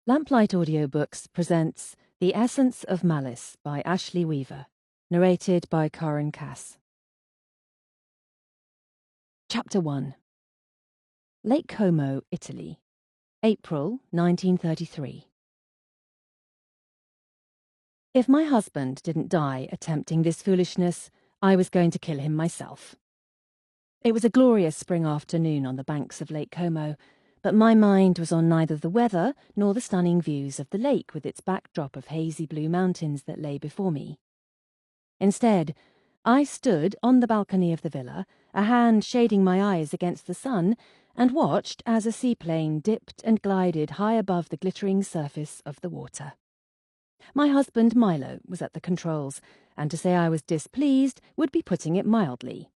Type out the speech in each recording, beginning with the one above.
Lamplight Audiobooks presents The Essence of Malice by Ashley Weaver, narrated by Karen Cass. Chapter 1. Lake Como, Italy, April 1933. If my husband didn't die attempting this foolishness, I was going to kill him myself. It was a glorious spring afternoon on the banks of Lake Como, but my mind was on neither the weather nor the stunning views of the lake with its backdrop of hazy blue mountains that lay before me. Instead, I stood on the balcony of the villa, a hand shading my eyes against the sun, and watched as a seaplane dipped and glided high above the glittering surface of the water. My husband Milo was at the controls, and to say I was displeased would be putting it mildly.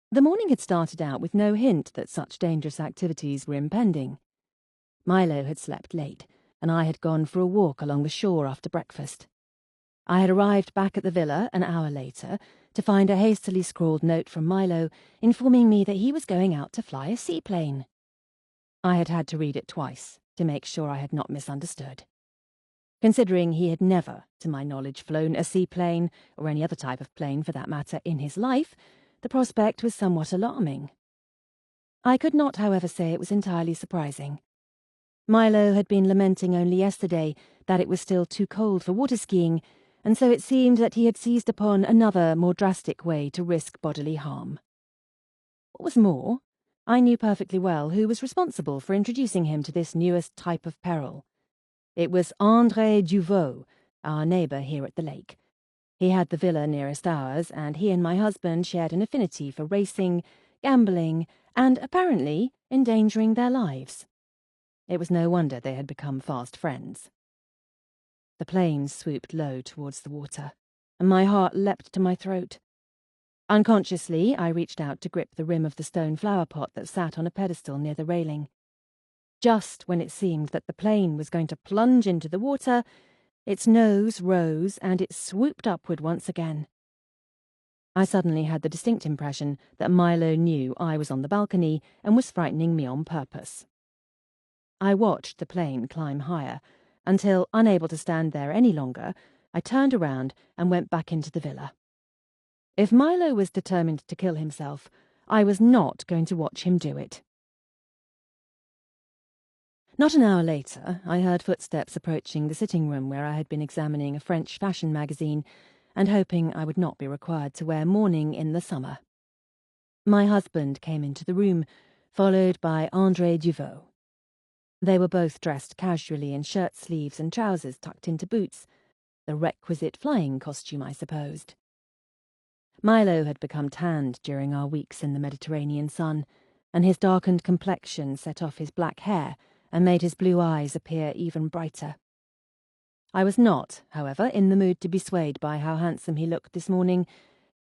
The morning had started out with no hint that such dangerous activities were impending. Milo had slept late, and I had gone for a walk along the shore after breakfast. I had arrived back at the villa an hour later to find a hastily scrawled note from Milo informing me that he was going out to fly a seaplane. I had had to read it twice to make sure I had not misunderstood. Considering he had never, to my knowledge, flown a seaplane, or any other type of plane for that matter, in his life, the prospect was somewhat alarming. I could not, however, say it was entirely surprising. Milo had been lamenting only yesterday that it was still too cold for water skiing, and so it seemed that he had seized upon another, more drastic way to risk bodily harm. What was more, I knew perfectly well who was responsible for introducing him to this newest type of peril. It was André Duvaux, our neighbour here at the lake. He had the villa nearest ours, and he and my husband shared an affinity for racing, gambling, and, apparently, endangering their lives. It was no wonder they had become fast friends. The plane swooped low towards the water, and my heart leapt to my throat. Unconsciously, I reached out to grip the rim of the stone flower pot that sat on a pedestal near the railing. Just when it seemed that the plane was going to plunge into the water, its nose rose and it swooped upward once again. I suddenly had the distinct impression that Milo knew I was on the balcony and was frightening me on purpose. I watched the plane climb higher, until, unable to stand there any longer, I turned around and went back into the villa. If Milo was determined to kill himself, I was not going to watch him do it. Not an hour later, I heard footsteps approaching the sitting room where I had been examining a French fashion magazine and hoping I would not be required to wear mourning in the summer. My husband came into the room, followed by André Duvaux. They were both dressed casually in shirt sleeves and trousers tucked into boots, the requisite flying costume, I supposed. Milo had become tanned during our weeks in the Mediterranean sun, and his darkened complexion set off his black hair and made his blue eyes appear even brighter. I was not, however, in the mood to be swayed by how handsome he looked this morning,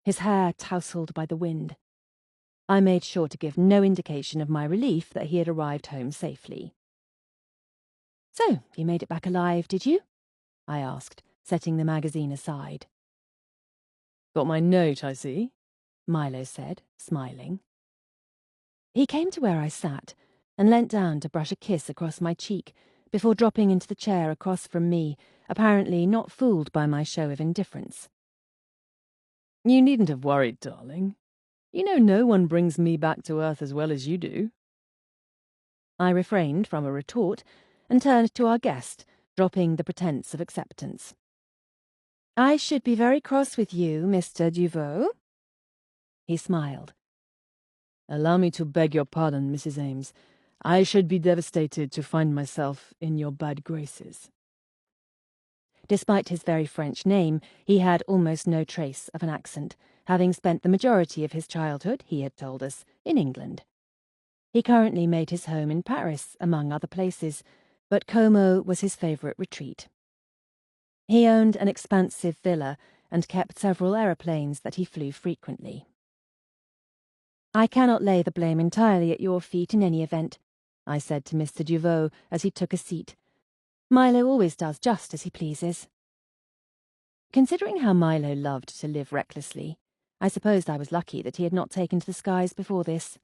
his hair tousled by the wind. I made sure to give no indication of my relief that he had arrived home safely. "So, you made it back alive, did you?" I asked, setting the magazine aside. "Got my note, I see," Milo said, smiling. He came to where I sat and leant down to brush a kiss across my cheek before dropping into the chair across from me, apparently not fooled by my show of indifference. "You needn't have worried, darling. You know no one brings me back to earth as well as you do." I refrained from a retort and turned to our guest, dropping the pretense of acceptance. "I should be very cross with you, Mr. Duvaux." He smiled. "Allow me to beg your pardon, Mrs. Ames. I should be devastated to find myself in your bad graces." Despite his very French name, he had almost no trace of an accent, having spent the majority of his childhood, he had told us, in England. He currently made his home in Paris, among other places, but Como was his favourite retreat. He owned an expansive villa and kept several aeroplanes that he flew frequently. "I cannot lay the blame entirely at your feet in any event," I said to Mr. Duvaux as he took a seat. "Milo always does just as he pleases." Considering how Milo loved to live recklessly, I supposed I was lucky that he had not taken to the skies before this.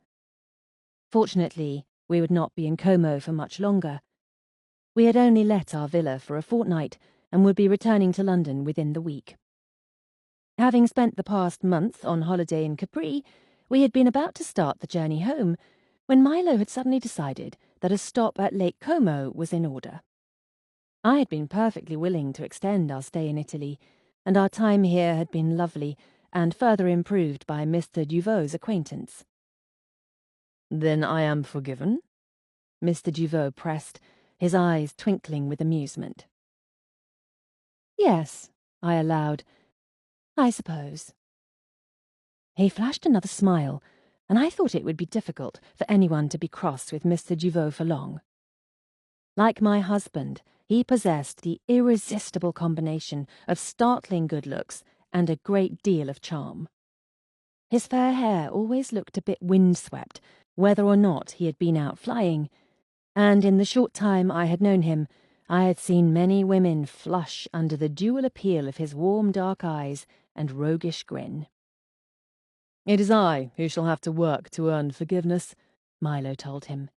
Fortunately, we would not be in Como for much longer. We had only let our villa for a fortnight and would be returning to London within the week. Having spent the past month on holiday in Capri, we had been about to start the journey home when Milo had suddenly decided that a stop at Lake Como was in order. I had been perfectly willing to extend our stay in Italy, and our time here had been lovely and further improved by Mr. Duvau's acquaintance. Then I am forgiven? Mr. Duvau pressed, his eyes twinkling with amusement. Yes, I allowed. I suppose. He flashed another smile, and I thought it would be difficult for anyone to be cross with Mr. Duvau for long. Like my husband, he possessed the irresistible combination of startling good looks and a great deal of charm. His fair hair always looked a bit windswept, whether or not he had been out flying, and in the short time I had known him, I had seen many women flush under the dual appeal of his warm dark eyes and roguish grin. It is I who shall have to work to earn forgiveness, Milo told him.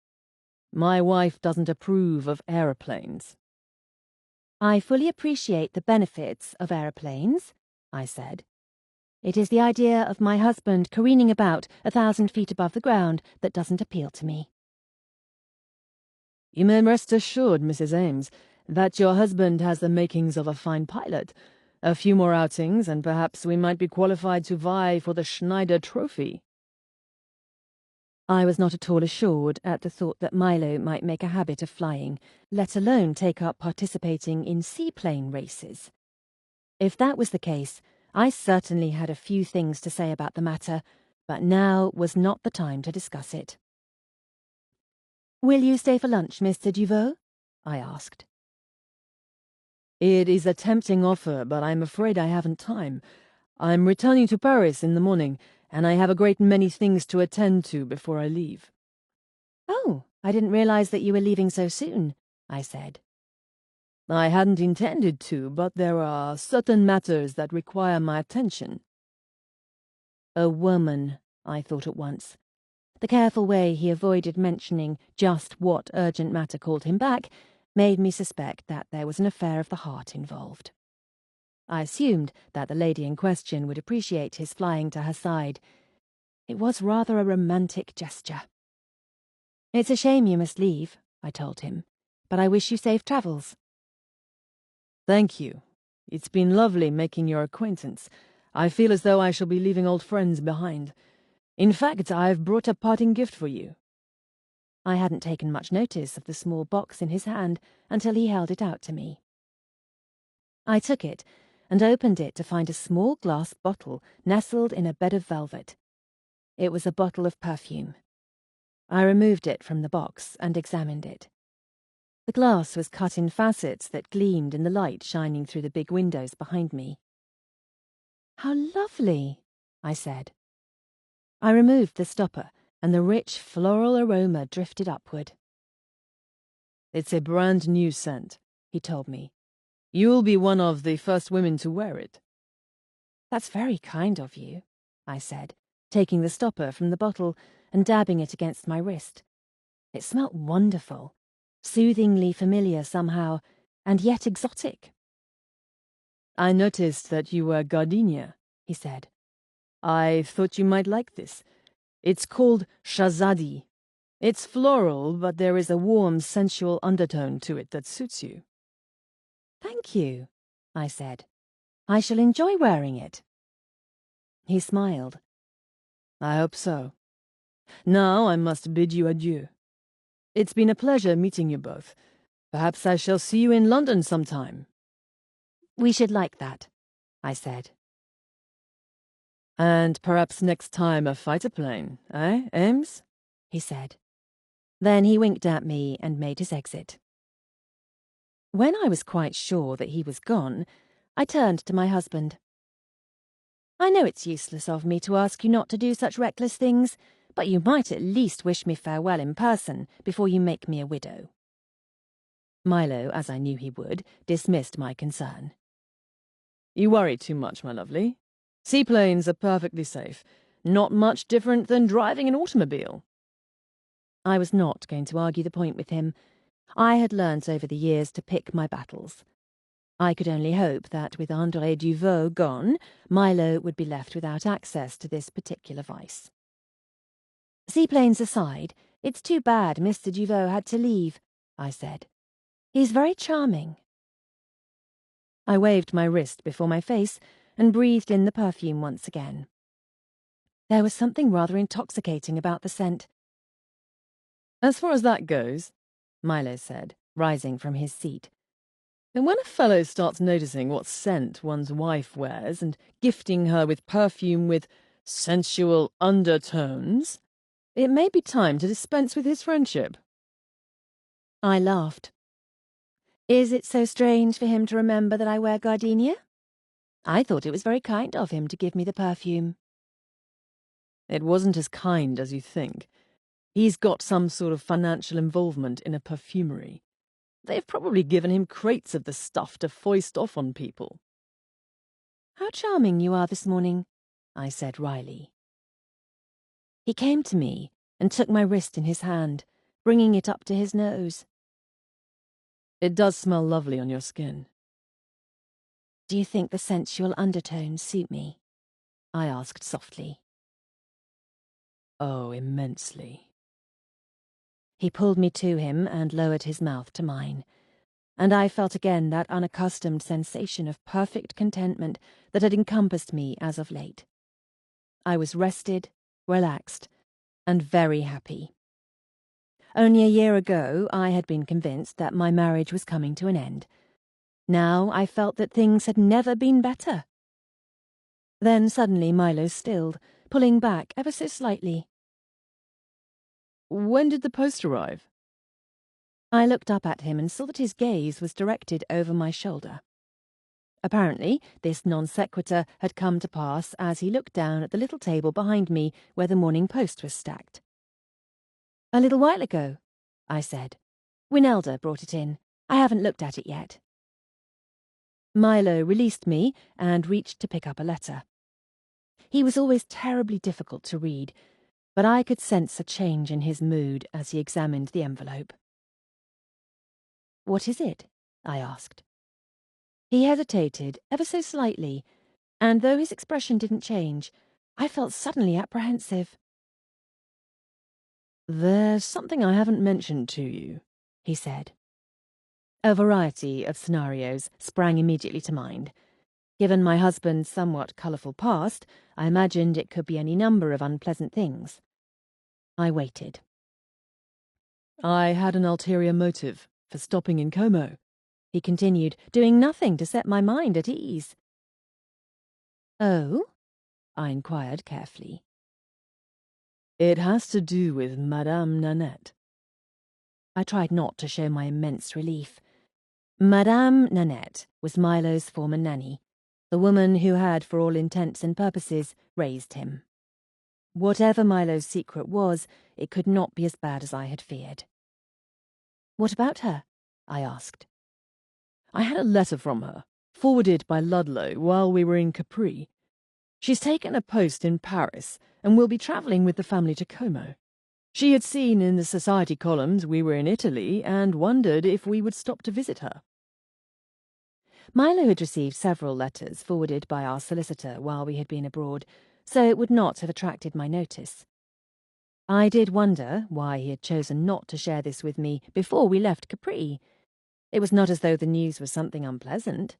My wife doesn't approve of aeroplanes. I fully appreciate the benefits of aeroplanes, I said. It is the idea of my husband careening about 1,000 feet above the ground that doesn't appeal to me. You may rest assured, Mrs. Ames, that your husband has the makings of a fine pilot. A few more outings, and perhaps we might be qualified to vie for the Schneider Trophy. I was not at all assured at the thought that Milo might make a habit of flying, let alone take up participating in seaplane races. If that was the case, I certainly had a few things to say about the matter, but now was not the time to discuss it. Will you stay for lunch, Mr. Duvau? I asked. It is a tempting offer, but I'm afraid I haven't time. I'm returning to Paris in the morning, and I have a great many things to attend to before I leave. Oh, I didn't realize that you were leaving so soon, I said. I hadn't intended to, but there are certain matters that require my attention. A woman, I thought at once. The careful way he avoided mentioning just what urgent matter called him back made me suspect that there was an affair of the heart involved. I assumed that the lady in question would appreciate his flying to her side. It was rather a romantic gesture. It's a shame you must leave, I told him, but I wish you safe travels. Thank you. It's been lovely making your acquaintance. I feel as though I shall be leaving old friends behind. In fact, I've brought a parting gift for you. I hadn't taken much notice of the small box in his hand until he held it out to me. I took it and opened it to find a small glass bottle nestled in a bed of velvet. It was a bottle of perfume. I removed it from the box and examined it. The glass was cut in facets that gleamed in the light shining through the big windows behind me. How lovely, I said. I removed the stopper, and the rich floral aroma drifted upward. It's a brand new scent, he told me. You'll be one of the first women to wear it. That's very kind of you, I said, taking the stopper from the bottle and dabbing it against my wrist. It smelt wonderful, soothingly familiar somehow, and yet exotic. I noticed that you were gardenia, he said. I thought you might like this. It's called Shahzadi. It's floral, but there is a warm, sensual undertone to it that suits you. Thank you, I said. I shall enjoy wearing it. He smiled. I hope so. Now I must bid you adieu. It's been a pleasure meeting you both. Perhaps I shall see you in London sometime. We should like that, I said. And perhaps next time a fighter plane, eh, Ames? He said. Then he winked at me and made his exit. When I was quite sure that he was gone, I turned to my husband. I know it's useless of me to ask you not to do such reckless things, but you might at least wish me farewell in person before you make me a widow. Milo, as I knew he would, dismissed my concern. You worry too much, my lovely. Seaplanes are perfectly safe. Not much different than driving an automobile. I was not going to argue the point with him, I had learnt over the years to pick my battles. I could only hope that with André Duvaux gone, Milo would be left without access to this particular vice. Seaplanes aside, it's too bad Mr. Duvaux had to leave, I said. He's very charming. I waved my wrist before my face and breathed in the perfume once again. There was something rather intoxicating about the scent. As far as that goes, Milo said, rising from his seat, and when a fellow starts noticing what scent one's wife wears and gifting her with perfume with sensual undertones, it may be time to dispense with his friendship. I laughed. Is it so strange for him to remember that I wear gardenia? I thought it was very kind of him to give me the perfume. It wasn't as kind as you think. He's got some sort of financial involvement in a perfumery. They've probably given him crates of the stuff to foist off on people. How charming you are this morning, I said wryly. He came to me and took my wrist in his hand, bringing it up to his nose. It does smell lovely on your skin. Do you think the sensual undertones suit me? I asked softly. Oh, immensely. He pulled me to him and lowered his mouth to mine, and I felt again that unaccustomed sensation of perfect contentment that had encompassed me as of late. I was rested, relaxed, and very happy. Only a year ago I had been convinced that my marriage was coming to an end. Now I felt that things had never been better. Then suddenly Milo stilled, pulling back ever so slightly. When did the post arrive? I looked up at him and saw that his gaze was directed over my shoulder. Apparently, this non sequitur had come to pass as he looked down at the little table behind me where the Morning Post was stacked. A little while ago, I said. Winelda brought it in. I haven't looked at it yet. Milo released me and reached to pick up a letter. He was always terribly difficult to read, but I could sense a change in his mood as he examined the envelope. What is it? I asked. He hesitated ever so slightly, and though his expression didn't change, I felt suddenly apprehensive. There's something I haven't mentioned to you, he said. A variety of scenarios sprang immediately to mind. Given my husband's somewhat colourful past, I imagined it could be any number of unpleasant things. I waited. I had an ulterior motive for stopping in Como, he continued, doing nothing to set my mind at ease. Oh? I inquired carefully. It has to do with Madame Nanette. I tried not to show my immense relief. Madame Nanette was Milo's former nanny, the woman who had, for all intents and purposes, raised him. Whatever Milo's secret was, it could not be as bad as I had feared. What about her? I asked. I had a letter from her, forwarded by Ludlow while we were in Capri. She's taken a post in Paris and will be travelling with the family to Como. She had seen in the society columns we were in Italy and wondered if we would stop to visit her. Milo had received several letters forwarded by our solicitor while we had been abroad, so it would not have attracted my notice. I did wonder why he had chosen not to share this with me before we left Capri. It was not as though the news was something unpleasant.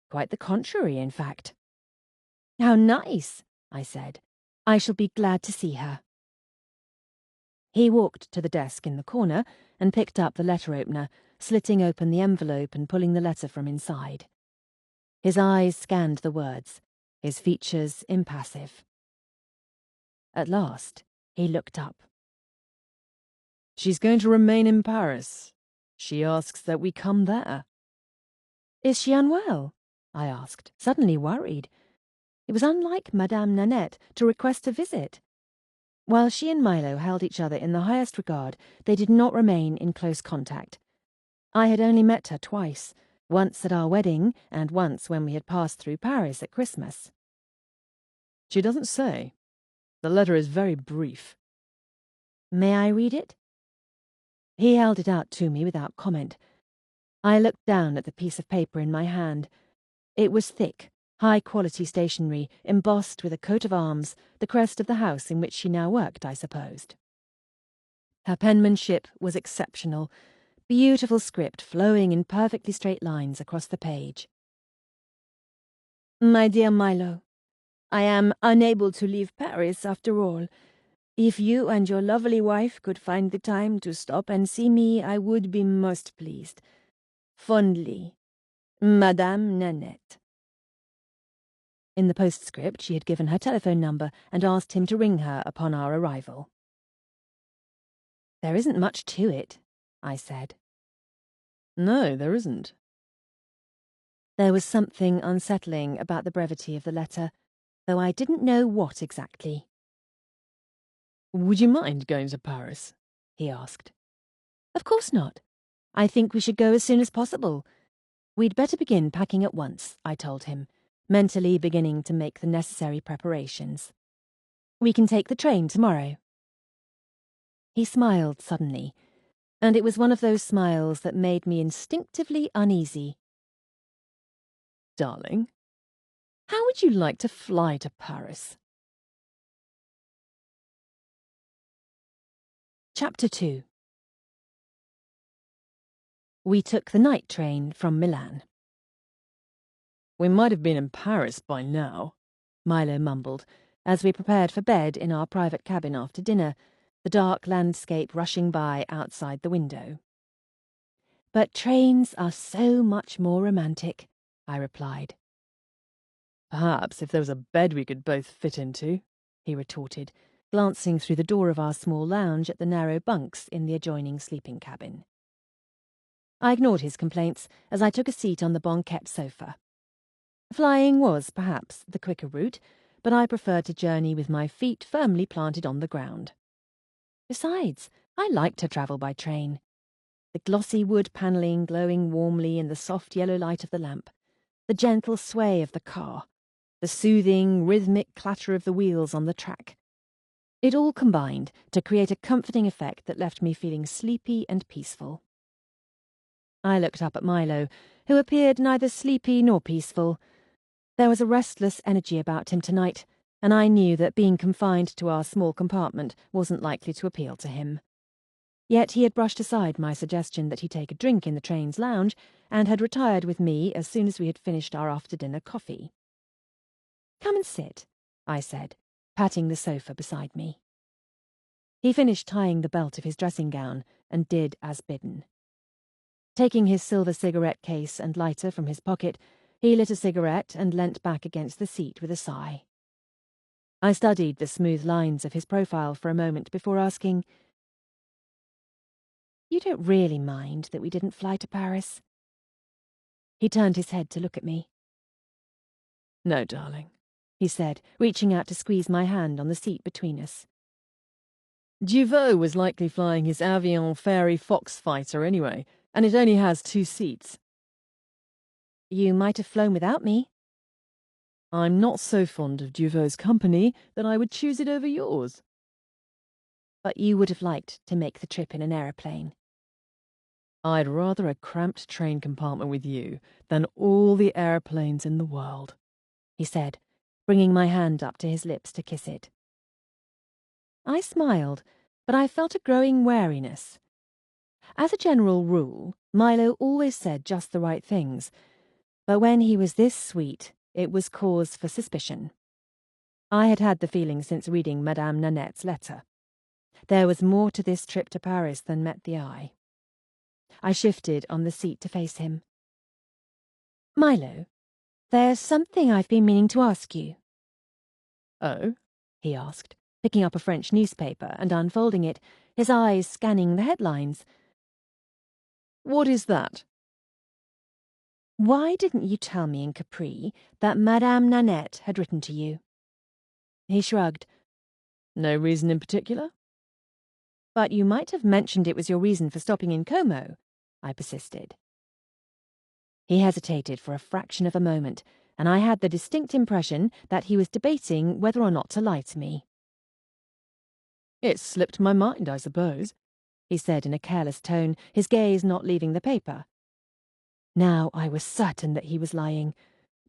Quite the contrary, in fact. How nice, I said. I shall be glad to see her. He walked to the desk in the corner and picked up the letter opener, slitting open the envelope and pulling the letter from inside. His eyes scanned the words, his features impassive. At last, he looked up. She's going to remain in Paris. She asks that we come there. Is she unwell? I asked, suddenly worried. It was unlike Madame Nanette to request a visit. While she and Milo held each other in the highest regard, they did not remain in close contact. I had only met her twice, once at our wedding and once when we had passed through Paris at Christmas. She doesn't say. The letter is very brief. May I read it? He held it out to me without comment. I looked down at the piece of paper in my hand. It was thick, high-quality stationery, embossed with a coat of arms, the crest of the house in which she now worked, I supposed. Her penmanship was exceptional, beautiful script flowing in perfectly straight lines across the page. My dear Milo, I am unable to leave Paris after all. If you and your lovely wife could find the time to stop and see me, I would be most pleased. Fondly, Madame Nanette. In the postscript, she had given her telephone number and asked him to ring her upon our arrival. There isn't much to it, I said. No, there isn't. There was something unsettling about the brevity of the letter, though I didn't know what exactly. Would you mind going to Paris? He asked. Of course not. I think we should go as soon as possible. We'd better begin packing at once, I told him, mentally beginning to make the necessary preparations. We can take the train tomorrow. He smiled suddenly, and it was one of those smiles that made me instinctively uneasy. Darling, how would you like to fly to Paris? Chapter 2. We took the night train from Milan. We might have been in Paris by now, Milo mumbled, as we prepared for bed in our private cabin after dinner, the dark landscape rushing by outside the window. But trains are so much more romantic, I replied. Perhaps if there was a bed we could both fit into, he retorted, glancing through the door of our small lounge at the narrow bunks in the adjoining sleeping cabin. I ignored his complaints as I took a seat on the banquette sofa. Flying was, perhaps, the quicker route, but I preferred to journey with my feet firmly planted on the ground. Besides, I liked to travel by train. The glossy wood panelling glowing warmly in the soft yellow light of the lamp, the gentle sway of the car, the soothing, rhythmic clatter of the wheels on the track. It all combined to create a comforting effect that left me feeling sleepy and peaceful. I looked up at Milo, who appeared neither sleepy nor peaceful. There was a restless energy about him tonight, and I knew that being confined to our small compartment wasn't likely to appeal to him. Yet he had brushed aside my suggestion that he take a drink in the train's lounge, and had retired with me as soon as we had finished our after-dinner coffee. "Come and sit," I said, patting the sofa beside me. He finished tying the belt of his dressing gown, and did as bidden. Taking his silver cigarette case and lighter from his pocket, he lit a cigarette and leant back against the seat with a sigh. I studied the smooth lines of his profile for a moment before asking, "You don't really mind that we didn't fly to Paris?" He turned his head to look at me. No, darling, he said, reaching out to squeeze my hand on the seat between us. Duvaux was likely flying his Avion Fairy Fox fighter anyway, and it only has 2 seats. You might have flown without me. I'm not so fond of Duvaux's company that I would choose it over yours. But you would have liked to make the trip in an aeroplane. I'd rather a cramped train compartment with you than all the airplanes in the world, he said, bringing my hand up to his lips to kiss it. I smiled, but I felt a growing wariness. As a general rule, Milo always said just the right things, but when he was this sweet, it was cause for suspicion. I had had the feeling since reading Madame Nanette's letter. There was more to this trip to Paris than met the eye. I shifted on the seat to face him. "Milo, there's something I've been meaning to ask you." Oh? he asked, picking up a French newspaper and unfolding it, his eyes scanning the headlines. What is that? Why didn't you tell me in Capri that Madame Nanette had written to you? He shrugged. No reason in particular? But you might have mentioned it was your reason for stopping in Como, I persisted. He hesitated for a fraction of a moment, and I had the distinct impression that he was debating whether or not to lie to me. It slipped my mind, I suppose. he said in a careless tone, his gaze not leaving the paper. Now I was certain that he was lying.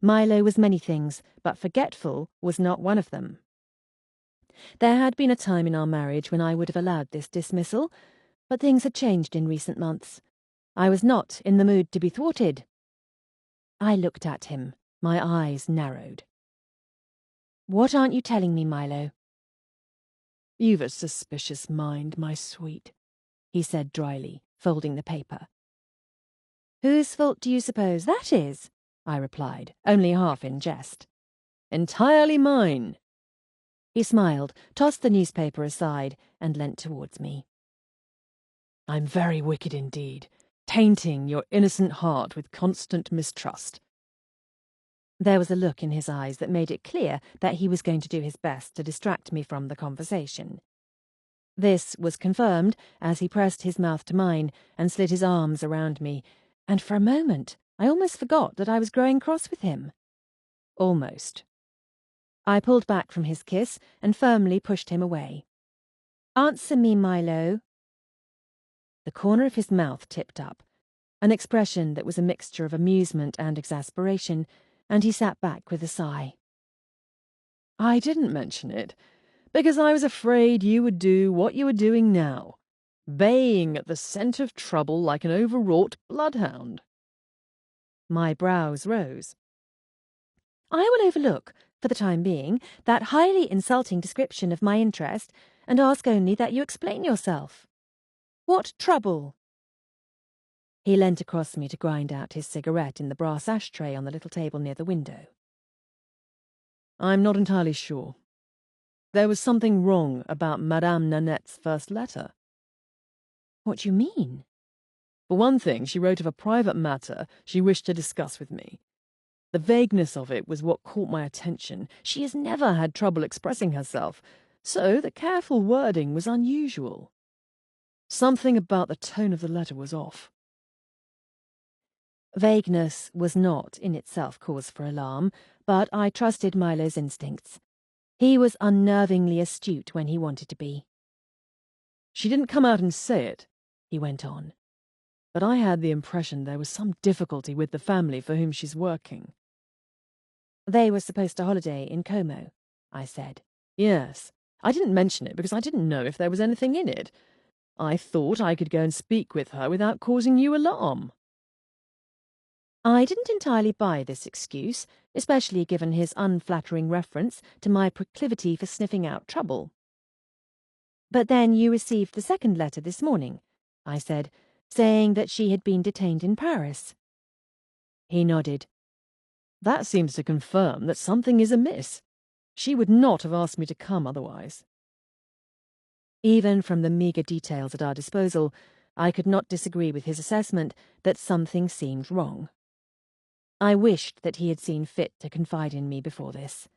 Milo was many things, but forgetful was not one of them. There had been a time in our marriage when I would have allowed this dismissal, but things had changed in recent months. I was not in the mood to be thwarted. I looked at him, my eyes narrowed. "What aren't you telling me, Milo?" "You've a suspicious mind, my sweet," he said dryly, folding the paper. "Whose fault do you suppose that is?" I replied, only half in jest. "Entirely mine." He smiled, tossed the newspaper aside, and leant towards me. "I'm very wicked indeed, tainting your innocent heart with constant mistrust." There was a look in his eyes that made it clear that he was going to do his best to distract me from the conversation. This was confirmed as he pressed his mouth to mine and slid his arms around me, and for a moment I almost forgot that I was growing cross with him. Almost. I pulled back from his kiss and firmly pushed him away. "Answer me, Milo." The corner of his mouth tipped up, an expression that was a mixture of amusement and exasperation, and he sat back with a sigh. "I didn't mention it, because I was afraid you would do what you are doing now, baying at the scent of trouble like an overwrought bloodhound." My brows rose. "I will overlook, for the time being, that highly insulting description of my interest, and ask only that you explain yourself. What trouble?" He leant across me to grind out his cigarette in the brass ashtray on the little table near the window. "I'm not entirely sure. There was something wrong about Madame Nanette's first letter." "What do you mean?" "For one thing, she wrote of a private matter she wished to discuss with me. The vagueness of it was what caught my attention. She has never had trouble expressing herself, so the careful wording was unusual. Something about the tone of the letter was off." Vagueness was not in itself cause for alarm, but I trusted Milo's instincts. He was unnervingly astute when he wanted to be. "She didn't come out and say it," he went on, "but I had the impression there was some difficulty with the family for whom she's working." "They were supposed to holiday in Como," I said. "Yes. I didn't mention it because I didn't know if there was anything in it. I thought I could go and speak with her without causing you alarm." I didn't entirely buy this excuse, especially given his unflattering reference to my proclivity for sniffing out trouble. "But then you received the second letter this morning," I said, "saying that she had been detained in Paris." He nodded. "That seems to confirm that something is amiss. She would not have asked me to come otherwise." Even from the meagre details at our disposal, I could not disagree with his assessment that something seemed wrong. I wished that he had seen fit to confide in me before this.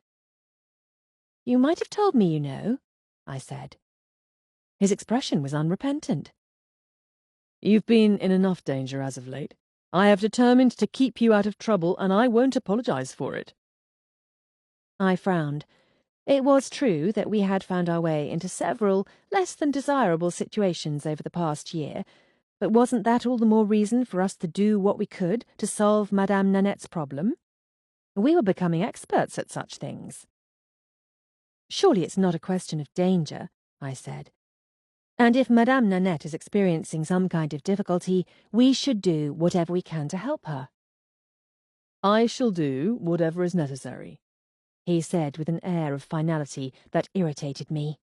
"You might have told me, you know," I said. His expression was unrepentant. "You've been in enough danger as of late. I have determined to keep you out of trouble, and I won't apologize for it." I frowned. It was true that we had found our way into several less than desirable situations over the past year, but wasn't that all the more reason for us to do what we could to solve Madame Nanette's problem? We were becoming experts at such things. "Surely it's not a question of danger," I said. "And if Madame Nanette is experiencing some kind of difficulty, we should do whatever we can to help her." "I shall do whatever is necessary," he said with an air of finality that irritated me.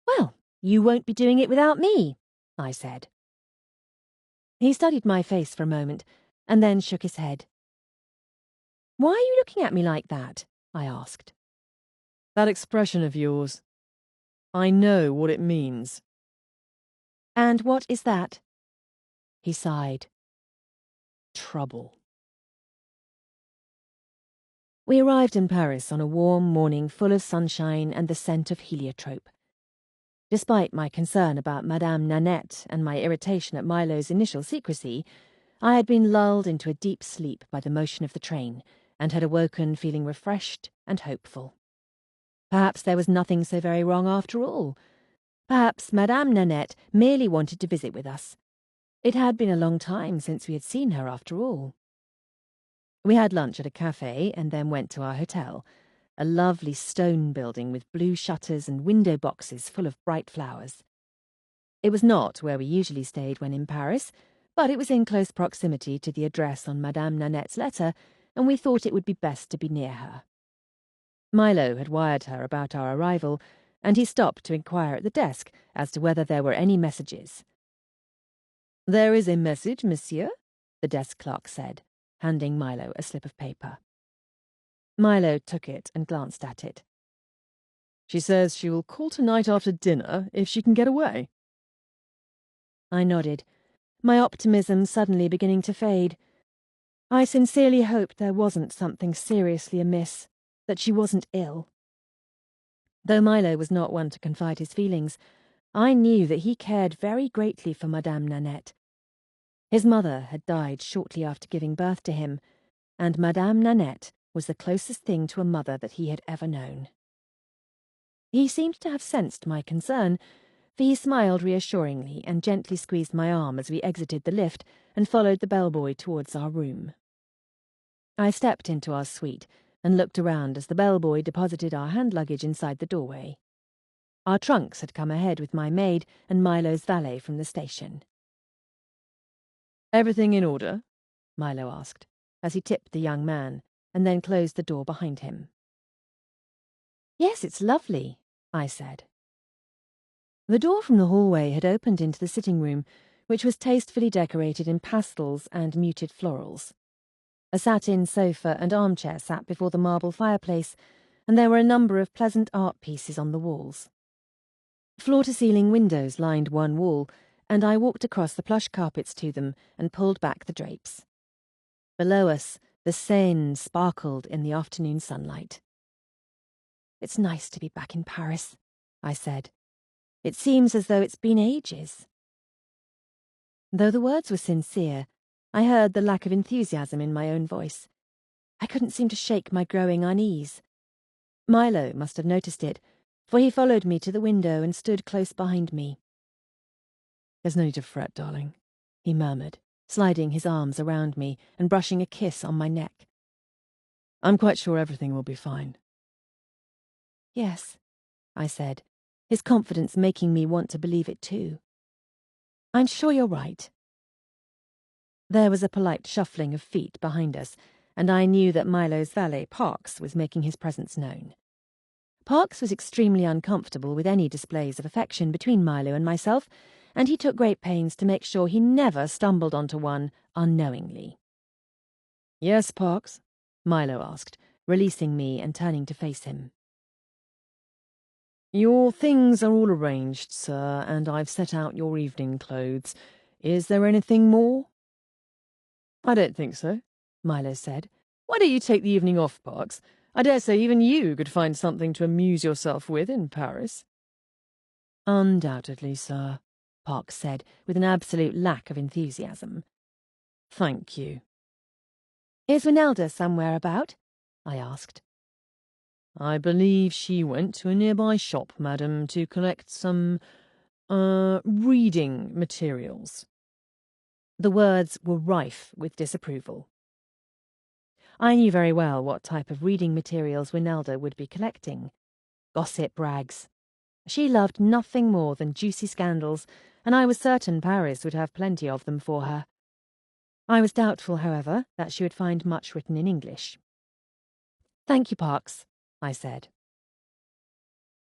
"Well, you won't be doing it without me," I said. He studied my face for a moment, and then shook his head. "Why are you looking at me like that?" I asked. "That expression of yours. I know what it means." "And what is that?" He sighed. "Trouble." We arrived in Paris on a warm morning full of sunshine and the scent of heliotrope. Despite my concern about Madame Nanette and my irritation at Milo's initial secrecy, I had been lulled into a deep sleep by the motion of the train, and had awoken feeling refreshed and hopeful. Perhaps there was nothing so very wrong after all. Perhaps Madame Nanette merely wanted to visit with us. It had been a long time since we had seen her after all. We had lunch at a cafe and then went to our hotel, a lovely stone building with blue shutters and window boxes full of bright flowers. It was not where we usually stayed when in Paris, but it was in close proximity to the address on Madame Nanette's letter, and we thought it would be best to be near her. Milo had wired her about our arrival, and he stopped to inquire at the desk as to whether there were any messages. "There is a message, monsieur," the desk clerk said, handing Milo a slip of paper. Milo took it and glanced at it. "She says she will call tonight after dinner if she can get away." I nodded, my optimism suddenly beginning to fade. I sincerely hoped there wasn't something seriously amiss, that she wasn't ill. Though Milo was not one to confide his feelings, I knew that he cared very greatly for Madame Nanette. His mother had died shortly after giving birth to him, and Madame Nanette was the closest thing to a mother that he had ever known. He seemed to have sensed my concern, for he smiled reassuringly and gently squeezed my arm as we exited the lift and followed the bellboy towards our room. I stepped into our suite and looked around as the bellboy deposited our hand luggage inside the doorway. Our trunks had come ahead with my maid and Milo's valet from the station. "Everything in order?" Milo asked, as he tipped the young man, and then closed the door behind him. "Yes, it's lovely," I said. The door from the hallway had opened into the sitting room, which was tastefully decorated in pastels and muted florals. A satin sofa and armchair sat before the marble fireplace, and there were a number of pleasant art pieces on the walls. Floor-to-ceiling windows lined one wall, and I walked across the plush carpets to them and pulled back the drapes. Below us, the Seine sparkled in the afternoon sunlight. "It's nice to be back in Paris," I said. "It seems as though it's been ages." Though the words were sincere, I heard the lack of enthusiasm in my own voice. I couldn't seem to shake my growing unease. Milo must have noticed it, for he followed me to the window and stood close behind me. "There's no need to fret, darling," he murmured, sliding his arms around me and brushing a kiss on my neck. "I'm quite sure everything will be fine." "Yes," I said, his confidence making me want to believe it too. "I'm sure you're right." There was a polite shuffling of feet behind us, and I knew that Milo's valet, Parks, was making his presence known. Parks was extremely uncomfortable with any displays of affection between Milo and myself, and he took great pains to make sure he never stumbled onto one unknowingly. "Yes, Parks?" Milo asked, releasing me and turning to face him. "Your things are all arranged, sir, and I've set out your evening clothes. Is there anything more?" "I don't think so," Milo said. "Why don't you take the evening off, Parks? I dare say even you could find something to amuse yourself with in Paris." "Undoubtedly, sir," Parks said, with an absolute lack of enthusiasm. "Thank you." "Is Winelda somewhere about?" I asked. "I believe she went to a nearby shop, madam, to collect some, reading materials." The words were rife with disapproval. I knew very well what type of reading materials Winelda would be collecting. Gossip rags. She loved nothing more than juicy scandals, and I was certain Paris would have plenty of them for her. I was doubtful, however, that she would find much written in English. "Thank you, Parks," I said.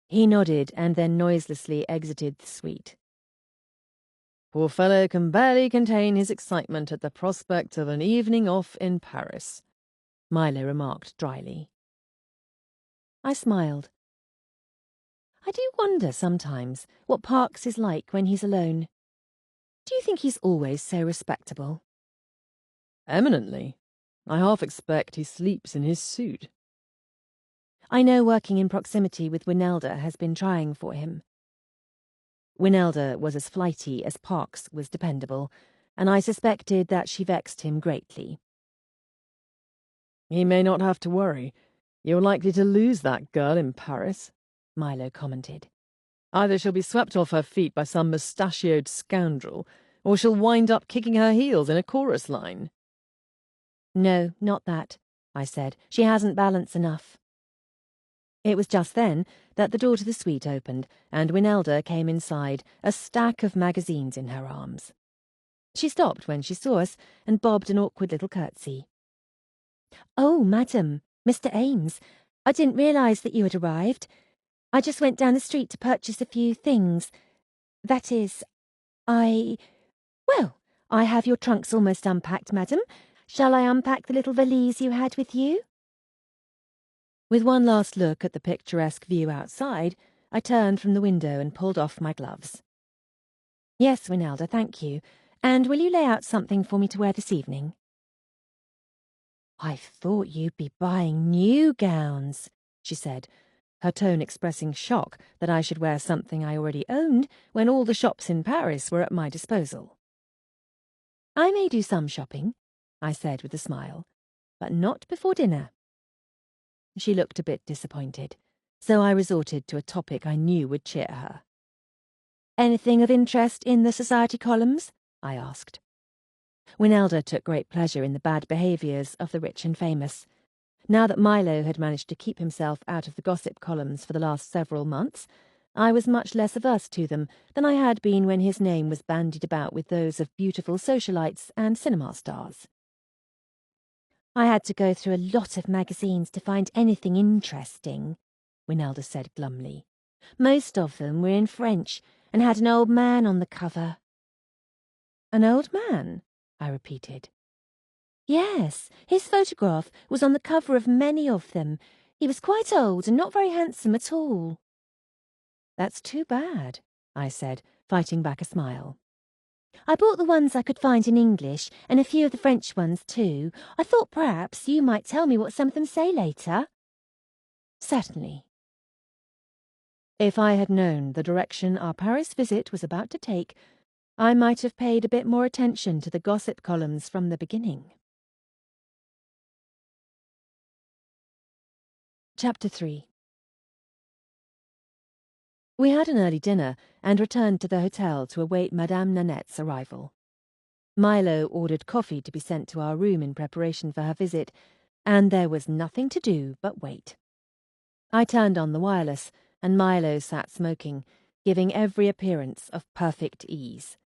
He nodded and then noiselessly exited the suite. "Poor fellow can barely contain his excitement at the prospect of an evening off in Paris," Milo remarked dryly. I smiled. I do wonder sometimes what Parks is like when he's alone. Do you think he's always so respectable? "Eminently. I half expect he sleeps in his suit." I know working in proximity with Winelda has been trying for him. Winelda was as flighty as Parks was dependable, and I suspected that she vexed him greatly. "He may not have to worry. You're likely to lose that girl in Paris," Milo commented. Either she'll be swept off her feet by some mustachioed scoundrel, or she'll wind up kicking her heels in a chorus line. No, not that, I said. She hasn't balance enough. It was just then that the door to the suite opened, and Winelda came inside, a stack of magazines in her arms. She stopped when she saw us, and bobbed an awkward little curtsy. "Oh, madam, Mr. Ames, I didn't realise that you had arrived. I just went down the street to purchase a few things. That is, Well, I have your trunks almost unpacked, madam. Shall I unpack the little valise you had with you?" With one last look at the picturesque view outside, I turned from the window and pulled off my gloves. "Yes, Winelda, thank you. And will you lay out something for me to wear this evening?" "I thought you'd be buying new gowns," she said, her tone expressing shock that I should wear something I already owned when all the shops in Paris were at my disposal. "I may do some shopping," I said with a smile, "but not before dinner." She looked a bit disappointed, so I resorted to a topic I knew would cheer her. "Anything of interest in the society columns?" I asked. Winelda took great pleasure in the bad behaviours of the rich and famous. Now that Milo had managed to keep himself out of the gossip columns for the last several months, I was much less averse to them than I had been when his name was bandied about with those of beautiful socialites and cinema stars. "I had to go through a lot of magazines to find anything interesting," Winelda said glumly. "Most of them were in French and had an old man on the cover." "An old man?" I repeated. "Yes, his photograph was on the cover of many of them. He was quite old and not very handsome at all." "That's too bad," I said, fighting back a smile. "I bought the ones I could find in English, and a few of the French ones too. I thought perhaps you might tell me what some of them say later." "Certainly." If I had known the direction our Paris visit was about to take, I might have paid a bit more attention to the gossip columns from the beginning. Chapter 3. We had an early dinner and returned to the hotel to await Madame Nanette's arrival. Milo ordered coffee to be sent to our room in preparation for her visit, and there was nothing to do but wait. I turned on the wireless, and Milo sat smoking, giving every appearance of perfect ease.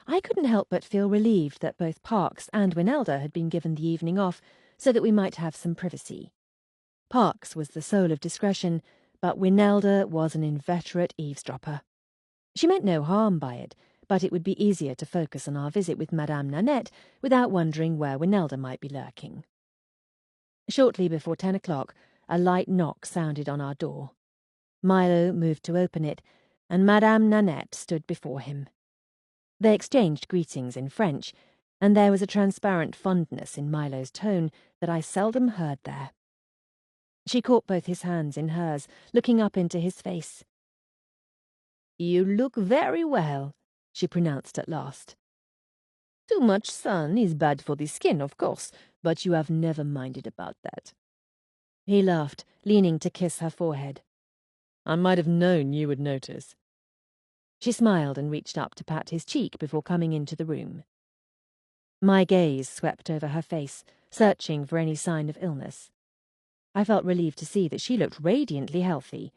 I couldn't help but feel relieved that both Parks and Winelda had been given the evening off so that we might have some privacy. Parks was the soul of discretion, but Winelda was an inveterate eavesdropper. She meant no harm by it, but it would be easier to focus on our visit with Madame Nanette without wondering where Winelda might be lurking. Shortly before 10 o'clock, a light knock sounded on our door. Milo moved to open it, and Madame Nanette stood before him. They exchanged greetings in French, and there was a transparent fondness in Milo's tone that I seldom heard there. She caught both his hands in hers, looking up into his face. "You look very well," she pronounced at last. "Too much sun is bad for the skin, of course, but you have never minded about that." He laughed, leaning to kiss her forehead. "I might have known you would notice." She smiled and reached up to pat his cheek before coming into the room. My gaze swept over her face, searching for any sign of illness. I felt relieved to see that she looked radiantly healthy.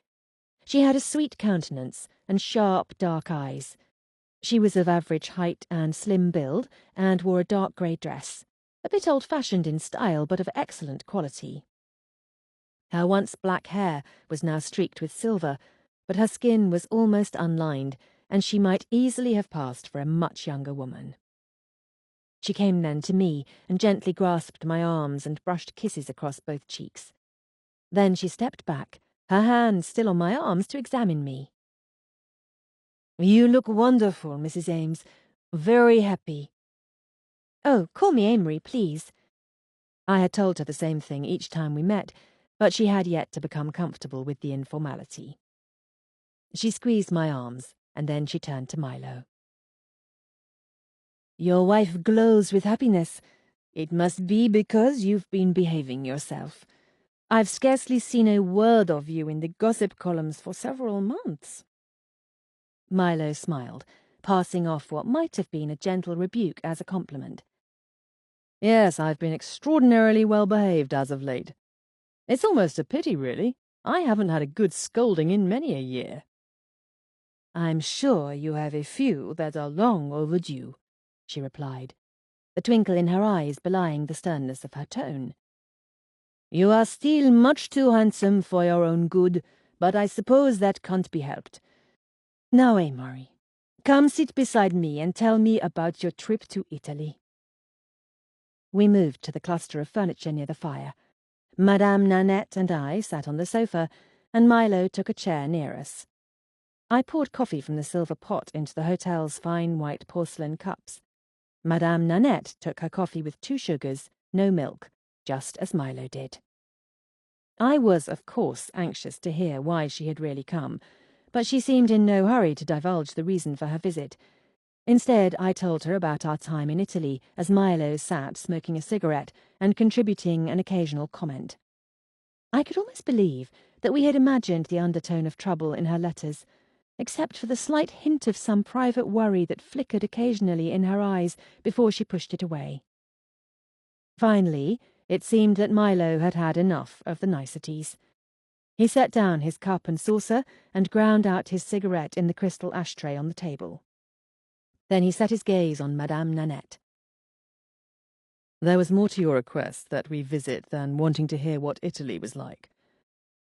She had a sweet countenance and sharp, dark eyes. She was of average height and slim build, and wore a dark grey dress, a bit old-fashioned in style, but of excellent quality. Her once black hair was now streaked with silver, but her skin was almost unlined, and she might easily have passed for a much younger woman. She came then to me and gently grasped my arms and brushed kisses across both cheeks. Then she stepped back, her hand still on my arms, to examine me. "You look wonderful, Mrs. Ames. Very happy." "Oh, call me Amory, please." I had told her the same thing each time we met, but she had yet to become comfortable with the informality. She squeezed my arms, and then she turned to Milo. "Your wife glows with happiness. It must be because you've been behaving yourself. I've scarcely seen a word of you in the gossip columns for several months." Milo smiled, passing off what might have been a gentle rebuke as a compliment. Yes, I've been extraordinarily well behaved as of late. It's almost a pity, really. I haven't had a good scolding in many a year. I'm sure you have a few that are long overdue, she replied, the twinkle in her eyes belying the sternness of her tone. You are still much too handsome for your own good, but I suppose that can't be helped. Now, Amory, come sit beside me and tell me about your trip to Italy. We moved to the cluster of furniture near the fire. Madame Nanette and I sat on the sofa, and Milo took a chair near us. I poured coffee from the silver pot into the hotel's fine white porcelain cups. Madame Nanette took her coffee with 2 sugars, no milk, just as Milo did. I was, of course, anxious to hear why she had really come, but she seemed in no hurry to divulge the reason for her visit. Instead, I told her about our time in Italy, as Milo sat smoking a cigarette and contributing an occasional comment. I could almost believe that we had imagined the undertone of trouble in her letters, except for the slight hint of some private worry that flickered occasionally in her eyes before she pushed it away. Finally, it seemed that Milo had had enough of the niceties. He set down his cup and saucer and ground out his cigarette in the crystal ashtray on the table. Then he set his gaze on Madame Nanette. There was more to your request that we visit than wanting to hear what Italy was like.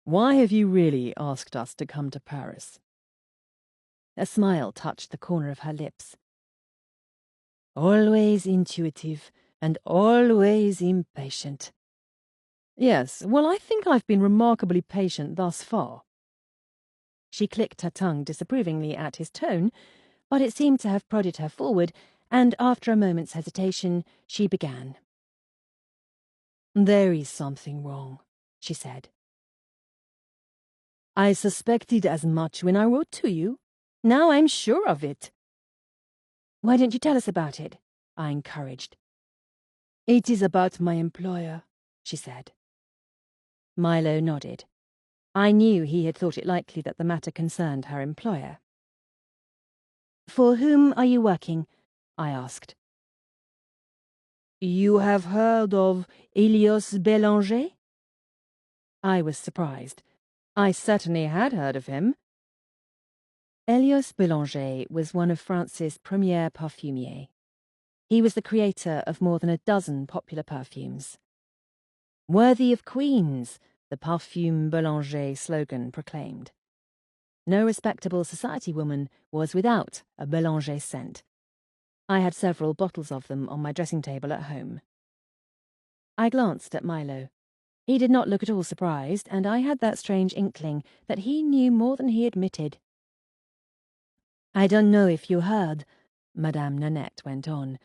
Why have you really asked us to come to Paris? A smile touched the corner of her lips. Always intuitive and always impatient. Yes, well, I think I've been remarkably patient thus far. She clicked her tongue disapprovingly at his tone, but it seemed to have prodded her forward, and after a moment's hesitation, she began. There is something wrong, she said. I suspected as much when I wrote to you. Now I'm sure of it. Why didn't you tell us about it? I encouraged. It is about my employer, she said. Milo nodded. I knew he had thought it likely that the matter concerned her employer. For whom are you working? I asked. You have heard of Elios Bélanger? I was surprised. I certainly had heard of him. Elios Bélanger was one of France's premier parfumiers. He was the creator of more than a dozen popular perfumes. Worthy of queens, the Parfum Bélanger slogan proclaimed. No respectable society woman was without a Bélanger scent. I had several bottles of them on my dressing table at home. I glanced at Milo. He did not look at all surprised, and I had that strange inkling that he knew more than he admitted. I don't know if you heard, Madame Nanette went on,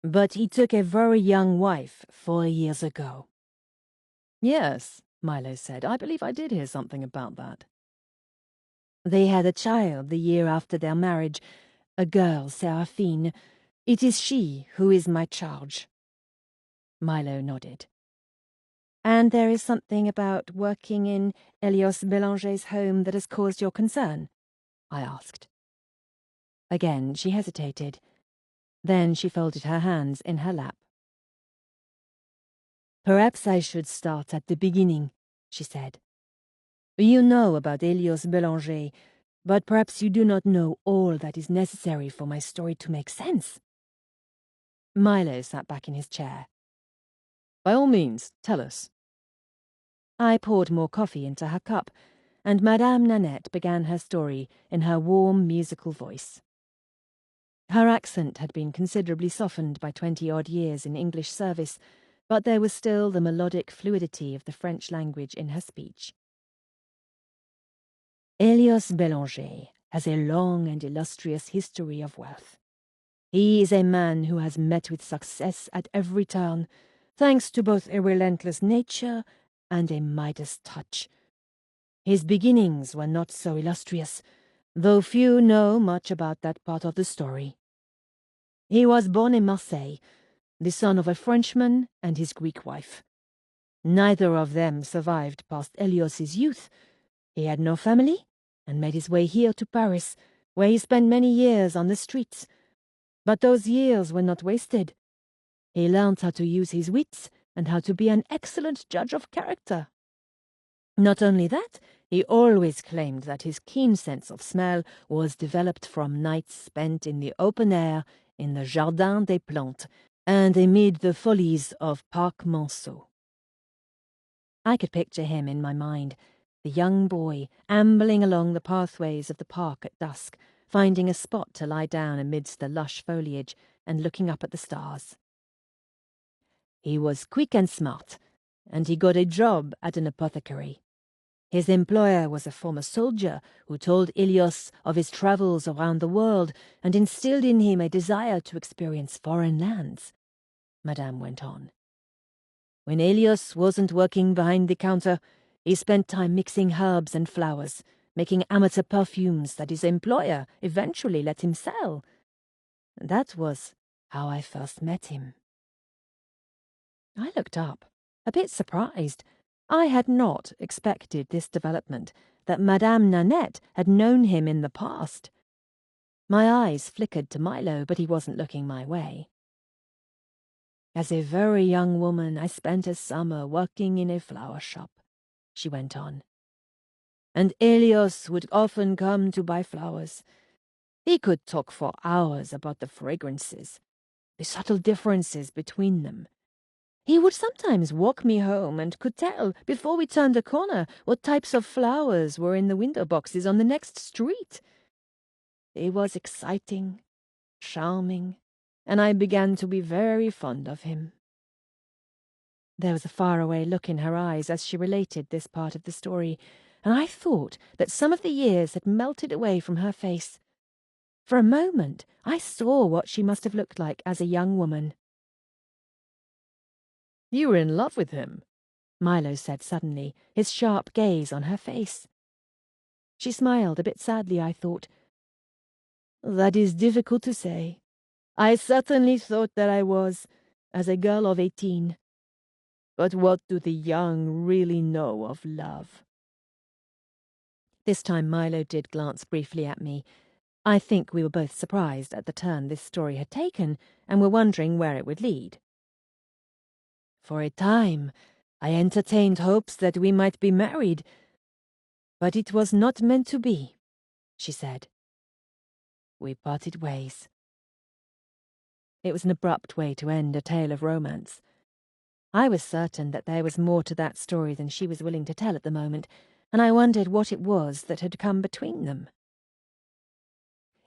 but he took a very young wife 4 years ago. Yes, Milo said. I believe I did hear something about that. They had a child the year after their marriage, a girl, Seraphine. It is she who is my charge. Milo nodded. And there is something about working in Elios Bélanger's home that has caused your concern? I asked. Again she hesitated. Then she folded her hands in her lap. Perhaps I should start at the beginning, she said. You know about Elios Bélanger, but perhaps you do not know all that is necessary for my story to make sense. Milo sat back in his chair. By all means, tell us. I poured more coffee into her cup, and Madame Nanette began her story in her warm, musical voice. Her accent had been considerably softened by 20-odd years in English service, but there was still the melodic fluidity of the French language in her speech. Elios Bélanger has a long and illustrious history of wealth. He is a man who has met with success at every turn, thanks to both a relentless nature and a Midas touch. His beginnings were not so illustrious, though few know much about that part of the story. He was born in Marseille, the son of a Frenchman and his Greek wife. Neither of them survived past Elios's youth. He had no family, and made his way here to Paris, where he spent many years on the streets. But those years were not wasted. He learned how to use his wits and how to be an excellent judge of character. Not only that, he always claimed that his keen sense of smell was developed from nights spent in the open air in the Jardin des Plantes and amid the folies of Parc Monceau. I could picture him in my mind, the young boy ambling along the pathways of the park at dusk, finding a spot to lie down amidst the lush foliage and looking up at the stars. He was quick and smart, and he got a job at an apothecary. His employer was a former soldier who told Elios of his travels around the world and instilled in him a desire to experience foreign lands, Madame went on. When Elios wasn't working behind the counter, he spent time mixing herbs and flowers, making amateur perfumes that his employer eventually let him sell. That was how I first met him. I looked up, a bit surprised. I had not expected this development, that Madame Nanette had known him in the past. My eyes flickered to Milo, but he wasn't looking my way. As a very young woman, I spent a summer working in a flower shop, she went on. And Elios would often come to buy flowers. He could talk for hours about the fragrances, the subtle differences between them. He would sometimes walk me home and could tell, before we turned a corner, what types of flowers were in the window boxes on the next street. It was exciting, charming, and I began to be very fond of him. There was a faraway look in her eyes as she related this part of the story, and I thought that some of the years had melted away from her face. For a moment, I saw what she must have looked like as a young woman. You were in love with him, Milo said suddenly, his sharp gaze on her face. She smiled a bit sadly, I thought. That is difficult to say. I certainly thought that I was, as a girl of 18. But what do the young really know of love? This time Milo did glance briefly at me. I think we were both surprised at the turn this story had taken, and were wondering where it would lead. For a time, I entertained hopes that we might be married, but it was not meant to be, she said. We parted ways. It was an abrupt way to end a tale of romance. I was certain that there was more to that story than she was willing to tell at the moment, and I wondered what it was that had come between them.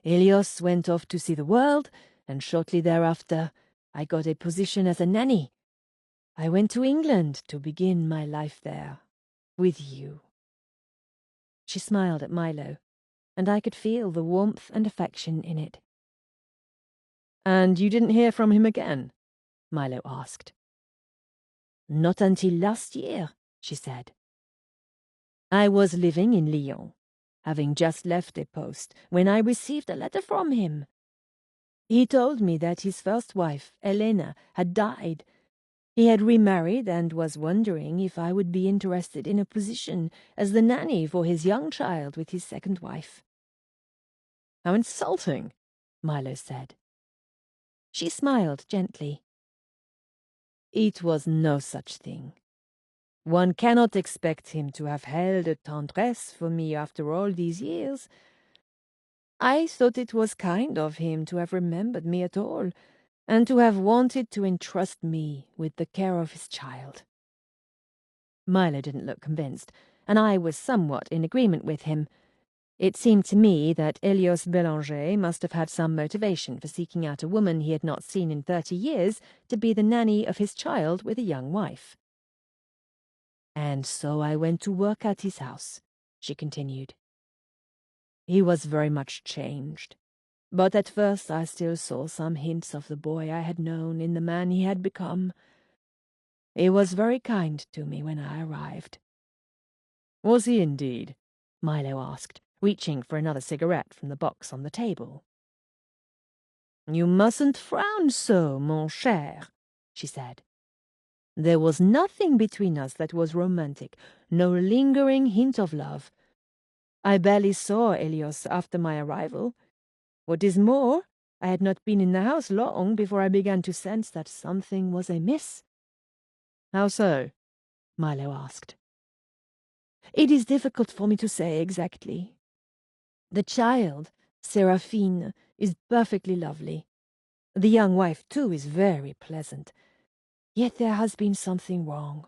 Elios went off to see the world, and shortly thereafter I got a position as a nanny. I went to England to begin my life there, with you. She smiled at Milo, and I could feel the warmth and affection in it. And you didn't hear from him again? Milo asked. Not until last year, she said. I was living in Lyon, having just left a post, when I received a letter from him. He told me that his first wife, Elena, had died. He had remarried and was wondering if I would be interested in a position as the nanny for his young child with his second wife. How insulting, Milo said. She smiled gently. It was no such thing. One cannot expect him to have held a tendresse for me after all these years. I thought it was kind of him to have remembered me at all, and to have wanted to entrust me with the care of his child. Milo didn't look convinced, and I was somewhat in agreement with him. It seemed to me that Elios Bélanger must have had some motivation for seeking out a woman he had not seen in 30 years to be the nanny of his child with a young wife. And so I went to work at his house, she continued. He was very much changed, but at first I still saw some hints of the boy I had known in the man he had become. He was very kind to me when I arrived. Was he indeed? Milo asked, reaching for another cigarette from the box on the table. You mustn't frown so, mon cher, she said. There was nothing between us that was romantic, no lingering hint of love. I barely saw Elios after my arrival. What is more, I had not been in the house long before I began to sense that something was amiss. How so? Milo asked. It is difficult for me to say exactly. The child, Seraphine, is perfectly lovely. The young wife, too, is very pleasant. Yet there has been something wrong.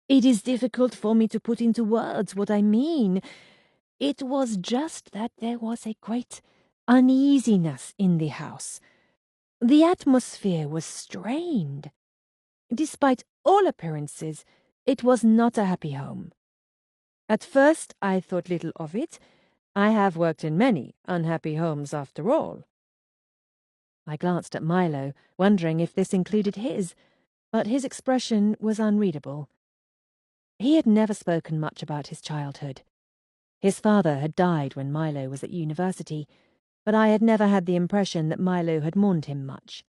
It is difficult for me to put into words what I mean. It was just that there was a great uneasiness in the house. The atmosphere was strained. Despite all appearances, it was not a happy home. At first I thought little of it. I have worked in many unhappy homes after all. I glanced at Milo, wondering if this included his, but his expression was unreadable. He had never spoken much about his childhood. His father had died when Milo was at university, but I had never had the impression that Milo had mourned him much.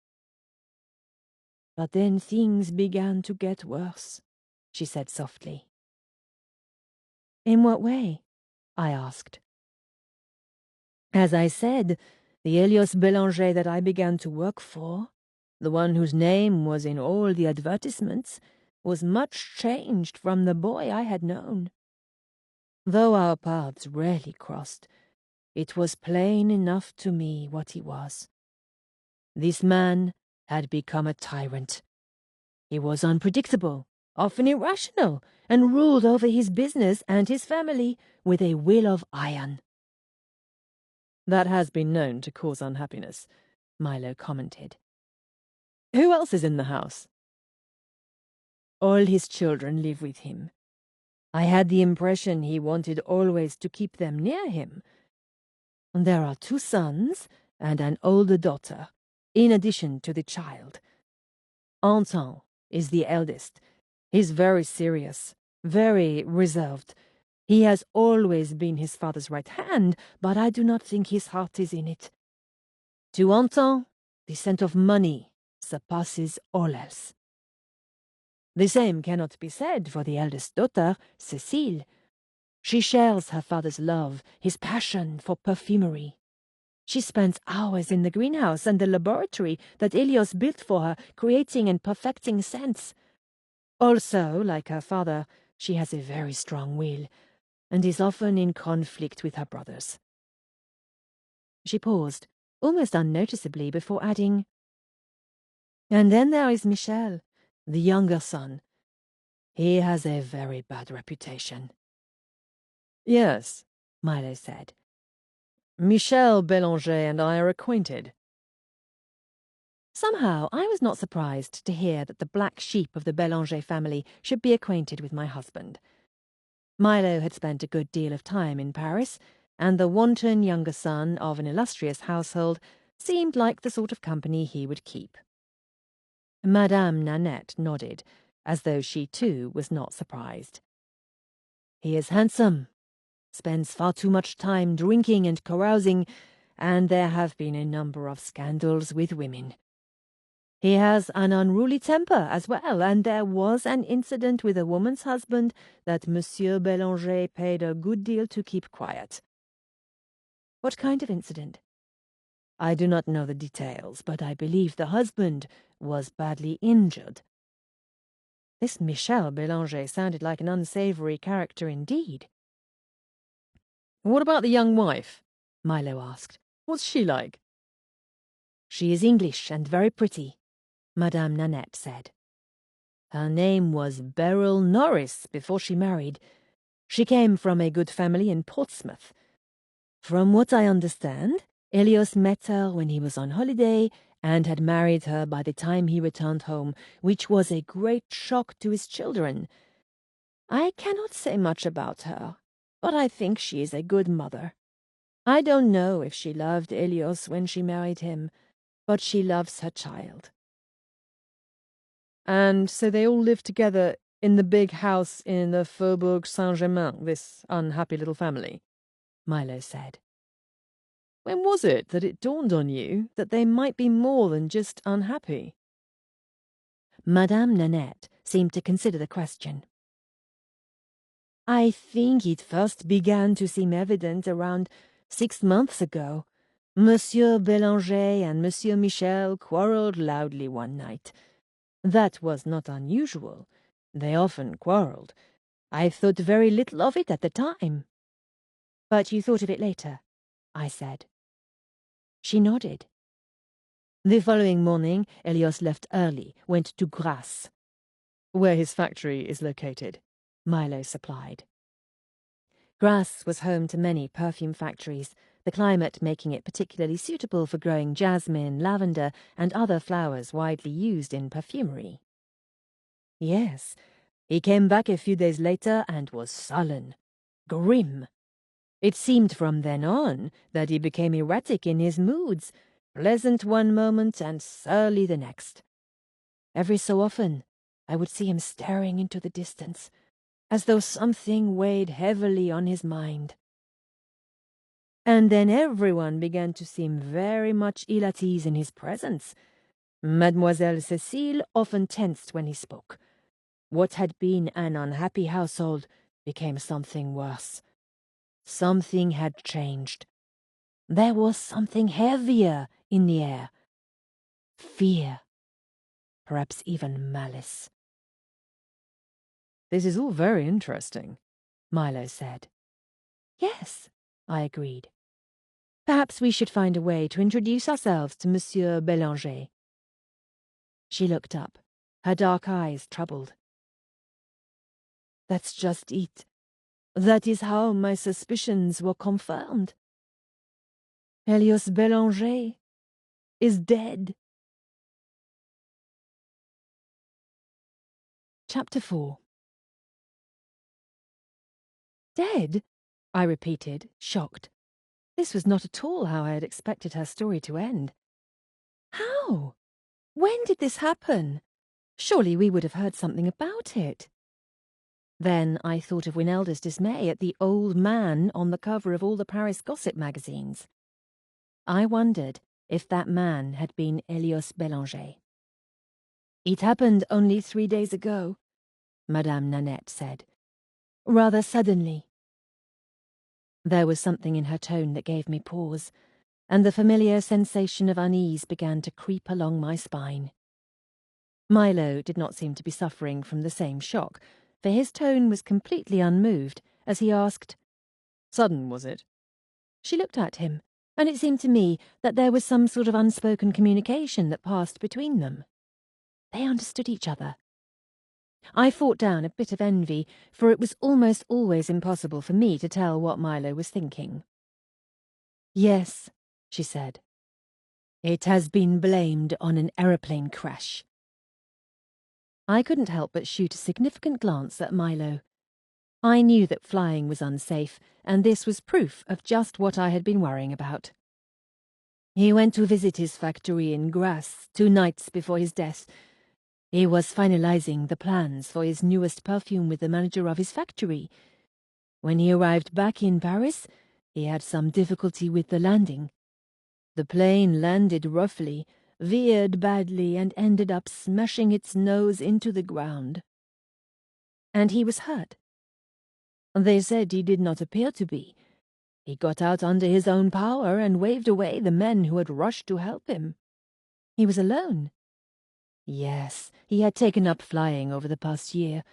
But then things began to get worse, she said softly. In what way? I asked. As I said, the Elios Bélanger that I began to work for, the one whose name was in all the advertisements, was much changed from the boy I had known. Though our paths rarely crossed, it was plain enough to me what he was. This man had become a tyrant. He was unpredictable, often irrational, and ruled over his business and his family with a will of iron. That has been known to cause unhappiness, Milo commented. Who else is in the house? All his children live with him. I had the impression he wanted always to keep them near him. There are 2 sons and an older daughter, in addition to the child. Anton is the eldest. He's very serious, very reserved. He has always been his father's right hand, but I do not think his heart is in it. To Anton, the scent of money surpasses all else. The same cannot be said for the eldest daughter, Cécile. She shares her father's love, his passion for perfumery. She spends hours in the greenhouse and the laboratory that Elios built for her, creating and perfecting scents. Also, like her father, she has a very strong will, and is often in conflict with her brothers. She paused, almost unnoticeably, before adding, And then there is Michel, the younger son. He has a very bad reputation. Yes, Milo said. Michel Bélanger and I are acquainted. Somehow I was not surprised to hear that the black sheep of the Bélanger family should be acquainted with my husband. Milo had spent a good deal of time in Paris, and the wanton younger son of an illustrious household seemed like the sort of company he would keep. Madame Nanette nodded, as though she too was not surprised. He is handsome, spends far too much time drinking and carousing, and there have been a number of scandals with women. He has an unruly temper as well, and there was an incident with a woman's husband that Monsieur Bélanger paid a good deal to keep quiet. What kind of incident? I do not know the details, but I believe the husband was badly injured. This Michel Bélanger sounded like an unsavory character indeed. What about the young wife? Milo asked. What's she like? She is English and very pretty, Madame Nanette said. Her name was Beryl Norris before she married. She came from a good family in Portsmouth. From what I understand, Elios met her when he was on holiday and had married her by the time he returned home, which was a great shock to his children. I cannot say much about her, but I think she is a good mother. I don't know if she loved Elios when she married him, but she loves her child. And so they all live together in the big house in the Faubourg Saint-Germain, this unhappy little family, Milo said. When was it that it dawned on you that they might be more than just unhappy? Madame Nanette seemed to consider the question. I think it first began to seem evident around 6 months ago. Monsieur Bélanger and Monsieur Michel quarrelled loudly one night. That was not unusual. They often quarrelled. I thought very little of it at the time. But you thought of it later, I said. She nodded. The following morning, Elios left early, went to Grasse, where his factory is located, Milo supplied. Grasse was home to many perfume factories, the climate making it particularly suitable for growing jasmine, lavender, and other flowers widely used in perfumery. Yes, he came back a few days later and was sullen, grim. It seemed from then on that he became erratic in his moods, pleasant one moment and surly the next. Every so often, I would see him staring into the distance, as though something weighed heavily on his mind. And then everyone began to seem very much ill at ease in his presence. Mademoiselle Cécile often tensed when he spoke. What had been an unhappy household became something worse. Something had changed. There was something heavier in the air. Fear. Perhaps even malice. This is all very interesting, Milo said. Yes, I agreed. Perhaps we should find a way to introduce ourselves to Monsieur Bélanger. She looked up, her dark eyes troubled. That's just it. That is how my suspicions were confirmed. Elios Bélanger is dead. Chapter 4. Dead? I repeated, shocked. This was not at all how I had expected her story to end. How? When did this happen? Surely we would have heard something about it. Then I thought of Winelda's dismay at the old man on the cover of all the Paris gossip magazines. I wondered if that man had been Elios Bélanger. It happened only 3 days ago, Madame Nanette said. Rather suddenly. There was something in her tone that gave me pause, and the familiar sensation of unease began to creep along my spine. Milo did not seem to be suffering from the same shock, for his tone was completely unmoved as he asked, "Sudden, was it?" She looked at him, and it seemed to me that there was some sort of unspoken communication that passed between them. They understood each other. I fought down a bit of envy, for it was almost always impossible for me to tell what Milo was thinking. Yes, she said. It has been blamed on an aeroplane crash. I couldn't help but shoot a significant glance at Milo. I knew that flying was unsafe, and this was proof of just what I had been worrying about. He went to visit his factory in Grasse 2 nights before his death. He was finalizing the plans for his newest perfume with the manager of his factory. When he arrived back in Paris, he had some difficulty with the landing. The plane landed roughly, veered badly, and ended up smashing its nose into the ground. And he was hurt. They said he did not appear to be. He got out under his own power and waved away the men who had rushed to help him. He was alone. Yes, he had taken up flying over the past year.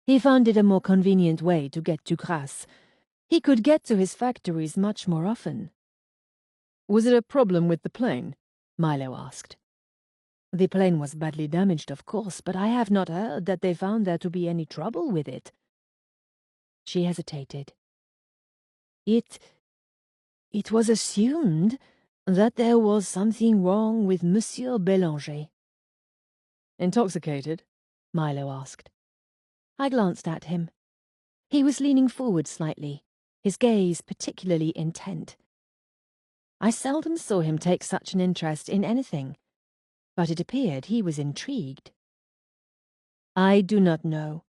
He found it a more convenient way to get to Grasse. He could get to his factories much more often. Was it a problem with the plane? Milo asked. The plane was badly damaged, of course, but I have not heard that they found there to be any trouble with it. She hesitated. It was assumed that there was something wrong with Monsieur Bélanger. Intoxicated? Milo asked. I glanced at him. He was leaning forward slightly, his gaze particularly intent. I seldom saw him take such an interest in anything, but it appeared he was intrigued. I do not know.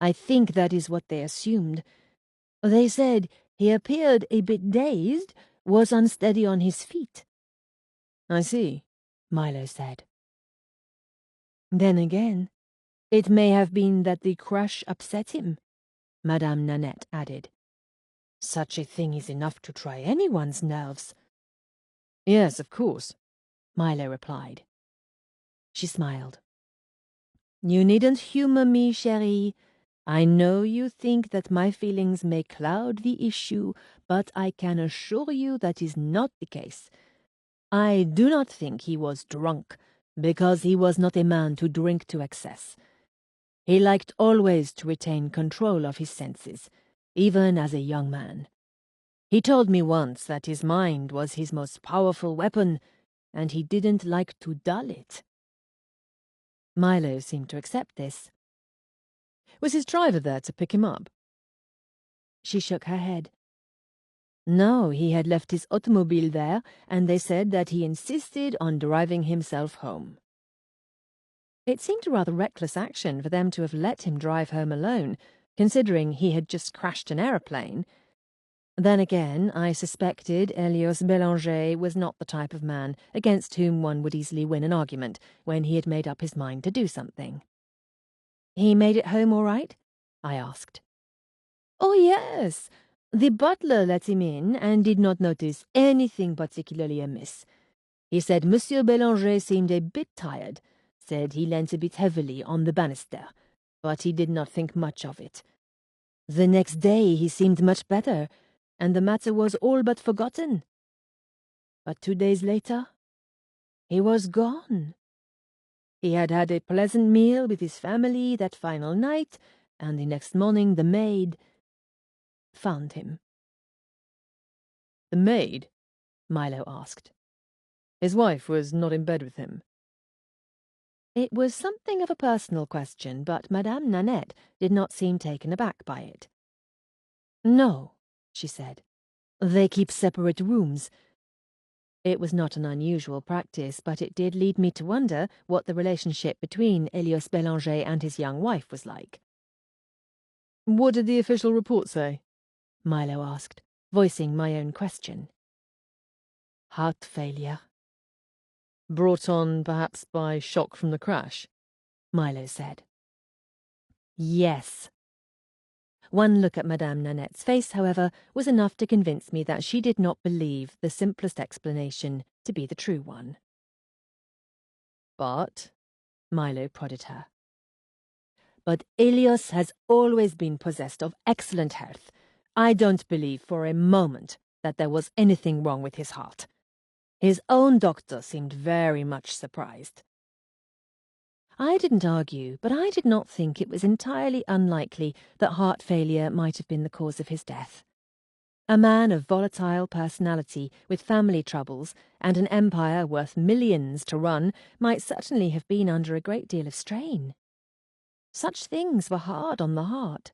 I think that is what they assumed. They said he appeared a bit dazed, was unsteady on his feet. I see, Milo said. Then again, it may have been that the crash upset him, Madame Nanette added. Such a thing is enough to try anyone's nerves. Yes, of course, Milo replied. She smiled. You needn't humor me, chérie. I know you think that my feelings may cloud the issue, but I can assure you that is not the case. I do not think he was drunk, because he was not a man to drink to excess. He liked always to retain control of his senses, even as a young man. He told me once that his mind was his most powerful weapon, and he didn't like to dull it. Milo seemed to accept this. Was his driver there to pick him up? She shook her head. No, he had left his automobile there, and they said that he insisted on driving himself home. It seemed a rather reckless action for them to have let him drive home alone, considering he had just crashed an aeroplane. Then again, I suspected Elios Bélanger was not the type of man against whom one would easily win an argument when he had made up his mind to do something. He made it home all right? I asked. Oh, yes. The butler let him in and did not notice anything particularly amiss. He said Monsieur Bélanger seemed a bit tired, said he leant a bit heavily on the banister, but he did not think much of it. The next day he seemed much better, and the matter was all but forgotten. But 2 days later, he was gone. He had had a pleasant meal with his family that final night, and the next morning the maid found him. The maid? Milo asked. His wife was not in bed with him. It was something of a personal question, but Madame Nanette did not seem taken aback by it. No, she said. They keep separate rooms. It was not an unusual practice, but it did lead me to wonder what the relationship between Elios Bélanger and his young wife was like. What did the official report say? Milo asked, voicing my own question. Heart failure. Brought on, perhaps, by shock from the crash, Milo said. Yes. One look at Madame Nanette's face, however, was enough to convince me that she did not believe the simplest explanation to be the true one. But, Milo prodded her. But Elios has always been possessed of excellent health. I don't believe for a moment that there was anything wrong with his heart. His own doctor seemed very much surprised. I didn't argue, but I did not think it was entirely unlikely that heart failure might have been the cause of his death. A man of volatile personality with family troubles and an empire worth millions to run might certainly have been under a great deal of strain. Such things were hard on the heart.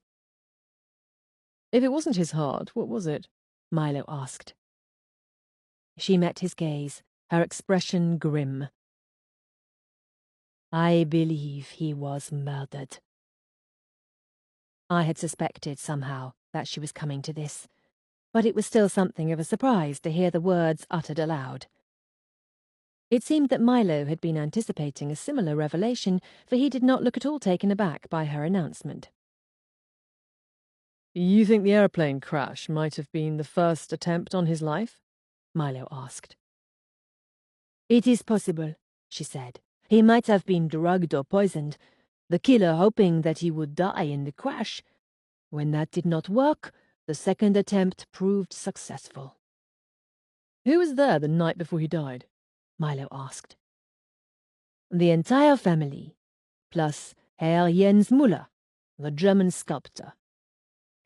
if it wasn't his heart, what was it? Milo asked. She met his gaze, her expression grim. I believe he was murdered. I had suspected somehow that she was coming to this, but it was still something of a surprise to hear the words uttered aloud. It seemed that Milo had been anticipating a similar revelation, for he did not look at all taken aback by her announcement. You think the aeroplane crash might have been the first attempt on his life? Milo asked. It is possible, she said. He might have been drugged or poisoned, the killer hoping that he would die in the crash. When that did not work, the second attempt proved successful. Who was there the night before he died? Milo asked. The entire family, plus Herr Jens Müller, the German sculptor.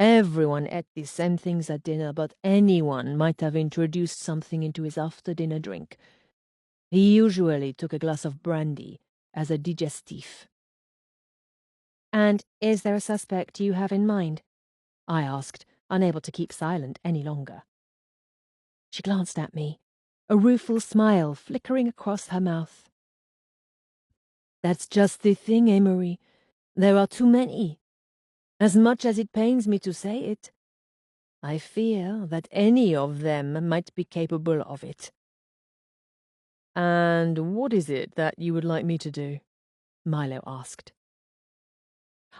Everyone ate the same things at dinner, but anyone might have introduced something into his after-dinner drink. He usually took a glass of brandy as a digestif. And is there a suspect you have in mind? I asked, unable to keep silent any longer. She glanced at me, a rueful smile flickering across her mouth. That's just the thing, Amory. There are too many. As much as it pains me to say it, I fear that any of them might be capable of it. And what is it that you would like me to do? Milo asked.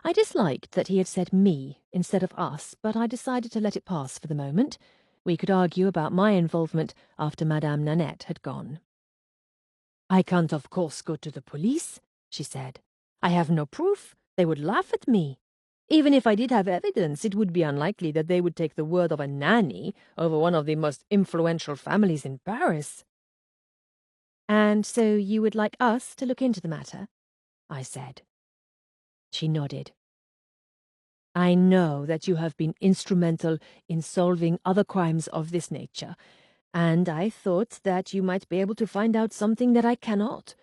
I disliked that he had said me instead of us, but I decided to let it pass for the moment. We could argue about my involvement after Madame Nanette had gone. "I can't, of course, go to the police," she said. "I have no proof. They would laugh at me. Even if I did have evidence, it would be unlikely that they would take the word of a nanny over one of the most influential families in Paris." "And so you would like us to look into the matter?" I said. She nodded. "I know that you have been instrumental in solving other crimes of this nature, and I thought that you might be able to find out something that I cannot.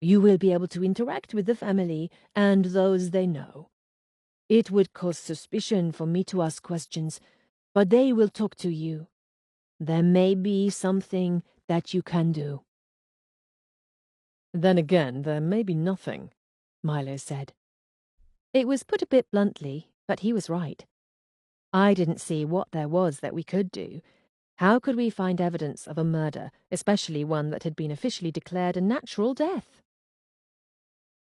You will be able to interact with the family and those they know. It would cause suspicion for me to ask questions, but they will talk to you. There may be something that you can do." "Then again, there may be nothing," Milo said. It was put a bit bluntly, but he was right. I didn't see what there was that we could do. How could we find evidence of a murder, especially one that had been officially declared a natural death?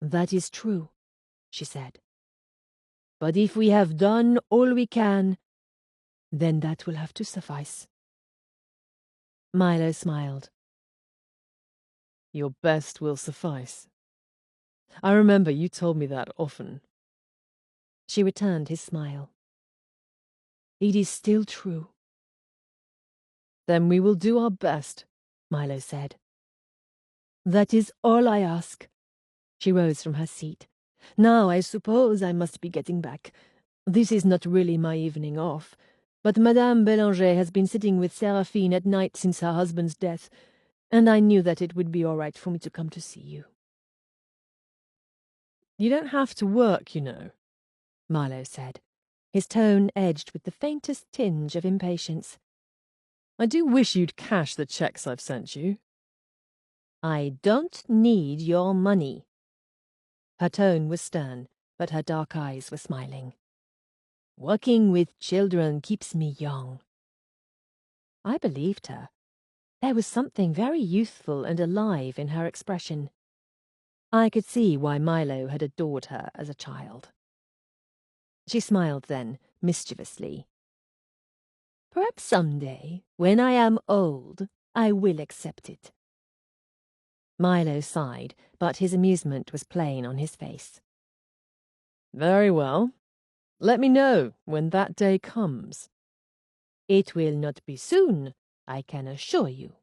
"That is true," she said. "But if we have done all we can, then that will have to suffice." Milo smiled. "Your best will suffice. I remember you told me that often." She returned his smile. "It is still true." "Then we will do our best," Milo said. "That is all I ask." She rose from her seat. "Now I suppose I must be getting back. This is not really my evening off, but Madame Bélanger has been sitting with Séraphine at night since her husband's death, and I knew that it would be all right for me to come to see you." "You don't have to work, you know," Milo said, his tone edged with the faintest tinge of impatience. "I do wish you'd cash the checks I've sent you." "I don't need your money." Her tone was stern, but her dark eyes were smiling. "Working with children keeps me young." I believed her. There was something very youthful and alive in her expression. I could see why Milo had adored her as a child. She smiled then, mischievously. "Perhaps someday, when I am old, I will accept it." Milo sighed, but his amusement was plain on his face. "Very well. Let me know when that day comes." "It will not be soon, I can assure you."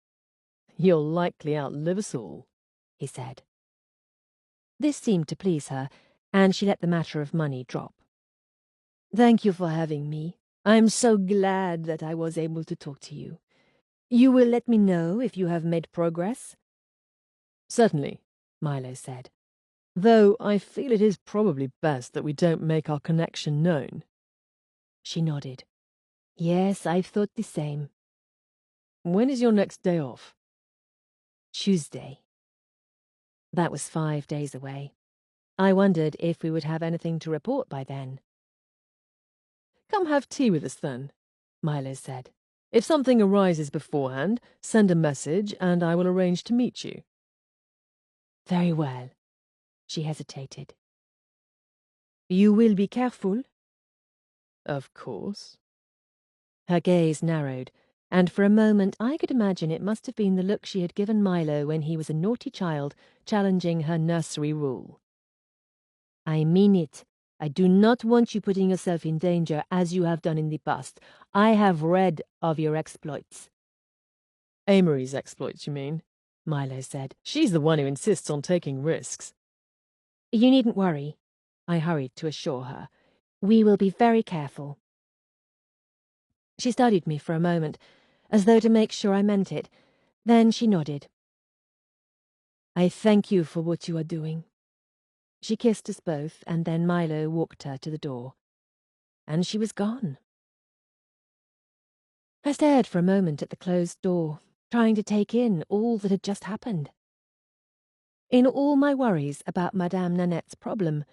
"You'll likely outlive us all," he said. This seemed to please her, and she let the matter of money drop. "Thank you for having me. I'm so glad that I was able to talk to you. You will let me know if you have made progress?" "Certainly," Milo said, "though I feel it is probably best that we don't make our connection known." She nodded. "Yes, I thought the same." "When is your next day off?" "Tuesday." That was 5 days away. I wondered if we would have anything to report by then. "Come have tea with us then," Milo said. "If something arises beforehand, send a message and I will arrange to meet you." "Very well." She hesitated. "You will be careful?" "Of course." Her gaze narrowed, and for a moment I could imagine it must have been the look she had given Milo when he was a naughty child challenging her nursery rule. "I mean it. I do not want you putting yourself in danger as you have done in the past. I have read of your exploits." "Amory's exploits, you mean?" Milo said. "She's the one who insists on taking risks." "You needn't worry," I hurried to assure her. "We will be very careful." She studied me for a moment, as though to make sure I meant it. Then she nodded. "I thank you for what you are doing." She kissed us both, and then Milo walked her to the door. And she was gone. I stared for a moment at the closed door, trying to take in all that had just happened. In all my worries about Madame Nanette's problem,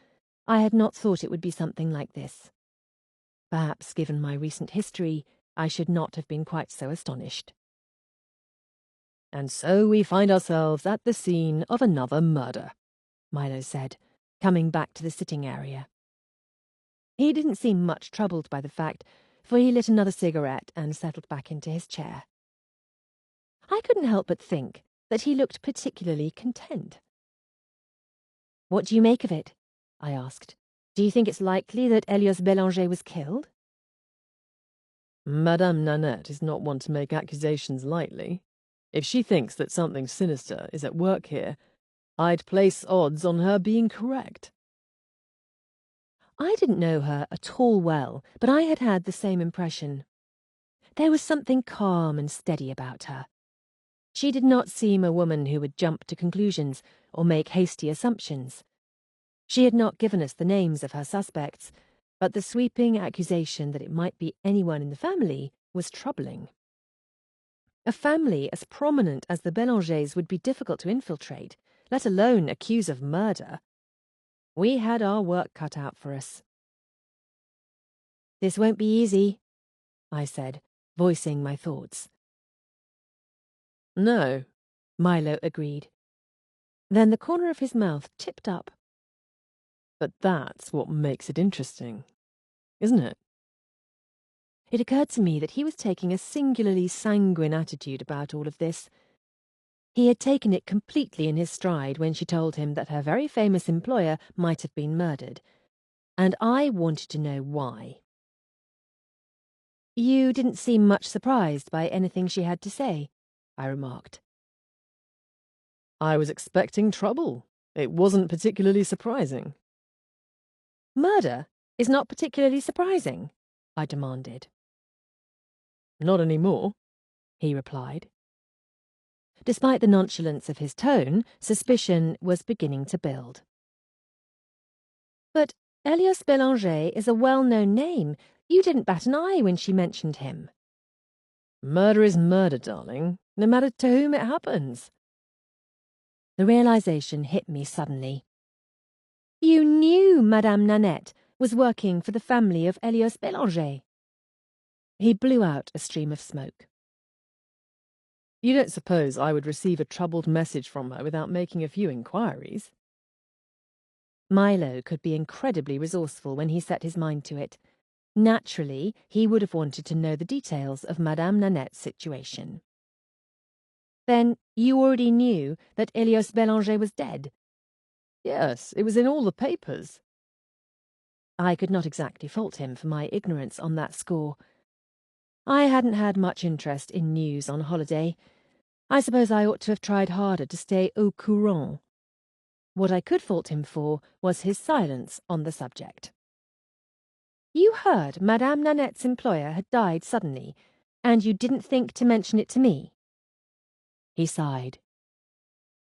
I had not thought it would be something like this. Perhaps, given my recent history, I should not have been quite so astonished. "And so we find ourselves at the scene of another murder," Milo said, coming back to the sitting area. He didn't seem much troubled by the fact, for he lit another cigarette and settled back into his chair. I couldn't help but think that he looked particularly content. "What do you make of it?" I asked. "Do you think it's likely that Elios Bélanger was killed?" Madame Nanette is not one to make accusations lightly. If she thinks that something sinister is at work here, I'd place odds on her being correct. I didn't know her at all well, but I had had the same impression. There was something calm and steady about her. She did not seem a woman who would jump to conclusions or make hasty assumptions. She had not given us the names of her suspects, but the sweeping accusation that it might be anyone in the family was troubling. A family as prominent as the Bélangers would be difficult to infiltrate, let alone accuse of murder. We had our work cut out for us. "This won't be easy," I said, voicing my thoughts. No, Milo agreed. Then the corner of his mouth tipped up. but that's what makes it interesting, isn't it? It occurred to me that he was taking a singularly sanguine attitude about all of this. He had taken it completely in his stride when she told him that her very famous employer might have been murdered, and I wanted to know why. "You didn't seem much surprised by anything she had to say," I remarked. I was expecting trouble. It wasn't particularly surprising. "Murder is not particularly surprising," I demanded. Not anymore, he replied. Despite the nonchalance of his tone, suspicion was beginning to build. "But Elios Bélanger is a well-known name. You didn't bat an eye when she mentioned him." Murder is murder, darling, no matter to whom it happens. The realization hit me suddenly. "You knew Madame Nanette was working for the family of Elios Bélanger." He blew out a stream of smoke. You don't suppose I would receive a troubled message from her without making a few inquiries? Milo could be incredibly resourceful when he set his mind to it. Naturally, he would have wanted to know the details of Madame Nanette's situation. "Then you already knew that Elios Bélanger was dead?" Yes, it was in all the papers. I could not exactly fault him for my ignorance on that score. I hadn't had much interest in news on holiday. I suppose I ought to have tried harder to stay au courant. What I could fault him for was his silence on the subject. "You heard Madame Nanette's employer had died suddenly, and you didn't think to mention it to me?" He sighed.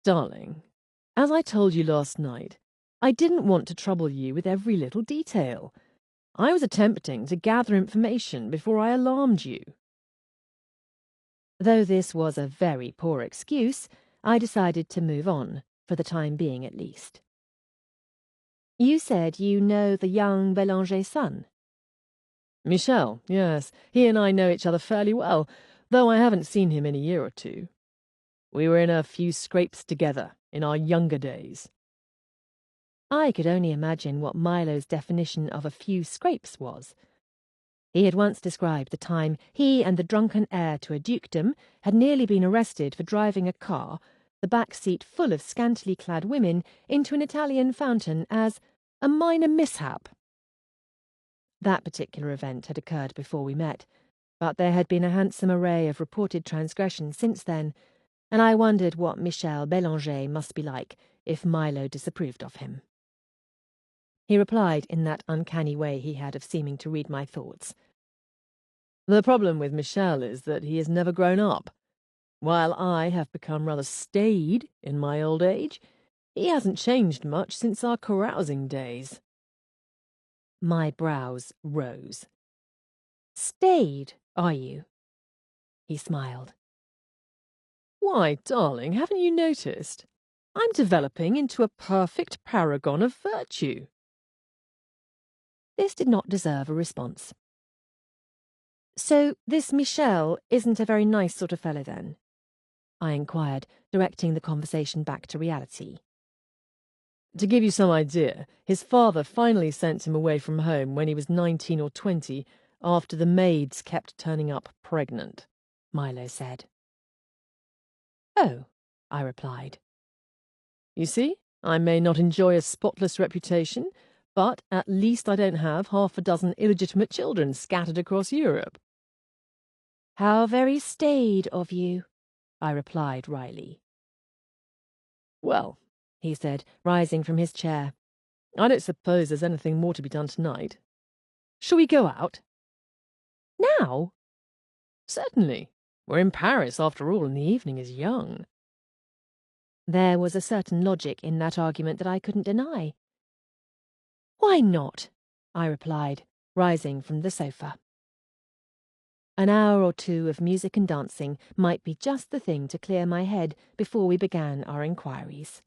Darling, as I told you last night, I didn't want to trouble you with every little detail. I was attempting to gather information before I alarmed you. Though this was a very poor excuse, I decided to move on, for the time being at least. "You said you know the young Bélanger's son?" Michel, yes, he and I know each other fairly well, though I haven't seen him in a year or two. We were in a few scrapes together in our younger days. I could only imagine what Milo's definition of a few scrapes was. He had once described the time he and the drunken heir to a dukedom had nearly been arrested for driving a car, the back seat full of scantily clad women, into an Italian fountain as a minor mishap. That particular event had occurred before we met, but there had been a handsome array of reported transgressions since then, and I wondered what Michel Bélanger must be like if Milo disapproved of him. He replied in that uncanny way he had of seeming to read my thoughts. The problem with Michel is that he has never grown up. While I have become rather staid in my old age, he hasn't changed much since our carousing days. My brows rose. "Staid, are you?" He smiled. Why, darling, haven't you noticed? I'm developing into a perfect paragon of virtue. This did not deserve a response. "So this Michel isn't a very nice sort of fellow, then?" I inquired, directing the conversation back to reality. To give you some idea, his father finally sent him away from home when he was 19 or 20 after the maids kept turning up pregnant, Milo said. Oh, I replied. You see, I may not enjoy a spotless reputation, but at least I don't have half a dozen illegitimate children scattered across Europe. How very staid of you, I replied wryly. Well, he said, rising from his chair, I don't suppose there's anything more to be done tonight. Shall we go out? Now? Certainly. We're in Paris, after all, and the evening is young. There was a certain logic in that argument that I couldn't deny. Why not? I replied, rising from the sofa. An hour or two of music and dancing might be just the thing to clear my head before we began our inquiries.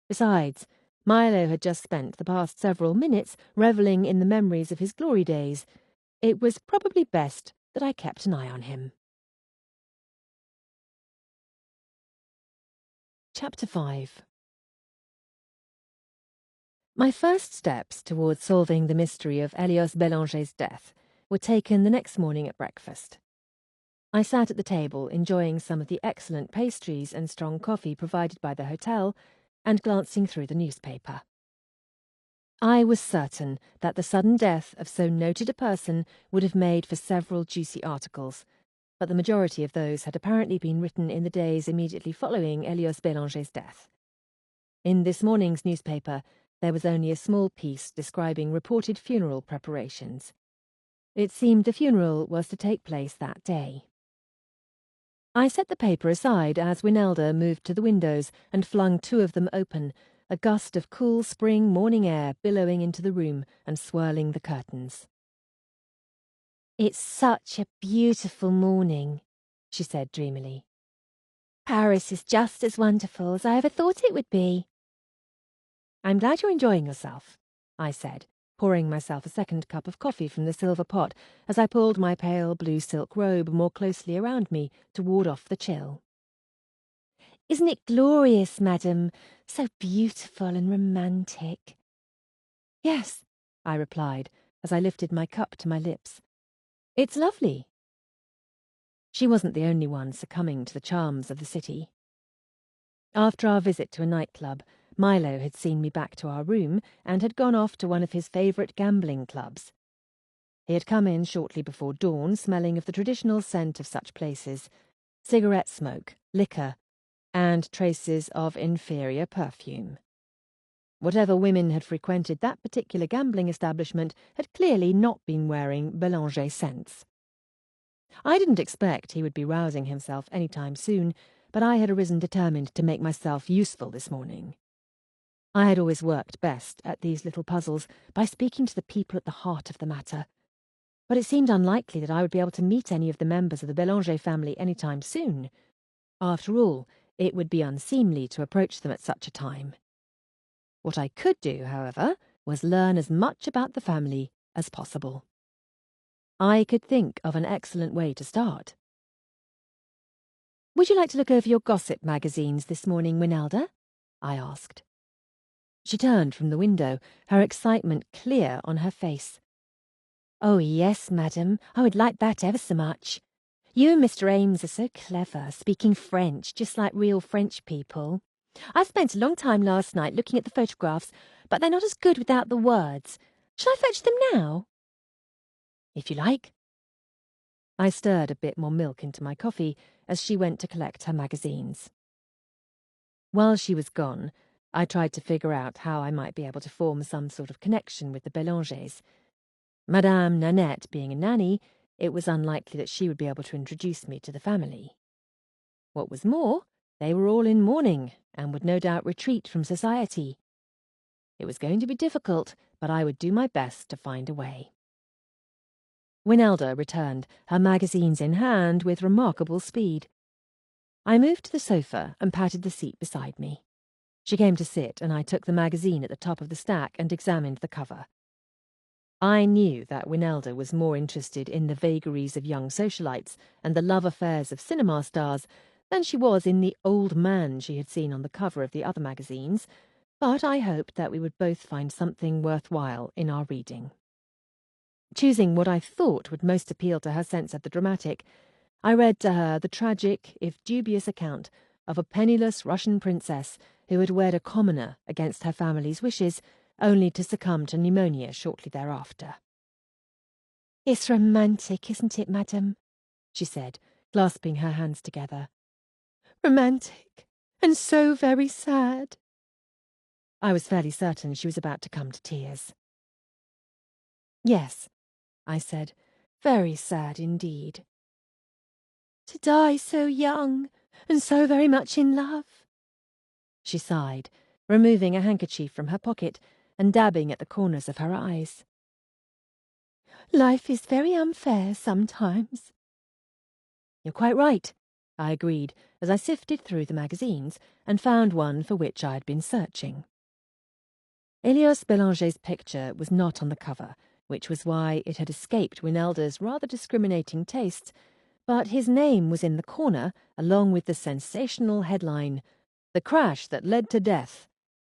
Besides, Milo had just spent the past several minutes revelling in the memories of his glory days. It was probably best that I kept an eye on him. Chapter 5. My first steps towards solving the mystery of Elios Bélanger's death were taken the next morning at breakfast. I sat at the table enjoying some of the excellent pastries and strong coffee provided by the hotel and glancing through the newspaper. I was certain that the sudden death of so noted a person would have made for several juicy articles, but the majority of those had apparently been written in the days immediately following Elios Bélanger's death. In this morning's newspaper, there was only a small piece describing reported funeral preparations. It seemed the funeral was to take place that day. I set the paper aside as Winelda moved to the windows and flung two of them open, a gust of cool spring morning air billowing into the room and swirling the curtains. "It's such a beautiful morning," she said dreamily. "Paris is just as wonderful as I ever thought it would be." "I'm glad you're enjoying yourself," I said, pouring myself a second cup of coffee from the silver pot as I pulled my pale blue silk robe more closely around me to ward off the chill. "Isn't it glorious, madam? So beautiful and romantic." "Yes," I replied as I lifted my cup to my lips. "It's lovely." She wasn't the only one succumbing to the charms of the city. After our visit to a nightclub, Milo had seen me back to our room and had gone off to one of his favourite gambling clubs. He had come in shortly before dawn, smelling of the traditional scent of such places, cigarette smoke, liquor, and traces of inferior perfume. Whatever women had frequented that particular gambling establishment had clearly not been wearing Bélanger scents. I didn't expect he would be rousing himself any time soon, but I had arisen determined to make myself useful this morning. I had always worked best at these little puzzles by speaking to the people at the heart of the matter, but it seemed unlikely that I would be able to meet any of the members of the Bélanger family any time soon. After all, it would be unseemly to approach them at such a time. What I could do, however, was learn as much about the family as possible. I could think of an excellent way to start. "Would you like to look over your gossip magazines this morning, Winelda?" I asked. She turned from the window, her excitement clear on her face. "Oh, yes, madam, I would like that ever so much. You and Mr. Ames are so clever, speaking French, just like real French people. I spent a long time last night looking at the photographs, but they're not as good without the words. Shall I fetch them now?" "If you like." I stirred a bit more milk into my coffee as she went to collect her magazines. While she was gone, I tried to figure out how I might be able to form some sort of connection with the Bélangers. Madame Nanette being a nanny, it was unlikely that she would be able to introduce me to the family. What was more, they were all in mourning and would no doubt retreat from society. It was going to be difficult, but I would do my best to find a way. Winelda returned, her magazines in hand, with remarkable speed. I moved to the sofa and patted the seat beside me. She came to sit, and I took the magazine at the top of the stack and examined the cover. I knew that Winelda was more interested in the vagaries of young socialites and the love affairs of cinema stars than she was in the old man she had seen on the cover of the other magazines, but I hoped that we would both find something worthwhile in our reading. Choosing what I thought would most appeal to her sense of the dramatic, I read to her the tragic, if dubious, account of a penniless Russian princess who had wed a commoner against her family's wishes, only to succumb to pneumonia shortly thereafter. "It's romantic, isn't it, madam?" she said, clasping her hands together. "Romantic, and so very sad." I was fairly certain she was about to come to tears. "Yes," I said, "very sad indeed." "To die so young, and so very much in love." She sighed, removing a handkerchief from her pocket and dabbing at the corners of her eyes. "Life is very unfair sometimes." "You're quite right," I agreed, as I sifted through the magazines and found one for which I had been searching. Elios Bélanger's picture was not on the cover, which was why it had escaped Winelda's rather discriminating tastes, but his name was in the corner, along with the sensational headline, "The Crash That Led to Death.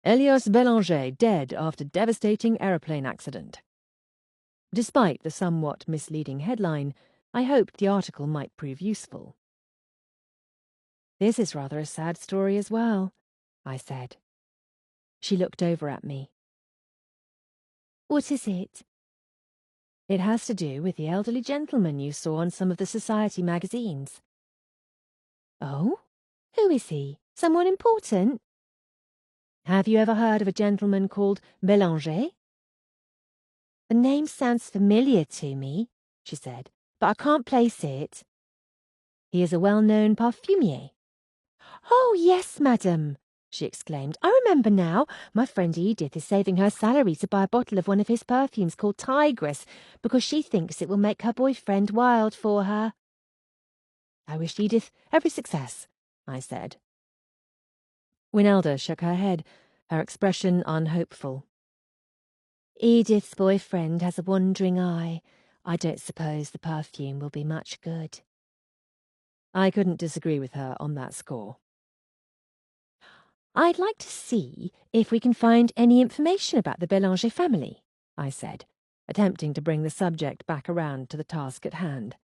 Elios Bélanger Dead After Devastating Aeroplane Accident." Despite the somewhat misleading headline, I hoped the article might prove useful. "This is rather a sad story as well," I said. She looked over at me. "What is it?" "It has to do with the elderly gentleman you saw on some of the society magazines." "Oh? Who is he? Someone important?" "Have you ever heard of a gentleman called Bélanger?" "The name sounds familiar to me," she said, "but I can't place it." "He is a well-known parfumier." "Oh, yes, madam," she exclaimed. "I remember now. My friend Edith is saving her salary to buy a bottle of one of his perfumes called Tigress because she thinks it will make her boyfriend wild for her." "I wish Edith every success," I said. Winelda shook her head, her expression unhopeful. "Edith's boyfriend has a wandering eye. I don't suppose the perfume will be much good." I couldn't disagree with her on that score. "I'd like to see if we can find any information about the Bélanger family," I said, attempting to bring the subject back around to the task at hand.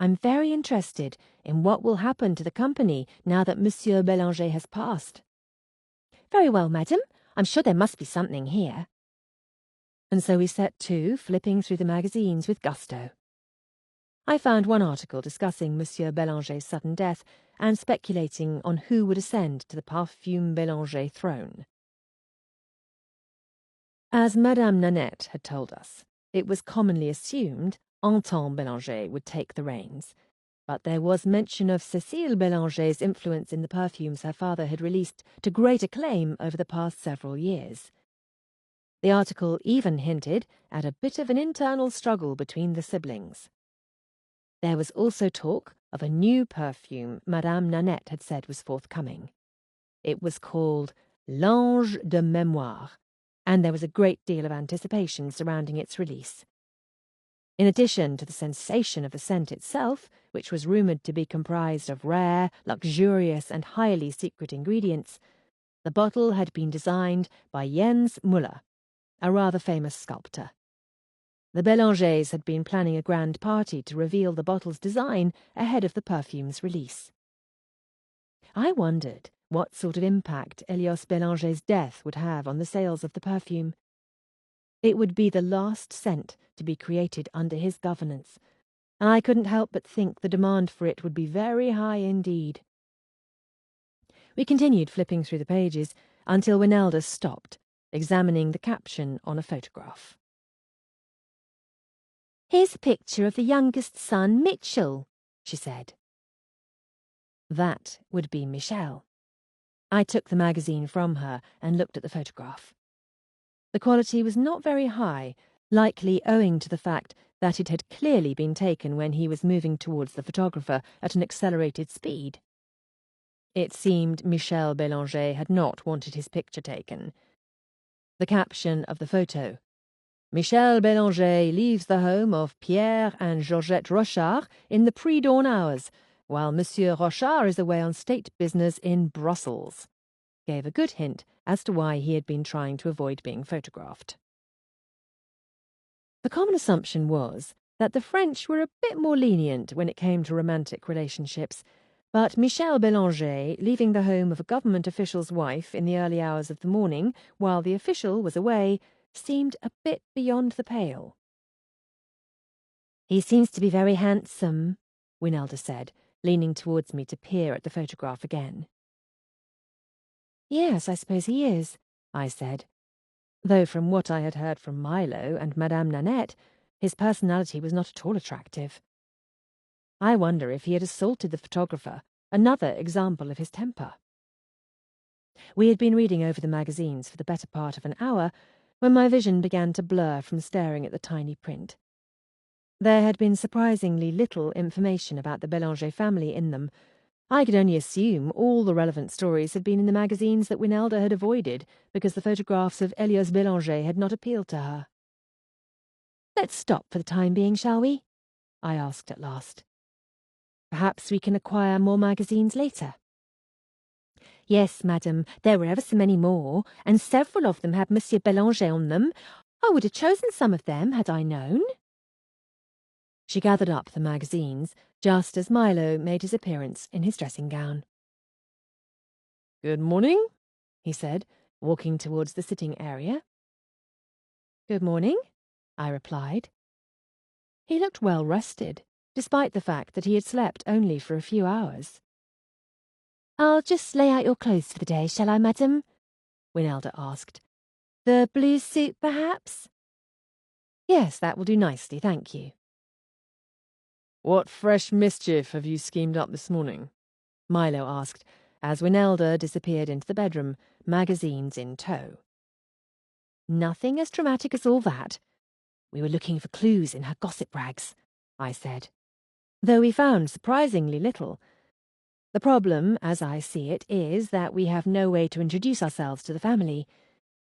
"I'm very interested in what will happen to the company now that Monsieur Bélanger has passed." "Very well, madam. I'm sure there must be something here." And so we set to, flipping through the magazines with gusto. I found one article discussing Monsieur Bélanger's sudden death and speculating on who would ascend to the Parfume Bélanger throne. As Madame Nanette had told us, it was commonly assumed Anton Bélanger would take the reins, but there was mention of Cécile Bélanger's influence in the perfumes her father had released to great acclaim over the past several years. The article even hinted at a bit of an internal struggle between the siblings. There was also talk of a new perfume Madame Nanette had said was forthcoming. It was called L'Ange de Mémoire, and there was a great deal of anticipation surrounding its release. In addition to the sensation of the scent itself, which was rumoured to be comprised of rare, luxurious, and highly secret ingredients, the bottle had been designed by Jens Müller, a rather famous sculptor. The Bélangers had been planning a grand party to reveal the bottle's design ahead of the perfume's release. I wondered what sort of impact Elios Bélanger's death would have on the sales of the perfume. It would be the last scent to be created under his governance, and I couldn't help but think the demand for it would be very high indeed. We continued flipping through the pages until Winelda stopped, examining the caption on a photograph. "Here's a picture of the youngest son, Mitchell," she said. That would be Michel. I took the magazine from her and looked at the photograph. The quality was not very high, likely owing to the fact that it had clearly been taken when he was moving towards the photographer at an accelerated speed. It seemed Michel Bélanger had not wanted his picture taken. The caption of the photo: "Michel Bélanger leaves the home of Pierre and Georgette Rochard in the pre-dawn hours, while Monsieur Rochard is away on state business in Brussels," gave a good hint as to why he had been trying to avoid being photographed. The common assumption was that the French were a bit more lenient when it came to romantic relationships, but Michel Bélanger, leaving the home of a government official's wife in the early hours of the morning while the official was away, seemed a bit beyond the pale. "He seems to be very handsome," Winelda said, leaning towards me to peer at the photograph again. "Yes, I suppose he is," I said, though from what I had heard from Milo and Madame Nanette, his personality was not at all attractive. I wonder if he had assaulted the photographer, another example of his temper. We had been reading over the magazines for the better part of an hour when my vision began to blur from staring at the tiny print. There had been surprisingly little information about the Bélanger family in them. I could only assume all the relevant stories had been in the magazines that Winelda had avoided because the photographs of Elias Bélanger had not appealed to her. "Let's stop for the time being, shall we?" I asked at last. "Perhaps we can acquire more magazines later." "Yes, madam, there were ever so many more, and several of them had Monsieur Bélanger on them. I would have chosen some of them had I known." She gathered up the magazines just as Milo made his appearance in his dressing gown. Good morning, he said, walking towards the sitting area. "Good morning," I replied. He looked well rested, despite the fact that he had slept only for a few hours. "I'll just lay out your clothes for the day, shall I, madam?" Winelda asked. "The blue suit, perhaps?" "Yes, that will do nicely, thank you." What fresh mischief have you schemed up this morning? Milo asked, as Winelda disappeared into the bedroom, magazines in tow. "Nothing as dramatic as all that. We were looking for clues in her gossip rags," I said, though we found surprisingly little. The problem, as I see it, is that we have no way to introduce ourselves to the family.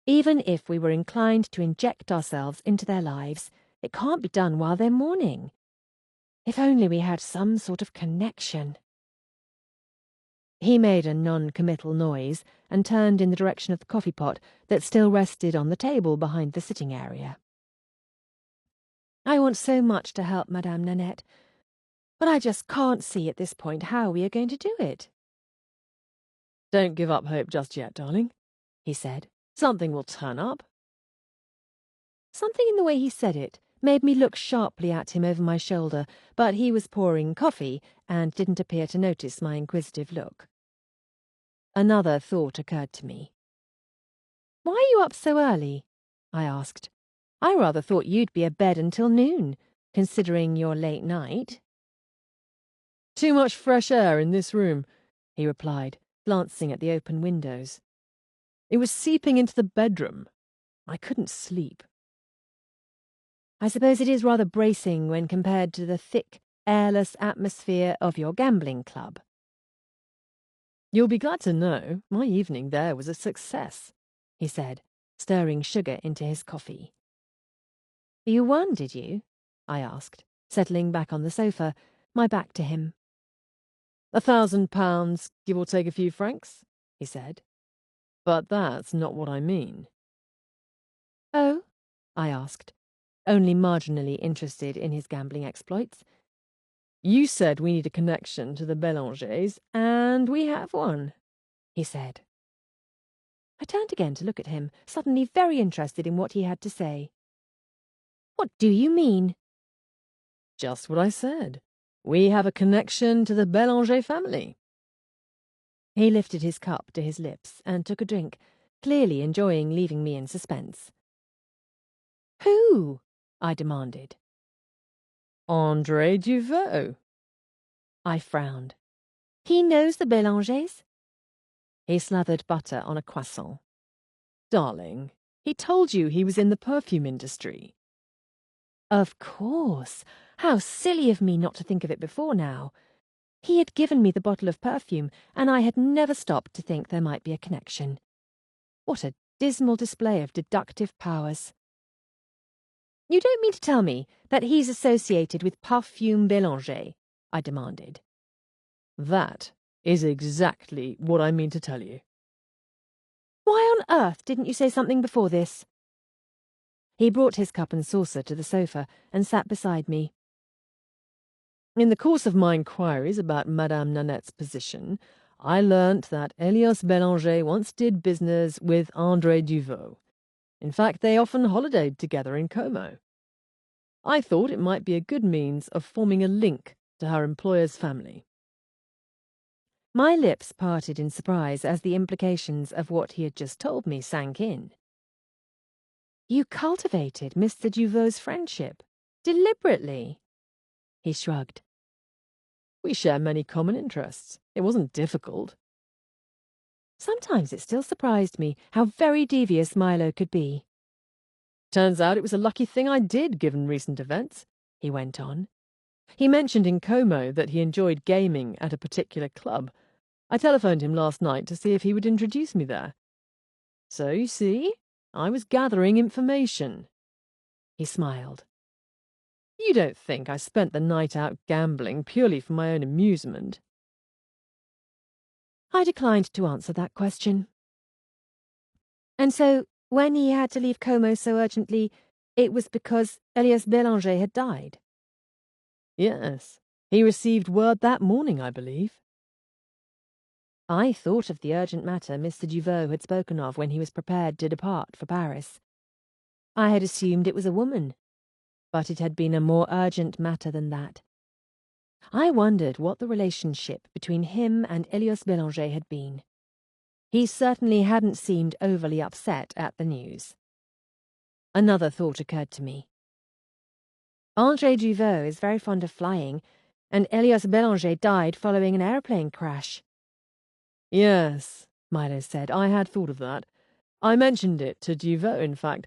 Even if we were inclined to inject ourselves into their lives, it can't be done while they're mourning. If only we had some sort of connection. He made a non-committal noise and turned in the direction of the coffee pot that still rested on the table behind the sitting area. "I want so much to help Madame Nanette, but I just can't see at this point how we are going to do it." "Don't give up hope just yet, darling," he said. "Something will turn up." Something in the way he said it made me look sharply at him over my shoulder, but he was pouring coffee and didn't appear to notice my inquisitive look. Another thought occurred to me. "Why are you up so early?" I asked. "I rather thought you'd be abed until noon, considering your late night." "Too much fresh air in this room," he replied, glancing at the open windows. "It was seeping into the bedroom. I couldn't sleep." "I suppose it is rather bracing when compared to the thick, airless atmosphere of your gambling club." "You'll be glad to know my evening there was a success," he said, stirring sugar into his coffee. "You won, did you?" I asked, settling back on the sofa, my back to him. £1,000, give or take a few francs, he said. "But that's not what I mean." "Oh?" I asked, only marginally interested in his gambling exploits. "You said we need a connection to the Bélangers, and we have one," he said. I turned again to look at him, suddenly very interested in what he had to say. "What do you mean?" "Just what I said. We have a connection to the Bélanger family." He lifted his cup to his lips and took a drink, clearly enjoying leaving me in suspense. "Who?" I demanded. André Duvaux. I frowned. "He knows the Bélangers?" He slathered butter on a croissant. "Darling, he told you he was in the perfume industry." "Of course. How silly of me not to think of it before now. He had given me the bottle of perfume, and I had never stopped to think there might be a connection. What a dismal display of deductive powers." "You don't mean to tell me that he's associated with Parfum Bélanger?" I demanded. "That is exactly what I mean to tell you." Why on earth didn't you say something before this? He brought his cup and saucer to the sofa and sat beside me. In the course of my inquiries about Madame Nanette's position, I learnt that Elias Bélanger once did business with André Duvaux. In fact, they often holidayed together in Como. I thought it might be a good means of forming a link to her employer's family. My lips parted in surprise as the implications of what he had just told me sank in. You cultivated Mr. Duvaux's friendship, deliberately. He shrugged. We share many common interests. It wasn't difficult. Sometimes it still surprised me how very devious Milo could be. Turns out it was a lucky thing I did, given recent events, he went on. He mentioned in Como that he enjoyed gaming at a particular club. I telephoned him last night to see if he would introduce me there. So, you see, I was gathering information. He smiled. You don't think I spent the night out gambling purely for my own amusement? I declined to answer that question. And so, when he had to leave Como so urgently, it was because Elias Bélanger had died? Yes. He received word that morning, I believe. I thought of the urgent matter Mr. Duvaux had spoken of when he was prepared to depart for Paris. I had assumed it was a woman, but it had been a more urgent matter than that. I wondered what the relationship between him and Elias Bélanger had been. He certainly hadn't seemed overly upset at the news. Another thought occurred to me. André Duvaux is very fond of flying, and Elias Bélanger died following an aeroplane crash. Yes, Milo said. I had thought of that. I mentioned it to Duvaux, in fact.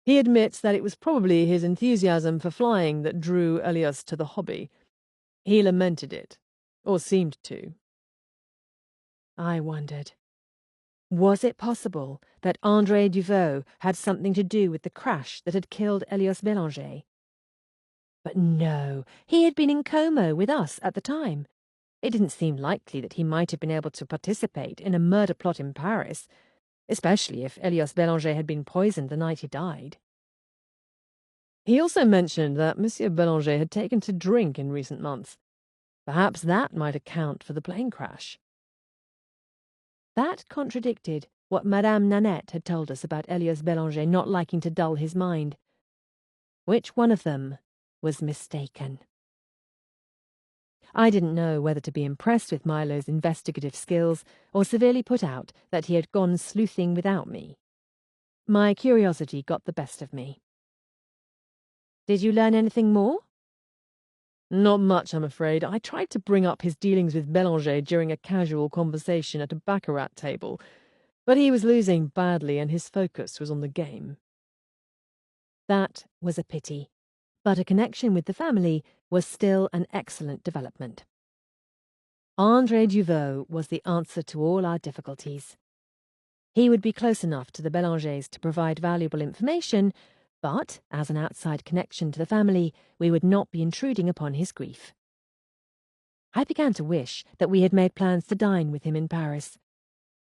He admits that it was probably his enthusiasm for flying that drew Elias to the hobby. He lamented it, or seemed to. I wondered. Was it possible that André Duvaux had something to do with the crash that had killed Elias Bélanger? But no, he had been in Como with us at the time. It didn't seem likely that he might have been able to participate in a murder plot in Paris, especially if Elias Bélanger had been poisoned the night he died. He also mentioned that Monsieur Bélanger had taken to drink in recent months. Perhaps that might account for the plane crash. That contradicted what Madame Nanette had told us about Elias Bélanger not liking to dull his mind. Which one of them was mistaken? I didn't know whether to be impressed with Milo's investigative skills or severely put out that he had gone sleuthing without me. My curiosity got the best of me. Did you learn anything more? Not much, I'm afraid. I tried to bring up his dealings with Bélanger during a casual conversation at a baccarat table, but he was losing badly and his focus was on the game. That was a pity, but a connection with the family was still an excellent development. André Duvaux was the answer to all our difficulties. He would be close enough to the Bélangers to provide valuable information, but, as an outside connection to the family, we would not be intruding upon his grief. I began to wish that we had made plans to dine with him in Paris.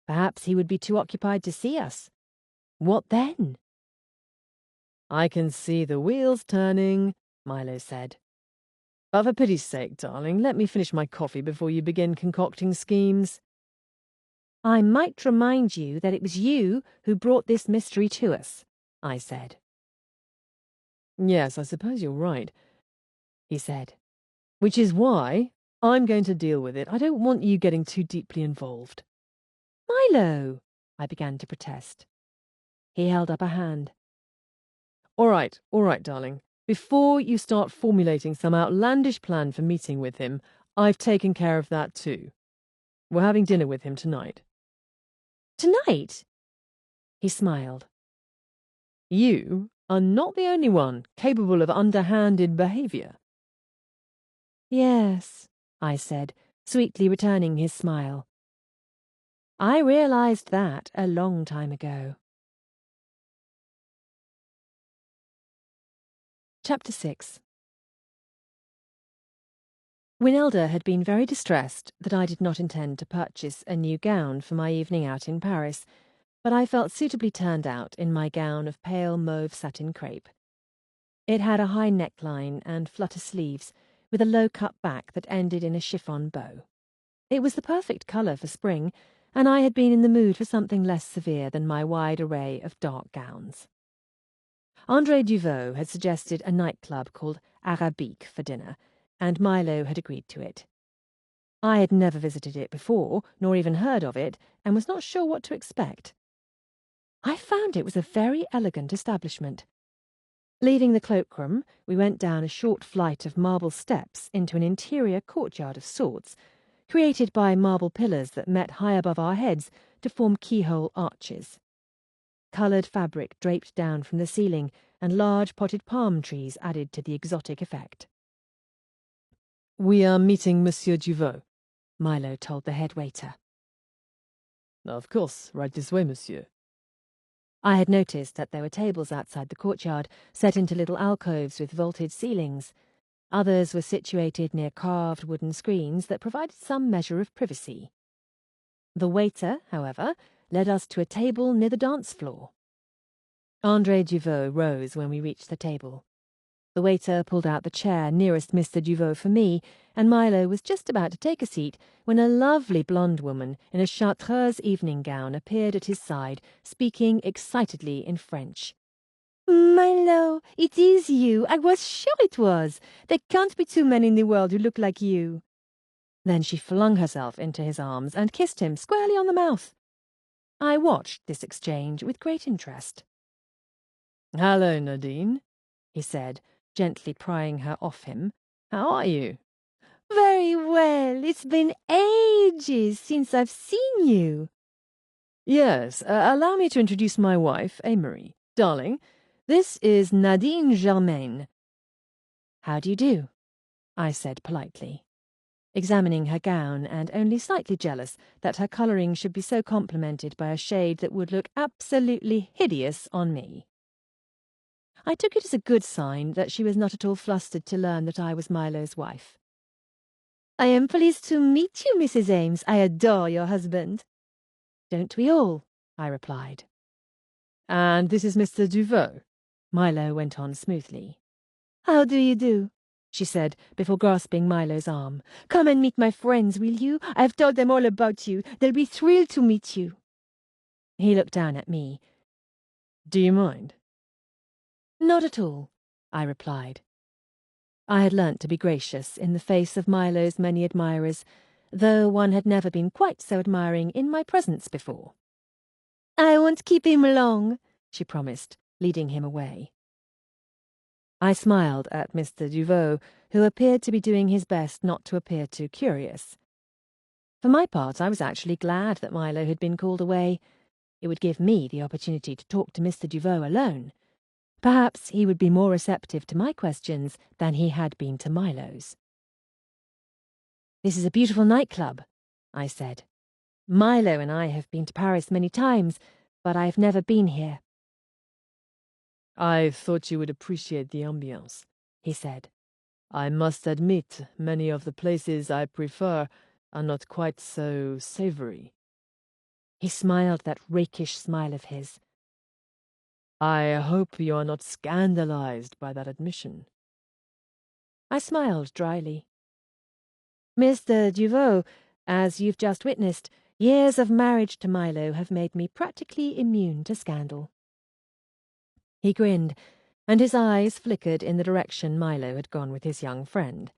Perhaps he would be too occupied to see us. What then? I can see the wheels turning, Milo said. But for pity's sake, darling, let me finish my coffee before you begin concocting schemes. I might remind you that it was you who brought this mystery to us, I said. Yes, I suppose you're right, he said. Which is why I'm going to deal with it. I don't want you getting too deeply involved. Milo, I began to protest. He held up a hand. All right, darling. Before you start formulating some outlandish plan for meeting with him, I've taken care of that too. We're having dinner with him tonight. Tonight? He smiled. You are not the only one capable of underhanded behavior. Yes, I said, sweetly returning his smile. I realized that a long time ago. Chapter 6. Winelda had been very distressed that I did not intend to purchase a new gown for my evening out in Paris, but I felt suitably turned out in my gown of pale mauve satin crepe. It had a high neckline and flutter sleeves, with a low-cut back that ended in a chiffon bow. It was the perfect colour for spring, and I had been in the mood for something less severe than my wide array of dark gowns. André Duvaux had suggested a nightclub called Arabique for dinner, and Milo had agreed to it. I had never visited it before, nor even heard of it, and was not sure what to expect. I found it was a very elegant establishment. Leaving the cloakroom, we went down a short flight of marble steps into an interior courtyard of sorts, created by marble pillars that met high above our heads to form keyhole arches. Coloured fabric draped down from the ceiling, and large potted palm trees added to the exotic effect. "We are meeting Monsieur Duvaux," Milo told the head waiter. "Of course, right this way, monsieur." I had noticed that there were tables outside the courtyard, set into little alcoves with vaulted ceilings. Others were situated near carved wooden screens that provided some measure of privacy. The waiter, however, led us to a table near the dance floor. André Duvaux rose when we reached the table. The waiter pulled out the chair nearest Mr. Duvaux for me, and Milo was just about to take a seat when a lovely blonde woman in a chartreuse evening gown appeared at his side, speaking excitedly in French. "Milo, it is you. I was sure it was. There can't be two men in the world who look like you." Then she flung herself into his arms and kissed him squarely on the mouth. I watched this exchange with great interest. "Hello, Nadine," he said, gently prying her off him. "How are you?" "Very well. It's been ages since I've seen you." "Yes, allow me to introduce my wife, Amory. Darling, this is Nadine Germain." "How do you do?" I said politely, examining her gown and only slightly jealous that her colouring should be so complemented by a shade that would look absolutely hideous on me. I took it as a good sign that she was not at all flustered to learn that I was Milo's wife. "I am pleased to meet you, Mrs. Ames. I adore your husband." "Don't we all?" I replied. "And this is Mr. Duvaux," Milo went on smoothly. "How do you do?" she said, before grasping Milo's arm. "Come and meet my friends, will you? I've told them all about you. They'll be thrilled to meet you." He looked down at me. "Do you mind?" "Not at all," I replied. I had learnt to be gracious in the face of Milo's many admirers, though one had never been quite so admiring in my presence before. "I won't keep him long," she promised, leading him away. I smiled at Mr. Duvaux, who appeared to be doing his best not to appear too curious. For my part, I was actually glad that Milo had been called away. It would give me the opportunity to talk to Mr. Duvaux alone. Perhaps he would be more receptive to my questions than he had been to Milo's. "This is a beautiful nightclub," I said. "Milo and I have been to Paris many times, but I have never been here." "I thought you would appreciate the ambiance," he said. "I must admit, many of the places I prefer are not quite so savory." He smiled that rakish smile of his. "I hope you are not scandalized by that admission." I smiled dryly. "Mr. Duvaux, as you've just witnessed, years of marriage to Milo have made me practically immune to scandal." He grinned, and his eyes flickered in the direction Milo had gone with his young friend.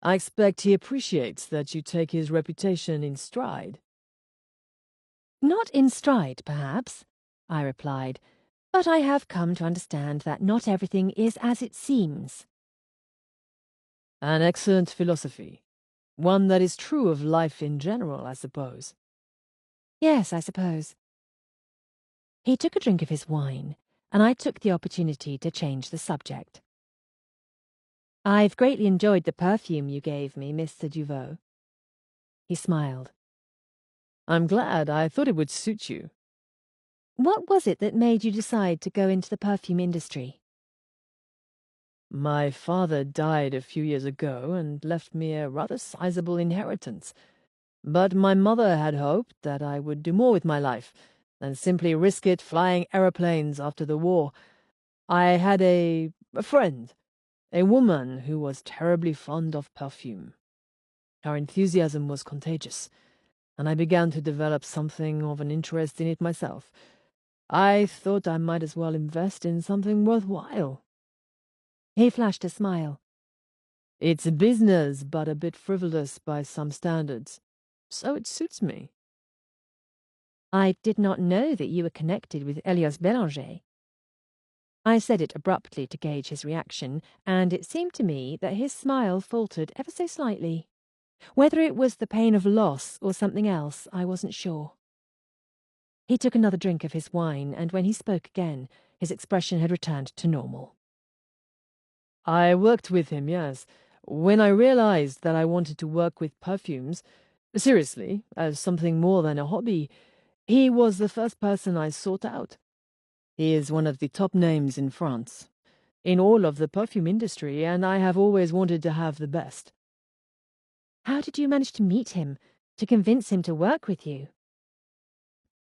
"I expect he appreciates that you take his reputation in stride." "Not in stride, perhaps," I replied, "but I have come to understand that not everything is as it seems." "An excellent philosophy. One that is true of life in general, I suppose." "Yes, I suppose." He took a drink of his wine, and I took the opportunity to change the subject. "I've greatly enjoyed the perfume you gave me, Mr. Duvaux." He smiled. "I'm glad. I thought it would suit you." "What was it that made you decide to go into the perfume industry?" "My father died a few years ago and left me a rather sizable inheritance. But my mother had hoped that I would do more with my life than simply risk it flying aeroplanes after the war. I had a friend, a woman who was terribly fond of perfume. Her enthusiasm was contagious, and I began to develop something of an interest in it myself. I thought I might as well invest in something worthwhile. He flashed a smile. It's a business, but a bit frivolous by some standards, so it suits me. I did not know that you were connected with Elias Bélanger. I said it abruptly to gauge his reaction, and it seemed to me that his smile faltered ever so slightly. Whether it was the pain of loss or something else, I wasn't sure. He took another drink of his wine, and when he spoke again, his expression had returned to normal. I worked with him, yes. When I realized that I wanted to work with perfumes, seriously, as something more than a hobby, he was the first person I sought out. He is one of the top names in France, in all of the perfume industry, and I have always wanted to have the best. How did you manage to meet him, to convince him to work with you?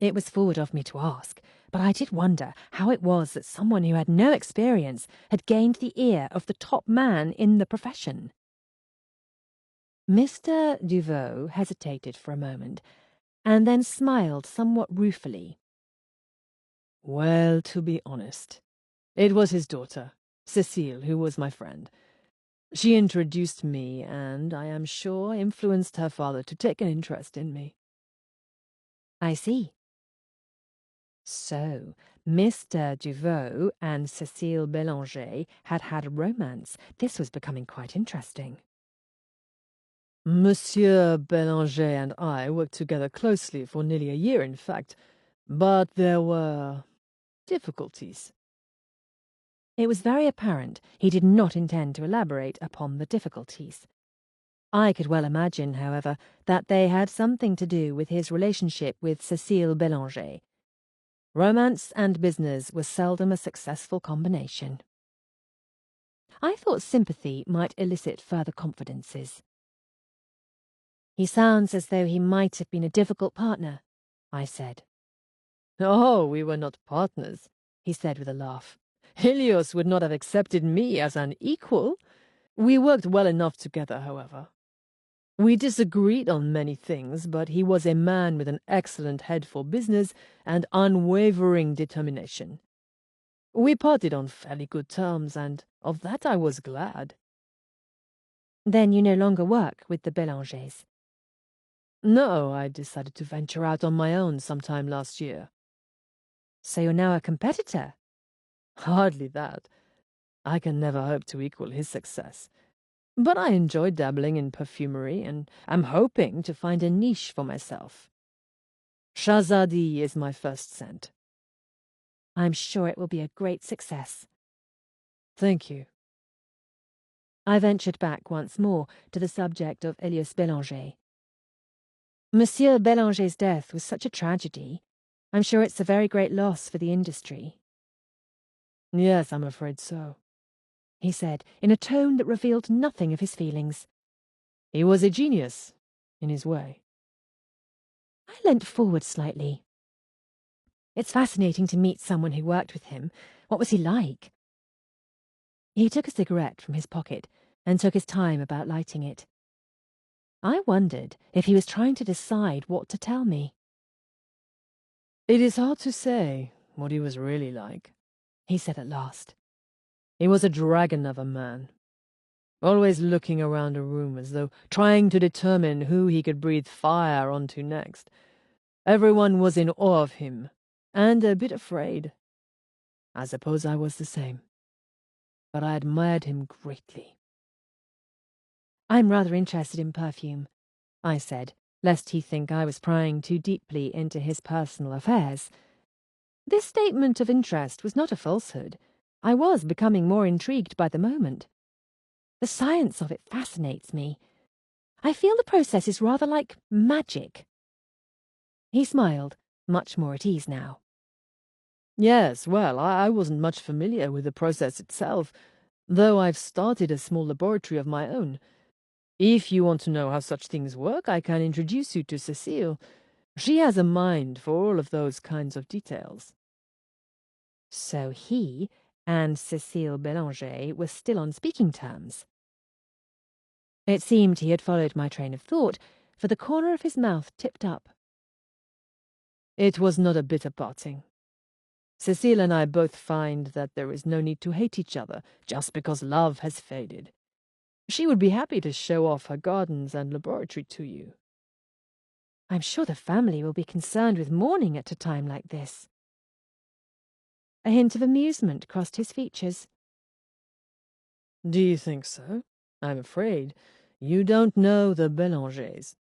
It was forward of me to ask, but I did wonder how it was that someone who had no experience had gained the ear of the top man in the profession. Mr. Duvaux hesitated for a moment, and then smiled somewhat ruefully. Well, to be honest, it was his daughter, Cécile, who was my friend. She introduced me, and I am sure influenced her father to take an interest in me. I see. So, Mr. Duvaux and Cécile Bélanger had had a romance. This was becoming quite interesting. Monsieur Bélanger and I worked together closely for nearly a year, in fact, but there were difficulties. It was very apparent he did not intend to elaborate upon the difficulties. I could well imagine, however, that they had something to do with his relationship with Cécile Bélanger. Romance and business was seldom a successful combination. I thought sympathy might elicit further confidences. He sounds as though he might have been a difficult partner, I said. Oh, we were not partners, he said with a laugh. Helios would not have accepted me as an equal. We worked well enough together, however. We disagreed on many things, but he was a man with an excellent head for business and unwavering determination. We parted on fairly good terms, and of that I was glad. Then you no longer work with the Bélangers? No, I decided to venture out on my own sometime last year. So you're now a competitor? Hardly that. I can never hope to equal his success. But I enjoy dabbling in perfumery, and am hoping to find a niche for myself. Shahzadi is my first scent. I'm sure it will be a great success. Thank you. I ventured back once more to the subject of Elias Bélanger. Monsieur Bélanger's death was such a tragedy. I'm sure it's a very great loss for the industry. Yes, I'm afraid so, he said, in a tone that revealed nothing of his feelings. He was a genius, in his way. I leant forward slightly. It's fascinating to meet someone who worked with him. What was he like? He took a cigarette from his pocket and took his time about lighting it. I wondered if he was trying to decide what to tell me. It is hard to say what he was really like, he said at last. He was a dragon of a man, always looking around a room as though trying to determine who he could breathe fire onto next. Everyone was in awe of him, and a bit afraid. I suppose I was the same, but I admired him greatly. I'm rather interested in perfume, I said, lest he think I was prying too deeply into his personal affairs. This statement of interest was not a falsehood. I was becoming more intrigued by the moment. The science of it fascinates me. I feel the process is rather like magic. He smiled, much more at ease now. Yes, well, I wasn't much familiar with the process itself, though I've started a small laboratory of my own. If you want to know how such things work, I can introduce you to Cécile. She has a mind for all of those kinds of details. So he and Cécile Bélanger were still on speaking terms. It seemed he had followed my train of thought, for the corner of his mouth tipped up. It was not a bitter parting. Cécile and I both find that there is no need to hate each other just because love has faded. She would be happy to show off her gardens and laboratory to you. I'm sure the family will be concerned with mourning at a time like this. A hint of amusement crossed his features. Do you think so? I'm afraid you don't know the Bélangers.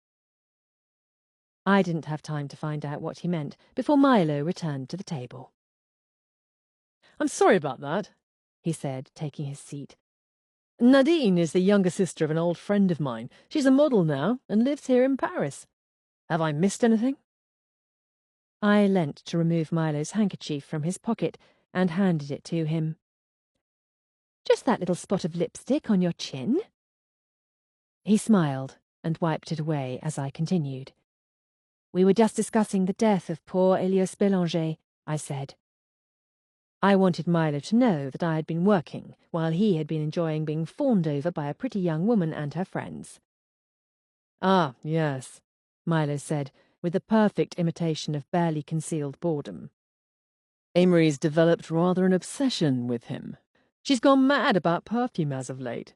I didn't have time to find out what he meant before Milo returned to the table. I'm sorry about that, he said, taking his seat. Nadine is the younger sister of an old friend of mine. She's a model now and lives here in Paris. Have I missed anything? I leant to remove Milo's handkerchief from his pocket and handed it to him. Just that little spot of lipstick on your chin? He smiled and wiped it away as I continued. We were just discussing the death of poor Elias Bélanger, I said. I wanted Milo to know that I had been working while he had been enjoying being fawned over by a pretty young woman and her friends. Ah, yes, Milo said, with a perfect imitation of barely concealed boredom. Amory's developed rather an obsession with him. She's gone mad about perfume as of late.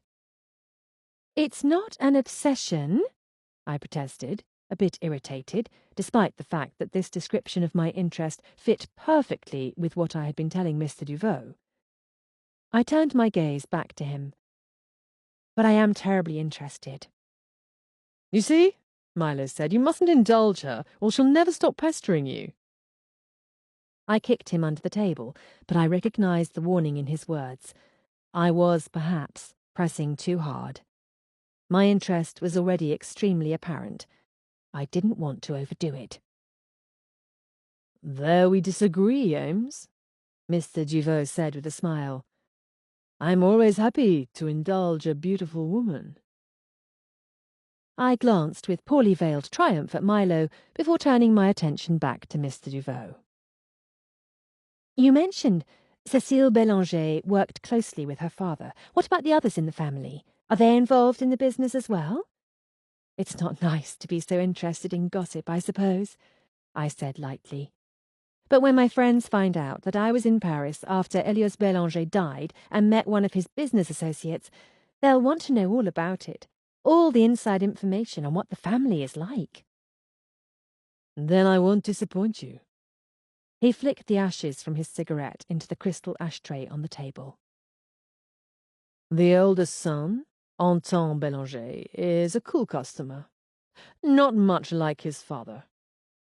It's not an obsession, I protested, a bit irritated, despite the fact that this description of my interest fit perfectly with what I had been telling Mr. Duvaux. I turned my gaze back to him. But I am terribly interested. You see, Milo said, you mustn't indulge her, or she'll never stop pestering you. I kicked him under the table, but I recognized the warning in his words. I was, perhaps, pressing too hard. My interest was already extremely apparent. I didn't want to overdo it. There we disagree, Ames, Mr. Duvaux said with a smile. I'm always happy to indulge a beautiful woman. I glanced with poorly veiled triumph at Milo before turning my attention back to Mr. Duvaux. You mentioned Cécile Bélanger worked closely with her father. What about the others in the family? Are they involved in the business as well? It's not nice to be so interested in gossip, I suppose, I said lightly. But when my friends find out that I was in Paris after Elias Bélanger died and met one of his business associates, they'll want to know all about it, all the inside information on what the family is like. Then I won't disappoint you. He flicked the ashes from his cigarette into the crystal ashtray on the table. The oldest son, Anton Bélanger, is a cool customer. Not much like his father.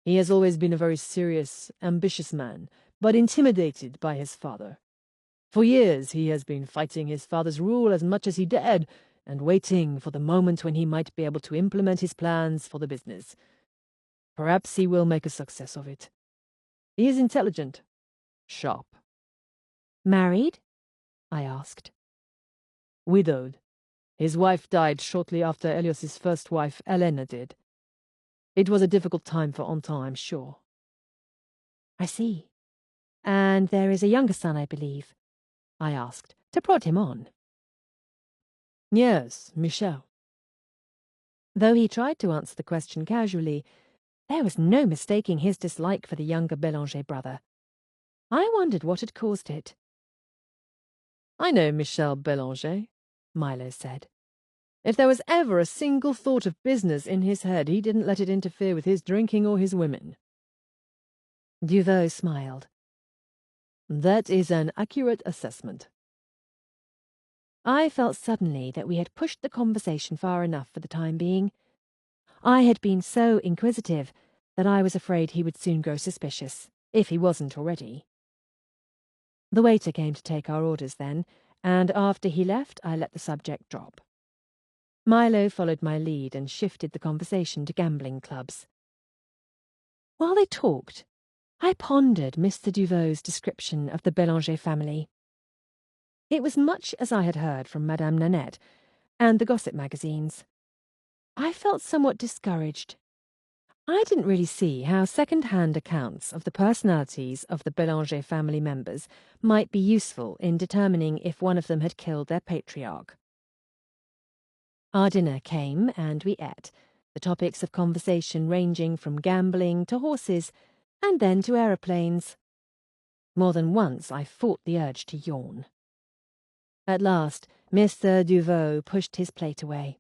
He has always been a very serious, ambitious man, but intimidated by his father. For years he has been fighting his father's rule as much as he dared, and waiting for the moment when he might be able to implement his plans for the business. Perhaps he will make a success of it. He is intelligent, sharp. Married? I asked. Widowed. His wife died shortly after Elias's first wife, Helena, did. It was a difficult time for Anton, I'm sure. I see. And there is a younger son, I believe, I asked, to prod him on. Yes, Michel. Though he tried to answer the question casually, there was no mistaking his dislike for the younger Bélanger brother. I wondered what had caused it. I know Michel Bélanger, Milo said. If there was ever a single thought of business in his head, he didn't let it interfere with his drinking or his women. Duvaux smiled. That is an accurate assessment. I felt suddenly that we had pushed the conversation far enough for the time being. I had been so inquisitive that I was afraid he would soon grow suspicious, if he wasn't already. The waiter came to take our orders then, and after he left I let the subject drop. Milo followed my lead and shifted the conversation to gambling clubs. While they talked, I pondered Mr. Duvaux's description of the Bélanger family. It was much as I had heard from Madame Nanette and the gossip magazines. I felt somewhat discouraged. I didn't really see how second-hand accounts of the personalities of the Bélanger family members might be useful in determining if one of them had killed their patriarch. Our dinner came, and we ate, the topics of conversation ranging from gambling to horses, and then to aeroplanes. More than once I fought the urge to yawn. At last, Mr. Duvaux pushed his plate away.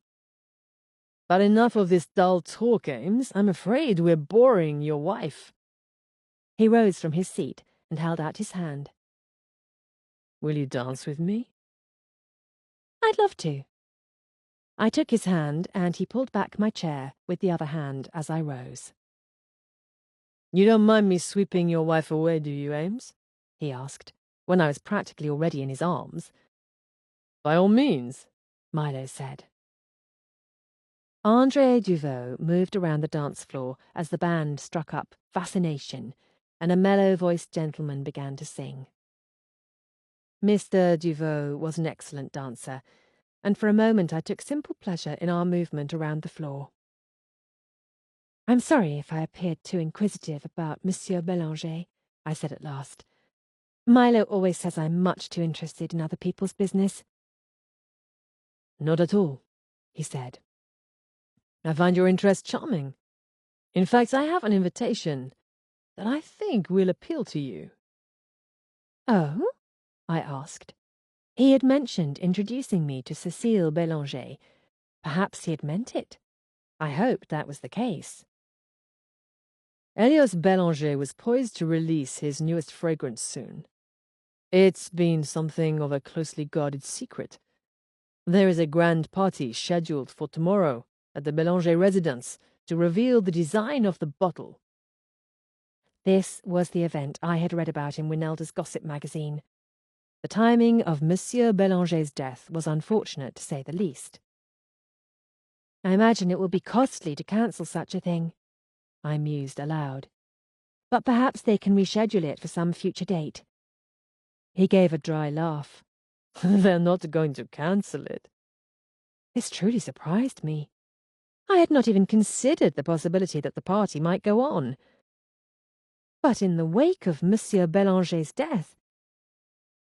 But enough of this dull talk, Ames. I'm afraid we're boring your wife. He rose from his seat and held out his hand. Will you dance with me? I'd love to. I took his hand, and he pulled back my chair with the other hand as I rose. You don't mind me sweeping your wife away, do you, Ames? He asked, when I was practically already in his arms. By all means, Milo said. Andre Duvaux moved around the dance floor as the band struck up Fascination, and a mellow-voiced gentleman began to sing. Mr. Duvaux was an excellent dancer, and for a moment I took simple pleasure in our movement around the floor. I'm sorry if I appeared too inquisitive about Monsieur Bélanger, I said at last. Milo always says I'm much too interested in other people's business. Not at all, he said. I find your interest charming. In fact, I have an invitation that I think will appeal to you. Oh? I asked. He had mentioned introducing me to Cécile Bélanger. Perhaps he had meant it. I hoped that was the case. Elias Bélanger was poised to release his newest fragrance soon. It's been something of a closely guarded secret. There is a grand party scheduled for tomorrow at the Bélanger residence to reveal the design of the bottle. This was the event I had read about in Winelda's gossip magazine. The timing of Monsieur Bélanger's death was unfortunate, to say the least. I imagine it will be costly to cancel such a thing, I mused aloud. But perhaps they can reschedule it for some future date. He gave a dry laugh. They're not going to cancel it. This truly surprised me. I had not even considered the possibility that the party might go on. But in the wake of Monsieur Bélanger's death,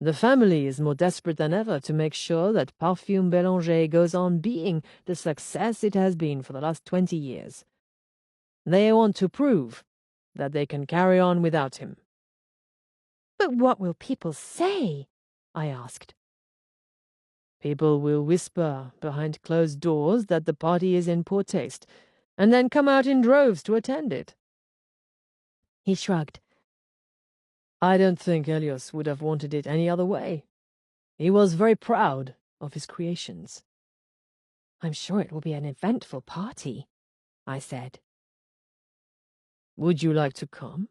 the family is more desperate than ever to make sure that Parfum Bélanger goes on being the success it has been for the last 20 years. They want to prove that they can carry on without him. But what will people say? I asked. People will whisper behind closed doors that the party is in poor taste, and then come out in droves to attend it. He shrugged. I don't think Elias would have wanted it any other way. He was very proud of his creations. I'm sure it will be an eventful party, I said. Would you like to come?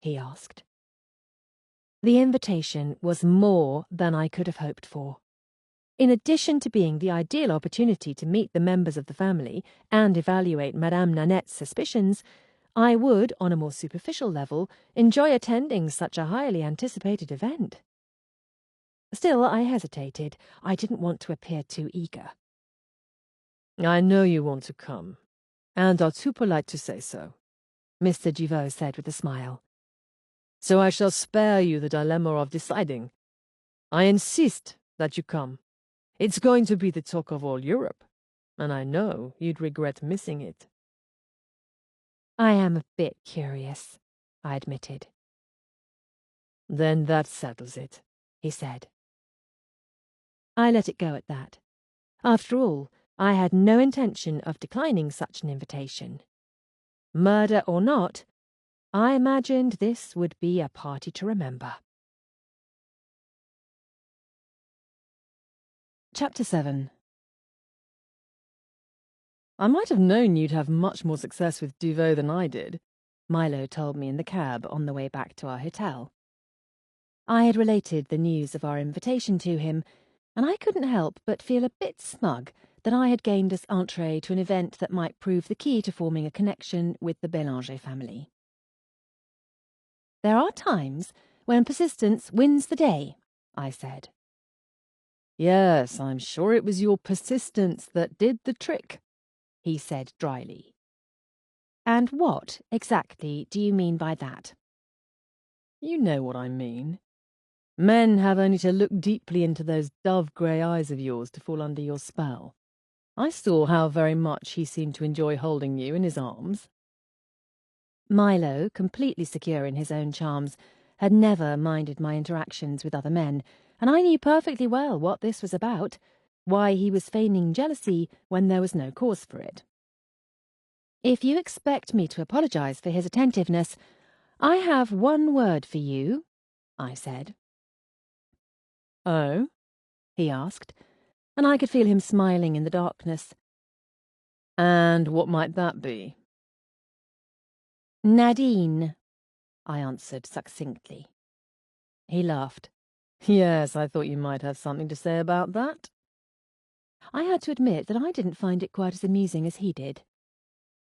He asked. The invitation was more than I could have hoped for. In addition to being the ideal opportunity to meet the members of the family and evaluate Madame Nanette's suspicions, I would, on a more superficial level, enjoy attending such a highly anticipated event. Still, I hesitated. I didn't want to appear too eager. I know you want to come, and are too polite to say so, Mr. Duvaux said with a smile. So I shall spare you the dilemma of deciding. I insist that you come. It's going to be the talk of all Europe, and I know you'd regret missing it. I am a bit curious, I admitted. Then that settles it, he said. I let it go at that. After all, I had no intention of declining such an invitation. Murder or not, I imagined this would be a party to remember. Chapter 7. I might have known you'd have much more success with Duvaux than I did, Milo told me in the cab on the way back to our hotel. I had related the news of our invitation to him, and I couldn't help but feel a bit smug that I had gained us entree to an event that might prove the key to forming a connection with the Bélanger family. There are times when persistence wins the day, I said. Yes, I'm sure it was your persistence that did the trick, he said dryly. And what, exactly, do you mean by that? You know what I mean. Men have only to look deeply into those dove-grey eyes of yours to fall under your spell. I saw how very much he seemed to enjoy holding you in his arms. Milo, completely secure in his own charms, had never minded my interactions with other men, and I knew perfectly well what this was about, why he was feigning jealousy when there was no cause for it. If you expect me to apologize for his attentiveness, I have one word for you, I said. Oh? He asked, and I could feel him smiling in the darkness. And what might that be? Nadine, I answered succinctly. He laughed. Yes, I thought you might have something to say about that. I had to admit that I didn't find it quite as amusing as he did.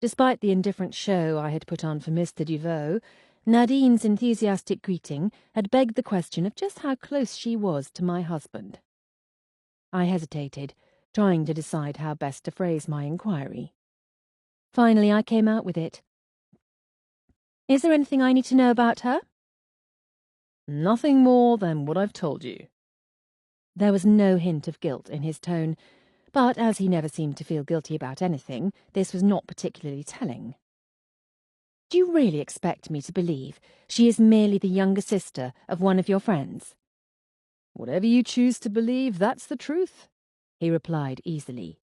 Despite the indifferent show I had put on for Mr. Duvaux, Nadine's enthusiastic greeting had begged the question of just how close she was to my husband. I hesitated, trying to decide how best to phrase my inquiry. Finally, I came out with it. Is there anything I need to know about her? Nothing more than what I've told you. There was no hint of guilt in his tone, but as he never seemed to feel guilty about anything, this was not particularly telling. Do you really expect me to believe she is merely the younger sister of one of your friends? Whatever you choose to believe, that's the truth, he replied easily.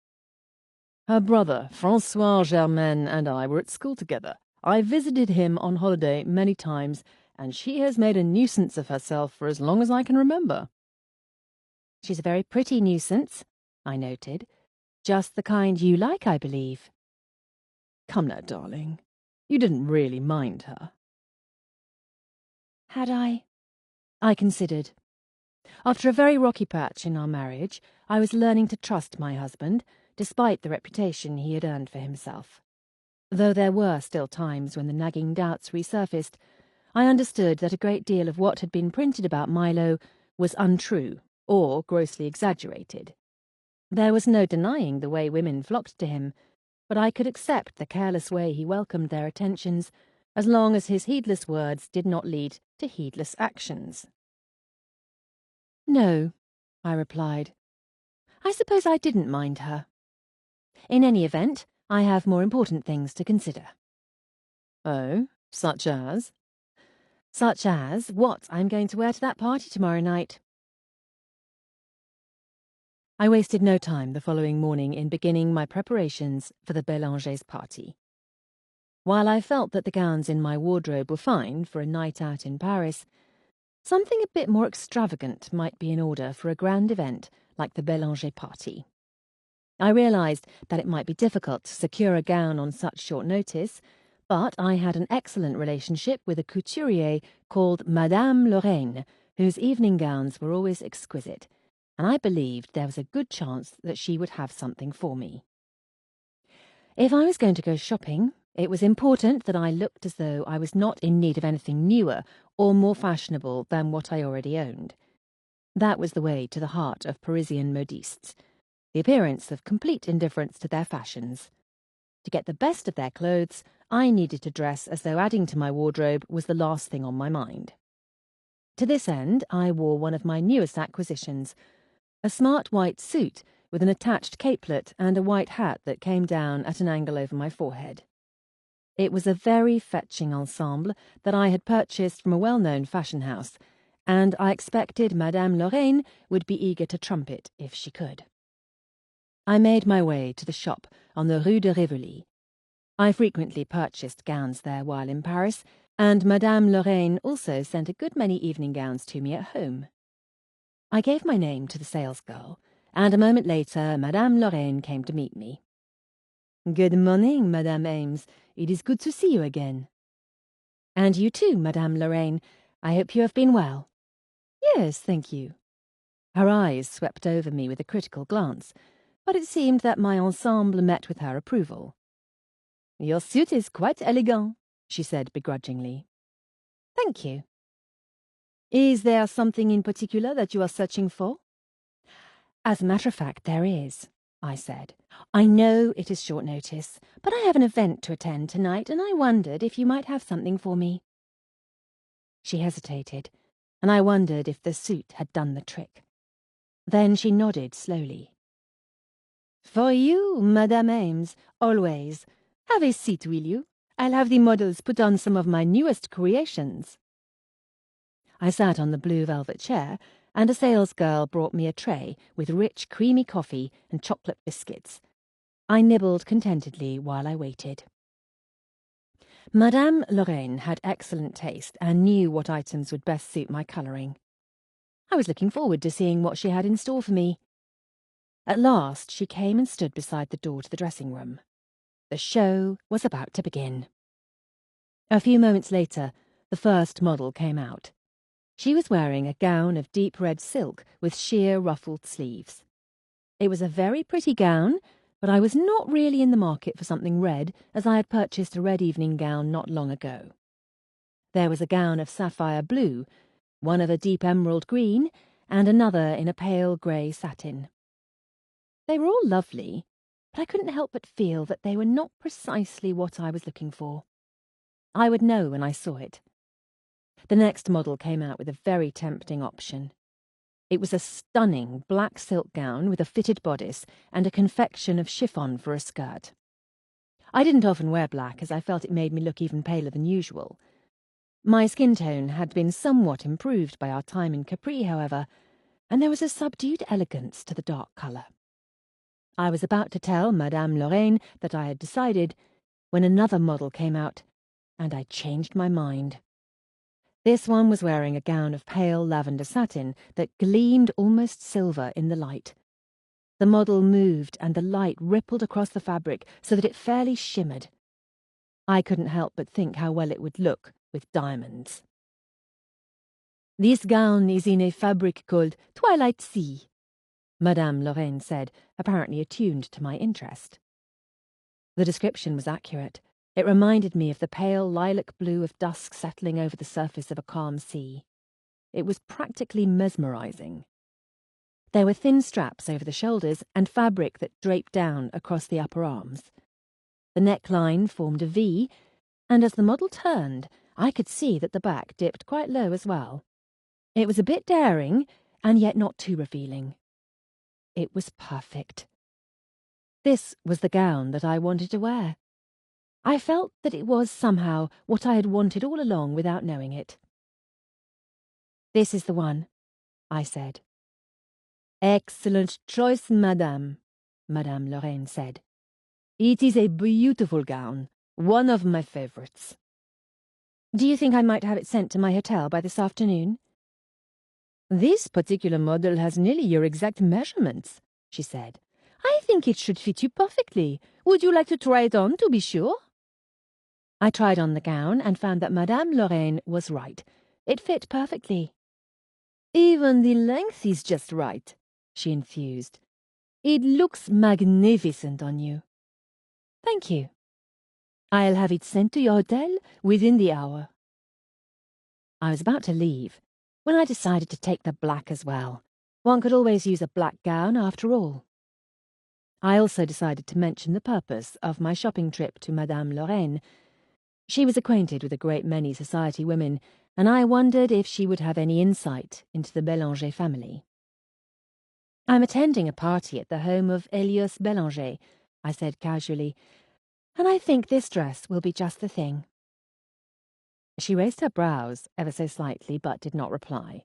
Her brother, Francois Germain, and I were at school together. I visited him on holiday many times, and she has made a nuisance of herself for as long as I can remember. She's a very pretty nuisance, I noted. Just the kind you like, I believe. Come now, darling. You didn't really mind her. Had I? I considered. After a very rocky patch in our marriage, I was learning to trust my husband, despite the reputation he had earned for himself. Though there were still times when the nagging doubts resurfaced, I understood that a great deal of what had been printed about Milo was untrue or grossly exaggerated. There was no denying the way women flocked to him, but I could accept the careless way he welcomed their attentions as long as his heedless words did not lead to heedless actions. No, I replied. I suppose I didn't mind her. In any event, I have more important things to consider. Oh, such as? Such as what I'm going to wear to that party tomorrow night. I wasted no time the following morning in beginning my preparations for the Bélanger's party. While I felt that the gowns in my wardrobe were fine for a night out in Paris, something a bit more extravagant might be in order for a grand event like the Bélanger party. I realised that it might be difficult to secure a gown on such short notice, but I had an excellent relationship with a couturier called Madame Lorraine, whose evening gowns were always exquisite, and I believed there was a good chance that she would have something for me. If I was going to go shopping, it was important that I looked as though I was not in need of anything newer or more fashionable than what I already owned. That was the way to the heart of Parisian modistes, the appearance of complete indifference to their fashions. To get the best of their clothes, I needed to dress as though adding to my wardrobe was the last thing on my mind. To this end, I wore one of my newest acquisitions, a smart white suit with an attached capelet and a white hat that came down at an angle over my forehead. It was a very fetching ensemble that I had purchased from a well-known fashion house, and I expected Madame Lorraine would be eager to trump it if she could. I made my way to the shop on the Rue de Rivoli. I frequently purchased gowns there while in Paris, and Madame Lorraine also sent a good many evening gowns to me at home. I gave my name to the salesgirl, and a moment later Madame Lorraine came to meet me. "Good morning, Madame Ames. It is good to see you again." "And you too, Madame Lorraine. I hope you have been well." "Yes, thank you." Her eyes swept over me with a critical glance, but it seemed that my ensemble met with her approval. "Your suit is quite elegant," she said begrudgingly. "Thank you." "Is there something in particular that you are searching for?" "As a matter of fact, there is. I said. "I know it is short notice, but I have an event to attend tonight, and I wondered if you might have something for me." She hesitated, and I wondered if the suit had done the trick. Then she nodded slowly. "For you, Madame Ames, always. Have a seat, will you? I'll have the models put on some of my newest creations." I sat on the blue velvet chair, and a salesgirl brought me a tray with rich, creamy coffee and chocolate biscuits. I nibbled contentedly while I waited. Madame Lorraine had excellent taste and knew what items would best suit my colouring. I was looking forward to seeing what she had in store for me. At last she came and stood beside the door to the dressing room. The show was about to begin. A few moments later, the first model came out. She was wearing a gown of deep red silk with sheer ruffled sleeves. It was a very pretty gown, but I was not really in the market for something red, as I had purchased a red evening gown not long ago. There was a gown of sapphire blue, one of a deep emerald green, and another in a pale grey satin. They were all lovely, but I couldn't help but feel that they were not precisely what I was looking for. I would know when I saw it. The next model came out with a very tempting option. It was a stunning black silk gown with a fitted bodice and a confection of chiffon for a skirt. I didn't often wear black, as I felt it made me look even paler than usual. My skin tone had been somewhat improved by our time in Capri, however, and there was a subdued elegance to the dark colour. I was about to tell Madame Lorraine that I had decided, when another model came out, and I changed my mind. This one was wearing a gown of pale lavender satin that gleamed almost silver in the light. The model moved, and the light rippled across the fabric so that it fairly shimmered. I couldn't help but think how well it would look with diamonds. "This gown is in a fabric called Twilight Sea," Madame Lorraine said, apparently attuned to my interest. The description was accurate. It reminded me of the pale lilac blue of dusk settling over the surface of a calm sea. It was practically mesmerizing. There were thin straps over the shoulders and fabric that draped down across the upper arms. The neckline formed a V, and as the model turned, I could see that the back dipped quite low as well. It was a bit daring, and yet not too revealing. It was perfect. This was the gown that I wanted to wear. I felt that it was somehow what I had wanted all along without knowing it. "This is the one," I said. "Excellent choice, madame," Madame Lorraine said. "It is a beautiful gown, one of my favorites." "Do you think I might have it sent to my hotel by this afternoon?" "This particular model has nearly your exact measurements," she said. "I think it should fit you perfectly. Would you like to try it on to be sure?" I tried on the gown and found that Madame Lorraine was right. It fit perfectly. "Even the length is just right," she enthused. "It looks magnificent on you." "Thank you. I'll have it sent to your hotel within the hour." I was about to leave when I decided to take the black as well. One could always use a black gown after all. I also decided to mention the purpose of my shopping trip to Madame Lorraine. She was acquainted with a great many society women, and I wondered if she would have any insight into the Bélanger family. "I'm attending a party at the home of Elias Bélanger," I said casually, "and I think this dress will be just the thing." She raised her brows ever so slightly, but did not reply.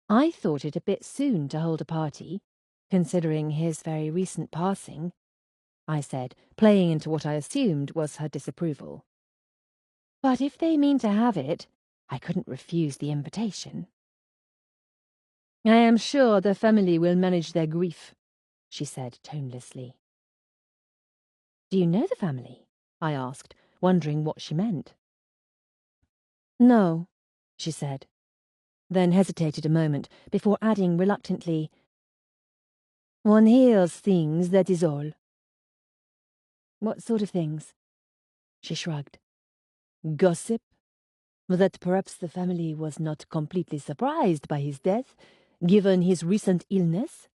"I thought it a bit soon to hold a party, considering his very recent passing," I said, playing into what I assumed was her disapproval. "But if they mean to have it, I couldn't refuse the invitation." "I am sure the family will manage their grief," she said tonelessly. "Do you know the family?" I asked, wondering what she meant. "No," she said, then hesitated a moment before adding reluctantly, "One hears things, that is all." "What sort of things?" She shrugged. "Gossip. That perhaps the family was not completely surprised by his death, given his recent illness."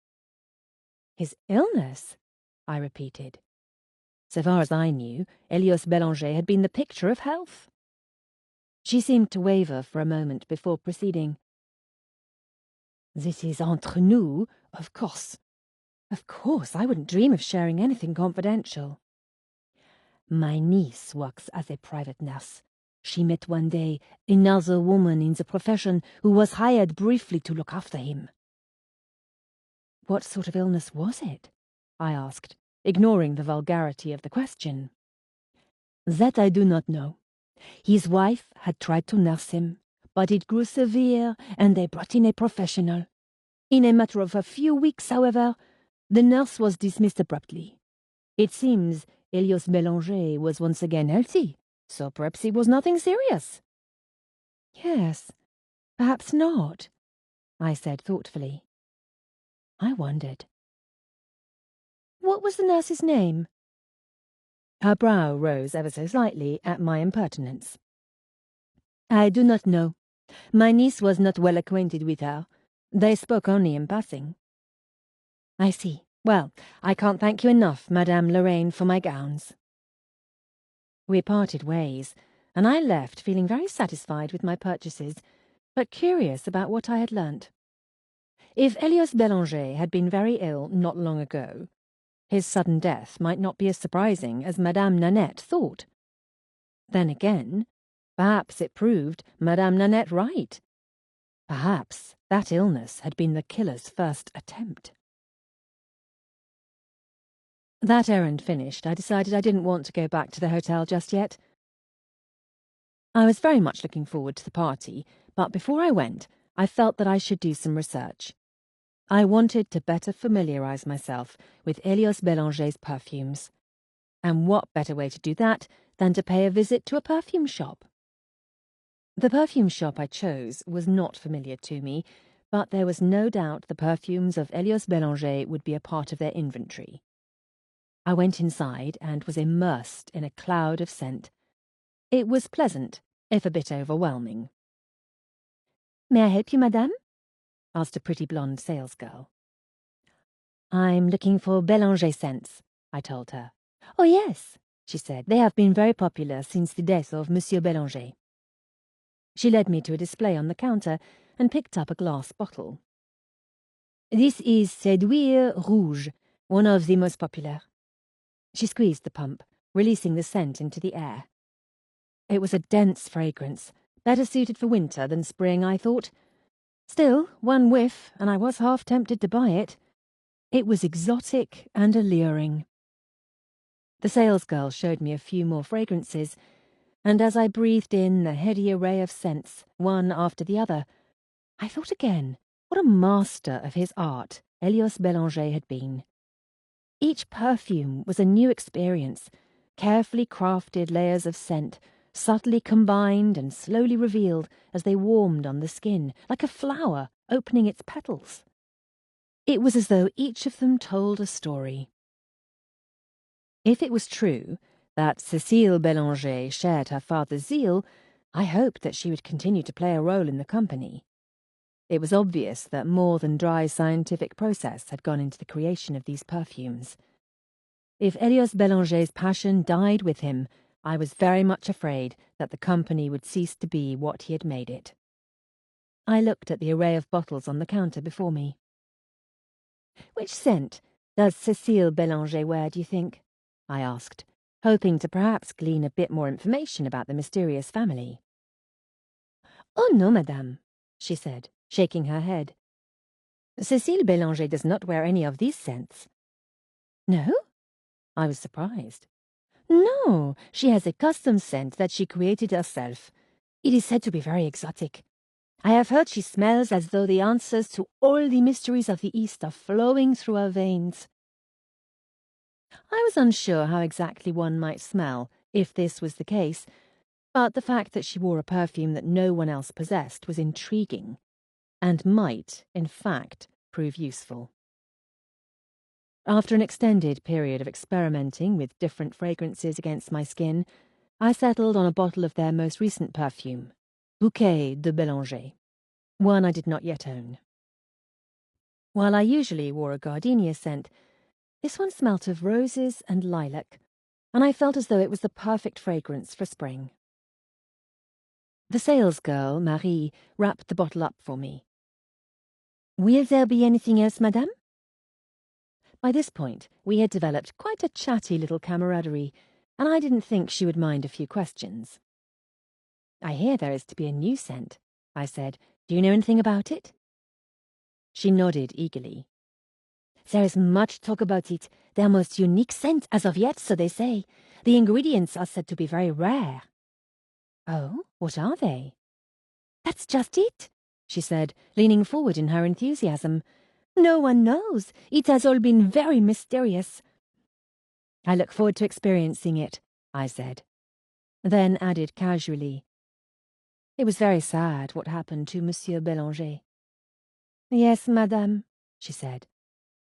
His illness? I repeated. So far as I knew, Elios Bélanger had been the picture of health. She seemed to waver for a moment before proceeding. This is entre nous, of course. Of course, I wouldn't dream of sharing anything confidential. My niece works as a private nurse. She met one day another woman in the profession who was hired briefly to look after him. What sort of illness was it? I asked, ignoring the vulgarity of the question. That I do not know. His wife had tried to nurse him, but it grew severe, and they brought in a professional. In a matter of a few weeks, however, the nurse was dismissed abruptly. It seems Elios Bélanger was once again healthy, so perhaps it was nothing serious. Yes, perhaps not, I said thoughtfully. I wondered. What was the nurse's name? Her brow rose ever so slightly at my impertinence. I do not know. My niece was not well acquainted with her. They spoke only in passing. I see. Well, I can't thank you enough, Madame Lorraine, for my gowns. We parted ways, and I left feeling very satisfied with my purchases, but curious about what I had learnt. If Elios Bélanger had been very ill not long ago, his sudden death might not be as surprising as Madame Nanette thought. Then again, perhaps it proved Madame Nanette right. Perhaps that illness had been the killer's first attempt. That errand finished, I decided I didn't want to go back to the hotel just yet. I was very much looking forward to the party, but before I went, I felt that I should do some research. I wanted to better familiarise myself with Elios Bélanger's perfumes. And what better way to do that than to pay a visit to a perfume shop? The perfume shop I chose was not familiar to me, but there was no doubt the perfumes of Elios Bélanger would be a part of their inventory. I went inside and was immersed in a cloud of scent. It was pleasant, if a bit overwhelming. "May I help you, madame?" asked a pretty blonde salesgirl. "I'm looking for Bélanger scents," I told her. "Oh, yes," she said. "They have been very popular since the death of Monsieur Bélanger." She led me to a display on the counter and picked up a glass bottle. "This is Séduire Rouge, one of the most popular." She squeezed the pump, releasing the scent into the air. It was a dense fragrance, better suited for winter than spring, I thought. Still, one whiff, and I was half tempted to buy it. It was exotic and alluring. The salesgirl showed me a few more fragrances, and as I breathed in the heady array of scents, one after the other, I thought again what a master of his art Elios Bélanger had been. Each perfume was a new experience, carefully crafted layers of scent, subtly combined and slowly revealed as they warmed on the skin, like a flower opening its petals. It was as though each of them told a story. If it was true that Cécile Bélanger shared her father's zeal, I hoped that she would continue to play a role in the company. It was obvious that more than dry scientific process had gone into the creation of these perfumes. If Elios Bélanger's passion died with him, I was very much afraid that the company would cease to be what he had made it. I looked at the array of bottles on the counter before me. "Which scent does Cécile Bélanger wear, do you think?" I asked, hoping to perhaps glean a bit more information about the mysterious family. "Oh, no, madame," she said, shaking her head. "Cécile Bélanger does not wear any of these scents." "No?" I was surprised. "No, she has a custom scent that she created herself. It is said to be very exotic. I have heard she smells as though the answers to all the mysteries of the East are flowing through her veins." I was unsure how exactly one might smell, if this was the case, but the fact that she wore a perfume that no one else possessed was intriguing, and might, in fact, prove useful. After an extended period of experimenting with different fragrances against my skin, I settled on a bottle of their most recent perfume, Bouquet de Bélanger, one I did not yet own. While I usually wore a gardenia scent, This one smelt of roses and lilac, and I felt as though it was the perfect fragrance for spring. The salesgirl, Marie, wrapped the bottle up for me. "Will there be anything else, madame?" By this point, we had developed quite a chatty little camaraderie, and I didn't think she would mind a few questions. "I hear there is to be a new scent," I said. "Do you know anything about it?" She nodded eagerly. "There is much talk about it. Their most unique scent as of yet, so they say. The ingredients are said to be very rare." "Oh, what are they?" "That's just it," she said, leaning forward in her enthusiasm. "No one knows. It has all been very mysterious." "I look forward to experiencing it," I said. Then added casually, "It was very sad what happened to Monsieur Bélanger." "Yes, madame," she said.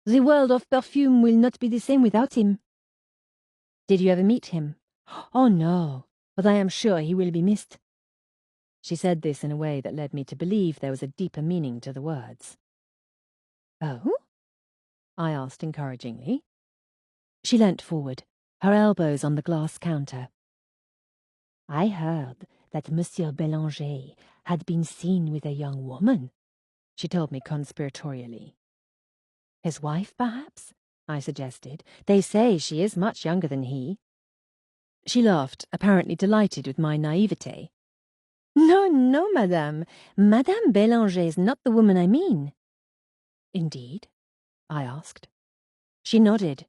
"The world of perfume will not be the same without him." "Did you ever meet him?" "Oh, no, but I am sure he will be missed." She said this in a way that led me to believe there was a deeper meaning to the words. "Oh?" I asked encouragingly. She leant forward, her elbows on the glass counter. "I heard that Monsieur Bélanger had been seen with a young woman," she told me conspiratorially. "His wife, perhaps?" I suggested. "They say she is much younger than he." She laughed, apparently delighted with my naivete. "No, no, madame. Madame Bélanger is not the woman I mean." "Indeed?" I asked. She nodded.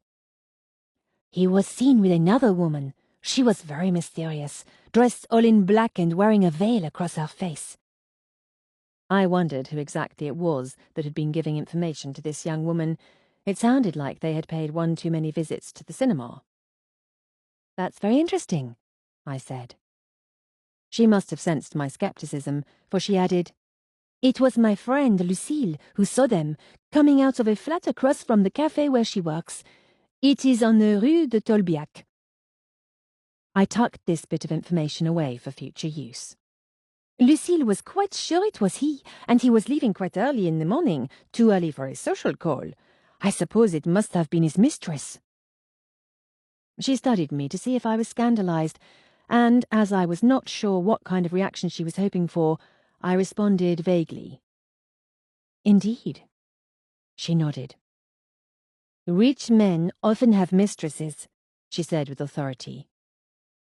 "He was seen with another woman. She was very mysterious, dressed all in black and wearing a veil across her face." I wondered who exactly it was that had been giving information to this young woman. It sounded like they had paid one too many visits to the cinema. "That's very interesting," I said. She must have sensed my skepticism, for she added, "It was my friend Lucille who saw them, coming out of a flat across from the cafe where she works. It is on the Rue de Tolbiac." I tucked this bit of information away for future use. "Lucille was quite sure it was he, and he was leaving quite early in the morning, too early for a social call. I suppose it must have been his mistress." She studied me to see if I was scandalized, and as I was not sure what kind of reaction she was hoping for, I responded vaguely. "Indeed." She nodded. "Rich men often have mistresses," she said with authority.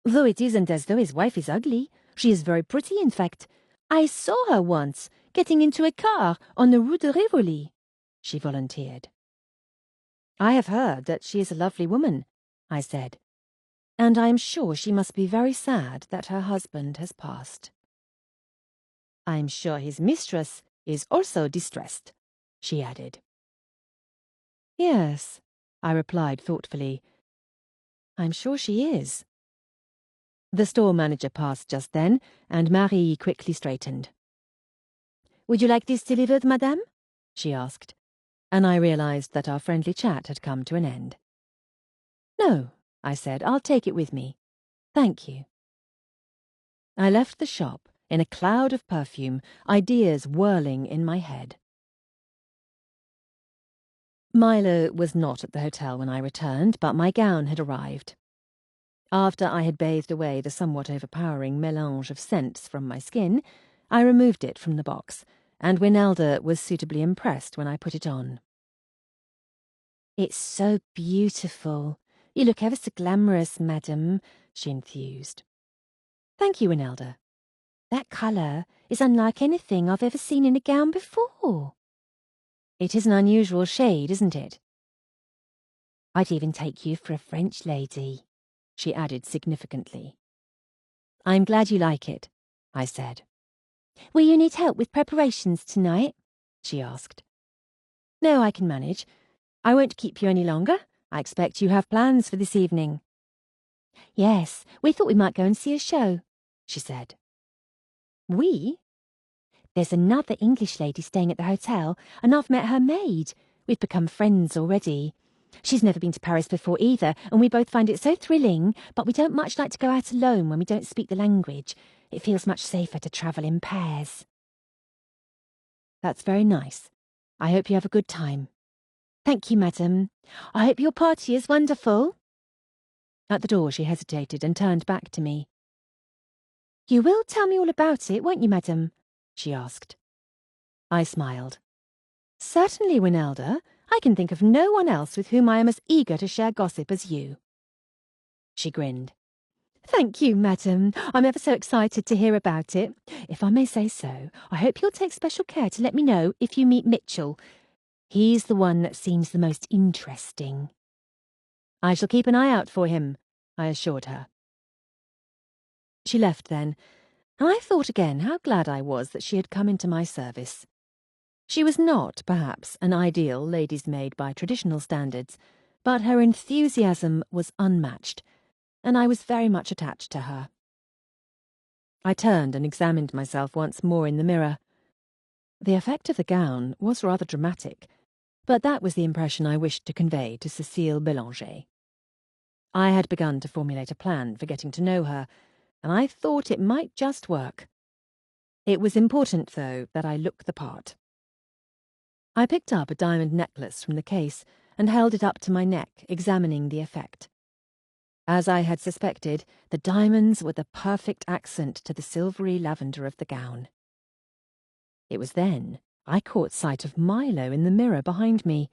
"Though it isn't as though his wife is ugly. She is very pretty, in fact. I saw her once, getting into a car on the Rue de Rivoli," she volunteered. "I have heard that she is a lovely woman," I said, "and I am sure she must be very sad that her husband has passed." "I'm sure his mistress is also distressed," she added. "Yes," I replied thoughtfully. "I'm sure she is." The store manager passed just then, and Marie quickly straightened. "Would you like this delivered, madame?" she asked, and I realized that our friendly chat had come to an end. "No," I said, "I'll take it with me. Thank you." I left the shop in a cloud of perfume, ideas whirling in my head. Milo was not at the hotel when I returned, but my gown had arrived. After I had bathed away the somewhat overpowering mélange of scents from my skin, I removed it from the box, and Winelda was suitably impressed when I put it on. "It's so beautiful. You look ever so glamorous, madam," she enthused. "Thank you, Winelda. That colour is unlike anything I've ever seen in a gown before." "It is an unusual shade, isn't it?" "I'd even take you for a French lady," she added significantly. "I'm glad you like it," I said. "Will you need help with preparations tonight?" she asked. "No, I can manage. I won't keep you any longer. I expect you have plans for this evening." "Yes, we thought we might go and see a show," she said. "We?" "There's another English lady staying at the hotel, and I've met her maid. We've become friends already. She's never been to Paris before either, and we both find it so thrilling, but we don't much like to go out alone when we don't speak the language. It feels much safer to travel in pairs." "That's very nice. I hope you have a good time." Thank you, madam. I hope your party is wonderful. At the door she hesitated and turned back to me. You will tell me all about it, won't you, madam? She asked. I smiled. Certainly, Winelda. I can think of no one else with whom I am as eager to share gossip as you. She grinned. Thank you, madam. I'm ever so excited to hear about it. If I may say so, I hope you'll take special care to let me know if you meet Mitchell. He's the one that seems the most interesting. I shall keep an eye out for him, I assured her. She left then, and I thought again how glad I was that she had come into my service. She was not, perhaps, an ideal lady's maid by traditional standards, but her enthusiasm was unmatched, and I was very much attached to her. I turned and examined myself once more in the mirror. The effect of the gown was rather dramatic, but that was the impression I wished to convey to Cécile Bélanger. I had begun to formulate a plan for getting to know her, and I thought it might just work. It was important, though, that I look the part. I picked up a diamond necklace from the case and held it up to my neck, examining the effect. As I had suspected, the diamonds were the perfect accent to the silvery lavender of the gown. It was then I caught sight of Milo in the mirror behind me.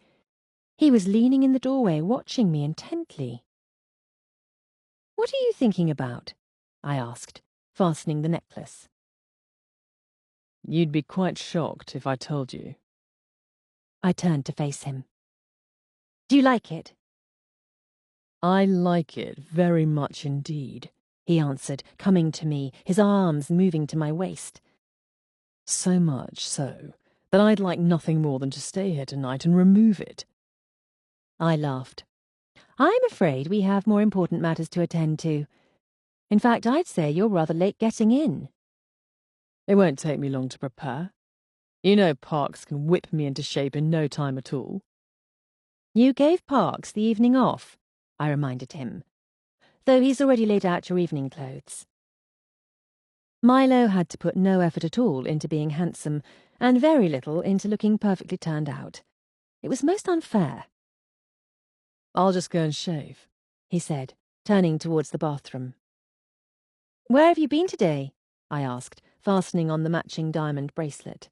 He was leaning in the doorway, watching me intently. "What are you thinking about?" I asked, fastening the necklace. You'd be quite shocked if I told you. I turned to face him. "Do you like it?" I like it very much indeed, he answered, coming to me, his arms moving to my waist. So much so that I'd like nothing more than to stay here tonight and remove it. I laughed. I'm afraid we have more important matters to attend to. In fact, I'd say you're rather late getting in. It won't take me long to prepare. You know Parks can whip me into shape in no time at all. You gave Parks the evening off, I reminded him, though he's already laid out your evening clothes. Milo had to put no effort at all into being handsome, and very little into looking perfectly turned out. It was most unfair. I'll just go and shave, he said, turning towards the bathroom. Where have you been today? I asked, fastening on the matching diamond bracelet.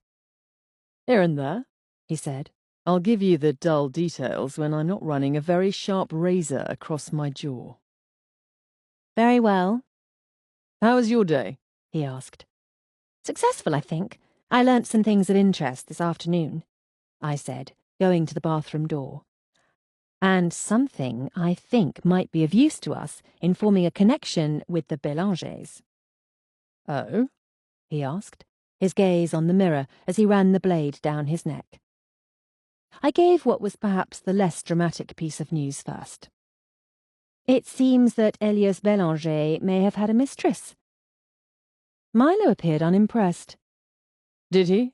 Here and there, he said. I'll give you the dull details when I'm not running a very sharp razor across my jaw. Very well. How was your day? He asked. Successful, I think. I learnt some things of interest this afternoon, I said, going to the bathroom door. And something I think might be of use to us in forming a connection with the Bélangers. Oh? He asked, his gaze on the mirror as he ran the blade down his neck. I gave what was perhaps the less dramatic piece of news first. It seems that Elias Bélanger may have had a mistress. Milo appeared unimpressed. Did he?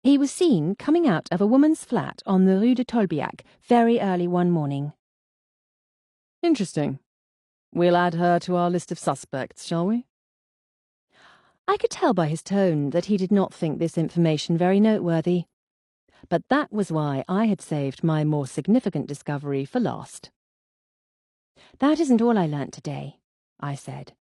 He was seen coming out of a woman's flat on the Rue de Tolbiac very early one morning. Interesting. We'll add her to our list of suspects, shall we? I could tell by his tone that he did not think this information very noteworthy. But that was why I had saved my more significant discovery for last. That isn't all I learnt today, I said.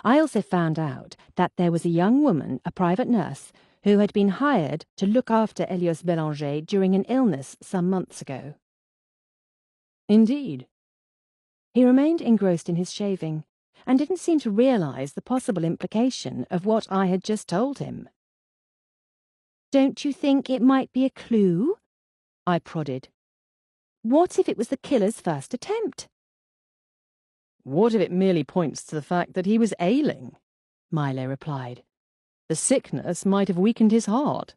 I also found out that there was a young woman, a private nurse, who had been hired to look after Elias Bélanger during an illness some months ago. Indeed. He remained engrossed in his shaving, and didn't seem to realize the possible implication of what I had just told him. Don't you think it might be a clue? I prodded. What if it was the killer's first attempt? What if it merely points to the fact that he was ailing? Milo replied. The sickness might have weakened his heart.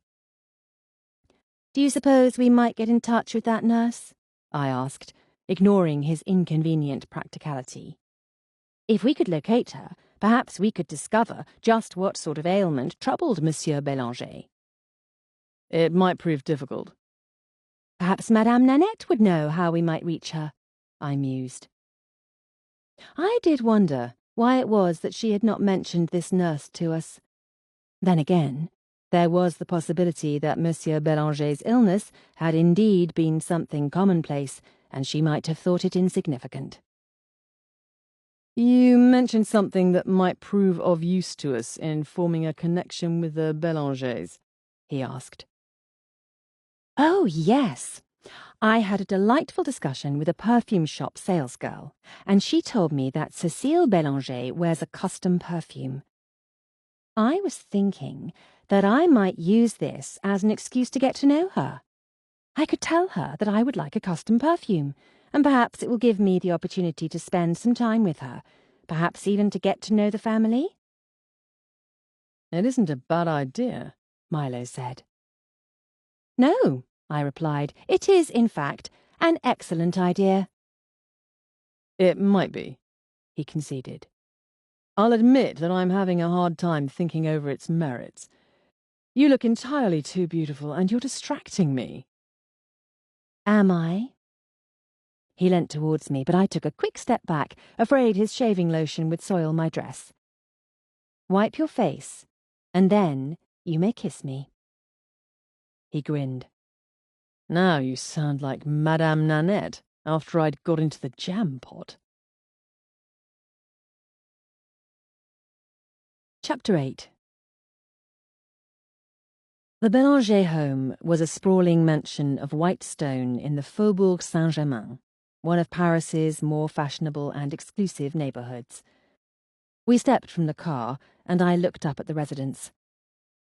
Do you suppose we might get in touch with that nurse? I asked, ignoring his inconvenient practicality. If we could locate her, perhaps we could discover just what sort of ailment troubled Monsieur Bélanger. It might prove difficult. Perhaps Madame Nanette would know how we might reach her, I mused. I did wonder why it was that she had not mentioned this nurse to us. Then again, There was the possibility that Monsieur Bélanger's illness had indeed been something commonplace, and she might have thought it insignificant. You mentioned something that might prove of use to us in forming a connection with the Bélangers, he asked. Oh, yes. I had a delightful discussion with a perfume shop salesgirl, and she told me that Cécile Bélanger wears a custom perfume. I was thinking that I might use this as an excuse to get to know her. I could tell her that I would like a custom perfume, and perhaps it will give me the opportunity to spend some time with her, perhaps even to get to know the family. It isn't a bad idea, Milo said. No, I replied. It is, in fact, an excellent idea. It might be, he conceded. I'll admit that I'm having a hard time thinking over its merits. You look entirely too beautiful, and you're distracting me. Am I? He leant towards me, but I took a quick step back, afraid his shaving lotion would soil my dress. Wipe your face, and then you may kiss me. He grinned. Now you sound like Madame Nanette after I'd got into the jam pot. Chapter 8. The Bélanger home was a sprawling mansion of white stone in the Faubourg Saint-Germain, one of Paris's more fashionable and exclusive neighbourhoods. We stepped from the car, and I looked up at the residence.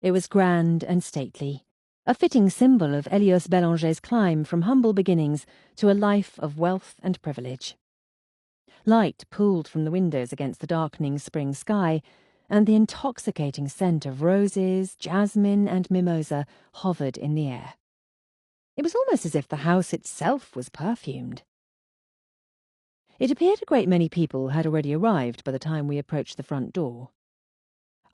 It was grand and stately, a fitting symbol of Elios Bélanger's climb from humble beginnings to a life of wealth and privilege. Light pooled from the windows against the darkening spring sky, and the intoxicating scent of roses, jasmine, and mimosa hovered in the air. It was almost as if the house itself was perfumed. It appeared a great many people had already arrived by the time we approached the front door.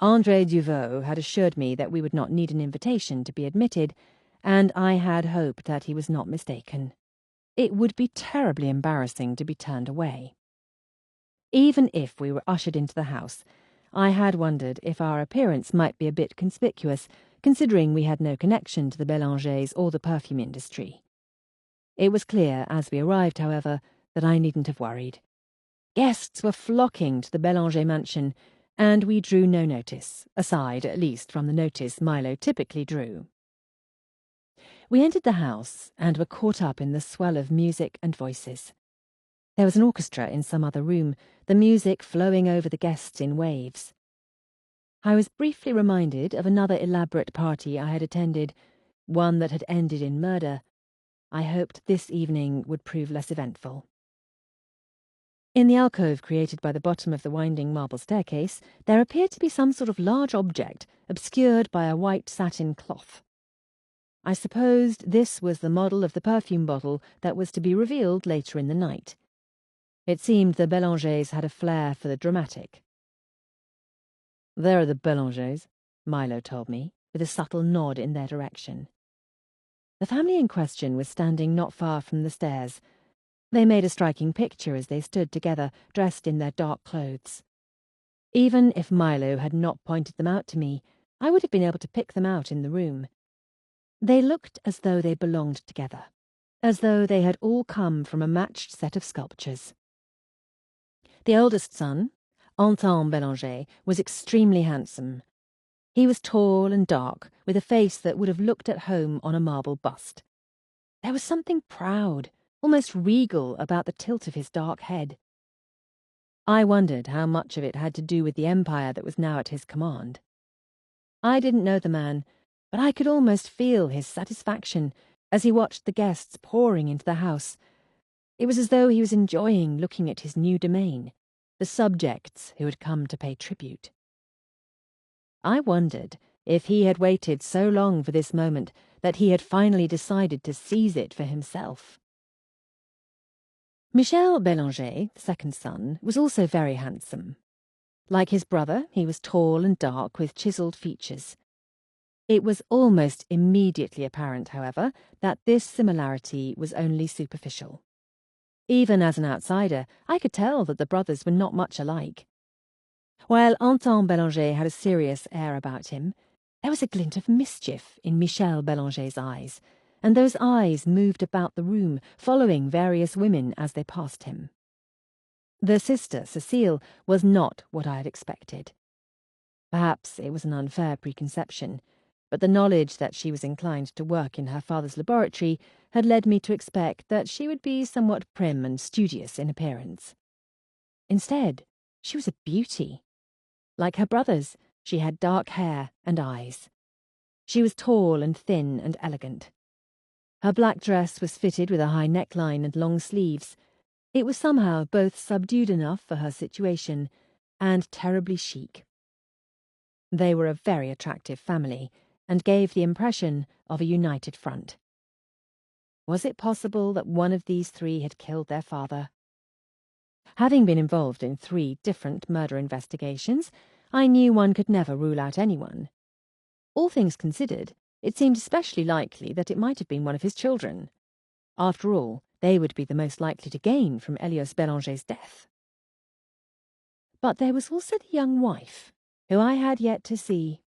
André Duvaux had assured me that we would not need an invitation to be admitted, and I had hoped that he was not mistaken. It would be terribly embarrassing to be turned away. Even if we were ushered into the house, I had wondered if our appearance might be a bit conspicuous, considering we had no connection to the Bélangers or the perfume industry. It was clear as we arrived, however, that I needn't have worried. Guests were flocking to the Bélanger mansion, and we drew no notice, aside at least from the notice Milo typically drew. We entered the house and were caught up in the swell of music and voices. There was an orchestra in some other room, the music flowing over the guests in waves. I was briefly reminded of another elaborate party I had attended, one that had ended in murder. I hoped this evening would prove less eventful. In the alcove created by the bottom of the winding marble staircase, there appeared to be some sort of large object obscured by a white satin cloth. I supposed this was the model of the perfume bottle that was to be revealed later in the night. It seemed the Bélangers had a flair for the dramatic. There are the Bélangers, Milo told me, with a subtle nod in their direction. The family in question was standing not far from the stairs. They made a striking picture as they stood together, dressed in their dark clothes. Even if Milo had not pointed them out to me, I would have been able to pick them out in the room. They looked as though they belonged together, as though they had all come from a matched set of sculptures. The oldest son, Antoine Bélanger, was extremely handsome. He was tall and dark, with a face that would have looked at home on a marble bust. There was something proud, almost regal, about the tilt of his dark head. I wondered how much of it had to do with the empire that was now at his command. I didn't know the man, but I could almost feel his satisfaction as he watched the guests pouring into the house. It was as though he was enjoying looking at his new domain, the subjects who had come to pay tribute. I wondered if he had waited so long for this moment that he had finally decided to seize it for himself. Michel Bélanger, the second son, was also very handsome. Like his brother, he was tall and dark with chiselled features. It was almost immediately apparent, however, that this similarity was only superficial. Even as an outsider, I could tell that the brothers were not much alike. While Antoine Bélanger had a serious air about him, There was a glint of mischief in Michel Bélanger's eyes, and those eyes moved about the room, following various women as they passed him. The sister, Cécile, was not what I had expected. Perhaps it was an unfair preconception, but the knowledge that she was inclined to work in her father's laboratory had led me to expect that she would be somewhat prim and studious in appearance. Instead, she was a beauty. Like her brothers, she had dark hair and eyes. She was tall and thin and elegant. Her black dress was fitted with a high neckline and long sleeves. It was somehow both subdued enough for her situation and terribly chic. They were a very attractive family and gave the impression of a united front. Was it possible that one of these three had killed their father? Having been involved in 3 different murder investigations, I knew one could never rule out anyone. All things considered, it seemed especially likely that it might have been one of his children. After all, they would be the most likely to gain from Elias Bélanger's death. But there was also the young wife, who I had yet to see.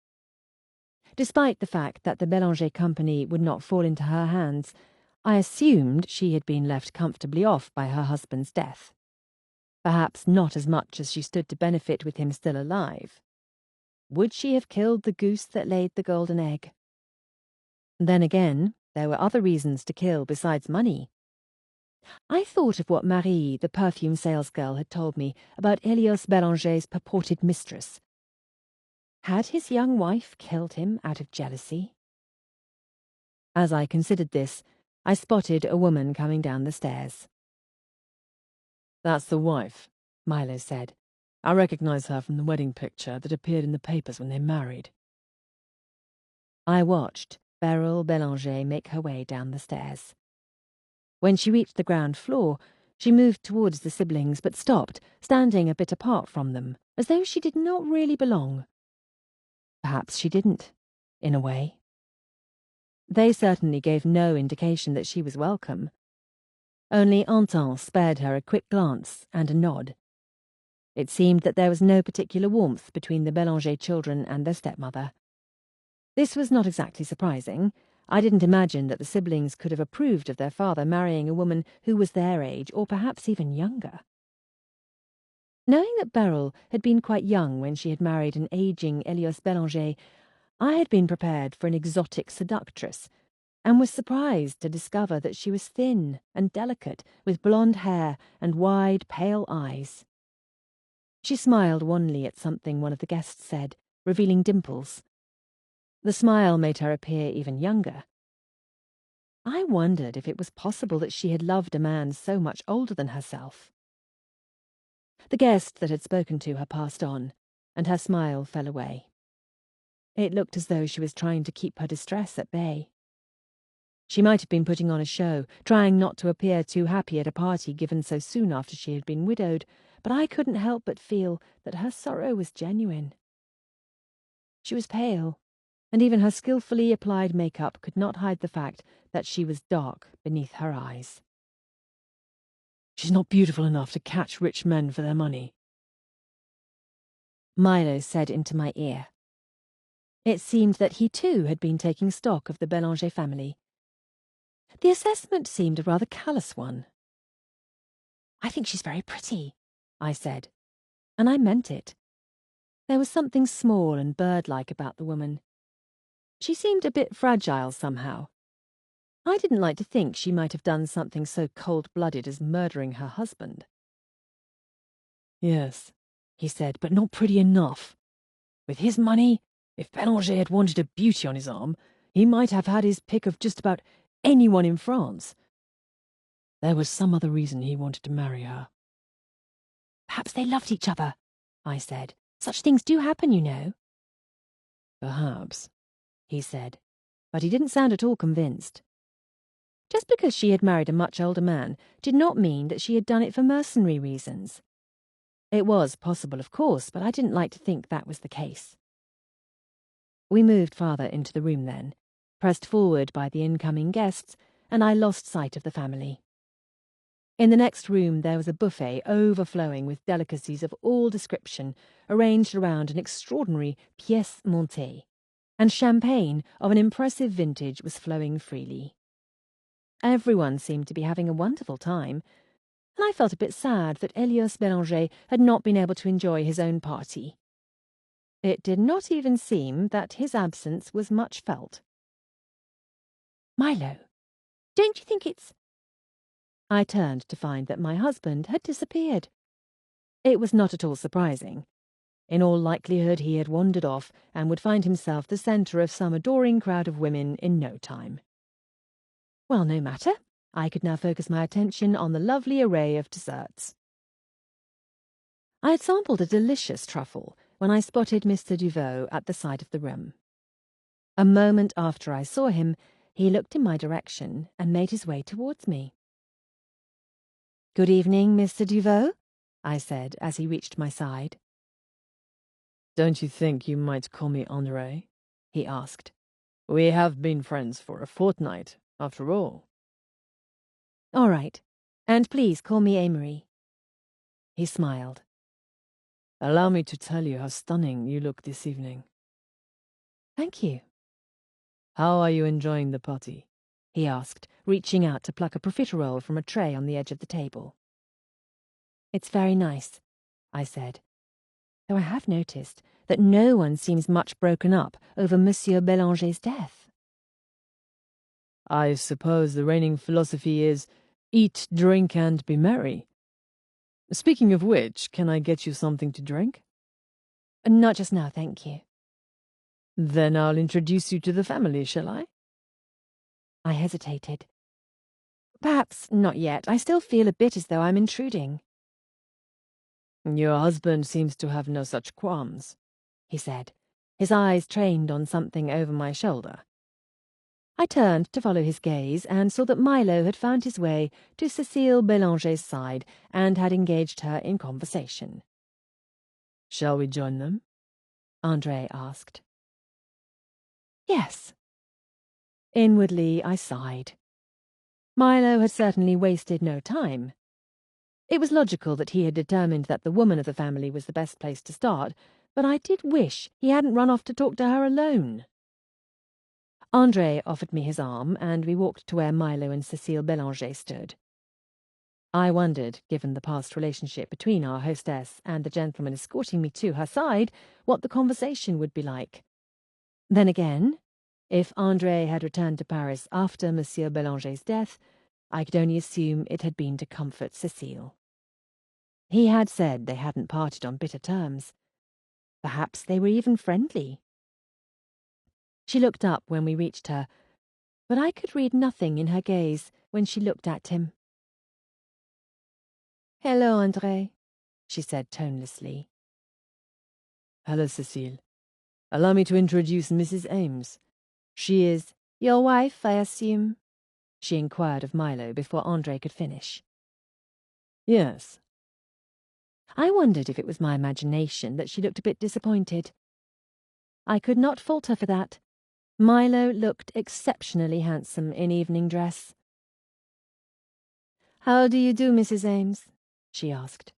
Despite the fact that the Bélanger company would not fall into her hands, I assumed she had been left comfortably off by her husband's death. Perhaps not as much as she stood to benefit with him still alive. Would she have killed the goose that laid the golden egg? Then again, there were other reasons to kill besides money. I thought of what Marie, the perfume salesgirl, had told me about Elias Bélanger's purported mistress. Had his young wife killed him out of jealousy? As I considered this, I spotted a woman coming down the stairs. "That's the wife," Milo said. "I recognize her from the wedding picture that appeared in the papers when they married." I watched Beryl Bélanger make her way down the stairs. When she reached the ground floor, she moved towards the siblings but stopped, standing a bit apart from them, as though she did not really belong. Perhaps she didn't, in a way. They certainly gave no indication that she was welcome. Only Anton spared her a quick glance and a nod. It seemed that there was no particular warmth between the Bélanger children and their stepmother. This was not exactly surprising. I didn't imagine that the siblings could have approved of their father marrying a woman who was their age, or perhaps even younger. Knowing that Beryl had been quite young when she had married an aging Elias Bélanger, I had been prepared for an exotic seductress, and was surprised to discover that she was thin and delicate, with blonde hair and wide, pale eyes. She smiled wanly at something one of the guests said, revealing dimples. The smile made her appear even younger. I wondered if it was possible that she had loved a man so much older than herself. The guest that had spoken to her passed on, and her smile fell away. It looked as though she was trying to keep her distress at bay. She might have been putting on a show, trying not to appear too happy at a party given so soon after she had been widowed, but I couldn't help but feel that her sorrow was genuine. She was pale, and even her skillfully applied makeup could not hide the fact that she was dark beneath her eyes. "She's not beautiful enough to catch rich men for their money," Milo said into my ear. It seemed that he too had been taking stock of the Bélanger family. The assessment seemed a rather callous one. "I think she's very pretty," I said, and I meant it. There was something small and bird-like about the woman. She seemed a bit fragile somehow. I didn't like to think she might have done something so cold-blooded as murdering her husband. "Yes," he said, "but not pretty enough. With his money, if Bélanger had wanted a beauty on his arm, he might have had his pick of just about anyone in France. There was some other reason he wanted to marry her." "Perhaps they loved each other," I said. "Such things do happen, you know." "Perhaps," he said, but he didn't sound at all convinced. Just because she had married a much older man did not mean that she had done it for mercenary reasons. It was possible, of course, but I didn't like to think that was the case. We moved farther into the room then, pressed forward by the incoming guests, and I lost sight of the family. In the next room there was a buffet overflowing with delicacies of all description, arranged around an extraordinary pièce montée. and champagne of an impressive vintage was flowing freely. Everyone seemed to be having a wonderful time, and I felt a bit sad that Elias Bélanger had not been able to enjoy his own party. It did not even seem that his absence was much felt. "Milo, don't you think it's—" I turned to find that my husband had disappeared. It was not at all surprising. In all likelihood he had wandered off and would find himself the centre of some adoring crowd of women in no time. Well, no matter. I could now focus my attention on the lovely array of desserts. I had sampled a delicious truffle when I spotted Mr. Duvaux at the side of the room. A moment after I saw him, he looked in my direction and made his way towards me. "Good evening, Mr. Duvaux," I said as he reached my side. "Don't you think you might call me André?" he asked. "We have been friends for a fortnight, after all." "All right. And please call me Amory." He smiled. "Allow me to tell you how stunning you look this evening." "Thank you." "How are you enjoying the party?" he asked, reaching out to pluck a profiterole from a tray on the edge of the table. "It's very nice," I said, though I have noticed that no one seems much broken up over Monsieur Bélanger's death. "I suppose the reigning philosophy is eat, drink, and be merry. Speaking of which, can I get you something to drink?" "Not just now, thank you." "Then I'll introduce you to the family, shall I?" I hesitated. "Perhaps not yet. I still feel a bit as though I'm intruding." "Your husband seems to have no such qualms," he said, his eyes trained on something over my shoulder. I turned to follow his gaze and saw that Milo had found his way to Cécile Bélanger's side and had engaged her in conversation. "Shall we join them?" André asked. "Yes." Inwardly, I sighed. Milo had certainly wasted no time. It was logical that he had determined that the woman of the family was the best place to start, but I did wish he hadn't run off to talk to her alone. André offered me his arm, and we walked to where Milo and Cécile Bélanger stood. I wondered, given the past relationship between our hostess and the gentleman escorting me to her side, what the conversation would be like. Then again, if André had returned to Paris after Monsieur Bélanger's death, I could only assume it had been to comfort Cécile. He had said they hadn't parted on bitter terms. Perhaps they were even friendly. She looked up when we reached her, but I could read nothing in her gaze when she looked at him. "Hello, André," she said tonelessly. "Hello, Cécile. Allow me to introduce Mrs. Ames. She is—" "Your wife, I assume?" she inquired of Milo before André could finish. "Yes." I wondered if it was my imagination that she looked a bit disappointed. I could not fault her for that. Milo looked exceptionally handsome in evening dress. "How do you do, Mrs. Ames?" she asked.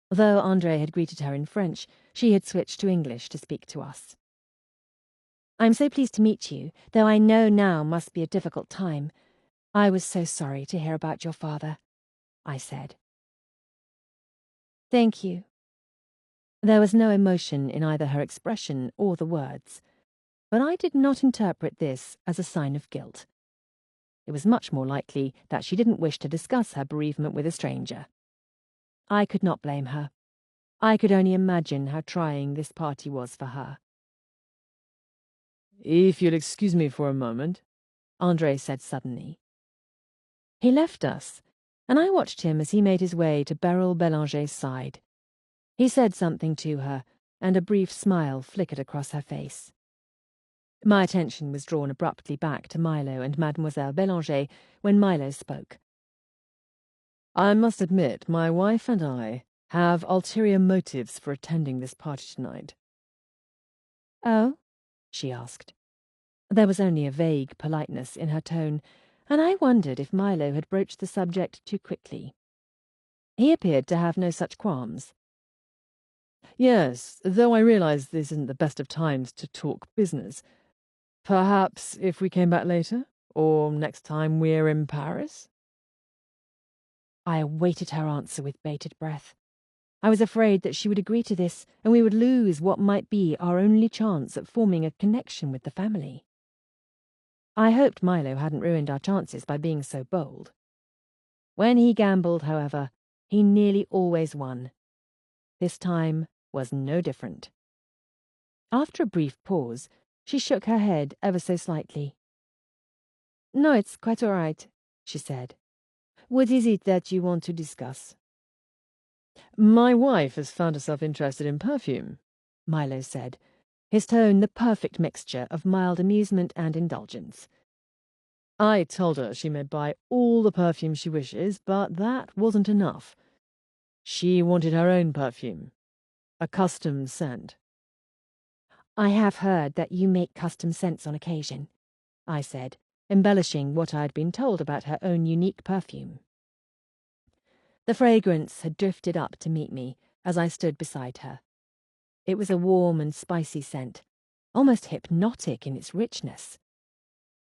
Though André had greeted her in French, she had switched to English to speak to us. "I'm so pleased to meet you, though I know now must be a difficult time. I was so sorry to hear about your father," I said. "Thank you." There was no emotion in either her expression or the words, but I did not interpret this as a sign of guilt. It was much more likely that she didn't wish to discuss her bereavement with a stranger. I could not blame her. I could only imagine how trying this party was for her. "If you'll excuse me for a moment," André said suddenly. He left us, and I watched him as he made his way to Beryl Bélanger's side. He said something to her, and a brief smile flickered across her face. My attention was drawn abruptly back to Milo and Mademoiselle Bélanger when Milo spoke. "I must admit, my wife and I have ulterior motives for attending this party tonight." "Oh?" she asked. There was only a vague politeness in her tone, and I wondered if Milo had broached the subject too quickly. He appeared to have no such qualms. "Yes, though I realize this isn't the best of times to talk business. Perhaps if we came back later, or next time we're in Paris? I awaited her answer with bated breath. I was afraid that she would agree to this, and we would lose what might be our only chance at forming a connection with the family. I hoped Milo hadn't ruined our chances by being so bold. When he gambled, however, he nearly always won. This time was no different. After a brief pause, she shook her head ever so slightly. "No, it's quite all right," she said. "What is it that you want to discuss?" My wife has found herself interested in perfume, Milo said, his tone the perfect mixture of mild amusement and indulgence. I told her she may buy all the perfume she wishes, but that wasn't enough. She wanted her own perfume, a custom scent. "I have heard that you make custom scents on occasion," I said, embellishing what I had been told about her own unique perfume. The fragrance had drifted up to meet me as I stood beside her. It was a warm and spicy scent, almost hypnotic in its richness.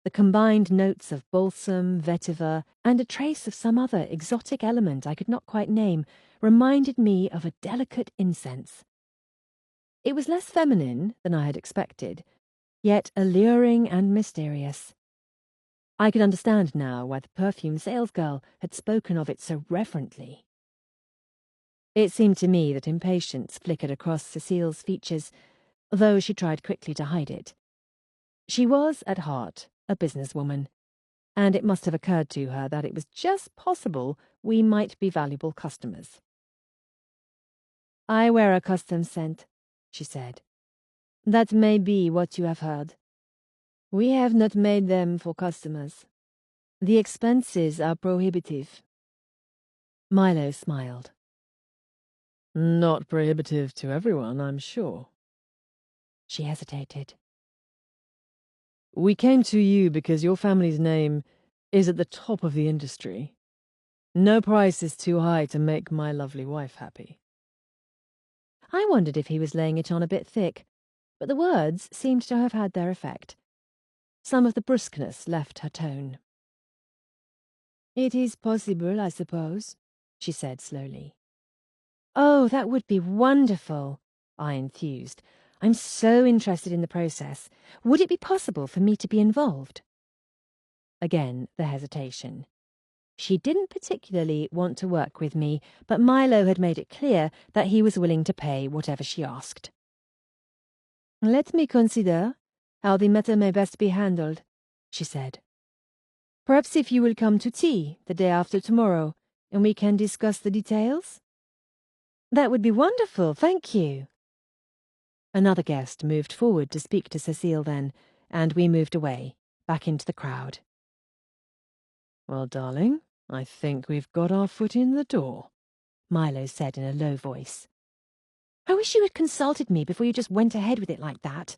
The combined notes of balsam, vetiver, and a trace of some other exotic element I could not quite name reminded me of a delicate incense. It was less feminine than I had expected, yet alluring and mysterious. I could understand now why the perfume salesgirl had spoken of it so reverently. It seemed to me that impatience flickered across Cecile's features, though she tried quickly to hide it. She was, at heart, a businesswoman, and it must have occurred to her that it was just possible we might be valuable customers. "I wear a custom scent," she said. "That may be what you have heard. We have not made them for customers. The expenses are prohibitive." Milo smiled. Not prohibitive to everyone, I'm sure. She hesitated. We came to you because your family's name is at the top of the industry. No price is too high to make my lovely wife happy. I wondered if he was laying it on a bit thick, but the words seemed to have had their effect. Some of the brusqueness left her tone. "It is possible, I suppose," she said slowly. "Oh, that would be wonderful," I enthused. "I'm so interested in the process. Would it be possible for me to be involved?" Again, the hesitation. She didn't particularly want to work with me, but Milo had made it clear that he was willing to pay whatever she asked. "Let me consider how the matter may best be handled," she said. "Perhaps if you will come to tea the day after tomorrow, and we can discuss the details?" "That would be wonderful, thank you." Another guest moved forward to speak to Cecile then, and we moved away, back into the crowd. Well, darling, I think we've got our foot in the door, Milo said in a low voice. "I wish you had consulted me before you just went ahead with it like that,"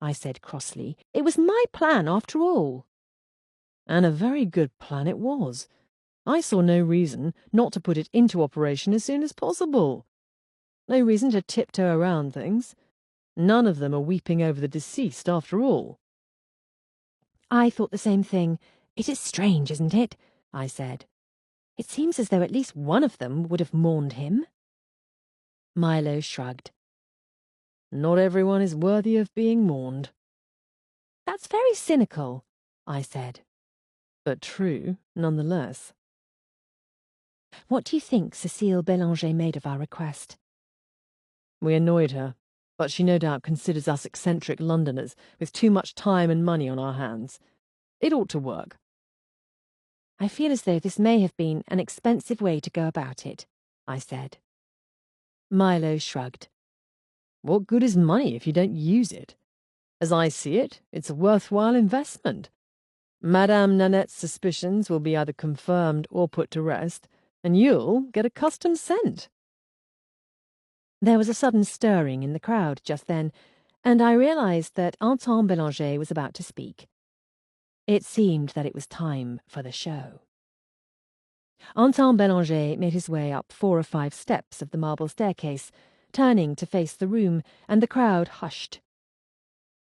I said crossly. "It was my plan, after all." And a very good plan it was. I saw no reason not to put it into operation as soon as possible. No reason to tiptoe around things. None of them are weeping over the deceased, after all. "I thought the same thing. It is strange, isn't it?" I said. "It seems as though at least one of them would have mourned him." Milo shrugged. Not everyone is worthy of being mourned. "That's very cynical," I said. But true, nonetheless. "What do you think Cécile Bélanger made of our request?" We annoyed her, but she no doubt considers us eccentric Londoners with too much time and money on our hands. It ought to work. "I feel as though this may have been an expensive way to go about it," I said. Milo shrugged. What good is money if you don't use it? As I see it, it's a worthwhile investment. Madame Nanette's suspicions will be either confirmed or put to rest, and you'll get a custom scent. There was a sudden stirring in the crowd just then, and I realized that Anton Bélanger was about to speak. It seemed that it was time for the show. Anton Bélanger made his way up 4 or 5 steps of the marble staircase, turning to face the room, and the crowd hushed.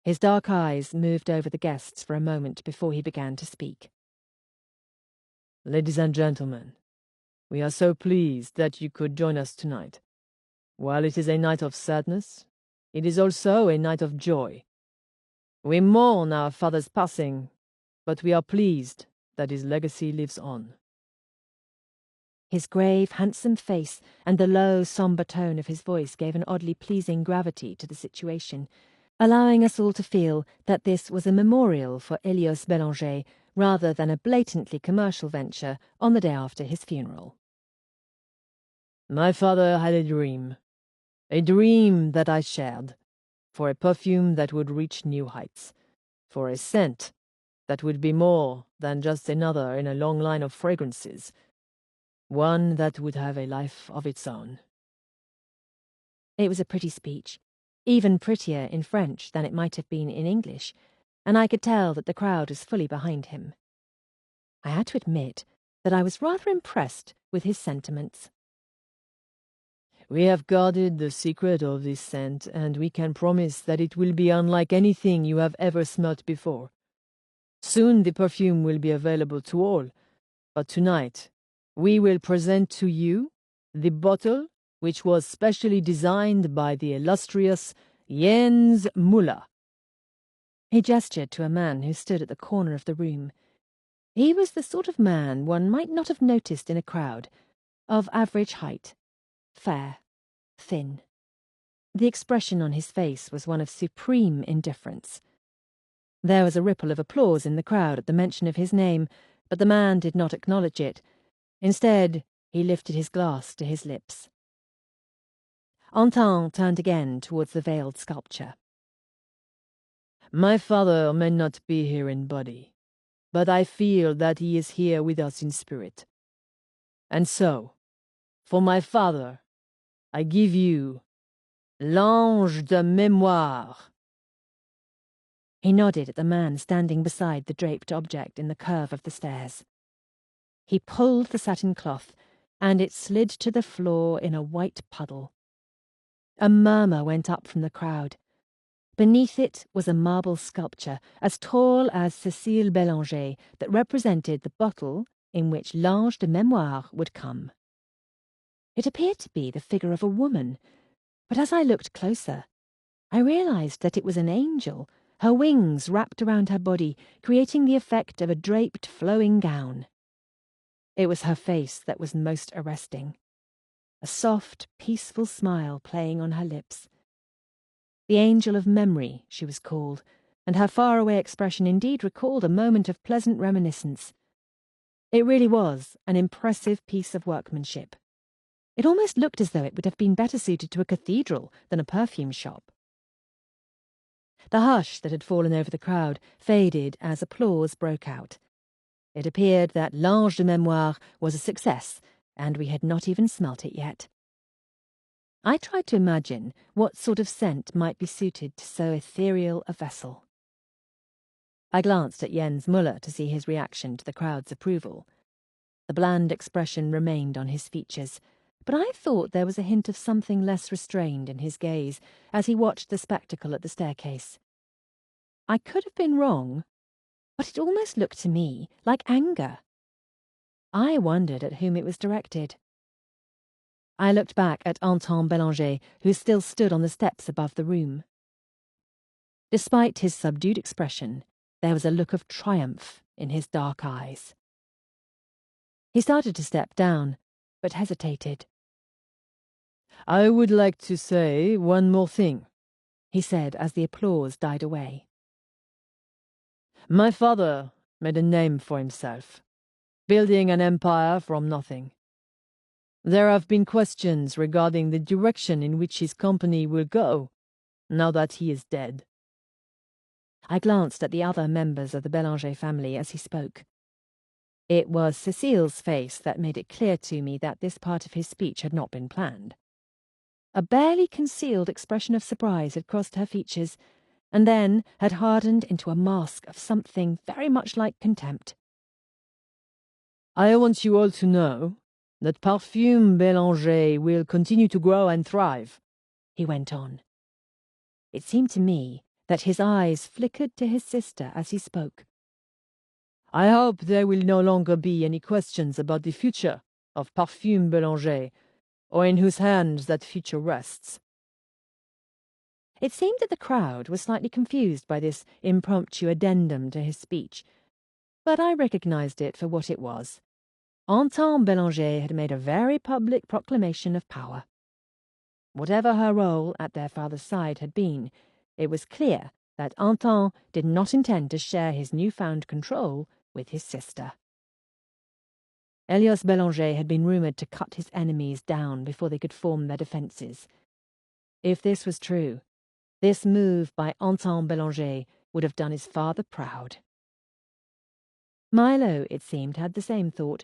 His dark eyes moved over the guests for a moment before he began to speak. Ladies and gentlemen, we are so pleased that you could join us tonight. While it is a night of sadness, it is also a night of joy. We mourn our father's passing, but we are pleased that his legacy lives on. His grave, handsome face and the low, sombre tone of his voice gave an oddly pleasing gravity to the situation, allowing us all to feel that this was a memorial for Hélios Bélanger rather than a blatantly commercial venture on the day after his funeral. My father had a dream that I shared, for a perfume that would reach new heights, for a scent that would be more than just another in a long line of fragrances, one that would have a life of its own. It was a pretty speech, even prettier in French than it might have been in English, and I could tell that the crowd was fully behind him. I had to admit that I was rather impressed with his sentiments. We have guarded the secret of this scent, and we can promise that it will be unlike anything you have ever smelt before. Soon the perfume will be available to all, but tonight we will present to you the bottle which was specially designed by the illustrious Jens Müller. He gestured to a man who stood at the corner of the room. He was the sort of man one might not have noticed in a crowd, of average height, fair, thin. The expression on his face was one of supreme indifference. There was a ripple of applause in the crowd at the mention of his name, but the man did not acknowledge it. Instead, he lifted his glass to his lips. Anton turned again towards the veiled sculpture. My father may not be here in body, but I feel that he is here with us in spirit. And so, for my father, I give you l'ange de mémoire. He nodded at the man standing beside the draped object in the curve of the stairs. He pulled the satin cloth, and it slid to the floor in a white puddle. A murmur went up from the crowd. Beneath it was a marble sculpture as tall as Cécile Bélanger that represented the bottle in which l'ange de mémoire would come. It appeared to be the figure of a woman, but as I looked closer, I realized that it was an angel, her wings wrapped around her body, creating the effect of a draped, flowing gown. It was her face that was most arresting, a soft, peaceful smile playing on her lips. The Angel of Memory, she was called, and her faraway expression indeed recalled a moment of pleasant reminiscence. It really was an impressive piece of workmanship. It almost looked as though it would have been better suited to a cathedral than a perfume shop. The hush that had fallen over the crowd faded as applause broke out. It appeared that l'ange de mémoire was a success, and we had not even smelt it yet. I tried to imagine what sort of scent might be suited to so ethereal a vessel. I glanced at Jens Müller to see his reaction to the crowd's approval. The bland expression remained on his features, but I thought there was a hint of something less restrained in his gaze as he watched the spectacle at the staircase. I could have been wrong, but it almost looked to me like anger. I wondered at whom it was directed. I looked back at Anton Bélanger, who still stood on the steps above the room. Despite his subdued expression, there was a look of triumph in his dark eyes. He started to step down, but hesitated. I would like to say one more thing, he said as the applause died away. My father made a name for himself, building an empire from nothing. There have been questions regarding the direction in which his company will go, now that he is dead. I glanced at the other members of the Bélanger family as he spoke. It was Cécile's face that made it clear to me that this part of his speech had not been planned. A barely concealed expression of surprise had crossed her features, and then had hardened into a mask of something very much like contempt. I want you all to know that Parfum Bélanger will continue to grow and thrive, he went on. It seemed to me that his eyes flickered to his sister as he spoke. I hope there will no longer be any questions about the future of Parfum Bélanger, or in whose hands that future rests. It seemed that the crowd was slightly confused by this impromptu addendum to his speech, but I recognized it for what it was. Anton Bélanger had made a very public proclamation of power. Whatever her role at their father's side had been, it was clear that Anton did not intend to share his newfound control with his sister. Elios Bélanger had been rumoured to cut his enemies down before they could form their defences. If this was true, this move by Anton Bélanger would have done his father proud. Milo, it seemed, had the same thought,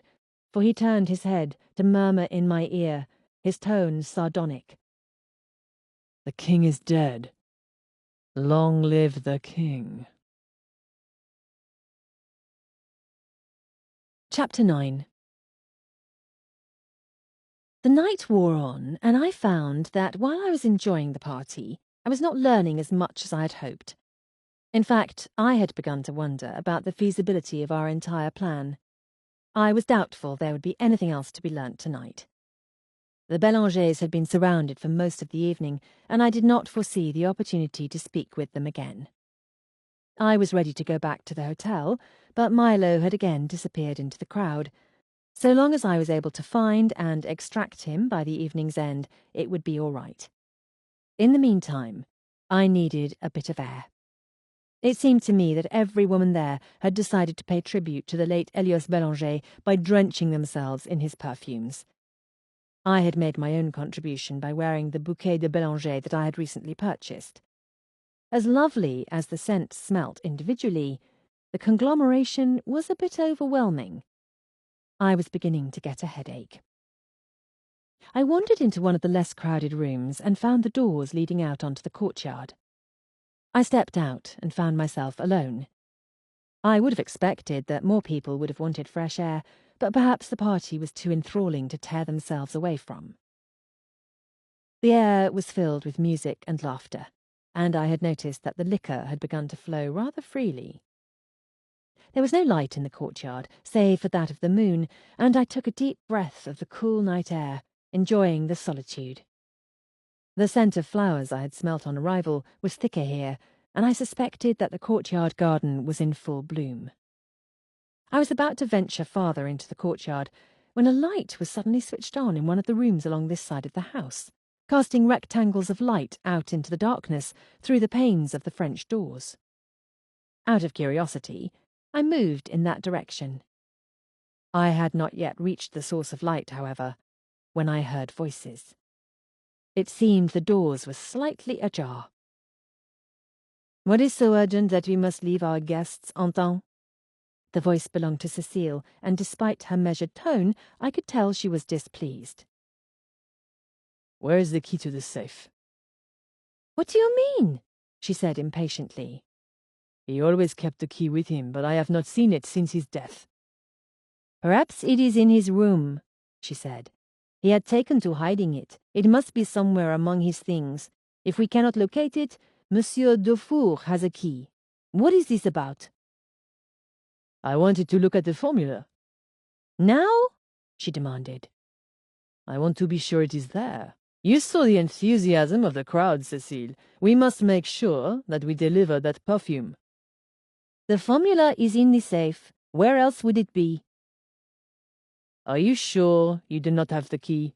for he turned his head to murmur in my ear, his tone sardonic. The king is dead. Long live the king. Chapter 9. The night wore on, and I found that while I was enjoying the party, I was not learning as much as I had hoped. In fact, I had begun to wonder about the feasibility of our entire plan. I was doubtful there would be anything else to be learnt tonight. The Bélangers had been surrounded for most of the evening, and I did not foresee the opportunity to speak with them again. I was ready to go back to the hotel, but Milo had again disappeared into the crowd. So long as I was able to find and extract him by the evening's end, it would be all right. In the meantime, I needed a bit of air. It seemed to me that every woman there had decided to pay tribute to the late Elios Bélanger by drenching themselves in his perfumes. I had made my own contribution by wearing the bouquet de Bélanger that I had recently purchased. As lovely as the scents smelt individually, the conglomeration was a bit overwhelming. I was beginning to get a headache. I wandered into one of the less crowded rooms and found the doors leading out onto the courtyard. I stepped out and found myself alone. I would have expected that more people would have wanted fresh air, but perhaps the party was too enthralling to tear themselves away from. The air was filled with music and laughter, and I had noticed that the liquor had begun to flow rather freely. There was no light in the courtyard, save for that of the moon, and I took a deep breath of the cool night air, enjoying the solitude. The scent of flowers I had smelt on arrival was thicker here, and I suspected that the courtyard garden was in full bloom. I was about to venture farther into the courtyard when a light was suddenly switched on in one of the rooms along this side of the house, casting rectangles of light out into the darkness through the panes of the French doors. Out of curiosity, I moved in that direction. I had not yet reached the source of light, however, when I heard voices. It seemed the doors were slightly ajar. "What is so urgent that we must leave our guests, Anton?" The voice belonged to Cécile, and despite her measured tone, I could tell she was displeased. Where is the key to the safe? "What do you mean?" she said impatiently. He always kept the key with him, but I have not seen it since his death. "Perhaps it is in his room," she said. "He had taken to hiding it. It must be somewhere among his things. If we cannot locate it, Monsieur Dufour has a key. What is this about?" I wanted to look at the formula. "Now?" she demanded. I want to be sure it is there. You saw the enthusiasm of the crowd, Cécile. We must make sure that we deliver that perfume. "The formula is in the safe. Where else would it be?" Are you sure you do not have the key?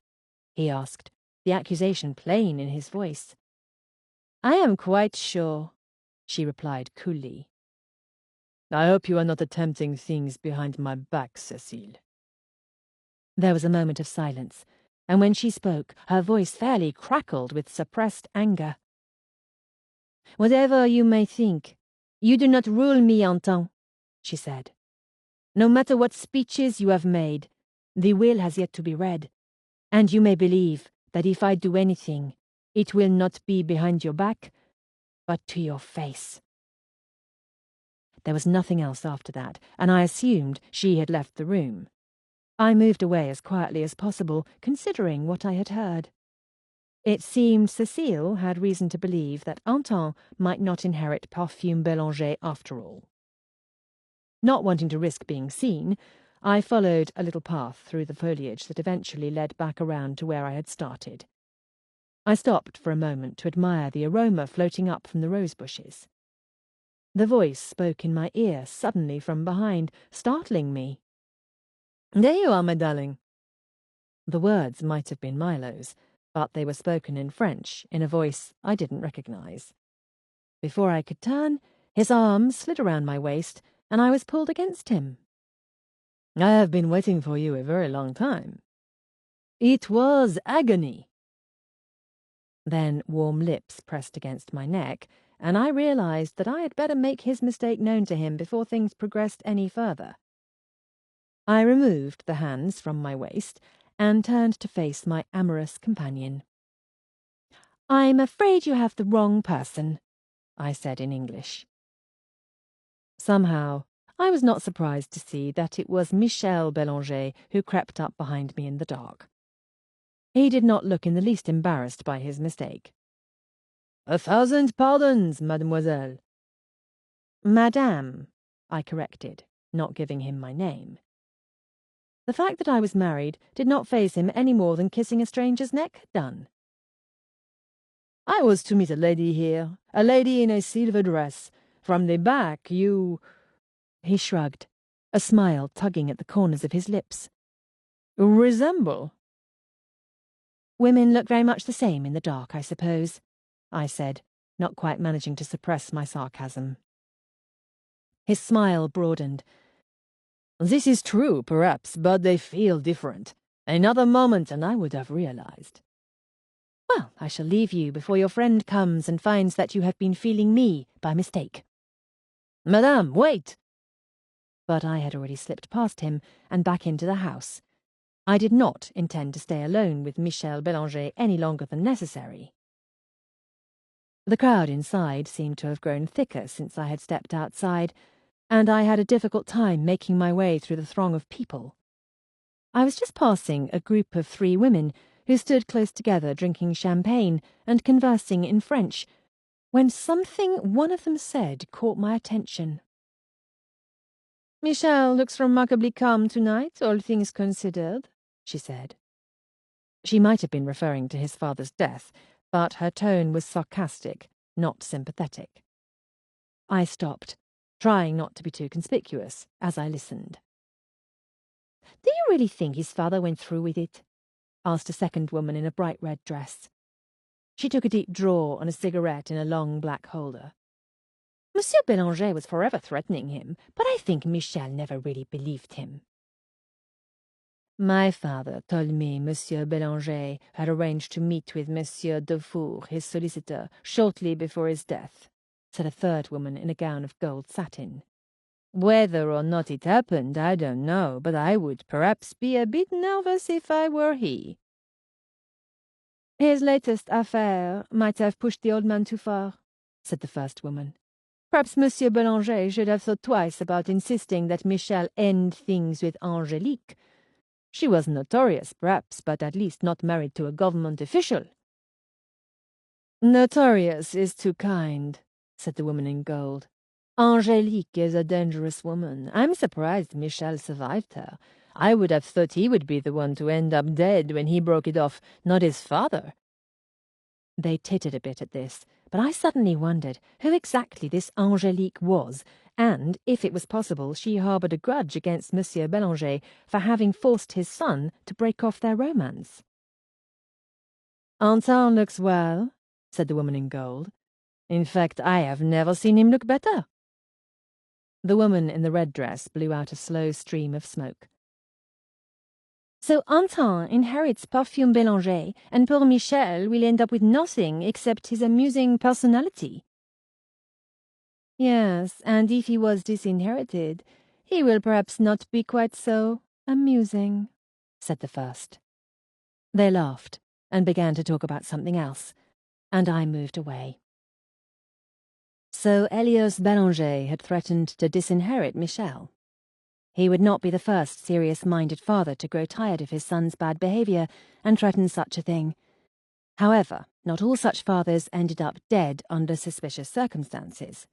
He asked, the accusation plain in his voice. "I am quite sure," she replied coolly. I hope you are not attempting things behind my back, Cécile. There was a moment of silence, and when she spoke, her voice fairly crackled with suppressed anger. "Whatever you may think, you do not rule me, Anton," she said. "No matter what speeches you have made, the will has yet to be read, and you may believe that if I do anything, it will not be behind your back, but to your face." There was nothing else after that, and I assumed she had left the room. I moved away as quietly as possible, considering what I had heard. It seemed Cécile had reason to believe that Anton might not inherit Parfum Bélanger after all. Not wanting to risk being seen, I followed a little path through the foliage that eventually led back around to where I had started. I stopped for a moment to admire the aroma floating up from the rose bushes. The voice spoke in my ear suddenly from behind, startling me. "There you are, my darling." The words might have been Milo's, but they were spoken in French, in a voice I didn't recognize. Before I could turn, his arms slid around my waist, and I was pulled against him. "I have been waiting for you a very long time." It was agony. Then warm lips pressed against my neck, and I realized that I had better make his mistake known to him before things progressed any further. I removed the hands from my waist and turned to face my amorous companion. "I'm afraid you have the wrong person," I said in English. Somehow, I was not surprised to see that it was Michel Bélanger who crept up behind me in the dark. He did not look in the least embarrassed by his mistake. "1,000 pardons, mademoiselle." "Madame," I corrected, not giving him my name. The fact that I was married did not faze him any more than kissing a stranger's neck had done. "I was to meet a lady here, a lady in a silver dress. From the back, you—" He shrugged, a smile tugging at the corners of his lips. "Resemble." "Women look very much the same in the dark, I suppose," I said, not quite managing to suppress my sarcasm. His smile broadened. "This is true, perhaps, but they feel different. Another moment and I would have realized." "Well, I shall leave you before your friend comes and finds that you have been feeling me by mistake." "Madame, wait!" But I had already slipped past him and back into the house. I did not intend to stay alone with Michel Bélanger any longer than necessary. The crowd inside seemed to have grown thicker since I had stepped outside, and I had a difficult time making my way through the throng of people. I was just passing a group of 3 women who stood close together drinking champagne and conversing in French, when something one of them said caught my attention. "Michel looks remarkably calm tonight, all things considered," she said. She might have been referring to his father's death, but her tone was sarcastic, not sympathetic. I stopped, trying not to be too conspicuous, as I listened. "Do you really think his father went through with it?" asked a second woman in a bright red dress. She took a deep draw on a cigarette in a long black holder. "Monsieur Bélanger was forever threatening him, but I think Michel never really believed him." "My father told me Monsieur Bélanger had arranged to meet with Monsieur Dufour, his solicitor, shortly before his death," said a third woman in a gown of gold satin. "Whether or not it happened, I don't know, but I would perhaps be a bit nervous if I were he." "His latest affair might have pushed the old man too far," said the first woman. "Perhaps Monsieur Bélanger should have thought twice about insisting that Michel end things with Angélique. She was notorious, perhaps, but at least not married to a government official." "Notorious is too kind," said the woman in gold. "Angélique is a dangerous woman. I'm surprised Michel survived her. I would have thought he would be the one to end up dead when he broke it off, not his father." They tittered a bit at this, but I suddenly wondered who exactly this Angélique was, and if it was possible she harboured a grudge against Monsieur Bélanger for having forced his son to break off their romance. "Anton looks well," said the woman in gold. "In fact, I have never seen him look better." The woman in the red dress blew out a slow stream of smoke. "So Anton inherits Parfum Bélanger, and poor Michel will end up with nothing except his amusing personality." "Yes, and if he was disinherited, he will perhaps not be quite so amusing," said the first. They laughed and began to talk about something else, and I moved away. So Elias Bélanger had threatened to disinherit Michel. He would not be the first serious-minded father to grow tired of his son's bad behaviour and threaten such a thing. However, not all such fathers ended up dead under suspicious circumstances.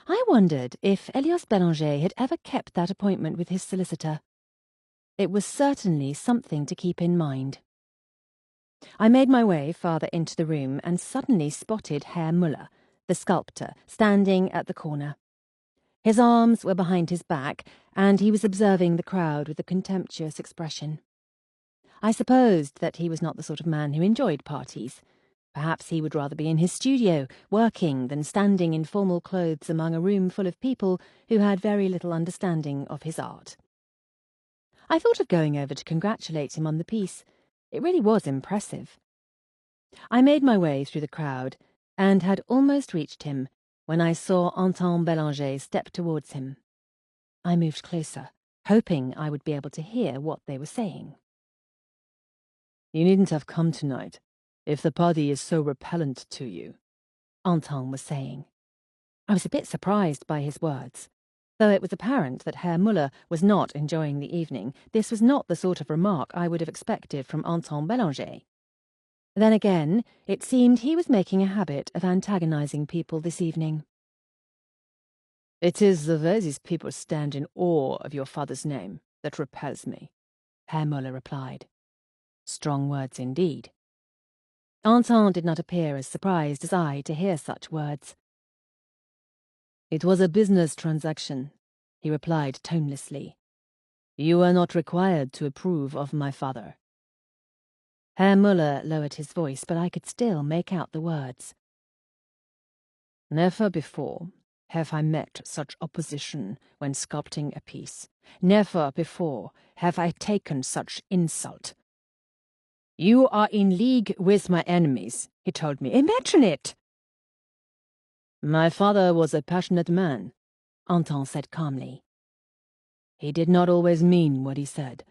I wondered if Elias Bélanger had ever kept that appointment with his solicitor. It was certainly something to keep in mind. I made my way farther into the room and suddenly spotted Herr Müller, the sculptor, standing at the corner. His arms were behind his back, and he was observing the crowd with a contemptuous expression. I supposed that he was not the sort of man who enjoyed parties. Perhaps he would rather be in his studio, working, than standing in formal clothes among a room full of people who had very little understanding of his art. I thought of going over to congratulate him on the piece. It really was impressive. I made my way through the crowd, and had almost reached him when I saw Anton Bélanger step towards him. I moved closer, hoping I would be able to hear what they were saying. "You needn't have come tonight, if the party is so repellent to you," Anton was saying. I was a bit surprised by his words. Though it was apparent that Herr Müller was not enjoying the evening, this was not the sort of remark I would have expected from Anton Bélanger. Then again, it seemed he was making a habit of antagonizing people this evening. "It is the way these people stand in awe of your father's name that repels me," Herr Müller replied. Strong words indeed. Anton did not appear as surprised as I to hear such words. "It was a business transaction," he replied tonelessly. "You were not required to approve of my father." Herr Müller lowered his voice, but I could still make out the words. "Never before have I met such opposition when sculpting a piece. Never before have I taken such insult. 'You are in league with my enemies,' he told me. Imagine it!" "My father was a passionate man," Anton said calmly. "He did not always mean what he said.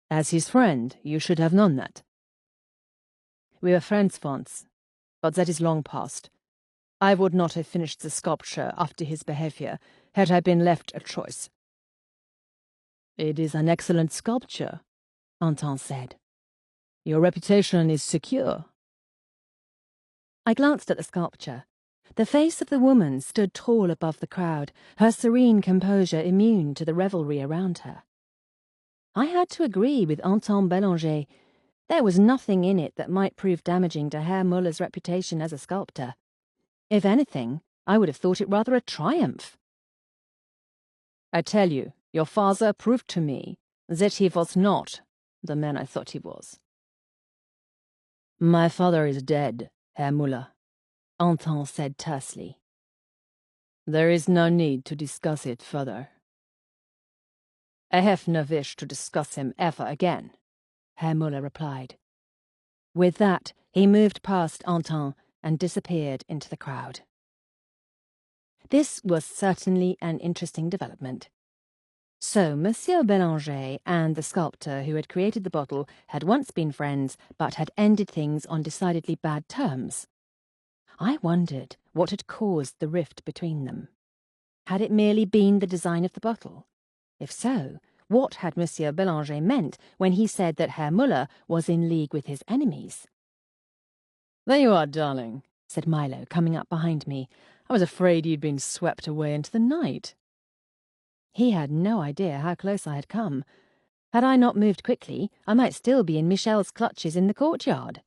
As his friend, you should have known that. We were friends once, but that is long past. I would not have finished the sculpture after his behavior had I been left a choice." "It is an excellent sculpture," Anton said. "Your reputation is secure." I glanced at the sculpture. The face of the woman stood tall above the crowd, her serene composure immune to the revelry around her. I had to agree with Anton Bélanger. There was nothing in it that might prove damaging to Herr Müller's reputation as a sculptor. If anything, I would have thought it rather a triumph. "I tell you, your father proved to me that he was not the man I thought he was." "My father is dead, Herr Müller," Anton said tersely. "There is no need to discuss it further." "I have no wish to discuss him ever again," Herr Müller replied. With that, he moved past Anton and disappeared into the crowd. This was certainly an interesting development. So Monsieur Bélanger and the sculptor who had created the bottle had once been friends, but had ended things on decidedly bad terms. I wondered what had caused the rift between them. Had it merely been the design of the bottle? If so, what had Monsieur Bélanger meant when he said that Herr Müller was in league with his enemies? "There you are, darling," said Milo, coming up behind me. "I was afraid you'd been swept away into the night." He had no idea how close I had come. Had I not moved quickly, I might still be in Michel's clutches in the courtyard.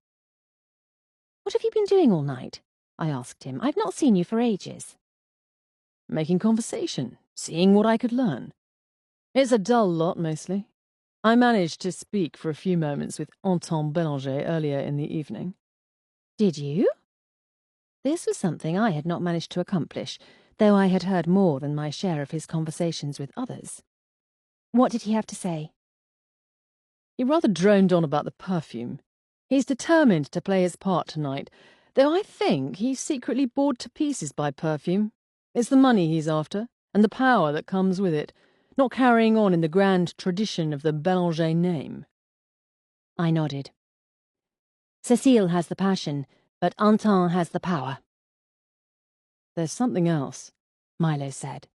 "What have you been doing all night?" I asked him. "I've not seen you for ages." "Making conversation, seeing what I could learn. It's a dull lot, mostly. I managed to speak for a few moments with Anton Bélanger earlier in the evening." "Did you?" This was something I had not managed to accomplish, though I had heard more than my share of his conversations with others. What did he have to say? "He rather droned on about the perfume. He's determined to play his part tonight, though I think he's secretly bored to pieces by perfume. It's the money he's after, and the power that comes with it, not carrying on in the grand tradition of the Bélanger name." I nodded. Cécile has the passion, but Anton has the power. "There's something else," Milo said.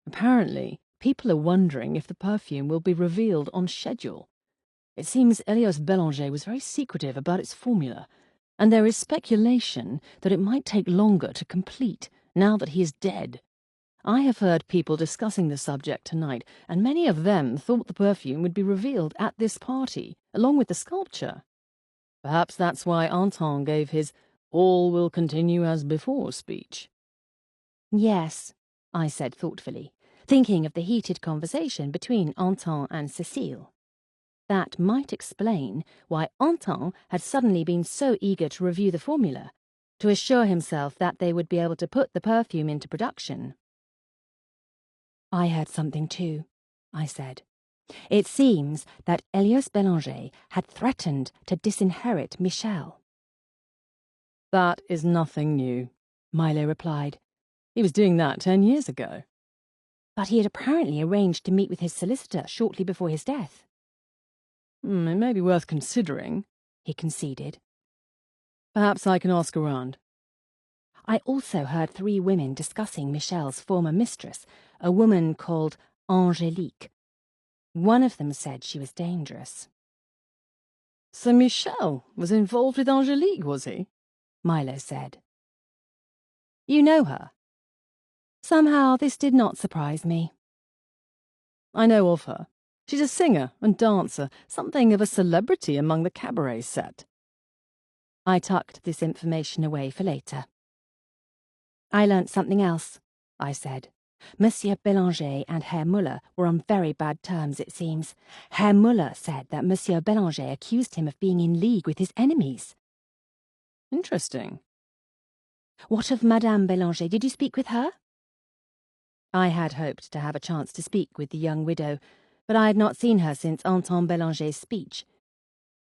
"Apparently, people are wondering if the perfume will be revealed on schedule. It seems Elios Bélanger was very secretive about its formula, and there is speculation that it might take longer to complete now that he is dead. I have heard people discussing the subject tonight, and many of them thought the perfume would be revealed at this party, along with the sculpture. Perhaps that's why Anton gave his "all will continue as before" speech. Yes, I said thoughtfully, thinking of the heated conversation between Anton and Cécile. That might explain why Anton had suddenly been so eager to review the formula, to assure himself that they would be able to put the perfume into production. I heard something too, I said. It seems that Elios Bélanger had threatened to disinherit Michel. That is nothing new, Milo replied. He was doing that 10 years ago. But he had apparently arranged to meet with his solicitor shortly before his death. It may be worth considering, he conceded. Perhaps I can ask around. I also heard 3 women discussing Michel's former mistress, a woman called Angélique. One of them said she was dangerous. So Michel was involved with Angélique, was he? Milo said. You know her? Somehow this did not surprise me. I know of her. She's a singer and dancer, something of a celebrity among the cabaret set. I tucked this information away for later. I learnt something else, I said. Monsieur Bélanger and Herr Müller were on very bad terms, it seems. Herr Müller said that Monsieur Bélanger accused him of being in league with his enemies. Interesting. What of Madame Bélanger? Did you speak with her? I had hoped to have a chance to speak with the young widow, but I had not seen her since Anton Bélanger's speech.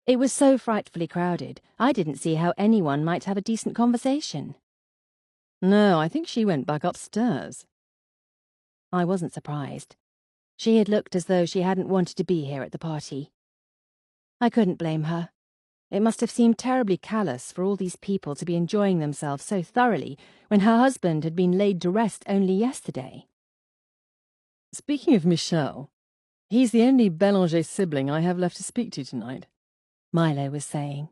It was so frightfully crowded, I didn't see how anyone might have a decent conversation. No, I think she went back upstairs. I wasn't surprised. She had looked as though she hadn't wanted to be here at the party. I couldn't blame her. It must have seemed terribly callous for all these people to be enjoying themselves so thoroughly when her husband had been laid to rest only yesterday. Speaking of Michel, he's the only Bélanger sibling I have left to speak to tonight, Milo was saying.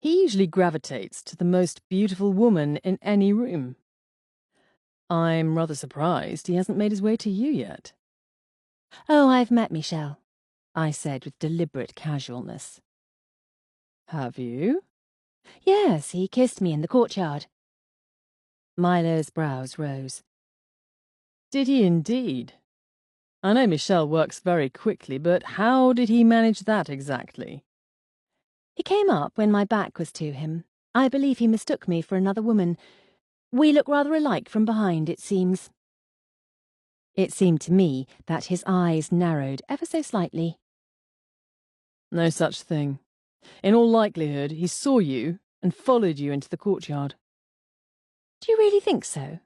He usually gravitates to the most beautiful woman in any room. I'm rather surprised he hasn't made his way to you yet. Oh, I've met Michel, I said with deliberate casualness. Have you? Yes, he kissed me in the courtyard. Milo's brows rose. Did he indeed? I know Michel works very quickly, but how did he manage that exactly? He came up when my back was to him. I believe he mistook me for another woman. We look rather alike from behind, it seems. It seemed to me that his eyes narrowed ever so slightly. No such thing. In all likelihood, he saw you and followed you into the courtyard. Do you really think so?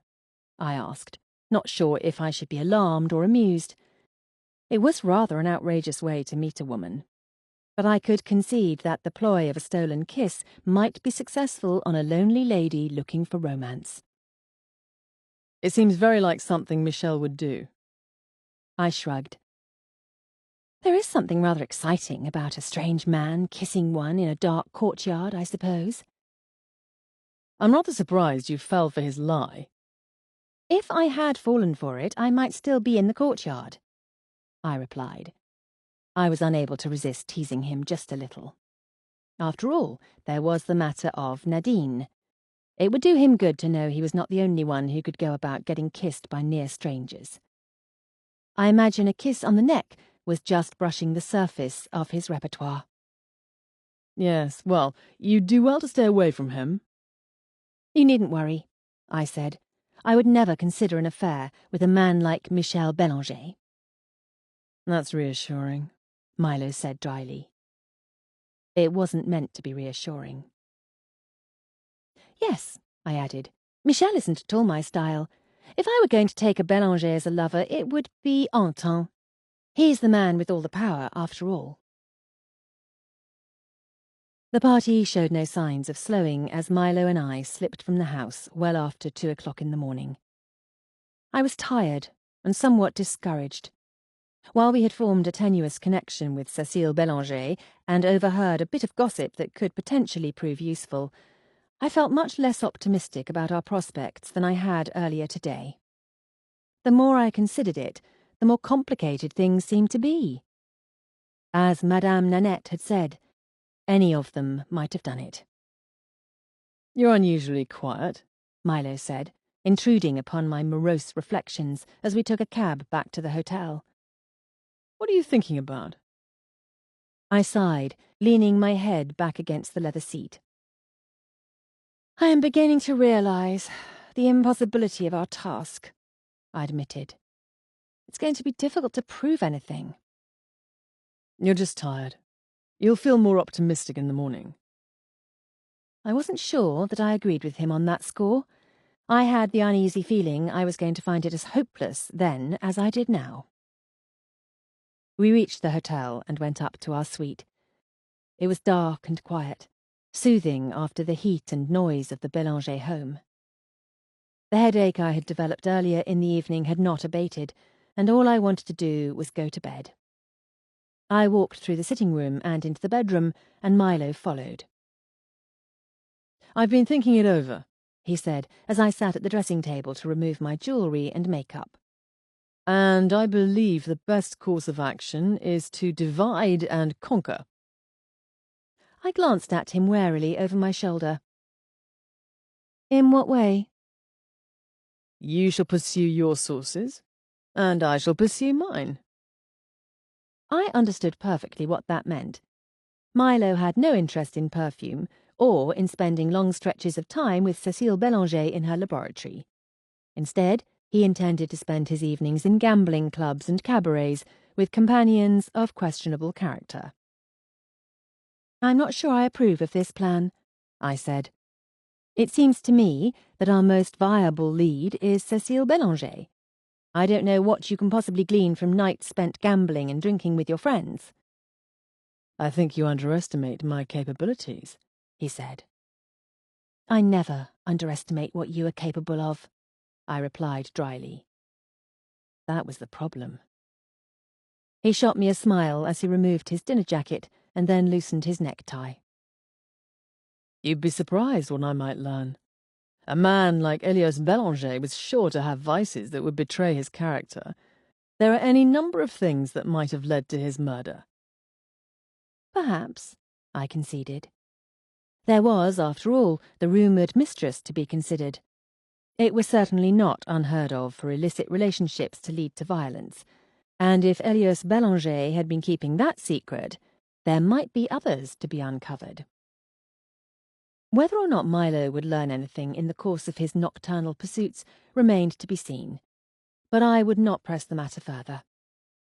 I asked, not sure if I should be alarmed or amused. It was rather an outrageous way to meet a woman, but I could concede that the ploy of a stolen kiss might be successful on a lonely lady looking for romance. It seems very like something Michel would do. I shrugged. There is something rather exciting about a strange man kissing one in a dark courtyard, I suppose. I'm rather surprised you fell for his lie. If I had fallen for it, I might still be in the courtyard, I replied. I was unable to resist teasing him just a little. After all, there was the matter of Nadine. It would do him good to know he was not the only one who could go about getting kissed by near strangers. I imagine a kiss on the neck was just brushing the surface of his repertoire. Yes, well, you do well to stay away from him. You needn't worry, I said. I would never consider an affair with a man like Michel Bélanger. That's reassuring, Milo said dryly. It wasn't meant to be reassuring. Yes, I added, Michel isn't at all my style. If I were going to take a Bélanger as a lover, it would be Anton. He's the man with all the power, after all. The party showed no signs of slowing as Milo and I slipped from the house well after 2 o'clock in the morning. I was tired and somewhat discouraged. While we had formed a tenuous connection with Cécile Bélanger and overheard a bit of gossip that could potentially prove useful, I felt much less optimistic about our prospects than I had earlier today. The more I considered it, the more complicated things seemed to be. As Madame Nanette had said, any of them might have done it. "You're unusually quiet," Milo said, intruding upon my morose reflections as we took a cab back to the hotel. "What are you thinking about?" I sighed, leaning my head back against the leather seat. I am beginning to realize the impossibility of our task, I admitted. It's going to be difficult to prove anything. "You're just tired. You'll feel more optimistic in the morning." I wasn't sure that I agreed with him on that score. I had the uneasy feeling I was going to find it as hopeless then as I did now. We reached the hotel and went up to our suite. It was dark and quiet, soothing after the heat and noise of the Bélanger home. The headache I had developed earlier in the evening had not abated, and all I wanted to do was go to bed. I walked through the sitting room and into the bedroom, and Milo followed. "I've been thinking it over," he said, as I sat at the dressing table to remove my jewellery and makeup. "And I believe the best course of action is to divide and conquer." I glanced at him warily over my shoulder. In what way? "You shall pursue your sources, and I shall pursue mine." I understood perfectly what that meant. Milo had no interest in perfume, or in spending long stretches of time with Cécile Bélanger in her laboratory. Instead, he intended to spend his evenings in gambling clubs and cabarets with companions of questionable character. I'm not sure I approve of this plan, I said. It seems to me that our most viable lead is Cécile Bélanger. I don't know what you can possibly glean from nights spent gambling and drinking with your friends. "I think you underestimate my capabilities," he said. I never underestimate what you are capable of, I replied dryly. That was the problem. He shot me a smile as he removed his dinner jacket and then loosened his necktie. "You'd be surprised what I might learn. A man like Elias Bélanger was sure to have vices that would betray his character. There are any number of things that might have led to his murder." Perhaps, I conceded. There was, after all, the rumoured mistress to be considered. It was certainly not unheard of for illicit relationships to lead to violence, and if Elias Bélanger had been keeping that secret, there might be others to be uncovered. Whether or not Milo would learn anything in the course of his nocturnal pursuits remained to be seen, but I would not press the matter further.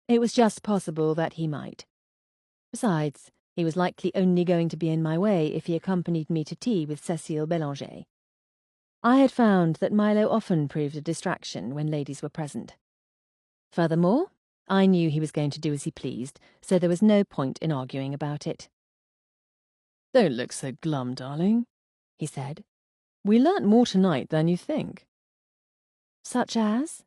It was just possible that he might. Besides, he was likely only going to be in my way if he accompanied me to tea with Cécile Bélanger. I had found that Milo often proved a distraction when ladies were present. Furthermore, I knew he was going to do as he pleased, so there was no point in arguing about it. "Don't look so glum, darling," he said. "We learnt more tonight than you think." Such as?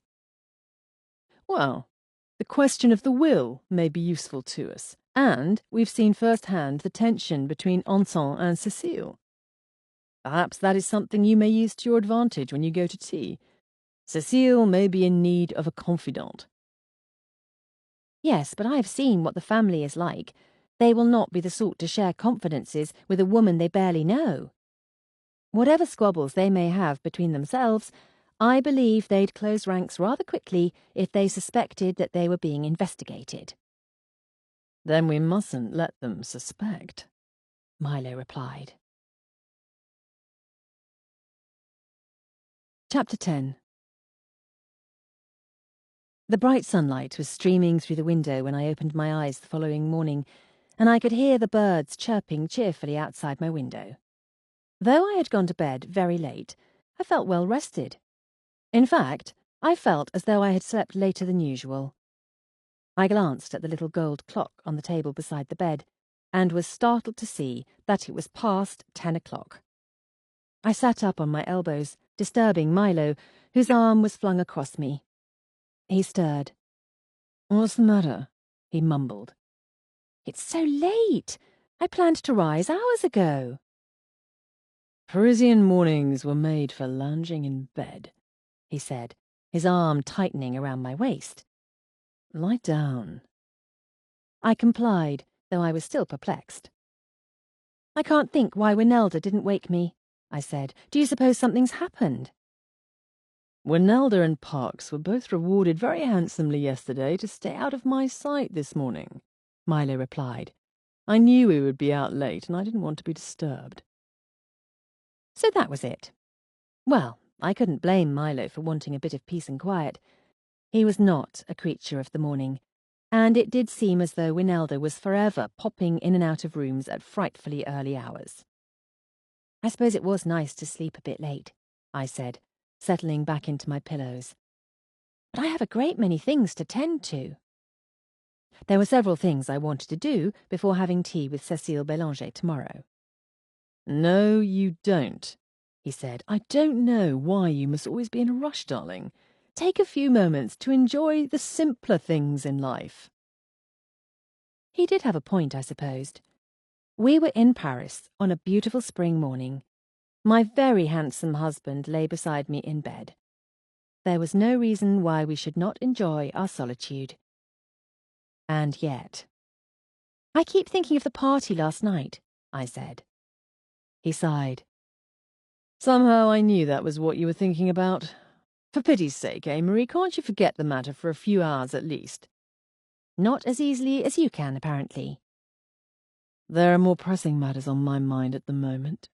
"Well, the question of the will may be useful to us, and we've seen firsthand the tension between Anton and Cécile. Perhaps that is something you may use to your advantage when you go to tea. Cécile may be in need of a confidant." Yes, but I have seen what the family is like. They will not be the sort to share confidences with a woman they barely know. Whatever squabbles they may have between themselves, I believe they'd close ranks rather quickly if they suspected that they were being investigated. "Then we mustn't let them suspect," Milo replied. Chapter 10. The bright sunlight was streaming through the window when I opened my eyes the following morning, and I could hear the birds chirping cheerfully outside my window. Though I had gone to bed very late, I felt well rested. In fact, I felt as though I had slept later than usual. I glanced at the little gold clock on the table beside the bed, and was startled to see that it was past 10 o'clock. I sat up on my elbows, disturbing Milo, whose arm was flung across me. He stirred. What's the matter? He mumbled. It's so late. I planned to rise hours ago. Parisian mornings were made for lounging in bed, he said, his arm tightening around my waist. Lie down. I complied, though I was still perplexed. I can't think why Winelda didn't wake me, I said. Do you suppose something's happened? Winelda and Parks were both rewarded very handsomely yesterday to stay out of my sight this morning, Milo replied. I knew we would be out late, and I didn't want to be disturbed. So that was it. Well, I couldn't blame Milo for wanting a bit of peace and quiet. He was not a creature of the morning, and it did seem as though Winelda was forever popping in and out of rooms at frightfully early hours. I suppose it was nice to sleep a bit late, I said, settling back into my pillows. But I have a great many things to tend to. There were several things I wanted to do before having tea with Cécile Bélanger tomorrow. No, you don't, he said. I don't know why you must always be in a rush, darling. Take a few moments to enjoy the simpler things in life. He did have a point, I supposed. We were in Paris on a beautiful spring morning. My very handsome husband lay beside me in bed. There was no reason why we should not enjoy our solitude. And yet... I keep thinking of the party last night, I said. He sighed. Somehow I knew that was what you were thinking about. For pity's sake, Amory, can't you forget the matter for a few hours at least? Not as easily as you can, apparently. There are more pressing matters on my mind at the moment.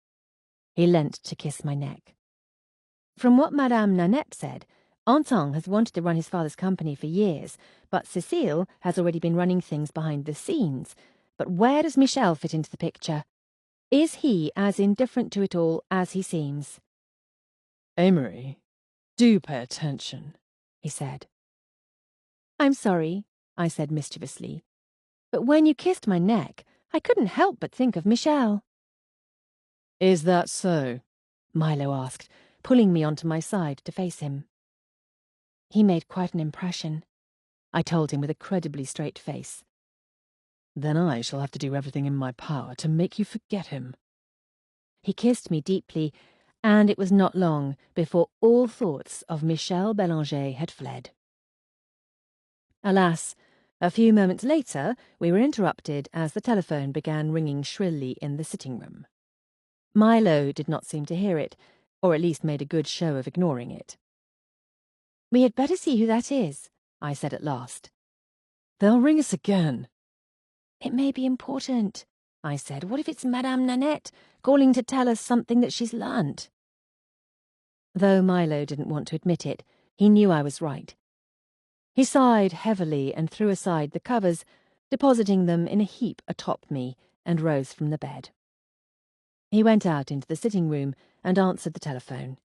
He leant to kiss my neck. From what Madame Nanette said, Anton has wanted to run his father's company for years, but Cécile has already been running things behind the scenes. But where does Michel fit into the picture? Is he as indifferent to it all as he seems? Amory, do pay attention, he said. I'm sorry, I said mischievously. But when you kissed my neck, I couldn't help but think of Michel. Is that so? Milo asked, pulling me onto my side to face him. He made quite an impression, I told him with a credibly straight face. Then I shall have to do everything in my power to make you forget him. He kissed me deeply, and it was not long before all thoughts of Michel Bélanger had fled. Alas, a few moments later we were interrupted as the telephone began ringing shrilly in the sitting room. Milo did not seem to hear it, or at least made a good show of ignoring it. We had better see who that is, I said at last. They'll ring us again. It may be important, I said. What if it's Madame Nanette calling to tell us something that she's learnt? Though Milo didn't want to admit it, he knew I was right. He sighed heavily and threw aside the covers, depositing them in a heap atop me, and rose from the bed. He went out into the sitting room and answered the telephone.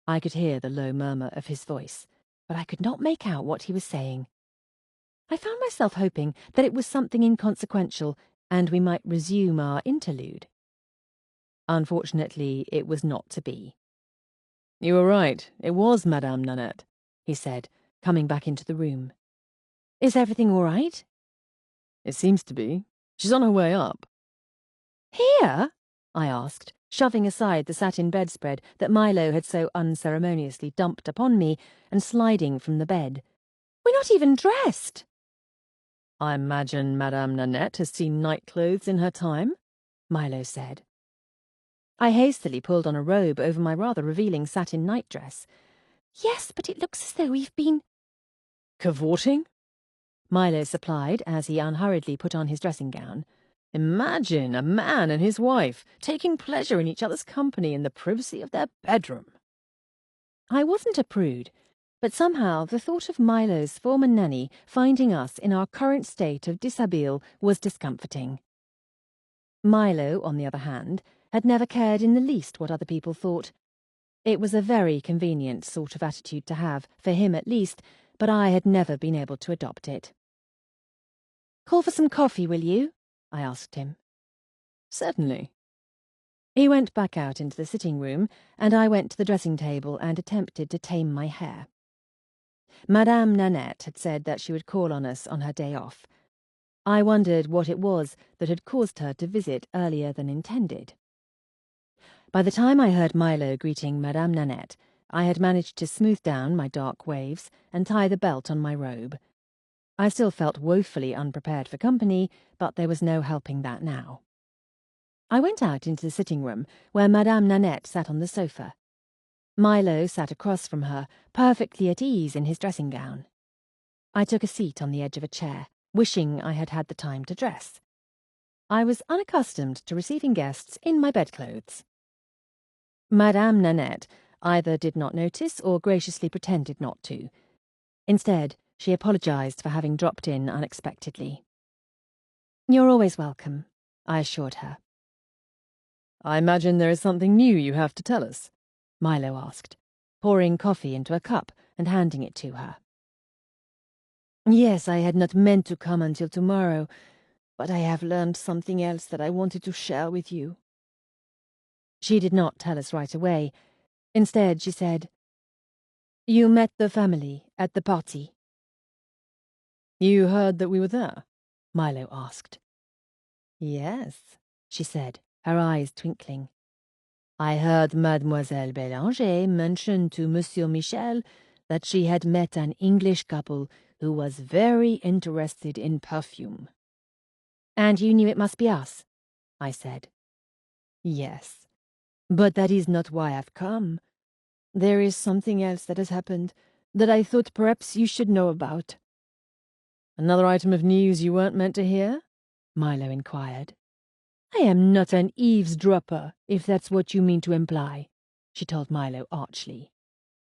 I could hear the low murmur of his voice, but I could not make out what he was saying. I found myself hoping that it was something inconsequential and we might resume our interlude. Unfortunately, it was not to be. You were right. It was Madame Nanette, he said, coming back into the room. Is everything all right? It seems to be. She's on her way up. Here? I asked, shoving aside the satin bedspread that Milo had so unceremoniously dumped upon me and sliding from the bed. We're not even dressed. I imagine Madame Nanette has seen night clothes in her time, Milo said. I hastily pulled on a robe over my rather revealing satin nightdress. Yes, but it looks as though we've been... Cavorting? Milo supplied as he unhurriedly put on his dressing gown. Imagine a man and his wife taking pleasure in each other's company in the privacy of their bedroom. I wasn't a prude, but somehow the thought of Milo's former nanny finding us in our current state of dishabille was discomforting. Milo, on the other hand, had never cared in the least what other people thought. It was a very convenient sort of attitude to have, for him at least, but I had never been able to adopt it. "Call for some coffee, will you?" I asked him. Certainly. He went back out into the sitting room, and I went to the dressing table and attempted to tame my hair. Madame Nanette had said that she would call on us on her day off. I wondered what it was that had caused her to visit earlier than intended. By the time I heard Milo greeting Madame Nanette, I had managed to smooth down my dark waves and tie the belt on my robe. I still felt woefully unprepared for company, but there was no helping that now. I went out into the sitting room, where Madame Nanette sat on the sofa. Milo sat across from her, perfectly at ease in his dressing gown. I took a seat on the edge of a chair, wishing I had had the time to dress. I was unaccustomed to receiving guests in my bedclothes. Madame Nanette either did not notice or graciously pretended not to. Instead, she apologized for having dropped in unexpectedly. "You're always welcome," I assured her. "I imagine there is something new you have to tell us," Milo asked, pouring coffee into a cup and handing it to her. "Yes, I had not meant to come until tomorrow, but I have learned something else that I wanted to share with you." She did not tell us right away. Instead, she said, "You met the family at the party." "You heard that we were there?" Milo asked. "Yes," she said, her eyes twinkling. "I heard Mademoiselle Bélanger mention to Monsieur Michel that she had met an English couple who was very interested in perfume." "And you knew it must be us?" I said. "Yes, but that is not why I've come. There is something else that has happened that I thought perhaps you should know about." "Another item of news you weren't meant to hear?" Milo inquired. "I am not an eavesdropper, if that's what you mean to imply," she told Milo archly.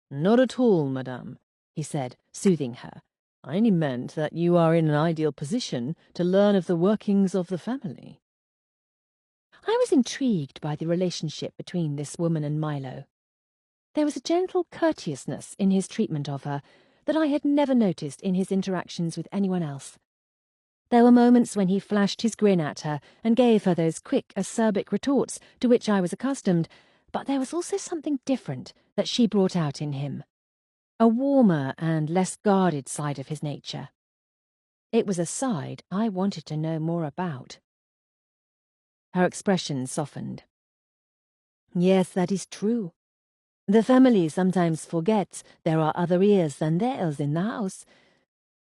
"Not at all, madame," he said, soothing her. "I only meant that you are in an ideal position to learn of the workings of the family." I was intrigued by the relationship between this woman and Milo. There was a gentle courteousness in his treatment of her that I had never noticed in his interactions with anyone else. There were moments when he flashed his grin at her and gave her those quick, acerbic retorts to which I was accustomed, but there was also something different that she brought out in him, a warmer and less guarded side of his nature. It was a side I wanted to know more about. Her expression softened. "Yes, that is true. The family sometimes forgets there are other ears than theirs in the house.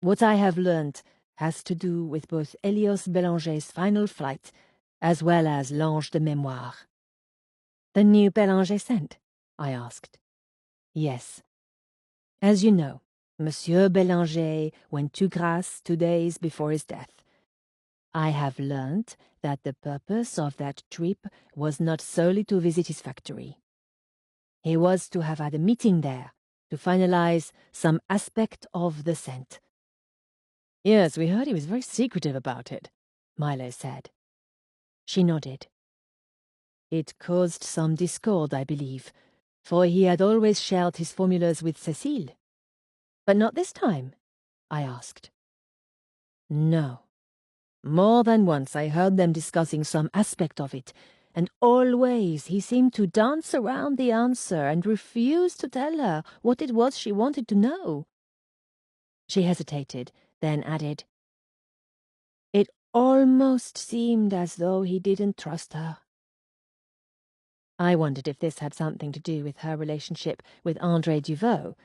What I have learnt has to do with both Elios Bélanger's final flight as well as L'Ange de Mémoire." "The new Bélanger scent?" I asked. "Yes. As you know, Monsieur Bélanger went to Grasse 2 days before his death. I have learnt that the purpose of that trip was not solely to visit his factory. He was to have had a meeting there to finalize some aspect of the scent." "Yes, we heard he was very secretive about it," Milo said. She nodded. "It caused some discord, I believe, for he had always shared his formulas with Cécile." "But not this time?" I asked. "No. More than once I heard them discussing some aspect of it, and always he seemed to dance around the answer and refuse to tell her what it was she wanted to know." She hesitated, then added, "It almost seemed as though he didn't trust her." I wondered if this had something to do with her relationship with André Duvaux.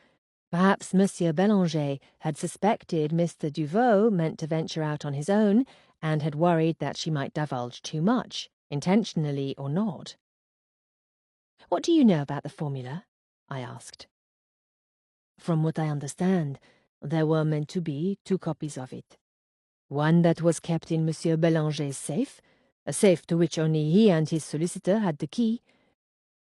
Perhaps Monsieur Bélanger had suspected Mr. Duvaux meant to venture out on his own and had worried that she might divulge too much, intentionally or not. "What do you know about the formula?" I asked. "From what I understand, there were meant to be 2 copies of it. One that was kept in Monsieur Bélanger's safe, a safe to which only he and his solicitor had the key.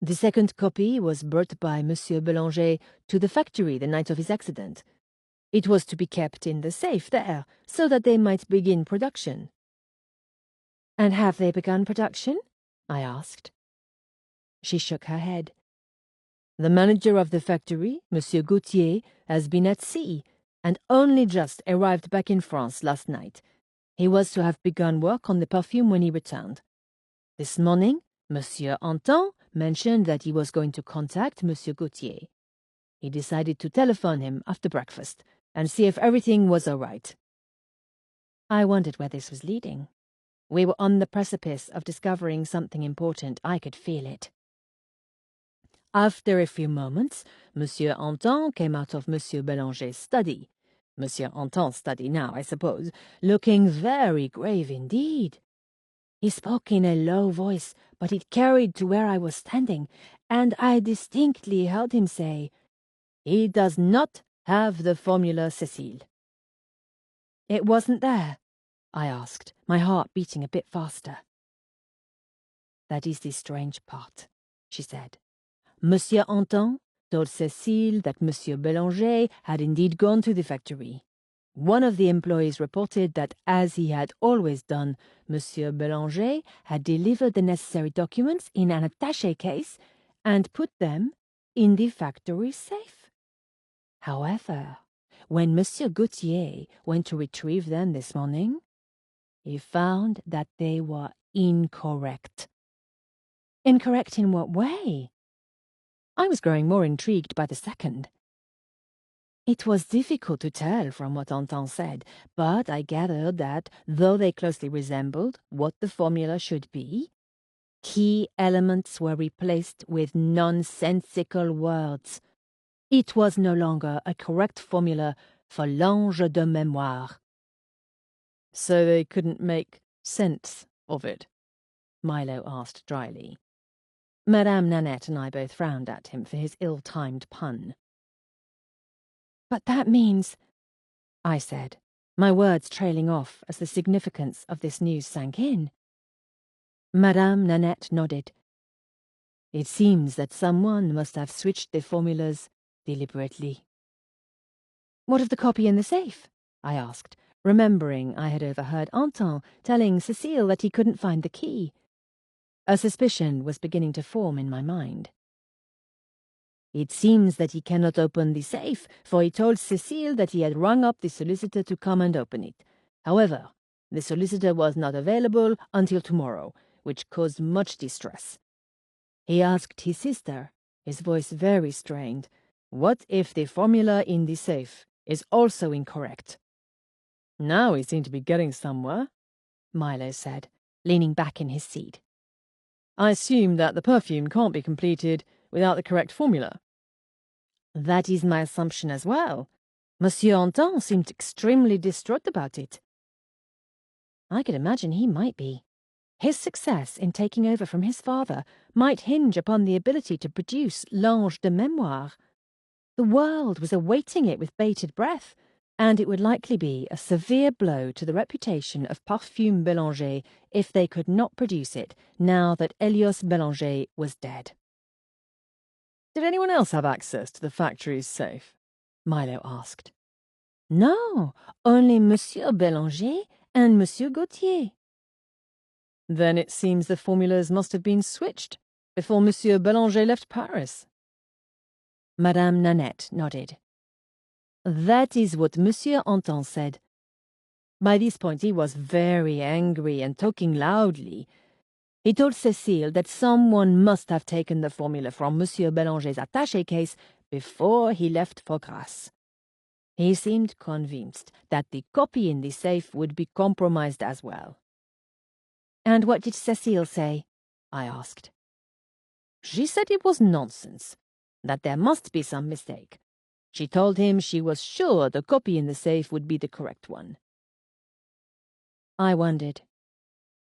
The second copy was brought by Monsieur Bélanger to the factory the night of his accident. It was to be kept in the safe there, so that they might begin production." "And have they begun production?" I asked. She shook her head. "The manager of the factory, Monsieur Gautier, has been at sea, and only just arrived back in France last night. He was to have begun work on the perfume when he returned. This morning, Monsieur Anton mentioned that he was going to contact Monsieur Gautier. he decided to telephone him after breakfast and see if everything was all right. I wondered where this was leading. We were on the precipice of discovering something important. I could feel it. After a few moments, Monsieur Anton came out of Monsieur Bélanger's study. Monsieur Anton's study now, I suppose, looking very grave indeed. He spoke in a low voice, but it carried to where I was standing, and I distinctly heard him say, "He does not have the formula, Cécile." "It wasn't there?" I asked, my heart beating a bit faster. "That is the strange part," she said. "Monsieur Anton told Cécile that Monsieur Bélanger had indeed gone to the factory. One of the employees reported that, as he had always done, Monsieur Bélanger had delivered the necessary documents in an attaché case and put them in the factory safe. However, when Monsieur Gautier went to retrieve them this morning, he found that they were incorrect." "Incorrect in what way?" I was growing more intrigued by the second. It was difficult to tell from what Anton said, but I gathered that, though they closely resembled what the formula should be, key elements were replaced with nonsensical words. It was no longer a correct formula for l'ange de mémoire. "So they couldn't make sense of it?" Milo asked dryly. Madame Nanette and I both frowned at him for his ill-timed pun. "But that means," I said, my words trailing off as the significance of this news sank in. Madame Nanette nodded. "It seems that someone must have switched the formulas deliberately." "What of the copy in the safe?" I asked, remembering I had overheard Anton telling Cécile that he couldn't find the key. A suspicion was beginning to form in my mind. "It seems that he cannot open the safe, for he told Cécile that he had rung up the solicitor to come and open it. However, the solicitor was not available until tomorrow, which caused much distress. He asked his sister, his voice very strained, what if the formula in the safe is also incorrect?" "Now we seem to be getting somewhere," Milo said, leaning back in his seat. "I assume that the perfume can't be completed without the correct formula." "That is my assumption as well. Monsieur Anton seemed extremely distraught about it." I could imagine he might be. His success in taking over from his father might hinge upon the ability to produce l'ange de mémoire. The world was awaiting it with bated breath, and it would likely be a severe blow to the reputation of Parfum Bélanger if they could not produce it now that Elios Bélanger was dead. "Did anyone else have access to the factory's safe?" Milo asked. "No, only Monsieur Bélanger and Monsieur Gautier." "Then it seems the formulas must have been switched before Monsieur Bélanger left Paris." Madame Nanette nodded. "That is what Monsieur Anton said. By this point he was very angry and talking loudly. He told Cécile that someone must have taken the formula from Monsieur Bélanger's attaché case before he left for Grasse. He seemed convinced that the copy in the safe would be compromised as well." "And what did Cécile say?" I asked. "She said it was nonsense, that there must be some mistake. She told him she was sure the copy in the safe would be the correct one." I wondered.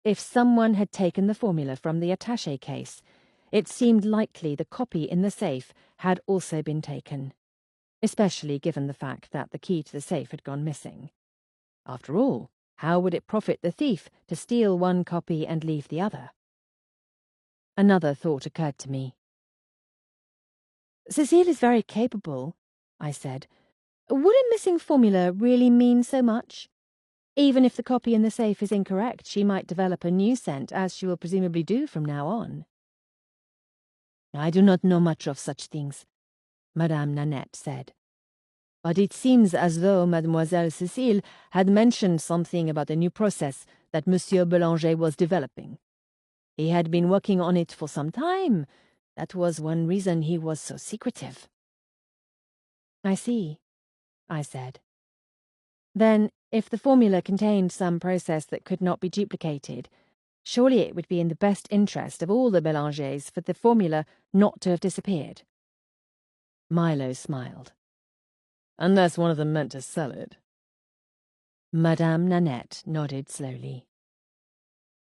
If someone had taken the formula from the attaché case, it seemed likely the copy in the safe had also been taken, especially given the fact that the key to the safe had gone missing. After all, how would it profit the thief to steal one copy and leave the other? Another thought occurred to me. "Cécile is very capable," I said. "Would a missing formula really mean so much? Even if the copy in the safe is incorrect, she might develop a new scent, as she will presumably do from now on." "I do not know much of such things," Madame Nanette said. "But it seems as though Mademoiselle Cécile had mentioned something about a new process that Monsieur Bélanger was developing. He had been working on it for some time. That was one reason he was so secretive." I see, I said. Then, if the formula contained some process that could not be duplicated, surely it would be in the best interest of all the Bélangers for the formula not to have disappeared. Milo smiled. Unless one of them meant to sell it. Madame Nanette nodded slowly.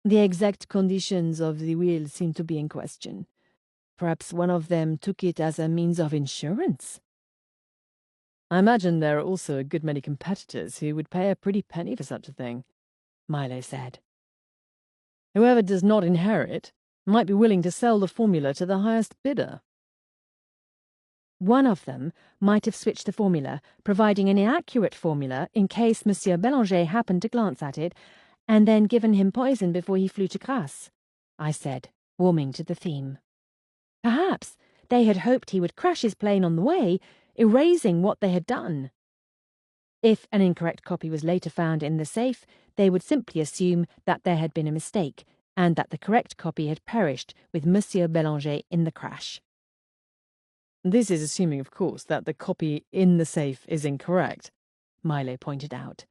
The exact conditions of the will seem to be in question. Perhaps one of them took it as a means of insurance? I imagine there are also a good many competitors who would pay a pretty penny for such a thing, Milo said. Whoever does not inherit might be willing to sell the formula to the highest bidder. One of them might have switched the formula, providing an inaccurate formula in case Monsieur Bélanger happened to glance at it, and then given him poison before he flew to Grasse, I said, warming to the theme. Perhaps they had hoped he would crash his plane on the way, erasing what they had done. If an incorrect copy was later found in the safe, they would simply assume that there had been a mistake, and that the correct copy had perished with Monsieur Bélanger in the crash. This is assuming, of course, that the copy in the safe is incorrect, Milo pointed out.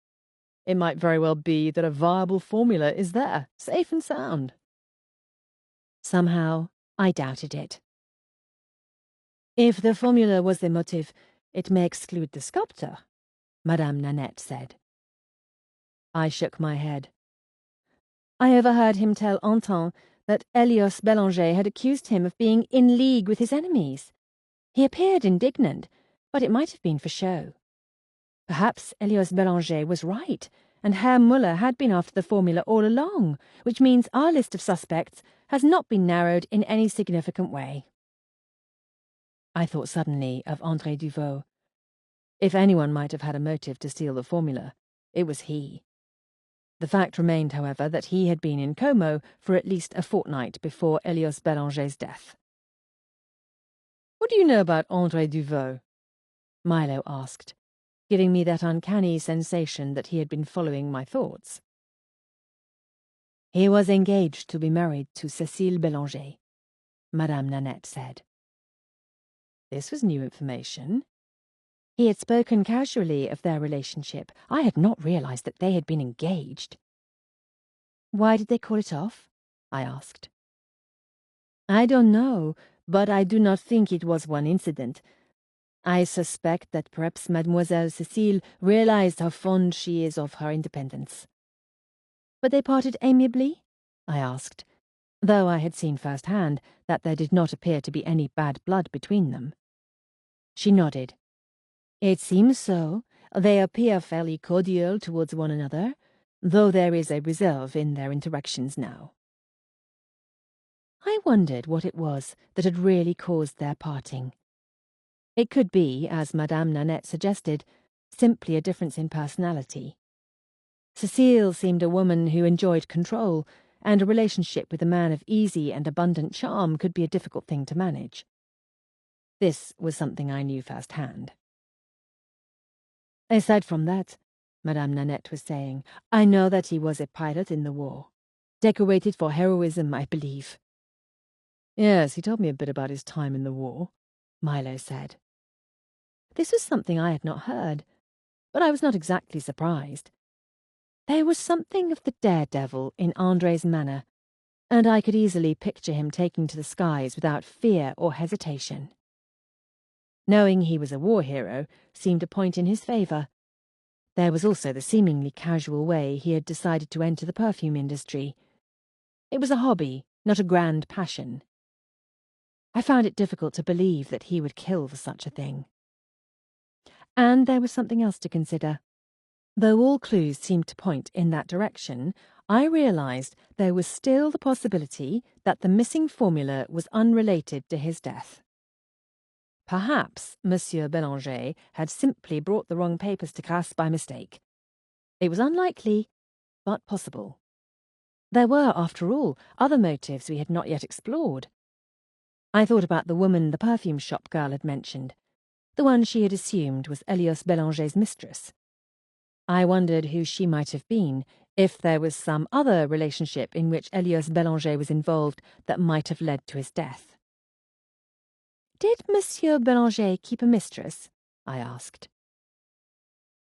It might very well be that a viable formula is there, safe and sound. Somehow, I doubted it. If the formula was the motive, it may exclude the sculptor, Madame Nanette said. I shook my head. I overheard him tell Anton that Elios Bélanger had accused him of being in league with his enemies. He appeared indignant, but it might have been for show. Perhaps Elios Bélanger was right, and Herr Müller had been after the formula all along, which means our list of suspects has not been narrowed in any significant way. I thought suddenly of André Duvaux. If anyone might have had a motive to steal the formula, it was he. The fact remained, however, that he had been in Como for at least a fortnight before Elios Bélanger's death. What do you know about André Duvaux? Milo asked, giving me that uncanny sensation that he had been following my thoughts. He was engaged to be married to Cécile Bélanger, Madame Nanette said. This was new information. He had spoken casually of their relationship. I had not realized that they had been engaged. Why did they call it off? I asked. I don't know, but I do not think it was one incident. I suspect that perhaps Mademoiselle Cécile realized how fond she is of her independence. But they parted amiably? I asked, though I had seen firsthand that there did not appear to be any bad blood between them. She nodded. It seems so. They appear fairly cordial towards one another, though there is a reserve in their interactions now. I wondered what it was that had really caused their parting. It could be, as Madame Nanette suggested, simply a difference in personality. Cécile seemed a woman who enjoyed control, and a relationship with a man of easy and abundant charm could be a difficult thing to manage. This was something I knew firsthand. Aside from that, Madame Nanette was saying, I know that he was a pilot in the war. Decorated for heroism, I believe. Yes, he told me a bit about his time in the war, Milo said. This was something I had not heard, but I was not exactly surprised. There was something of the daredevil in André's manner, and I could easily picture him taking to the skies without fear or hesitation. Knowing he was a war hero seemed a point in his favour. There was also the seemingly casual way he had decided to enter the perfume industry. It was a hobby, not a grand passion. I found it difficult to believe that he would kill for such a thing. And there was something else to consider. Though all clues seemed to point in that direction, I realized there was still the possibility that the missing formula was unrelated to his death. Perhaps Monsieur Bélanger had simply brought the wrong papers to Grasse by mistake. It was unlikely, but possible. There were, after all, other motives we had not yet explored. I thought about the woman the perfume shop girl had mentioned, the one she had assumed was Elios Bélanger's mistress. I wondered who she might have been, if there was some other relationship in which Elios Bélanger was involved that might have led to his death. Did Monsieur Bélanger keep a mistress? I asked.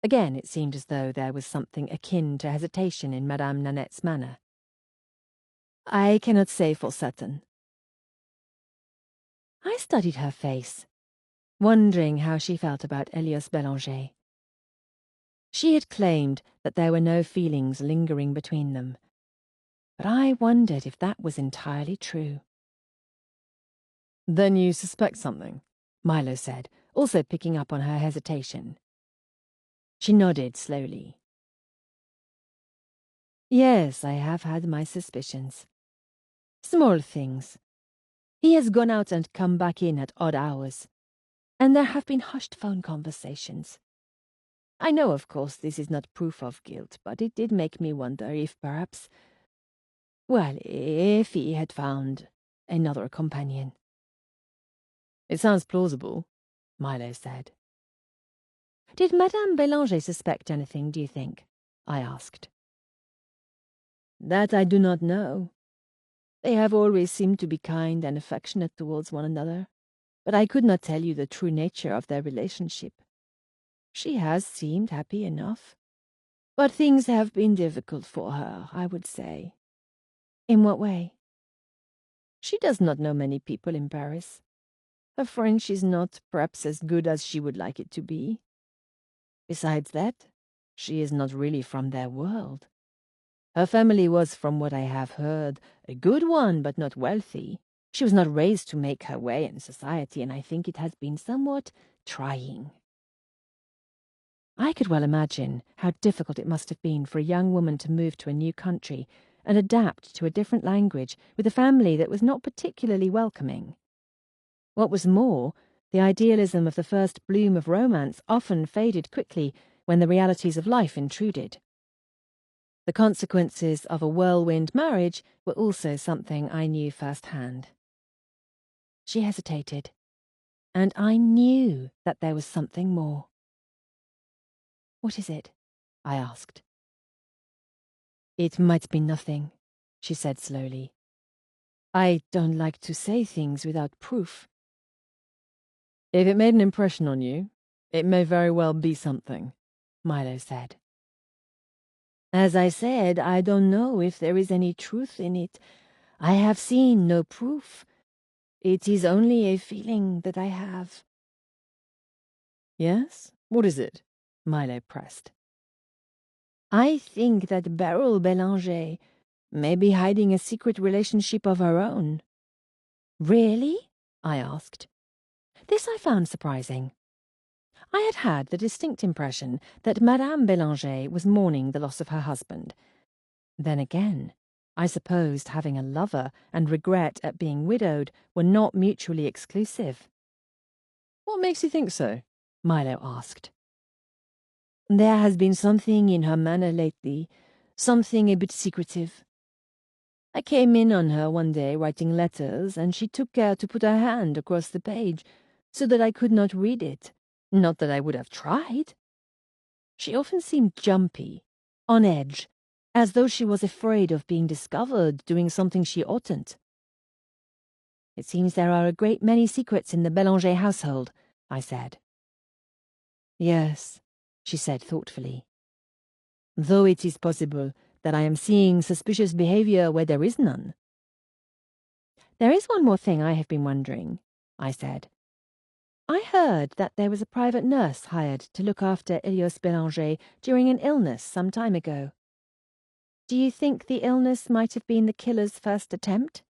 Again, it seemed as though there was something akin to hesitation in Madame Nanette's manner. I cannot say for certain. I studied her face, wondering how she felt about Elias Bélanger. She had claimed that there were no feelings lingering between them, but I wondered if that was entirely true. Then you suspect something? Milo said, also picking up on her hesitation. She nodded slowly. Yes, I have had my suspicions. Small things. He has gone out and come back in at odd hours, and there have been hushed phone conversations. I know, of course, this is not proof of guilt, but it did make me wonder if perhaps, well, if he had found another companion. It sounds plausible, Milo said. Did Madame Bélanger suspect anything, do you think? I asked. That I do not know. They have always seemed to be kind and affectionate towards one another, but I could not tell you the true nature of their relationship. She has seemed happy enough, but things have been difficult for her, I would say. In what way? She does not know many people in Paris. Her French is not perhaps as good as she would like it to be. Besides that, she is not really from their world. Her family was, from what I have heard, a good one, but not wealthy. She was not raised to make her way in society, and I think it has been somewhat trying. I could well imagine how difficult it must have been for a young woman to move to a new country and adapt to a different language with a family that was not particularly welcoming. What was more, the idealism of the first bloom of romance often faded quickly when the realities of life intruded. The consequences of a whirlwind marriage were also something I knew firsthand. She hesitated, and I knew that there was something more. What is it? I asked. It might be nothing, she said slowly. I don't like to say things without proof. If it made an impression on you, it may very well be something, Milo said. As I said, I don't know if there is any truth in it. I have seen no proof. It is only a feeling that I have. Yes? What is it? Milo pressed. I think that Beryl Bélanger may be hiding a secret relationship of her own. Really? I asked. This I found surprising. I had had the distinct impression that Madame Bélanger was mourning the loss of her husband. Then again, I supposed having a lover and regret at being widowed were not mutually exclusive. What makes you think so? Milo asked. There has been something in her manner lately, something a bit secretive. I came in on her one day writing letters, and she took care to put her hand across the page so that I could not read it. Not that I would have tried. She often seemed jumpy, on edge, as though she was afraid of being discovered doing something she oughtn't. It seems there are a great many secrets in the Bélanger household, I said. Yes, she said thoughtfully. Though it is possible that I am seeing suspicious behavior where there is none. There is one more thing I have been wondering, I said. I heard that there was a private nurse hired to look after Elias Bélanger during an illness some time ago. Do you think the illness might have been the killer's first attempt?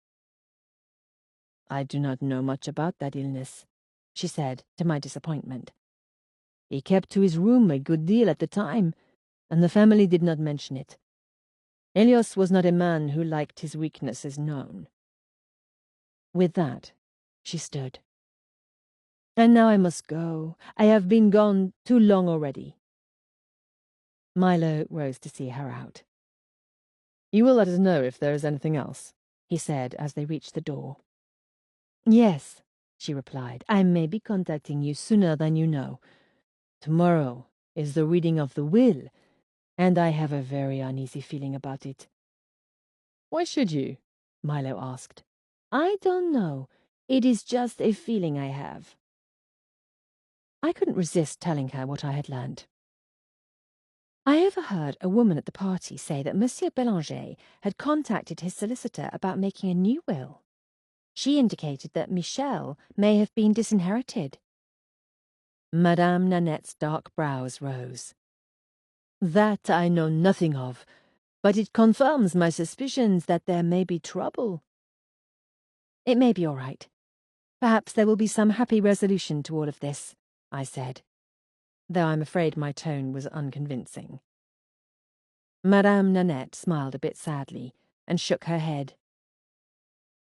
I do not know much about that illness, she said, to my disappointment. He kept to his room a good deal at the time, and the family did not mention it. Elias was not a man who liked his weaknesses known. With that, she stood. And now I must go. I have been gone too long already. Milo rose to see her out. You will let us know if there is anything else, he said as they reached the door. Yes, she replied. I may be contacting you sooner than you know. Tomorrow is the reading of the will, and I have a very uneasy feeling about it. Why should you? Milo asked. I don't know. It is just a feeling I have. I couldn't resist telling her what I had learnt. I overheard a woman at the party say that Monsieur Bélanger had contacted his solicitor about making a new will. She indicated that Michel may have been disinherited. Madame Nanette's dark brows rose. That I know nothing of, but it confirms my suspicions that there may be trouble. It may be all right. Perhaps there will be some happy resolution to all of this, I said, though I'm afraid my tone was unconvincing. Madame Nanette smiled a bit sadly and shook her head.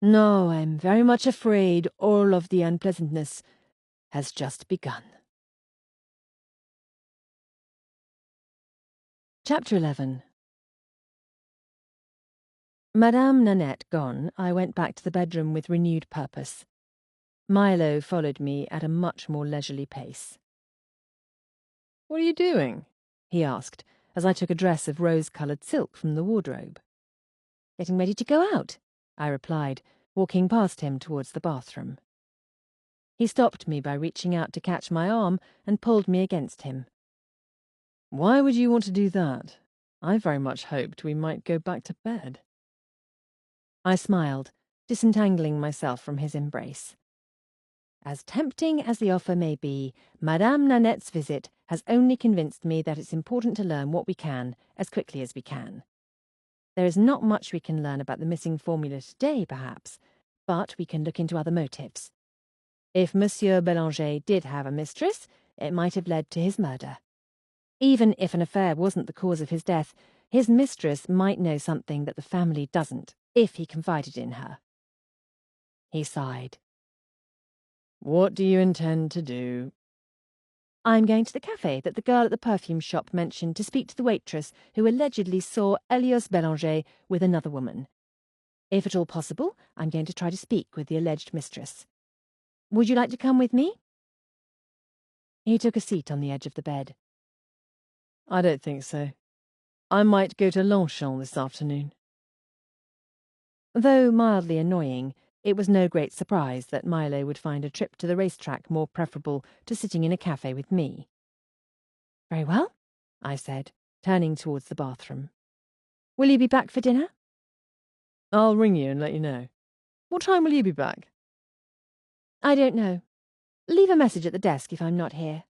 No, I'm very much afraid all of the unpleasantness has just begun. Chapter 11. Madame Nanette gone, I went back to the bedroom with renewed purpose. Milo followed me at a much more leisurely pace. What are you doing? He asked, as I took a dress of rose-coloured silk from the wardrobe. Getting ready to go out, I replied, walking past him towards the bathroom. He stopped me by reaching out to catch my arm and pulled me against him. Why would you want to do that? I very much hoped we might go back to bed. I smiled, disentangling myself from his embrace. As tempting as the offer may be, Madame Nanette's visit has only convinced me that it's important to learn what we can as quickly as we can. There is not much we can learn about the missing formula today, perhaps, but we can look into other motives. If Monsieur Bélanger did have a mistress, it might have led to his murder. Even if an affair wasn't the cause of his death, his mistress might know something that the family doesn't, if he confided in her. He sighed. What do you intend to do? I'm going to the cafe that the girl at the perfume shop mentioned to speak to the waitress who allegedly saw Elios Bélanger with another woman. If at all possible, I'm going to try to speak with the alleged mistress. Would you like to come with me? He took a seat on the edge of the bed. I don't think so. I might go to Longchamp this afternoon. Though mildly annoying, it was no great surprise that Milo would find a trip to the racetrack more preferable to sitting in a cafe with me. Very well, I said, turning towards the bathroom. Will you be back for dinner? I'll ring you and let you know. What time will you be back? I don't know. Leave a message at the desk if I'm not here.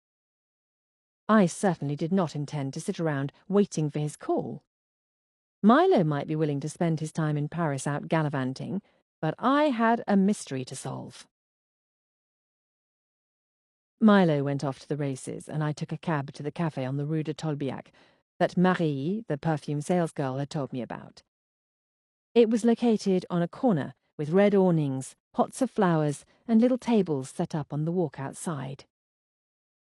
I certainly did not intend to sit around waiting for his call. Milo might be willing to spend his time in Paris out gallivanting, but I had a mystery to solve. Milo went off to the races, and I took a cab to the cafe on the Rue de Tolbiac that Marie, the perfume salesgirl, had told me about. It was located on a corner with red awnings, pots of flowers, and little tables set up on the walk outside.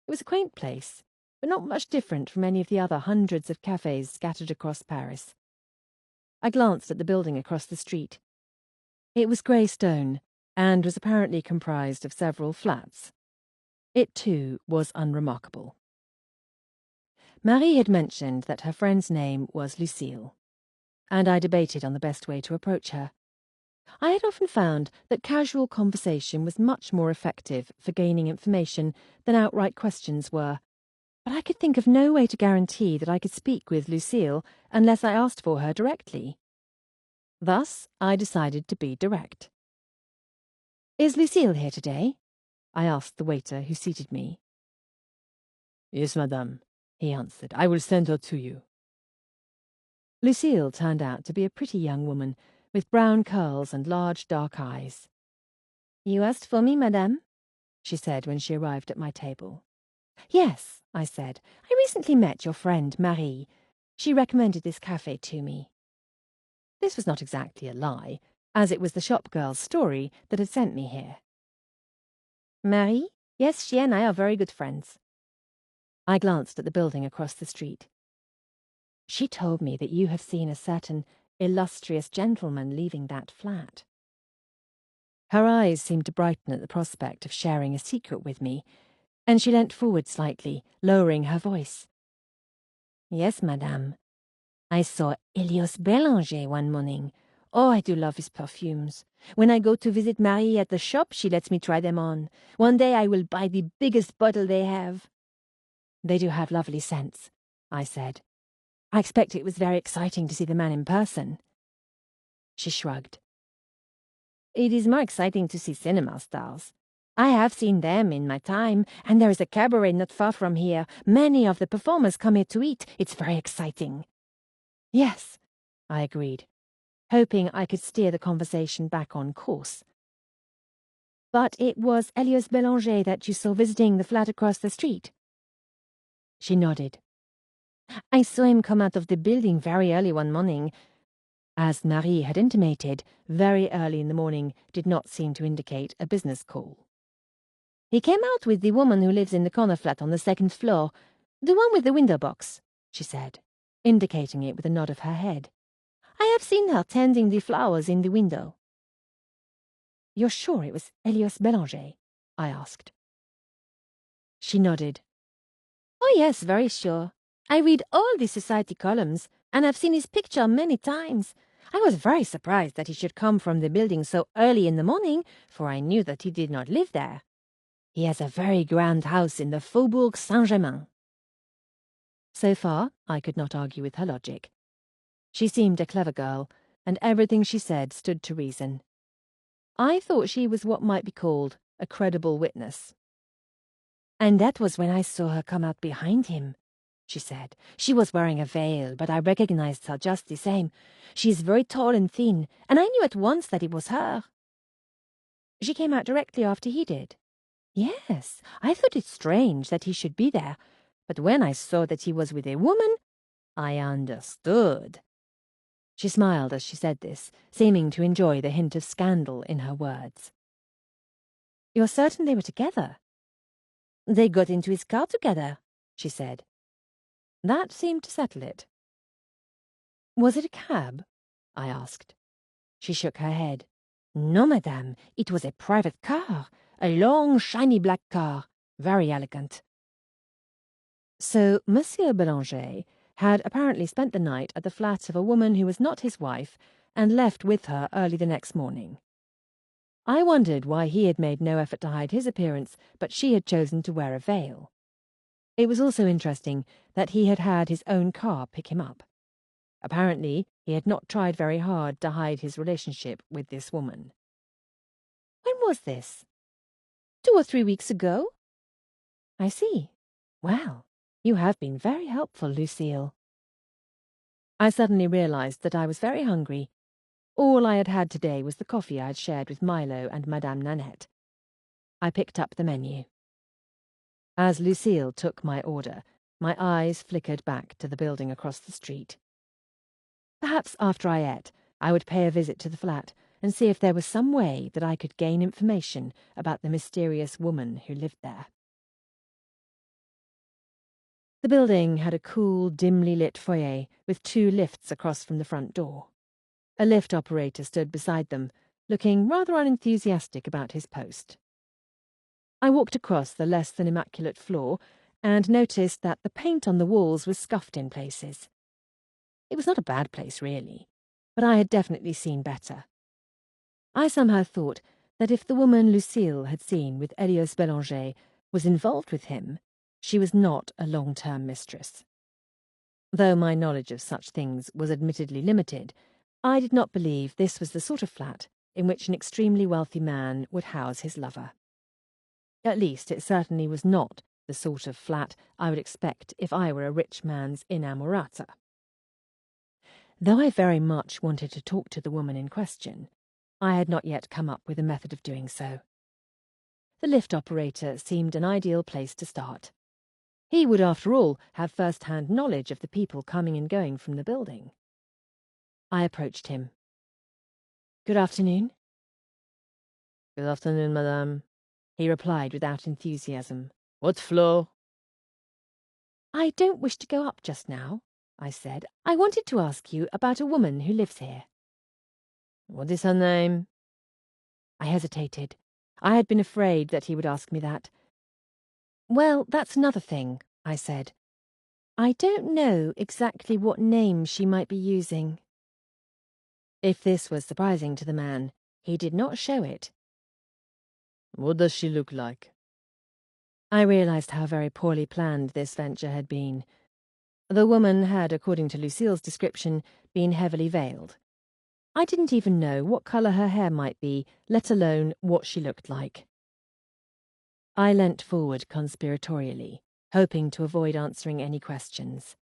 It was a quaint place, but not much different from any of the other hundreds of cafes scattered across Paris. I glanced at the building across the street. It was grey stone, and was apparently comprised of several flats. It, too, was unremarkable. Marie had mentioned that her friend's name was Lucille, and I debated on the best way to approach her. I had often found that casual conversation was much more effective for gaining information than outright questions were, but I could think of no way to guarantee that I could speak with Lucille unless I asked for her directly. Thus, I decided to be direct. Is Lucille here today? I asked the waiter who seated me. Yes, madame, he answered. I will send her to you. Lucille turned out to be a pretty young woman with brown curls and large dark eyes. You asked for me, madame? She said when she arrived at my table. Yes, I said. I recently met your friend Marie. She recommended this cafe to me. This was not exactly a lie, as it was the shop girl's story that had sent me here. Marie? Yes, she and I are very good friends. I glanced at the building across the street. She told me that you have seen a certain illustrious gentleman leaving that flat. Her eyes seemed to brighten at the prospect of sharing a secret with me, and she leant forward slightly, lowering her voice. Yes, madame. I saw Elios Bélanger one morning, Oh, I do love his perfumes. When I go to visit Marie at the shop, she lets me try them on. One day I will buy the biggest bottle they have. They do have lovely scents, I said. I expect it was very exciting to see the man in person. She shrugged. It is more exciting to see cinema stars. I have seen them in my time, and there is a cabaret not far from here. Many of the performers come here to eat. It's very exciting. Yes, I agreed, hoping I could steer the conversation back on course. But it was Elias Bélanger that you saw visiting the flat across the street? She nodded. I saw him come out of the building very early one morning. As Marie had intimated, very early in the morning did not seem to indicate a business call. He came out with the woman who lives in the corner flat on the second floor, the one with the window box, she said, indicating it with a nod of her head. I have seen her tending the flowers in the window. You're sure it was Elias Bélanger? I asked. She nodded. Oh yes, very sure. I read all the society columns, and I've seen his picture many times. I was very surprised that he should come from the building so early in the morning, for I knew that he did not live there. He has a very grand house in the Faubourg Saint-Germain. So far, I could not argue with her logic. She seemed a clever girl, and everything she said stood to reason. I thought she was what might be called a credible witness. And that was when I saw her come out behind him, she said. She was wearing a veil, but I recognized her just the same. She is very tall and thin, and I knew at once that it was her. She came out directly after he did. Yes, I thought it strange that he should be there, but when I saw that he was with a woman, I understood. She smiled as she said this, seeming to enjoy the hint of scandal in her words. You're certain they were together? They got into his car together, she said. That seemed to settle it. Was it a cab? I asked. She shook her head. No, madame, it was a private car, a long, shiny black car, very elegant. So Monsieur Bélanger had apparently spent the night at the flat of a woman who was not his wife and left with her early the next morning. I wondered why he had made no effort to hide his appearance, but she had chosen to wear a veil. It was also interesting that he had had his own car pick him up. Apparently, he had not tried very hard to hide his relationship with this woman. When was this? 2 or 3 weeks ago? I see. Well, you have been very helpful, Lucille. I suddenly realized that I was very hungry. All I had had today was the coffee I had shared with Milo and Madame Nanette. I picked up the menu. As Lucille took my order, my eyes flickered back to the building across the street. Perhaps after I ate, I would pay a visit to the flat and see if there was some way that I could gain information about the mysterious woman who lived there. The building had a cool, dimly lit foyer with 2 lifts across from the front door. A lift operator stood beside them, looking rather unenthusiastic about his post. I walked across the less than immaculate floor and noticed that the paint on the walls was scuffed in places. It was not a bad place, really, but I had definitely seen better. I somehow thought that if the woman Lucille had seen with Elias Bélanger was involved with him, she was not a long-term mistress. Though my knowledge of such things was admittedly limited, I did not believe this was the sort of flat in which an extremely wealthy man would house his lover. At least it certainly was not the sort of flat I would expect if I were a rich man's inamorata. Though I very much wanted to talk to the woman in question, I had not yet come up with a method of doing so. The lift operator seemed an ideal place to start. He would, after all, have first-hand knowledge of the people coming and going from the building. I approached him. Good afternoon. Good afternoon, madame, he replied without enthusiasm. What floor? I don't wish to go up just now, I said. I wanted to ask you about a woman who lives here. What is her name? I hesitated. I had been afraid that he would ask me that. Well, that's another thing, I said. I don't know exactly what name she might be using. If this was surprising to the man, he did not show it. What does she look like? I realized how very poorly planned this venture had been. The woman had, according to Lucille's description, been heavily veiled. I didn't even know what colour her hair might be, let alone what she looked like. I leant forward conspiratorially, hoping to avoid answering any questions.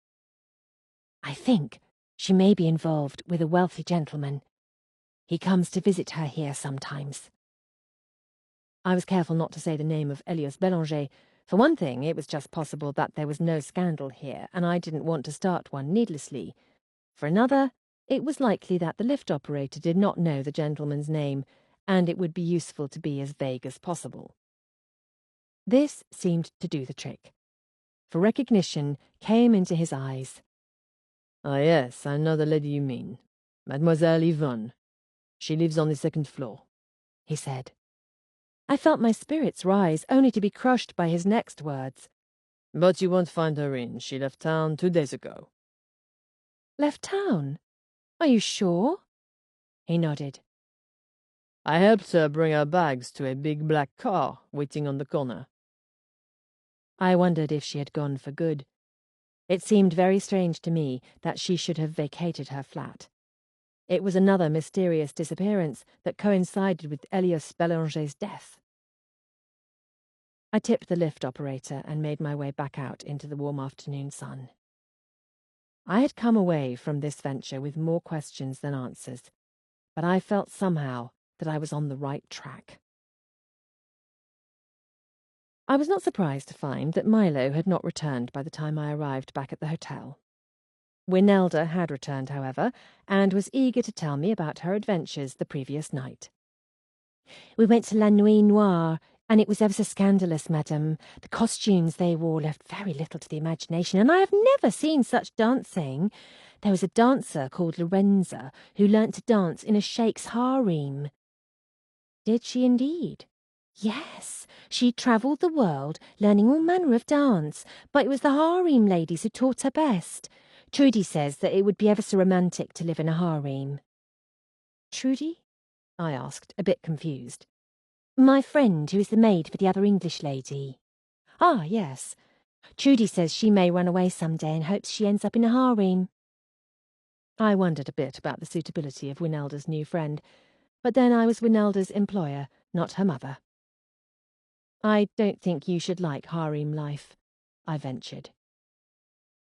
I think she may be involved with a wealthy gentleman. He comes to visit her here sometimes. I was careful not to say the name of Elias Bélanger. For one thing, it was just possible that there was no scandal here, and I didn't want to start one needlessly. For another, it was likely that the lift operator did not know the gentleman's name, and it would be useful to be as vague as possible. This seemed to do the trick, for recognition came into his eyes. Ah, yes, I know the lady you mean. Mademoiselle Yvonne. She lives on the second floor, he said. I felt my spirits rise, only to be crushed by his next words. But you won't find her in. She left town 2 days ago. Left town? Are you sure? He nodded. I helped her bring her bags to a big black car waiting on the corner. I wondered if she had gone for good. It seemed very strange to me that she should have vacated her flat. It was another mysterious disappearance that coincided with Elias Bélanger's death. I tipped the lift operator and made my way back out into the warm afternoon sun. I had come away from this venture with more questions than answers, but I felt somehow that I was on the right track. I was not surprised to find that Milo had not returned by the time I arrived back at the hotel. Winelda had returned, however, and was eager to tell me about her adventures the previous night. We went to La Nuit Noire, and it was ever so scandalous, madam. The costumes they wore left very little to the imagination, and I have never seen such dancing. There was a dancer called Lorenza who learnt to dance in a sheikh's harem. Did she indeed? Yes, she travelled the world, learning all manner of dance, but it was the harem ladies who taught her best. Trudy says that it would be ever so romantic to live in a harem. Trudy? I asked, a bit confused. My friend, who is the maid for the other English lady. Ah, yes. Trudy says she may run away some day and hopes she ends up in a harem. I wondered a bit about the suitability of Winelda's new friend, but then I was Winelda's employer, not her mother. I don't think you should like harem life, I ventured.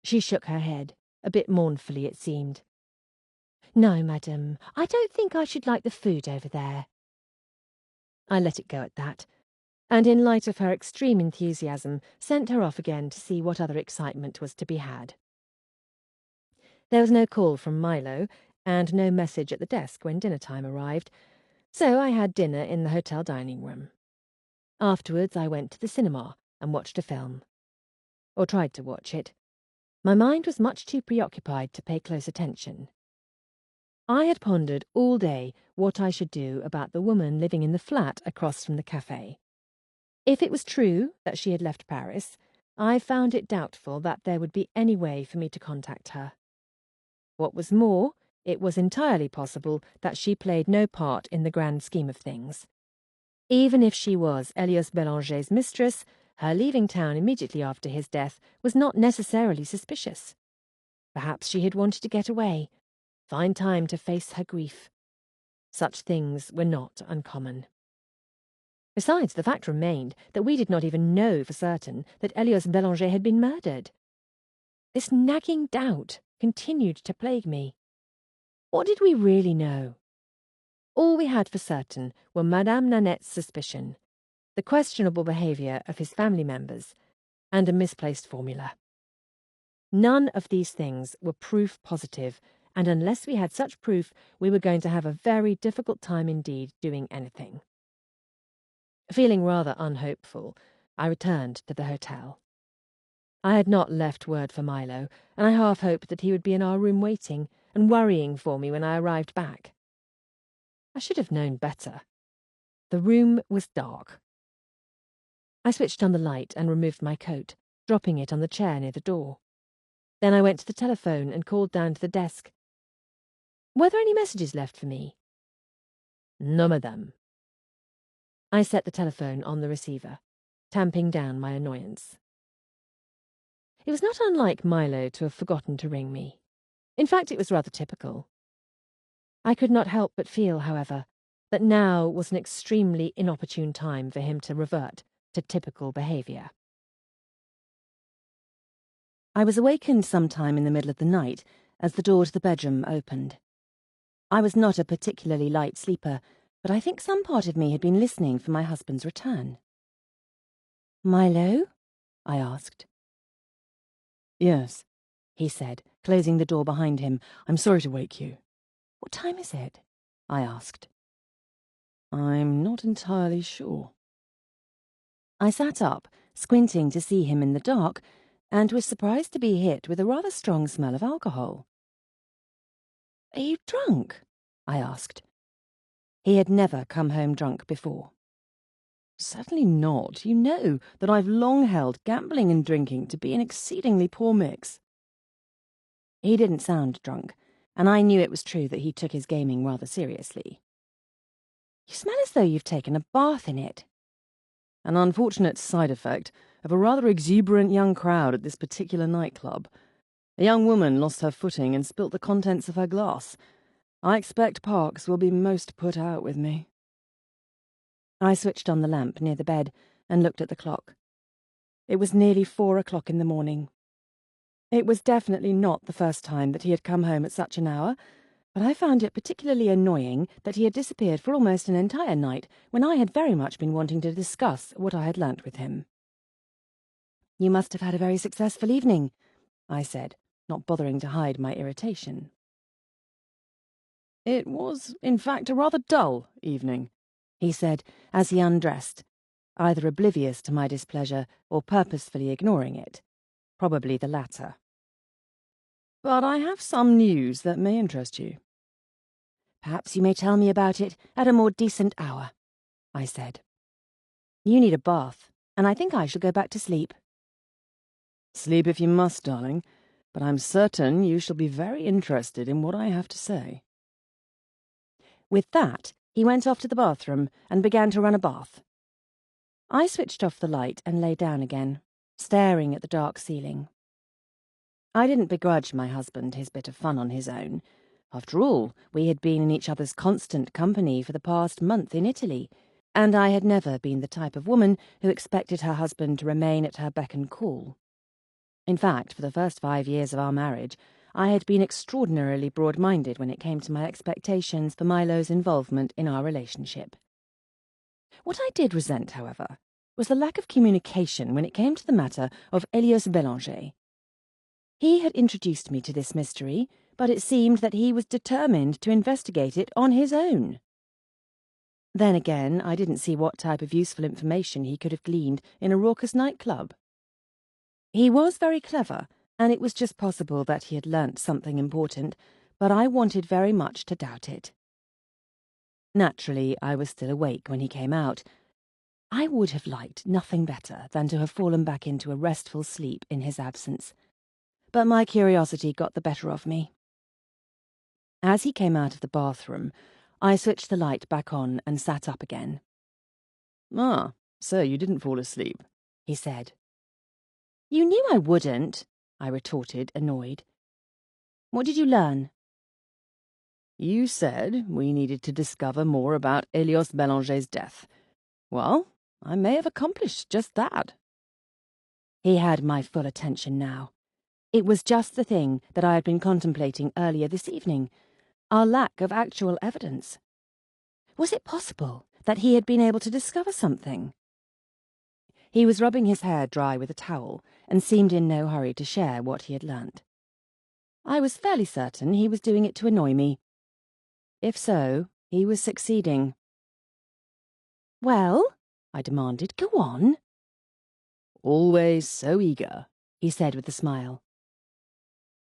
She shook her head, a bit mournfully it seemed. No, madam, I don't think I should like the food over there. I let it go at that, and in light of her extreme enthusiasm, sent her off again to see what other excitement was to be had. There was no call from Milo, and no message at the desk when dinner time arrived, so I had dinner in the hotel dining room. Afterwards I went to the cinema and watched a film. Or tried to watch it. My mind was much too preoccupied to pay close attention. I had pondered all day what I should do about the woman living in the flat across from the cafe. If it was true that she had left Paris, I found it doubtful that there would be any way for me to contact her. What was more, it was entirely possible that she played no part in the grand scheme of things. Even if she was Elias Bélanger's mistress, her leaving town immediately after his death was not necessarily suspicious. Perhaps she had wanted to get away, find time to face her grief. Such things were not uncommon. Besides, the fact remained that we did not even know for certain that Elias Bélanger had been murdered. This nagging doubt continued to plague me. What did we really know? All we had for certain were Madame Nanette's suspicion, the questionable behaviour of his family members, and a misplaced formula. None of these things were proof positive, and unless we had such proof, we were going to have a very difficult time indeed doing anything. Feeling rather unhopeful, I returned to the hotel. I had not left word for Milo, and I half hoped that he would be in our room waiting and worrying for me when I arrived back. I should have known better. The room was dark. I switched on the light and removed my coat, dropping it on the chair near the door. Then I went to the telephone and called down to the desk. Were there any messages left for me? No, madame. I set the telephone on the receiver, tamping down my annoyance. It was not unlike Milo to have forgotten to ring me. In fact, it was rather typical. I could not help but feel, however, that now was an extremely inopportune time for him to revert to typical behaviour. I was awakened sometime in the middle of the night as the door to the bedroom opened. I was not a particularly light sleeper, but I think some part of me had been listening for my husband's return. "Milo?" I asked. "Yes," he said, closing the door behind him. "I'm sorry to wake you." "What time is it?" I asked. "I'm not entirely sure." I sat up, squinting to see him in the dark, and was surprised to be hit with a rather strong smell of alcohol. "Are you drunk?" I asked. He had never come home drunk before. "Certainly not. You know that I've long held gambling and drinking to be an exceedingly poor mix." He didn't sound drunk, and I knew it was true that he took his gaming rather seriously. "You smell as though you've taken a bath in it." An unfortunate side effect of a rather exuberant young crowd at this particular nightclub. A young woman lost her footing and spilt the contents of her glass. I expect Parks will be most put out with me. I switched on the lamp near the bed and looked at the clock. It was nearly 4 o'clock in the morning. It was definitely not the first time that he had come home at such an hour, but I found it particularly annoying that he had disappeared for almost an entire night when I had very much been wanting to discuss what I had learnt with him. "You must have had a very successful evening," I said, not bothering to hide my irritation. "It was, in fact, a rather dull evening," he said as he undressed, either oblivious to my displeasure or purposefully ignoring it. Probably the latter. "But I have some news that may interest you." "Perhaps you may tell me about it at a more decent hour," I said. "You need a bath, and I think I shall go back to sleep." "Sleep if you must, darling, but I'm certain you shall be very interested in what I have to say." With that, he went off to the bathroom and began to run a bath. I switched off the light and lay down again, staring at the dark ceiling. I didn't begrudge my husband his bit of fun on his own. After all, we had been in each other's constant company for the past month in Italy, and I had never been the type of woman who expected her husband to remain at her beck and call. In fact, for the first 5 years of our marriage, I had been extraordinarily broad-minded when it came to my expectations for Milo's involvement in our relationship. What I did resent, however, was the lack of communication when it came to the matter of Elias Bélanger. He had introduced me to this mystery, but it seemed that he was determined to investigate it on his own. Then again, I didn't see what type of useful information he could have gleaned in a raucous nightclub. He was very clever, and it was just possible that he had learnt something important, but I wanted very much to doubt it. Naturally, I was still awake when he came out. I would have liked nothing better than to have fallen back into a restful sleep in his absence, but my curiosity got the better of me. As he came out of the bathroom, I switched the light back on and sat up again. "Ah, so you didn't fall asleep," he said. "You knew I wouldn't," I retorted, annoyed. "What did you learn?" "You said we needed to discover more about Elias Bélanger's death. Well, I may have accomplished just that." He had my full attention now. It was just the thing that I had been contemplating earlier this evening, our lack of actual evidence. Was it possible that he had been able to discover something? He was rubbing his hair dry with a towel and seemed in no hurry to share what he had learnt. I was fairly certain he was doing it to annoy me. If so, he was succeeding. "Well?" I demanded. "Go on." "Always so eager," he said with a smile.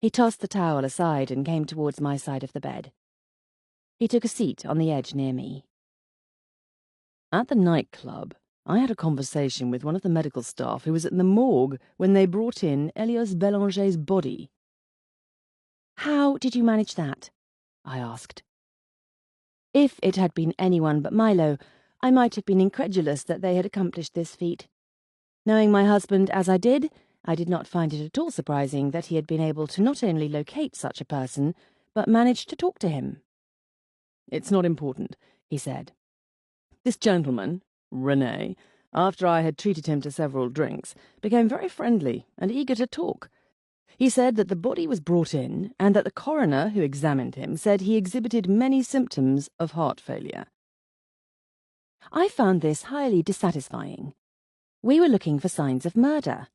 He tossed the towel aside and came towards my side of the bed. He took a seat on the edge near me. "At the nightclub, I had a conversation with one of the medical staff who was at the morgue when they brought in Elias Bélanger's body." "How did you manage that?" I asked. If it had been anyone but Milo, I might have been incredulous that they had accomplished this feat. Knowing my husband as I did not find it at all surprising that he had been able to not only locate such a person, but manage to talk to him. "It's not important," he said. "This gentleman, René, after I had treated him to several drinks, became very friendly and eager to talk. He said that the body was brought in, and that the coroner who examined him said he exhibited many symptoms of heart failure." I found this highly dissatisfying. We were looking for signs of murder.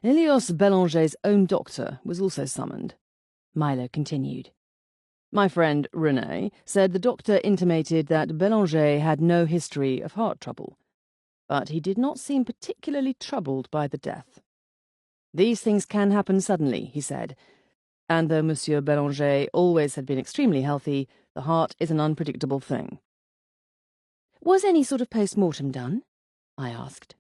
Elios Bélanger's own doctor was also summoned, Milo continued. "My friend René said the doctor intimated that Bélanger had no history of heart trouble, but he did not seem particularly troubled by the death. These things can happen suddenly, he said, and though Monsieur Bélanger always had been extremely healthy, the heart is an unpredictable thing." Was any sort of post-mortem done? I asked.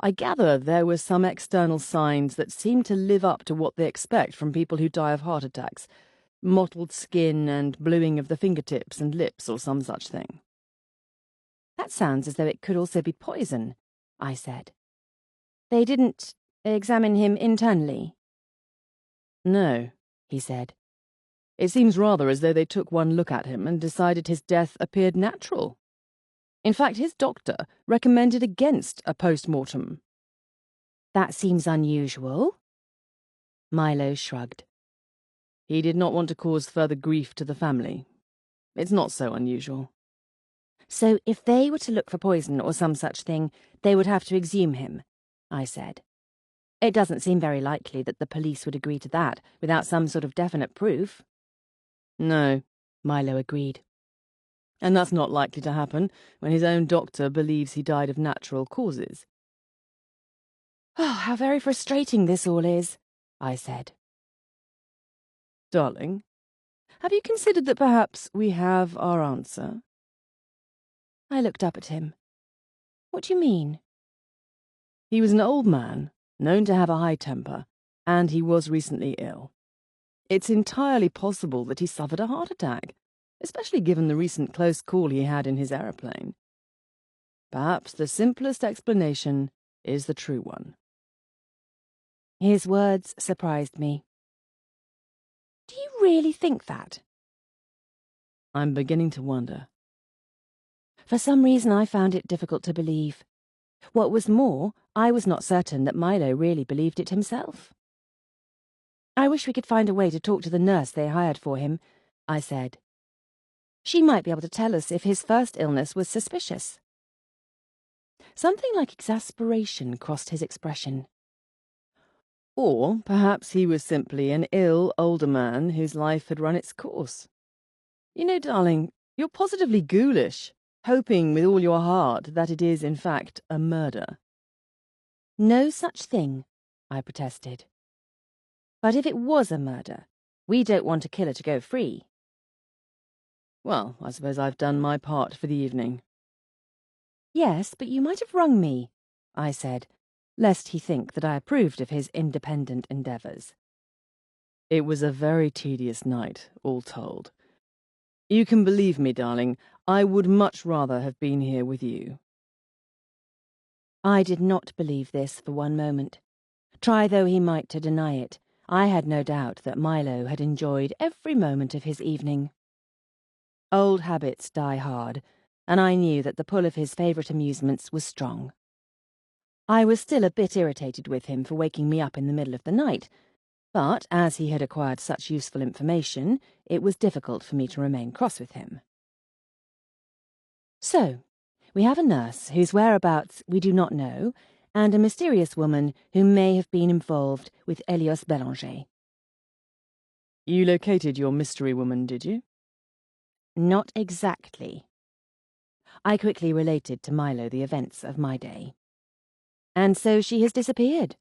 "I gather there were some external signs that seem to live up to what they expect from people who die of heart attacks. Mottled skin and bluing of the fingertips and lips or some such thing." "That sounds as though it could also be poison," I said. "They didn't examine him internally?" "No," he said. "It seems rather as though they took one look at him and decided his death appeared natural. In fact, his doctor recommended against a post-mortem." "That seems unusual." Milo shrugged. "He did not want to cause further grief to the family. It's not so unusual." "So if they were to look for poison or some such thing, they would have to exhume him," I said. "It doesn't seem very likely that the police would agree to that without some sort of definite proof." "No," Milo agreed. "And that's not likely to happen when his own doctor believes he died of natural causes." "Oh, how very frustrating this all is," I said. "Darling, have you considered that perhaps we have our answer?" I looked up at him. "What do you mean?" "He was an old man, known to have a high temper, and he was recently ill. It's entirely possible that he suffered a heart attack, especially given the recent close call he had in his aeroplane. Perhaps the simplest explanation is the true one." His words surprised me. "Do you really think that?" "I'm beginning to wonder." For some reason I found it difficult to believe. What was more, I was not certain that Milo really believed it himself. "I wish we could find a way to talk to the nurse they hired for him," I said. "She might be able to tell us if his first illness was suspicious." Something like exasperation crossed his expression. Or perhaps he was simply an ill older man whose life had run its course. You know, darling, you're positively ghoulish, hoping with all your heart that it is, in fact, a murder." "No such thing," I protested. "But if it was a murder, we don't want a killer to go free." "Well, I suppose I've done my part for the evening." "Yes, but you might have rung me," I said, lest he think that I approved of his independent endeavours. "It was a very tedious night, all told. You can believe me, darling, I would much rather have been here with you." I did not believe this for one moment. Try though he might to deny it, I had no doubt that Milo had enjoyed every moment of his evening. Old habits die hard, and I knew that the pull of his favourite amusements was strong. I was still a bit irritated with him for waking me up in the middle of the night, but as he had acquired such useful information, it was difficult for me to remain cross with him. "So, we have a nurse whose whereabouts we do not know, and a mysterious woman who may have been involved with Elios Bélanger." "You located your mystery woman, did you?" "Not exactly." I quickly related to Milo the events of my day. "And so she has disappeared."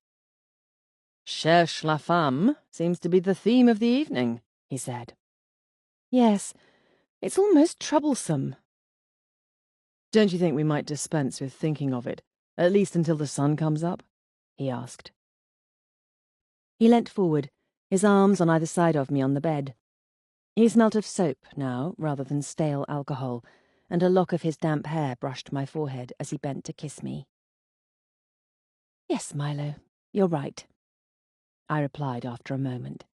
"Cherche la femme seems to be the theme of the evening," he said. "Yes, it's almost troublesome." "Don't you think we might dispense with thinking of it, at least until the sun comes up?" he asked. He leant forward, his arms on either side of me on the bed, He smelt of soap now, rather than stale alcohol, and a lock of his damp hair brushed my forehead as he bent to kiss me. "Yes, Milo, you're right," I replied after a moment.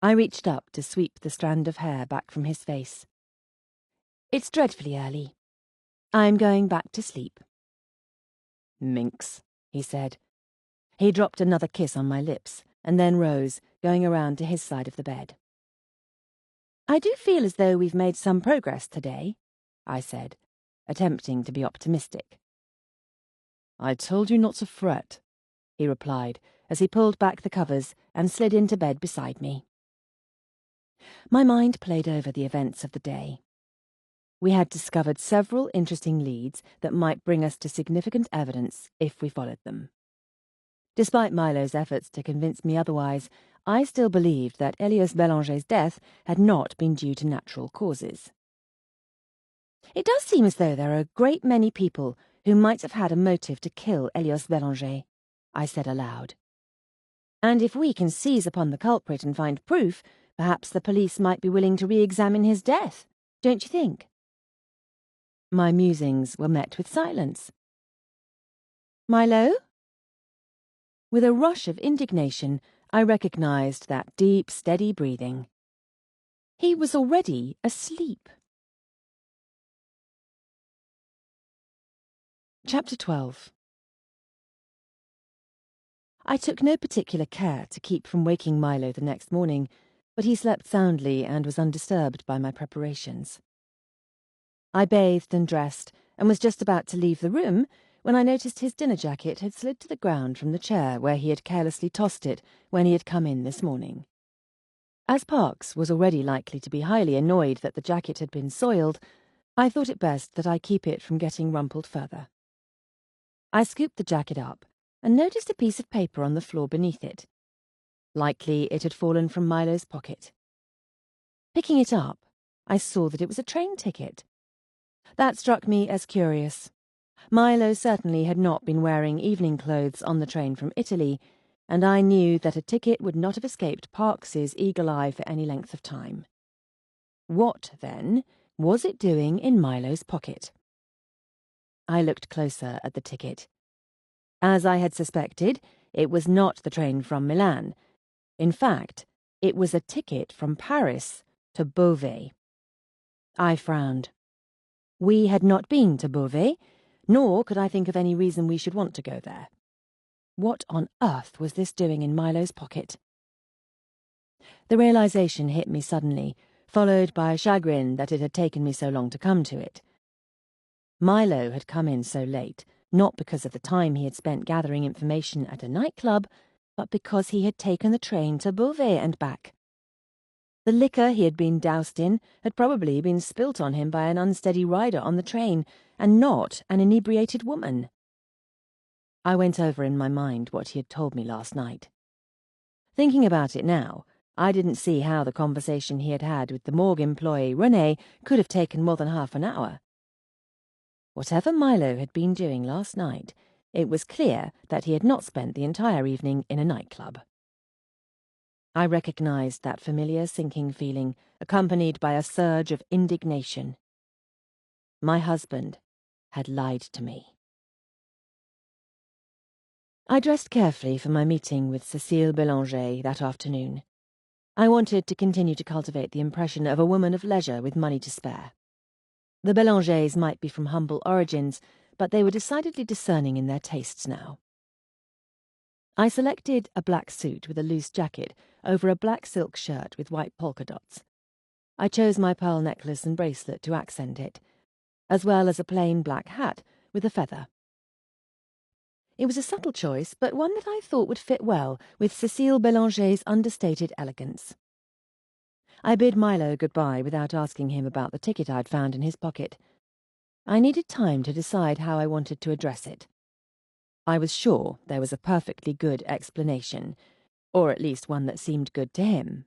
I reached up to sweep the strand of hair back from his face. "It's dreadfully early. I'm going back to sleep." "Minx," he said. He dropped another kiss on my lips, and then rose, going around to his side of the bed. "I do feel as though we've made some progress today," I said, attempting to be optimistic. "I told you not to fret," he replied, as he pulled back the covers and slid into bed beside me. My mind played over the events of the day. We had discovered several interesting leads that might bring us to significant evidence if we followed them. Despite Milo's efforts to convince me otherwise, I still believed that Elias Bélanger's death had not been due to natural causes. "It does seem as though there are a great many people who might have had a motive to kill Elias Bélanger," I said aloud. "And if we can seize upon the culprit and find proof, perhaps the police might be willing to re-examine his death, don't you think?" My musings were met with silence. "Milo?" With a rush of indignation, I recognized that deep, steady breathing. He was already asleep. Chapter 12. I took no particular care to keep from waking Milo the next morning, but he slept soundly and was undisturbed by my preparations. I bathed and dressed, and was just about to leave the room when I noticed his dinner jacket had slid to the ground from the chair where he had carelessly tossed it when he had come in this morning. As Parks was already likely to be highly annoyed that the jacket had been soiled, I thought it best that I keep it from getting rumpled further. I scooped the jacket up and noticed a piece of paper on the floor beneath it. Likely it had fallen from Milo's pocket. Picking it up, I saw that it was a train ticket. That struck me as curious. Milo certainly had not been wearing evening clothes on the train from Italy, and I knew that a ticket would not have escaped Parks's eagle eye for any length of time. What, then, was it doing in Milo's pocket? I looked closer at the ticket. As I had suspected, it was not the train from Milan. In fact, it was a ticket from Paris to Beauvais. I frowned. We had not been to Beauvais, nor could I think of any reason we should want to go there. What on earth was this doing in Milo's pocket? The realization hit me suddenly, followed by chagrin that it had taken me so long to come to it. Milo had come in so late, not because of the time he had spent gathering information at a nightclub, but because he had taken the train to Beauvais and back. The liquor he had been doused in had probably been spilt on him by an unsteady rider on the train, and not an inebriated woman. I went over in my mind what he had told me last night. Thinking about it now, I didn't see how the conversation he had had with the morgue employee, René, could have taken more than half an hour. Whatever Milo had been doing last night, it was clear that he had not spent the entire evening in a nightclub. I recognized that familiar sinking feeling, accompanied by a surge of indignation. My husband had lied to me. I dressed carefully for my meeting with Cécile Bélanger that afternoon. I wanted to continue to cultivate the impression of a woman of leisure with money to spare. The Bélangers might be from humble origins, but they were decidedly discerning in their tastes now. I selected a black suit with a loose jacket over a black silk shirt with white polka dots. I chose my pearl necklace and bracelet to accent it, as well as a plain black hat with a feather. It was a subtle choice, but one that I thought would fit well with Cécile Bélanger's understated elegance. I bid Milo goodbye without asking him about the ticket I'd found in his pocket. I needed time to decide how I wanted to address it. I was sure there was a perfectly good explanation, or at least one that seemed good to him.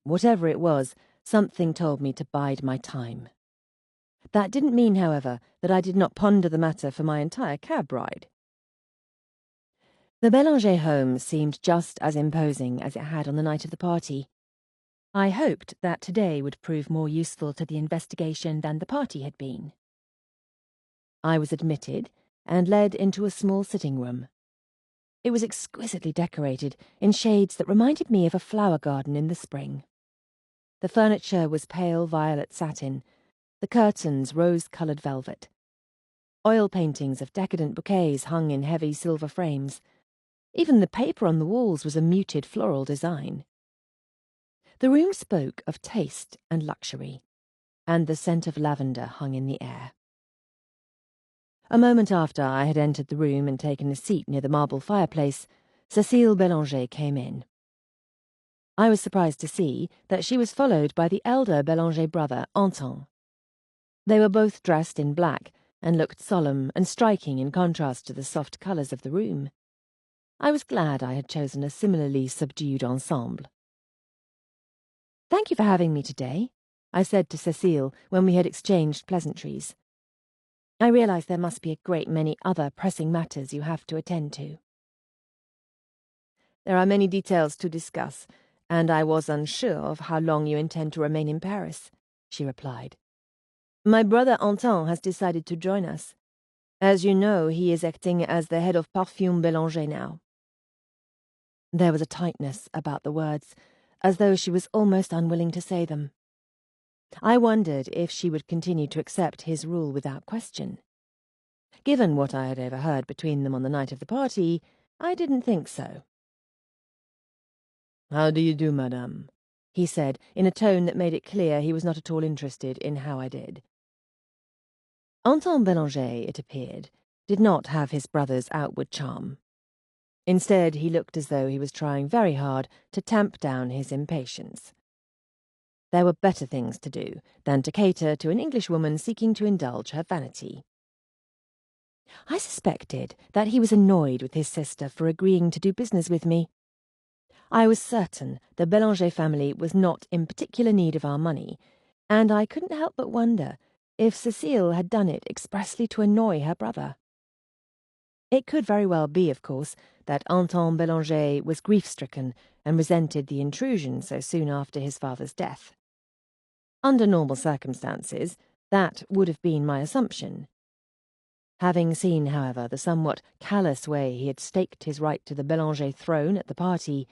Whatever it was, something told me to bide my time. That didn't mean, however, that I did not ponder the matter for my entire cab ride. The Bélanger home seemed just as imposing as it had on the night of the party. I hoped that today would prove more useful to the investigation than the party had been. I was admitted and led into a small sitting room. It was exquisitely decorated in shades that reminded me of a flower garden in the spring. The furniture was pale violet satin, the curtains rose-coloured velvet. Oil paintings of decadent bouquets hung in heavy silver frames. Even the paper on the walls was a muted floral design. The room spoke of taste and luxury, and the scent of lavender hung in the air. A moment after I had entered the room and taken a seat near the marble fireplace, Cécile Bélanger came in. I was surprised to see that she was followed by the elder Bélanger brother, Anton. They were both dressed in black and looked solemn and striking in contrast to the soft colours of the room. I was glad I had chosen a similarly subdued ensemble. "Thank you for having me today," I said to Cécile when we had exchanged pleasantries. "I realise there must be a great many other pressing matters you have to attend to." "There are many details to discuss, and I was unsure of how long you intend to remain in Paris," she replied. "My brother Anton has decided to join us. As you know, he is acting as the head of Parfum Bélanger now." There was a tightness about the words, as though she was almost unwilling to say them. I wondered if she would continue to accept his rule without question. Given what I had overheard between them on the night of the party, I didn't think so. "How do you do, madame?" he said, in a tone that made it clear he was not at all interested in how I did. Anton Bélanger, it appeared, did not have his brother's outward charm. Instead, he looked as though he was trying very hard to tamp down his impatience. There were better things to do than to cater to an Englishwoman seeking to indulge her vanity. I suspected that he was annoyed with his sister for agreeing to do business with me. I was certain the Bélanger family was not in particular need of our money, and I couldn't help but wonder if Cécile had done it expressly to annoy her brother. It could very well be, of course, that Anton Bélanger was grief-stricken and resented the intrusion so soon after his father's death. Under normal circumstances, that would have been my assumption. Having seen, however, the somewhat callous way he had staked his right to the Bélanger throne at the party,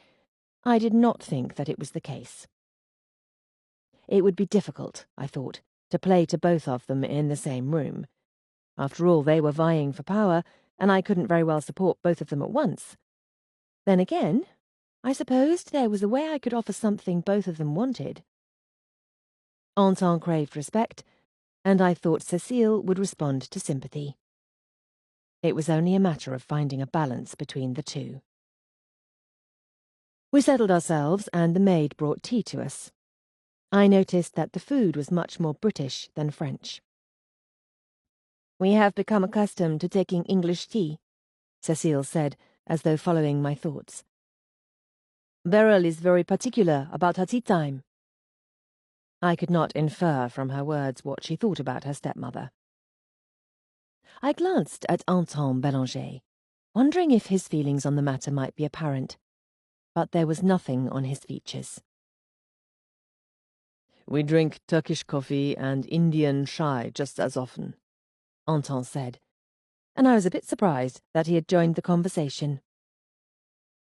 I did not think that it was the case. It would be difficult, I thought, to play to both of them in the same room. After all, they were vying for power, and I couldn't very well support both of them at once. Then again, I supposed there was a way I could offer something both of them wanted. Anton craved respect, and I thought Cécile would respond to sympathy. It was only a matter of finding a balance between the two. We settled ourselves, and the maid brought tea to us. I noticed that the food was much more British than French. "We have become accustomed to taking English tea," Cécile said, as though following my thoughts. "Beryl is very particular about her tea time." I could not infer from her words what she thought about her stepmother. I glanced at Anton Bélanger, wondering if his feelings on the matter might be apparent, but there was nothing on his features. "We drink Turkish coffee and Indian chai just as often," Anton said, and I was a bit surprised that he had joined the conversation.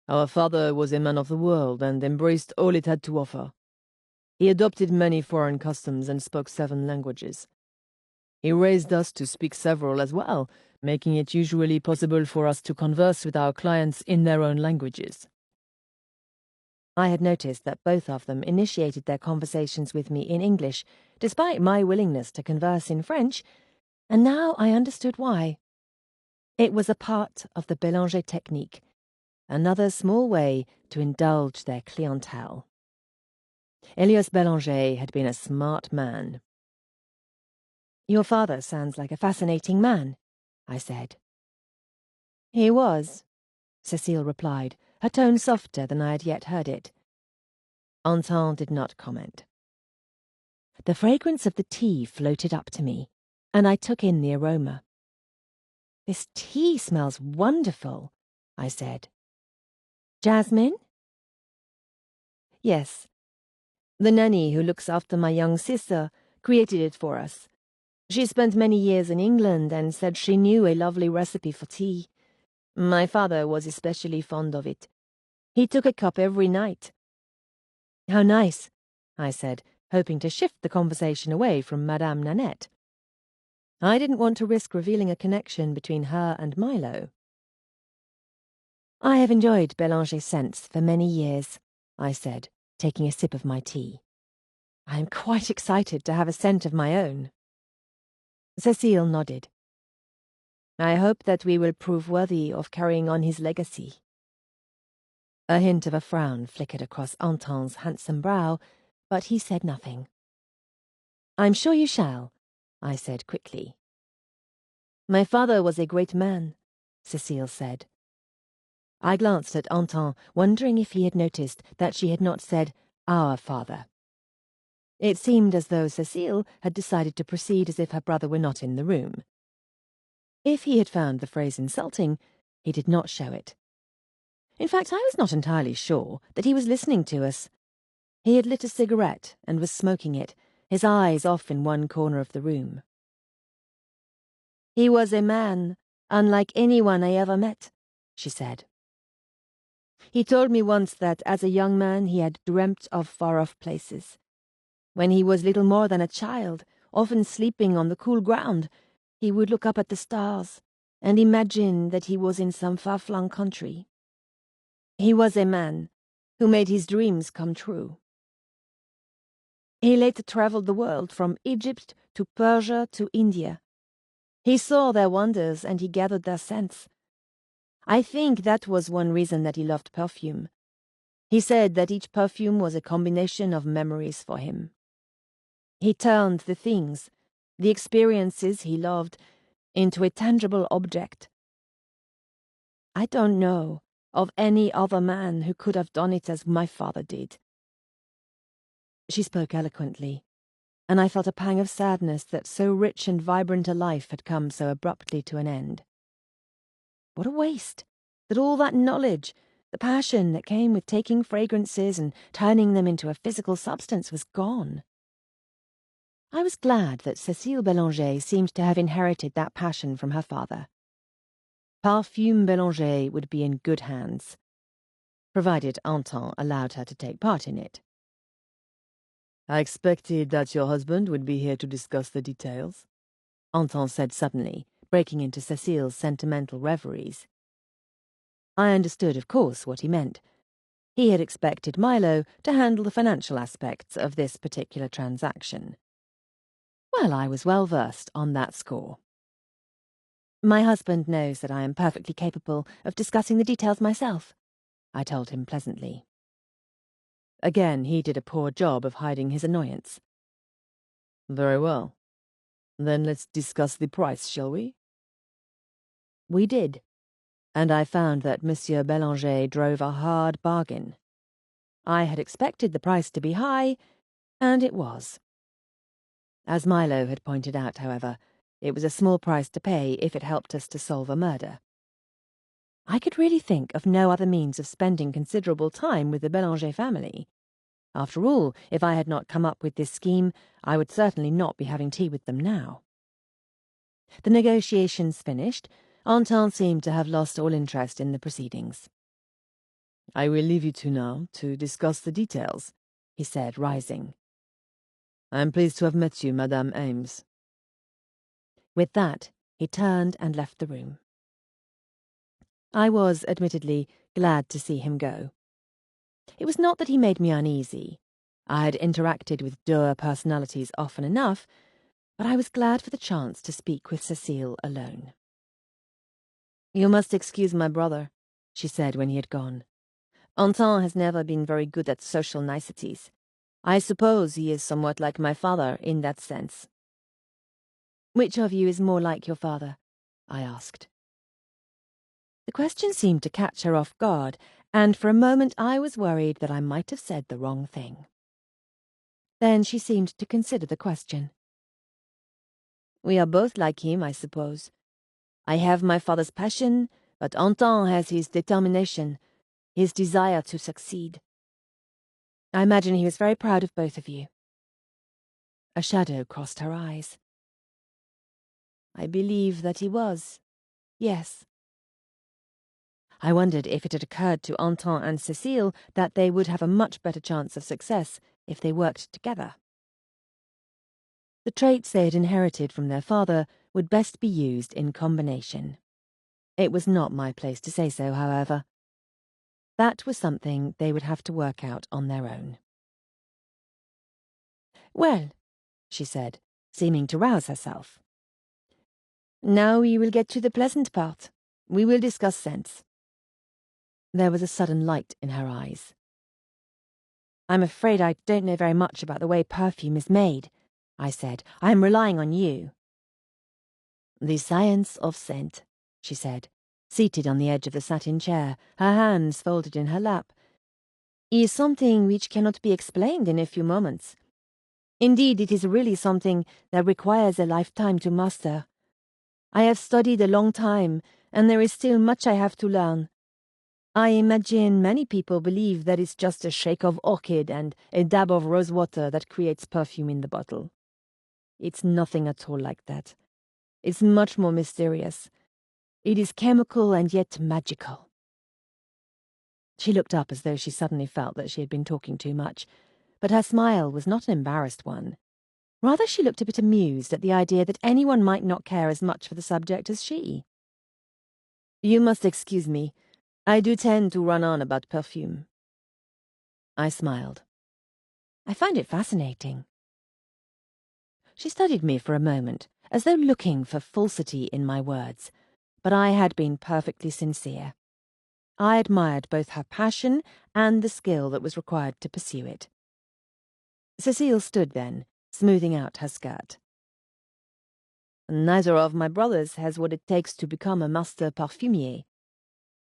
"Our father was a man of the world and embraced all it had to offer. He adopted many foreign customs and spoke 7 languages. He raised us to speak several as well, making it usually possible for us to converse with our clients in their own languages." I had noticed that both of them initiated their conversations with me in English, despite my willingness to converse in French, and now I understood why. It was a part of the Bélanger technique, another small way to indulge their clientele. Elias Bélanger had been a smart man. "Your father sounds like a fascinating man," I said. "He was," Cécile replied, her tone softer than I had yet heard it. Anton did not comment. The fragrance of the tea floated up to me, and I took in the aroma. "This tea smells wonderful," I said. "Jasmine?" "Yes. The nanny who looks after my young sister created it for us. She spent many years in England and said she knew a lovely recipe for tea. My father was especially fond of it. He took a cup every night." "How nice," I said, hoping to shift the conversation away from Madame Nanette. I didn't want to risk revealing a connection between her and Milo. "I have enjoyed Bélanger's scents for many years," I said, taking a sip of my tea. "I am quite excited to have a scent of my own." Cécile nodded. "I hope that we will prove worthy of carrying on his legacy." A hint of a frown flickered across Anton's handsome brow, but he said nothing. "I'm sure you shall," I said quickly. "My father was a great man," Cécile said. I glanced at Anton, wondering if he had noticed that she had not said "our father." It seemed as though Cécile had decided to proceed as if her brother were not in the room. If he had found the phrase insulting, he did not show it. In fact, I was not entirely sure that he was listening to us. He had lit a cigarette and was smoking it, his eyes off in one corner of the room. "He was a man, unlike anyone I ever met," she said. "He told me once that as a young man he had dreamt of far-off places. When he was little more than a child, often sleeping on the cool ground, he would look up at the stars and imagine that he was in some far-flung country. He was a man who made his dreams come true. He later traveled the world from Egypt to Persia to India. He saw their wonders and he gathered their scents. I think that was one reason that he loved perfume. He said that each perfume was a combination of memories for him. He turned the things, the experiences he loved, into a tangible object. I don't know of any other man who could have done it as my father did." She spoke eloquently, and I felt a pang of sadness that so rich and vibrant a life had come so abruptly to an end. What a waste that all that knowledge, the passion that came with taking fragrances and turning them into a physical substance, was gone. I was glad that Cécile Bélanger seemed to have inherited that passion from her father. Parfume Bélanger would be in good hands, provided Anton allowed her to take part in it. "I expected that your husband would be here to discuss the details," Anton said suddenly, breaking into Cécile's sentimental reveries. I understood, of course, what he meant. He had expected Milo to handle the financial aspects of this particular transaction. Well, I was well versed on that score. "My husband knows that I am perfectly capable of discussing the details myself," I told him pleasantly. Again, he did a poor job of hiding his annoyance. "Very well. Then let's discuss the price, shall we?" We did, and I found that Monsieur Bélanger drove a hard bargain. I had expected the price to be high, and it was. As Milo had pointed out, however, it was a small price to pay if it helped us to solve a murder. I could really think of no other means of spending considerable time with the Bélanger family. After all, if I had not come up with this scheme, I would certainly not be having tea with them now. The negotiations finished, Anton seemed to have lost all interest in the proceedings. "I will leave you two now to discuss the details," he said, rising. "I am pleased to have met you, Madame Ames." With that, he turned and left the room. I was, admittedly, glad to see him go. It was not that he made me uneasy. I had interacted with dour personalities often enough, but I was glad for the chance to speak with Cécile alone. "You must excuse my brother," she said when he had gone. "Anton has never been very good at social niceties. I suppose he is somewhat like my father in that sense." "Which of you is more like your father?" I asked. The question seemed to catch her off guard, and for a moment I was worried that I might have said the wrong thing. Then she seemed to consider the question. "We are both like him, I suppose. I have my father's passion, but Anton has his determination, his desire to succeed." I imagine he was very proud of both of you. A shadow crossed her eyes. I believe that he was. Yes. I wondered if it had occurred to Anton and Cécile that they would have a much better chance of success if they worked together. The traits they had inherited from their father would best be used in combination. It was not my place to say so, however. That was something they would have to work out on their own. "Well," she said, seeming to rouse herself. "Now we will get to the pleasant part. We will discuss scents." There was a sudden light in her eyes. "I'm afraid I don't know very much about the way perfume is made," I said. "I am relying on you." "The science of scent," she said, seated on the edge of the satin chair, her hands folded in her lap, "is something which cannot be explained in a few moments. Indeed, it is really something that requires a lifetime to master. I have studied a long time, and there is still much I have to learn. I imagine many people believe that it's just a shake of orchid and a dab of rose water that creates perfume in the bottle. It's nothing at all like that. It's much more mysterious. It is chemical and yet magical." She looked up as though she suddenly felt that she had been talking too much, but her smile was not an embarrassed one. Rather, she looked a bit amused at the idea that anyone might not care as much for the subject as she. "You must excuse me. I do tend to run on about perfume." I smiled. I find it fascinating. She studied me for a moment, as though looking for falsity in my words, but I had been perfectly sincere. I admired both her passion and the skill that was required to pursue it. Cécile stood then, smoothing out her skirt. "Neither of my brothers has what it takes to become a master parfumier.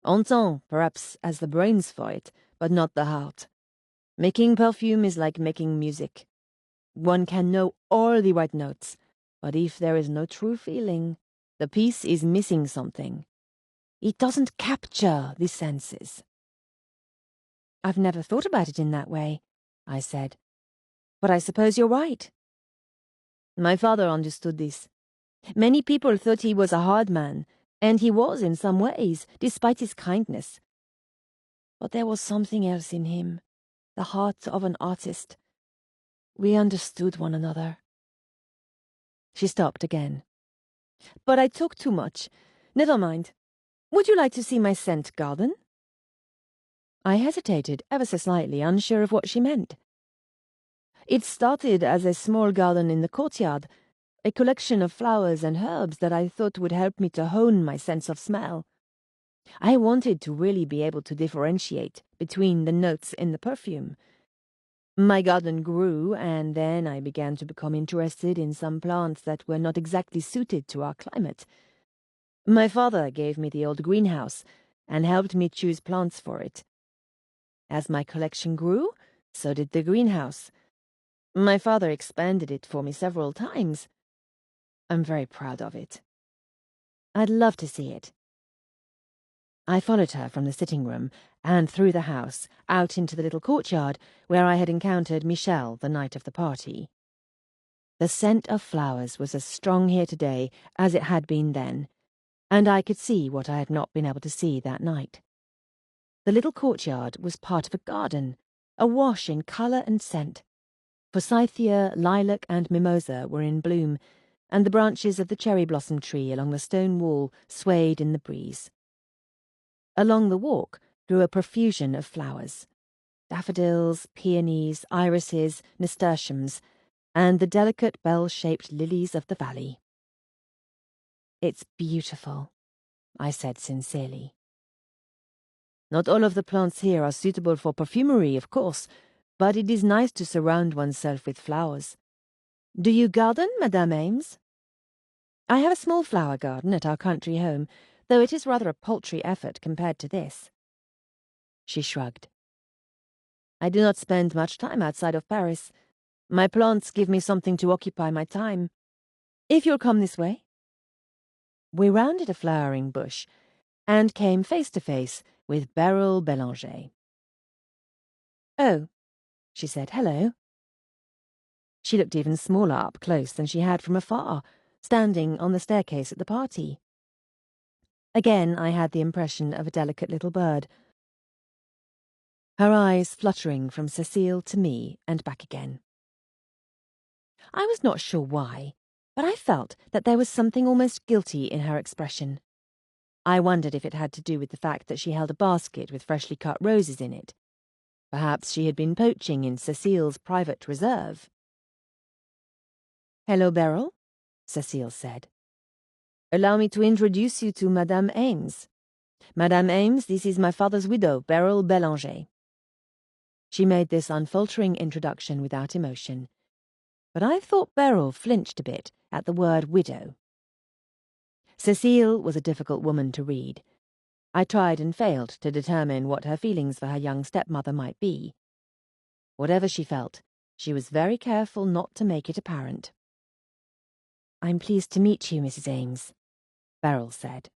Anton, perhaps, has the brains for it, but not the heart. Making perfume is like making music. One can know all the right notes, but if there is no true feeling, the piece is missing something. It doesn't capture the senses." "I've never thought about it in that way," I said. "But I suppose you're right." "My father understood this. Many people thought he was a hard man, and he was in some ways, despite his kindness. But there was something else in him, the heart of an artist. We understood one another." She stopped again. "But I talk too much. Never mind. Would you like to see my scent garden?" I hesitated ever so slightly, unsure of what she meant. "It started as a small garden in the courtyard, a collection of flowers and herbs that I thought would help me to hone my sense of smell. I wanted to really be able to differentiate between the notes in the perfume. My garden grew, and then I began to become interested in some plants that were not exactly suited to our climate. My father gave me the old greenhouse and helped me choose plants for it. As my collection grew, so did the greenhouse. My father expanded it for me several times. I'm very proud of it. I'd love to see it." I followed her from the sitting room and through the house, out into the little courtyard where I had encountered Michel the night of the party. The scent of flowers was as strong here today as it had been then, and I could see what I had not been able to see that night. The little courtyard was part of a garden, awash in colour and scent. Forsythia, lilac, and mimosa were in bloom, and the branches of the cherry blossom tree along the stone wall swayed in the breeze. Along the walk grew a profusion of flowers: daffodils, peonies, irises, nasturtiums, and the delicate bell-shaped lilies of the valley. "It's beautiful," I said sincerely. "Not all of the plants here are suitable for perfumery, of course, but it is nice to surround oneself with flowers. Do you garden, Madame Ames?" "I have a small flower garden at our country home, though it is rather a paltry effort compared to this." She shrugged. "I do not spend much time outside of Paris. My plants give me something to occupy my time. If you'll come this way." We rounded a flowering bush and came face to face with Beryl Bélanger. "Oh," she said. Hello. She looked even smaller up close than she had from afar, standing on the staircase at the party. Again I had the impression of a delicate little bird, her eyes fluttering from Cecile to me and back again. I was not sure why, but I felt that there was something almost guilty in her expression. I wondered if it had to do with the fact that she held a basket with freshly cut roses in it. Perhaps she had been poaching in Cecile's private reserve. "Hello, Beryl," Cecile said. "Allow me to introduce you to Madame Ames. Madame Ames, this is my father's widow, Beryl Bélanger." She made this unfaltering introduction without emotion, but I thought Beryl flinched a bit at the word widow. Cecile was a difficult woman to read. I tried and failed to determine what her feelings for her young stepmother might be. Whatever she felt, she was very careful not to make it apparent. "I'm pleased to meet you, Mrs. Ames," Beryl said.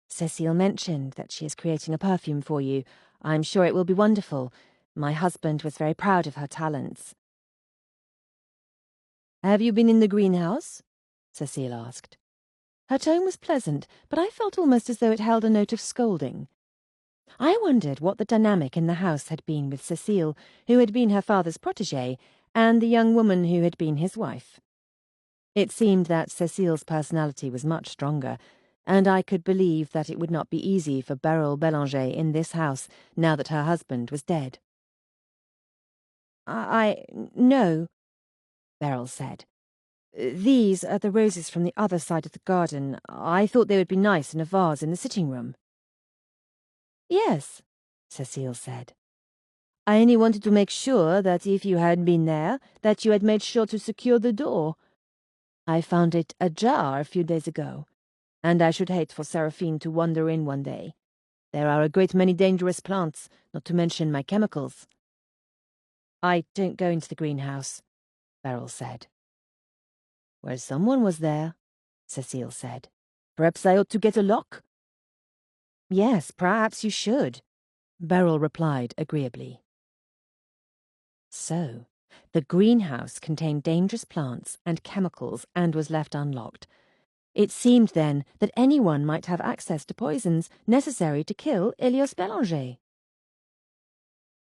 "Cecile mentioned that she is creating a perfume for you. I'm sure it will be wonderful. My husband was very proud of her talents." "Have you been in the greenhouse?" Cecile asked. Her tone was pleasant, but I felt almost as though it held a note of scolding. I wondered what the dynamic in the house had been with Cecile, who had been her father's protégée, and the young woman who had been his wife. It seemed that Cecile's personality was much stronger, and I could believe that it would not be easy for Beryl Bélanger in this house now that her husband was dead. No," Beryl said. "These are the roses from the other side of the garden. I thought they would be nice in a vase in the sitting room." "Yes," Cecile said. "I only wanted to make sure that if you had been there, that you had made sure to secure the door. I found it ajar a few days ago, and I should hate for Seraphine to wander in one day. There are a great many dangerous plants, not to mention my chemicals." "I don't go into the greenhouse," Beryl said. "Well, someone was there," Cecile said. "Perhaps I ought to get a lock?" "Yes, perhaps you should," Beryl replied agreeably. So, the greenhouse contained dangerous plants and chemicals and was left unlocked. It seemed then that anyone might have access to poisons necessary to kill Elios Bélanger.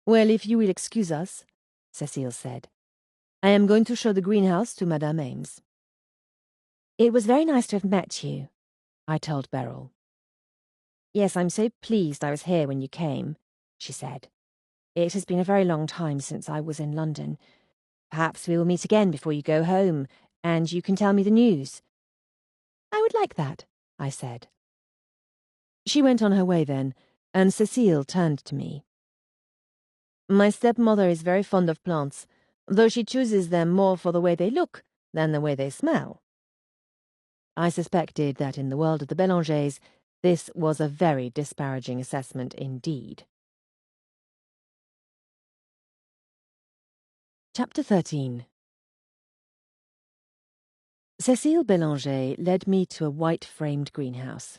"Well, if you will excuse us," Cecile said, "I am going to show the greenhouse to Madame Ames." "It was very nice to have met you," I told Beryl. "Yes, I'm so pleased I was here when you came," she said. "It has been a very long time since I was in London. Perhaps we will meet again before you go home, and you can tell me the news." "I would like that," I said. She went on her way then, and Cecile turned to me. "My stepmother is very fond of plants, though she chooses them more for the way they look than the way they smell." I suspected that in the world of the Bélangers, this was a very disparaging assessment indeed. Chapter 13. Cécile Bélanger led me to a white-framed greenhouse,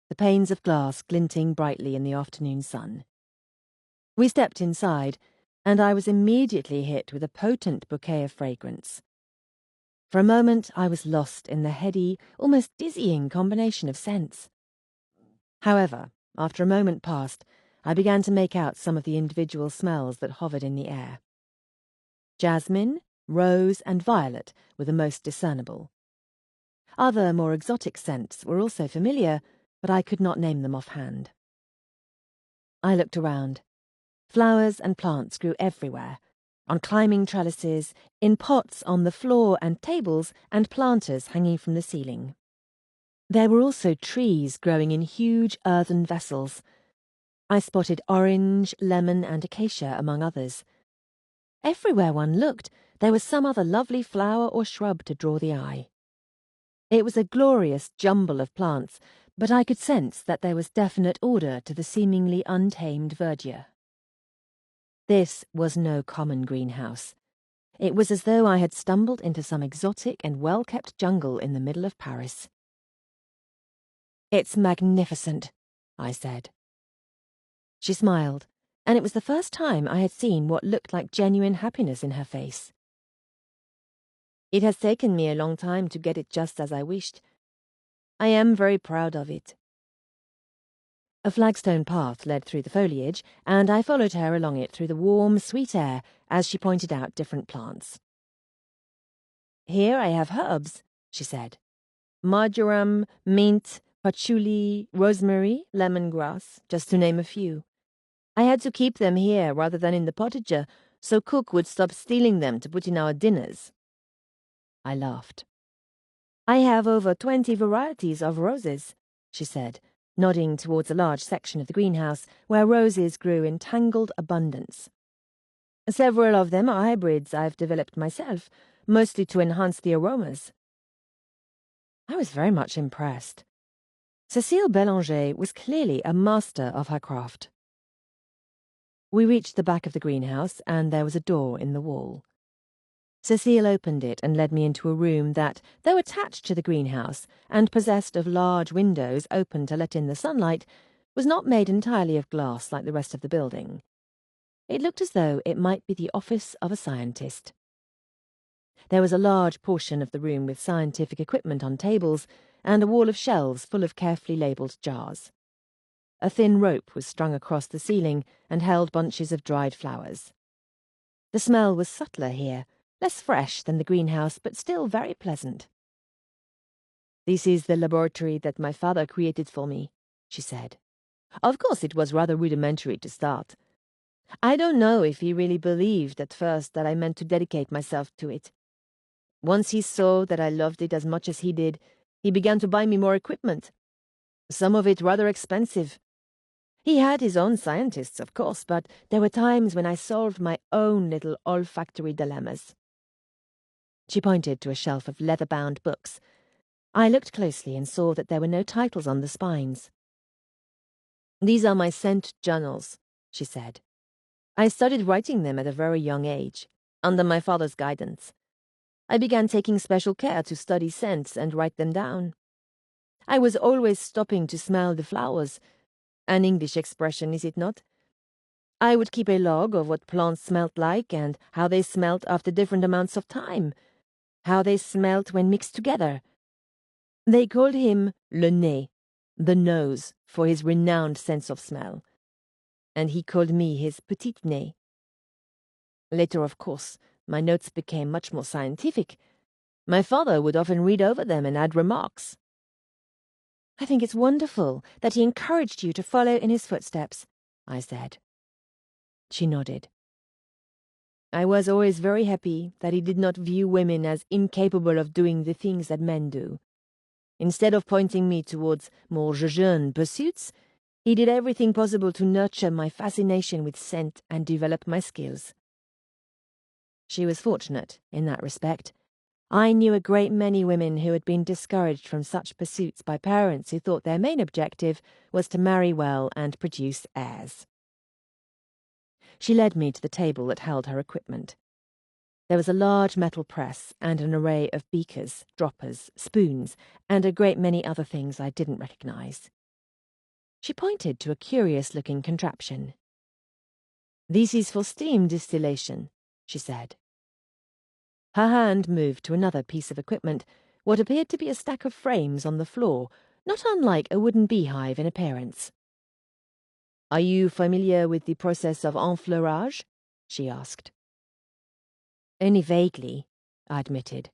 the panes of glass glinting brightly in the afternoon sun. We stepped inside, and I was immediately hit with a potent bouquet of fragrance. For a moment I was lost in the heady, almost dizzying combination of scents. However, after a moment passed, I began to make out some of the individual smells that hovered in the air. Jasmine, rose, and violet were the most discernible. Other, more exotic scents were also familiar, but I could not name them offhand. I looked around. Flowers and plants grew everywhere, on climbing trellises, in pots on the floor and tables, and planters hanging from the ceiling. There were also trees growing in huge earthen vessels. I spotted orange, lemon, and acacia among others. Everywhere one looked, there was some other lovely flower or shrub to draw the eye. It was a glorious jumble of plants, but I could sense that there was definite order to the seemingly untamed verdure. This was no common greenhouse. It was as though I had stumbled into some exotic and well-kept jungle in the middle of Paris. "It's magnificent," I said. She smiled, and it was the first time I had seen what looked like genuine happiness in her face. "It has taken me a long time to get it just as I wished. I am very proud of it." A flagstone path led through the foliage, and I followed her along it through the warm, sweet air as she pointed out different plants. "Here I have herbs," she said. "Marjoram, mint, patchouli, rosemary, lemongrass, just to name a few. I had to keep them here rather than in the potager, so cook would stop stealing them to put in our dinners." I laughed. "I have over 20 varieties of roses," she said, nodding towards a large section of the greenhouse where roses grew in tangled abundance. "Several of them are hybrids I've developed myself, mostly to enhance the aromas." I was very much impressed. Cécile Bélanger was clearly a master of her craft. We reached the back of the greenhouse, and there was a door in the wall. Cécile opened it and led me into a room that, though attached to the greenhouse and possessed of large windows open to let in the sunlight, was not made entirely of glass like the rest of the building. It looked as though it might be the office of a scientist. There was a large portion of the room with scientific equipment on tables and a wall of shelves full of carefully labelled jars. A thin rope was strung across the ceiling and held bunches of dried flowers. The smell was subtler here, less fresh than the greenhouse, but still very pleasant. "This is the laboratory that my father created for me," she said. "Of course it was rather rudimentary to start. I don't know if he really believed at first that I meant to dedicate myself to it. Once he saw that I loved it as much as he did, he began to buy me more equipment. Some of it rather expensive. He had his own scientists, of course, but there were times when I solved my own little olfactory dilemmas." She pointed to a shelf of leather-bound books. I looked closely and saw that there were no titles on the spines. "These are my scent journals," she said. "I started writing them at a very young age, under my father's guidance. I began taking special care to study scents and write them down. I was always stopping to smell the flowers. An English expression, is it not? I would keep a log of what plants smelt like and how they smelt after different amounts of time, how they smelt when mixed together. They called him le nez, the nose, for his renowned sense of smell, and he called me his petit nez. Later, of course, my notes became much more scientific. My father would often read over them and add remarks." "I think it's wonderful that he encouraged you to follow in his footsteps," I said. She nodded. "I was always very happy that he did not view women as incapable of doing the things that men do. Instead of pointing me towards more jeune pursuits, he did everything possible to nurture my fascination with scent and develop my skills." She was fortunate in that respect. I knew a great many women who had been discouraged from such pursuits by parents who thought their main objective was to marry well and produce heirs. She led me to the table that held her equipment. There was a large metal press and an array of beakers, droppers, spoons, and a great many other things I didn't recognize. She pointed to a curious-looking contraption. "This is for steam distillation," she said. Her hand moved to another piece of equipment, what appeared to be a stack of frames on the floor, not unlike a wooden beehive in appearance. "Are you familiar with the process of enfleurage?" she asked. "Only vaguely," I admitted.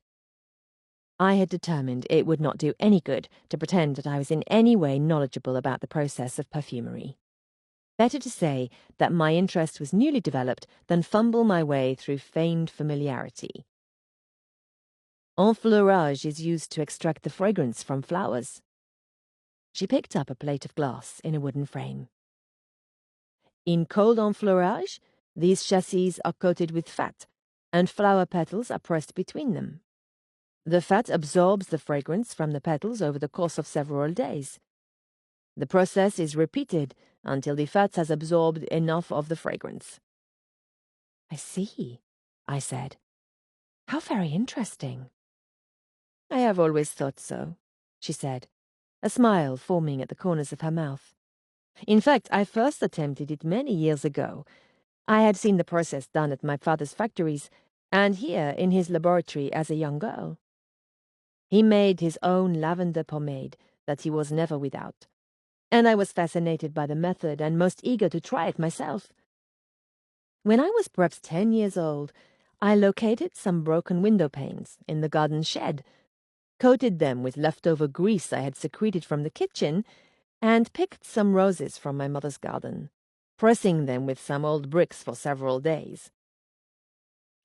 I had determined it would not do any good to pretend that I was in any way knowledgeable about the process of perfumery. Better to say that my interest was newly developed than fumble my way through feigned familiarity. Enfleurage is used to extract the fragrance from flowers. She picked up a plate of glass in a wooden frame. In cold enfleurage, these chassis are coated with fat, and flower petals are pressed between them. The fat absorbs the fragrance from the petals over the course of several days. The process is repeated until the fat has absorbed enough of the fragrance." "I see," I said. "How very interesting." "I have always thought so," she said, a smile forming at the corners of her mouth. In fact, I first attempted it many years ago. I had seen the process done at my father's factories, and here in his laboratory as a young girl. He made his own lavender pomade that he was never without, and I was fascinated by the method and most eager to try it myself. When I was perhaps 10 years old, I located some broken window panes in the garden shed, coated them with leftover grease I had secreted from the kitchen, and picked some roses from my mother's garden, pressing them with some old bricks for several days.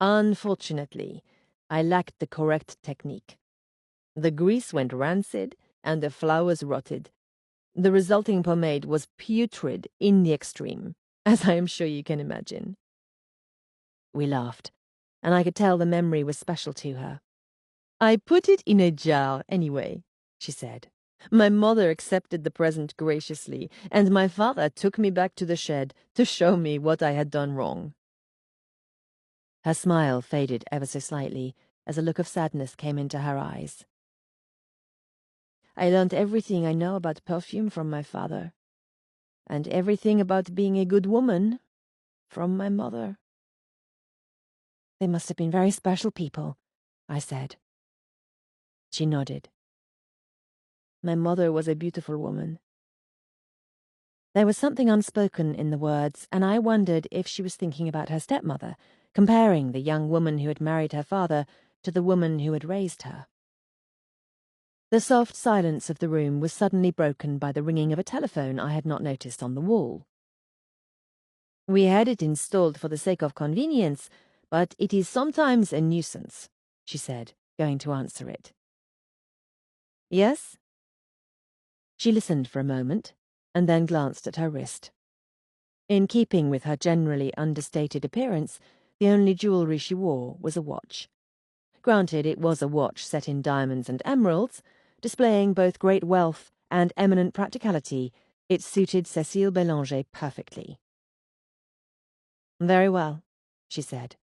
Unfortunately, I lacked the correct technique. The grease went rancid and the flowers rotted. The resulting pomade was putrid in the extreme, as I am sure you can imagine. We laughed, and I could tell the memory was special to her. "I put it in a jar anyway," she said. "My mother accepted the present graciously, and my father took me back to the shed to show me what I had done wrong." Her smile faded ever so slightly as a look of sadness came into her eyes. "I learned everything I know about perfume from my father, and everything about being a good woman from my mother." "They must have been very special people," I said. She nodded. "My mother was a beautiful woman." There was something unspoken in the words, and I wondered if she was thinking about her stepmother, comparing the young woman who had married her father to the woman who had raised her. The soft silence of the room was suddenly broken by the ringing of a telephone I had not noticed on the wall. "We had it installed for the sake of convenience, but it is sometimes a nuisance," she said, going to answer it. "Yes?" She listened for a moment, and then glanced at her wrist. In keeping with her generally understated appearance, the only jewellery she wore was a watch. Granted, it was a watch set in diamonds and emeralds, displaying both great wealth and eminent practicality. It suited Cécile Bélanger perfectly. "Very well," she said.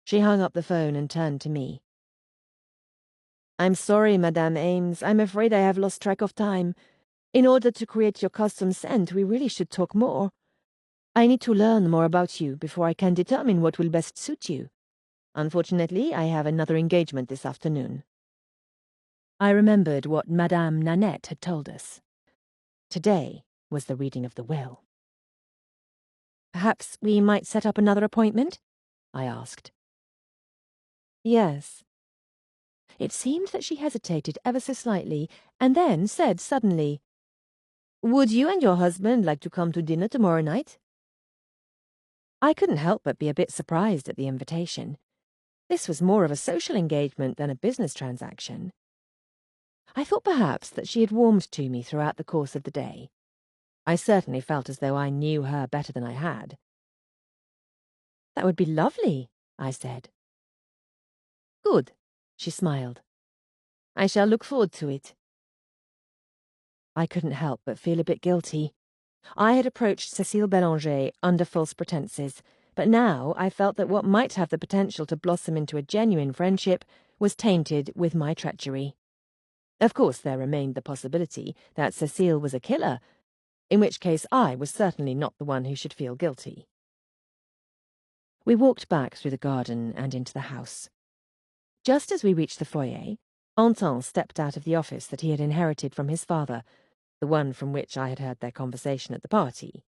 She hung up the phone and turned to me. "I'm sorry, Madame Ames. I'm afraid I have lost track of time. In order to create your custom scent, we really should talk more. I need to learn more about you before I can determine what will best suit you. Unfortunately, I have another engagement this afternoon." I remembered what Madame Nanette had told us. Today was the reading of the will. "Perhaps we might set up another appointment?" I asked. "Yes." It seemed that she hesitated ever so slightly, and then said suddenly, "Would you and your husband like to come to dinner tomorrow night?" I couldn't help but be a bit surprised at the invitation. This was more of a social engagement than a business transaction. I thought perhaps that she had warmed to me throughout the course of the day. I certainly felt as though I knew her better than I had. "That would be lovely," I said. "Good," she smiled. "I shall look forward to it." I couldn't help but feel a bit guilty. I had approached Cécile Bélanger under false pretenses, but now I felt that what might have the potential to blossom into a genuine friendship was tainted with my treachery. Of course, there remained the possibility that Cécile was a killer, in which case I was certainly not the one who should feel guilty. We walked back through the garden and into the house. Just as we reached the foyer, Anton stepped out of the office that he had inherited from his father, the one from which I had heard their conversation at the party.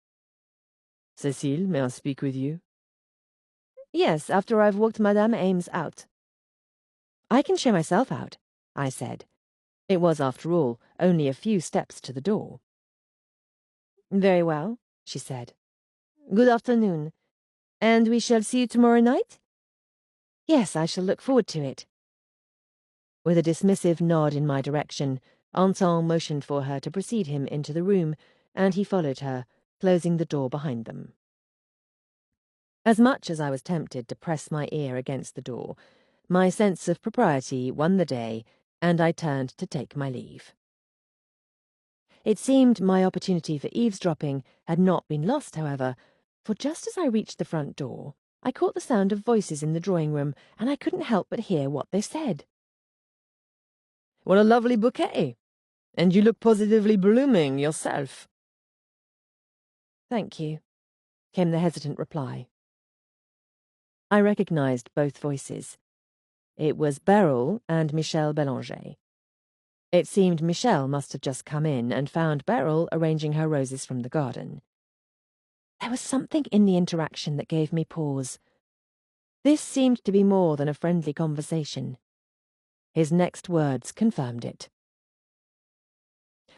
"Cécile, may I speak with you?" "Yes, after I've walked Madame Ames out." "I can show myself out," I said. It was, after all, only a few steps to the door. "Very well," she said. "Good afternoon. And we shall see you tomorrow night?" "Yes, I shall look forward to it." With a dismissive nod in my direction, Anton motioned for her to precede him into the room, and he followed her, closing the door behind them. As much as I was tempted to press my ear against the door, my sense of propriety won the day, and I turned to take my leave. It seemed my opportunity for eavesdropping had not been lost, however, for just as I reached the front door, I caught the sound of voices in the drawing-room, and I couldn't help but hear what they said. "What a lovely bouquet! And you look positively blooming yourself." Thank you, came the hesitant reply. I recognized both voices. It was Beryl and Michel Bélanger. It seemed Michel must have just come in and found Beryl arranging her roses from the garden. There was something in the interaction that gave me pause. This seemed to be more than a friendly conversation. His next words confirmed it.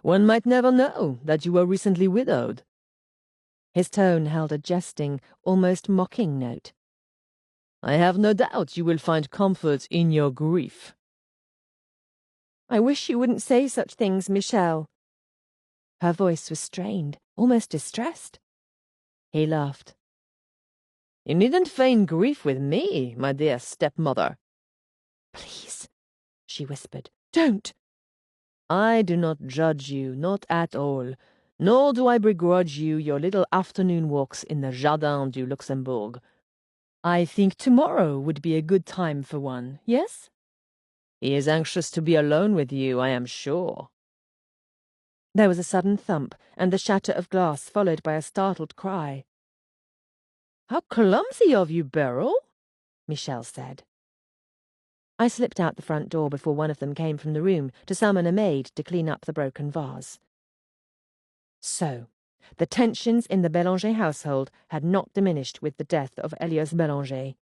One might never know that you were recently widowed. His tone held a jesting, almost mocking note. I have no doubt you will find comfort in your grief. I wish you wouldn't say such things, Michel. Her voice was strained, almost distressed. He laughed. You needn't feign grief with me, my dear stepmother. Please, she whispered. Don't. I do not judge you, not at all, nor do I begrudge you your little afternoon walks in the Jardin du Luxembourg. I think tomorrow would be a good time for one, yes? He is anxious to be alone with you, I am sure. There was a sudden thump, and the shatter of glass followed by a startled cry. How clumsy of you, Beryl, Michel said. I slipped out the front door before one of them came from the room to summon a maid to clean up the broken vase. So, the tensions in the Bélanger household had not diminished with the death of Elias Bélanger.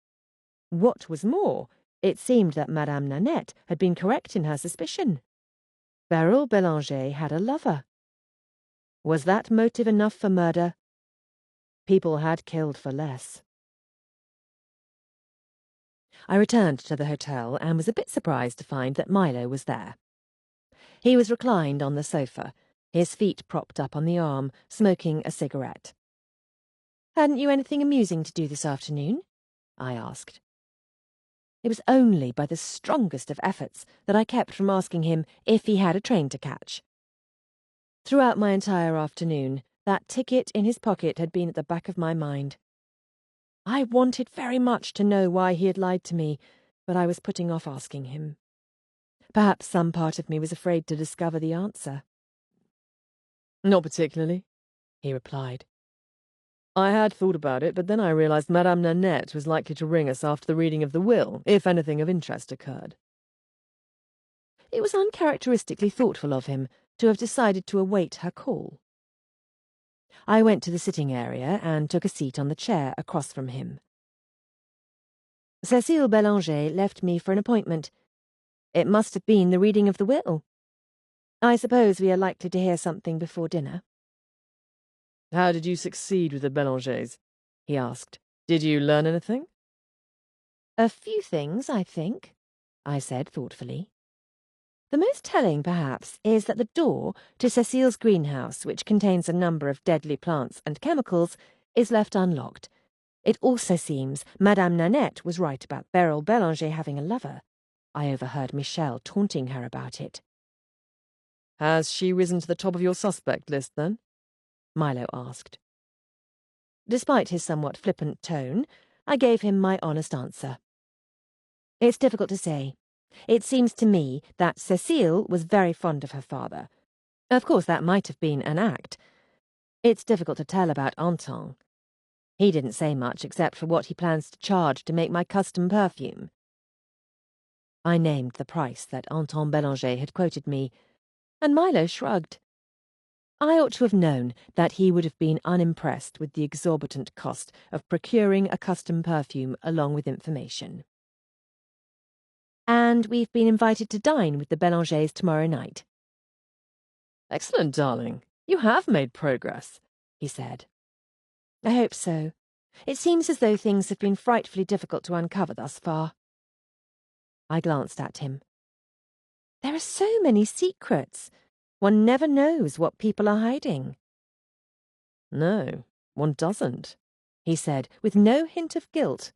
What was more, it seemed that Madame Nanette had been correct in her suspicion. Beryl Bélanger had a lover. Was that motive enough for murder? People had killed for less. I returned to the hotel and was a bit surprised to find that Milo was there. He was reclined on the sofa, his feet propped up on the arm, smoking a cigarette. "Hadn't you anything amusing to do this afternoon?" I asked. It was only by the strongest of efforts that I kept from asking him if he had a train to catch. Throughout my entire afternoon, that ticket in his pocket had been at the back of my mind. I wanted very much to know why he had lied to me, but I was putting off asking him. Perhaps some part of me was afraid to discover the answer. Not particularly, he replied. I had thought about it, but then I realized Madame Nanette was likely to ring us after the reading of the will, if anything of interest occurred. It was uncharacteristically thoughtful of him to have decided to await her call. I went to the sitting area and took a seat on the chair across from him. Cécile Bélanger left me for an appointment. It must have been the reading of the will. I suppose we are likely to hear something before dinner. How did you succeed with the Bélangers? He asked. Did you learn anything? A few things, I think, I said thoughtfully. The most telling, perhaps, is that the door to Cécile's greenhouse, which contains a number of deadly plants and chemicals, is left unlocked. It also seems Madame Nanette was right about Beryl Bélanger having a lover. I overheard Michel taunting her about it. Has she risen to the top of your suspect list, then? Milo asked. Despite his somewhat flippant tone, I gave him my honest answer. It's difficult to say. It seems to me that Cécile was very fond of her father. Of course, that might have been an act. It's difficult to tell about Anton. He didn't say much except for what he plans to charge to make my custom perfume. I named the price that Anton Bélanger had quoted me, and Milo shrugged. I ought to have known that he would have been unimpressed with the exorbitant cost of procuring a custom perfume along with information. And we've been invited to dine with the Bélangers tomorrow night. Excellent, darling. You have made progress, he said. I hope so. It seems as though things have been frightfully difficult to uncover thus far. I glanced at him. There are so many secrets. One never knows what people are hiding. No, one doesn't, he said, with no hint of guilt.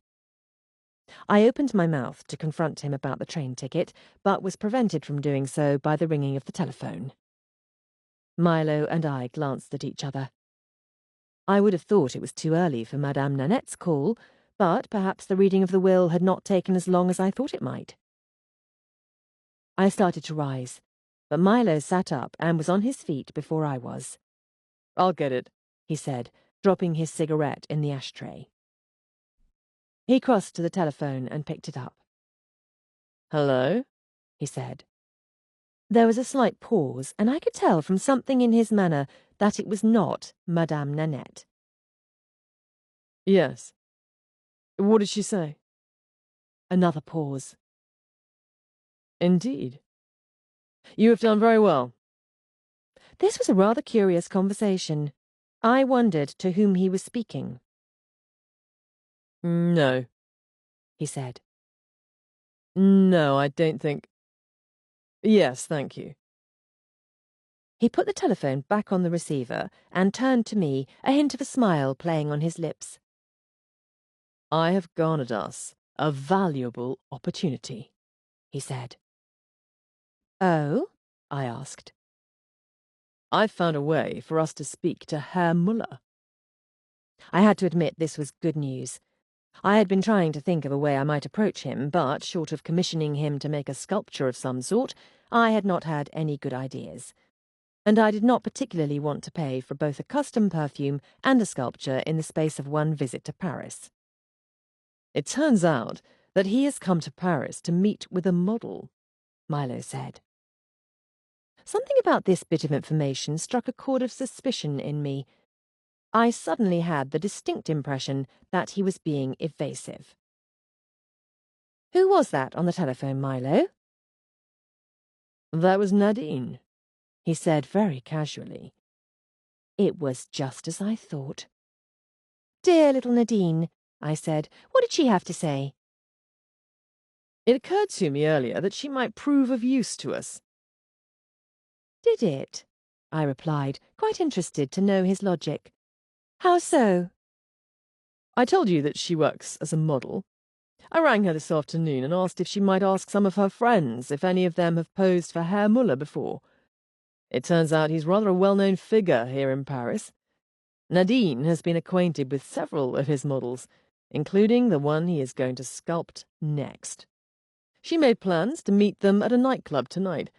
I opened my mouth to confront him about the train ticket, but was prevented from doing so by the ringing of the telephone. Milo and I glanced at each other. I would have thought it was too early for Madame Nanette's call, but perhaps the reading of the will had not taken as long as I thought it might. I started to rise, but Milo sat up and was on his feet before I was. I'll get it, he said, dropping his cigarette in the ashtray. He crossed to the telephone and picked it up. "Hello?" he said. There was a slight pause, and I could tell from something in his manner that it was not Madame Nanette. "Yes. What did she say?" Another pause. "Indeed. You have done very well." This was a rather curious conversation. I wondered to whom he was speaking. "No," he said. "No, I don't think. Yes, thank you." He put the telephone back on the receiver and turned to me, a hint of a smile playing on his lips. "I have garnered us a valuable opportunity," he said. Oh? I asked. "I've found a way for us to speak to Herr Muller." I had to admit this was good news. I had been trying to think of a way I might approach him, but, short of commissioning him to make a sculpture of some sort, I had not had any good ideas. And I did not particularly want to pay for both a custom perfume and a sculpture in the space of one visit to Paris. "It turns out that he has come to Paris to meet with a model," Milo said. Something about this bit of information struck a chord of suspicion in me. I suddenly had the distinct impression that he was being evasive. "Who was that on the telephone, Milo?" "That was Nadine," he said very casually. It was just as I thought. "Dear little Nadine," I said. "What did she have to say?" "It occurred to me earlier that she might prove of use to us." "Did it?" I replied, quite interested to know his logic. "How so?" "I told you that she works as a model. I rang her this afternoon and asked if she might ask some of her friends if any of them have posed for Herr Muller before. It turns out he's rather a well-known figure here in Paris. Nadine has been acquainted with several of his models, including the one he is going to sculpt next. She made plans to meet them at a nightclub tonight,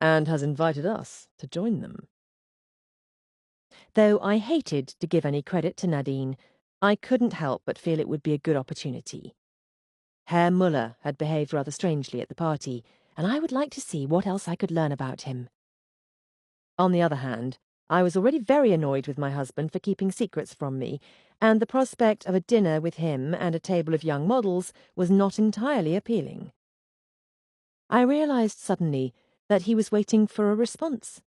and has invited us to join them." Though I hated to give any credit to Nadine, I couldn't help but feel it would be a good opportunity. Herr Muller had behaved rather strangely at the party, and I would like to see what else I could learn about him. On the other hand, I was already very annoyed with my husband for keeping secrets from me, and the prospect of a dinner with him and a table of young models was not entirely appealing. I realized suddenly that he was waiting for a response.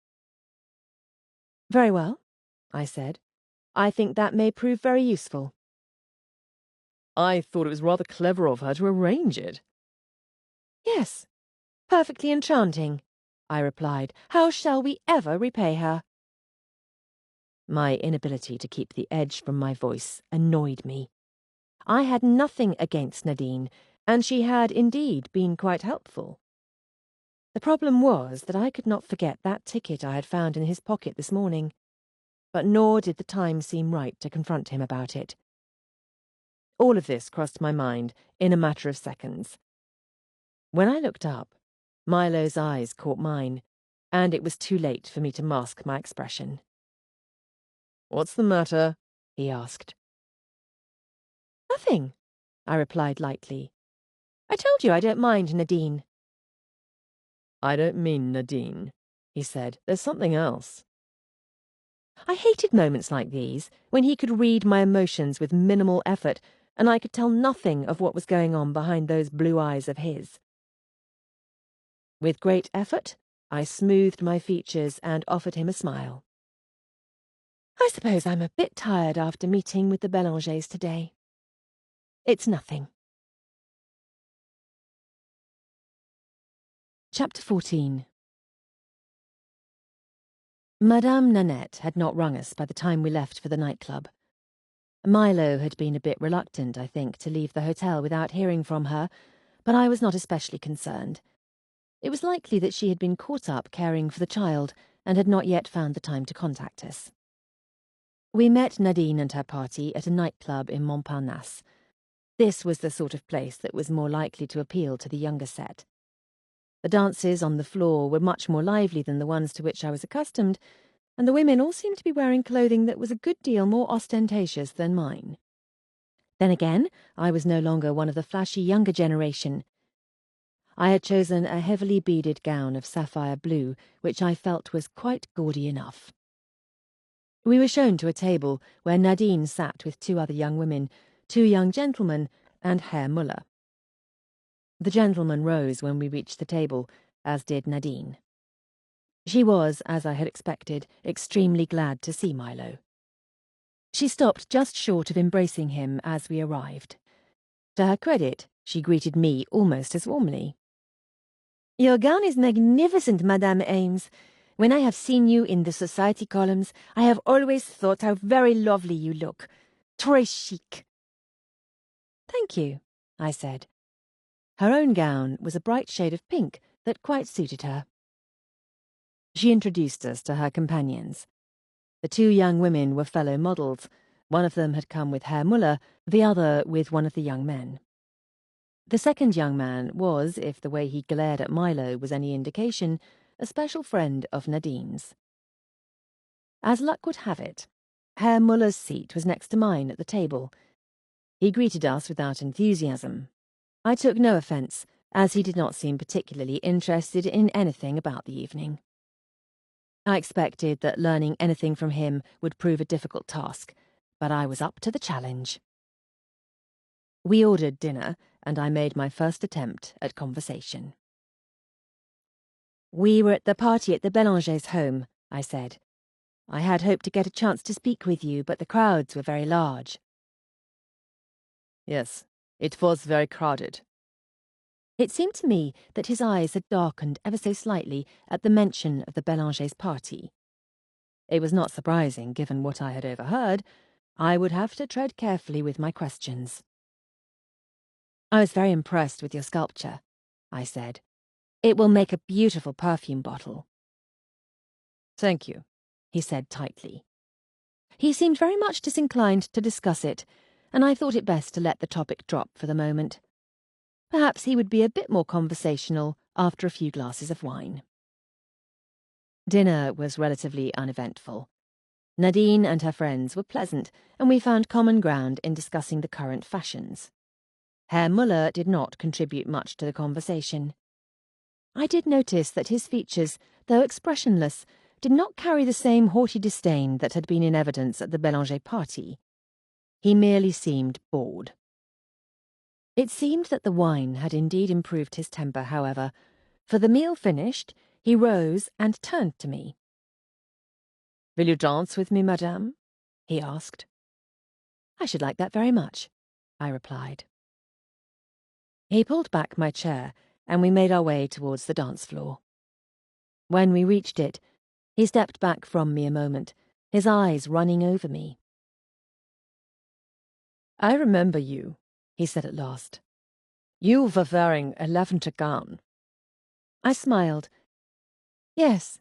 "Very well," I said. "I think that may prove very useful." "I thought it was rather clever of her to arrange it." "Yes, perfectly enchanting," I replied. "How shall we ever repay her?" My inability to keep the edge from my voice annoyed me. I had nothing against Nadine, and she had indeed been quite helpful. The problem was that I could not forget that ticket I had found in his pocket this morning, but nor did the time seem right to confront him about it. All of this crossed my mind in a matter of seconds. When I looked up, Milo's eyes caught mine, and it was too late for me to mask my expression. "What's the matter?" he asked. "Nothing," I replied lightly. "I told you I don't mind Nadine." "I don't mean Nadine," he said. "There's something else." I hated moments like these, when he could read my emotions with minimal effort, and I could tell nothing of what was going on behind those blue eyes of his. With great effort, I smoothed my features and offered him a smile. "I suppose I'm a bit tired after meeting with the Bélangers today. It's nothing." Chapter 14. Madame Nanette had not rung us by the time we left for the nightclub. Milo had been a bit reluctant, I think, to leave the hotel without hearing from her, but I was not especially concerned. It was likely that she had been caught up caring for the child and had not yet found the time to contact us. We met Nadine and her party at a nightclub in Montparnasse. This was the sort of place that was more likely to appeal to the younger set. The dances on the floor were much more lively than the ones to which I was accustomed, and the women all seemed to be wearing clothing that was a good deal more ostentatious than mine. Then again, I was no longer one of the flashy younger generation. I had chosen a heavily beaded gown of sapphire blue, which I felt was quite gaudy enough. We were shown to a table where Nadine sat with 2 other young women, 2 young gentlemen, and Herr Müller. The gentleman rose when we reached the table, as did Nadine. She was, as I had expected, extremely glad to see Milo. She stopped just short of embracing him as we arrived. To her credit, she greeted me almost as warmly. "Your gown is magnificent, Madame Ames. When I have seen you in the society columns, I have always thought how very lovely you look. Très chic." "Thank you," I said. Her own gown was a bright shade of pink that quite suited her. She introduced us to her companions. The 2 young women were fellow models. One of them had come with Herr Müller, the other with one of the young men. The second young man was, if the way he glared at Milo was any indication, a special friend of Nadine's. As luck would have it, Herr Müller's seat was next to mine at the table. He greeted us without enthusiasm. I took no offence, as he did not seem particularly interested in anything about the evening. I expected that learning anything from him would prove a difficult task, but I was up to the challenge. We ordered dinner, and I made my first attempt at conversation. "We were at the party at the Bélangers' home," I said. "I had hoped to get a chance to speak with you, but the crowds were very large." "Yes, it was very crowded." It seemed to me that his eyes had darkened ever so slightly at the mention of the Bélangers' party. It was not surprising, given what I had overheard. I would have to tread carefully with my questions. "I was very impressed with your sculpture," I said. "It will make a beautiful perfume bottle." "Thank you," he said tightly. He seemed very much disinclined to discuss it, and I thought it best to let the topic drop for the moment. Perhaps he would be a bit more conversational after a few glasses of wine. Dinner was relatively uneventful. Nadine and her friends were pleasant, and we found common ground in discussing the current fashions. Herr Müller did not contribute much to the conversation. I did notice that his features, though expressionless, did not carry the same haughty disdain that had been in evidence at the Bélanger party. He merely seemed bored. It seemed that the wine had indeed improved his temper, however, for the meal finished, he rose and turned to me. "Will you dance with me, madame?" he asked. "I should like that very much," I replied. He pulled back my chair, and we made our way towards the dance floor. When we reached it, he stepped back from me a moment, his eyes running over me. "I remember you," he said at last. "You were wearing a lavender gown." I smiled. Yes,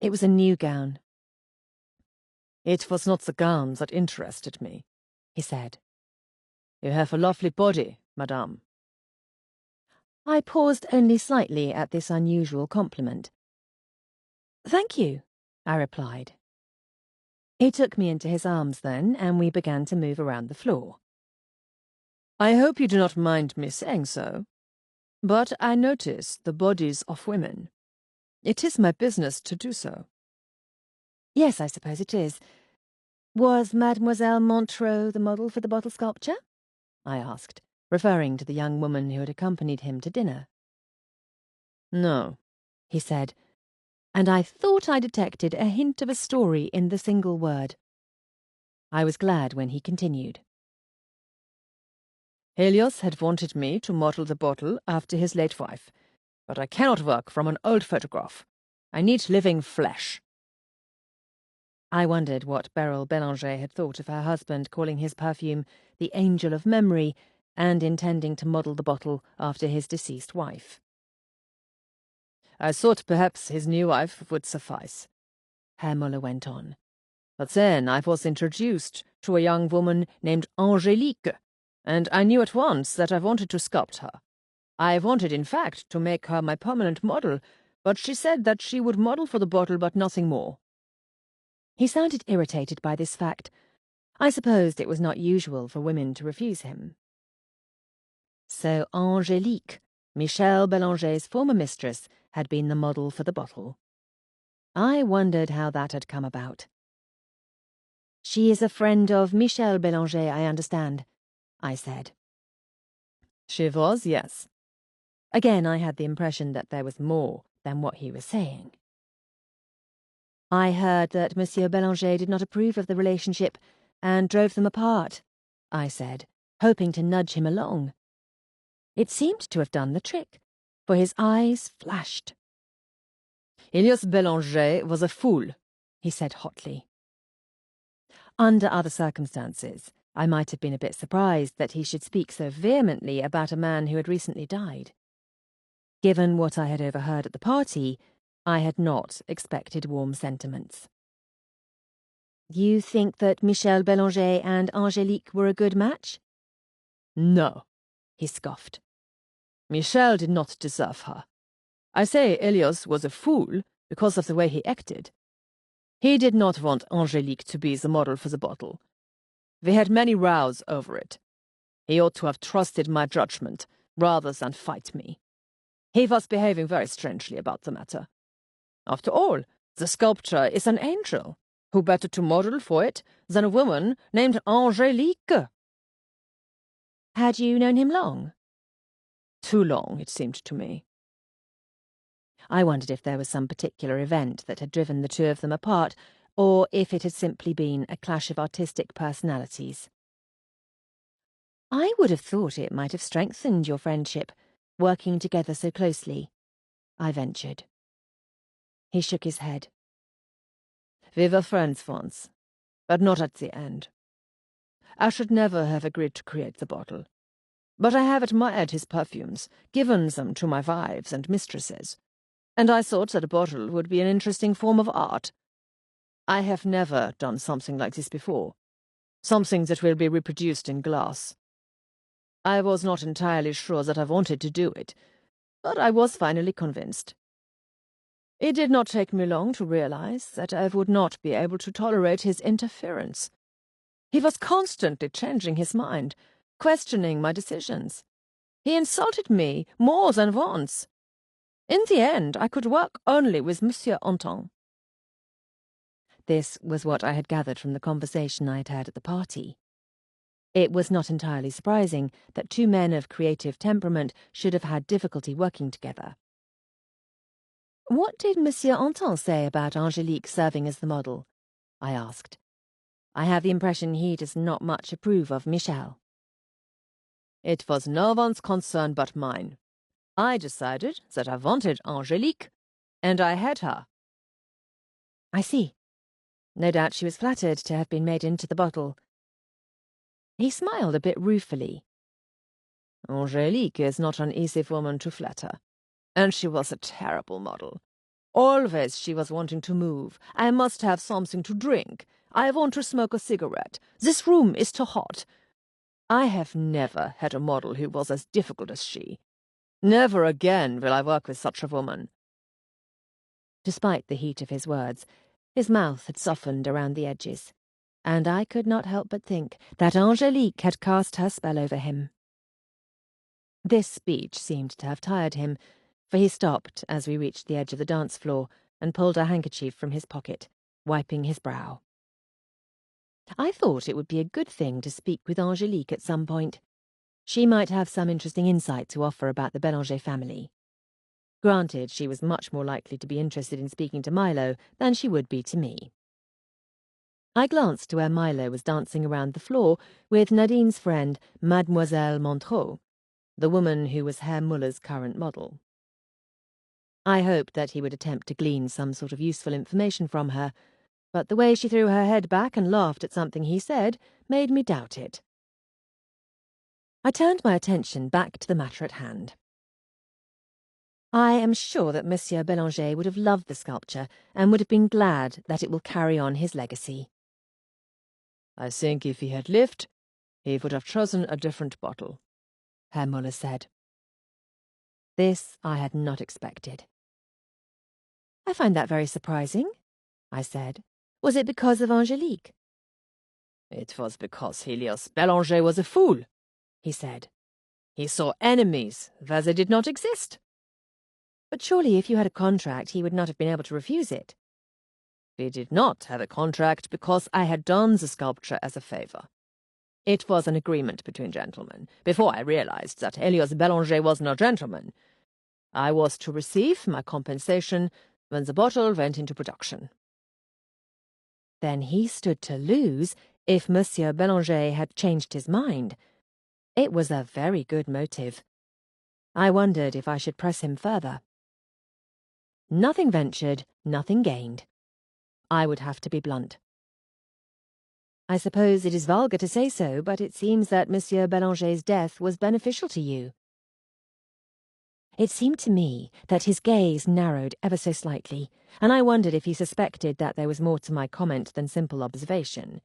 it was a new gown. "It was not the gown that interested me," he said. "You have a lovely body, madame." I paused only slightly at this unusual compliment. "Thank you," I replied. He took me into his arms then, and we began to move around the floor. "I hope you do not mind me saying so, but I notice the bodies of women. It is my business to do so." "Yes, I suppose it is. Was Mademoiselle Montreux the model for the bottle sculpture?" I asked, referring to the young woman who had accompanied him to dinner. "No," he said, and I thought I detected a hint of a story in the single word. I was glad when he continued. "Helios had wanted me to model the bottle after his late wife, but I cannot work from an old photograph. I need living flesh." I wondered what Beryl Bélanger had thought of her husband calling his perfume the Angel of Memory and intending to model the bottle after his deceased wife. "I thought perhaps his new wife would suffice," Herr Müller went on. "But then I was introduced to a young woman named Angélique, and I knew at once that I wanted to sculpt her. I wanted, in fact, to make her my permanent model, but she said that she would model for the bottle but nothing more." He sounded irritated by this fact. I supposed it was not usual for women to refuse him. So Angélique, Michel Bélanger's former mistress, had been the model for the bottle. I wondered how that had come about. "She is a friend of Michel Bélanger, I understand," I said. She was, yes. Again, I had the impression that there was more than what he was saying. "I heard that Monsieur Bélanger did not approve of the relationship and drove them apart," I said, hoping to nudge him along. It seemed to have done the trick, for his eyes flashed. Elias Bélanger was a fool, he said hotly. Under other circumstances, I might have been a bit surprised that he should speak so vehemently about a man who had recently died. Given what I had overheard at the party, I had not expected warm sentiments. "You think that Michel Bélanger and Angélique were a good match?" No, he scoffed. Michel did not deserve her. I say Elias was a fool because of the way he acted. He did not want Angélique to be the model for the bottle. We had many rows over it. He ought to have trusted my judgment rather than fight me. He was behaving very strangely about the matter. After all, the sculpture is an angel. Who better to model for it than a woman named Angélique? Had you known him long? Too long, it seemed to me. I wondered if there was some particular event that had driven the two of them apart, or if it had simply been a clash of artistic personalities. "I would have thought it might have strengthened your friendship, working together so closely," I ventured. He shook his head. We were friends once, but not at the end. I should never have agreed to create the bottle. But I have admired his perfumes, given them to my wives and mistresses, and I thought that a bottle would be an interesting form of art. I have never done something like this before, something that will be reproduced in glass. I was not entirely sure that I wanted to do it, but I was finally convinced. It did not take me long to realize that I would not be able to tolerate his interference. He was constantly changing his mind, questioning my decisions. He insulted me more than once. In the end, I could work only with Monsieur Anton. This was what I had gathered from the conversation I had had at the party. It was not entirely surprising that two men of creative temperament should have had difficulty working together. "What did Monsieur Anton say about Angélique serving as the model?" I asked. "I have the impression he does not much approve of Michel." It was no one's concern but mine. I decided that I wanted Angélique, and I had her. "I see. No doubt she was flattered to have been made into the bottle." He smiled a bit ruefully. Angélique is not an easy woman to flatter, and she was a terrible model. Always she was wanting to move. I must have something to drink. I want to smoke a cigarette. This room is too hot. I have never had a model who was as difficult as she. Never again will I work with such a woman. Despite the heat of his words, his mouth had softened around the edges, and I could not help but think that Angélique had cast her spell over him. This speech seemed to have tired him, for he stopped as we reached the edge of the dance floor and pulled a handkerchief from his pocket, wiping his brow. I thought it would be a good thing to speak with Angélique at some point. She might have some interesting insight to offer about the Bélanger family. Granted, she was much more likely to be interested in speaking to Milo than she would be to me. I glanced to where Milo was dancing around the floor with Nadine's friend, Mademoiselle Montreux, the woman who was Herr Muller's current model. I hoped that he would attempt to glean some sort of useful information from her, but the way she threw her head back and laughed at something he said made me doubt it. I turned my attention back to the matter at hand. "I am sure that Monsieur Bélanger would have loved the sculpture and would have been glad that it will carry on his legacy." I think if he had lived, he would have chosen a different bottle, Herr Muller said. This I had not expected. "I find that very surprising," I said, Was it because of Angelique? It was because Helios Bélanger was a fool, he said. He saw enemies where they did not exist. But surely if you had a contract, he would not have been able to refuse it. We did not have a contract because I had done the sculpture as a favor. It was an agreement between gentlemen, before I realized that Helios Bélanger was no gentleman. I was to receive my compensation when the bottle went into production. Then he stood to lose if Monsieur Bélanger had changed his mind. It was a very good motive. I wondered if I should press him further. Nothing ventured, nothing gained. I would have to be blunt. I suppose it is vulgar to say so, but it seems that Monsieur Bélanger's death was beneficial to you. It seemed to me that his gaze narrowed ever so slightly, and I wondered if he suspected that there was more to my comment than simple observation.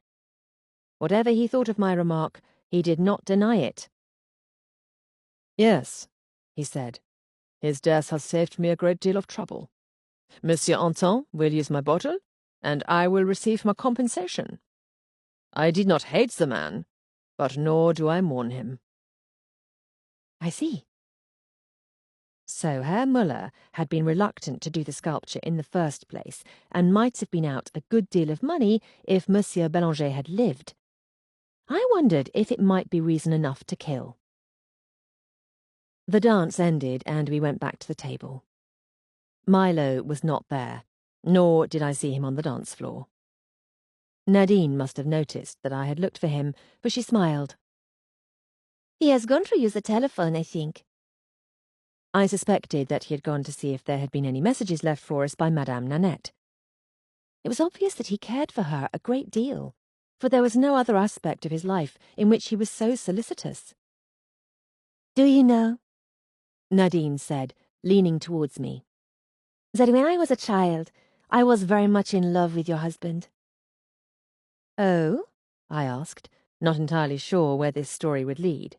Whatever he thought of my remark, he did not deny it. Yes, he said. His death has saved me a great deal of trouble. Monsieur Anton will use my bottle, and I will receive my compensation. I did not hate the man, but nor do I mourn him. I see. So Herr Müller had been reluctant to do the sculpture in the first place, and might have been out a good deal of money if Monsieur Bélanger had lived. I wondered if it might be reason enough to kill. The dance ended, and we went back to the table. Milo was not there, nor did I see him on the dance floor. Nadine must have noticed that I had looked for him, for she smiled. "He has gone to use the telephone, I think." I suspected that he had gone to see if there had been any messages left for us by Madame Nanette. It was obvious that he cared for her a great deal, for there was no other aspect of his life in which he was so solicitous. "Do you know," Nadine said, leaning towards me, "that when I was a child, I was very much in love with your husband." "Oh?" I asked, not entirely sure where this story would lead.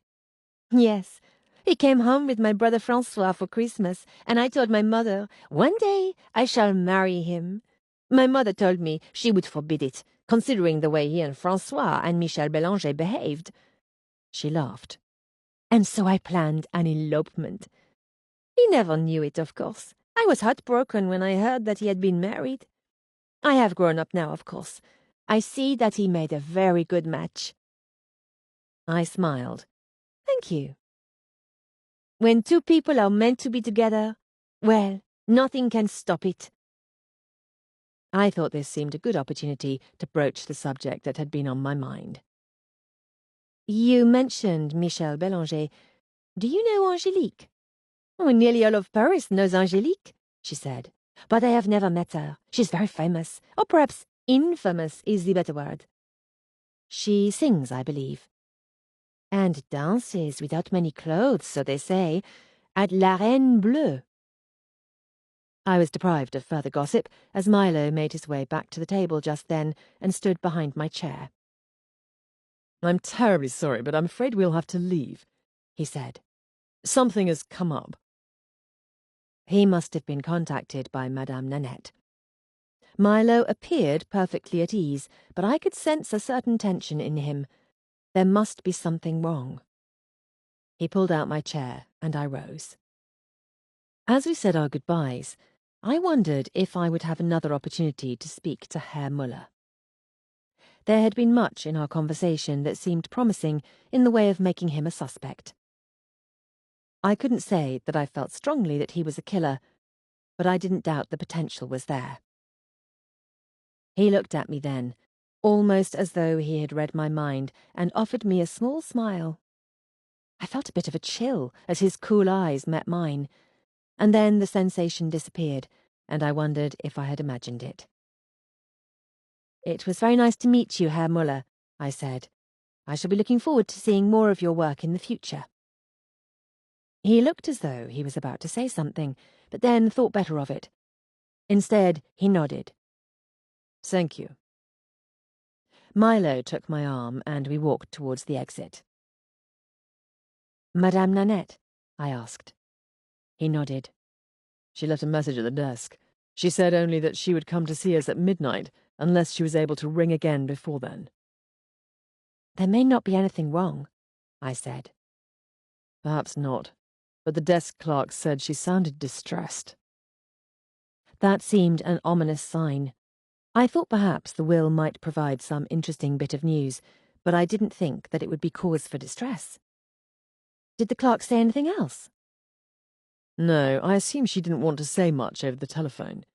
"Yes. He came home with my brother Francois for Christmas, and I told my mother, 'One day I shall marry him.' My mother told me she would forbid it, considering the way he and Francois and Michel Bélanger behaved." She laughed. "And so I planned an elopement. He never knew it, of course. I was heartbroken when I heard that he had been married. I have grown up now, of course. I see that he made a very good match." I smiled. "Thank you. When two people are meant to be together, well, nothing can stop it." I thought this seemed a good opportunity to broach the subject that had been on my mind. "You mentioned Michel Bélanger. Do you know Angelique?" "Oh, nearly all of Paris knows Angelique," she said. "But I have never met her. She's very famous, or perhaps infamous is the better word. She sings, I believe, and dances without many clothes, so they say, at La Reine Bleue." I was deprived of further gossip, as Milo made his way back to the table just then and stood behind my chair. "I'm terribly sorry, but I'm afraid we'll have to leave," he said. "Something has come up." He must have been contacted by Madame Nanette. Milo appeared perfectly at ease, but I could sense a certain tension in him. There must be something wrong. He pulled out my chair, and I rose. As we said our goodbyes, I wondered if I would have another opportunity to speak to Herr Müller. There had been much in our conversation that seemed promising in the way of making him a suspect. I couldn't say that I felt strongly that he was a killer, but I didn't doubt the potential was there. He looked at me then, almost as though he had read my mind, and offered me a small smile. I felt a bit of a chill as his cool eyes met mine, and then the sensation disappeared, and I wondered if I had imagined it. "It was very nice to meet you, Herr Müller," I said. "I shall be looking forward to seeing more of your work in the future." He looked as though he was about to say something, but then thought better of it. Instead, he nodded. "Thank you." Milo took my arm, and we walked towards the exit. "Madame Nanette?" I asked. He nodded. "She left a message at the desk. She said only that she would come to see us at midnight, unless she was able to ring again before then. There may not be anything wrong, I said. Perhaps not, but the desk clerk said she sounded distressed. That seemed an ominous sign. I thought perhaps the will might provide some interesting bit of news, but I didn't think that it would be cause for distress. Did the clerk say anything else? No, I assume she didn't want to say much over the telephone.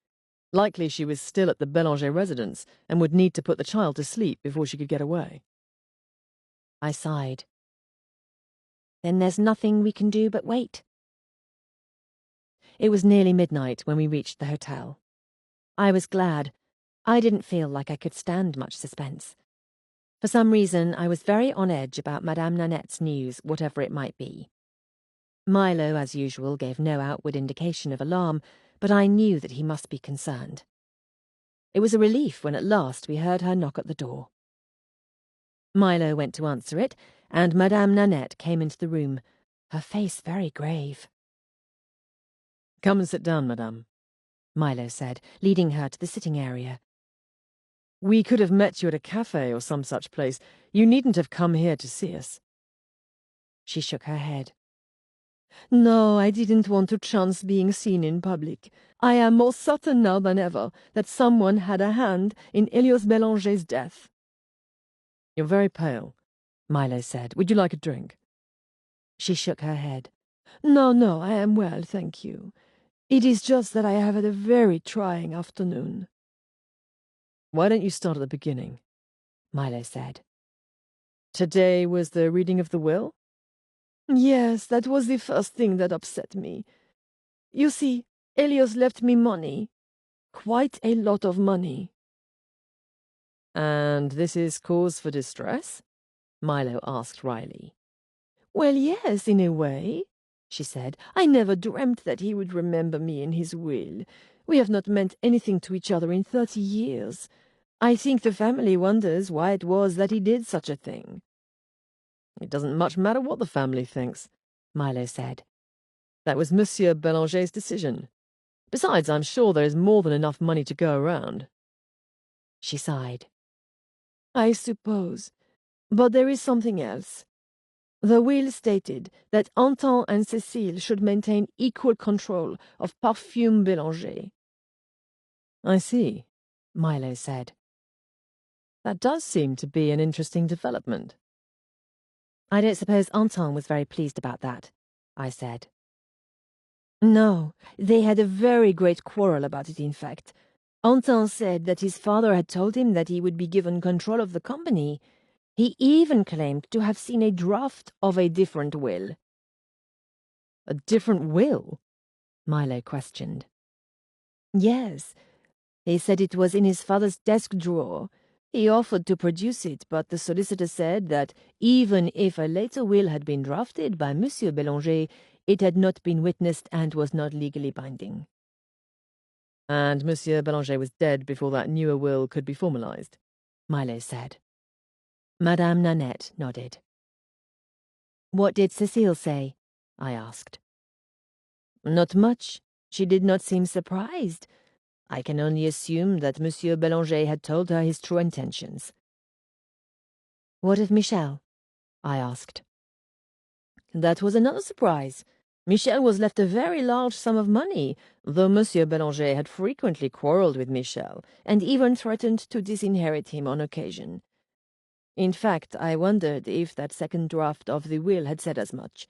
Likely she was still at the Belanger residence and would need to put the child to sleep before she could get away. I sighed. Then there's nothing we can do but wait. It was nearly midnight when we reached the hotel. I was glad. I didn't feel like I could stand much suspense. For some reason, I was very on edge about Madame Nanette's news, whatever it might be. Milo, as usual, gave no outward indication of alarm, but I knew that he must be concerned. It was a relief when at last we heard her knock at the door. Milo went to answer it, and Madame Nanette came into the room, her face very grave. "Come and sit down, madame," Milo said, leading her to the sitting area. "We could have met you at a cafe or some such place. You needn't have come here to see us." She shook her head. No, I didn't want to chance being seen in public. I am more certain now than ever that someone had a hand in Elios Belanger's death. "You're very pale," Milo said. "Would you like a drink?" She shook her head. No, I am well, thank you. It is just that I have had a very trying afternoon. "Why don't you start at the beginning?" Milo said. "Today was the reading of the will?" Yes, that was the first thing that upset me. You see, Elios left me money. Quite a lot of money. "And this is cause for distress?" Milo asked wryly. Well, yes, in a way, she said. I never dreamt that he would remember me in his will. We have not meant anything to each other in 30 years. I think the family wonders why it was that he did such a thing. "It doesn't much matter what the family thinks," Milo said. "That was Monsieur Belanger's decision. Besides, I'm sure there is more than enough money to go around." She sighed. I suppose. But there is something else. The will stated that Anton and Cécile should maintain equal control of Parfume Belanger. "I see," Milo said. "That does seem to be an interesting development." I don't suppose Anton was very pleased about that, I said. No, they had a very great quarrel about it, in fact. Anton said that his father had told him that he would be given control of the company. He even claimed to have seen a draft of a different will. "A different will?" Milo questioned. Yes. He said it was in his father's desk drawer. He offered to produce it, but the solicitor said that even if a later will had been drafted by Monsieur Belanger, it had not been witnessed and was not legally binding. "And Monsieur Belanger was dead before that newer will could be formalized," Milo said. Madame Nanette nodded. What did Cécile say? I asked. Not much. She did not seem surprised. I can only assume that Monsieur Belanger had told her his true intentions. What of Michel? I asked. That was another surprise. Michel was left a very large sum of money, though Monsieur Belanger had frequently quarrelled with Michel, and even threatened to disinherit him on occasion. In fact, I wondered if that second draft of the will had said as much.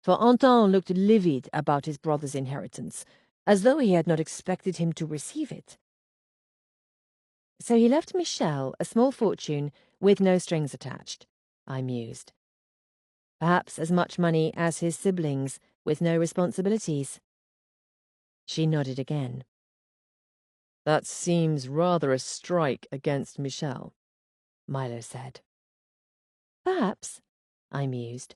For Anton looked livid about his brother's inheritance, as though he had not expected him to receive it. So he left Michel a small fortune with no strings attached, I mused. Perhaps as much money as his siblings, with no responsibilities. She nodded again. "That seems rather a strike against Michel," Milo said. Perhaps, I mused.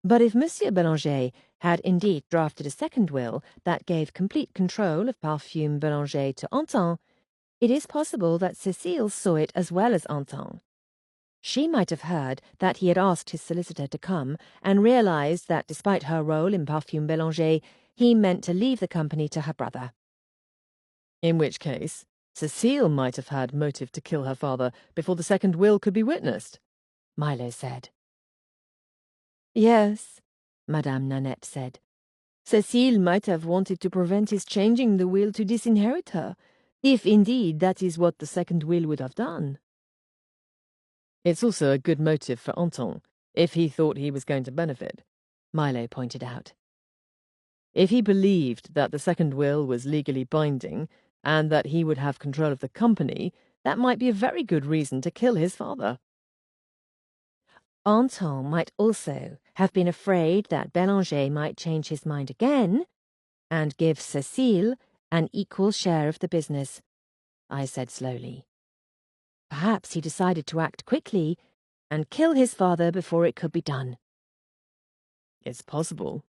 But if Monsieur Belanger had indeed drafted a second will that gave complete control of Parfume Belanger to Anton, it is possible that Cécile saw it as well as Anton. She might have heard that he had asked his solicitor to come and realized that despite her role in Parfume Belanger, he meant to leave the company to her brother. "In which case," Cecile might have had motive to kill her father before the second will could be witnessed, Milo said. Yes, Madame Nanette said. Cecile might have wanted to prevent his changing the will to disinherit her, if indeed that is what the second will would have done. It's also a good motive for Anton, if he thought he was going to benefit, Milo pointed out. If he believed that the second will was legally binding and that he would have control of the company, that might be a very good reason to kill his father. Anton might also have been afraid that Bélanger might change his mind again and give Cecile an equal share of the business, I said slowly. Perhaps he decided to act quickly and kill his father before it could be done. It's possible,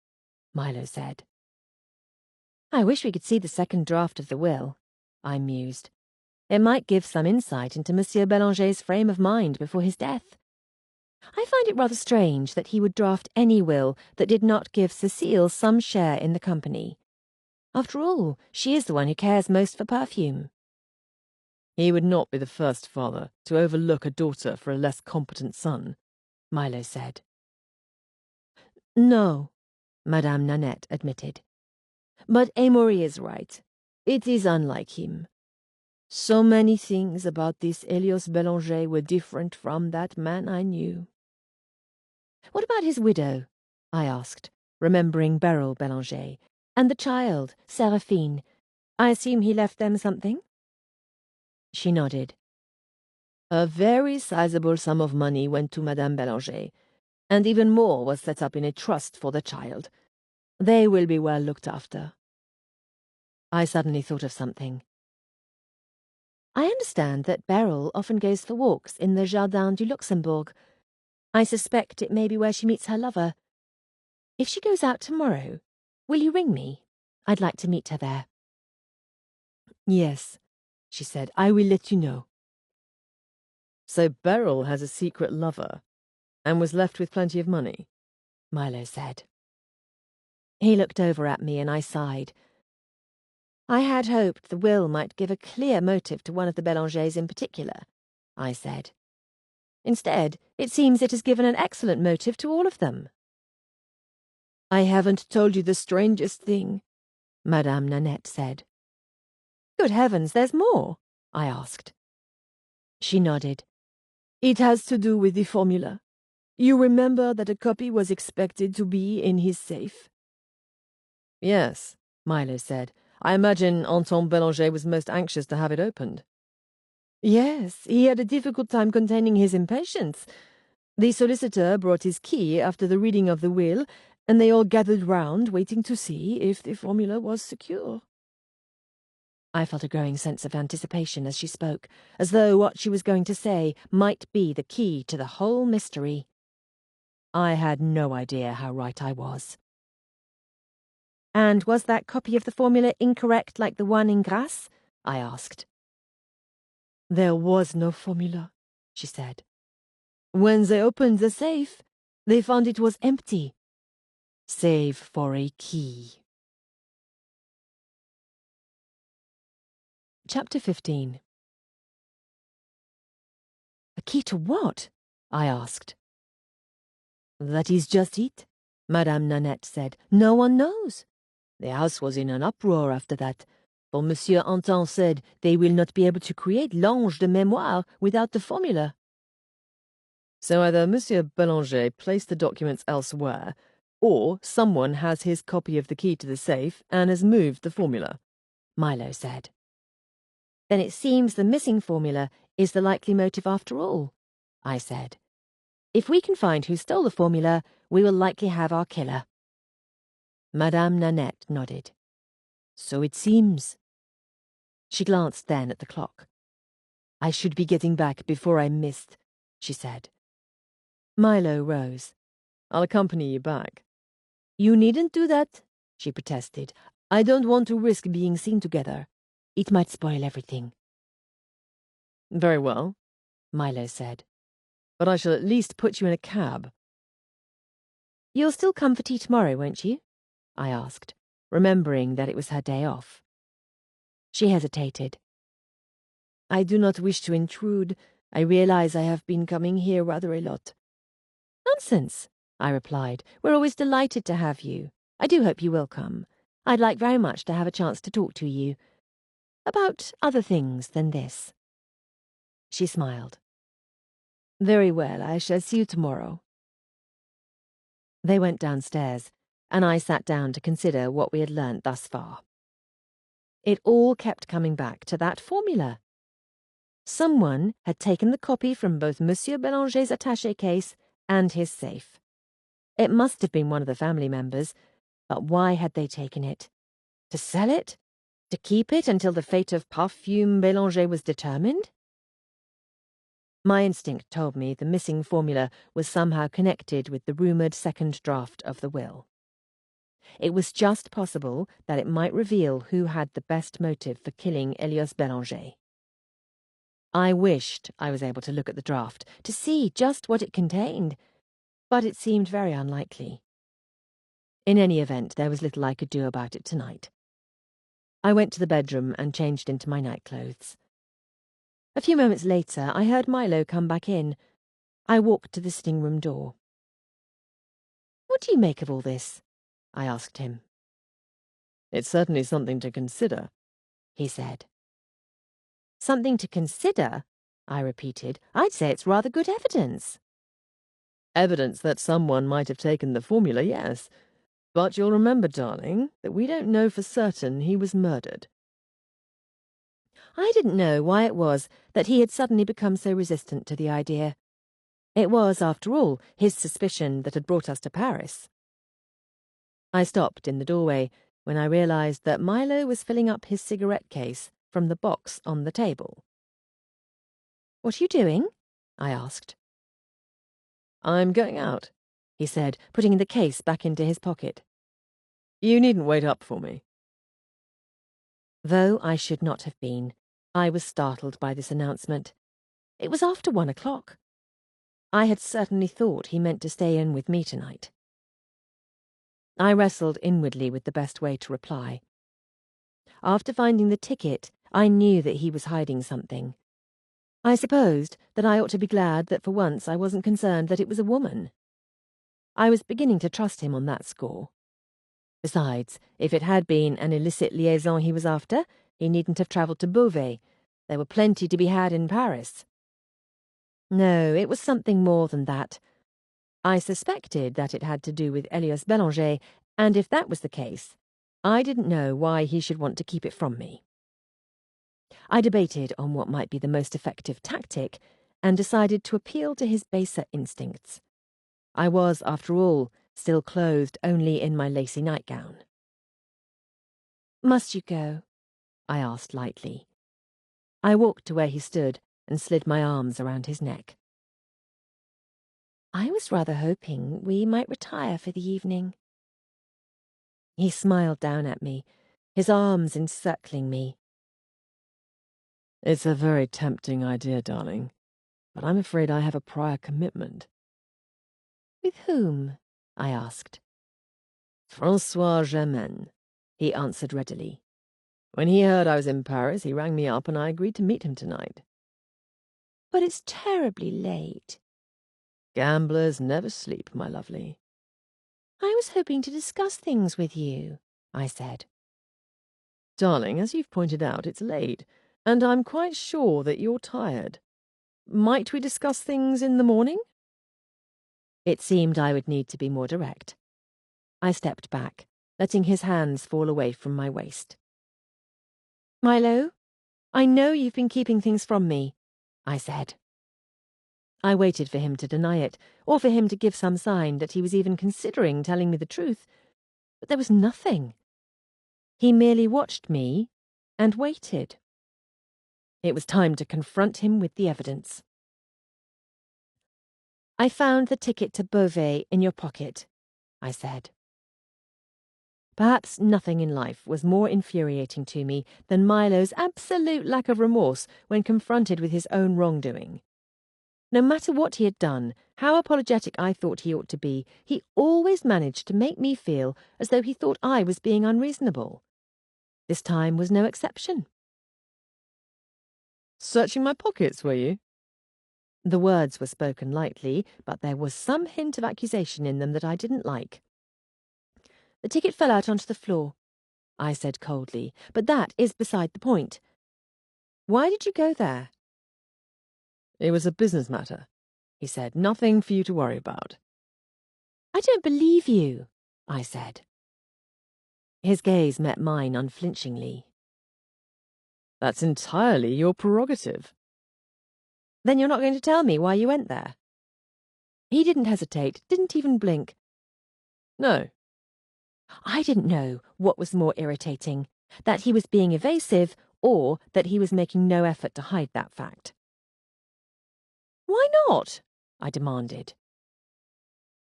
Milo said. I wish we could see the second draft of the will, I mused. It might give some insight into Monsieur Bélanger's frame of mind before his death. I find it rather strange that he would draft any will that did not give Cecile some share in the company. After all, she is the one who cares most for perfume. He would not be the first father to overlook a daughter for a less competent son, Milo said. No, Madame Nanette admitted. But Amory is right. It is unlike him. So many things about this Elios Bélanger were different from that man I knew. What about his widow? I asked, remembering Beryl Bélanger, and the child, Seraphine. I assume he left them something? She nodded. A very sizable sum of money went to Madame Bélanger, and even more was set up in a trust for the child. They will be well looked after. I suddenly thought of something. I understand that Beryl often goes for walks in the Jardin du Luxembourg. I suspect it may be where she meets her lover. If she goes out tomorrow, will you ring me? I'd like to meet her there. Yes, she said. I will let you know. So Beryl has a secret lover and was left with plenty of money, Milo said. He looked over at me and I sighed. I had hoped the will might give a clear motive to one of the Bélangers in particular, I said. Instead, it seems it has given an excellent motive to all of them. I haven't told you the strangest thing, Madame Nanette said. Good heavens, there's more, I asked. She nodded. It has to do with the formula. You remember that a copy was expected to be in his safe? Yes, Milo said. I imagine Anton Bélanger was most anxious to have it opened. Yes, he had a difficult time containing his impatience. The solicitor brought his key after the reading of the will, and they all gathered round, waiting to see if the formula was secure. I felt a growing sense of anticipation as she spoke, as though what she was going to say might be the key to the whole mystery. I had no idea how right I was. And was that copy of the formula incorrect like the one in Grasse? I asked. There was no formula, she said. When they opened the safe, they found it was empty, save for a key. Chapter 15. A key to what? I asked. That is just it, Madame Nanette said. No one knows. The house was in an uproar after that, for Monsieur Anton said they will not be able to create L'Ange de Mémoire without the formula. So either Monsieur Bélanger placed the documents elsewhere, or someone has his copy of the key to the safe and has moved the formula, Milo said. Then it seems the missing formula is the likely motive after all, I said. If we can find who stole the formula, we will likely have our killer. Madame Nanette nodded. So it seems. She glanced then at the clock. I should be getting back before I missed, she said. Milo rose. I'll accompany you back. You needn't do that, she protested. I don't want to risk being seen together. It might spoil everything. Very well, Milo said. But I shall at least put you in a cab. You'll still come for tea tomorrow, won't you? I asked, remembering that it was her day off. She hesitated. I do not wish to intrude. I realize I have been coming here rather a lot. Nonsense, I replied. We're always delighted to have you. I do hope you will come. I'd like very much to have a chance to talk to you. About other things than this. She smiled. Very well, I shall see you tomorrow. They went downstairs, and I sat down to consider what we had learnt thus far. It all kept coming back to that formula. Someone had taken the copy from both Monsieur Bélanger's attaché case and his safe. It must have been one of the family members, but why had they taken it? To sell it? To keep it until the fate of Parfume Bélanger was determined? My instinct told me the missing formula was somehow connected with the rumoured second draft of the will. It was just possible that it might reveal who had the best motive for killing Elias Bélanger. I wished I was able to look at the draft to see just what it contained, but it seemed very unlikely. In any event, there was little I could do about it tonight. I went to the bedroom and changed into my nightclothes. A few moments later, I heard Milo come back in. I walked to the sitting room door. "What do you make of all this?" I asked him. "It's certainly something to consider," he said. "Something to consider?" I repeated. "I'd say it's rather good evidence." "Evidence that someone might have taken the formula, yes. But you'll remember, darling, that we don't know for certain he was murdered." I didn't know why it was that he had suddenly become so resistant to the idea. It was, after all, his suspicion that had brought us to Paris. I stopped in the doorway when I realized that Milo was filling up his cigarette case from the box on the table. "What are you doing?" I asked. "I'm going out," he said, putting the case back into his pocket. "You needn't wait up for me." Though I should not have been, I was startled by this announcement. It was after 1 o'clock. I had certainly thought he meant to stay in with me tonight. I wrestled inwardly with the best way to reply. After finding the ticket, I knew that he was hiding something. I supposed that I ought to be glad that for once I wasn't concerned that it was a woman. I was beginning to trust him on that score. Besides, if it had been an illicit liaison he was after, he needn't have travelled to Beauvais. There were plenty to be had in Paris. No, it was something more than that. I suspected that it had to do with Elias Bélanger, and if that was the case, I didn't know why he should want to keep it from me. I debated on what might be the most effective tactic and decided to appeal to his baser instincts. I was, after all, still clothed only in my lacy nightgown. "Must you go?" I asked lightly. I walked to where he stood and slid my arms around his neck. "I was rather hoping we might retire for the evening." He smiled down at me, his arms encircling me. "It's a very tempting idea, darling, but I'm afraid I have a prior commitment." "With whom?" I asked. "François Germain," he answered readily. "When he heard I was in Paris, he rang me up and I agreed to meet him tonight." "But it's terribly late." "Gamblers never sleep, my lovely." "I was hoping to discuss things with you," I said. "Darling, as you've pointed out, it's late, and I'm quite sure that you're tired. Might we discuss things in the morning?" It seemed I would need to be more direct. I stepped back, letting his hands fall away from my waist. "Milo, I know you've been keeping things from me," I said. I waited for him to deny it, or for him to give some sign that he was even considering telling me the truth, but there was nothing. He merely watched me and waited. It was time to confront him with the evidence. "I found the ticket to Beauvais in your pocket," I said. Perhaps nothing in life was more infuriating to me than Milo's absolute lack of remorse when confronted with his own wrongdoing. No matter what he had done, how apologetic I thought he ought to be, he always managed to make me feel as though he thought I was being unreasonable. This time was no exception. Searching my pockets, were you? The words were spoken lightly, but there was some hint of accusation in them that I didn't like. The ticket fell out onto the floor, I said coldly, but that is beside the point. Why did you go there? It was a business matter, he said. Nothing for you to worry about. I don't believe you, I said. His gaze met mine unflinchingly. That's entirely your prerogative. Then you're not going to tell me why you went there? He didn't hesitate, didn't even blink. No. I didn't know what was more irritating, that he was being evasive or that he was making no effort to hide that fact. Why not? I demanded.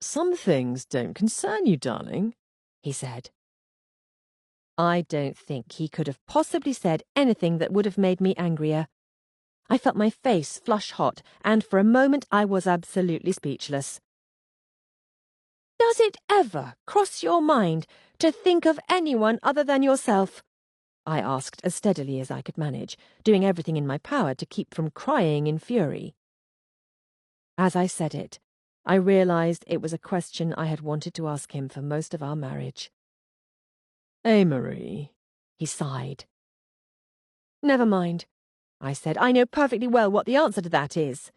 Some things don't concern you, darling, he said. I don't think he could have possibly said anything that would have made me angrier. I felt my face flush hot, and for a moment I was absolutely speechless. Does it ever cross your mind to think of anyone other than yourself? I asked as steadily as I could manage, doing everything in my power to keep from crying in fury. As I said it, I realized it was a question I had wanted to ask him for most of our marriage. Amory, he sighed. Never mind, I said. I know perfectly well what the answer to that is.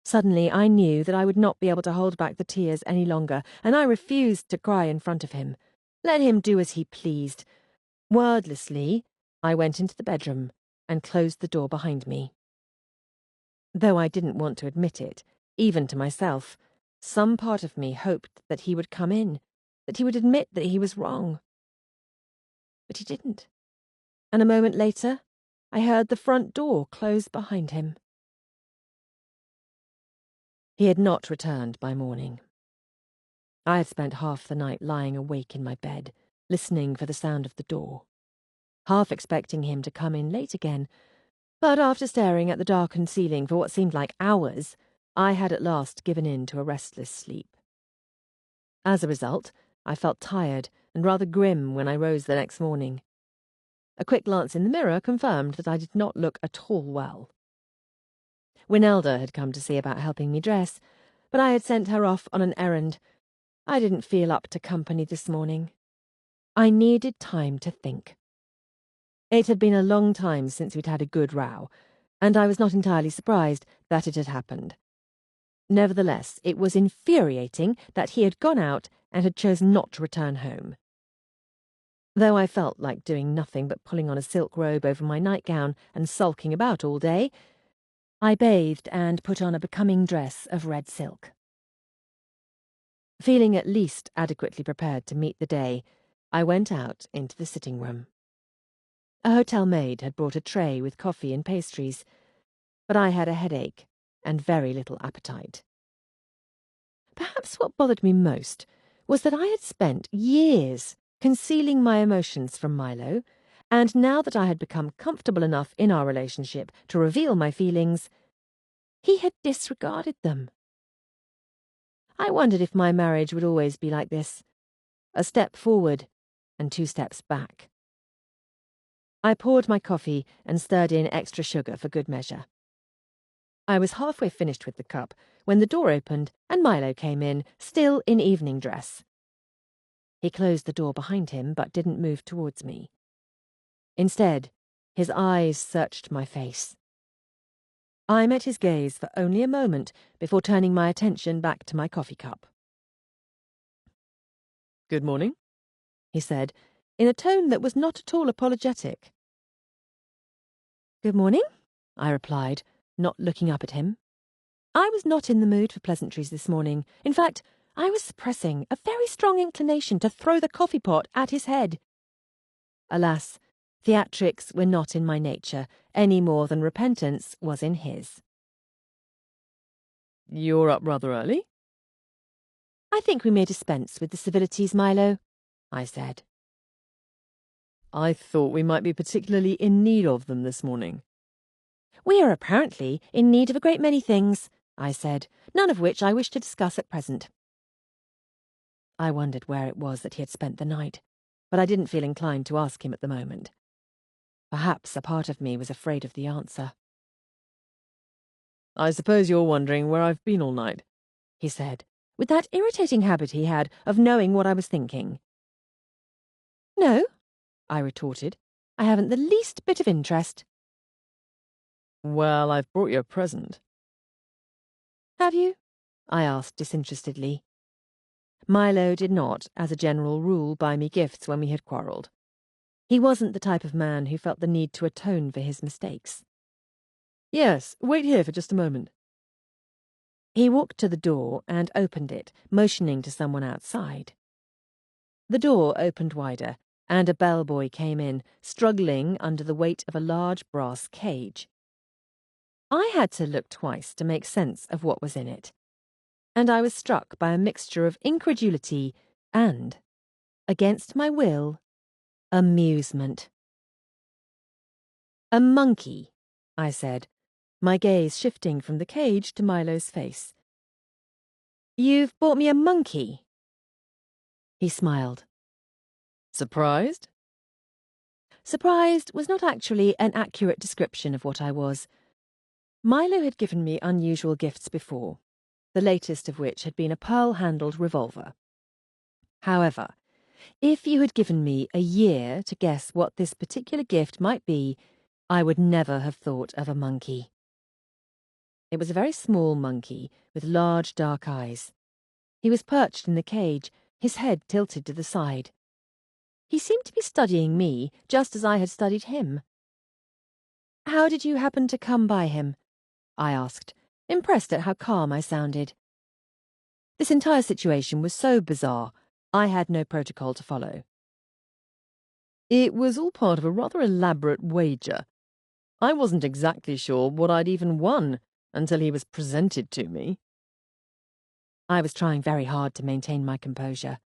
Suddenly I knew that I would not be able to hold back the tears any longer, and I refused to cry in front of him. Let him do as he pleased. Wordlessly, I went into the bedroom and closed the door behind me. Though I didn't want to admit it, even to myself, some part of me hoped that he would come in, that he would admit that he was wrong. But he didn't. And a moment later, I heard the front door close behind him. He had not returned by morning. I had spent half the night lying awake in my bed, listening for the sound of the door, half expecting him to come in late again, but after staring at the darkened ceiling for what seemed like hours, I had at last given in to a restless sleep. As a result, I felt tired and rather grim when I rose the next morning. A quick glance in the mirror confirmed that I did not look at all well. Winelda had come to see about helping me dress, but I had sent her off on an errand. I didn't feel up to company this morning. I needed time to think. It had been a long time since we'd had a good row, and I was not entirely surprised that it had happened. Nevertheless, it was infuriating that he had gone out and had chosen not to return home. Though I felt like doing nothing but pulling on a silk robe over my nightgown and sulking about all day, I bathed and put on a becoming dress of red silk. Feeling at least adequately prepared to meet the day, I went out into the sitting room. A hotel maid had brought a tray with coffee and pastries, but I had a headache and very little appetite. Perhaps what bothered me most was that I had spent years concealing my emotions from Milo, and now that I had become comfortable enough in our relationship to reveal my feelings, he had disregarded them. I wondered if my marriage would always be like this, a step forward and 2 steps back. I poured my coffee and stirred in extra sugar for good measure. I was halfway finished with the cup when the door opened and Milo came in, still in evening dress. He closed the door behind him but didn't move towards me. Instead, his eyes searched my face. I met his gaze for only a moment before turning my attention back to my coffee cup. Good morning, he said, in a tone that was not at all apologetic. Good morning, I replied, not looking up at him. I was not in the mood for pleasantries this morning. In fact, I was suppressing a very strong inclination to throw the coffee pot at his head. Alas, theatrics were not in my nature, any more than repentance was in his. You're up rather early? I think we may dispense with the civilities, Milo, I said. I thought we might be particularly in need of them this morning. We are apparently in need of a great many things, I said, none of which I wish to discuss at present. I wondered where it was that he had spent the night, but I didn't feel inclined to ask him at the moment. Perhaps a part of me was afraid of the answer. "I suppose you're wondering where I've been all night," he said, with that irritating habit he had of knowing what I was thinking. No, I retorted. I haven't the least bit of interest. "Well, I've brought you a present." Have you? I asked disinterestedly. Milo did not, as a general rule, buy me gifts when we had quarrelled. He wasn't the type of man who felt the need to atone for his mistakes. "Yes, wait here for just a moment." He walked to the door and opened it, motioning to someone outside. The door opened wider, and a bellboy came in, struggling under the weight of a large brass cage. I had to look twice to make sense of what was in it, and I was struck by a mixture of incredulity and, against my will, amusement. "A monkey," I said, my gaze shifting from the cage to Milo's face. "You've bought me a monkey?" He smiled. "Surprised?" Surprised was not actually an accurate description of what I was. Milo had given me unusual gifts before, the latest of which had been a pearl-handled revolver. However, if you had given me a year to guess what this particular gift might be, I would never have thought of a monkey. It was a very small monkey with large dark eyes. He was perched in the cage, his head tilted to the side. He seemed to be studying me just as I had studied him. "How did you happen to come by him?" I asked, impressed at how calm I sounded. This entire situation was so bizarre, I had no protocol to follow. "It was all part of a rather elaborate wager. I wasn't exactly sure what I'd even won until he was presented to me." I was trying very hard to maintain my composure.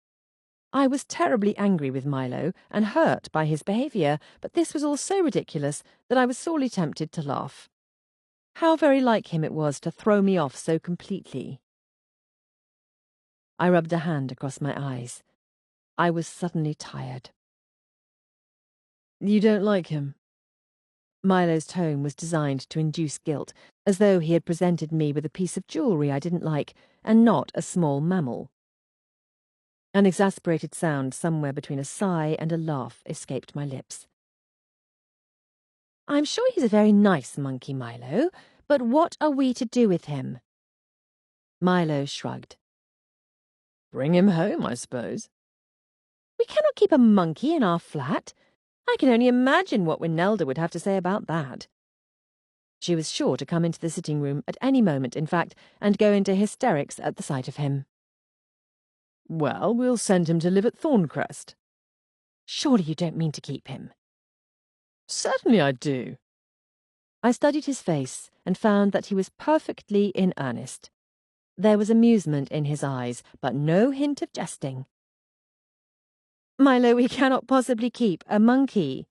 I was terribly angry with Milo and hurt by his behaviour, but this was all so ridiculous that I was sorely tempted to laugh. How very like him it was to throw me off so completely. I rubbed a hand across my eyes. I was suddenly tired. "You don't like him?" Milo's tone was designed to induce guilt, as though he had presented me with a piece of jewellery I didn't like, and not a small mammal. An exasperated sound somewhere between a sigh and a laugh escaped my lips. "I'm sure he's a very nice monkey, Milo, but what are we to do with him?" Milo shrugged. "Bring him home, I suppose." "We cannot keep a monkey in our flat. I can only imagine what Winelda would have to say about that." She was sure to come into the sitting room at any moment, in fact, and go into hysterics at the sight of him. "Well, we'll send him to live at Thorncrest." "Surely you don't mean to keep him?" "Certainly I do." I studied his face and found that he was perfectly in earnest. There was amusement in his eyes, but no hint of jesting. "Milo, we cannot possibly keep a monkey."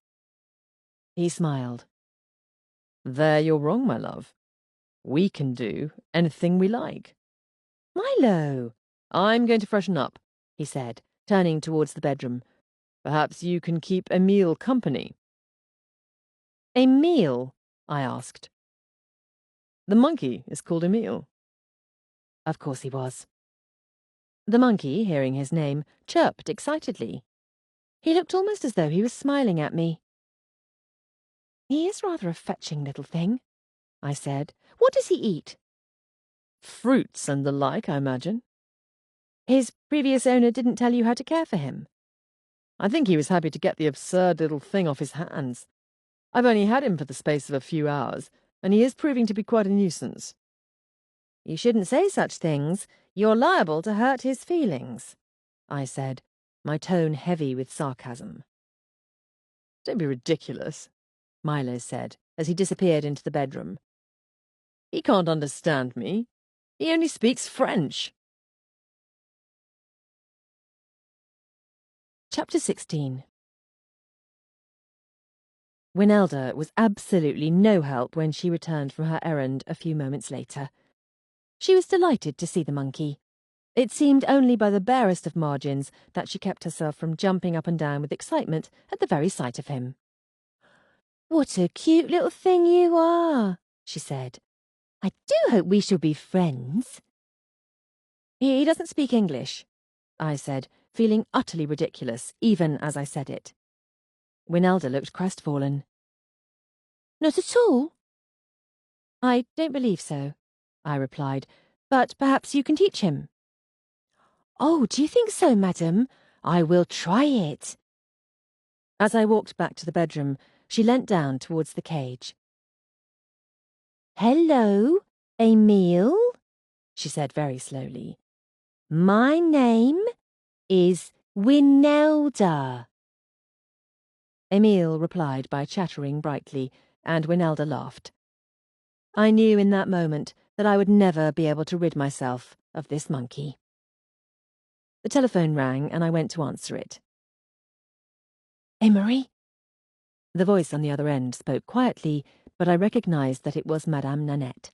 He smiled. "There you're wrong, my love. We can do anything we like." "Milo!" "I'm going to freshen up," he said, turning towards the bedroom. "Perhaps you can keep Emile company." "A meal?" I asked. "The monkey is called Emile." Of course he was. The monkey, hearing his name, chirped excitedly. He looked almost as though he was smiling at me. "He is rather a fetching little thing," I said. "What does he eat?" "Fruits and the like, I imagine." "His previous owner didn't tell you how to care for him?" "I think he was happy to get the absurd little thing off his hands. I've only had him for the space of a few hours, and he is proving to be quite a nuisance." "You shouldn't say such things. You're liable to hurt his feelings," I said, my tone heavy with sarcasm. "Don't be ridiculous," Milo said, as he disappeared into the bedroom. "He can't understand me. He only speaks French." Chapter 16. Winelda was absolutely no help when she returned from her errand a few moments later. She was delighted to see the monkey. It seemed only by the barest of margins that she kept herself from jumping up and down with excitement at the very sight of him. What a cute little thing you are, she said. I do hope we shall be friends. He doesn't speak English, I said, feeling utterly ridiculous, even as I said it. Winelda looked crestfallen. Not at all? I don't believe so, I replied, but perhaps you can teach him. Oh, do you think so, madam? I will try it. As I walked back to the bedroom, she leant down towards the cage. Hello, Emile, she said very slowly. My name is Winelda. Emile replied by chattering brightly, and Winelda laughed. I knew in that moment that I would never be able to rid myself of this monkey. The telephone rang, and I went to answer it. Emery? The voice on the other end spoke quietly, but I recognized that it was Madame Nanette.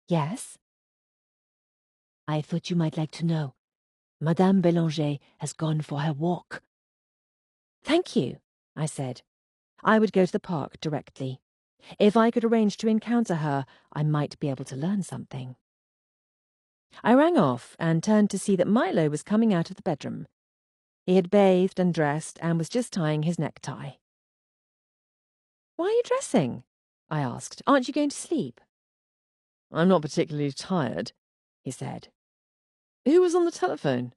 Yes? I thought you might like to know. Madame Bélanger has gone for her walk. Thank you, I said. I would go to the park directly. If I could arrange to encounter her, I might be able to learn something. I rang off and turned to see that Milo was coming out of the bedroom. He had bathed and dressed and was just tying his necktie. Why are you dressing? I asked. Aren't you going to sleep? I'm not particularly tired, he said. Who was on the telephone?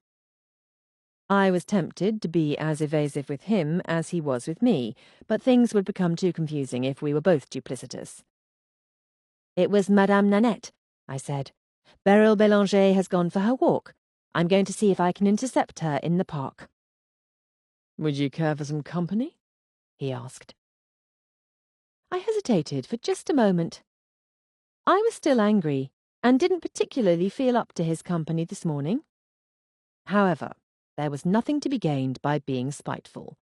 I was tempted to be as evasive with him as he was with me, but things would become too confusing if we were both duplicitous. It was Madame Nanette, I said. Beryl Bélanger has gone for her walk. I'm going to see if I can intercept her in the park. Would you care for some company? He asked. I hesitated for just a moment. I was still angry and didn't particularly feel up to his company this morning. However, there was nothing to be gained by being spiteful.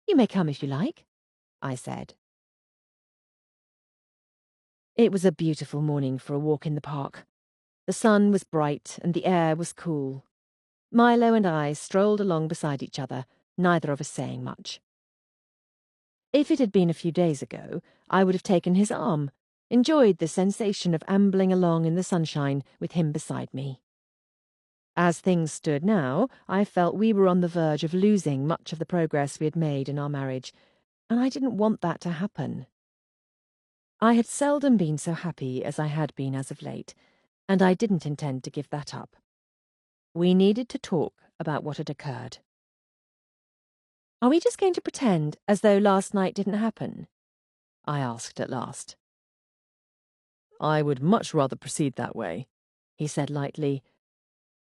You may come if you like, I said. It was a beautiful morning for a walk in the park. The sun was bright and the air was cool. Milo and I strolled along beside each other, neither of us saying much. If it had been a few days ago, I would have taken his arm, enjoyed the sensation of ambling along in the sunshine with him beside me. As things stood now, I felt we were on the verge of losing much of the progress we had made in our marriage, and I didn't want that to happen. I had seldom been so happy as I had been as of late, and I didn't intend to give that up. We needed to talk about what had occurred. Are we just going to pretend as though last night didn't happen? I asked at last. I would much rather proceed that way, he said lightly,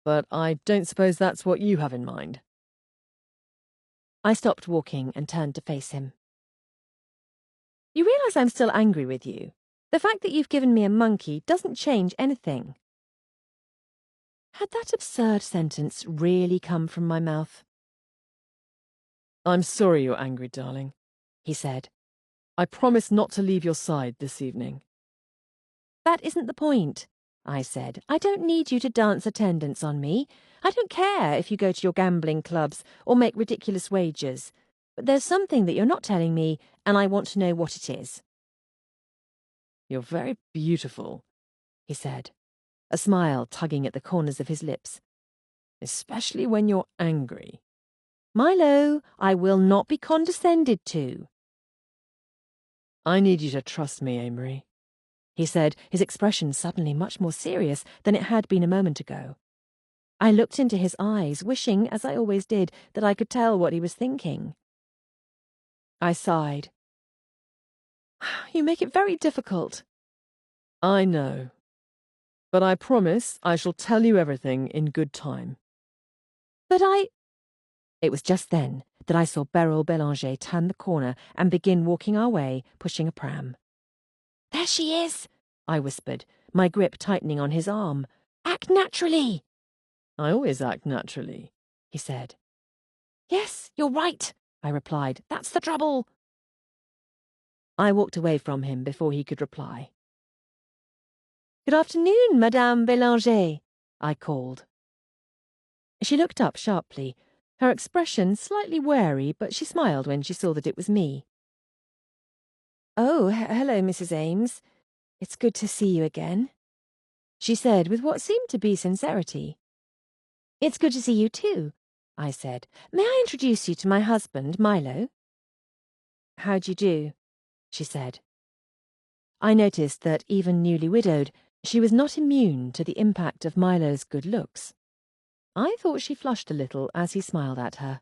but I don't suppose that's what you have in mind. I stopped walking and turned to face him. You realise I'm still angry with you. The fact that you've given me a monkey doesn't change anything. Had that absurd sentence really come from my mouth? I'm sorry you're angry, darling, he said. I promise not to leave your side this evening. That isn't the point, I said. I don't need you to dance attendance on me. I don't care if you go to your gambling clubs or make ridiculous wagers. But there's something that you're not telling me, and I want to know what it is. You're very beautiful, he said, a smile tugging at the corners of his lips. Especially when you're angry. Milo, I will not be condescended to. I need you to trust me, Amory, he said, his expression suddenly much more serious than it had been a moment ago. I looked into his eyes, wishing, as I always did, that I could tell what he was thinking. I sighed. You make it very difficult. I know. But I promise I shall tell you everything in good time. But It was just then that I saw Beryl Bélanger turn the corner and begin walking our way, pushing a pram. There she is, I whispered, my grip tightening on his arm. Act naturally. I always act naturally, he said. Yes, you're right, I replied. That's the trouble. I walked away from him before he could reply. Good afternoon, Madame Bélanger, I called. She looked up sharply, her expression slightly wary, but she smiled when she saw that it was me. "Oh, hello, Mrs. Ames. It's good to see you again," she said with what seemed to be sincerity. "It's good to see you too," I said. "May I introduce you to my husband, Milo?" "How do you do?" she said. I noticed that, even newly widowed, she was not immune to the impact of Milo's good looks. I thought she flushed a little as he smiled at her.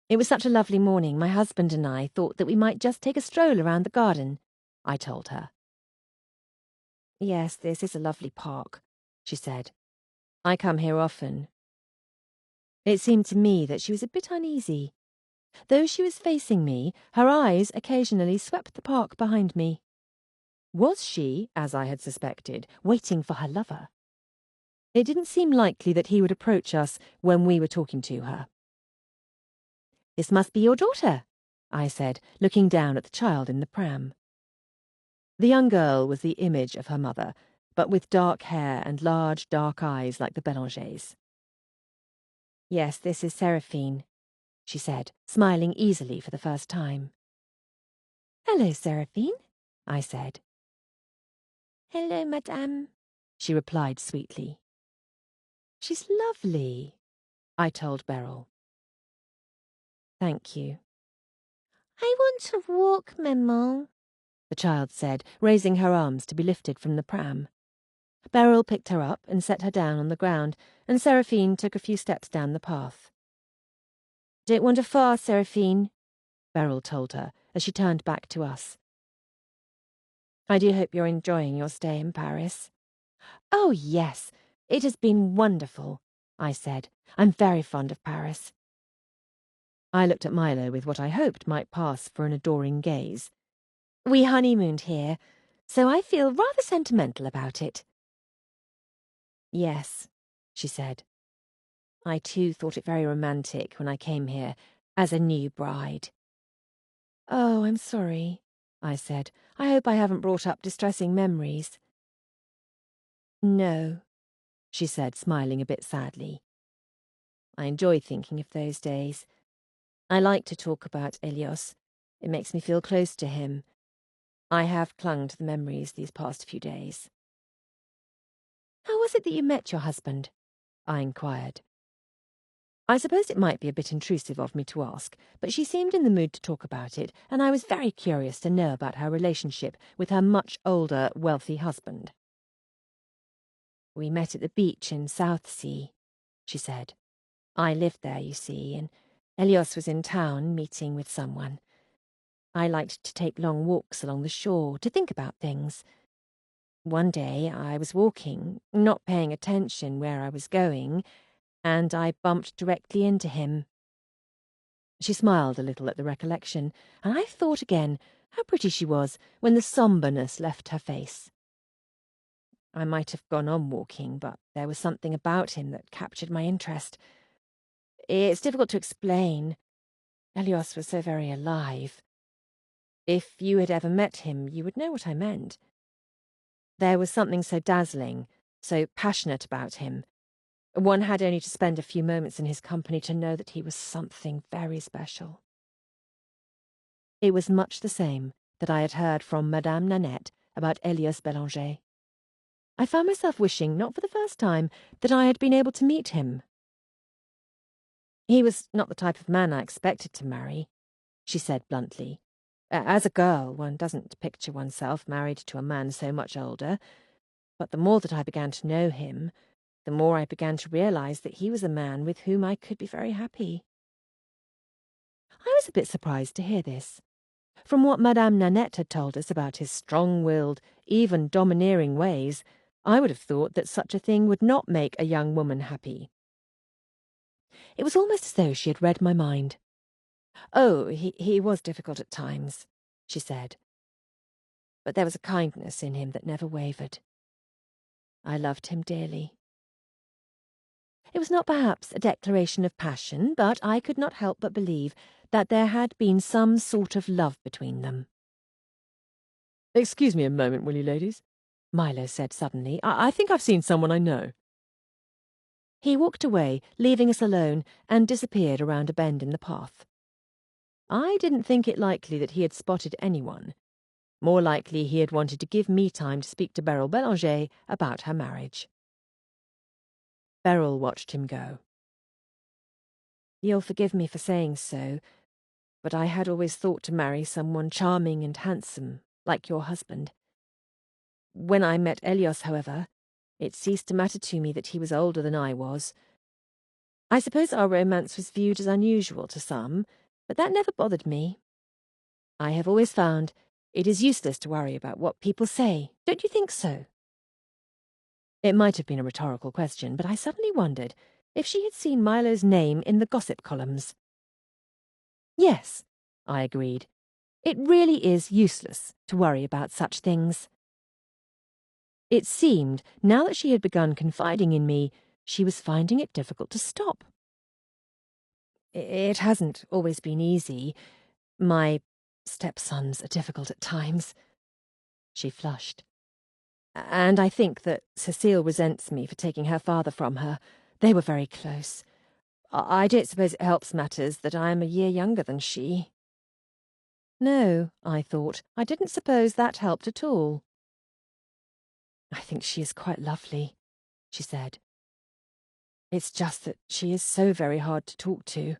"It was such a lovely morning, my husband and I thought that we might just take a stroll around the garden," I told her. "Yes, this is a lovely park," she said. "I come here often." It seemed to me that she was a bit uneasy. Though she was facing me, her eyes occasionally swept the park behind me. Was she, as I had suspected, waiting for her lover? It didn't seem likely that he would approach us when we were talking to her. "This must be your daughter," I said, looking down at the child in the pram. The young girl was the image of her mother, but with dark hair and large dark eyes like the Bélangers. "Yes, this is Séraphine," she said, smiling easily for the first time. "Hello, Séraphine," I said. "Hello, madame," she replied sweetly. "She's lovely," I told Beryl. "Thank you." "I want to walk, maman," the child said, raising her arms to be lifted from the pram. Beryl picked her up and set her down on the ground, and Séraphine took a few steps down the path. "Don't wander far, Séraphine," Beryl told her as she turned back to us. "I do hope you're enjoying your stay in Paris." "Oh, yes, it has been wonderful," I said. "I'm very fond of Paris." I looked at Milo with what I hoped might pass for an adoring gaze. "We honeymooned here, so I feel rather sentimental about it." "Yes," she said. "I too thought it very romantic when I came here as a new bride." "Oh, I'm sorry," I said. "I hope I haven't brought up distressing memories." "No," she said, smiling a bit sadly. "I enjoy thinking of those days. I like to talk about Elios. It makes me feel close to him. I have clung to the memories these past few days." "How was it that you met your husband?" I inquired. I supposed it might be a bit intrusive of me to ask, but she seemed in the mood to talk about it, and I was very curious to know about her relationship with her much older, wealthy husband. "We met at the beach in Southsea," she said. "I lived there, you see, and Elios was in town meeting with someone. I liked to take long walks along the shore to think about things. One day I was walking, not paying attention where I was going, and I bumped directly into him." She smiled a little at the recollection, and I thought again how pretty she was when the sombreness left her face. I might have gone on walking, but there was something about him that captured my interest. It's difficult to explain. Elios was so very alive. If you had ever met him, you would know what I meant. There was something so dazzling, so passionate about him. One had only to spend a few moments in his company to know that he was something very special. It was much the same that I had heard from Madame Nanette about Elios Bélanger. I found myself wishing, not for the first time, that I had been able to meet him. "He was not the type of man I expected to marry," she said bluntly. "As a girl, one doesn't picture oneself married to a man so much older, but the more that I began to know him, the more I began to realize that he was a man with whom I could be very happy." I was a bit surprised to hear this. From what Madame Nanette had told us about his strong-willed, even domineering ways, I would have thought that such a thing would not make a young woman happy. It was almost as though she had read my mind. "Oh, he was difficult at times," she said. "But there was a kindness in him that never wavered. I loved him dearly." It was not perhaps a declaration of passion, but I could not help but believe that there had been some sort of love between them. "Excuse me a moment, will you, ladies?" Milo said suddenly. I think I've seen someone I know." He walked away, leaving us alone, and disappeared around a bend in the path. I didn't think it likely that he had spotted anyone. More likely he had wanted to give me time to speak to Beryl Bélanger about her marriage. Beryl watched him go. "You'll forgive me for saying so, but I had always thought to marry someone charming and handsome, like your husband. When I met Elios, however, it ceased to matter to me that he was older than I was. I suppose our romance was viewed as unusual to some, but that never bothered me. I have always found it is useless to worry about what people say. Don't you think so?" It might have been a rhetorical question, but I suddenly wondered if she had seen Milo's name in the gossip columns. "Yes," I agreed. "It really is useless to worry about such things." It seemed, now that she had begun confiding in me, she was finding it difficult to stop. "It hasn't always been easy. My stepsons are difficult at times." She flushed. "And I think that Cecile resents me for taking her father from her. They were very close. I don't suppose it helps matters that I am a year younger than she." No, I thought. I didn't suppose that helped at all. "I think she is quite lovely," she said. "It's just that she is so very hard to talk to.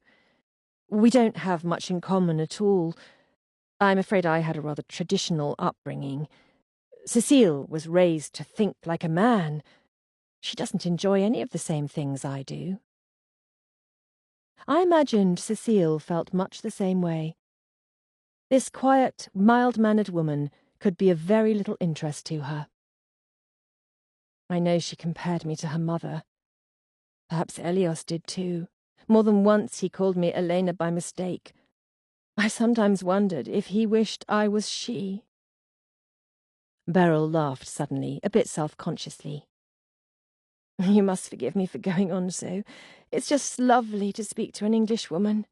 We don't have much in common at all. I'm afraid I had a rather traditional upbringing. Cecile was raised to think like a man. She doesn't enjoy any of the same things I do." I imagined Cecile felt much the same way. This quiet, mild-mannered woman could be of very little interest to her. I know she compared me to her mother. Perhaps Elios did too. More than once he called me Elena by mistake. I sometimes wondered if he wished I was she. Beryl laughed suddenly, a bit self-consciously. "You must forgive me for going on so. It's just lovely to speak to an Englishwoman,"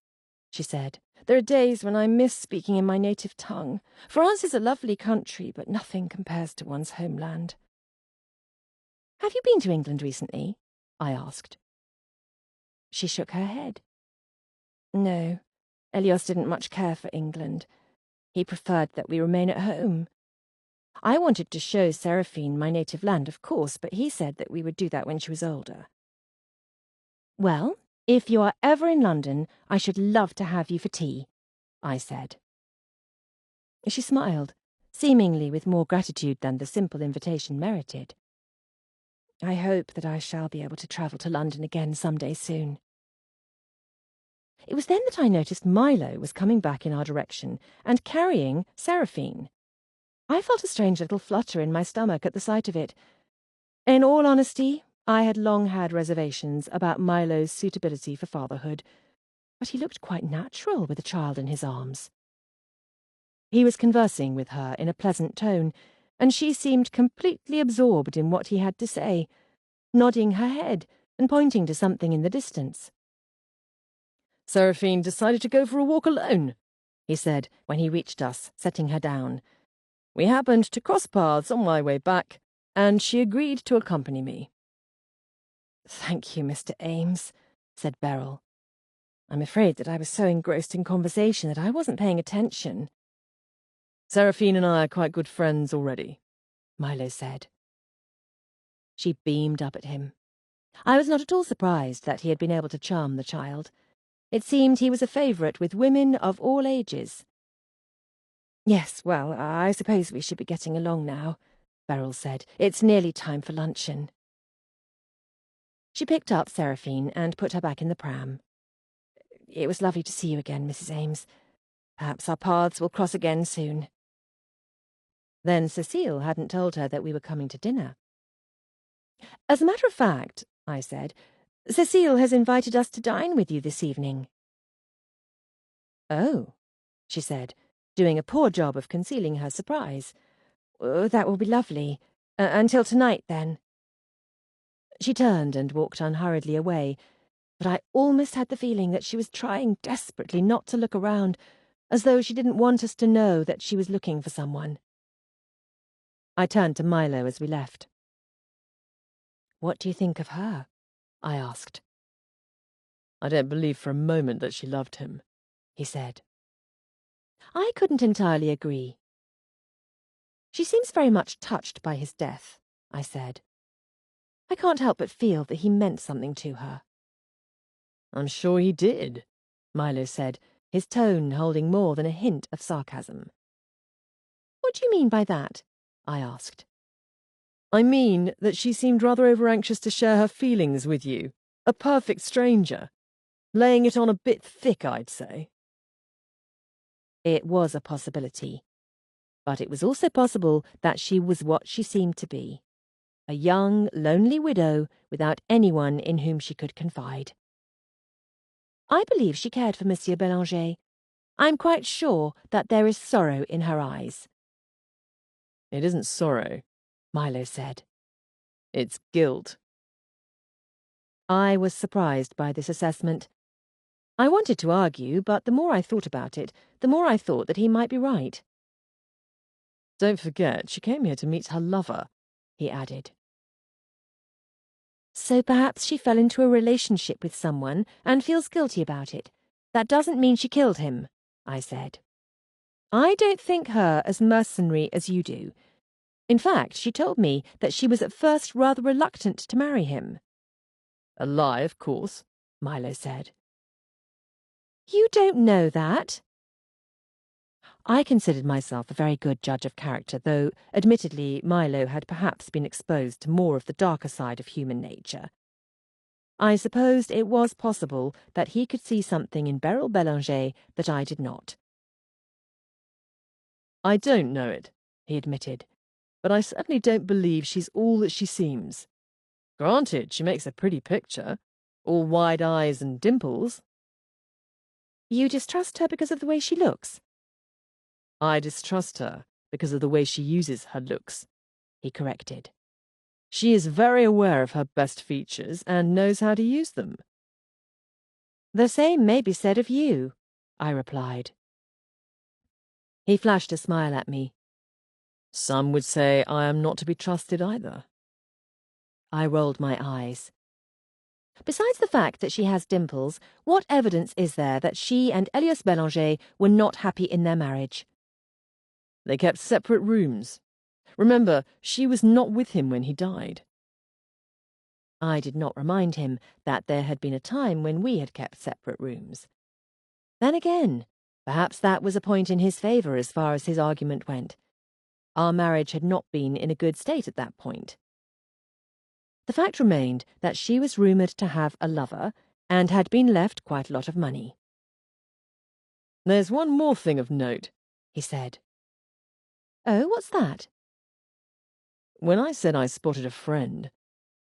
she said. "There are days when I miss speaking in my native tongue. France is a lovely country, but nothing compares to one's homeland." "Have you been to England recently?" I asked. She shook her head. "No, Elios didn't much care for England. He preferred that we remain at home. I wanted to show Seraphine my native land, of course, but he said that we would do that when she was older." "Well, if you are ever in London, I should love to have you for tea," I said. She smiled, seemingly with more gratitude than the simple invitation merited. "I hope that I shall be able to travel to London again some day soon." It was then that I noticed Milo was coming back in our direction and carrying Seraphine. I felt a strange little flutter in my stomach at the sight of it. In all honesty, I had long had reservations about Milo's suitability for fatherhood, but he looked quite natural with a child in his arms. He was conversing with her in a pleasant tone, and she seemed completely absorbed in what he had to say, nodding her head and pointing to something in the distance. "Seraphine decided to go for a walk alone," he said when he reached us, setting her down. "We happened to cross paths on my way back, and she agreed to accompany me." "Thank you, Mr. Ames," said Beryl. I'm afraid that I was so engrossed in conversation that I wasn't paying attention. "Seraphine and I are quite good friends already," Milo said. She beamed up at him. I was not at all surprised that he had been able to charm the child. It seemed he was a favourite with women of all ages. "Yes, well, I suppose we should be getting along now," Beryl said. "It's nearly time for luncheon." She picked up Seraphine and put her back in the pram. "It was lovely to see you again, Mrs. Ames. Perhaps our paths will cross again soon." Then Cecile hadn't told her that we were coming to dinner. "As a matter of fact," I said, "Cecile has invited us to dine with you this evening." "Oh," she said, doing a poor job of concealing her surprise. "That will be lovely. Until tonight, then." She turned and walked unhurriedly away, but I almost had the feeling that she was trying desperately not to look around, as though she didn't want us to know that she was looking for someone. I turned to Milo as we left. "What do you think of her?" I asked. I don't believe for a moment that she loved him, he said. I couldn't entirely agree. She seems very much touched by his death, I said. I can't help but feel that he meant something to her. I'm sure he did, Milo said, his tone holding more than a hint of sarcasm. What do you mean by that? I asked. I mean that she seemed rather over-anxious to share her feelings with you. A perfect stranger. Laying it on a bit thick, I'd say. It was a possibility. But it was also possible that she was what she seemed to be. A young, lonely widow without anyone in whom she could confide. I believe she cared for Monsieur Bélanger. I'm quite sure that there is sorrow in her eyes. It isn't sorrow, Milo said. It's guilt. I was surprised by this assessment. I wanted to argue, but the more I thought about it, the more I thought that he might be right. Don't forget, she came here to meet her lover, he added. So perhaps she fell into a relationship with someone and feels guilty about it. That doesn't mean she killed him, I said. I don't think her as mercenary as you do. In fact, she told me that she was at first rather reluctant to marry him. A lie, of course, Milo said. You don't know that. I considered myself a very good judge of character, though, admittedly, Milo had perhaps been exposed to more of the darker side of human nature. I supposed it was possible that he could see something in Beryl Bélanger that I did not. I don't know it, he admitted, but I certainly don't believe she's all that she seems. Granted, she makes a pretty picture, all wide eyes and dimples. You distrust her because of the way she looks? I distrust her because of the way she uses her looks, he corrected. She is very aware of her best features and knows how to use them. The same may be said of you, I replied. He flashed a smile at me. Some would say I am not to be trusted either. I rolled my eyes. Besides the fact that she has dimples, what evidence is there that she and Elias Bélanger were not happy in their marriage? They kept separate rooms. Remember, she was not with him when he died. I did not remind him that there had been a time when we had kept separate rooms. Then again, perhaps that was a point in his favour as far as his argument went. Our marriage had not been in a good state at that point. The fact remained that she was rumoured to have a lover and had been left quite a lot of money. There's one more thing of note, he said. Oh, what's that? When I said I spotted a friend,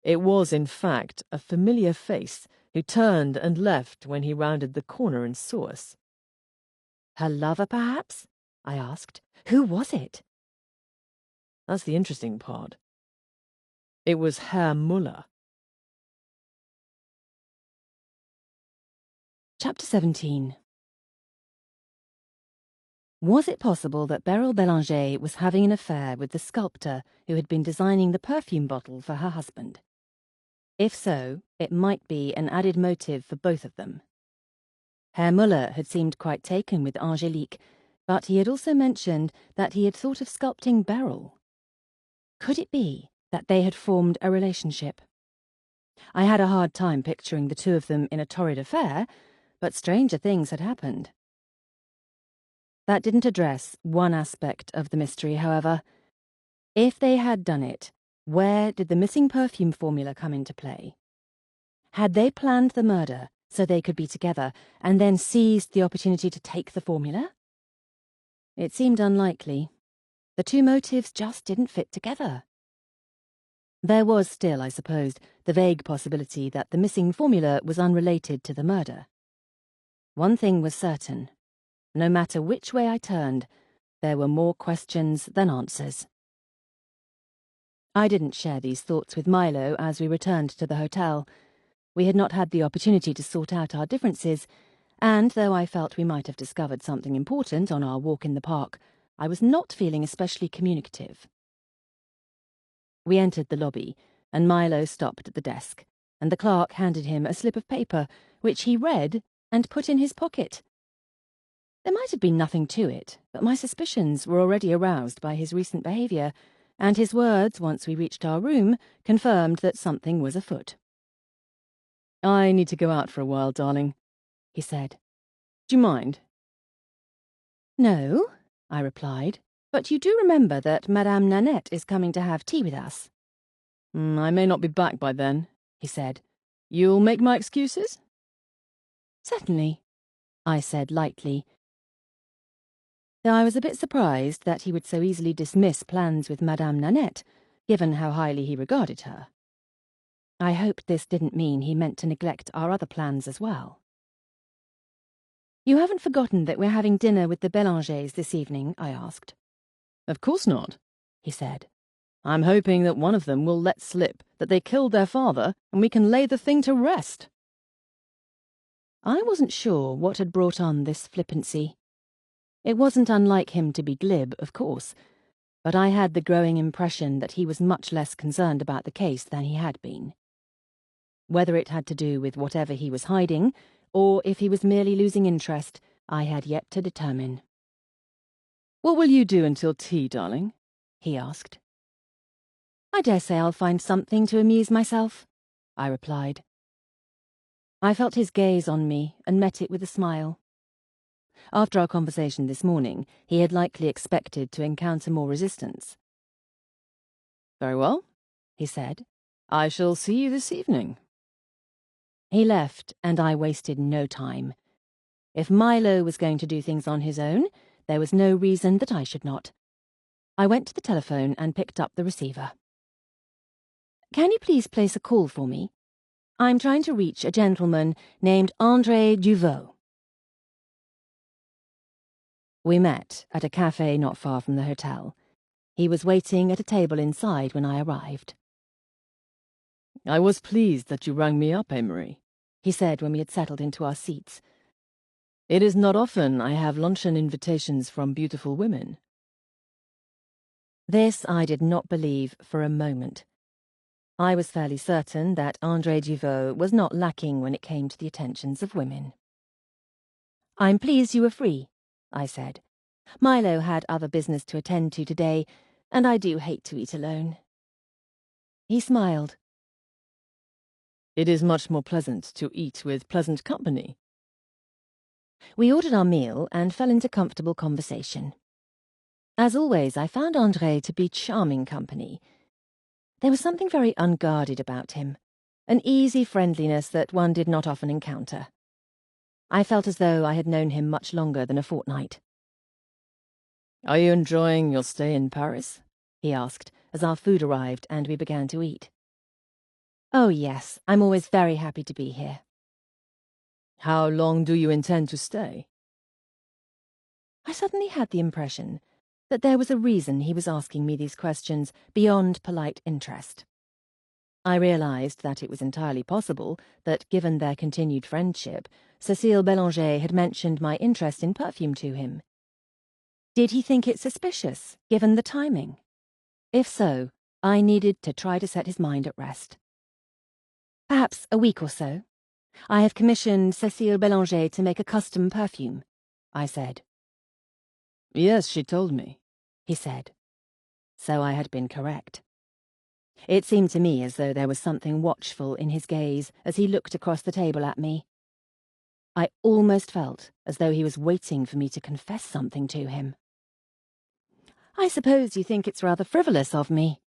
it was, in fact, a familiar face who turned and left when he rounded the corner and saw us. Her lover, perhaps? I asked. Who was it? That's the interesting part. It was Herr Muller. Chapter 17. Was it possible that Beryl Bélanger was having an affair with the sculptor who had been designing the perfume bottle for her husband? If so, it might be an added motive for both of them. Herr Muller had seemed quite taken with Angélique, but he had also mentioned that he had thought of sculpting Beryl. Could it be that they had formed a relationship? I had a hard time picturing the two of them in a torrid affair, but stranger things had happened. That didn't address one aspect of the mystery, however. If they had done it, where did the missing perfume formula come into play? Had they planned the murder so they could be together and then seized the opportunity to take the formula? It seemed unlikely. The two motives just didn't fit together. There was still, I supposed, the vague possibility that the missing formula was unrelated to the murder. One thing was certain. No matter which way I turned, there were more questions than answers. I didn't share these thoughts with Milo as we returned to the hotel. We had not had the opportunity to sort out our differences, and though I felt we might have discovered something important on our walk in the park, I was not feeling especially communicative. We entered the lobby, and Milo stopped at the desk. and the clerk handed him a slip of paper, which he read and put in his pocket. There might have been nothing to it, but my suspicions were already aroused by his recent behaviour, and his words, once we reached our room, confirmed that something was afoot. "I need to go out for a while, darling," he said. "Do you mind?" "No," I replied, "but you do remember that Madame Nanette is coming to have tea with us." "I may not be back by then," he said. "You'll make my excuses?" "Certainly," I said lightly, though I was a bit surprised that he would so easily dismiss plans with Madame Nanette, given how highly he regarded her. I hoped this didn't mean he meant to neglect our other plans as well. "You haven't forgotten that we're having dinner with the Bélangers this evening?" I asked. "Of course not," he said. "I'm hoping that one of them will let slip that they killed their father, and we can lay the thing to rest." I wasn't sure what had brought on this flippancy. It wasn't unlike him to be glib, of course, but I had the growing impression that he was much less concerned about the case than he had been. Whether it had to do with whatever he was hiding, or if he was merely losing interest, I had yet to determine. "What will you do until tea, darling?" he asked. "I dare say I'll find something to amuse myself," I replied. I felt his gaze on me and met it with a smile. After our conversation this morning, he had likely expected to encounter more resistance. "Very well," he said. "I shall see you this evening." He left, and I wasted no time. If Milo was going to do things on his own, there was no reason that I should not. I went to the telephone and picked up the receiver. "Can you please place a call for me? I'm trying to reach a gentleman named André Duvaux." We met at a cafe not far from the hotel. He was waiting at a table inside when I arrived. "I was pleased that you rang me up, Amory," he said when we had settled into our seats. "It is not often I have luncheon invitations from beautiful women." This I did not believe for a moment. I was fairly certain that André Duvaux was not lacking when it came to the attentions of women. "I'm pleased you were free," I said. "Milo had other business to attend to today, and I do hate to eat alone." He smiled. "It is much more pleasant to eat with pleasant company." We ordered our meal and fell into comfortable conversation. As always, I found André to be charming company. There was something very unguarded about him, an easy friendliness that one did not often encounter. I felt as though I had known him much longer than a fortnight. "Are you enjoying your stay in Paris?" he asked as our food arrived and we began to eat. "Oh, yes, I'm always very happy to be here." "How long do you intend to stay?" I suddenly had the impression that there was a reason he was asking me these questions beyond polite interest. I realized that it was entirely possible that, given their continued friendship, Cécile Bélanger had mentioned my interest in perfume to him. Did he think it suspicious, given the timing? If so, I needed to try to set his mind at rest. "Perhaps a week or so. I have commissioned Cécile Bélanger to make a custom perfume," I said. "Yes, she told me," he said. So I had been correct. It seemed to me as though there was something watchful in his gaze as he looked across the table at me. I almost felt as though he was waiting for me to confess something to him. "I suppose you think it's rather frivolous of me,"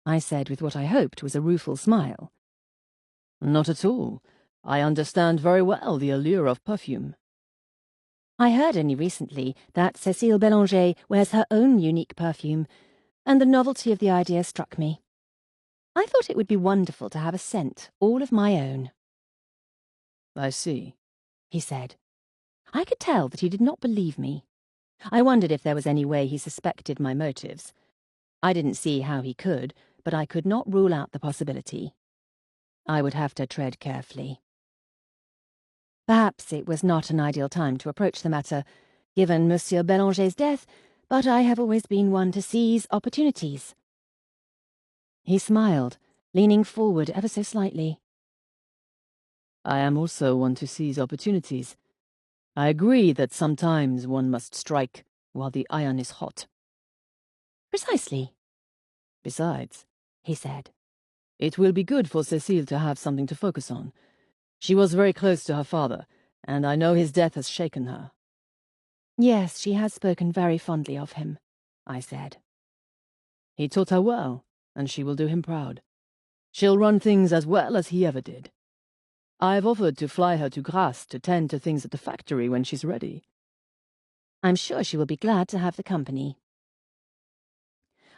I said with what I hoped was a rueful smile. "Not at all. I understand very well the allure of perfume." I heard only recently that Cécile Bélanger wears her own unique perfume, and the novelty of the idea struck me. I thought it would be wonderful to have a scent all of my own. "I see," he said. I could tell that he did not believe me. I wondered if there was any way he suspected my motives. I didn't see how he could, but I could not rule out the possibility. I would have to tread carefully. Perhaps it was not an ideal time to approach the matter, given Monsieur Bélanger's death, but I have always been one to seize opportunities. He smiled, leaning forward ever so slightly. I am also one to seize opportunities. I agree that sometimes one must strike while the iron is hot. Precisely. Besides, he said, it will be good for Cécile to have something to focus on. She was very close to her father, and I know his death has shaken her. Yes, she has spoken very fondly of him, I said. He taught her well, and she will do him proud. She'll run things as well as he ever did. I've offered to fly her to Grasse to tend to things at the factory when she's ready. I'm sure she will be glad to have the company.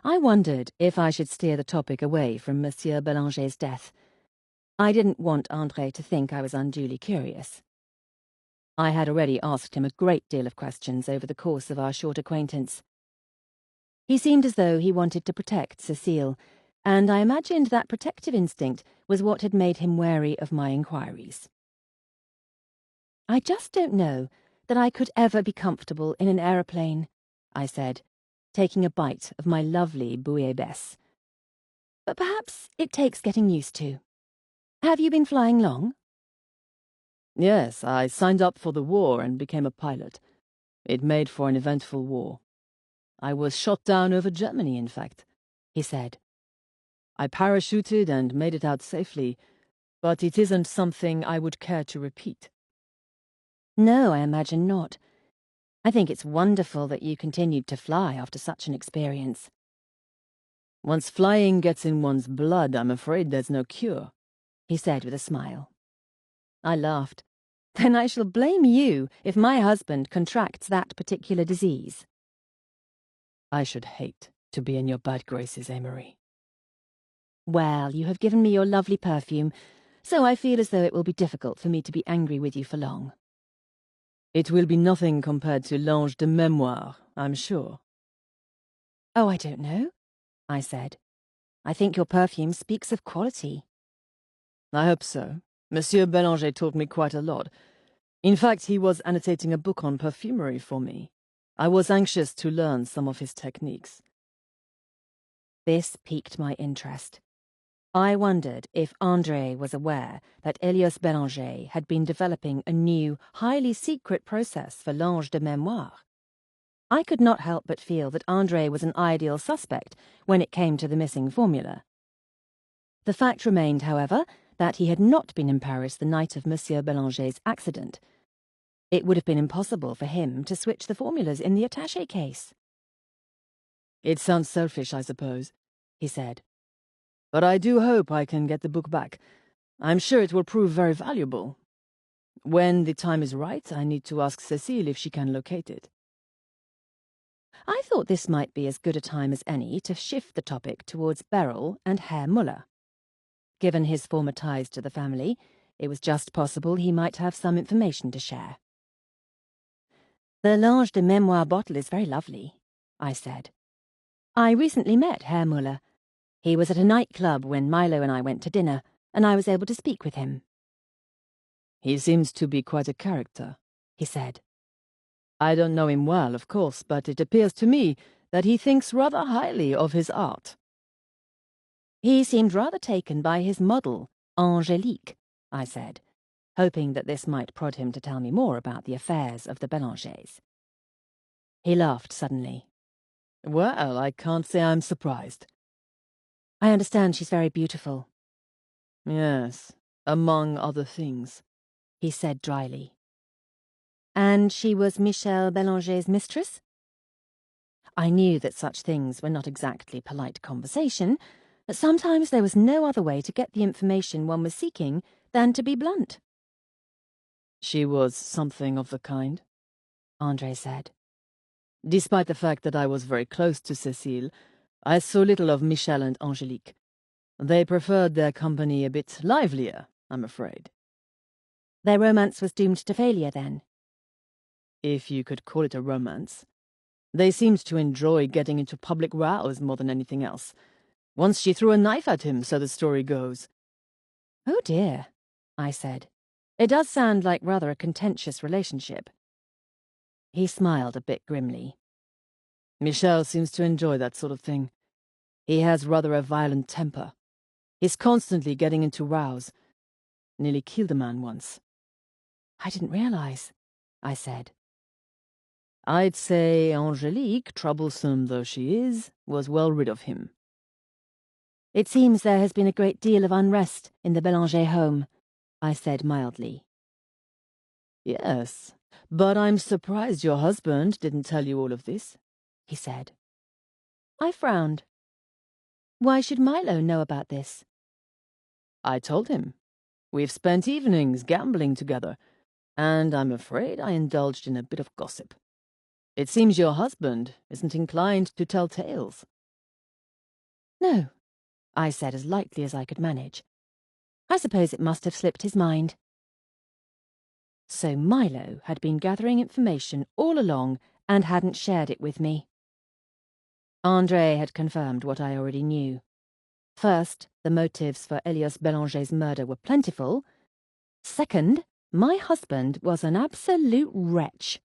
I wondered if I should steer the topic away from Monsieur Bélanger's death. I didn't want André to think I was unduly curious. I had already asked him a great deal of questions over the course of our short acquaintance. He seemed as though he wanted to protect Cécile, and I imagined that protective instinct was what had made him wary of my inquiries. I just don't know that I could ever be comfortable in an aeroplane, I said, taking a bite of my lovely bouillabaisse. But perhaps it takes getting used to. Have you been flying long? Yes, I signed up for the war and became a pilot. It made for an eventful war. I was shot down over Germany, in fact, he said. I parachuted and made it out safely, but it isn't something I would care to repeat. No, I imagine not. I think it's wonderful that you continued to fly after such an experience. Once flying gets in one's blood, I'm afraid there's no cure, he said with a smile. I laughed. Then I shall blame you if my husband contracts that particular disease. I should hate to be in your bad graces, Amory. Well, you have given me your lovely perfume, so I feel as though it will be difficult for me to be angry with you for long. It will be nothing compared to L'Ange de Mémoire, I'm sure. Oh, I don't know, I said. I think your perfume speaks of quality. I hope so. Monsieur Bélanger taught me quite a lot. In fact, he was annotating a book on perfumery for me. I was anxious to learn some of his techniques. This piqued my interest. I wondered if André was aware that Elias Bélanger had been developing a new, highly secret process for L'Ange de Mémoire. I could not help but feel that André was an ideal suspect when it came to the missing formula. The fact remained, however, that he had not been in Paris the night of Monsieur Bélanger's accident. It would have been impossible for him to switch the formulas in the attaché case. It sounds selfish, I suppose, he said. But I do hope I can get the book back. I'm sure it will prove very valuable. When the time is right, I need to ask Cécile if she can locate it. I thought this might be as good a time as any to shift the topic towards Beryl and Herr Müller. Given his former ties to the family, it was just possible he might have some information to share. The L'Ange de Mémoire bottle is very lovely, I said. I recently met Herr Müller. He was at a nightclub when Milo and I went to dinner, and I was able to speak with him. He seems to be quite a character, he said. I don't know him well, of course, but it appears to me that he thinks rather highly of his art. He seemed rather taken by his model, Angélique, I said, hoping that this might prod him to tell me more about the affairs of the Bélangers. He laughed suddenly. Well, I can't say I'm surprised. I understand she's very beautiful. Yes, among other things, he said dryly. And she was Michel Bélanger's mistress? I knew that such things were not exactly polite conversation, but sometimes there was no other way to get the information one was seeking than to be blunt. She was something of the kind, André said. Despite the fact that I was very close to Cécile, I saw little of Michel and Angélique. They preferred their company a bit livelier, I'm afraid. Their romance was doomed to failure, then? If you could call it a romance. They seemed to enjoy getting into public rows more than anything else. Once she threw a knife at him, so the story goes. Oh dear, I said. It does sound like rather a contentious relationship. He smiled a bit grimly. Michel seems to enjoy that sort of thing. He has rather a violent temper. He's constantly getting into rows. Nearly killed a man once. I didn't realize, I said. I'd say Angelique, troublesome though she is, was well rid of him. It seems there has been a great deal of unrest in the Bélanger home, I said mildly. Yes, but I'm surprised your husband didn't tell you all of this, he said. I frowned. Why should Milo know about this? I told him. We've spent evenings gambling together, and I'm afraid I indulged in a bit of gossip. It seems your husband isn't inclined to tell tales. No, I said as lightly as I could manage. I suppose it must have slipped his mind. So Milo had been gathering information all along and hadn't shared it with me. André had confirmed what I already knew. First, the motives for Elias Bélanger's murder were plentiful. Second, my husband was an absolute wretch.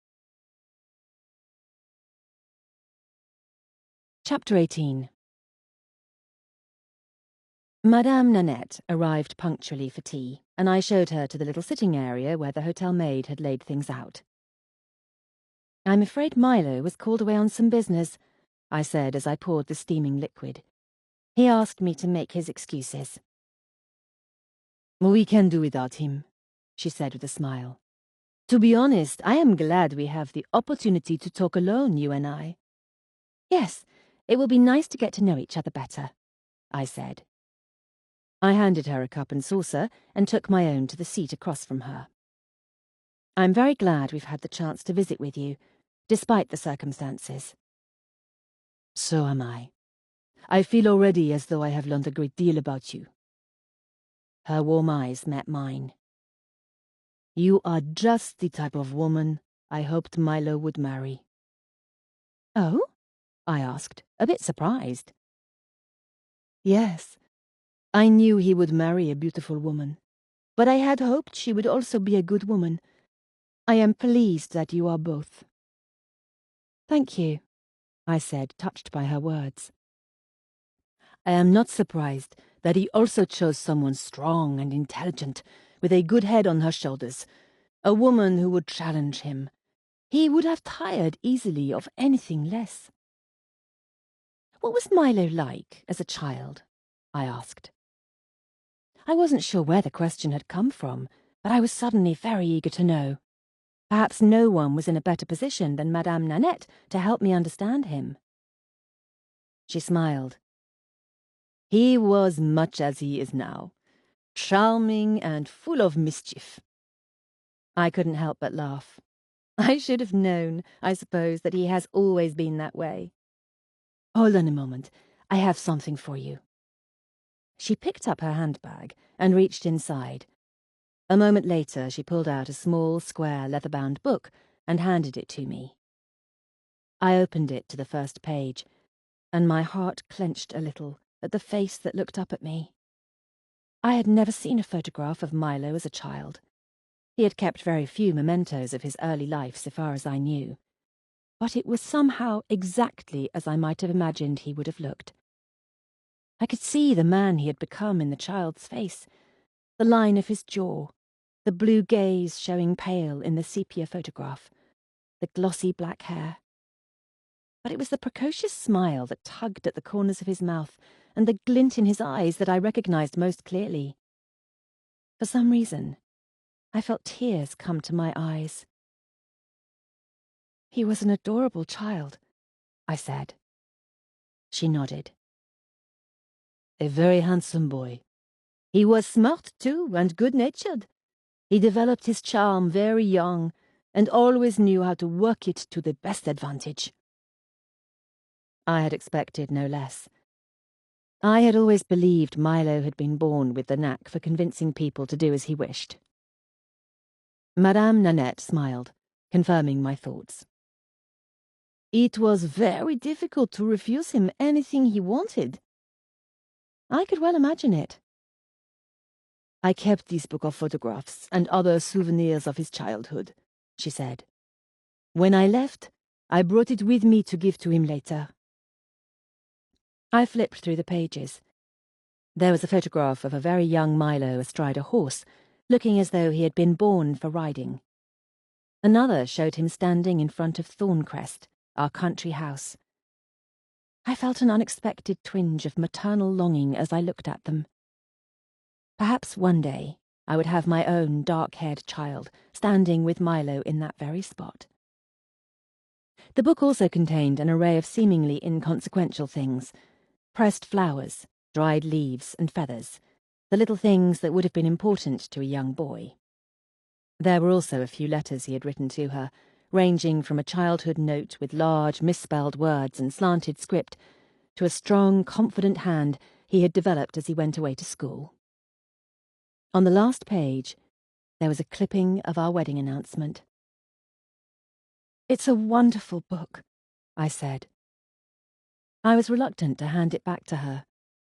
Chapter 18. Madame Nanette arrived punctually for tea, and I showed her to the little sitting area where the hotel maid had laid things out. I'm afraid Milo was called away on some business, I said as I poured the steaming liquid. He asked me to make his excuses. We can do without him, she said with a smile. To be honest, I am glad we have the opportunity to talk alone, you and I. Yes, it will be nice to get to know each other better, I said. I handed her a cup and saucer and took my own to the seat across from her. I'm very glad we've had the chance to visit with you, despite the circumstances. So am I. I feel already as though I have learned a great deal about you. Her warm eyes met mine. You are just the type of woman I hoped Milo would marry. Oh? I asked, a bit surprised. Yes, I knew he would marry a beautiful woman, but I had hoped she would also be a good woman. I am pleased that you are both. Thank you, I said, touched by her words. I am not surprised that he also chose someone strong and intelligent, with a good head on her shoulders, a woman who would challenge him. He would have tired easily of anything less. What was Milo like as a child? I asked. I wasn't sure where the question had come from, but I was suddenly very eager to know. Perhaps no one was in a better position than Madame Nanette to help me understand him. She smiled. He was much as he is now, charming and full of mischief. I couldn't help but laugh. I should have known, I suppose, that he has always been that way. Hold on a moment. I have something for you. She picked up her handbag and reached inside. A moment later, she pulled out a small, square, leather-bound book and handed it to me. I opened it to the first page, and my heart clenched a little at the face that looked up at me. I had never seen a photograph of Milo as a child. He had kept very few mementos of his early life so far as I knew, but it was somehow exactly as I might have imagined he would have looked. I could see the man he had become in the child's face, the line of his jaw, the blue gaze showing pale in the sepia photograph, the glossy black hair. But it was the precocious smile that tugged at the corners of his mouth and the glint in his eyes that I recognized most clearly. For some reason, I felt tears come to my eyes. He was an adorable child, I said. She nodded. A very handsome boy. He was smart, too, and good-natured. He developed his charm very young, and always knew how to work it to the best advantage. I had expected no less. I had always believed Milo had been born with the knack for convincing people to do as he wished. Madame Nanette smiled, confirming my thoughts. It was very difficult to refuse him anything he wanted. I could well imagine it. I kept this book of photographs and other souvenirs of his childhood, she said. When I left, I brought it with me to give to him later. I flipped through the pages. There was a photograph of a very young Milo astride a horse, looking as though he had been born for riding. Another showed him standing in front of Thorncrest, our country house. I felt an unexpected twinge of maternal longing as I looked at them. Perhaps one day I would have my own dark-haired child standing with Milo in that very spot. The book also contained an array of seemingly inconsequential things: pressed flowers, dried leaves and feathers, the little things that would have been important to a young boy. There were also a few letters he had written to her, ranging from a childhood note with large misspelled words and slanted script to a strong, confident hand he had developed as he went away to school. On the last page, there was a clipping of our wedding announcement. "It's a wonderful book," I said. I was reluctant to hand it back to her,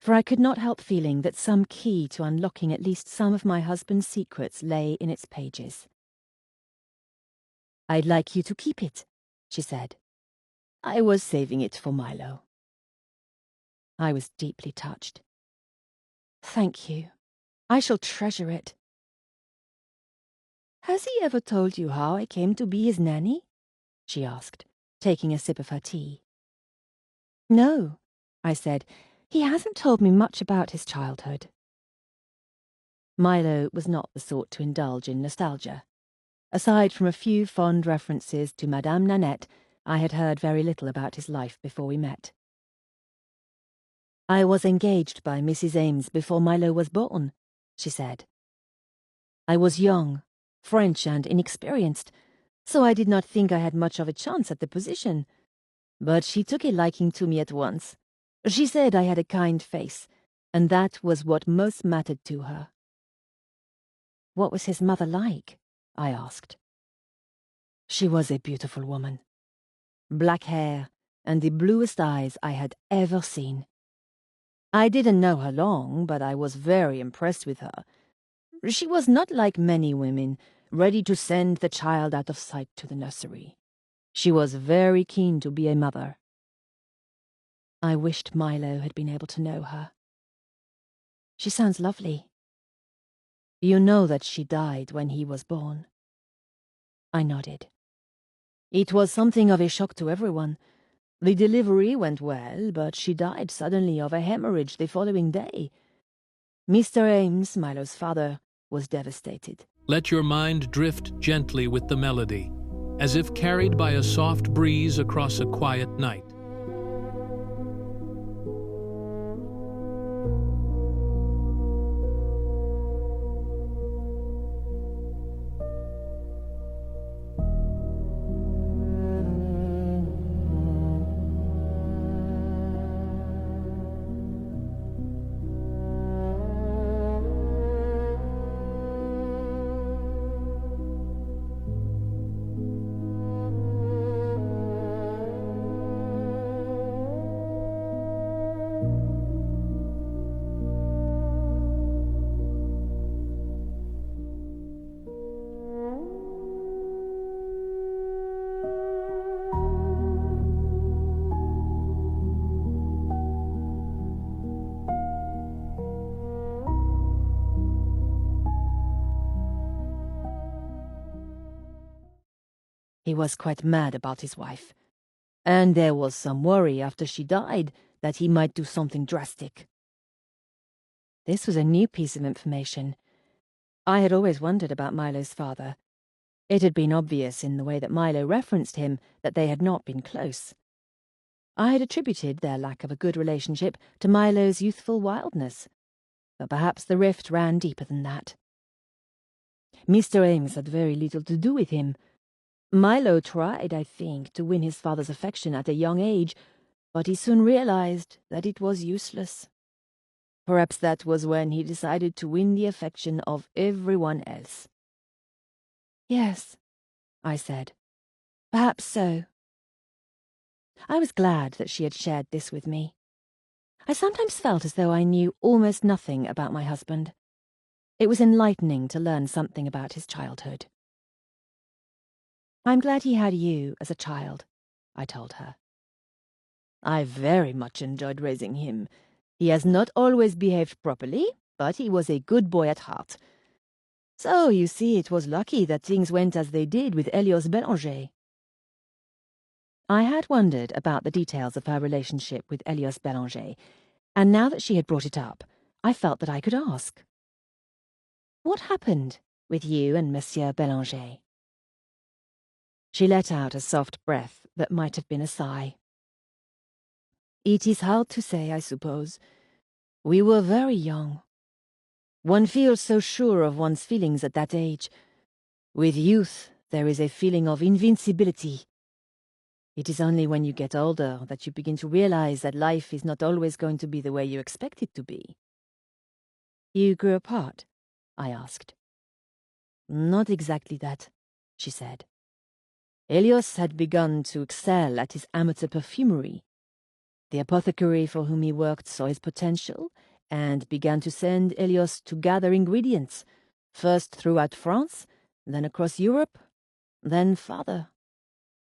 for I could not help feeling that some key to unlocking at least some of my husband's secrets lay in its pages. "I'd like you to keep it," she said. "I was saving it for Milo." I was deeply touched. "Thank you. I shall treasure it." "Has he ever told you how I came to be his nanny?" she asked, taking a sip of her tea. "No," I said. "He hasn't told me much about his childhood." Milo was not the sort to indulge in nostalgia. Aside from a few fond references to Madame Nanette, I had heard very little about his life before we met. "I was engaged by Mrs. Ames before Milo was born," she said. "I was young, French and inexperienced, so I did not think I had much of a chance at the position. But she took a liking to me at once. She said I had a kind face, and that was what most mattered to her." "What was his mother like?" I asked. "She was a beautiful woman. Black hair and the bluest eyes I had ever seen. I didn't know her long, but I was very impressed with her. She was not like many women, ready to send the child out of sight to the nursery. She was very keen to be a mother." I wished Milo had been able to know her. "She sounds lovely." "You know that she died when he was born?" I nodded. "It was something of a shock to everyone. The delivery went well, but she died suddenly of a hemorrhage the following day. Mr. Ames, Milo's father, was devastated." Let your mind drift gently with the melody, as if carried by a soft breeze across a quiet night. He was quite mad about his wife, and there was some worry after she died that he might do something drastic. This was a new piece of information. I had always wondered about Milo's father. It had been obvious in the way that Milo referenced him that they had not been close. I had attributed their lack of a good relationship to Milo's youthful wildness, but perhaps the rift ran deeper than that. Mr. Ames had very little to do with him. Milo tried, I think, to win his father's affection at a young age, but he soon realized that it was useless. Perhaps that was when he decided to win the affection of everyone else. "Yes," I said. "Perhaps so." I was glad that she had shared this with me. I sometimes felt as though I knew almost nothing about my husband. It was enlightening to learn something about his childhood. "I'm glad he had you as a child," I told her. "I very much enjoyed raising him. He has not always behaved properly, but he was a good boy at heart. So, you see, it was lucky that things went as they did with Elios Bélanger. I had wondered about the details of her relationship with Elios Bélanger, and now that she had brought it up, I felt that I could ask. What happened with you and Monsieur Bélanger? She let out a soft breath that might have been a sigh. It is hard to say, I suppose. We were very young. One feels so sure of one's feelings at that age. With youth, there is a feeling of invincibility. It is only when you get older that you begin to realize that life is not always going to be the way you expect it to be. You grew apart? I asked. Not exactly that, she said. Elios had begun to excel at his amateur perfumery. The apothecary for whom he worked saw his potential and began to send Elios to gather ingredients, first throughout France, then across Europe, then farther.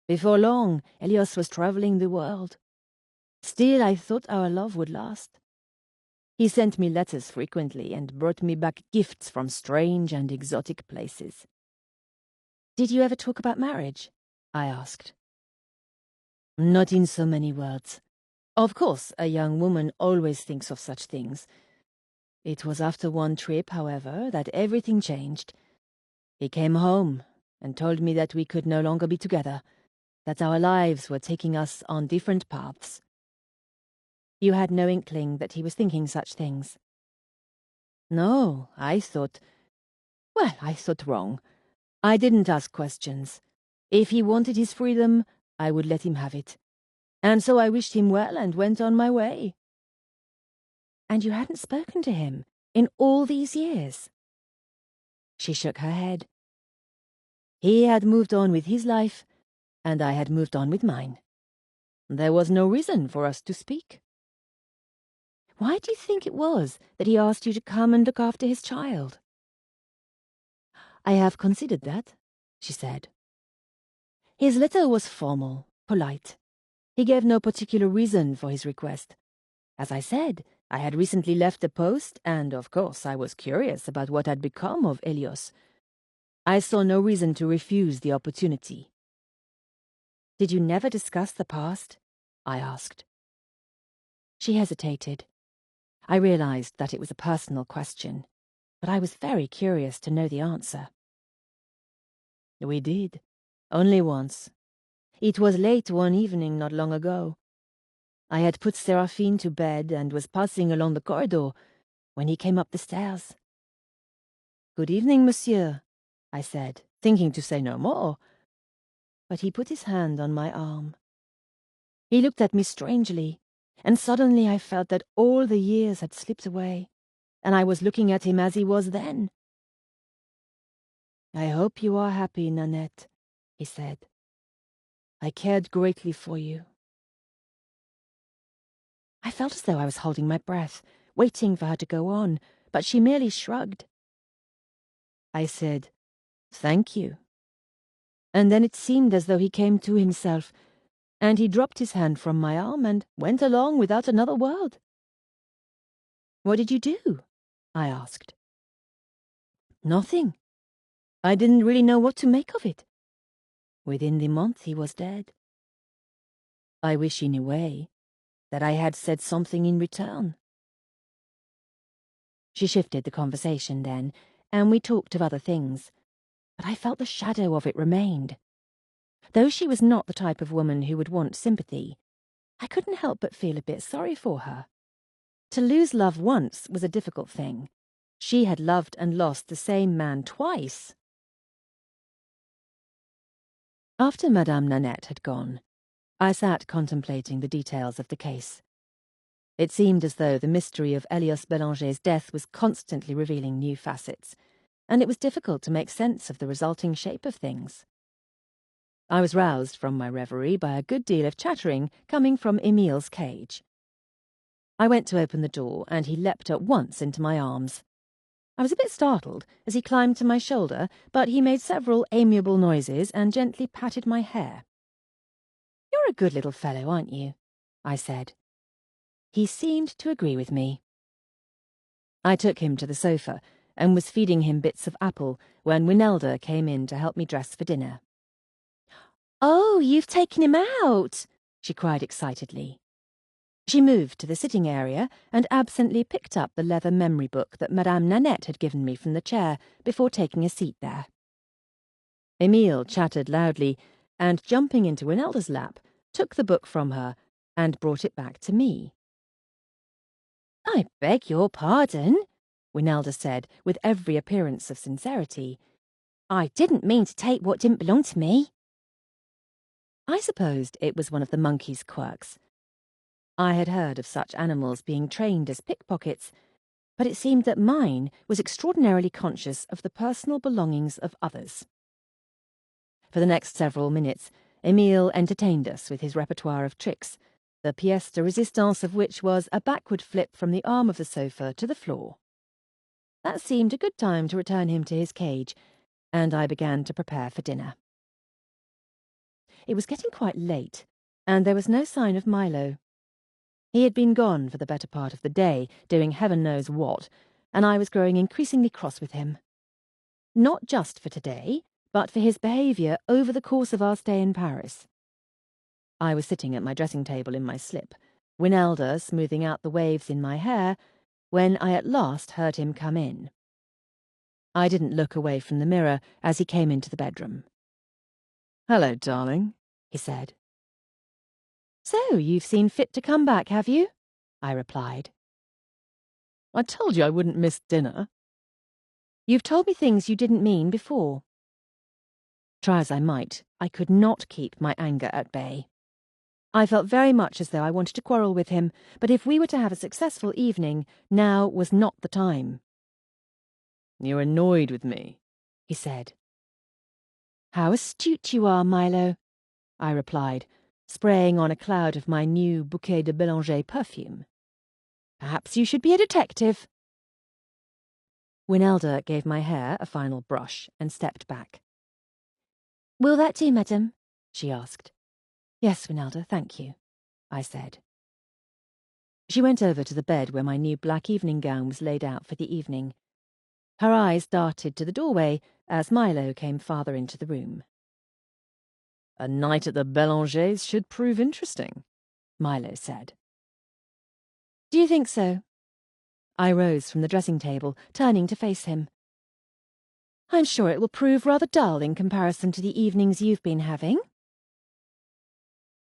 Before long, Elios was traveling the world. Still, I thought our love would last. He sent me letters frequently and brought me back gifts from strange and exotic places. Did you ever talk about marriage? I asked. Not in so many words. Of course, a young woman always thinks of such things. It was after one trip, however, that everything changed. He came home and told me that we could no longer be together, that our lives were taking us on different paths. You had no inkling that he was thinking such things? No, I thought wrong. I didn't ask questions. If he wanted his freedom, I would let him have it. And so I wished him well and went on my way. And you hadn't spoken to him in all these years? She shook her head. He had moved on with his life, and I had moved on with mine. There was no reason for us to speak. Why do you think it was that he asked you to come and look after his child? I have considered that, she said. His letter was formal, polite. He gave no particular reason for his request. As I said, I had recently left the post, and of course I was curious about what had become of Elios. I saw no reason to refuse the opportunity. Did you never discuss the past? I asked. She hesitated. I realized that it was a personal question, but I was very curious to know the answer. We did. Only once. It was late one evening not long ago. I had put Seraphine to bed and was passing along the corridor when he came up the stairs. "Good evening, monsieur," I said, thinking to say no more. But he put his hand on my arm. He looked at me strangely, and suddenly I felt that all the years had slipped away, and I was looking at him as he was then. "I hope you are happy, Nanette," he said. "I cared greatly for you." I felt as though I was holding my breath, waiting for her to go on, but she merely shrugged. I said, "Thank you." And then it seemed as though he came to himself, and he dropped his hand from my arm and went along without another word. "What did you do?" I asked. Nothing. I didn't really know what to make of it. Within the month he was dead. I wish in a way that I had said something in return. She shifted the conversation then, and we talked of other things, but I felt the shadow of it remained. Though she was not the type of woman who would want sympathy, I couldn't help but feel a bit sorry for her. To lose love once was a difficult thing. She had loved and lost the same man twice. After Madame Nanette had gone, I sat contemplating the details of the case. It seemed as though the mystery of Elios Bélanger's death was constantly revealing new facets, and it was difficult to make sense of the resulting shape of things. I was roused from my reverie by a good deal of chattering coming from Emile's cage. I went to open the door, and he leapt at once into my arms. I was a bit startled as he climbed to my shoulder, but he made several amiable noises and gently patted my hair. "You're a good little fellow, aren't you?" I said. He seemed to agree with me. I took him to the sofa, and was feeding him bits of apple when Winelda came in to help me dress for dinner. "Oh, you've taken him out!" she cried excitedly. She moved to the sitting area and absently picked up the leather memory book that Madame Nanette had given me from the chair before taking a seat there. Emile chattered loudly and, jumping into Winelda's lap, took the book from her and brought it back to me. "I beg your pardon," Winelda said with every appearance of sincerity. "I didn't mean to take what didn't belong to me." I supposed it was one of the monkey's quirks. I had heard of such animals being trained as pickpockets, but it seemed that mine was extraordinarily conscious of the personal belongings of others. For the next several minutes, Emile entertained us with his repertoire of tricks, the pièce de résistance of which was a backward flip from the arm of the sofa to the floor. That seemed a good time to return him to his cage, and I began to prepare for dinner. It was getting quite late, and there was no sign of Milo. He had been gone for the better part of the day, doing heaven knows what, and I was growing increasingly cross with him. Not just for today, but for his behaviour over the course of our stay in Paris. I was sitting at my dressing table in my slip, Winelda smoothing out the waves in my hair, when I at last heard him come in. I didn't look away from the mirror as he came into the bedroom. "Hello, darling," he said. "So, you've seen fit to come back, have you?" I replied. "I told you I wouldn't miss dinner." "You've told me things you didn't mean before." Try as I might, I could not keep my anger at bay. I felt very much as though I wanted to quarrel with him, but if we were to have a successful evening, now was not the time. "You're annoyed with me," he said. "How astute you are, Milo," I replied, spraying on a cloud of my new Bouquet de Bélanger perfume. "Perhaps you should be a detective." Winelda gave my hair a final brush and stepped back. "Will that do, madame?" she asked. "Yes, Winelda, thank you," I said. She went over to the bed where my new black evening gown was laid out for the evening. Her eyes darted to the doorway as Milo came farther into the room. "A night at the Bélangers should prove interesting," Milo said. "Do you think so?" I rose from the dressing table, turning to face him. "I'm sure it will prove rather dull in comparison to the evenings you've been having."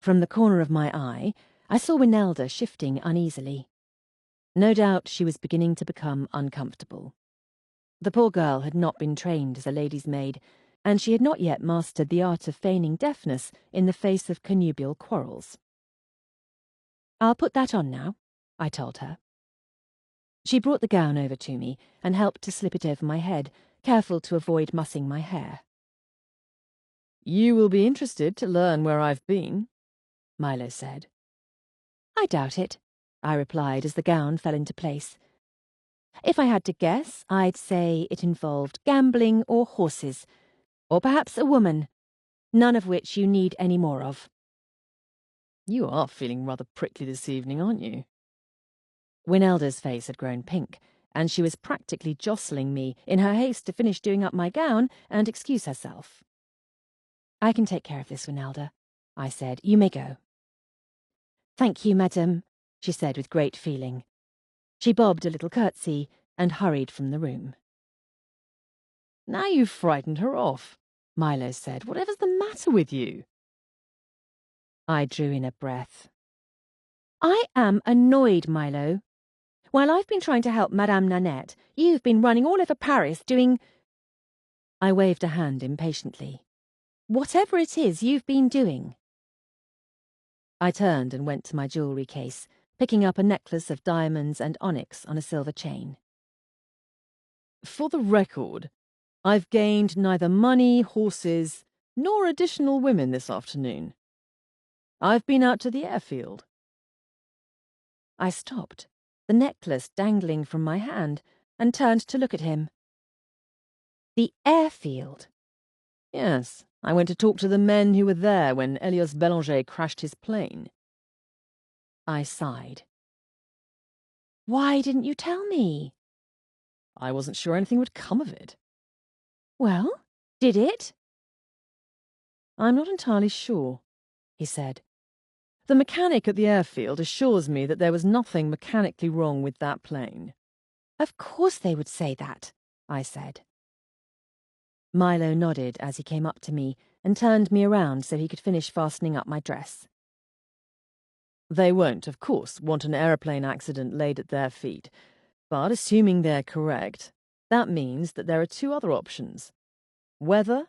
From the corner of my eye, I saw Winelda shifting uneasily. No doubt she was beginning to become uncomfortable. The poor girl had not been trained as a lady's maid, and she had not yet mastered the art of feigning deafness in the face of connubial quarrels. "I'll put that on now," I told her. She brought the gown over to me and helped to slip it over my head, careful to avoid mussing my hair. "You will be interested to learn where I've been," Milo said. "I doubt it," I replied as the gown fell into place. "If I had to guess, I'd say it involved gambling or horses, or perhaps a woman, none of which you need any more of." "You are feeling rather prickly this evening, aren't you?" Winelda's face had grown pink, and she was practically jostling me in her haste to finish doing up my gown and excuse herself. "I can take care of this, Winelda," I said. "You may go." "Thank you, madame," she said with great feeling. She bobbed a little curtsy and hurried from the room. "Now you've frightened her off," Milo said. "Whatever's the matter with you?" I drew in a breath. "I am annoyed, Milo. While I've been trying to help Madame Nanette, you've been running all over Paris doing—" I waved a hand impatiently. "Whatever it is you've been doing." I turned and went to my jewellery case, picking up a necklace of diamonds and onyx on a silver chain. "For the record, I've gained neither money, horses, nor additional women this afternoon. I've been out to the airfield." I stopped, the necklace dangling from my hand, and turned to look at him. "The airfield?" "Yes, I went to talk to the men who were there when Elias Bélanger crashed his plane." I sighed. "Why didn't you tell me?" I wasn't sure anything would come of it. Well, did it? I'm not entirely sure, he said. The mechanic at the airfield assures me that there was nothing mechanically wrong with that plane. Of course they would say that, I said. Milo nodded as he came up to me and turned me around so he could finish fastening up my dress. They won't, of course, want an aeroplane accident laid at their feet, but assuming they're correct, that means that there are two other options: weather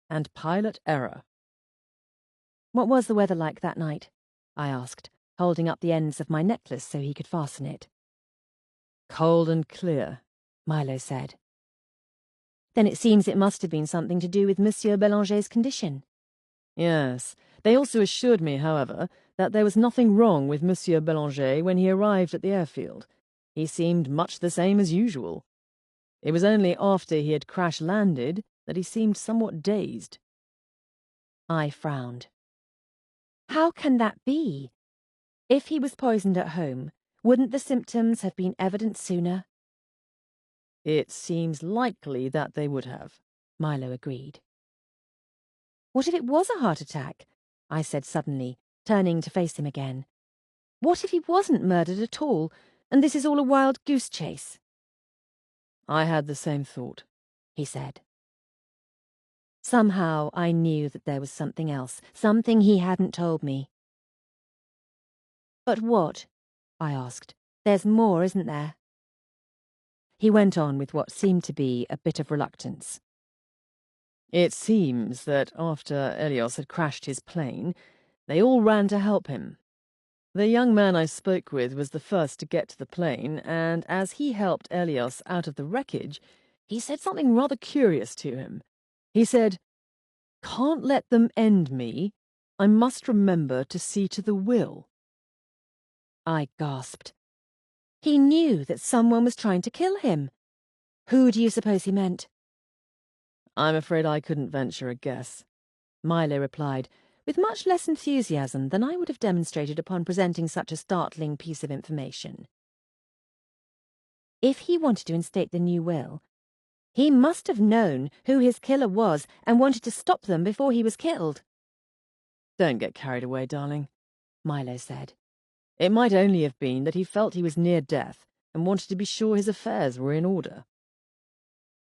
and pilot error. What was the weather like that night? I asked, holding up the ends of my necklace so he could fasten it. Cold and clear, Milo said. Then it seems it must have been something to do with Monsieur Bélanger's condition. Yes. They also assured me, however, that there was nothing wrong with Monsieur Bélanger when he arrived at the airfield. He seemed much the same as usual. It was only after he had crash-landed that he seemed somewhat dazed. I frowned. How can that be? If he was poisoned at home, wouldn't the symptoms have been evident sooner? It seems likely that they would have, Milo agreed. What if it was a heart attack? I said suddenly, turning to face him again. What if he wasn't murdered at all, and this is all a wild goose chase? I had the same thought, he said. Somehow I knew that there was something else, something he hadn't told me. But what? I asked. There's more, isn't there? He went on with what seemed to be a bit of reluctance. It seems that after Elios had crashed his plane, they all ran to help him. The young man I spoke with was the first to get to the plane, and as he helped Elios out of the wreckage, he said something rather curious to him. He said, "Can't let them end me. I must remember to see to the will." I gasped. He knew that someone was trying to kill him. Who do you suppose he meant? I'm afraid I couldn't venture a guess, Milo replied, with much less enthusiasm than I would have demonstrated upon presenting such a startling piece of information. If he wanted to instate the new will, he must have known who his killer was and wanted to stop them before he was killed. Don't get carried away, darling, Milo said. It might only have been that he felt he was near death and wanted to be sure his affairs were in order.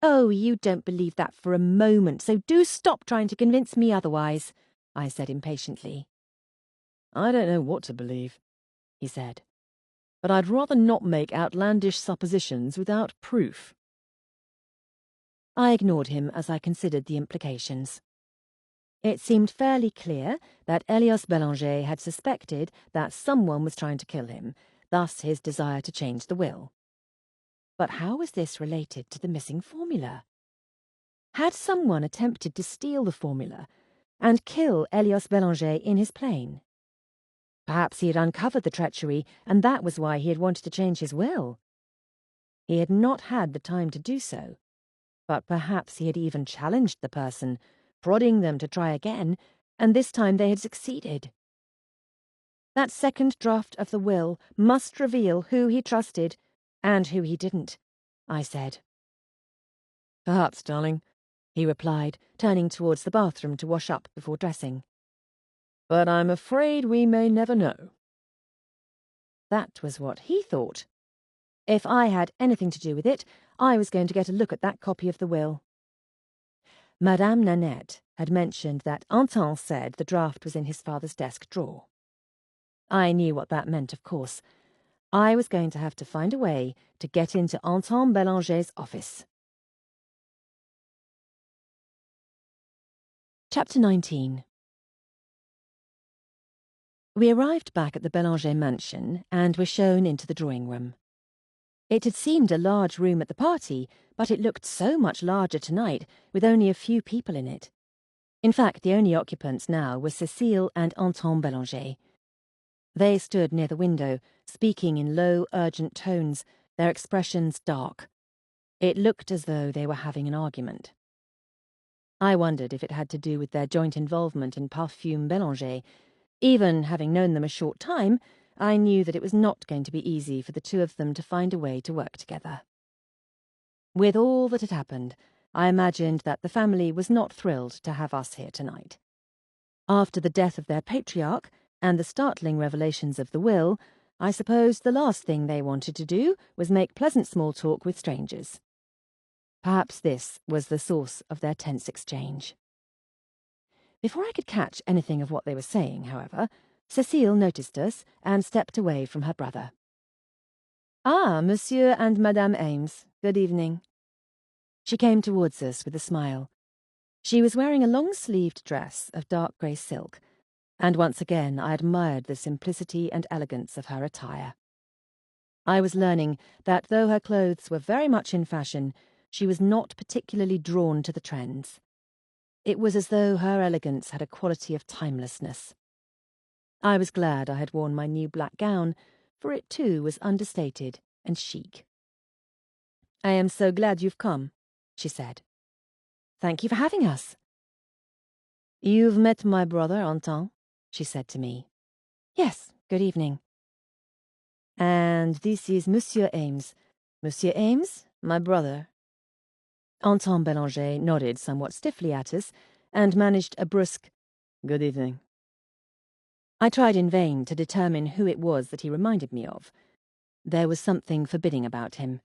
Oh, you don't believe that for a moment, so do stop trying to convince me otherwise, I said impatiently. I don't know what to believe, he said, but I'd rather not make outlandish suppositions without proof. I ignored him as I considered the implications. It seemed fairly clear that Elios Bélanger had suspected that someone was trying to kill him, thus his desire to change the will. But how was this related to the missing formula? Had someone attempted to steal the formula and kill Elios Bélanger in his plane? Perhaps he had uncovered the treachery, and that was why he had wanted to change his will. He had not had the time to do so, but perhaps he had even challenged the person, prodding them to try again, and this time they had succeeded. That second draft of the will must reveal who he trusted and who he didn't, I said. Perhaps, darling, he replied, turning towards the bathroom to wash up before dressing. But I'm afraid we may never know. That was what he thought. If I had anything to do with it, I was going to get a look at that copy of the will. Madame Nanette had mentioned that Anton said the draft was in his father's desk drawer. I knew what that meant, of course. I was going to have to find a way to get into Anton Bélanger's office. Chapter 19. We arrived back at the Bélanger mansion and were shown into the drawing room. It had seemed a large room at the party, but it looked so much larger tonight, with only a few people in it. In fact, the only occupants now were Cécile and Anton Bélanger. They stood near the window, speaking in low, urgent tones, their expressions dark. It looked as though they were having an argument. I wondered if it had to do with their joint involvement in Parfume Bélanger. Even having known them a short time, I knew that it was not going to be easy for the two of them to find a way to work together. With all that had happened, I imagined that the family was not thrilled to have us here tonight. After the death of their patriarch and the startling revelations of the will, I supposed the last thing they wanted to do was make pleasant small talk with strangers. Perhaps this was the source of their tense exchange. Before I could catch anything of what they were saying, however, Cécile noticed us and stepped away from her brother. "Ah, Monsieur and Madame Ames, good evening." She came towards us with a smile. She was wearing a long-sleeved dress of dark grey silk, and once again I admired the simplicity and elegance of her attire. I was learning that though her clothes were very much in fashion, she was not particularly drawn to the trends. It was as though her elegance had a quality of timelessness. I was glad I had worn my new black gown, for it too was understated and chic. "I am so glad you've come," she said. "Thank you for having us." "You've met my brother, Anton," she said to me. "Yes, good evening." "And this is Monsieur Ames. Monsieur Ames, my brother." Anton Bélanger nodded somewhat stiffly at us and managed a brusque "Good evening." I tried in vain to determine who it was that he reminded me of. There was something forbidding about him.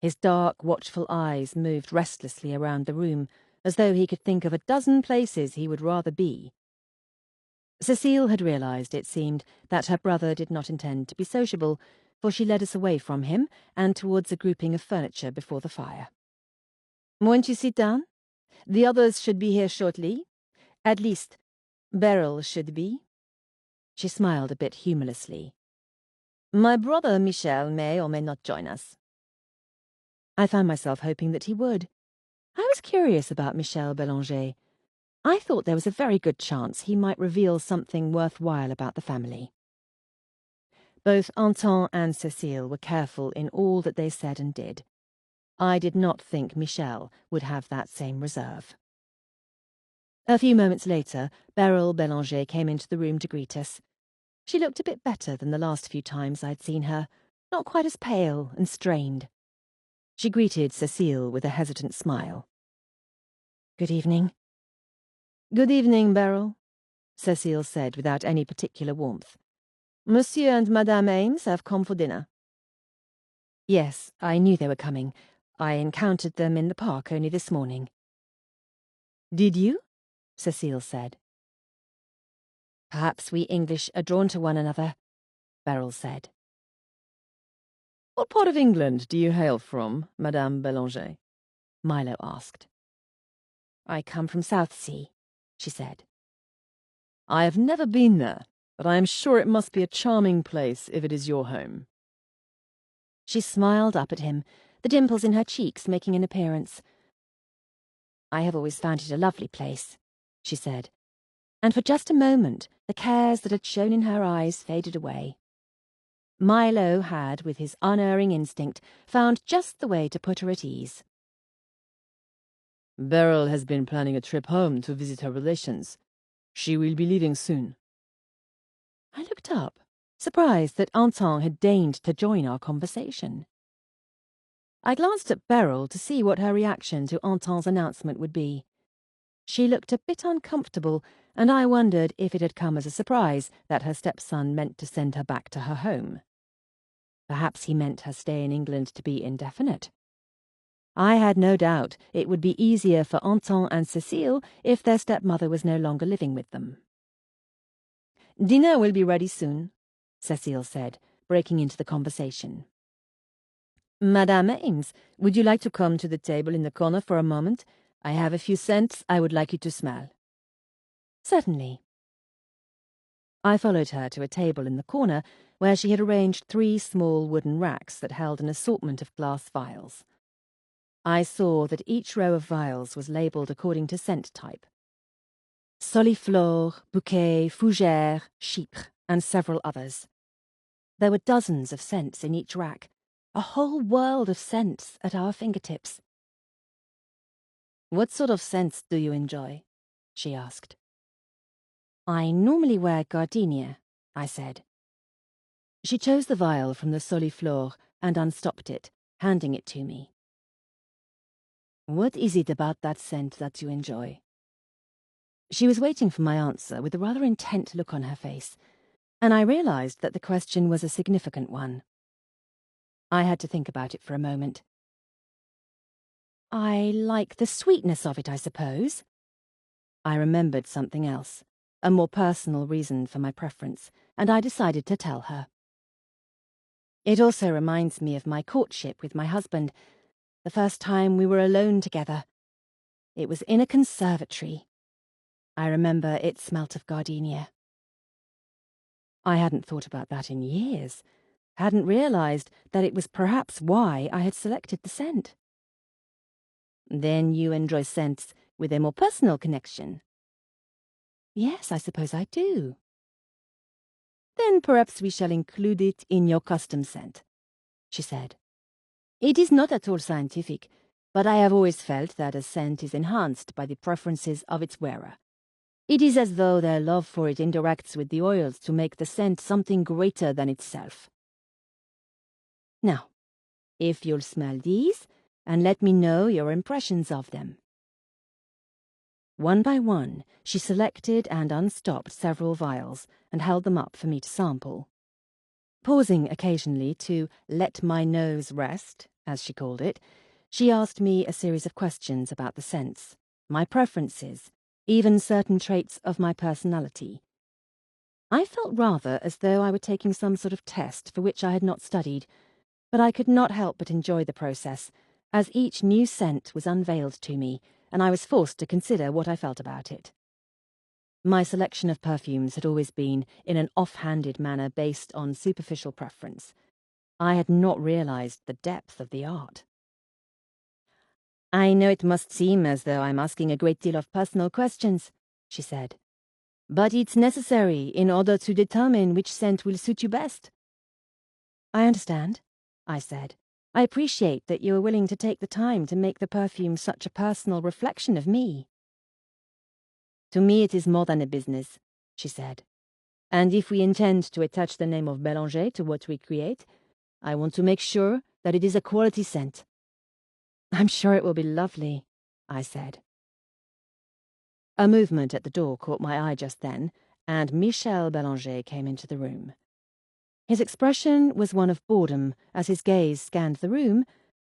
His dark, watchful eyes moved restlessly around the room, as though he could think of a dozen places he would rather be. Cécile had realized, it seemed, that her brother did not intend to be sociable, for she led us away from him and towards a grouping of furniture before the fire. "Won't you sit down? The others should be here shortly. At least, Beryl should be." She smiled a bit humorlessly. "My brother Michel may or may not join us." I found myself hoping that he would. I was curious about Michel Bélanger. I thought there was a very good chance he might reveal something worthwhile about the family. Both Anton and Cécile were careful in all that they said and did. I did not think Michel would have that same reserve. A few moments later, Beryl Bélanger came into the room to greet us. She looked a bit better than the last few times I'd seen her, not quite as pale and strained. She greeted Cécile with a hesitant smile. "Good evening." "Good evening, Beryl," Cécile said without any particular warmth. "Monsieur and Madame Ames have come for dinner." "Yes, I knew they were coming. I encountered them in the park only this morning." "Did you?" Cécile said. "Perhaps we English are drawn to one another," Beryl said. "What part of England do you hail from, Madame Bélanger?" Milo asked. "I come from Southsea," she said. "I have never been there, but I am sure it must be a charming place if it is your home." She smiled up at him, the dimples in her cheeks making an appearance. "I have always found it a lovely place," she said, and for just a moment the cares that had shone in her eyes faded away. Milo had, with his unerring instinct, found just the way to put her at ease. "Beryl has been planning a trip home to visit her relations. She will be leaving soon." I looked up, surprised that Anton had deigned to join our conversation. I glanced at Beryl to see what her reaction to Anton's announcement would be. She looked a bit uncomfortable, and I wondered if it had come as a surprise that her stepson meant to send her back to her home. Perhaps he meant her stay in England to be indefinite. I had no doubt it would be easier for Anton and Cécile if their stepmother was no longer living with them. "Dinner will be ready soon," Cécile said, breaking into the conversation. "Madame Ames, would you like to come to the table in the corner for a moment? I have a few scents I would like you to smell." "Certainly." I followed her to a table in the corner where she had arranged 3 small wooden racks that held an assortment of glass vials. I saw that each row of vials was labelled according to scent type. Soliflore, Bouquet, Fougère, Chypre, and several others. There were dozens of scents in each rack, a whole world of scents at our fingertips. "What sort of scents do you enjoy?" she asked. "I normally wear gardenia," I said. She chose the vial from the Soliflore and unstopped it, handing it to me. What is it about that scent that you enjoy? She was waiting for my answer with a rather intent look on her face, and I realized that the question was a significant one. I had to think about it for a moment. I like the sweetness of it, I suppose. I remembered something else, a more personal reason for my preference, and I decided to tell her. It also reminds me of my courtship with my husband, the first time we were alone together. It was in a conservatory. I remember it smelt of gardenia. I hadn't thought about that in years, hadn't realized that it was perhaps why I had selected the scent. Then you enjoy scents with a more personal connection? Yes, I suppose I do. Then perhaps we shall include it in your custom scent, she said. It is not at all scientific, but I have always felt that a scent is enhanced by the preferences of its wearer. It is as though their love for it interacts with the oils to make the scent something greater than itself. Now, if you'll smell these, and let me know your impressions of them. One by one, she selected and unstopped several vials and held them up for me to sample. Pausing occasionally to let my nose rest, as she called it, she asked me a series of questions about the scents, my preferences, even certain traits of my personality. I felt rather as though I were taking some sort of test for which I had not studied, but I could not help but enjoy the process, as each new scent was unveiled to me, and I was forced to consider what I felt about it. My selection of perfumes had always been in an off-handed manner based on superficial preference. I had not realized the depth of the art. I know it must seem as though I'm asking a great deal of personal questions, she said, but it's necessary in order to determine which scent will suit you best. I understand, I said. I appreciate that you are willing to take the time to make the perfume such a personal reflection of me. To me it is more than a business, she said. And if we intend to attach the name of Bélanger to what we create, I want to make sure that it is a quality scent. I'm sure it will be lovely, I said. A movement at the door caught my eye just then, and Michel Bélanger came into the room. His expression was one of boredom as his gaze scanned the room,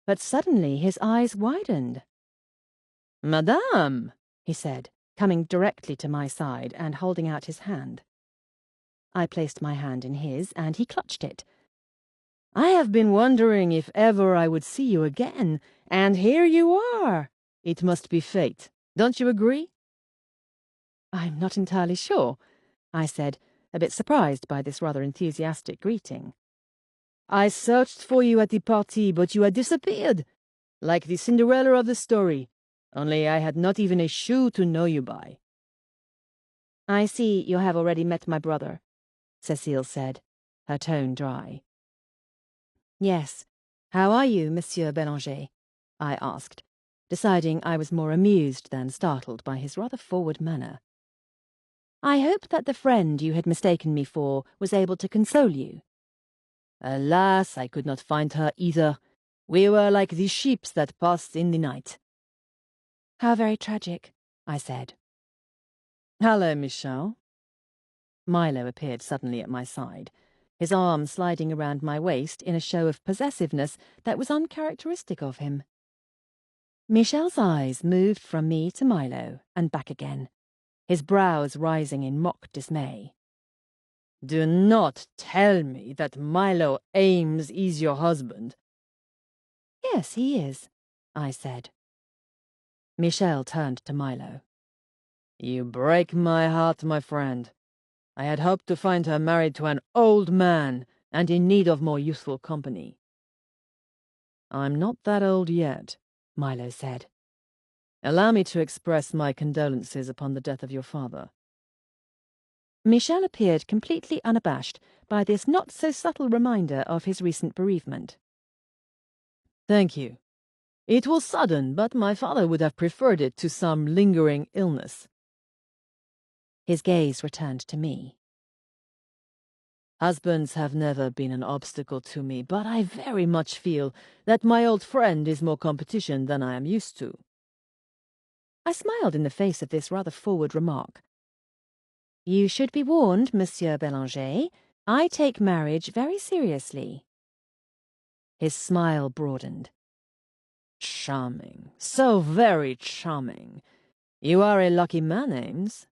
but suddenly his eyes widened. "Madame," he said, coming directly to my side and holding out his hand. I placed my hand in his, and he clutched it. "I have been wondering if ever I would see you again, and here you are. It must be fate. Don't you agree?" "I'm not entirely sure," I said, a bit surprised by this rather enthusiastic greeting. "I searched for you at the party, but you had disappeared, like the Cinderella of the story, only I had not even a shoe to know you by." "I see you have already met my brother," Cécile said, her tone dry. "Yes. How are you, Monsieur Bélanger?" I asked, deciding I was more amused than startled by his rather forward manner. "I hope that the friend you had mistaken me for was able to console you." "Alas, I could not find her either. We were like the ships that passed in the night." "How very tragic," I said. "Hello, Michel." Milo appeared suddenly at my side, his arm sliding around my waist in a show of possessiveness that was uncharacteristic of him. Michel's eyes moved from me to Milo and back again, his brows rising in mock dismay. "Do not tell me that Milo Ames is your husband." "Yes, he is," I said. Michel turned to Milo. "You break my heart, my friend. I had hoped to find her married to an old man and in need of more youthful company." "I'm not that old yet," Milo said. "Allow me to express my condolences upon the death of your father." Michel appeared completely unabashed by this not-so-subtle reminder of his recent bereavement. "Thank you. It was sudden, but my father would have preferred it to some lingering illness." His gaze returned to me. "Husbands have never been an obstacle to me, but I very much feel that my old friend is more competition than I am used to." I smiled in the face of this rather forward remark. You should be warned, Monsieur Bélanger. I take marriage very seriously. His smile broadened. Charming. So very charming. You are a lucky man, Ames.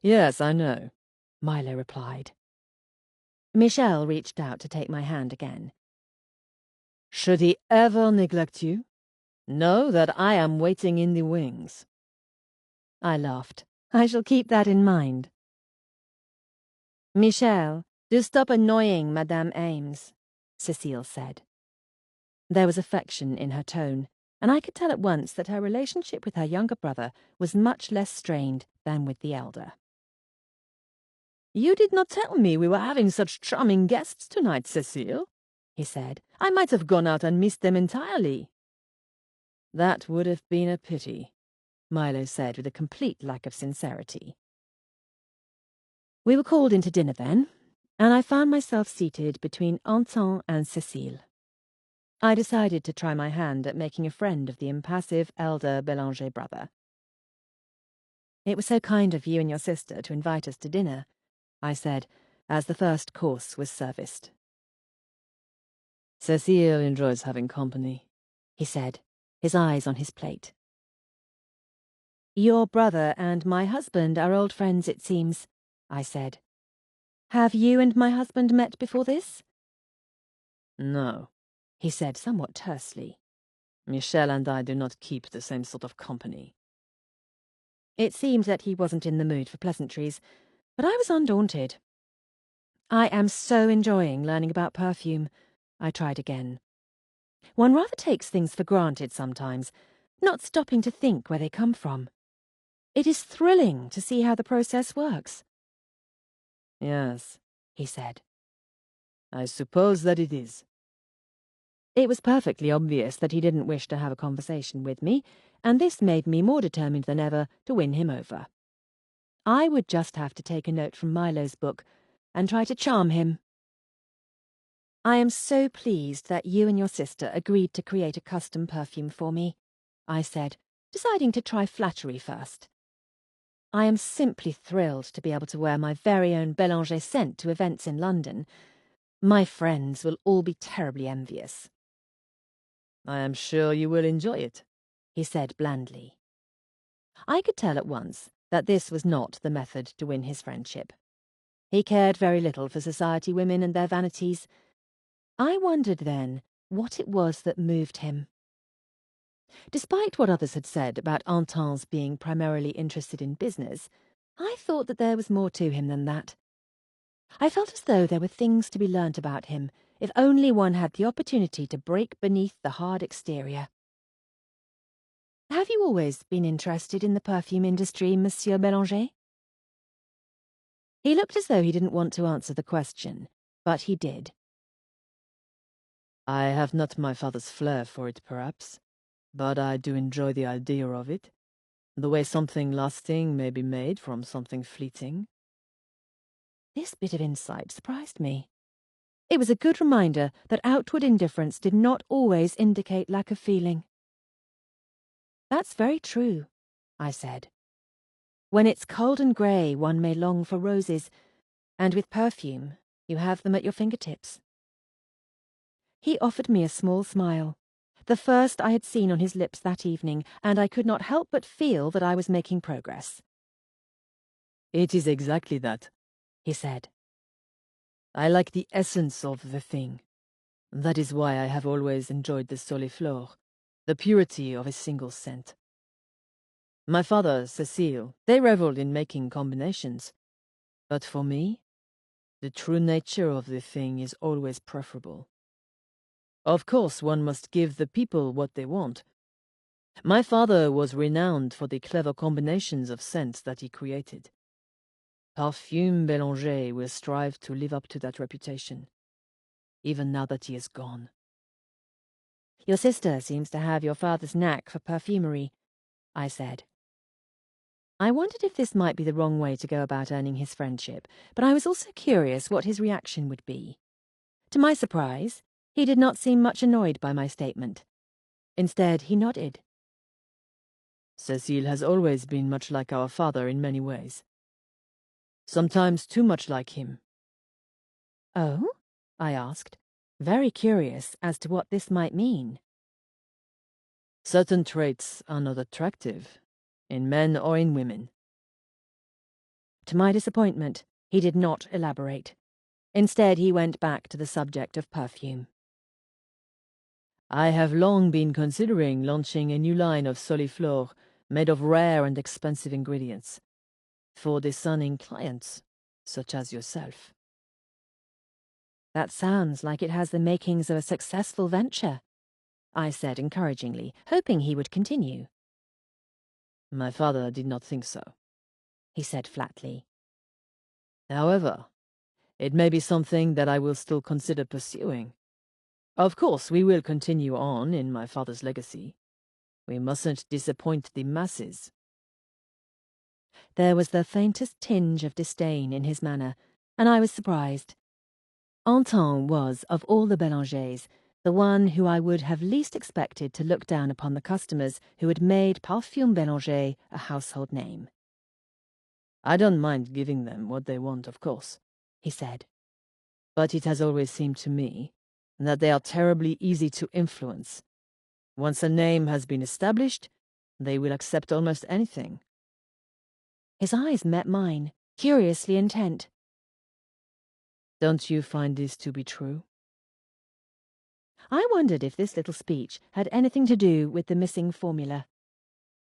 Yes, I know, Milo replied. Michel reached out to take my hand again. Should he ever neglect you, know that I am waiting in the wings. I laughed. I shall keep that in mind. Michel, do stop annoying Madame Ames, Cécile said. There was affection in her tone, and I could tell at once that her relationship with her younger brother was much less strained than with the elder. You did not tell me we were having such charming guests tonight, Cécile, he said. I might have gone out and missed them entirely. That would have been a pity, Milo said with a complete lack of sincerity. We were called into dinner then, and I found myself seated between Anton and Cécile. I decided to try my hand at making a friend of the impassive elder Bélanger brother. It was so kind of you and your sister to invite us to dinner, I said, as the first course was serviced. Cécile enjoys having company, he said, his eyes on his plate. Your brother and my husband are old friends, it seems, I said. Have you and my husband met before this? No, he said somewhat tersely. Michel and I do not keep the same sort of company. It seemed that he wasn't in the mood for pleasantries, but I was undaunted. I am so enjoying learning about perfume, I tried again. One rather takes things for granted sometimes, not stopping to think where they come from. It is thrilling to see how the process works. Yes, he said. I suppose that it is. It was perfectly obvious that he didn't wish to have a conversation with me, and this made me more determined than ever to win him over. I would just have to take a note from Milo's book and try to charm him. I am so pleased that you and your sister agreed to create a custom perfume for me, I said, deciding to try flattery first. I am simply thrilled to be able to wear my very own Bélanger scent to events in London. My friends will all be terribly envious. I am sure you will enjoy it, he said blandly. I could tell at once that this was not the method to win his friendship. He cared very little for society women and their vanities. I wondered then what it was that moved him. Despite what others had said about Anton's being primarily interested in business, I thought that there was more to him than that. I felt as though there were things to be learnt about him, if only one had the opportunity to break beneath the hard exterior. Have you always been interested in the perfume industry, Monsieur Bélanger? He looked as though he didn't want to answer the question, but he did. I have not my father's flair for it, perhaps, but I do enjoy the idea of it, the way something lasting may be made from something fleeting. This bit of insight surprised me. It was a good reminder that outward indifference did not always indicate lack of feeling. That's very true, I said. When it's cold and grey, one may long for roses, and with perfume, you have them at your fingertips. He offered me a small smile, the first I had seen on his lips that evening, and I could not help but feel that I was making progress. It is exactly that, he said. I like the essence of the thing. That is why I have always enjoyed the soliflore, the purity of a single scent. My father, Cécile, they revelled in making combinations. But for me, the true nature of the thing is always preferable. Of course, one must give the people what they want. My father was renowned for the clever combinations of scents that he created. Parfum Bélanger will strive to live up to that reputation, even now that he is gone. Your sister seems to have your father's knack for perfumery, I said. I wondered if this might be the wrong way to go about earning his friendship, but I was also curious what his reaction would be. To my surprise, he did not seem much annoyed by my statement. Instead, he nodded. Cécile has always been much like our father in many ways. Sometimes too much like him. Oh? I asked, very curious as to what this might mean. Certain traits are not attractive, in men or in women. To my disappointment, he did not elaborate. Instead, he went back to the subject of perfume. I have long been considering launching a new line of Soliflor made of rare and expensive ingredients for discerning clients, such as yourself. That sounds like it has the makings of a successful venture, I said encouragingly, hoping he would continue. My father did not think so, he said flatly. However, it may be something that I will still consider pursuing. Of course, we will continue on in my father's legacy. We mustn't disappoint the masses. There was the faintest tinge of disdain in his manner, and I was surprised. Anton was, of all the Bélangers, the one who I would have least expected to look down upon the customers who had made Parfum Bélanger a household name. I don't mind giving them what they want, of course, he said. But it has always seemed to me that they are terribly easy to influence. Once a name has been established, they will accept almost anything. His eyes met mine, curiously intent. Don't you find this to be true? I wondered if this little speech had anything to do with the missing formula.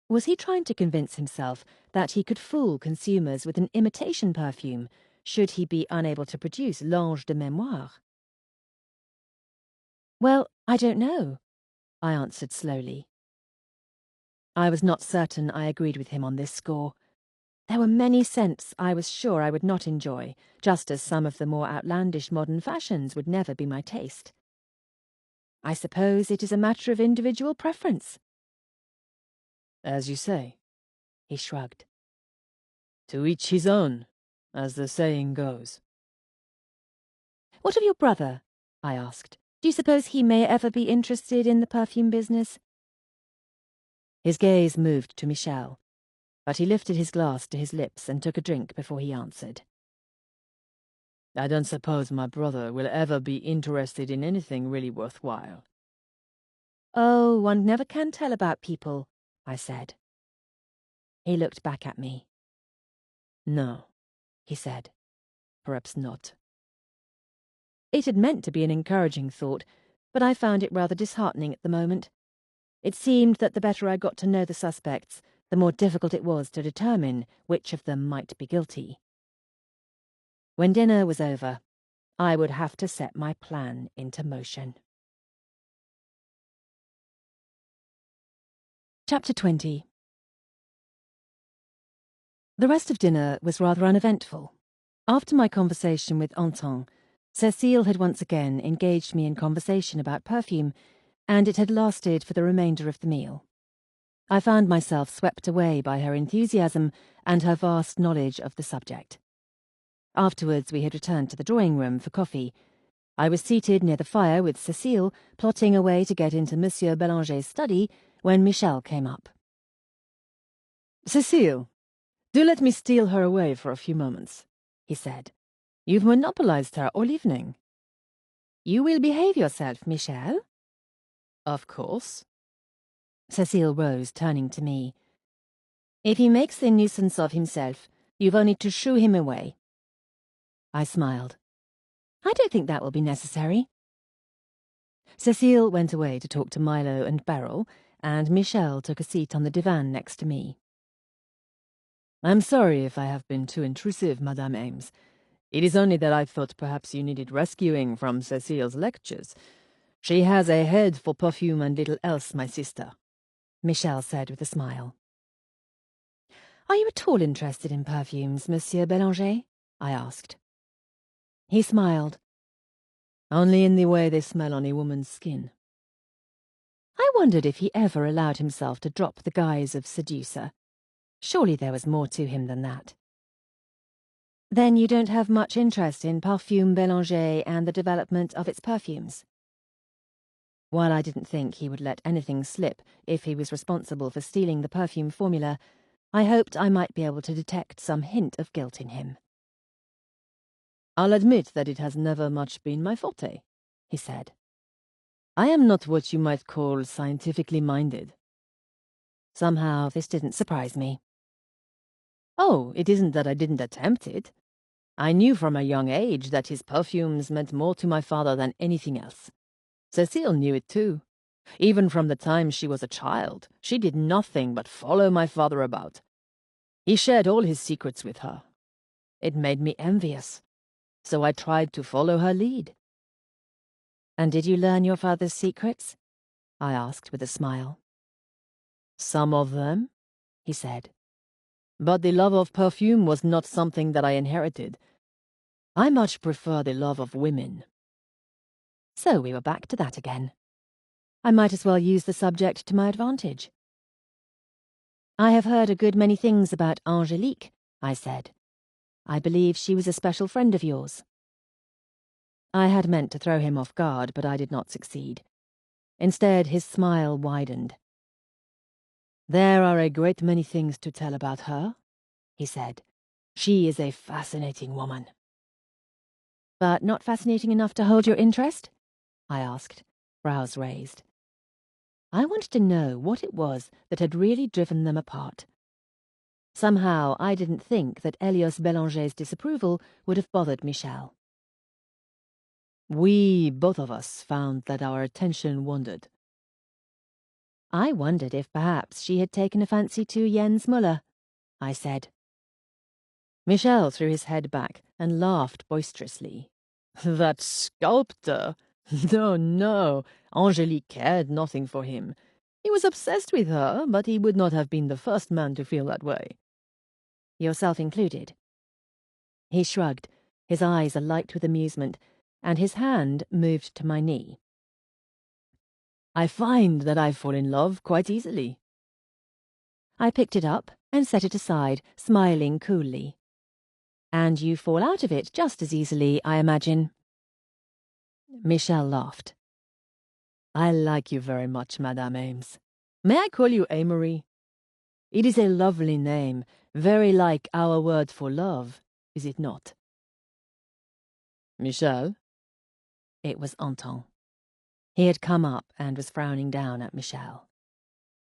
Was he trying to convince himself that he could fool consumers with an imitation perfume, should he be unable to produce L'Ange de Mémoire? Well, I don't know, I answered slowly. I was not certain I agreed with him on this score. There were many scents I was sure I would not enjoy, just as some of the more outlandish modern fashions would never be my taste. I suppose it is a matter of individual preference. As you say, he shrugged. To each his own, as the saying goes. What of your brother? I asked. Do you suppose he may ever be interested in the perfume business? His gaze moved to Michel, but he lifted his glass to his lips and took a drink before he answered. I don't suppose my brother will ever be interested in anything really worthwhile. Oh, one never can tell about people, I said. He looked back at me. No, he said. Perhaps not. It had meant to be an encouraging thought, but I found it rather disheartening at the moment. It seemed that the better I got to know the suspects, the more difficult it was to determine which of them might be guilty. When dinner was over, I would have to set my plan into motion. Chapter 20. The rest of dinner was rather uneventful. After my conversation with Anton, Cécile had once again engaged me in conversation about perfume, and it had lasted for the remainder of the meal. I found myself swept away by her enthusiasm and her vast knowledge of the subject. Afterwards we had returned to the drawing-room for coffee. I was seated near the fire with Cécile, plotting a way to get into Monsieur Bélanger's study, when Michel came up. Cécile, do let me steal her away for a few moments, he said. You've monopolized her all evening. You will behave yourself, Michel? Of course. Cécile rose, turning to me. If he makes a nuisance of himself, you've only to shoo him away. I smiled. I don't think that will be necessary. Cécile went away to talk to Milo and Beryl, and Michel took a seat on the divan next to me. I'm sorry if I have been too intrusive, Madame Ames. It is only that I thought perhaps you needed rescuing from Cécile's lectures. She has a head for perfume and little else, my sister, Michel said with a smile. Are you at all interested in perfumes, Monsieur Bélanger? I asked. He smiled. Only in the way they smell on a woman's skin. I wondered if he ever allowed himself to drop the guise of seducer. Surely there was more to him than that. Then you don't have much interest in Parfum Bélanger and the development of its perfumes? While I didn't think he would let anything slip if he was responsible for stealing the perfume formula, I hoped I might be able to detect some hint of guilt in him. "I'll admit that it has never much been my forte," he said. "I am not what you might call scientifically minded." Somehow this didn't surprise me. "Oh, it isn't that I didn't attempt it. I knew from a young age that his perfumes meant more to my father than anything else. Cecile knew it too. Even from the time she was a child, she did nothing but follow my father about. He shared all his secrets with her. It made me envious, so I tried to follow her lead." "And did you learn your father's secrets?" I asked with a smile. "Some of them," he said. "But the love of perfume was not something that I inherited. I much prefer the love of women." So we were back to that again. I might as well use the subject to my advantage. "I have heard a good many things about Angélique," I said. "I believe she was a special friend of yours." I had meant to throw him off guard, but I did not succeed. Instead, his smile widened. "There are a great many things to tell about her," he said. "She is a fascinating woman." "But not fascinating enough to hold your interest?" I asked, brows raised. I wanted to know what it was that had really driven them apart. Somehow I didn't think that Elios Bélanger's disapproval would have bothered Michel. "We, both of us, found that our attention wandered." I wondered if perhaps she had taken a fancy to Jens Muller, I said. Michel threw his head back and laughed boisterously. "That sculptor? No, no, Angélique cared nothing for him. He was obsessed with her, but he would not have been the first man to feel that way." "Yourself included?" He shrugged, his eyes alight with amusement, and his hand moved to my knee. "I find that I fall in love quite easily." I picked it up and set it aside, smiling coolly. "And you fall out of it just as easily, I imagine." Michel laughed. "I like you very much, Madame Ames. May I call you Amory? It is a lovely name, very like our word for love, is it not?" "Michel?" It was Anton. He had come up and was frowning down at Michel.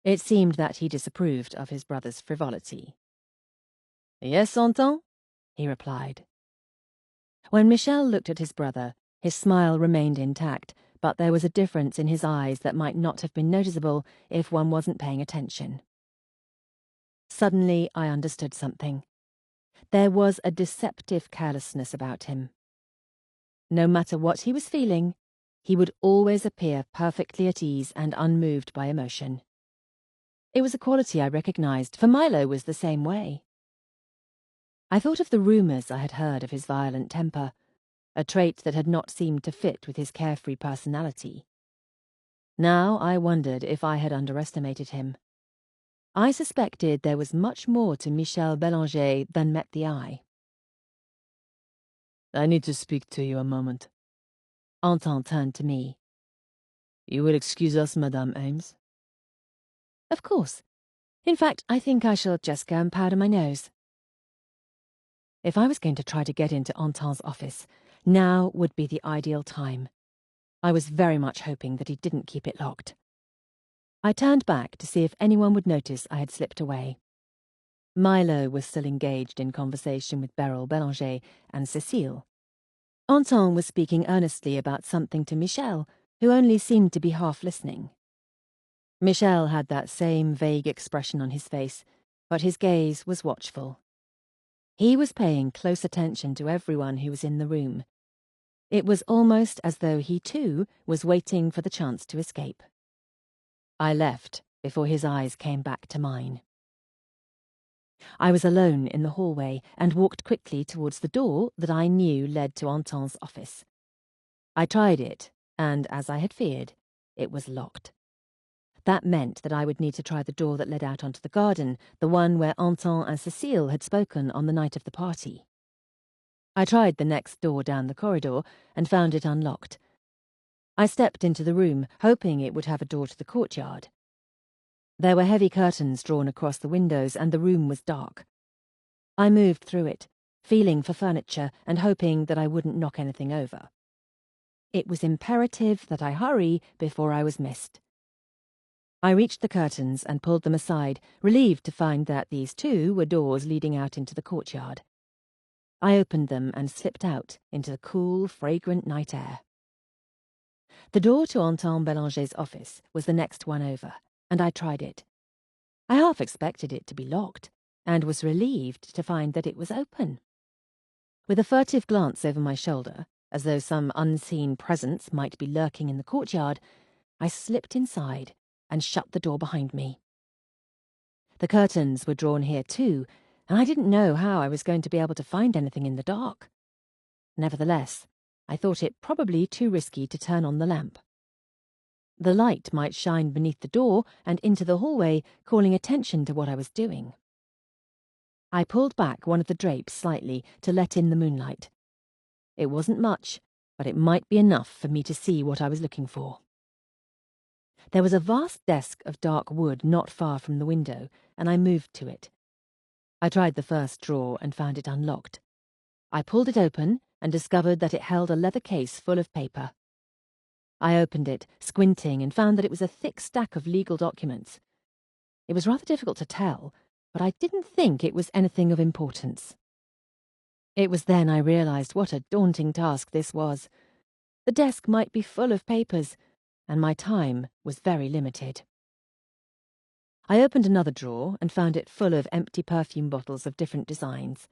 It seemed that he disapproved of his brother's frivolity. "Yes, Anton?" he replied. When Michel looked at his brother, his smile remained intact, but there was a difference in his eyes that might not have been noticeable if one wasn't paying attention. Suddenly I understood something. There was a deceptive carelessness about him. No matter what he was feeling, he would always appear perfectly at ease and unmoved by emotion. It was a quality I recognized, for Milo was the same way. I thought of the rumors I had heard of his violent temper, a trait that had not seemed to fit with his carefree personality. Now I wondered if I had underestimated him. I suspected there was much more to Michel Bélanger than met the eye. "I need to speak to you a moment." Anton turned to me. "You will excuse us, Madame Ames?" "Of course. In fact, I think I shall just go and powder my nose." If I was going to try to get into Anton's office, now would be the ideal time. I was very much hoping that he didn't keep it locked. I turned back to see if anyone would notice I had slipped away. Milo was still engaged in conversation with Beryl Bélanger and Cécile. Anton was speaking earnestly about something to Michel, who only seemed to be half listening. Michel had that same vague expression on his face, but his gaze was watchful. He was paying close attention to everyone who was in the room. It was almost as though he too was waiting for the chance to escape. I left before his eyes came back to mine. I was alone in the hallway and walked quickly towards the door that I knew led to Anton's office. I tried it, and as I had feared, it was locked. That meant that I would need to try the door that led out onto the garden, the one where Anton and Cécile had spoken on the night of the party. I tried the next door down the corridor and found it unlocked. I stepped into the room, hoping it would have a door to the courtyard. There were heavy curtains drawn across the windows, and the room was dark. I moved through it, feeling for furniture and hoping that I wouldn't knock anything over. It was imperative that I hurry before I was missed. I reached the curtains and pulled them aside, relieved to find that these too were doors leading out into the courtyard. I opened them and slipped out into the cool, fragrant night air. The door to Anton Bélanger's office was the next one over, and I tried it. I half expected it to be locked, and was relieved to find that it was open. With a furtive glance over my shoulder, as though some unseen presence might be lurking in the courtyard, I slipped inside and shut the door behind me. The curtains were drawn here too, and I didn't know how I was going to be able to find anything in the dark. Nevertheless, I thought it probably too risky to turn on the lamp. The light might shine beneath the door and into the hallway, calling attention to what I was doing. I pulled back one of the drapes slightly to let in the moonlight. It wasn't much, but it might be enough for me to see what I was looking for. There was a vast desk of dark wood not far from the window, and I moved to it. I tried the first drawer and found it unlocked. I pulled it open and discovered that it held a leather case full of paper. I opened it, squinting, and found that it was a thick stack of legal documents. It was rather difficult to tell, but I didn't think it was anything of importance. It was then I realized what a daunting task this was. The desk might be full of papers, and my time was very limited. I opened another drawer and found it full of empty perfume bottles of different designs.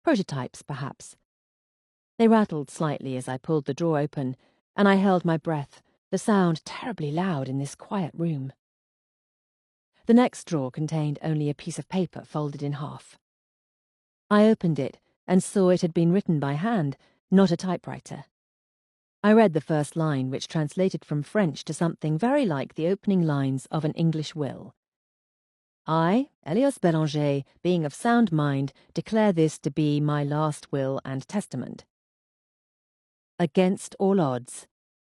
Prototypes, perhaps. They rattled slightly as I pulled the drawer open, and I held my breath, the sound terribly loud in this quiet room. The next drawer contained only a piece of paper folded in half. I opened it and saw it had been written by hand, not a typewriter. I read the first line, which translated from French to something very like the opening lines of an English will. I, Elias Bélanger, being of sound mind, declare this to be my last will and testament. Against all odds,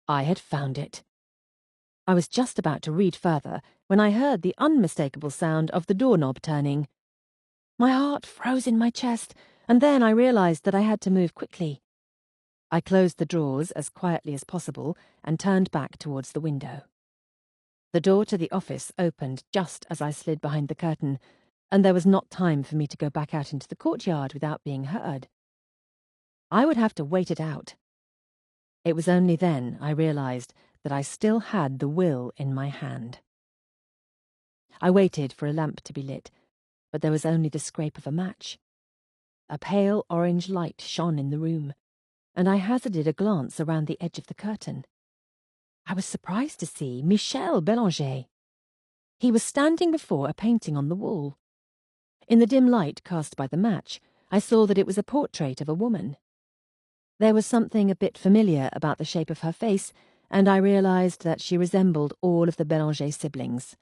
I had found it. I was just about to read further when I heard the unmistakable sound of the doorknob turning. My heart froze in my chest, and then I realized that I had to move quickly. I closed the drawers as quietly as possible and turned back towards the window. The door to the office opened just as I slid behind the curtain, and there was not time for me to go back out into the courtyard without being heard. I would have to wait it out. It was only then I realized that I still had the will in my hand. I waited for a lamp to be lit, but there was only the scrape of a match. A pale orange light shone in the room, and I hazarded a glance around the edge of the curtain. I was surprised to see Michel Bélanger. He was standing before a painting on the wall. In the dim light cast by the match, I saw that it was a portrait of a woman. There was something a bit familiar about the shape of her face, and I realized that she resembled all of the Bélanger siblings.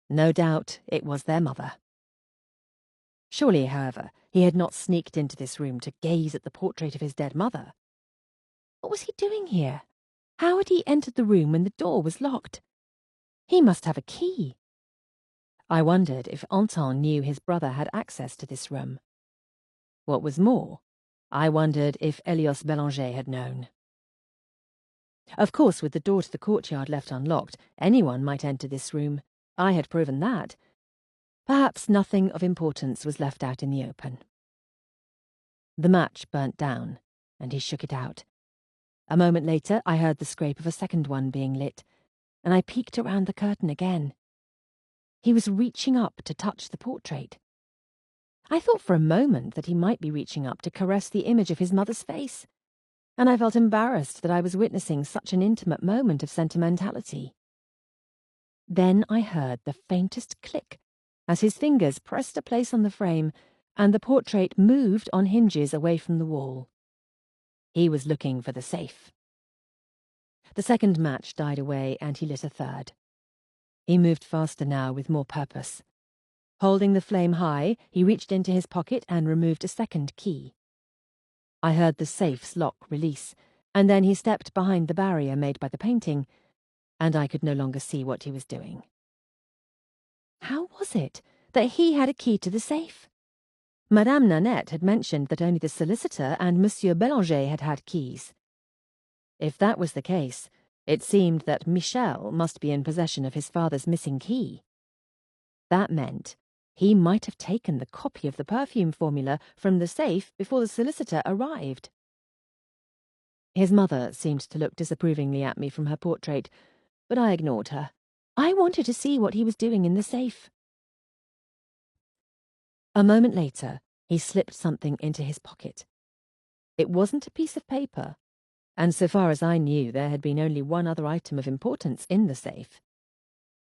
No doubt it was their mother. Surely, however, he had not sneaked into this room to gaze at the portrait of his dead mother. What was he doing here? How had he entered the room when the door was locked? He must have a key. I wondered if Anton knew his brother had access to this room. What was more, I wondered if Elias Bélanger had known. Of course, with the door to the courtyard left unlocked, anyone might enter this room. I had proven that. Perhaps nothing of importance was left out in the open. The match burnt down, and he shook it out. A moment later, I heard the scrape of a second one being lit, and I peeked around the curtain again. He was reaching up to touch the portrait. I thought for a moment that he might be reaching up to caress the image of his mother's face, and I felt embarrassed that I was witnessing such an intimate moment of sentimentality. Then I heard the faintest click as his fingers pressed a place on the frame, and the portrait moved on hinges away from the wall. He was looking for the safe. The second match died away, and he lit a third. He moved faster now with more purpose. Holding the flame high, he reached into his pocket and removed a second key. I heard the safe's lock release, and then he stepped behind the barrier made by the painting, and I could no longer see what he was doing. How was it that he had a key to the safe? Madame Nanette had mentioned that only the solicitor and Monsieur Bélanger had had keys. If that was the case, it seemed that Michel must be in possession of his father's missing key. That meant he might have taken the copy of the perfume formula from the safe before the solicitor arrived. His mother seemed to look disapprovingly at me from her portrait, but I ignored her. I wanted to see what he was doing in the safe. A moment later, he slipped something into his pocket. It wasn't a piece of paper, and so far as I knew, there had been only one other item of importance in the safe: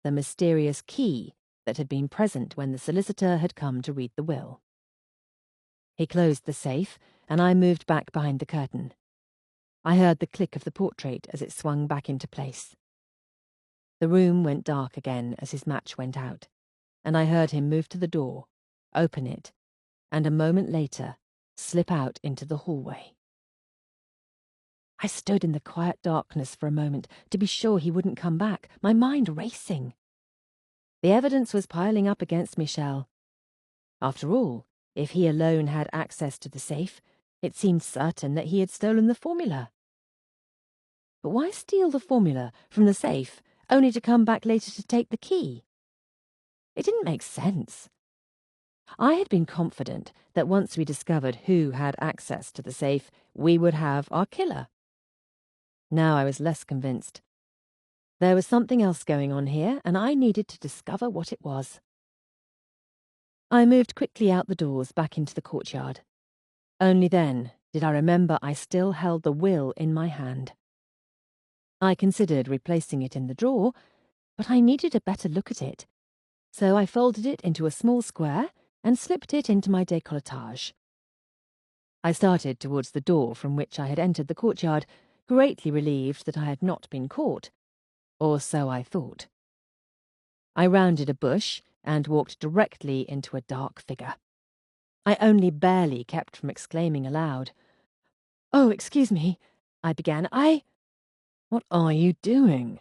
the mysterious key that had been present when the solicitor had come to read the will. He closed the safe, and I moved back behind the curtain. I heard the click of the portrait as it swung back into place. The room went dark again as his match went out, and I heard him move to the door, open it, and a moment later slip out into the hallway. I stood in the quiet darkness for a moment to be sure he wouldn't come back, my mind racing. The evidence was piling up against Michel. After all, if he alone had access to the safe, it seemed certain that he had stolen the formula. But why steal the formula from the safe, only to come back later to take the key? It didn't make sense. I had been confident that once we discovered who had access to the safe, we would have our killer. Now I was less convinced. There was something else going on here, and I needed to discover what it was. I moved quickly out the doors back into the courtyard. Only then did I remember I still held the will in my hand. I considered replacing it in the drawer, but I needed a better look at it, so I folded it into a small square and slipped it into my décolletage. I started towards the door from which I had entered the courtyard, greatly relieved that I had not been caught, or so I thought. I rounded a bush and walked directly into a dark figure. I only barely kept from exclaiming aloud. "Oh, excuse me," I began. "What are you doing?"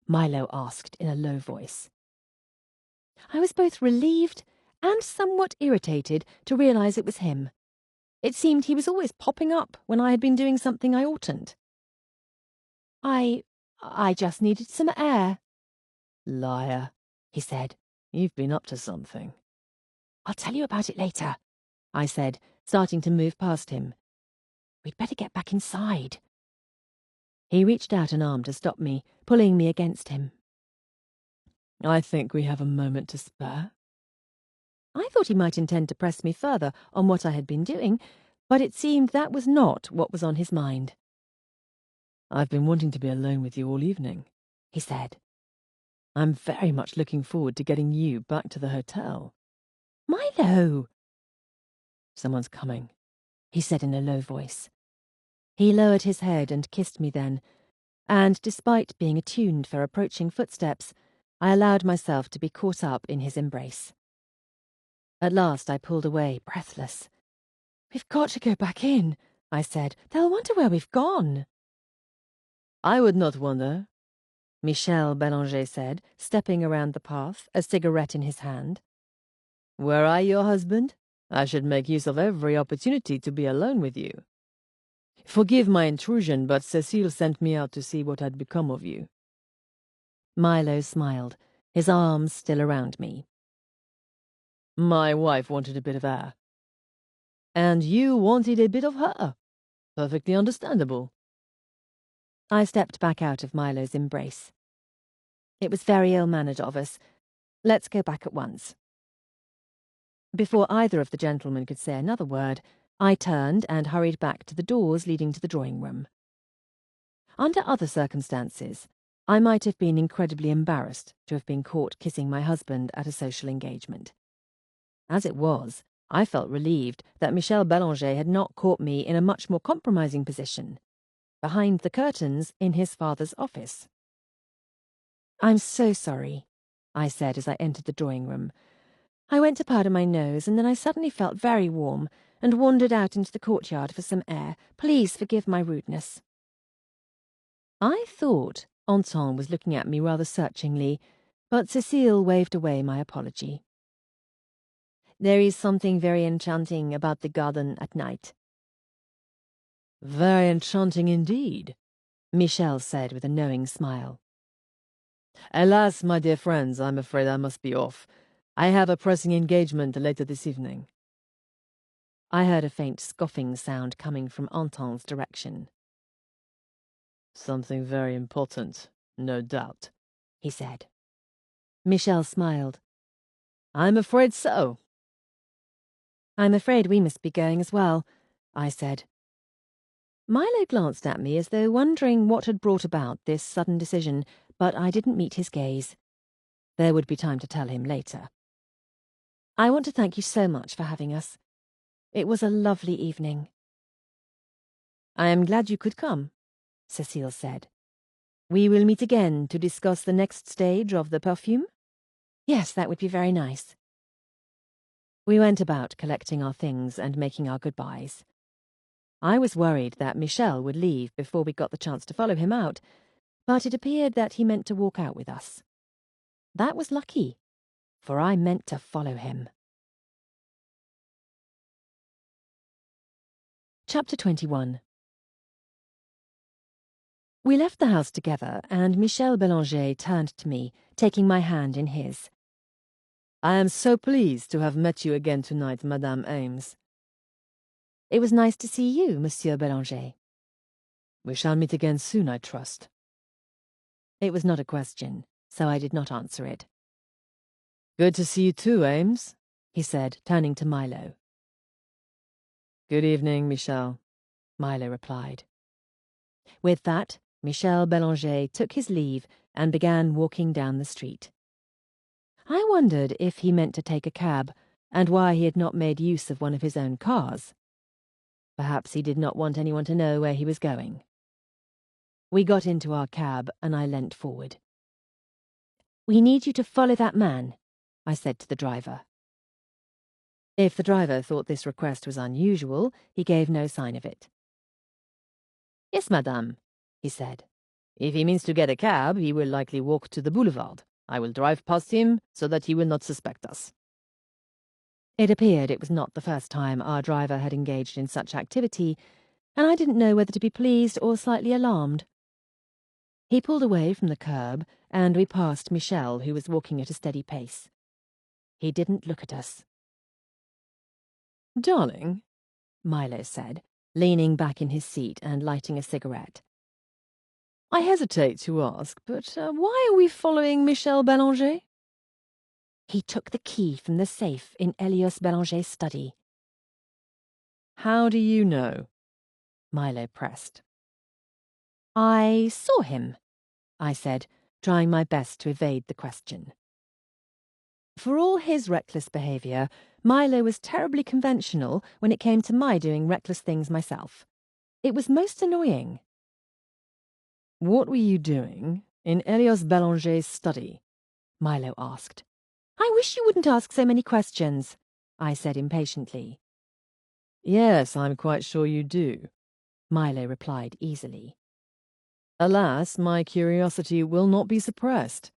Milo asked in a low voice. I was both relieved and somewhat irritated to realize it was him. It seemed he was always popping up when I had been doing something I oughtn't. I just needed some air." "Liar," he said. "You've been up to something." "I'll tell you about it later," I said, starting to move past him. "We'd better get back inside." He reached out an arm to stop me, pulling me against him. "I think we have a moment to spare." I thought he might intend to press me further on what I had been doing, but it seemed that was not what was on his mind. "I've been wanting to be alone with you all evening," he said. "I'm very much looking forward to getting you back to the hotel." "Milo!" "Someone's coming," he said in a low voice. He lowered his head and kissed me then, and despite being attuned for approaching footsteps, I allowed myself to be caught up in his embrace. At last I pulled away, breathless. "We've got to go back in," I said. "They'll wonder where we've gone." "I would not wonder," Michel Bélanger said, stepping around the path, a cigarette in his hand. "Were I your husband, I should make use of every opportunity to be alone with you. Forgive my intrusion, but Cécile sent me out to see what had become of you." Milo smiled, his arms still around me. "My wife wanted a bit of air. And you wanted a bit of her. Perfectly understandable." I stepped back out of Milo's embrace. "It was very ill-mannered of us. Let's go back at once." Before either of the gentlemen could say another word, I turned and hurried back to the doors leading to the drawing room. Under other circumstances, I might have been incredibly embarrassed to have been caught kissing my husband at a social engagement. As it was, I felt relieved that Michel Bélanger had not caught me in a much more compromising position, behind the curtains in his father's office. "I'm so sorry," I said as I entered the drawing room. "I went to powder my nose, and then I suddenly felt very warm and wandered out into the courtyard for some air. Please forgive my rudeness." I thought Anton was looking at me rather searchingly, but Cécile waved away my apology. There is something very enchanting about the garden at night. Very enchanting indeed, Michel said with a knowing smile. Alas, my dear friends, I'm afraid I must be off. I have a pressing engagement later this evening. I heard a faint scoffing sound coming from Anton's direction. Something very important, no doubt, he said. Michel smiled. I'm afraid so. I'm afraid we must be going as well, I said. Milo glanced at me as though wondering what had brought about this sudden decision, but I didn't meet his gaze. There would be time to tell him later. I want to thank you so much for having us. It was a lovely evening. I am glad you could come, Cécile said. We will meet again to discuss the next stage of the perfume? Yes, that would be very nice. We went about collecting our things and making our goodbyes. I was worried that Michel would leave before we got the chance to follow him out, but it appeared that he meant to walk out with us. That was lucky, for I meant to follow him. Chapter 21. We left the house together, and Michel Bélanger turned to me, taking my hand in his. I am so pleased to have met you again tonight, Madame Ames. It was nice to see you, Monsieur Bélanger. We shall meet again soon, I trust. It was not a question, so I did not answer it. Good to see you too, Ames, he said, turning to Milo. Good evening, Michel, Milo replied. With that, Michel Bélanger took his leave and began walking down the street. I wondered if he meant to take a cab, and why he had not made use of one of his own cars. Perhaps he did not want anyone to know where he was going. We got into our cab, and I leant forward. We need you to follow that man, I said to the driver. If the driver thought this request was unusual, he gave no sign of it. Yes, madame, he said. If he means to get a cab, he will likely walk to the boulevard. I will drive past him so that he will not suspect us. It appeared it was not the first time our driver had engaged in such activity, and I didn't know whether to be pleased or slightly alarmed. He pulled away from the curb, and we passed Michel, who was walking at a steady pace. He didn't look at us. Darling, Milo said, leaning back in his seat and lighting a cigarette. I hesitate to ask, but why are we following Michel Bélanger? He took the key from the safe in Elios Bélanger's study. How do you know? Milo pressed. I saw him, I said, trying my best to evade the question. For all his reckless behaviour, Milo was terribly conventional when it came to my doing reckless things myself. It was most annoying. What were you doing in Elios Bélanger's study? Milo asked. I wish you wouldn't ask so many questions, I said impatiently. Yes, I'm quite sure you do, Milo replied easily. Alas, my curiosity will not be suppressed.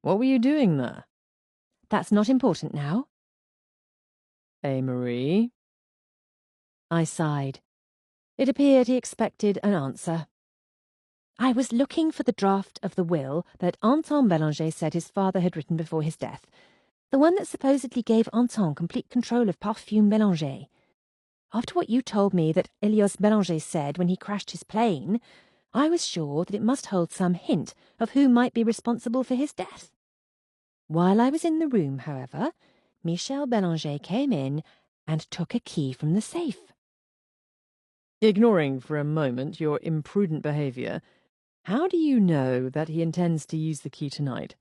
What were you doing there? That's not important now. Marie? I sighed. It appeared he expected an answer. I was looking for the draft of the will that Anton Bélanger said his father had written before his death, the one that supposedly gave Anton complete control of Parfume Bélanger. After what you told me that Elios Bélanger said when he crashed his plane, I was sure that it must hold some hint of who might be responsible for his death. While I was in the room, however, Michel Bélanger came in and took a key from the safe. Ignoring for a moment your imprudent behaviour, how do you know that he intends to use the key tonight?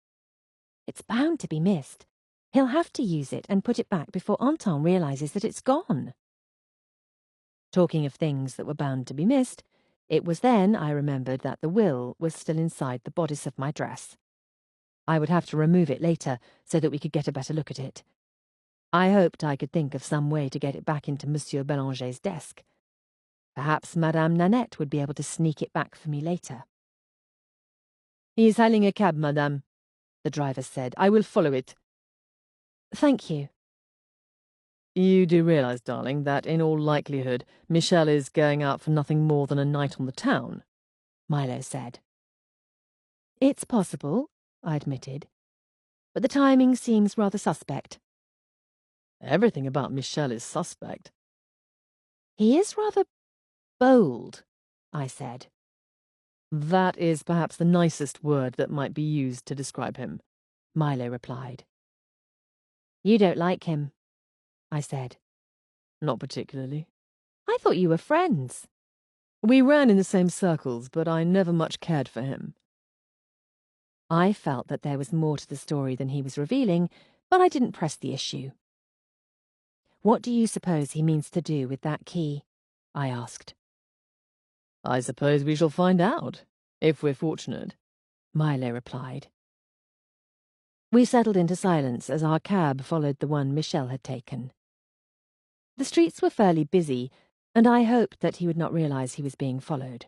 It's bound to be missed. He'll have to use it and put it back before Anton realises that it's gone. Talking of things that were bound to be missed, it was then I remembered that the will was still inside the bodice of my dress. I would have to remove it later so that we could get a better look at it. I hoped I could think of some way to get it back into Monsieur Bélanger's desk. Perhaps Madame Nanette would be able to sneak it back for me later. "He is hailing a cab, madame," the driver said. "I will follow it." "Thank you." "You do realize, darling, that in all likelihood Michel is going out for nothing more than a night on the town?" Milo said. "It's possible," I admitted, "but the timing seems rather suspect." "Everything about Michel is suspect." "He is rather bold," I said. "That is perhaps the nicest word that might be used to describe him," Milo replied. "You don't like him," I said. "Not particularly." "I thought you were friends." "We ran in the same circles, but I never much cared for him." I felt that there was more to the story than he was revealing, but I didn't press the issue. "What do you suppose he means to do with that key?" I asked. "I suppose we shall find out, if we're fortunate," Milo replied. We settled into silence as our cab followed the one Michel had taken. The streets were fairly busy, and I hoped that he would not realize he was being followed.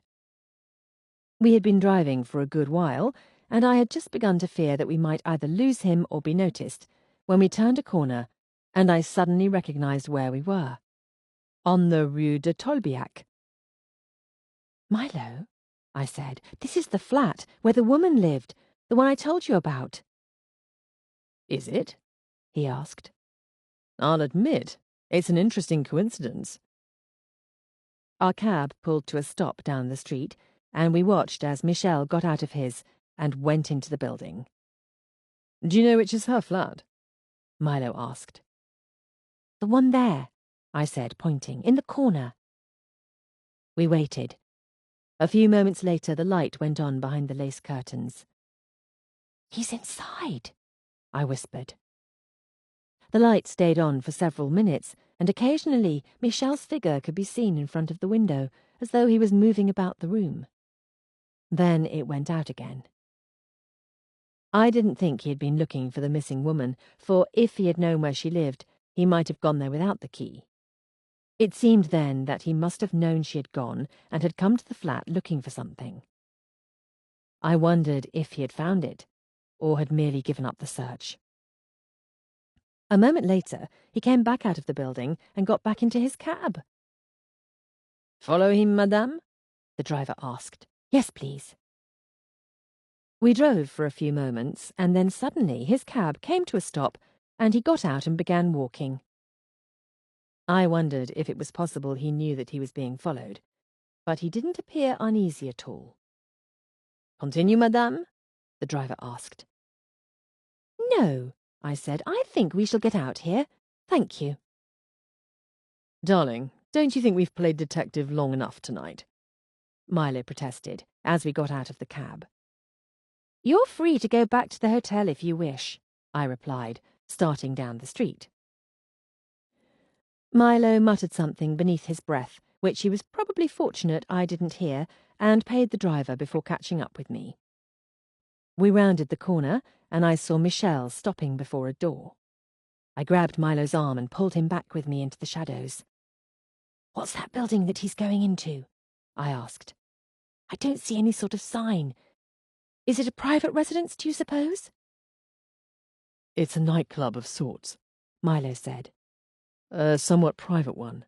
We had been driving for a good while, and I had just begun to fear that we might either lose him or be noticed, when we turned a corner, and I suddenly recognized where we were. On the Rue de Tolbiac. "Milo," I said, "this is the flat where the woman lived, the one I told you about." "Is it?" he asked. "I'll admit, it's an interesting coincidence." Our cab pulled to a stop down the street, and we watched as Michel got out of his and went into the building. "Do you know which is her flat?" Milo asked. "The one there," I said, pointing, "in the corner." We waited. A few moments later, the light went on behind the lace curtains. "He's inside," I whispered. The light stayed on for several minutes, and occasionally Michel's figure could be seen in front of the window, as though he was moving about the room. Then it went out again. I didn't think he had been looking for the missing woman, for if he had known where she lived, he might have gone there without the key. It seemed then that he must have known she had gone and had come to the flat looking for something. I wondered if he had found it, or had merely given up the search. A moment later, he came back out of the building and got back into his cab. "Follow him, madame?" the driver asked. "Yes, please." We drove for a few moments, and then suddenly his cab came to a stop, and he got out and began walking. I wondered if it was possible he knew that he was being followed, but he didn't appear uneasy at all. "Continue, madame?" the driver asked. "No," I said. "I think we shall get out here. Thank you." "Darling, don't you think we've played detective long enough tonight?" Milo protested, as we got out of the cab. "You're free to go back to the hotel if you wish," I replied, starting down the street. Milo muttered something beneath his breath, which he was probably fortunate I didn't hear, and paid the driver before catching up with me. We rounded the corner, and I saw Michel stopping before a door. I grabbed Milo's arm and pulled him back with me into the shadows. "What's that building that he's going into?" I asked. "I don't see any sort of sign. Is it a private residence, do you suppose?" "It's a nightclub of sorts," Milo said. "A somewhat private one."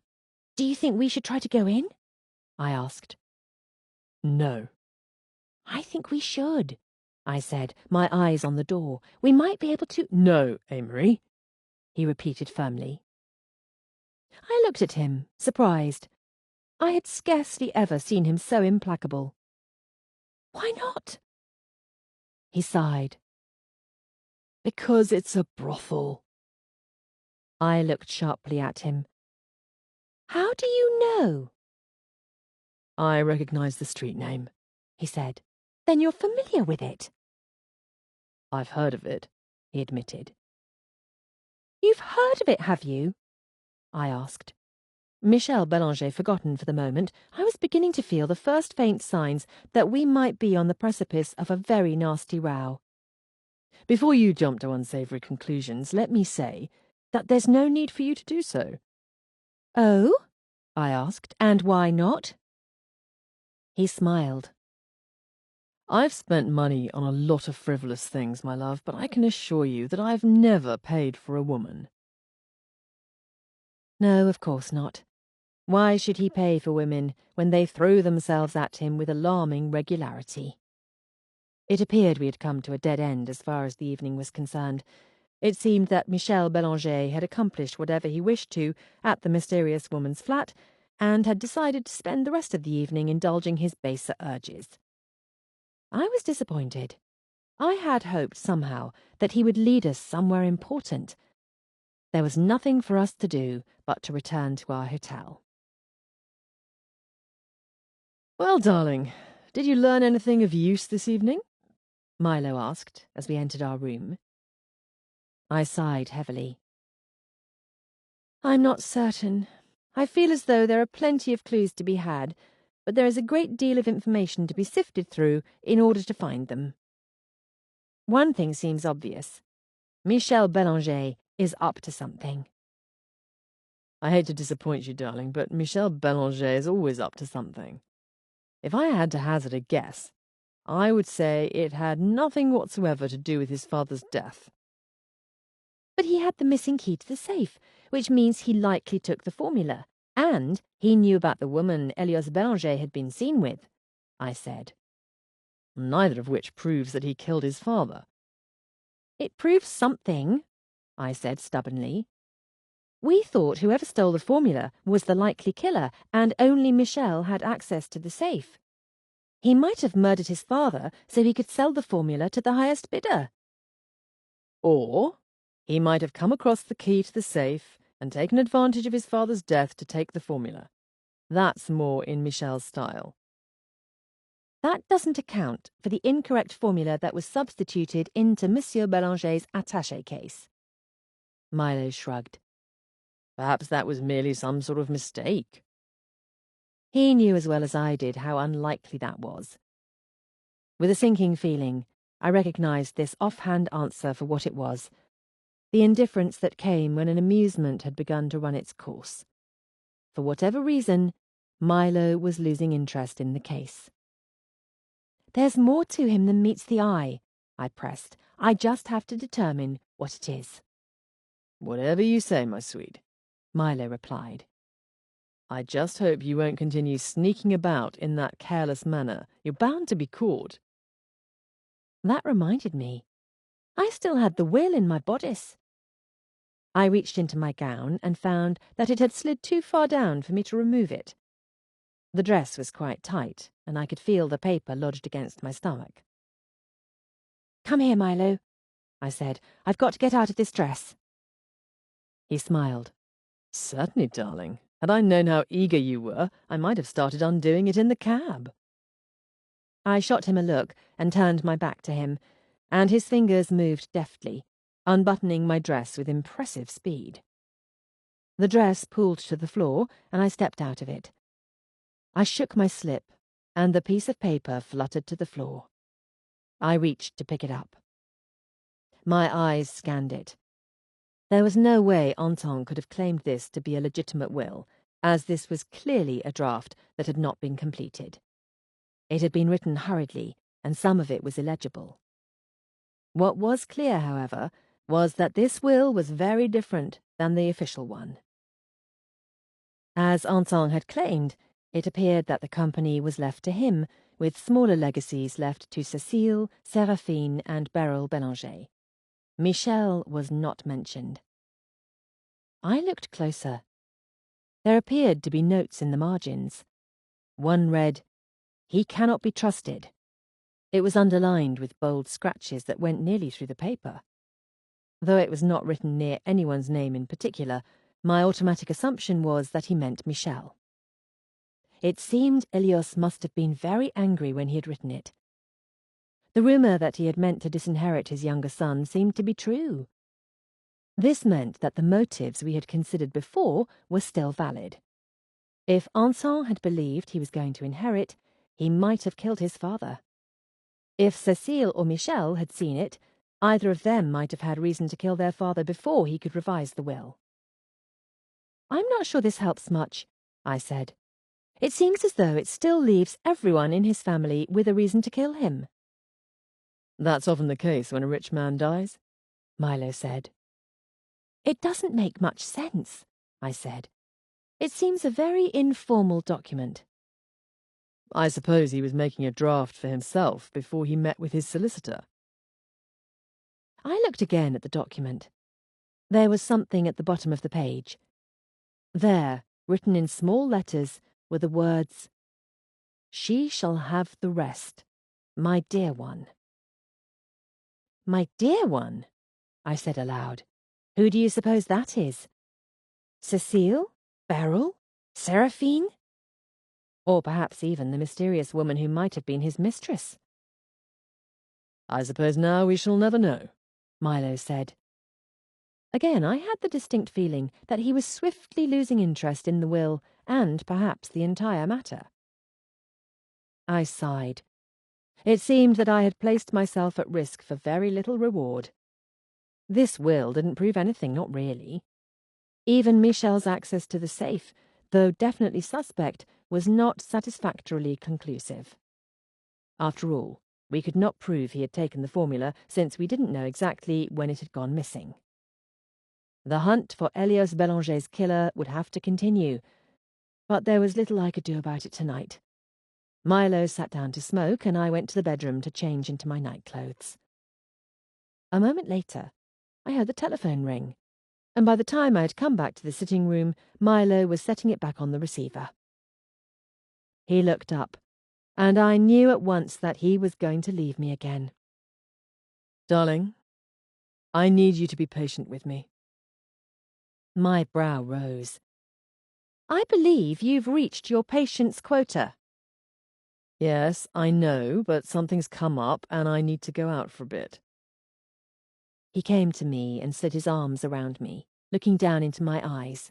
"Do you think we should try to go in?" I asked. "No." "I think we should," I said, my eyes on the door. "We might be able to—" "No, Amory," he repeated firmly. I looked at him, surprised. I had scarcely ever seen him so implacable. "Why not?" He sighed. "Because it's a brothel." I looked sharply at him. "How do you know?" "I recognize the street name," he said. "Then you're familiar with it?" "I've heard of it," he admitted. "You've heard of it, have you?" I asked. Michel Belanger forgotten for the moment, I was beginning to feel the first faint signs that we might be on the precipice of a very nasty row. "Before you jump to unsavory conclusions, let me say that there's no need for you to do so." "Oh?" I asked. "And why not?" He smiled. I've spent money on a lot of frivolous things, my love, but I can assure you that I've never paid for a woman. No, of course not. Why should he pay for women when they throw themselves at him with alarming regularity? It appeared we had come to a dead end as far as the evening was concerned. It seemed that Michel Bélanger had accomplished whatever he wished to at the mysterious woman's flat, and had decided to spend the rest of the evening indulging his baser urges. I was disappointed. I had hoped somehow that he would lead us somewhere important. There was nothing for us to do but to return to our hotel. Well, darling, did you learn anything of use this evening? Milo asked as we entered our room. I sighed heavily. I'm not certain. I feel as though there are plenty of clues to be had, but there is a great deal of information to be sifted through in order to find them. One thing seems obvious. Michel Bélanger is up to something. I hate to disappoint you, darling, but Michel Bélanger is always up to something. If I had to hazard a guess, I would say it had nothing whatsoever to do with his father's death. But he had the missing key to the safe, which means he likely took the formula, and he knew about the woman Elios Bélanger had been seen with, I said. Neither of which proves that he killed his father. It proves something, I said stubbornly. We thought whoever stole the formula was the likely killer, and only Michel had access to the safe. He might have murdered his father so he could sell the formula to the highest bidder. Or he might have come across the key to the safe and taken advantage of his father's death to take the formula. That's more in Michel's style. That doesn't account for the incorrect formula that was substituted into Monsieur Bélanger's attaché case. Milo shrugged. Perhaps that was merely some sort of mistake. He knew as well as I did how unlikely that was. With a sinking feeling, I recognized this offhand answer for what it was, the indifference that came when an amusement had begun to run its course. For whatever reason, Milo was losing interest in the case. There's more to him than meets the eye, I pressed. I just have to determine what it is. Whatever you say, my sweet, Milo replied. I just hope you won't continue sneaking about in that careless manner. You're bound to be caught. That reminded me. I still had the will in my bodice. I reached into my gown and found that it had slid too far down for me to remove it. The dress was quite tight, and I could feel the paper lodged against my stomach. Come here, Milo, I said. I've got to get out of this dress. He smiled. Certainly, darling. Had I known how eager you were, I might have started undoing it in the cab. I shot him a look and turned my back to him, and his fingers moved deftly, unbuttoning my dress with impressive speed. The dress pulled to the floor, and I stepped out of it. I shook my slip, and the piece of paper fluttered to the floor. I reached to pick it up. My eyes scanned it. There was no way Anton could have claimed this to be a legitimate will, as this was clearly a draft that had not been completed. It had been written hurriedly, and some of it was illegible. What was clear, however, was that this will was very different than the official one. As Anton had claimed, it appeared that the company was left to him, with smaller legacies left to Cécile, Séraphine, and Beryl Bélanger. Michel was not mentioned. I looked closer. There appeared to be notes in the margins. One read, "He cannot be trusted." It was underlined with bold scratches that went nearly through the paper. Though it was not written near anyone's name in particular, my automatic assumption was that he meant Michel. It seemed Elios must have been very angry when he had written it. The rumour that he had meant to disinherit his younger son seemed to be true. This meant that the motives we had considered before were still valid. If Anton had believed he was going to inherit, he might have killed his father. If Cécile or Michel had seen it, either of them might have had reason to kill their father before he could revise the will. "I'm not sure this helps much," I said. "It seems as though it still leaves everyone in his family with a reason to kill him." That's often the case when a rich man dies, Milo said. It doesn't make much sense, I said. It seems a very informal document. I suppose he was making a draft for himself before he met with his solicitor. I looked again at the document. There was something at the bottom of the page. There, written in small letters, were the words, "She shall have the rest, my dear one." My dear one, I said aloud. Who do you suppose that is? Cecile? Beryl? Seraphine? Or perhaps even the mysterious woman who might have been his mistress. I suppose now we shall never know, Milo said. Again, I had the distinct feeling that he was swiftly losing interest in the will and perhaps the entire matter. I sighed. It seemed that I had placed myself at risk for very little reward. This will didn't prove anything, not really. Even Michel's access to the safe, though definitely suspect, was not satisfactorily conclusive. After all, we could not prove he had taken the formula, since we didn't know exactly when it had gone missing. The hunt for Elias Bélanger's killer would have to continue, but there was little I could do about it tonight. Milo sat down to smoke, and I went to the bedroom to change into my nightclothes. A moment later, I heard the telephone ring, and by the time I had come back to the sitting room, Milo was setting it back on the receiver. He looked up, and I knew at once that he was going to leave me again. Darling, I need you to be patient with me. My brow rose. I believe you've reached your patience quota. Yes, I know, but something's come up and I need to go out for a bit. He came to me and slid his arms around me, looking down into my eyes.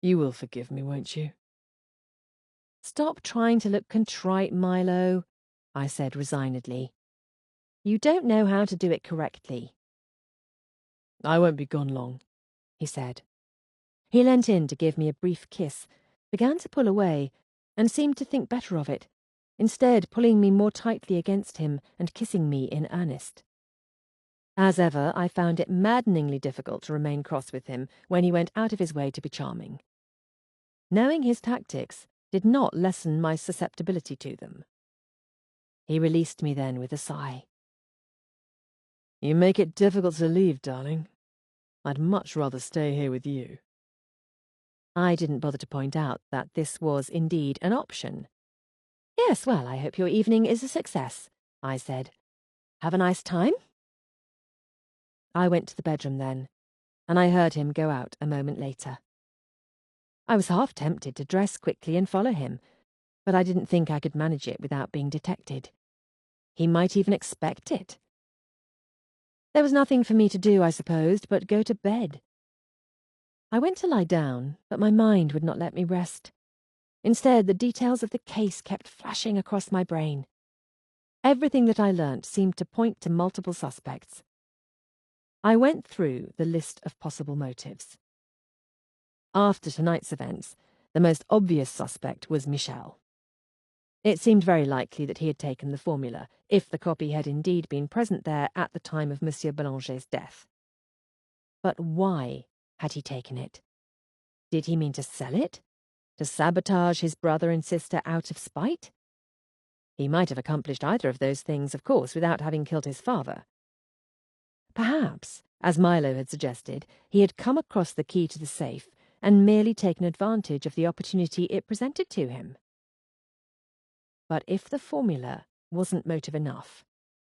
You will forgive me, won't you? Stop trying to look contrite, Milo, I said resignedly. You don't know how to do it correctly. I won't be gone long, he said. He leant in to give me a brief kiss, began to pull away, and seemed to think better of it, instead pulling me more tightly against him and kissing me in earnest. As ever, I found it maddeningly difficult to remain cross with him when he went out of his way to be charming. Knowing his tactics did not lessen my susceptibility to them. He released me then with a sigh. You make it difficult to leave, darling. I'd much rather stay here with you. I didn't bother to point out that this was indeed an option. Yes, well, I hope your evening is a success, I said. Have a nice time? I went to the bedroom then, and I heard him go out a moment later. I was half tempted to dress quickly and follow him, but I didn't think I could manage it without being detected. He might even expect it. There was nothing for me to do, I supposed, but go to bed. I went to lie down, but my mind would not let me rest. Instead, the details of the case kept flashing across my brain. Everything that I learnt seemed to point to multiple suspects. I went through the list of possible motives. After tonight's events, the most obvious suspect was Michel. It seemed very likely that he had taken the formula, if the copy had indeed been present there at the time of Monsieur Bélanger's death. But why had he taken it? Did he mean to sell it? To sabotage his brother and sister out of spite? He might have accomplished either of those things, of course, without having killed his father. Perhaps, as Milo had suggested, he had come across the key to the safe and merely taken advantage of the opportunity it presented to him. But if the formula wasn't motive enough,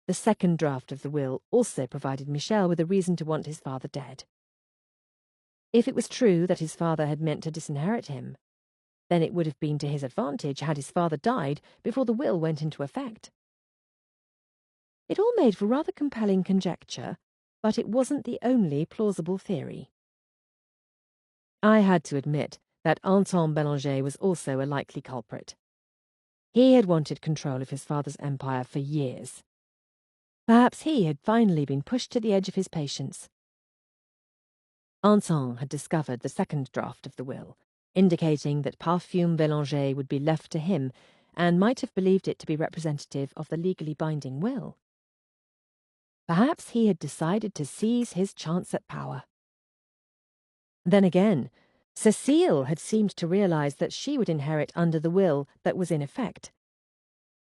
the second draft of the will also provided Michel with a reason to want his father dead. If it was true that his father had meant to disinherit him, then it would have been to his advantage had his father died before the will went into effect. It all made for rather compelling conjecture, but it wasn't the only plausible theory. I had to admit that Anton Bélanger was also a likely culprit. He had wanted control of his father's empire for years. Perhaps he had finally been pushed to the edge of his patience. Anton had discovered the second draft of the will, indicating that Parfume Bélanger would be left to him, and might have believed it to be representative of the legally binding will. Perhaps he had decided to seize his chance at power. Then again, Cécile had seemed to realize that she would inherit under the will that was in effect.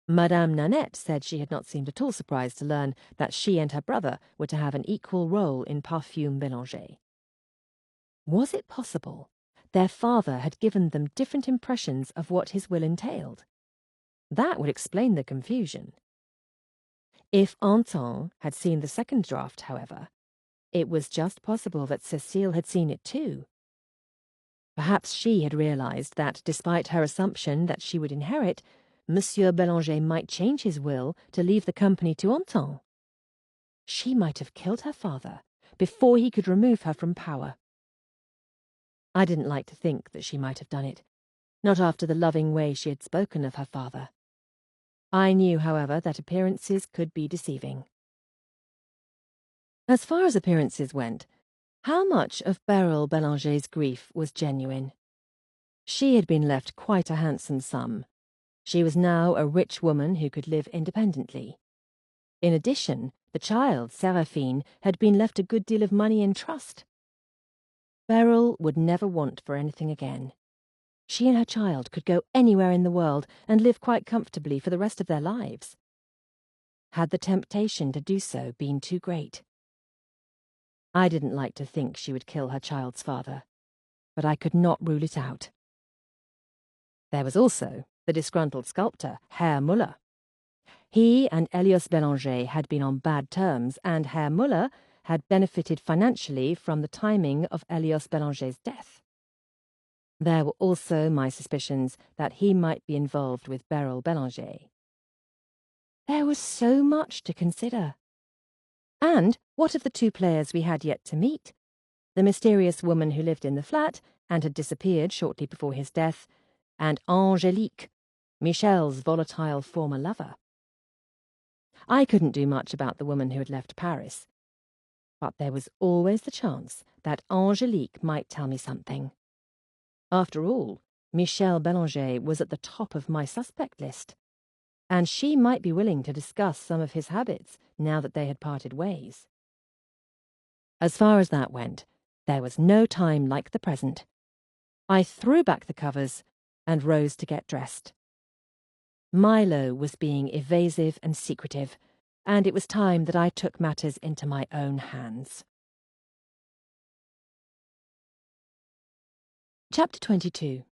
Madame Nanette said she had not seemed at all surprised to learn that she and her brother were to have an equal role in Parfume Bélanger. Was it possible their father had given them different impressions of what his will entailed? That would explain the confusion. If Anton had seen the second draft, however, it was just possible that Cécile had seen it too. Perhaps she had realized that, despite her assumption that she would inherit, Monsieur Bélanger might change his will to leave the company to Anton. She might have killed her father before he could remove her from power. I didn't like to think that she might have done it, not after the loving way she had spoken of her father. I knew, however, that appearances could be deceiving. As far as appearances went, how much of Beryl Bélanger's grief was genuine? She had been left quite a handsome sum. She was now a rich woman who could live independently. In addition, the child, Séraphine, had been left a good deal of money in trust. Beryl would never want for anything again. She and her child could go anywhere in the world and live quite comfortably for the rest of their lives. Had the temptation to do so been too great? I didn't like to think she would kill her child's father, but I could not rule it out. There was also the disgruntled sculptor, Herr Müller. He and Elias Bélanger had been on bad terms, and Herr Müller had benefited financially from the timing of Elias Bélanger's death. There were also my suspicions that he might be involved with Beryl Bélanger. There was so much to consider. And what of the two players we had yet to meet? The mysterious woman who lived in the flat and had disappeared shortly before his death, and Angélique, Michel's volatile former lover. I couldn't do much about the woman who had left Paris, but there was always the chance that Angélique might tell me something. After all, Michel Bélanger was at the top of my suspect list, and she might be willing to discuss some of his habits now that they had parted ways. As far as that went, there was no time like the present. I threw back the covers and rose to get dressed. Milo was being evasive and secretive, and it was time that I took matters into my own hands. Chapter 22.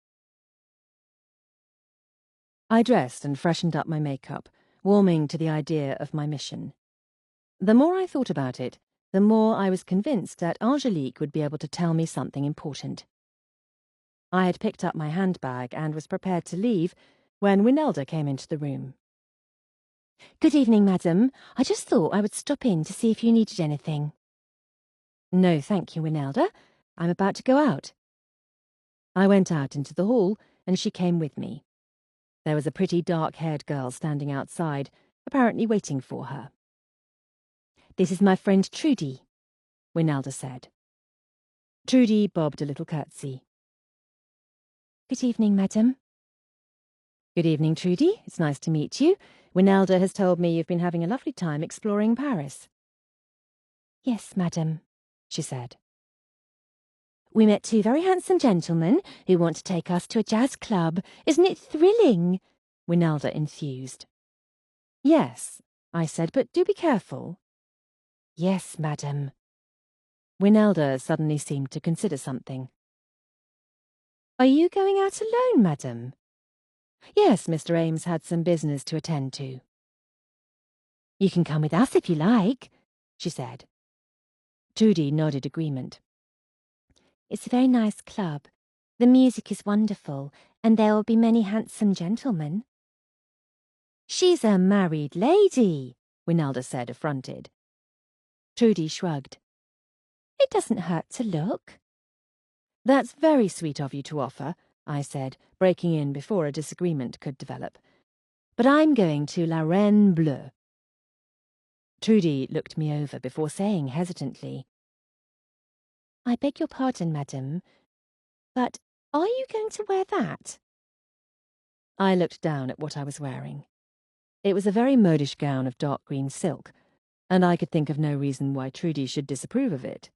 I dressed and freshened up my makeup, warming to the idea of my mission. The more I thought about it, the more I was convinced that Angélique would be able to tell me something important. I had picked up my handbag and was prepared to leave when Winelda came into the room. "Good evening, madam. I just thought I would stop in to see if you needed anything." "No, thank you, Winelda. I'm about to go out." I went out into the hall, and she came with me. There was a pretty dark-haired girl standing outside, apparently waiting for her. "This is my friend Trudy," Winelda said. Trudy bobbed a little curtsy. "Good evening, madam." "Good evening, Trudy. It's nice to meet you. Winelda has told me you've been having a lovely time exploring Paris." "Yes, madam," she said. "We met two very handsome gentlemen who want to take us to a jazz club. Isn't it thrilling?" Winelda enthused. "Yes," I said, "but do be careful." "Yes, madam." Winelda suddenly seemed to consider something. "Are you going out alone, madam?" "Yes, Mr. Ames had some business to attend to." "You can come with us if you like," she said. Trudy nodded agreement. "It's a very nice club. The music is wonderful, and there will be many handsome gentlemen." "She's a married lady," Winelda said, affronted. Trudy shrugged. "It doesn't hurt to look." "That's very sweet of you to offer," I said, breaking in before a disagreement could develop. "But I'm going to La Reine Bleue." Trudy looked me over before saying hesitantly, "I beg your pardon, madam, but are you going to wear that?" I looked down at what I was wearing. It was a very modish gown of dark green silk, and I could think of no reason why Trudy should disapprove of it.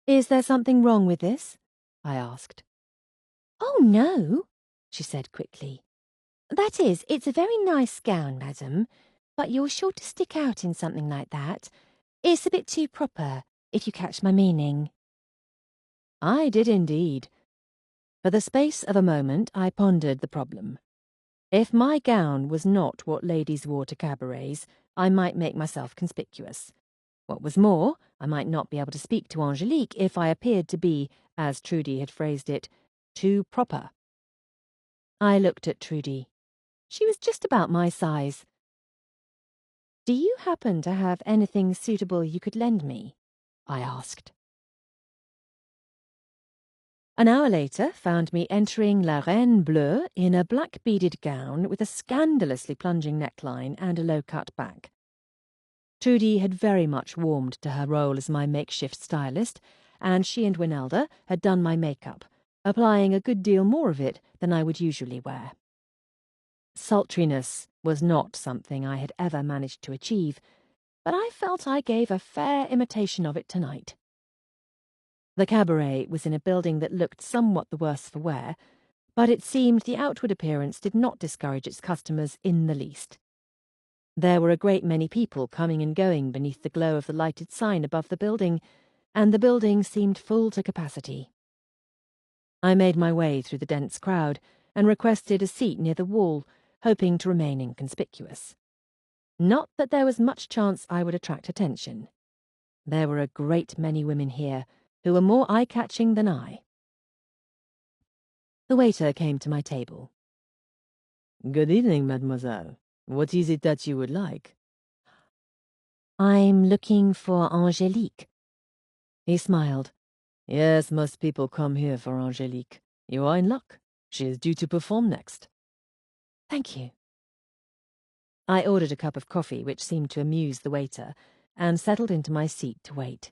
"Is there something wrong with this?" I asked. "Oh, no," she said quickly. "That is, it's a very nice gown, madam, but you're sure to stick out in something like that. It's a bit too proper, if you catch my meaning." I did indeed. For the space of a moment I pondered the problem. If my gown was not what ladies wore to cabarets, I might make myself conspicuous. What was more, I might not be able to speak to Angelique if I appeared to be, as Trudy had phrased it, too proper. I looked at Trudy. She was just about my size. "Do you happen to have anything suitable you could lend me?" I asked. An hour later found me entering La Reine Bleue in a black beaded gown with a scandalously plunging neckline and a low-cut back. Trudy had very much warmed to her role as my makeshift stylist, and she and Winelda had done my makeup, applying a good deal more of it than I would usually wear. Sultriness was not something I had ever managed to achieve, but I felt I gave a fair imitation of it tonight. The cabaret was in a building that looked somewhat the worse for wear, but it seemed the outward appearance did not discourage its customers in the least. There were a great many people coming and going beneath the glow of the lighted sign above the building, and the building seemed full to capacity. I made my way through the dense crowd and requested a seat near the wall, hoping to remain inconspicuous. Not that there was much chance I would attract attention. There were a great many women here who were more eye-catching than I. The waiter came to my table. "Good evening, mademoiselle. What is it that you would like?" "I'm looking for Angelique." He smiled. "Yes, most people come here for Angelique. You are in luck. She is due to perform next." "Thank you." I ordered a cup of coffee, which seemed to amuse the waiter, and settled into my seat to wait.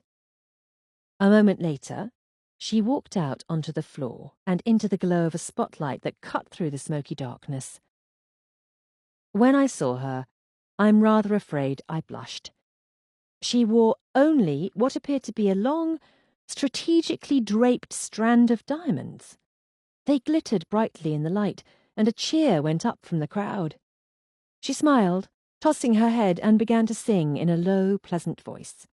A moment later, she walked out onto the floor and into the glow of a spotlight that cut through the smoky darkness. When I saw her, I'm rather afraid I blushed. She wore only what appeared to be a long, strategically draped strand of diamonds. They glittered brightly in the light, and a cheer went up from the crowd. She smiled, tossing her head, and began to sing in a low, pleasant voice.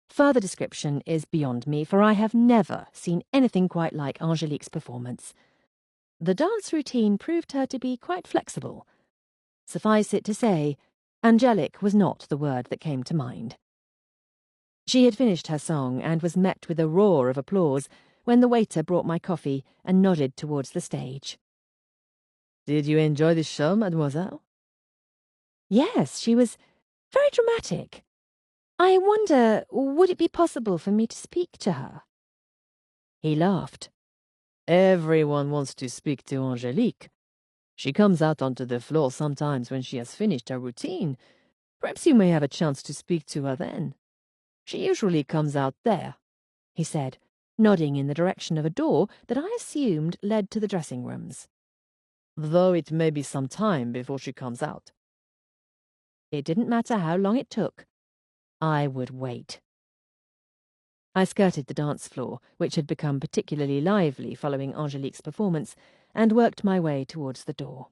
Further description is beyond me, for I have never seen anything quite like Angelique's performance. The dance routine proved her to be quite flexible. Suffice it to say, angelic was not the word that came to mind. She had finished her song and was met with a roar of applause when the waiter brought my coffee and nodded towards the stage. "Did you enjoy the show, mademoiselle?" "Yes, she was very dramatic. I wonder, would it be possible for me to speak to her?" He laughed. "Everyone wants to speak to Angelique. She comes out onto the floor sometimes when she has finished her routine. Perhaps you may have a chance to speak to her then. She usually comes out there," he said, nodding in the direction of a door that I assumed led to the dressing rooms. "Though it may be some time before she comes out." It didn't matter how long it took. I would wait. I skirted the dance floor, which had become particularly lively following Angelique's performance, and worked my way towards the door.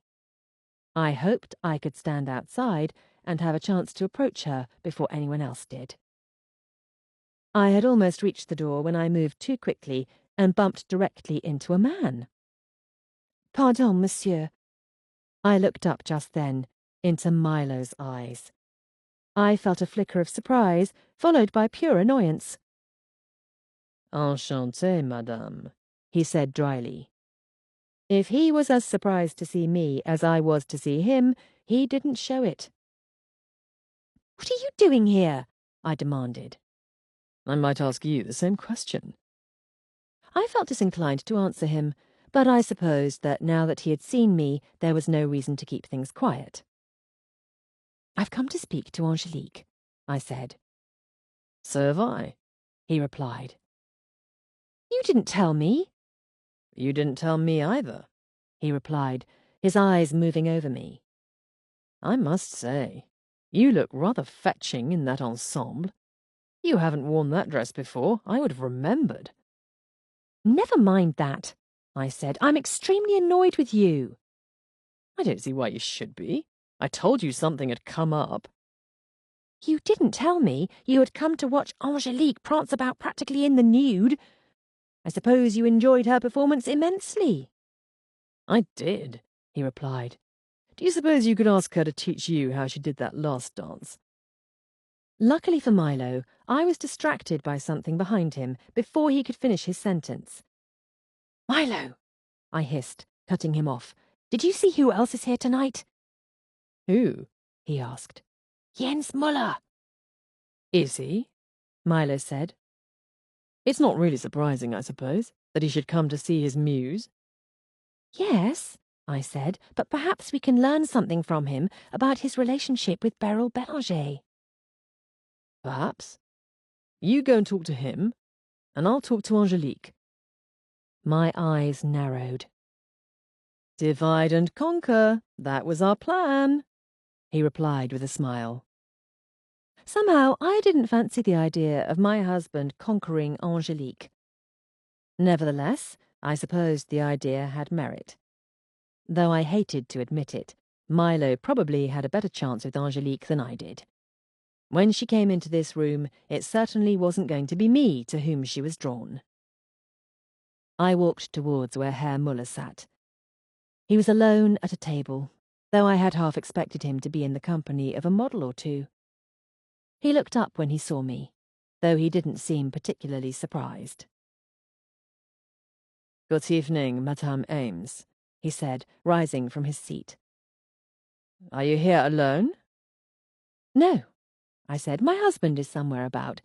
I hoped I could stand outside and have a chance to approach her before anyone else did. I had almost reached the door when I moved too quickly and bumped directly into a man. "Pardon, monsieur." I looked up just then, into Milo's eyes. I felt a flicker of surprise, followed by pure annoyance. "Enchanté, madame," he said dryly. If he was as surprised to see me as I was to see him, he didn't show it. "What are you doing here?" I demanded. "I might ask you the same question." I felt disinclined to answer him, but I supposed that now that he had seen me, there was no reason to keep things quiet. "I've come to speak to Angelique," I said. "So have I," he replied. "You didn't tell me." "You didn't tell me either." he replied, his eyes moving over me. I must say, you look rather fetching in that ensemble. You haven't worn that dress before. I would have remembered. Never mind that, I said. I'm extremely annoyed with you. I don't see why you should be. I told you something had come up. You didn't tell me you had come to watch Angelique prance about practically in the nude. I suppose you enjoyed her performance immensely. I did, he replied. Do you suppose you could ask her to teach you how she did that last dance? Luckily for Milo, I was distracted by something behind him before he could finish his sentence. Milo, I hissed, cutting him off. Did you see who else is here tonight? Who? He asked. Jens Muller. Is he? Milo said. It's not really surprising, I suppose, that he should come to see his muse. Yes, I said, but perhaps we can learn something from him about his relationship with Beryl Belanger. Perhaps. You go and talk to him, and I'll talk to Angelique. My eyes narrowed. Divide and conquer, that was our plan, he replied with a smile. Somehow I didn't fancy the idea of my husband conquering Angelique. Nevertheless, I supposed the idea had merit. Though I hated to admit it, Milo probably had a better chance with Angelique than I did. When she came into this room, it certainly wasn't going to be me to whom she was drawn. I walked towards where Herr Muller sat. He was alone at a table, though I had half expected him to be in the company of a model or two. He looked up when he saw me, though he didn't seem particularly surprised. Good evening, Madame Ames, he said, rising from his seat. Are you here alone? No, I said. My husband is somewhere about,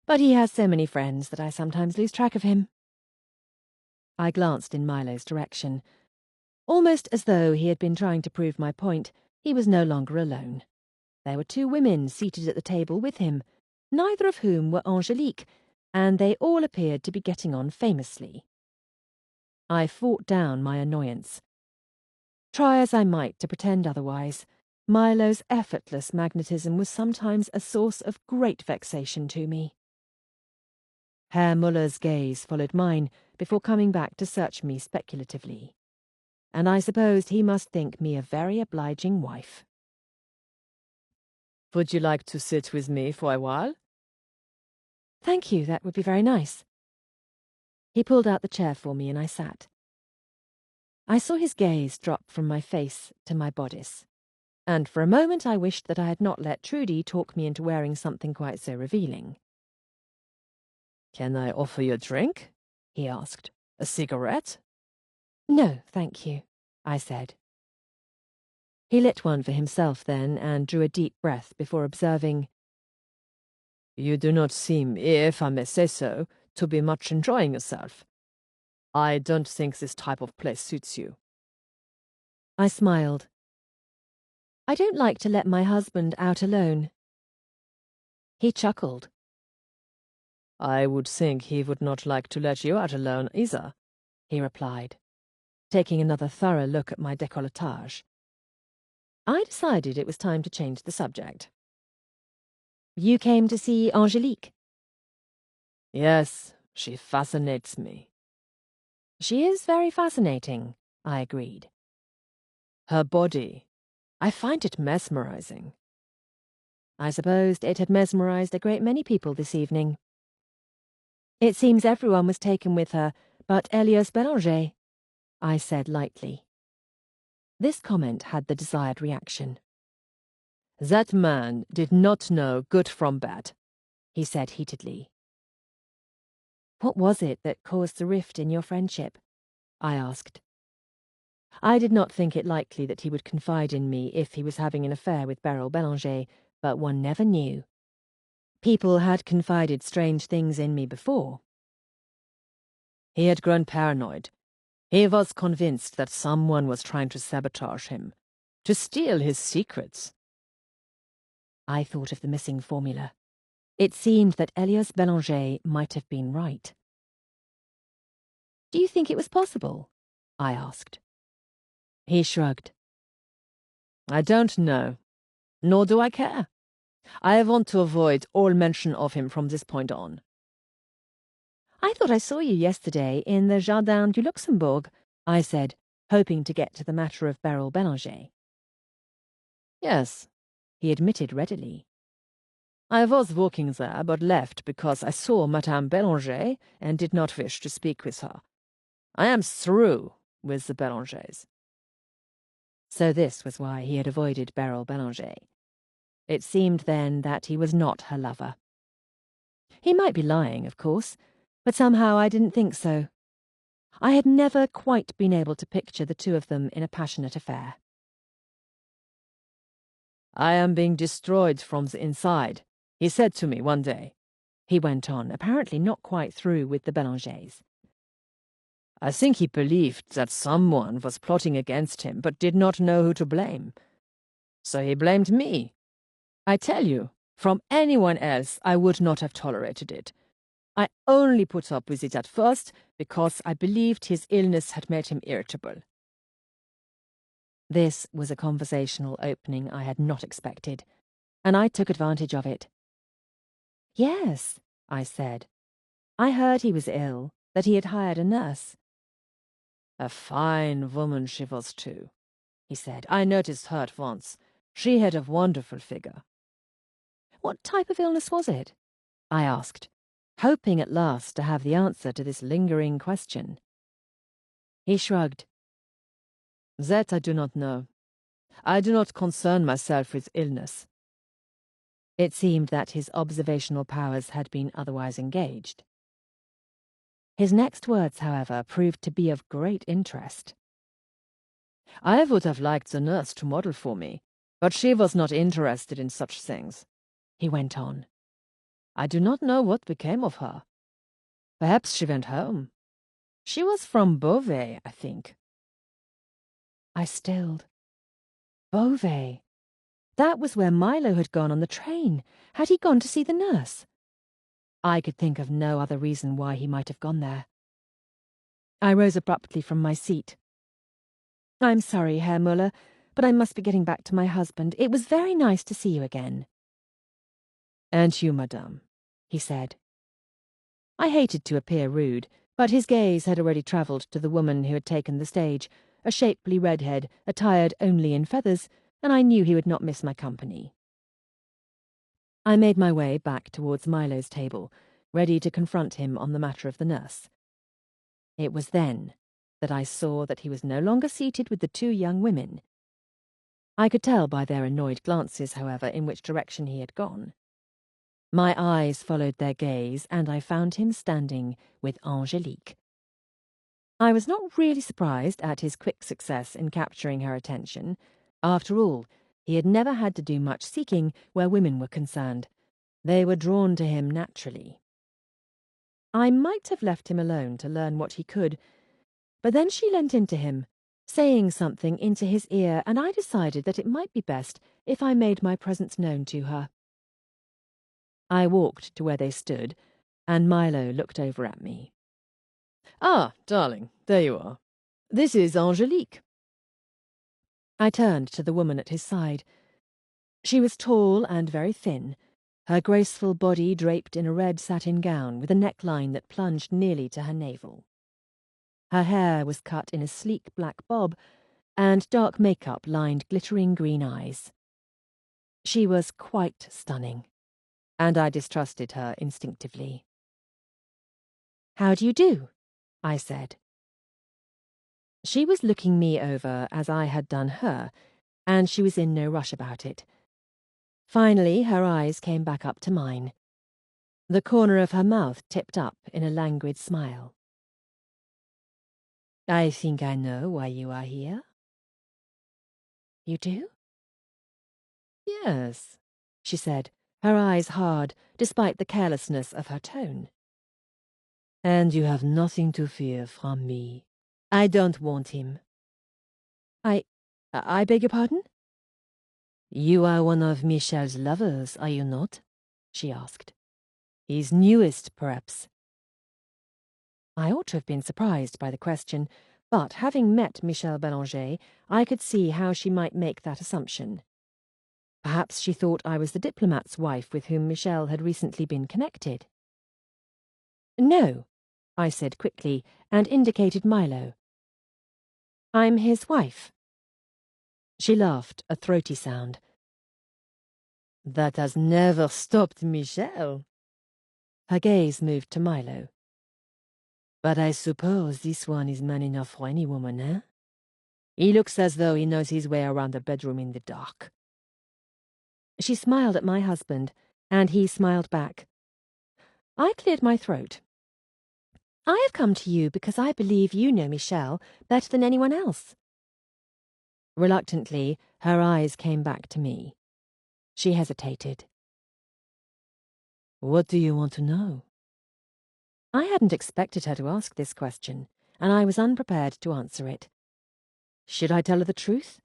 but he has so many friends that I sometimes lose track of him. I glanced in Milo's direction. Almost as though he had been trying to prove my point, he was no longer alone. There were two women seated at the table with him, neither of whom were Angelique, and they all appeared to be getting on famously. I fought down my annoyance. Try as I might to pretend otherwise, Milo's effortless magnetism was sometimes a source of great vexation to me. Herr Muller's gaze followed mine before coming back to search me speculatively, and I supposed he must think me a very obliging wife. Would you like to sit with me for a while? Thank you, that would be very nice. He pulled out the chair for me and I sat. I saw his gaze drop from my face to my bodice, and for a moment I wished that I had not let Trudy talk me into wearing something quite so revealing. Can I offer you a drink? He asked. A cigarette? No, thank you, I said. He lit one for himself then and drew a deep breath before observing, You do not seem, if I may say so, to be much enjoying yourself. I don't think this type of place suits you. I smiled. I don't like to let my husband out alone. He chuckled. I would think he would not like to let you out alone either, he replied, taking another thorough look at my décolletage. I decided it was time to change the subject. You came to see Angelique? Yes, she fascinates me. She is very fascinating, I agreed. Her body, I find it mesmerizing. I supposed it had mesmerized a great many people this evening. It seems everyone was taken with her, but Elias Belanger, I said lightly. This comment had the desired reaction. That man did not know good from bad, he said heatedly. What was it that caused the rift in your friendship? I asked. I did not think it likely that he would confide in me if he was having an affair with Beryl Belanger, but one never knew. People had confided strange things in me before. He had grown paranoid. He was convinced that someone was trying to sabotage him, to steal his secrets. I thought of the missing formula. It seemed that Elias Belanger might have been right. Do you think it was possible? I asked. He shrugged. I don't know, nor do I care. I want to avoid all mention of him from this point on. I thought I saw you yesterday in the Jardin du Luxembourg, I said, hoping to get to the matter of Beryl Bélanger. Yes, he admitted readily. I was walking there, but left because I saw Madame Bélanger and did not wish to speak with her. I am through with the Bélangers. So this was why he had avoided Beryl Bélanger. It seemed then that he was not her lover. He might be lying, of course, but somehow I didn't think so. I had never quite been able to picture the two of them in a passionate affair. I am being destroyed from the inside, he said to me one day. He went on, apparently not quite through with the Bélangers. I think he believed that someone was plotting against him but did not know who to blame. So he blamed me. I tell you, from anyone else I would not have tolerated it. I only put up with it at first because I believed his illness had made him irritable. This was a conversational opening I had not expected, and I took advantage of it. Yes, I said. I heard he was ill, that he had hired a nurse. A fine woman she was too, he said. I noticed her at once. She had a wonderful figure. What type of illness was it? I asked, hoping at last to have the answer to this lingering question. He shrugged. That I do not know. I do not concern myself with illness. It seemed that his observational powers had been otherwise engaged. His next words, however, proved to be of great interest. I would have liked the nurse to model for me, but she was not interested in such things, he went on. I do not know what became of her. Perhaps she went home. She was from Beauvais, I think. I stilled. Beauvais. That was where Milo had gone on the train. Had he gone to see the nurse? I could think of no other reason why he might have gone there. I rose abruptly from my seat. I'm sorry, Herr Müller, but I must be getting back to my husband. It was very nice to see you again. And you, madame, he said. I hated to appear rude, but his gaze had already travelled to the woman who had taken the stage, a shapely redhead, attired only in feathers, and I knew he would not miss my company. I made my way back towards Milo's table, ready to confront him on the matter of the nurse. It was then that I saw that he was no longer seated with the two young women. I could tell by their annoyed glances, however, in which direction he had gone. My eyes followed their gaze, and I found him standing with Angelique. I was not really surprised at his quick success in capturing her attention. After all, he had never had to do much seeking where women were concerned. They were drawn to him naturally. I might have left him alone to learn what he could, but then she leant into him, saying something into his ear, and I decided that it might be best if I made my presence known to her. I walked to where they stood, and Milo looked over at me. Ah, darling, there you are. This is Angelique. I turned to the woman at his side. She was tall and very thin, her graceful body draped in a red satin gown with a neckline that plunged nearly to her navel. Her hair was cut in a sleek black bob, and dark makeup lined glittering green eyes. She was quite stunning, and I distrusted her instinctively. "How do you do?" I said. She was looking me over as I had done her, and she was in no rush about it. Finally, her eyes came back up to mine. The corner of her mouth tipped up in a languid smile. "I think I know why you are here." "You do?" "Yes," she said, her eyes hard, despite the carelessness of her tone. "And you have nothing to fear from me. I don't want him." I beg your pardon?" "You are one of Michel's lovers, are you not?" she asked. "His newest, perhaps." I ought to have been surprised by the question, But having met Michel Bélanger, I could see how she might make that assumption. Perhaps she thought I was the diplomat's wife with whom Michel had recently been connected. "No," I said quickly, and indicated Milo. "I'm his wife." She laughed, a throaty sound. "That has never stopped Michel." Her gaze moved to Milo. "But I suppose this one is man enough for any woman, eh? He looks as though he knows his way around the bedroom in the dark." She smiled at my husband, and he smiled back. I cleared my throat. "I have come to you because I believe you know Michel better than anyone else." Reluctantly, her eyes came back to me. She hesitated. "What do you want to know?" I hadn't expected her to ask this question, and I was unprepared to answer it. Should I tell her the truth?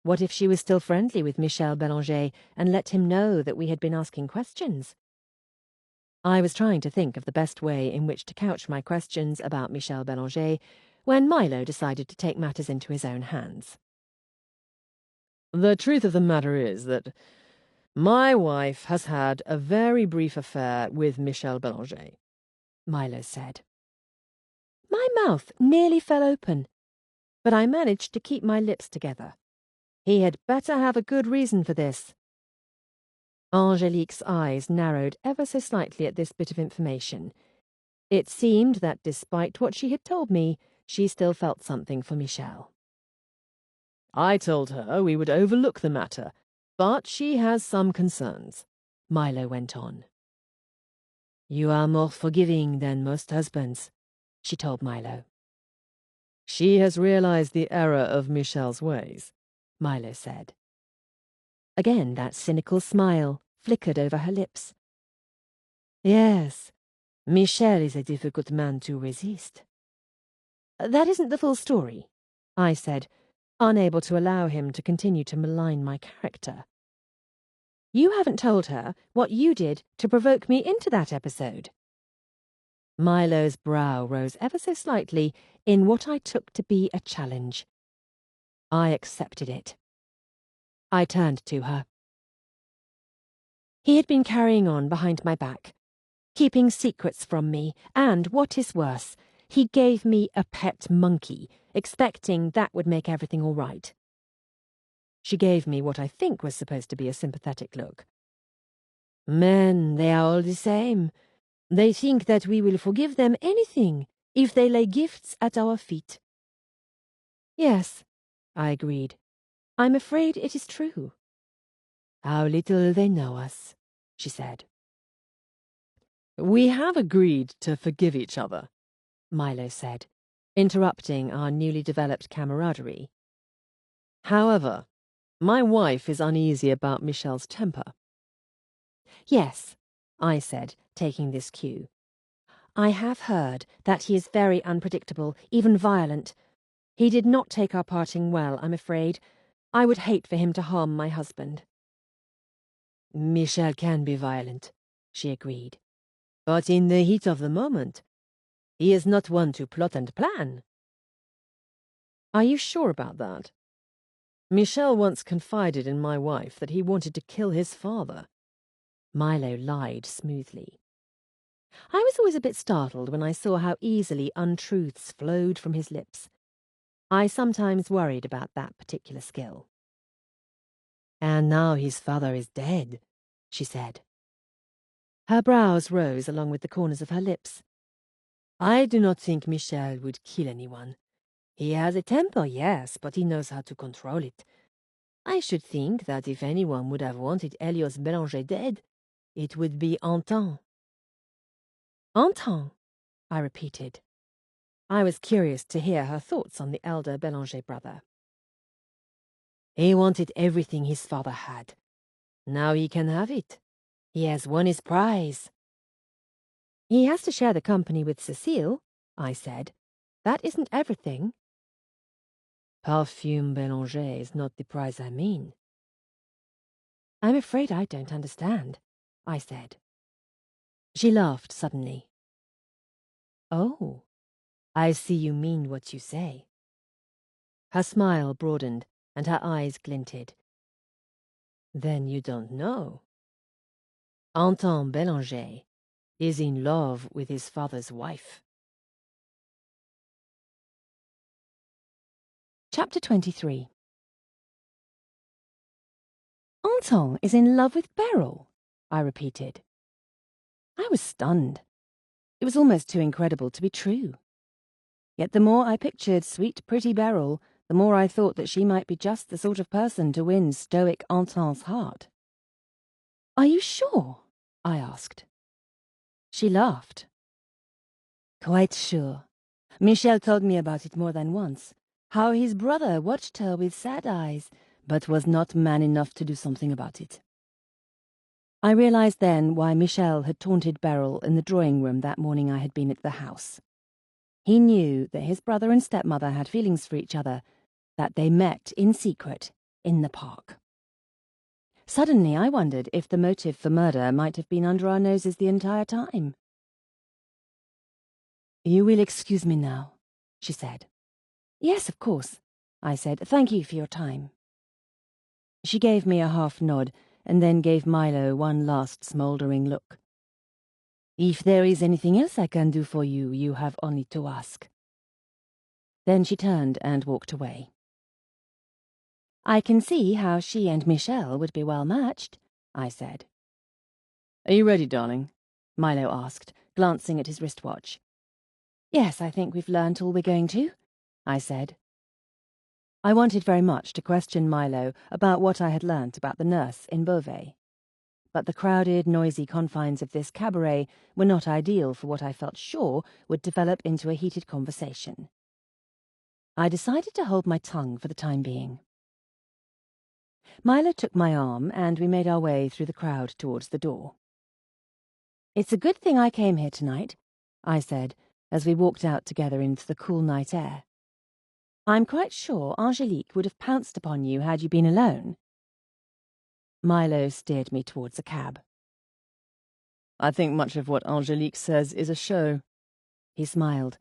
What if she was still friendly with Michel Bélanger and let him know that we had been asking questions? I was trying to think of the best way in which to couch my questions about Michel Bélanger when Milo decided to take matters into his own hands. "The truth of the matter is that my wife has had a very brief affair with Michel Bélanger," Milo said. My mouth nearly fell open, but I managed to keep my lips together. He had better have a good reason for this. Angelique's eyes narrowed ever so slightly at this bit of information. It seemed that despite what she had told me, she still felt something for Michel. "I told her we would overlook the matter, but she has some concerns," Milo went on. "You are more forgiving than most husbands," she told Milo. "She has realized the error of Michel's ways," Milo said. Again that cynical smile flickered over her lips. "Yes, Michel is a difficult man to resist." "That isn't the full story," I said, unable to allow him to continue to malign my character. "You haven't told her what you did to provoke me into that episode." Milo's brow rose ever so slightly in what I took to be a challenge. I accepted it. I turned to her. He had been carrying on behind my back, keeping secrets from me, and, what is worse, he gave me a pet monkey, expecting that would make everything all right. She gave me what I think was supposed to be a sympathetic look. "Men, they are all the same. They think that we will forgive them anything if they lay gifts at our feet." "Yes," I agreed. "I'm afraid it is true." "How little they know us," she said. "We have agreed to forgive each other," Milo said, interrupting our newly developed camaraderie. "However, my wife is uneasy about Michel's temper." "Yes," I said, taking this cue. "I have heard that he is very unpredictable, even violent. He did not take our parting well, I'm afraid. I would hate for him to harm my husband." "Michel can be violent," she agreed. "But in the heat of the moment, he is not one to plot and plan." "Are you sure about that? Michel once confided in my wife that he wanted to kill his father." Milo lied smoothly. I was always a bit startled when I saw how easily untruths flowed from his lips. I sometimes worried about that particular skill. "And now his father is dead," she said. Her brows rose along with the corners of her lips. "I do not think Michel would kill anyone. He has a temper, yes, but he knows how to control it. I should think that if anyone would have wanted Helios Bélanger dead, it would be Anton." "Anton," I repeated. I was curious to hear her thoughts on the elder Bélanger brother. "He wanted everything his father had. Now he can have it. He has won his prize." "He has to share the company with Cécile," I said. "That isn't everything." "Parfume Bélanger is not the prize I mean." "I'm afraid I don't understand," I said. She laughed suddenly. "Oh, I see you mean what you say." Her smile broadened, and her eyes glinted. Then you don't know. Anton Bélanger is in love with his father's wife. Chapter 23. Anton is in love with Beryl, I repeated. I was stunned. It was almost too incredible to be true. Yet the more I pictured sweet, pretty Beryl, the more I thought that she might be just the sort of person to win stoic Anton's heart. Are you sure? I asked. She laughed. Quite sure. Michel told me about it more than once. How his brother watched her with sad eyes, but was not man enough to do something about it. I realized then why Michel had taunted Beryl in the drawing room that morning I had been at the house. He knew that his brother and stepmother had feelings for each other, that they met in secret in the park. Suddenly I wondered if the motive for murder might have been under our noses the entire time. You will excuse me now, she said. Yes, of course, I said. Thank you for your time. She gave me a half nod and then gave Milo one last smouldering look. If there is anything else I can do for you, you have only to ask. Then she turned and walked away. I can see how she and Michel would be well matched, I said. Are you ready, darling? Milo asked, glancing at his wristwatch. Yes, I think we've learnt all we're going to, I said. I wanted very much to question Milo about what I had learnt about the nurse in Beauvais. But the crowded, noisy confines of this cabaret were not ideal for what I felt sure would develop into a heated conversation. I decided to hold my tongue for the time being. Milo took my arm, and we made our way through the crowd towards the door. It's a good thing I came here tonight, I said, as we walked out together into the cool night air. I'm quite sure Angelique would have pounced upon you had you been alone. Milo steered me towards a cab. I think much of what Angelique says is a show. He smiled.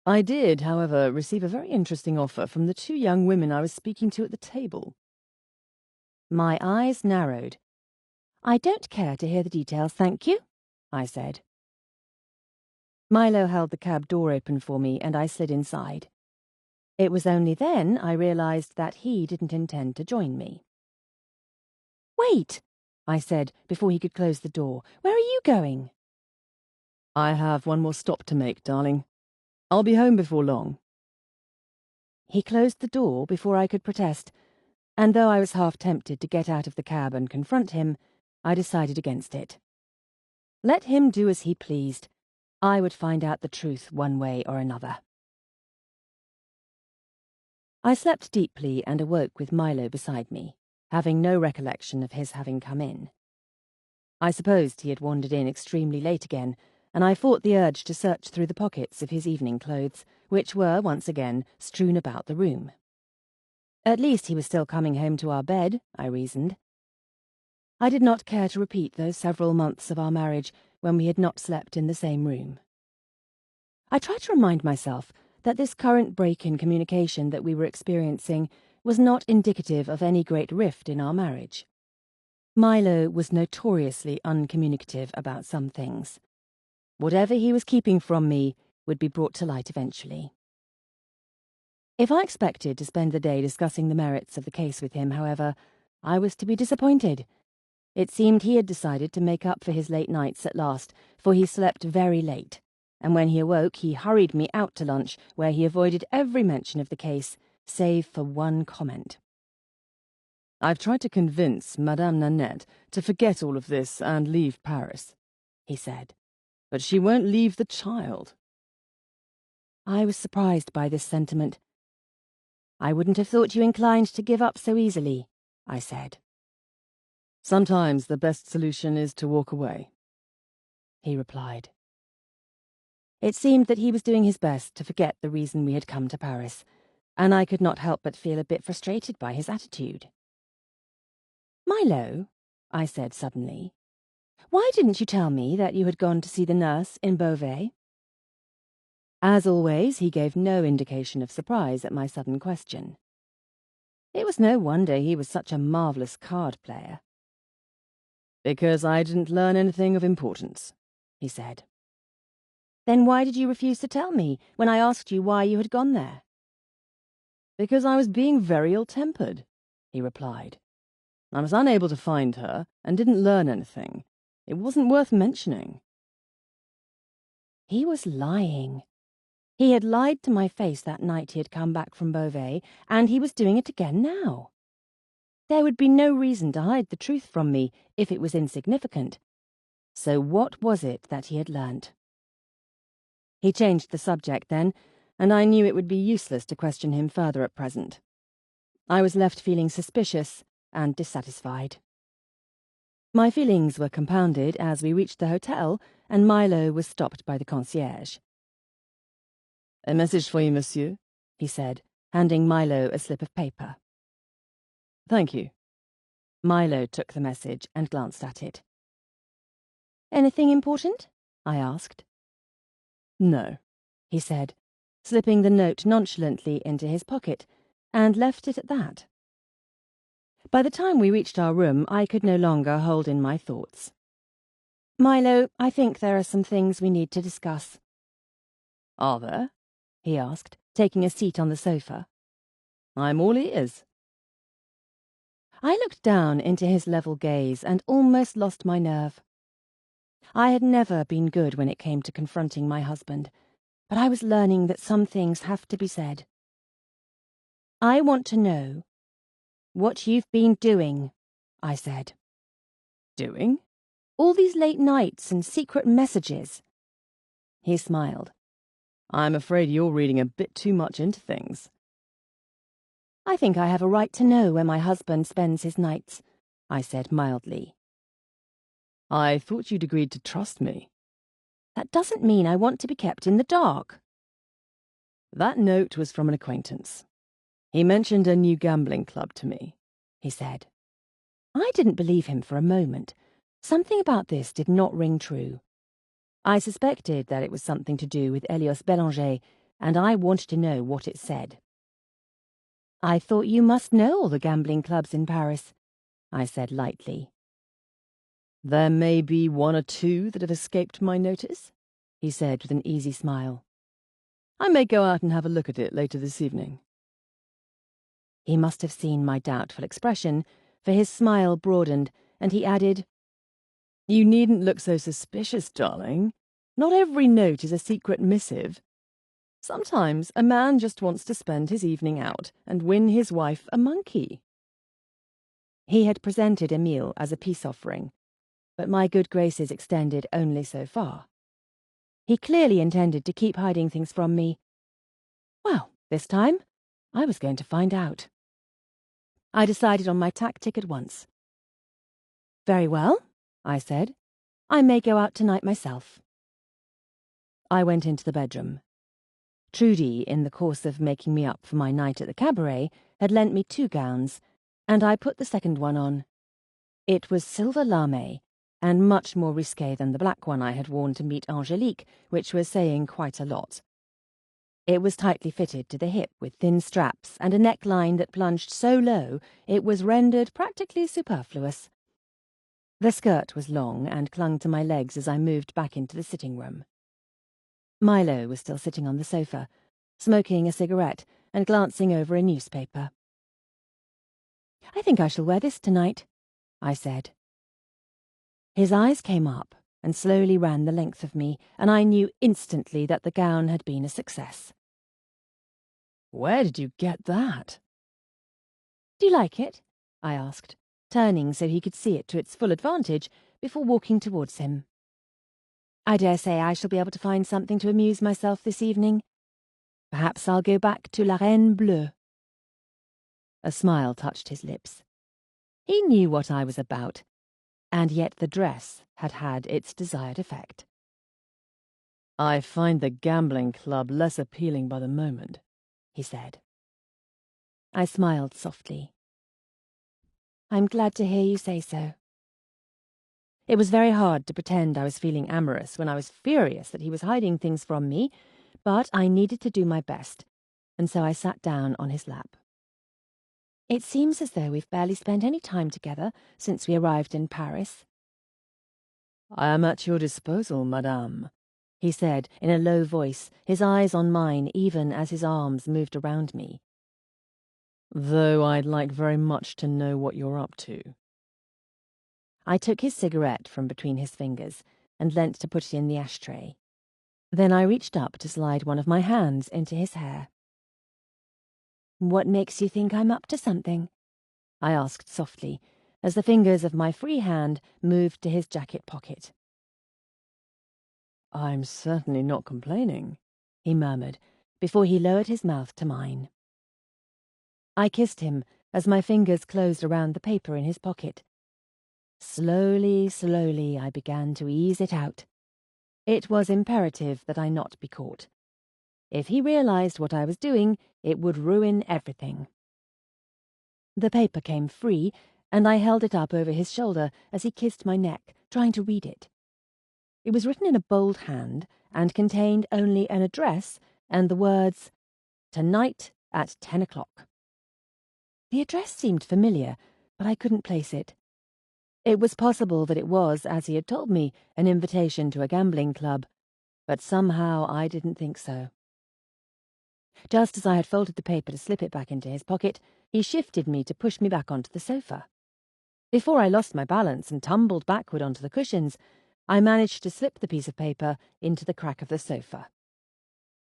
I did, however, receive a very interesting offer from the two young women I was speaking to at the table. My eyes narrowed. I don't care to hear the details, thank you, I said. Milo held the cab door open for me, and I slid inside. It was only then I realized that he didn't intend to join me. Wait, I said before he could close the door. Where are you going? I have one more stop to make, darling. I'll be home before long. He closed the door before I could protest, and though I was half tempted to get out of the cab and confront him, I decided against it. Let him do as he pleased. I would find out the truth one way or another. I slept deeply and awoke with Milo beside me, having no recollection of his having come in. I supposed he had wandered in extremely late again, and I fought the urge to search through the pockets of his evening clothes, which were, once again, strewn about the room. At least he was still coming home to our bed, I reasoned. I did not care to repeat those several months of our marriage when we had not slept in the same room. I tried to remind myself that this current break in communication that we were experiencing was not indicative of any great rift in our marriage. Milo was notoriously uncommunicative about some things. Whatever he was keeping from me would be brought to light eventually. If I expected to spend the day discussing the merits of the case with him, however, I was to be disappointed. It seemed he had decided to make up for his late nights at last, for he slept very late, and when he awoke he hurried me out to lunch, where he avoided every mention of the case, save for one comment. I've tried to convince Madame Nanette to forget all of this and leave Paris, he said, but she won't leave the child. I was surprised by this sentiment. I wouldn't have thought you inclined to give up so easily, I said. Sometimes the best solution is to walk away, he replied. It seemed that he was doing his best to forget the reason we had come to Paris, and I could not help but feel a bit frustrated by his attitude. Milo, I said suddenly, why didn't you tell me that you had gone to see the nurse in Beauvais? As always, he gave no indication of surprise at my sudden question. It was no wonder he was such a marvellous card player. Because I didn't learn anything of importance, he said. Then why did you refuse to tell me when I asked you why you had gone there? Because I was being very ill-tempered, he replied. I was unable to find her and didn't learn anything. It wasn't worth mentioning. He was lying. He had lied to my face that night he had come back from Beauvais, and he was doing it again now. There would be no reason to hide the truth from me if it was insignificant. So what was it that he had learnt? He changed the subject then, and I knew it would be useless to question him further at present. I was left feeling suspicious and dissatisfied. My feelings were compounded as we reached the hotel and Milo was stopped by the concierge. A message for you, monsieur, he said, handing Milo a slip of paper. Thank you. Milo took the message and glanced at it. Anything important? I asked. No, he said, slipping the note nonchalantly into his pocket, and left it at that. By the time we reached our room, I could no longer hold in my thoughts. Milo, I think there are some things we need to discuss. Are there? He asked, taking a seat on the sofa. I'm all ears. I looked down into his level gaze and almost lost my nerve. I had never been good when it came to confronting my husband, but I was learning that some things have to be said. I want to know what you've been doing, I said. Doing? All these late nights and secret messages. He smiled. I'm afraid you're reading a bit too much into things. I think I have a right to know where my husband spends his nights, I said mildly. I thought you'd agreed to trust me. That doesn't mean I want to be kept in the dark. That note was from an acquaintance. He mentioned a new gambling club to me, he said. I didn't believe him for a moment. Something about this did not ring true. I suspected that it was something to do with Elios Bélanger, and I wanted to know what it said. I thought you must know all the gambling clubs in Paris, I said lightly. There may be one or two that have escaped my notice, he said with an easy smile. I may go out and have a look at it later this evening. He must have seen my doubtful expression, for his smile broadened, and he added, You needn't look so suspicious, darling. Not every note is a secret missive. Sometimes a man just wants to spend his evening out and win his wife a monkey. He had presented Emile as a peace offering, but my good graces extended only so far. He clearly intended to keep hiding things from me. Well, this time, I was going to find out. I decided on my tactic at once. Very well, I said. I may go out tonight myself. I went into the bedroom. Trudy, in the course of making me up for my night at the cabaret, had lent me 2 gowns, and I put the second one on. It was silver lame, and much more risqué than the black one I had worn to meet Angélique, which was saying quite a lot. It was tightly fitted to the hip with thin straps and a neckline that plunged so low it was rendered practically superfluous. The skirt was long and clung to my legs as I moved back into the sitting room. Milo was still sitting on the sofa, smoking a cigarette and glancing over a newspaper. I think I shall wear this tonight, I said. His eyes came up and slowly ran the length of me, and I knew instantly that the gown had been a success. Where did you get that? Do you like it? I asked, turning so he could see it to its full advantage before walking towards him. I dare say I shall be able to find something to amuse myself this evening. Perhaps I'll go back to La Reine Bleue. A smile touched his lips. He knew what I was about, and yet the dress had had its desired effect. I find the gambling club less appealing by the moment, he said. I smiled softly. I'm glad to hear you say so. It was very hard to pretend I was feeling amorous when I was furious that he was hiding things from me, but I needed to do my best, and so I sat down on his lap. It seems as though we've barely spent any time together since we arrived in Paris. I am at your disposal, madame, he said in a low voice, his eyes on mine even as his arms moved around me. Though I'd like very much to know what you're up to. I took his cigarette from between his fingers and leant to put it in the ashtray. Then I reached up to slide one of my hands into his hair. What makes you think I'm up to something? I asked softly, as the fingers of my free hand moved to his jacket pocket. I'm certainly not complaining, he murmured, before he lowered his mouth to mine. I kissed him as my fingers closed around the paper in his pocket. Slowly, slowly, I began to ease it out. It was imperative that I not be caught. If he realized what I was doing, it would ruin everything. The paper came free, and I held it up over his shoulder as he kissed my neck, trying to read it. It was written in a bold hand and contained only an address and the words, "Tonight at 10 o'clock." The address seemed familiar, but I couldn't place it. It was possible that it was, as he had told me, an invitation to a gambling club, but somehow I didn't think so. Just as I had folded the paper to slip it back into his pocket, he shifted me to push me back onto the sofa. Before I lost my balance and tumbled backward onto the cushions, I managed to slip the piece of paper into the crack of the sofa.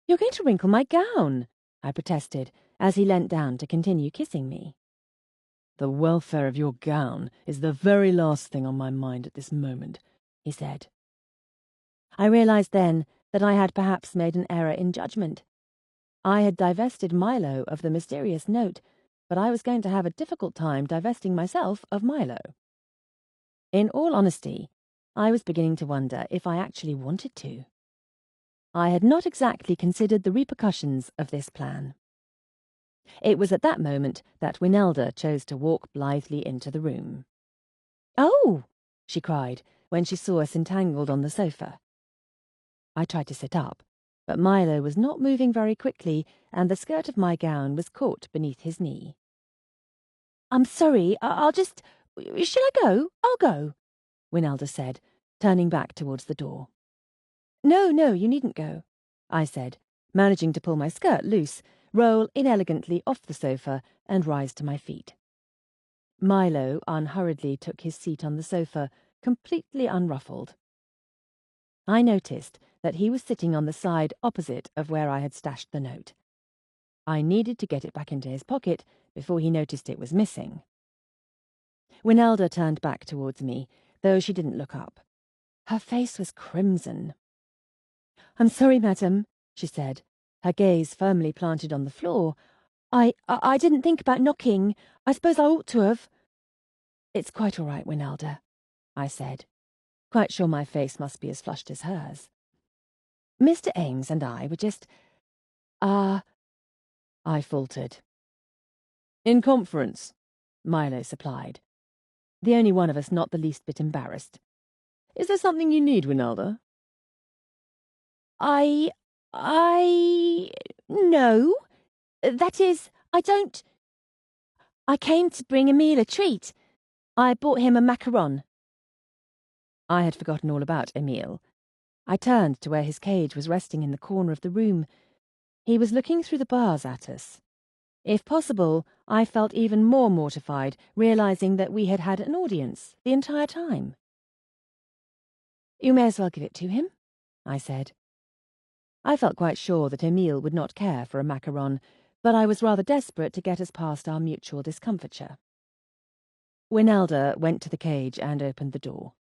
"You're going to wrinkle my gown," I protested, as he leant down to continue kissing me. The welfare of your gown is the very last thing on my mind at this moment, he said. I realized then that I had perhaps made an error in judgment. I had divested Milo of the mysterious note, but I was going to have a difficult time divesting myself of Milo. In all honesty, I was beginning to wonder if I actually wanted to. I had not exactly considered the repercussions of this plan. It was at that moment that Winelda chose to walk blithely into the room. "Oh!" she cried when she saw us entangled on the sofa. I tried to sit up, but Milo was not moving very quickly, and the skirt of my gown was caught beneath his knee. "I'm sorry, I'll just... Shall I go? I'll go," Winelda said, turning back towards the door. "No, you needn't go," I said, managing to pull my skirt loose, roll inelegantly off the sofa, and rise to my feet. Milo unhurriedly took his seat on the sofa, completely unruffled. I noticed that he was sitting on the side opposite of where I had stashed the note. I needed to get it back into his pocket before he noticed it was missing. Winelda turned back towards me, though she didn't look up. Her face was crimson. "I'm sorry, madam," she said, her gaze firmly planted on the floor. I didn't think about knocking. I suppose I ought to have." "It's quite all right, Winelda," I said, quite sure my face must be as flushed as hers. "Mr. Ames and I were just... I faltered. "In conference," Milo supplied, the only one of us not the least bit embarrassed. "Is there something you need, Winelda?" No. That is, I don't... I came to bring Emile a treat. I bought him a macaron." I had forgotten all about Emile. I turned to where his cage was resting in the corner of the room. He was looking through the bars at us. If possible, I felt even more mortified, realizing that we had had an audience the entire time. "You may as well give it to him," I said. I felt quite sure that Emile would not care for a macaron, but I was rather desperate to get us past our mutual discomfiture. Winelda went to the cage and opened the door.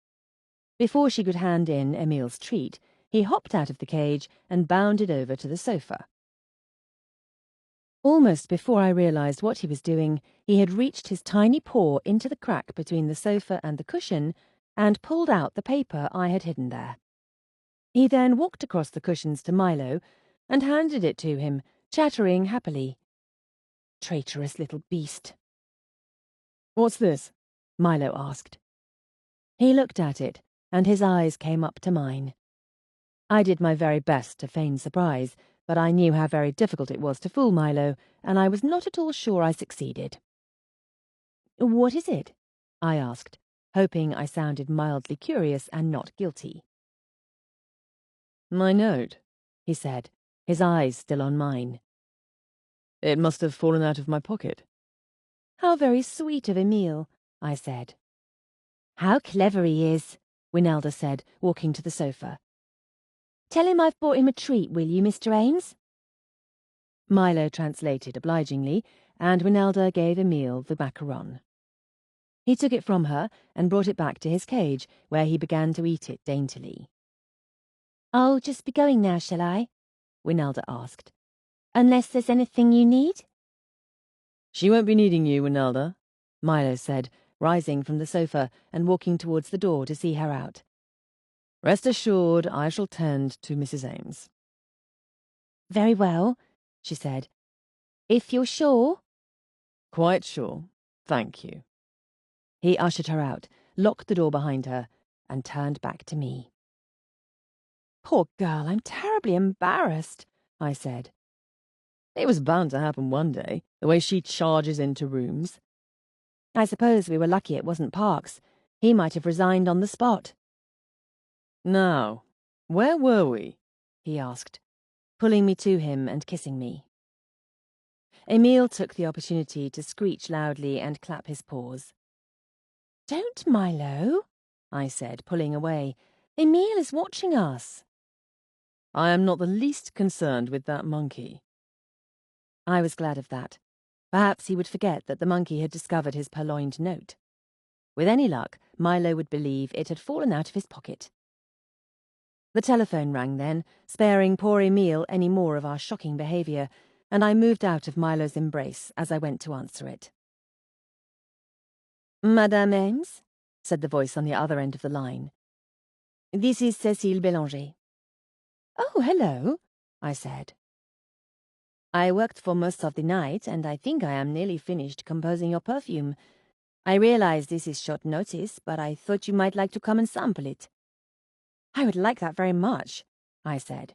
Before she could hand in Emile's treat, he hopped out of the cage and bounded over to the sofa. Almost before I realized what he was doing, he had reached his tiny paw into the crack between the sofa and the cushion and pulled out the paper I had hidden there. He then walked across the cushions to Milo and handed it to him, chattering happily. Traitorous little beast. "What's this?" Milo asked. He looked at it, and his eyes came up to mine. I did my very best to feign surprise, But I knew how very difficult it was to fool Milo, and I was not at all sure I succeeded. "What is it?" I asked, hoping I sounded mildly curious and not guilty. "My note," he said, his eyes still on mine. "It must have fallen out of my pocket." "How very sweet of Emile," I said. "How clever he is," Winelda said, walking to the sofa. "Tell him I've bought him a treat, will you, Mr. Ames?" Milo translated obligingly, and Winelda gave Emile the macaron. He took it from her and brought it back to his cage, where he began to eat it daintily. "I'll just be going now, shall I?" Winelda asked. "Unless there's anything you need?" "She won't be needing you, Winelda," Milo said, rising from the sofa and walking towards the door to see her out. "Rest assured I shall tend to Mrs. Ames." "Very well," she said. "If you're sure?" "Quite sure, thank you." He ushered her out, locked the door behind her, and turned back to me. "Poor girl, I'm terribly embarrassed," I said. "It was bound to happen one day, the way she charges into rooms." "I suppose we were lucky it wasn't Parks. He might have resigned on the spot." "Now, where were we?" he asked, pulling me to him and kissing me. Emile took the opportunity to screech loudly and clap his paws. "Don't, Milo," I said, pulling away. "Emile is watching us." "I am not the least concerned with that monkey." I was glad of that. Perhaps he would forget that the monkey had discovered his purloined note. With any luck, Milo would believe it had fallen out of his pocket. The telephone rang then, sparing poor Emile any more of our shocking behaviour, and I moved out of Milo's embrace as I went to answer it. "Madame Ames?" said the voice on the other end of the line. "This is Cécile Bélanger." "Oh, hello," I said. "I worked for most of the night, and I think I am nearly finished composing your perfume. I realize this is short notice, but I thought you might like to come and sample it." "I would like that very much," I said,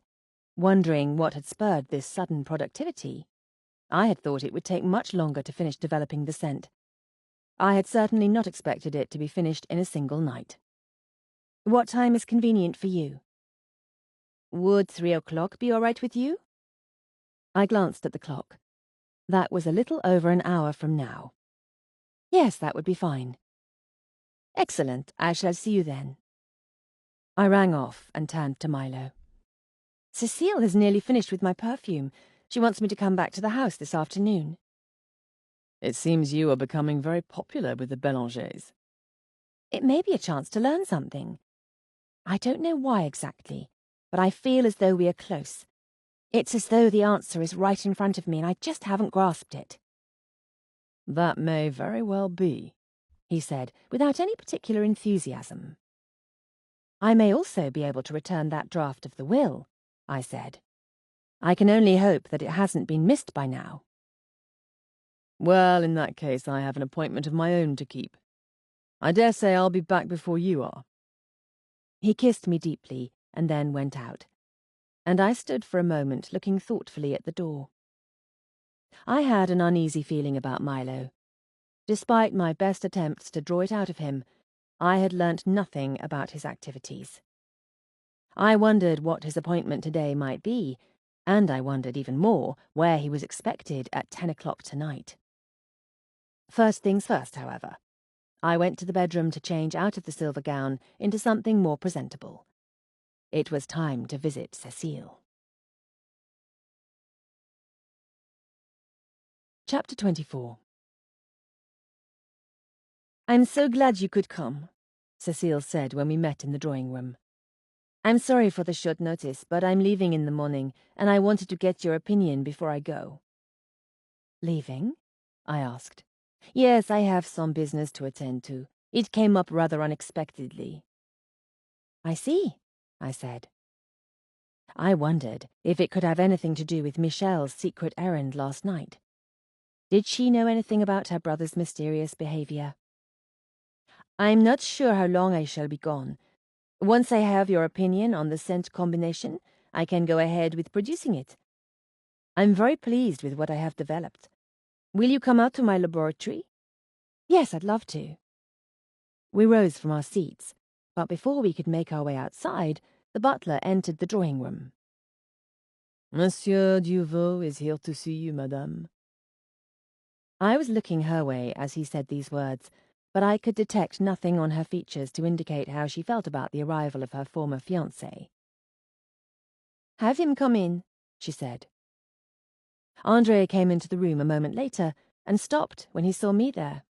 wondering what had spurred this sudden productivity. I had thought it would take much longer to finish developing the scent. I had certainly not expected it to be finished in a single night. "What time is convenient for you?" "Would 3 o'clock be all right with you?" I glanced at the clock. That was a little over an hour from now. Yes, that would be fine. "Excellent. I shall see you then." I rang off and turned to Milo. "Cécile has nearly finished with my perfume. She wants me to come back to the house this afternoon." "It seems you are becoming very popular with the Bélangers." "It may be a chance to learn something. I don't know why exactly, but I feel as though we are close. It's as though the answer is right in front of me and I just haven't grasped it." "That may very well be," he said, without any particular enthusiasm. "I may also be able to return that draft of the will," I said. "I can only hope that it hasn't been missed by now." "Well, in that case I have an appointment of my own to keep. I dare say I'll be back before you are." He kissed me deeply and then went out, and I stood for a moment looking thoughtfully at the door. I had an uneasy feeling about Milo. Despite my best attempts to draw it out of him, I had learnt nothing about his activities. I wondered what his appointment today might be, and I wondered even more where he was expected at 10 o'clock tonight. First things first, however. I went to the bedroom to change out of the silver gown into something more presentable. It was time to visit Cécile. Chapter 24. "I'm so glad you could come," Cécile said when we met in the drawing room. "I'm sorry for the short notice, but I'm leaving in the morning, and I wanted to get your opinion before I go." "Leaving?" I asked. "Yes, I have some business to attend to. It came up rather unexpectedly." "I see," I said. I wondered if it could have anything to do with Michelle's secret errand last night. Did she know anything about her brother's mysterious behavior? "I'm not sure how long I shall be gone. Once I have your opinion on the scent combination, I can go ahead with producing it. I'm very pleased with what I have developed. Will you come out to my laboratory? Yes, I'd love to. We rose from our seats, but before we could make our way outside, the butler entered the drawing room. Monsieur Duvaux is here to see you, madame. I was looking her way as he said these words, but I could detect nothing on her features to indicate how she felt about the arrival of her former fiancé. Have him come in, she said. Andre came into the room a moment later and stopped when he saw me there.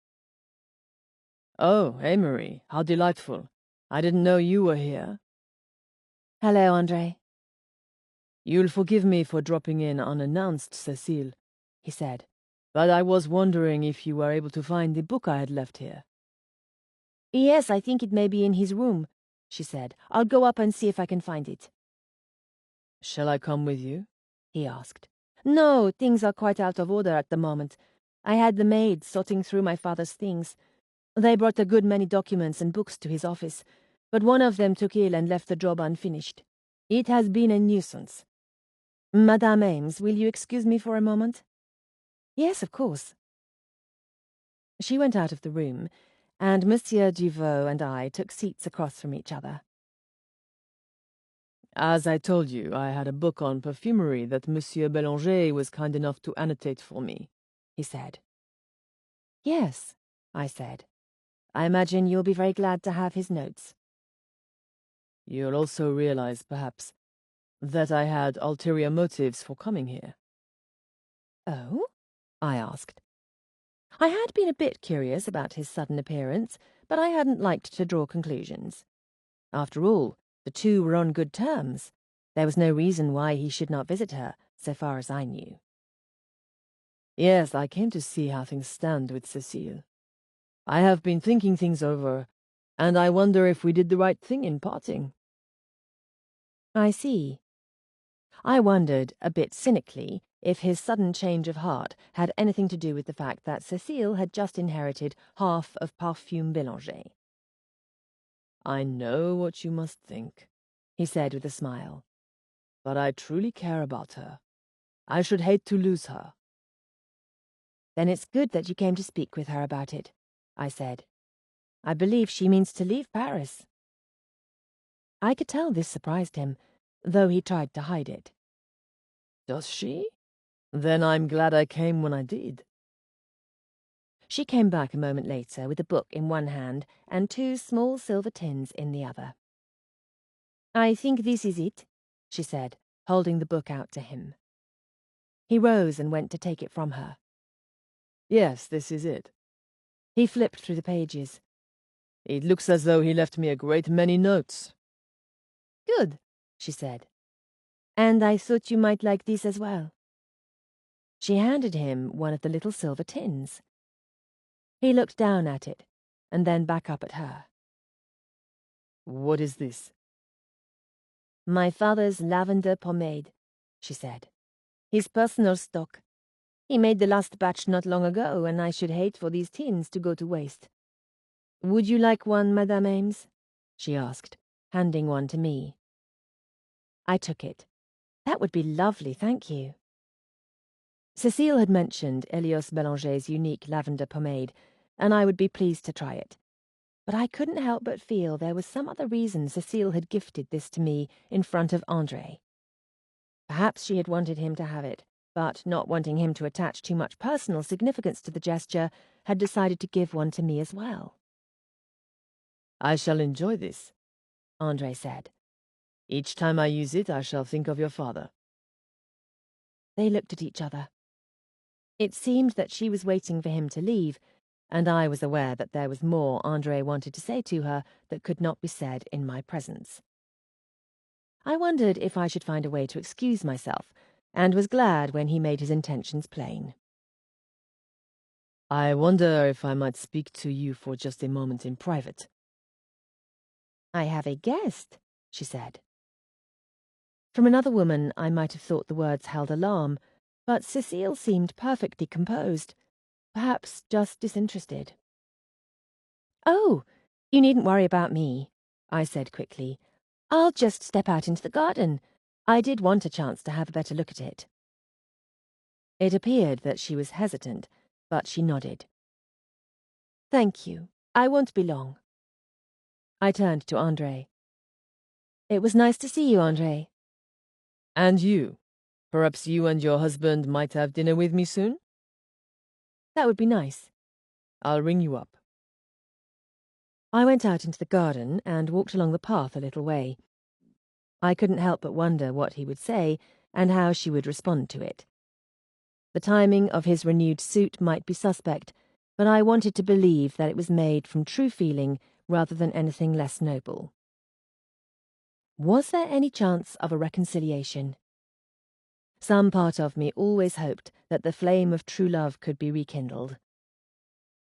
Oh, Amory, how delightful. I didn't know you were here. Hello, Andre. You'll forgive me for dropping in unannounced, Cécile, he said, but I was wondering if you were able to find the book I had left here. Yes, I think it may be in his room, she said. I'll go up and see if I can find it. Shall I come with you? He asked. No, things are quite out of order at the moment. I had the maids sorting through my father's things. They brought a good many documents and books to his office, but one of them took ill and left the job unfinished. It has been a nuisance. Madame Ames, will you excuse me for a moment? Yes, of course. She went out of the room, and Monsieur Duvaux and I took seats across from each other. As I told you, I had a book on perfumery that Monsieur Bélanger was kind enough to annotate for me, he said. Yes, I said. I imagine you'll be very glad to have his notes. You'll also realize, perhaps, that I had ulterior motives for coming here. Oh? I asked. I had been a bit curious about his sudden appearance, but I hadn't liked to draw conclusions. After all, the two were on good terms. There was no reason why he should not visit her, so far as I knew. Yes, I came to see how things stand with Cécile. I have been thinking things over, and I wonder if we did the right thing in parting. I see. I wondered, a bit cynically, if his sudden change of heart had anything to do with the fact that Cécile had just inherited half of Parfum Bélanger. I know what you must think, he said with a smile, but I truly care about her. I should hate to lose her. Then it's good that you came to speak with her about it, I said. I believe she means to leave Paris. I could tell this surprised him, though he tried to hide it. Does she? Then I'm glad I came when I did. She came back a moment later with a book in one hand and 2 small silver tins in the other. I think this is it, she said, holding the book out to him. He rose and went to take it from her. Yes, this is it. He flipped through the pages. It looks as though he left me a great many notes. Good, she said. And I thought you might like this as well. She handed him one of the little silver tins. He looked down at it, and then back up at her. What is this? My father's lavender pomade, she said. His personal stock. He made the last batch not long ago, and I should hate for these tins to go to waste. Would you like one, Madame Ames? She asked, handing one to me. I took it. That would be lovely, thank you. Cécile had mentioned Elios Bélanger's unique lavender pomade, and I would be pleased to try it. But I couldn't help but feel there was some other reason Cécile had gifted this to me in front of André. Perhaps she had wanted him to have it, but not wanting him to attach too much personal significance to the gesture, had decided to give one to me as well. I shall enjoy this, André said. Each time I use it, I shall think of your father. They looked at each other. It seemed that she was waiting for him to leave, and I was aware that there was more André wanted to say to her that could not be said in my presence. I wondered if I should find a way to excuse myself, and was glad when he made his intentions plain. I wonder if I might speak to you for just a moment in private. I have a guest, she said. From another woman I might have thought the words held alarm, but Cécile seemed perfectly composed, perhaps just disinterested. Oh, you needn't worry about me, I said quickly. I'll just step out into the garden. I did want a chance to have a better look at it. It appeared that she was hesitant, but she nodded. "Thank you. I won't be long." I turned to André. "It was nice to see you, André." And you. Perhaps you and your husband might have dinner with me soon? "That would be nice." I'll ring you up. I went out into the garden and walked along the path a little way. I couldn't help but wonder what he would say and how she would respond to it. The timing of his renewed suit might be suspect, but I wanted to believe that it was made from true feeling rather than anything less noble. Was there any chance of a reconciliation? Some part of me always hoped that the flame of true love could be rekindled.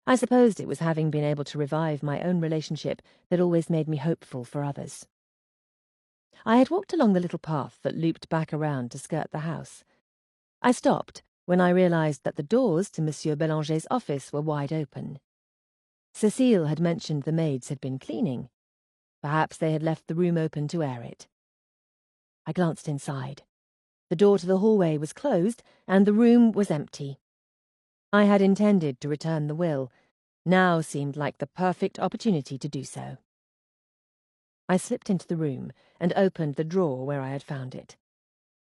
I supposed it was having been able to revive my own relationship that always made me hopeful for others. I had walked along the little path that looped back around to skirt the house. I stopped when I realized that the doors to Monsieur Bélanger's office were wide open. Cécile had mentioned the maids had been cleaning. Perhaps they had left the room open to air it. I glanced inside. The door to the hallway was closed, and the room was empty. I had intended to return the will. Now seemed like the perfect opportunity to do so. I slipped into the room and opened the drawer where I had found it.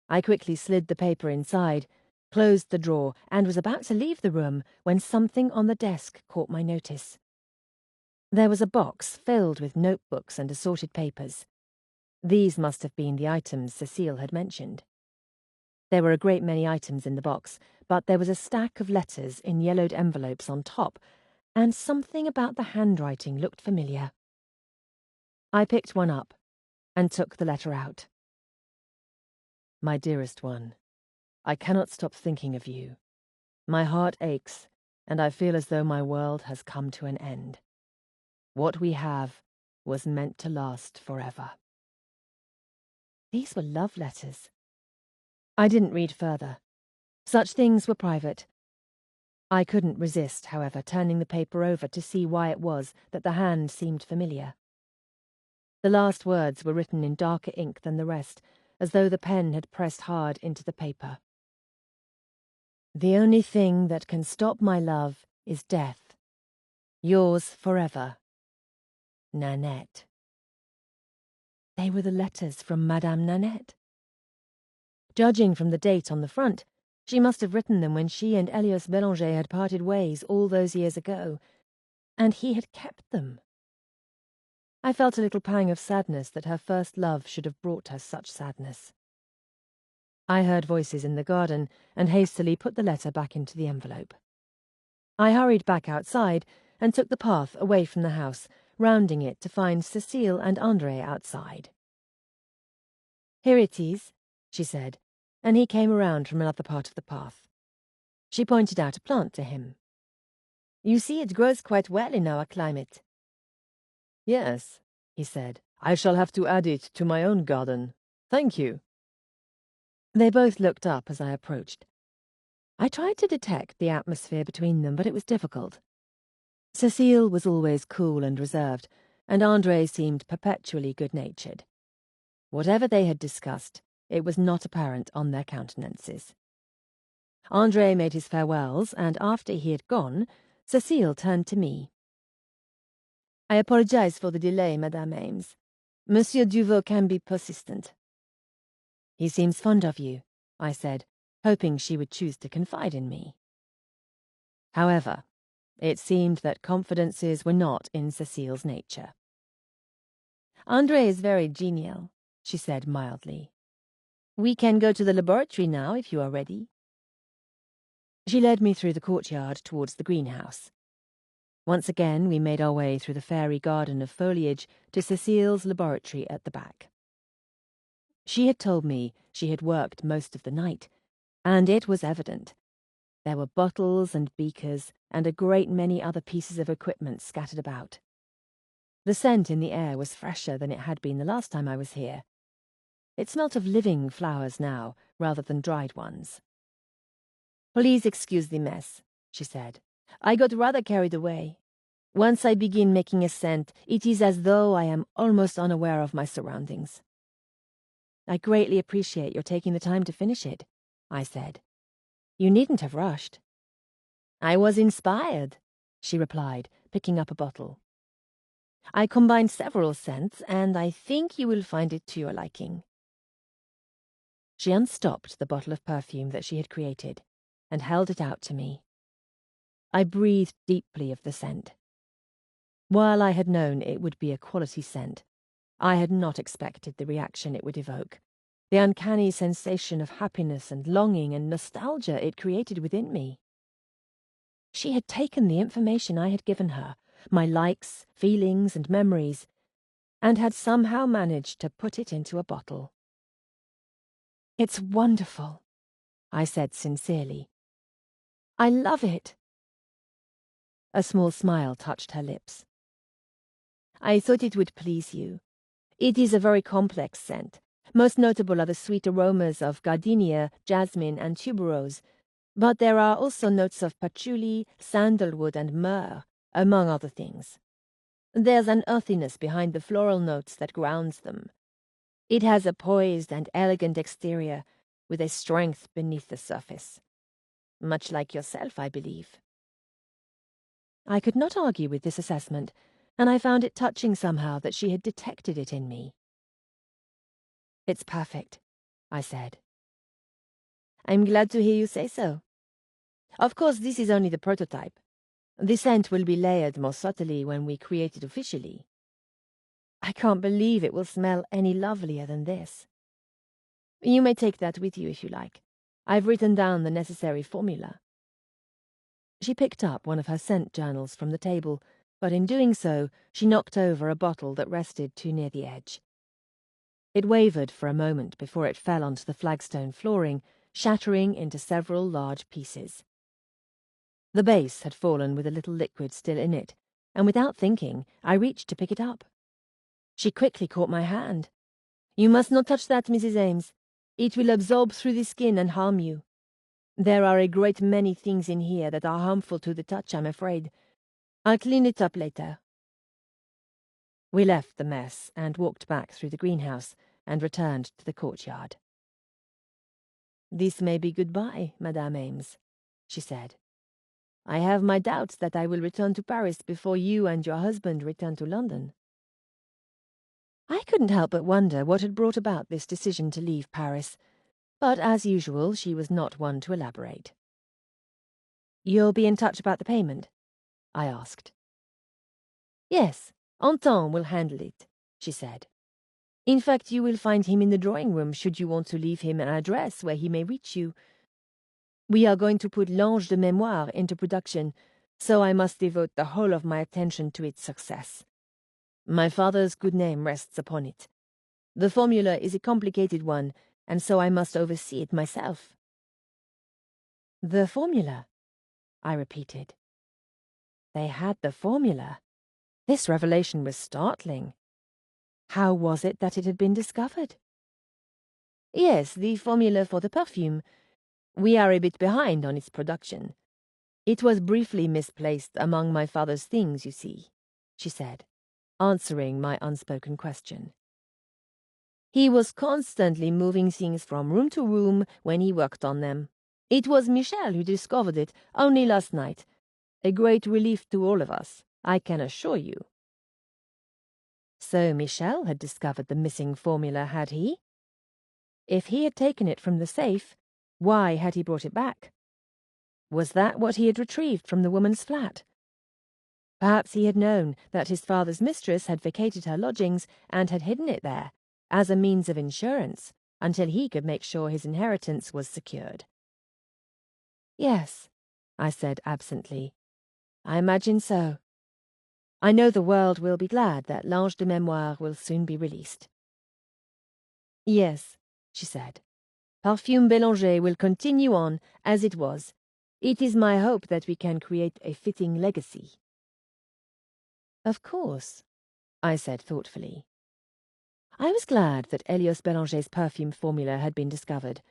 I quickly slid the paper inside, closed the drawer, and was about to leave the room when something on the desk caught my notice. There was a box filled with notebooks and assorted papers. These must have been the items Cécile had mentioned. There were a great many items in the box, but there was a stack of letters in yellowed envelopes on top, and something about the handwriting looked familiar. I picked one up and took the letter out. My dearest one, I cannot stop thinking of you. My heart aches, and I feel as though my world has come to an end. What we have was meant to last forever. These were love letters. I didn't read further. Such things were private. I couldn't resist, however, turning the paper over to see why it was that the hand seemed familiar. The last words were written in darker ink than the rest, as though the pen had pressed hard into the paper. The only thing that can stop my love is death. Yours forever, Nanette. They were the letters from Madame Nanette. Judging from the date on the front, she must have written them when she and Elias Bélanger had parted ways all those years ago, and he had kept them. I felt a little pang of sadness that her first love should have brought her such sadness. I heard voices in the garden and hastily put the letter back into the envelope. I hurried back outside and took the path away from the house, rounding it to find Cécile and André outside. "Here it is," she said, and he came around from another part of the path. She pointed out a plant to him. "You see, it grows quite well in our climate." Yes, he said. I shall have to add it to my own garden. Thank you. They both looked up as I approached. I tried to detect the atmosphere between them, but it was difficult. Cécile was always cool and reserved, and André seemed perpetually good-natured. Whatever they had discussed, it was not apparent on their countenances. André made his farewells, and after he had gone, Cécile turned to me. "I apologize for the delay, Madame Ames. Monsieur Duvaux can be persistent." "He seems fond of you," I said, hoping she would choose to confide in me. However, it seemed that confidences were not in Cécile's nature. "André is very genial," she said mildly. "We can go to the laboratory now, if you are ready." She led me through the courtyard towards the greenhouse. Once again we made our way through the fairy garden of foliage to Cécile's laboratory at the back. She had told me she had worked most of the night, and it was evident. There were bottles and beakers and a great many other pieces of equipment scattered about. The scent in the air was fresher than it had been the last time I was here. It smelt of living flowers now, rather than dried ones. "Please excuse the mess," she said. "I got rather carried away. Once I begin making a scent, it is as though I am almost unaware of my surroundings." "I greatly appreciate your taking the time to finish it," I said. You needn't have rushed. I was inspired, she replied, picking up a bottle. I combined several scents, and I think you will find it to your liking. She unstopped the bottle of perfume that she had created and held it out to me. I breathed deeply of the scent. While I had known it would be a quality scent, I had not expected the reaction it would evoke, the uncanny sensation of happiness and longing and nostalgia it created within me. She had taken the information I had given her, my likes, feelings, and memories, and had somehow managed to put it into a bottle. It's wonderful, I said sincerely. I love it. A small smile touched her lips. I thought it would please you. It is a very complex scent. Most notable are the sweet aromas of gardenia, jasmine, and tuberose, but there are also notes of patchouli, sandalwood, and myrrh, among other things. There's an earthiness behind the floral notes that grounds them. It has a poised and elegant exterior, with a strength beneath the surface. Much like yourself, I believe. I could not argue with this assessment, and I found it touching somehow that she had detected it in me. It's perfect, I said. I'm glad to hear you say so. Of course, this is only the prototype. The scent will be layered more subtly when we create it officially. I can't believe it will smell any lovelier than this. You may take that with you if you like. I've written down the necessary formula. She picked up one of her scent journals from the table, but in doing so, she knocked over a bottle that rested too near the edge. It wavered for a moment before it fell onto the flagstone flooring, shattering into several large pieces. The base had fallen with a little liquid still in it, and without thinking, I reached to pick it up. She quickly caught my hand. You must not touch that, Mrs. Ames. It will absorb through the skin and harm you. There are a great many things in here that are harmful to the touch, I'm afraid. I'll clean it up later. We left the mess and walked back through the greenhouse and returned to the courtyard. This may be goodbye, Madame Ames, she said. I have my doubts that I will return to Paris before you and your husband return to London. I couldn't help but wonder what had brought about this decision to leave Paris, but as usual she was not one to elaborate. You'll be in touch about the payment? I asked. Yes, Anton will handle it, she said. In fact, you will find him in the drawing room should you want to leave him an address where he may reach you. We are going to put L'Ange de Mémoire into production, so I must devote the whole of my attention to its success. My father's good name rests upon it. The formula is a complicated one, and so I must oversee it myself. The formula, I repeated. They had the formula. This revelation was startling. How was it that it had been discovered? Yes, the formula for the perfume. We are a bit behind on its production. It was briefly misplaced among my father's things, you see, she said, answering my unspoken question. He was constantly moving things from room to room when he worked on them. It was Michel who discovered it only last night. A great relief to all of us, I can assure you. So Michel had discovered the missing formula, had he? If he had taken it from the safe, why had he brought it back? Was that what he had retrieved from the woman's flat? Perhaps he had known that his father's mistress had vacated her lodgings and had hidden it there, as a means of insurance, until he could make sure his inheritance was secured. Yes, I said absently. I imagine so. I know the world will be glad that L'Ange de Mémoire will soon be released. Yes, she said. Parfum Bélanger will continue on as it was. It is my hope that we can create a fitting legacy. Of course, I said thoughtfully. I was glad that Elios Bélanger's perfume formula had been discovered,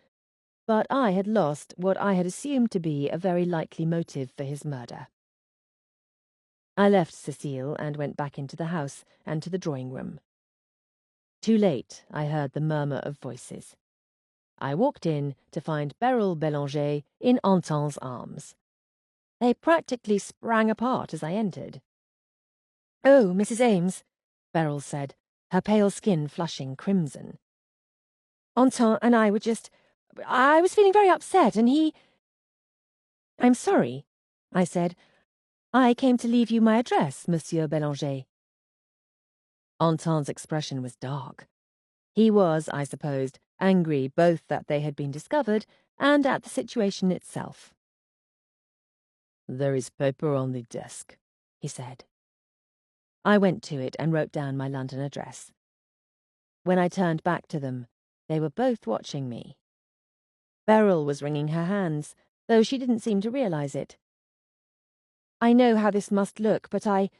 but I had lost what I had assumed to be a very likely motive for his murder. I left Cécile and went back into the house and to the drawing room. Too late, I heard the murmur of voices. I walked in to find Beryl Bélanger in Anton's arms. They practically sprang apart as I entered. "Oh, Mrs. Ames," Beryl said, her pale skin flushing crimson. "Anton and I were I was feeling very upset, and he—" "I'm sorry," I said. "I came to leave you my address, Monsieur Bélanger." Anton's expression was dark. He was, I supposed, angry both that they had been discovered and at the situation itself. "There is paper on the desk," he said. I went to it and wrote down my London address. When I turned back to them, they were both watching me. Beryl was wringing her hands, though she didn't seem to realize it. "I know how this must look, but I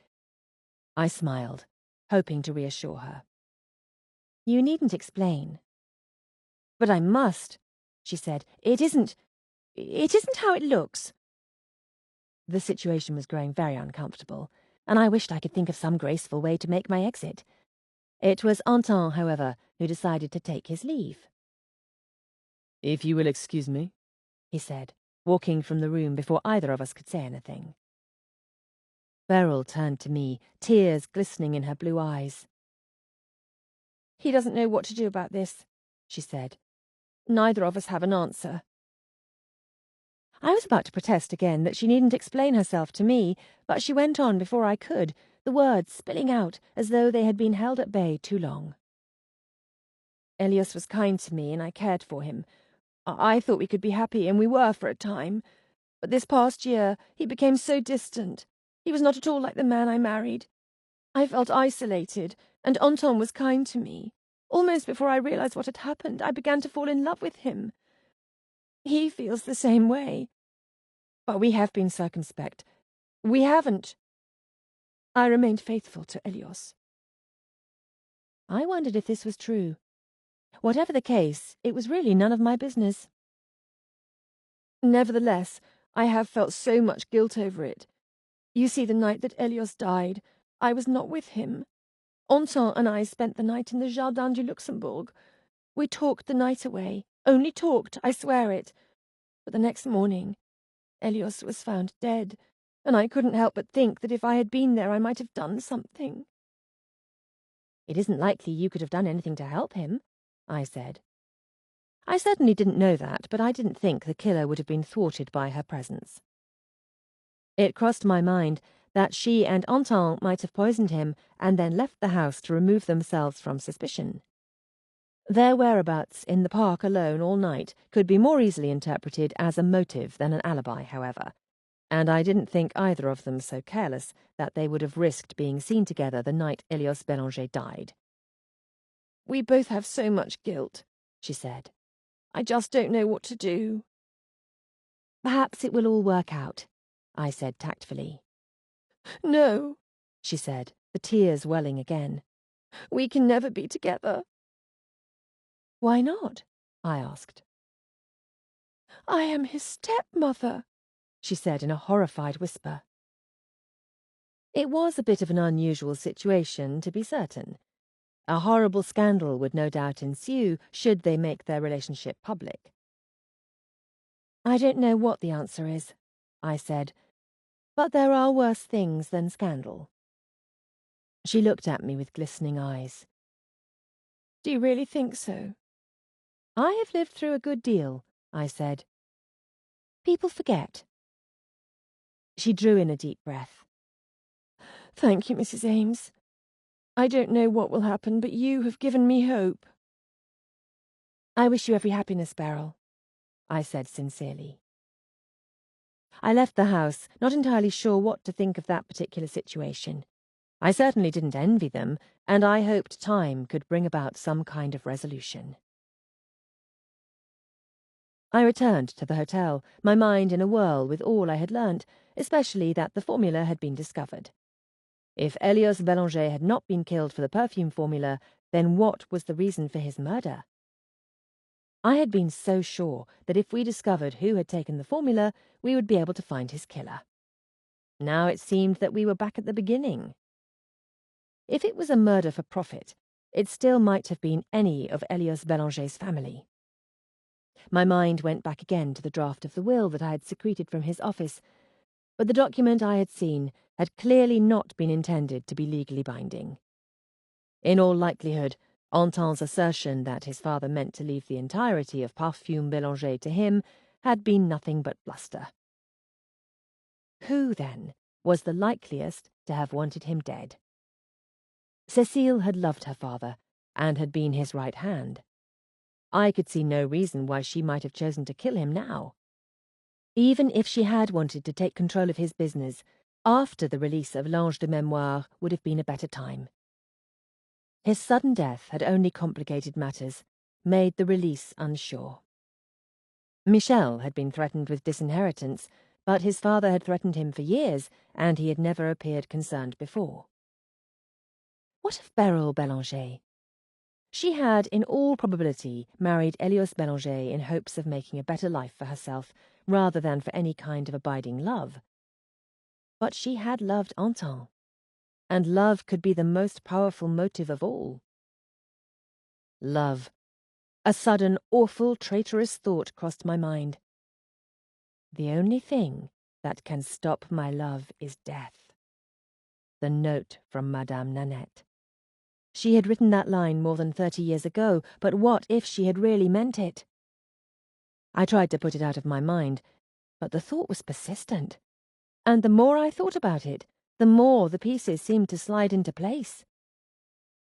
smiled, hoping to reassure her. "You needn't explain." "But I must," she said. It isn't how it looks." The situation was growing very uncomfortable, and I wished I could think of some graceful way to make my exit. It was Anton, however, who decided to take his leave. "If you will excuse me," he said, walking from the room before either of us could say anything. Beryl turned to me, tears glistening in her blue eyes. "He doesn't know what to do about this," she said. "Neither of us have an answer." I was about to protest again that she needn't explain herself to me, but she went on before I could, the words spilling out as though they had been held at bay too long. "Elias was kind to me, and I cared for him. I thought we could be happy, and we were for a time. But this past year he became so distant. He was not at all like the man I married. I felt isolated, and Anton was kind to me. Almost before I realized what had happened, I began to fall in love with him. He feels the same way. But we have been circumspect. We haven't. I remained faithful to Elios." I wondered if this was true. Whatever the case, it was really none of my business. "Nevertheless, I have felt so much guilt over it. You see, the night that Elios died, I was not with him. Anton and I spent the night in the Jardin du Luxembourg. We talked the night away. Only talked, I swear it. But the next morning, Elios was found dead, and I couldn't help but think that if I had been there I might have done something." "It isn't likely you could have done anything to help him," I said. I certainly didn't know that, but I didn't think the killer would have been thwarted by her presence. It crossed my mind that she and Anton might have poisoned him and then left the house to remove themselves from suspicion. Their whereabouts in the park alone all night could be more easily interpreted as a motive than an alibi, however, and I didn't think either of them so careless that they would have risked being seen together the night Elios Bélanger died. "We both have so much guilt," she said. "I just don't know what to do." "Perhaps it will all work out," I said tactfully. "No," she said, the tears welling again. "We can never be together." "Why not?" I asked. "I am his stepmother," she said in a horrified whisper. It was a bit of an unusual situation, to be certain. A horrible scandal would no doubt ensue should they make their relationship public. "I don't know what the answer is," I said, "but there are worse things than scandal." She looked at me with glistening eyes. "Do you really think so?" "I have lived through a good deal," I said. "People forget." She drew in a deep breath. "Thank you, Mrs. Ames. I don't know what will happen, but you have given me hope." "I wish you every happiness, Beryl," I said sincerely. I left the house, not entirely sure what to think of that particular situation. I certainly didn't envy them, and I hoped time could bring about some kind of resolution. I returned to the hotel, my mind in a whirl with all I had learnt, especially that the formula had been discovered. If Elios Bélanger had not been killed for the perfume formula, then what was the reason for his murder? I had been so sure that if we discovered who had taken the formula, we would be able to find his killer. Now it seemed that we were back at the beginning. If it was a murder for profit, it still might have been any of Elios Bélanger's family. my mind went back again to the draft of the will that I had secreted from his office, but the document I had seen had clearly not been intended to be legally binding. In all likelihood, Antin's assertion that his father meant to leave the entirety of Parfume Bélanger to him had been nothing but bluster. Who, then, was the likeliest to have wanted him dead? Cécile had loved her father, and had been his right hand. I could see no reason why she might have chosen to kill him now. Even if she had wanted to take control of his business, after the release of L'Ange de Mémoire would have been a better time. His sudden death had only complicated matters, made the release unsure. Michel had been threatened with disinheritance, but his father had threatened him for years, and he had never appeared concerned before. What of Beryl Bélanger? She had, in all probability, married Elios Bélanger in hopes of making a better life for herself, rather than for any kind of abiding love. But she had loved Antin, and love could be the most powerful motive of all. Love. A sudden, awful, traitorous thought crossed my mind. The only thing that can stop my love is death. The note from Madame Nanette. She had written that line more than 30 years ago, but what if she had really meant it? I tried to put it out of my mind, but the thought was persistent, and the more I thought about it, the more the pieces seemed to slide into place.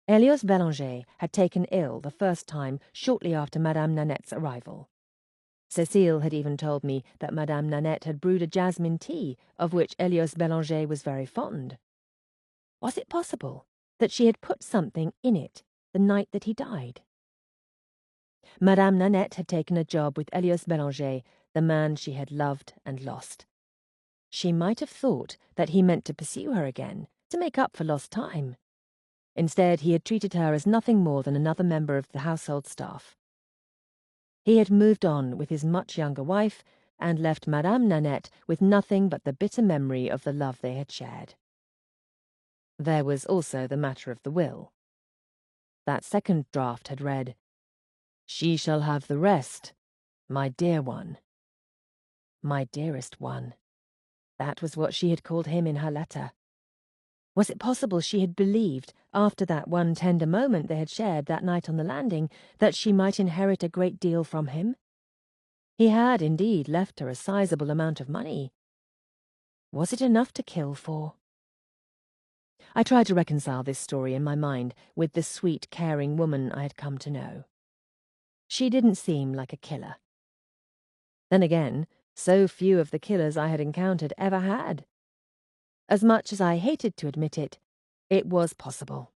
Elios Bélanger had taken ill the first time shortly after Madame Nanette's arrival. Cécile had even told me that Madame Nanette had brewed a jasmine tea, of which Elios Bélanger was very fond. Was it possible that she had put something in it the night that he died? Madame Nanette had taken a job with Elios Bélanger, the man she had loved and lost. She might have thought that he meant to pursue her again, to make up for lost time. Instead, he had treated her as nothing more than another member of the household staff. He had moved on with his much younger wife, and left Madame Nanette with nothing but the bitter memory of the love they had shared. There was also the matter of the will. That second draft had read, "She shall have the rest, my dear one." My dearest one. That was what she had called him in her letter. Was it possible she had believed, after that one tender moment they had shared that night on the landing, that she might inherit a great deal from him? He had indeed left her a sizable amount of money. Was it enough to kill for? I tried to reconcile this story in my mind with the sweet, caring woman I had come to know. She didn't seem like a killer. Then again, so few of the killers I had encountered ever had. As much as I hated to admit it, it was possible.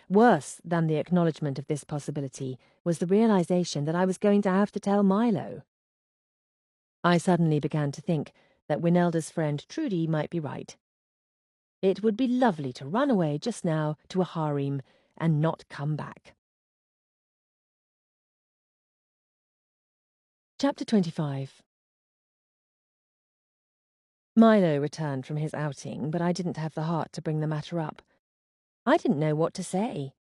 Worse than the acknowledgement of this possibility was the realization that I was going to have to tell Milo. I suddenly began to think that Winelda's friend Trudy might be right. It would be lovely to run away just now to a harem and not come back. Chapter 25. Milo returned from his outing, but I didn't have the heart to bring the matter up. I didn't know what to say.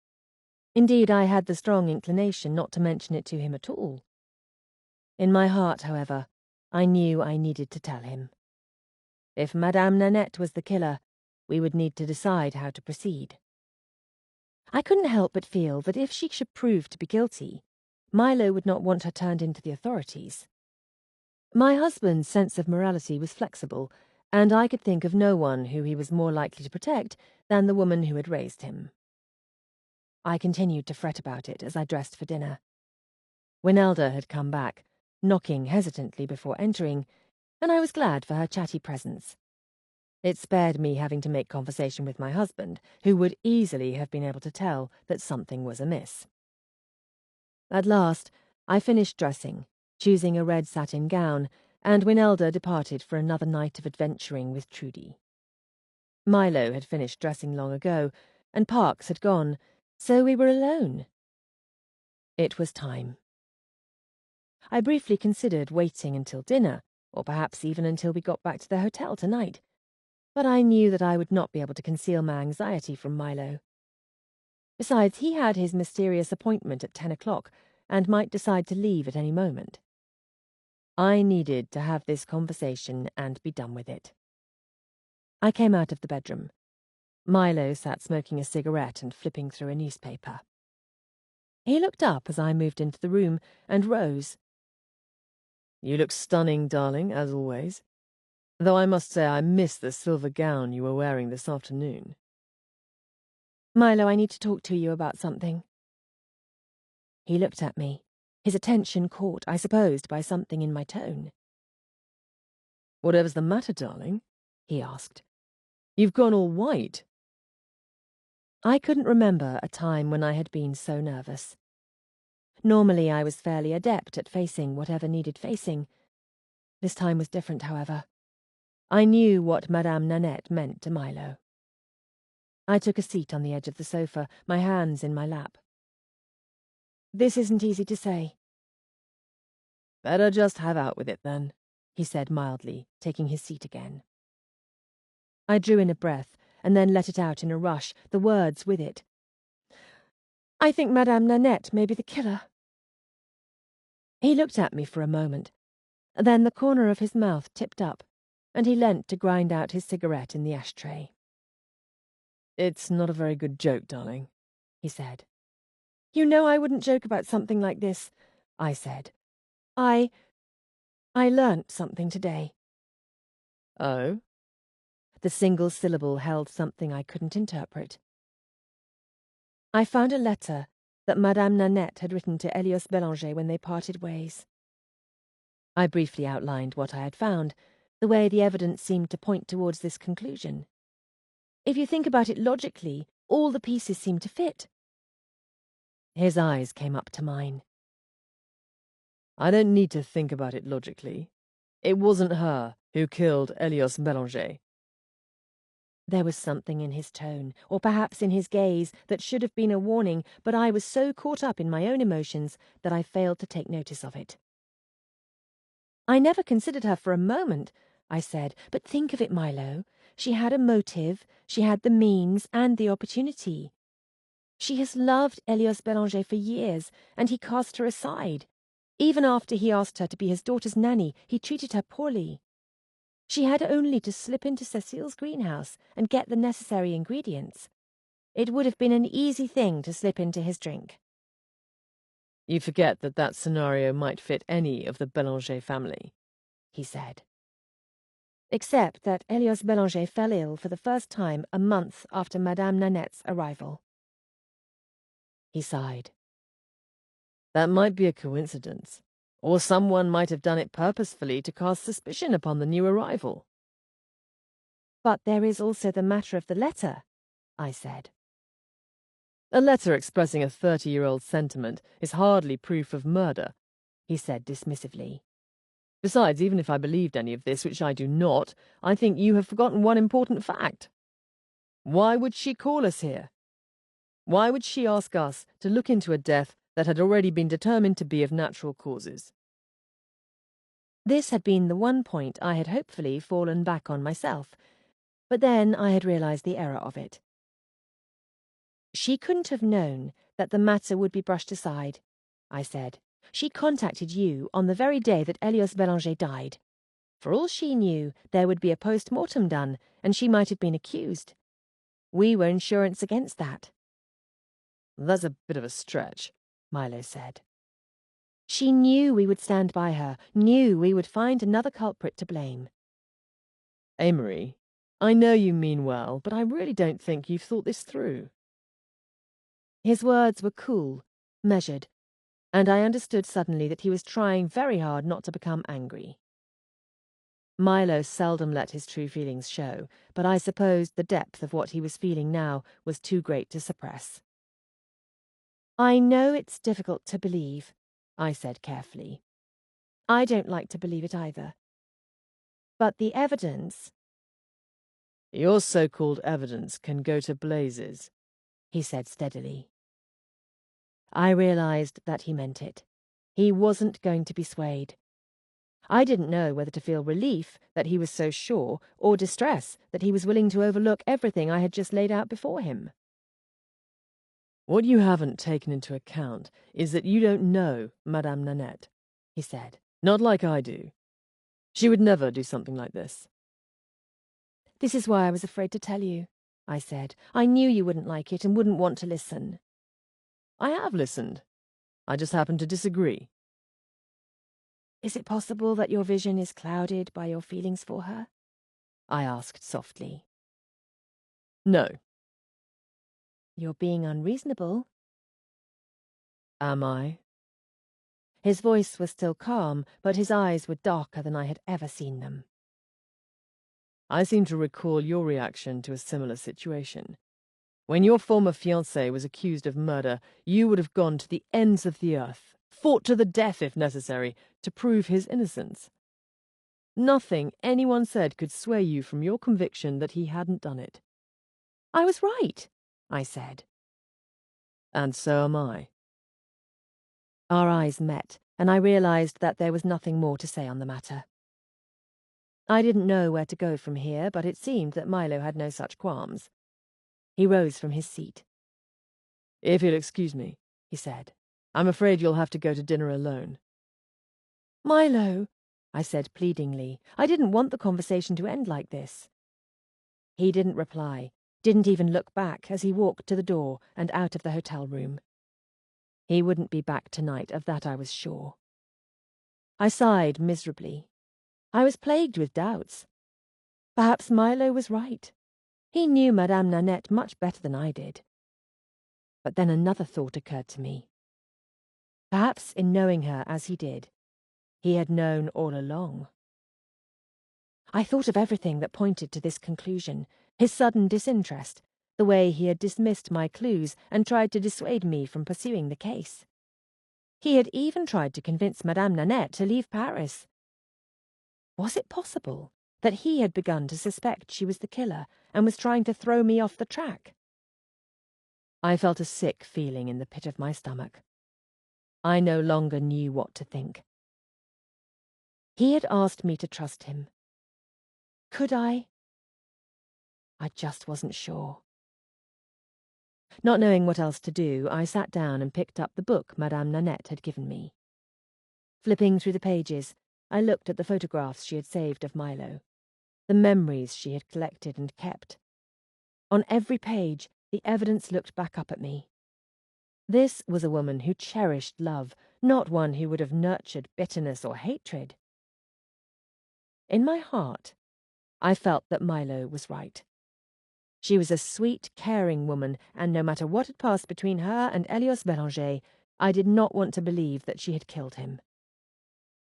Indeed, I had the strong inclination not to mention it to him at all. In my heart, however, I knew I needed to tell him. If Madame Nanette was the killer, we would need to decide how to proceed. I couldn't help but feel that if she should prove to be guilty, Milo would not want her turned into the authorities. My husband's sense of morality was flexible, and I could think of no one who he was more likely to protect than the woman who had raised him. I continued to fret about it as I dressed for dinner. Winelda had come back, knocking hesitantly before entering, and I was glad for her chatty presence. It spared me having to make conversation with my husband, who would easily have been able to tell that something was amiss. At last, I finished dressing, choosing a red satin gown, and Winelda departed for another night of adventuring with Trudy. Milo had finished dressing long ago, and Parks had gone, so we were alone. It was time. I briefly considered waiting until dinner, or perhaps even until we got back to the hotel tonight, but I knew that I would not be able to conceal my anxiety from Milo. Besides, he had his mysterious appointment at 10 o'clock, and might decide to leave at any moment. I needed to have this conversation and be done with it. I came out of the bedroom. Milo sat smoking a cigarette and flipping through a newspaper. He looked up as I moved into the room and rose. "You look stunning, darling, as always. Though I must say I miss the silver gown you were wearing this afternoon." "Milo, I need to talk to you about something." He looked at me, his attention caught, I supposed, by something in my tone. "Whatever's the matter, darling?" he asked. "You've gone all white." I couldn't remember a time when I had been so nervous. Normally I was fairly adept at facing whatever needed facing. This time was different, however. I knew what Madame Nanette meant to Milo. I took a seat on the edge of the sofa, my hands in my lap. "This isn't easy to say." "Better just have out with it, then," he said mildly, taking his seat again. I drew in a breath, and then let it out in a rush, the words with it. "I think Madame Nanette may be the killer." He looked at me for a moment. Then the corner of his mouth tipped up, and he leant to grind out his cigarette in the ashtray. "It's not a very good joke, darling," he said. "You know I wouldn't joke about something like this," I said. I learnt something today." "Oh?" The single syllable held something I couldn't interpret. "I found a letter that Madame Nanette had written to Elios Bélanger when they parted ways." I briefly outlined what I had found, the way the evidence seemed to point towards this conclusion. If you think about it logically, all the pieces seem to fit. His eyes came up to mine. "I don't need to think about it logically. It wasn't her who killed Elios Bélanger." There was something in his tone, or perhaps in his gaze, that should have been a warning, but I was so caught up in my own emotions that I failed to take notice of it. "I never considered her for a moment," I said, "but think of it, Milo. She had a motive, she had the means and the opportunity. She has loved Elios Bélanger for years, and he cast her aside. Even after he asked her to be his daughter's nanny, he treated her poorly. She had only to slip into Cecile's greenhouse and get the necessary ingredients. It would have been an easy thing to slip into his drink." "You forget that that scenario might fit any of the Bélanger family," he said. "Except that Elios Bélanger fell ill for the first time a month after Madame Nanette's arrival." He sighed. "That might be a coincidence, or someone might have done it purposefully to cast suspicion upon the new arrival." "But there is also the matter of the letter," I said. "A letter expressing a 30-year-old sentiment is hardly proof of murder," he said dismissively. "Besides, even if I believed any of this, which I do not, I think you have forgotten one important fact. Why would she call us here? Why would she ask us to look into a death that had already been determined to be of natural causes?" This had been the one point I had hopefully fallen back on myself, but then I had realized the error of it. "She couldn't have known that the matter would be brushed aside," I said. "She contacted you on the very day that Elios Bélanger died. For all she knew, there would be a post-mortem done, and she might have been accused. We were insurance against that." "That's a bit of a stretch," Milo said. "She knew we would stand by her, knew we would find another culprit to blame." "Amory, I know you mean well, but I really don't think you've thought this through." His words were cool, measured, and I understood suddenly that he was trying very hard not to become angry. Milo seldom let his true feelings show, but I supposed the depth of what he was feeling now was too great to suppress. "I know it's difficult to believe," I said carefully. "I don't like to believe it either. But the evidence—" "Your so-called evidence can go to blazes," he said steadily. I realized that he meant it. He wasn't going to be swayed. I didn't know whether to feel relief that he was so sure, or distress that he was willing to overlook everything I had just laid out before him. What you haven't taken into account is that you don't know Madame Nanette, he said. Not like I do. She would never do something like this. This is why I was afraid to tell you, I said. I knew you wouldn't like it and wouldn't want to listen. I have listened. I just happen to disagree. Is it possible that your vision is clouded by your feelings for her? I asked softly. No. You're being unreasonable. Am I? His voice was still calm, but his eyes were darker than I had ever seen them. I seem to recall your reaction to a similar situation. When your former fiancé was accused of murder, you would have gone to the ends of the earth, fought to the death if necessary, to prove his innocence. Nothing anyone said could sway you from your conviction that he hadn't done it. I was right, I said. And so am I. Our eyes met, and I realized that there was nothing more to say on the matter. I didn't know where to go from here, but it seemed that Milo had no such qualms. He rose from his seat. If you'll excuse me, he said, I'm afraid you'll have to go to dinner alone. Milo, I said pleadingly. I didn't want the conversation to end like this. He didn't reply, didn't even look back as he walked to the door and out of the hotel room. He wouldn't be back tonight, of that I was sure. I sighed miserably. I was plagued with doubts. Perhaps Milo was right. He knew Madame Nanette much better than I did. But then another thought occurred to me. Perhaps in knowing her as he did, he had known all along. I thought of everything that pointed to this conclusion, his sudden disinterest, the way he had dismissed my clues and tried to dissuade me from pursuing the case. He had even tried to convince Madame Nanette to leave Paris. Was it possible that he had begun to suspect she was the killer and was trying to throw me off the track? I felt a sick feeling in the pit of my stomach. I no longer knew what to think. He had asked me to trust him. Could I? I just wasn't sure. Not knowing what else to do, I sat down and picked up the book Madame Nanette had given me. Flipping through the pages, I looked at the photographs she had saved of Milo, the memories she had collected and kept. On every page, the evidence looked back up at me. This was a woman who cherished love, not one who would have nurtured bitterness or hatred. In my heart, I felt that Milo was right. She was a sweet, caring woman, and no matter what had passed between her and Elias Bélanger, I did not want to believe that she had killed him.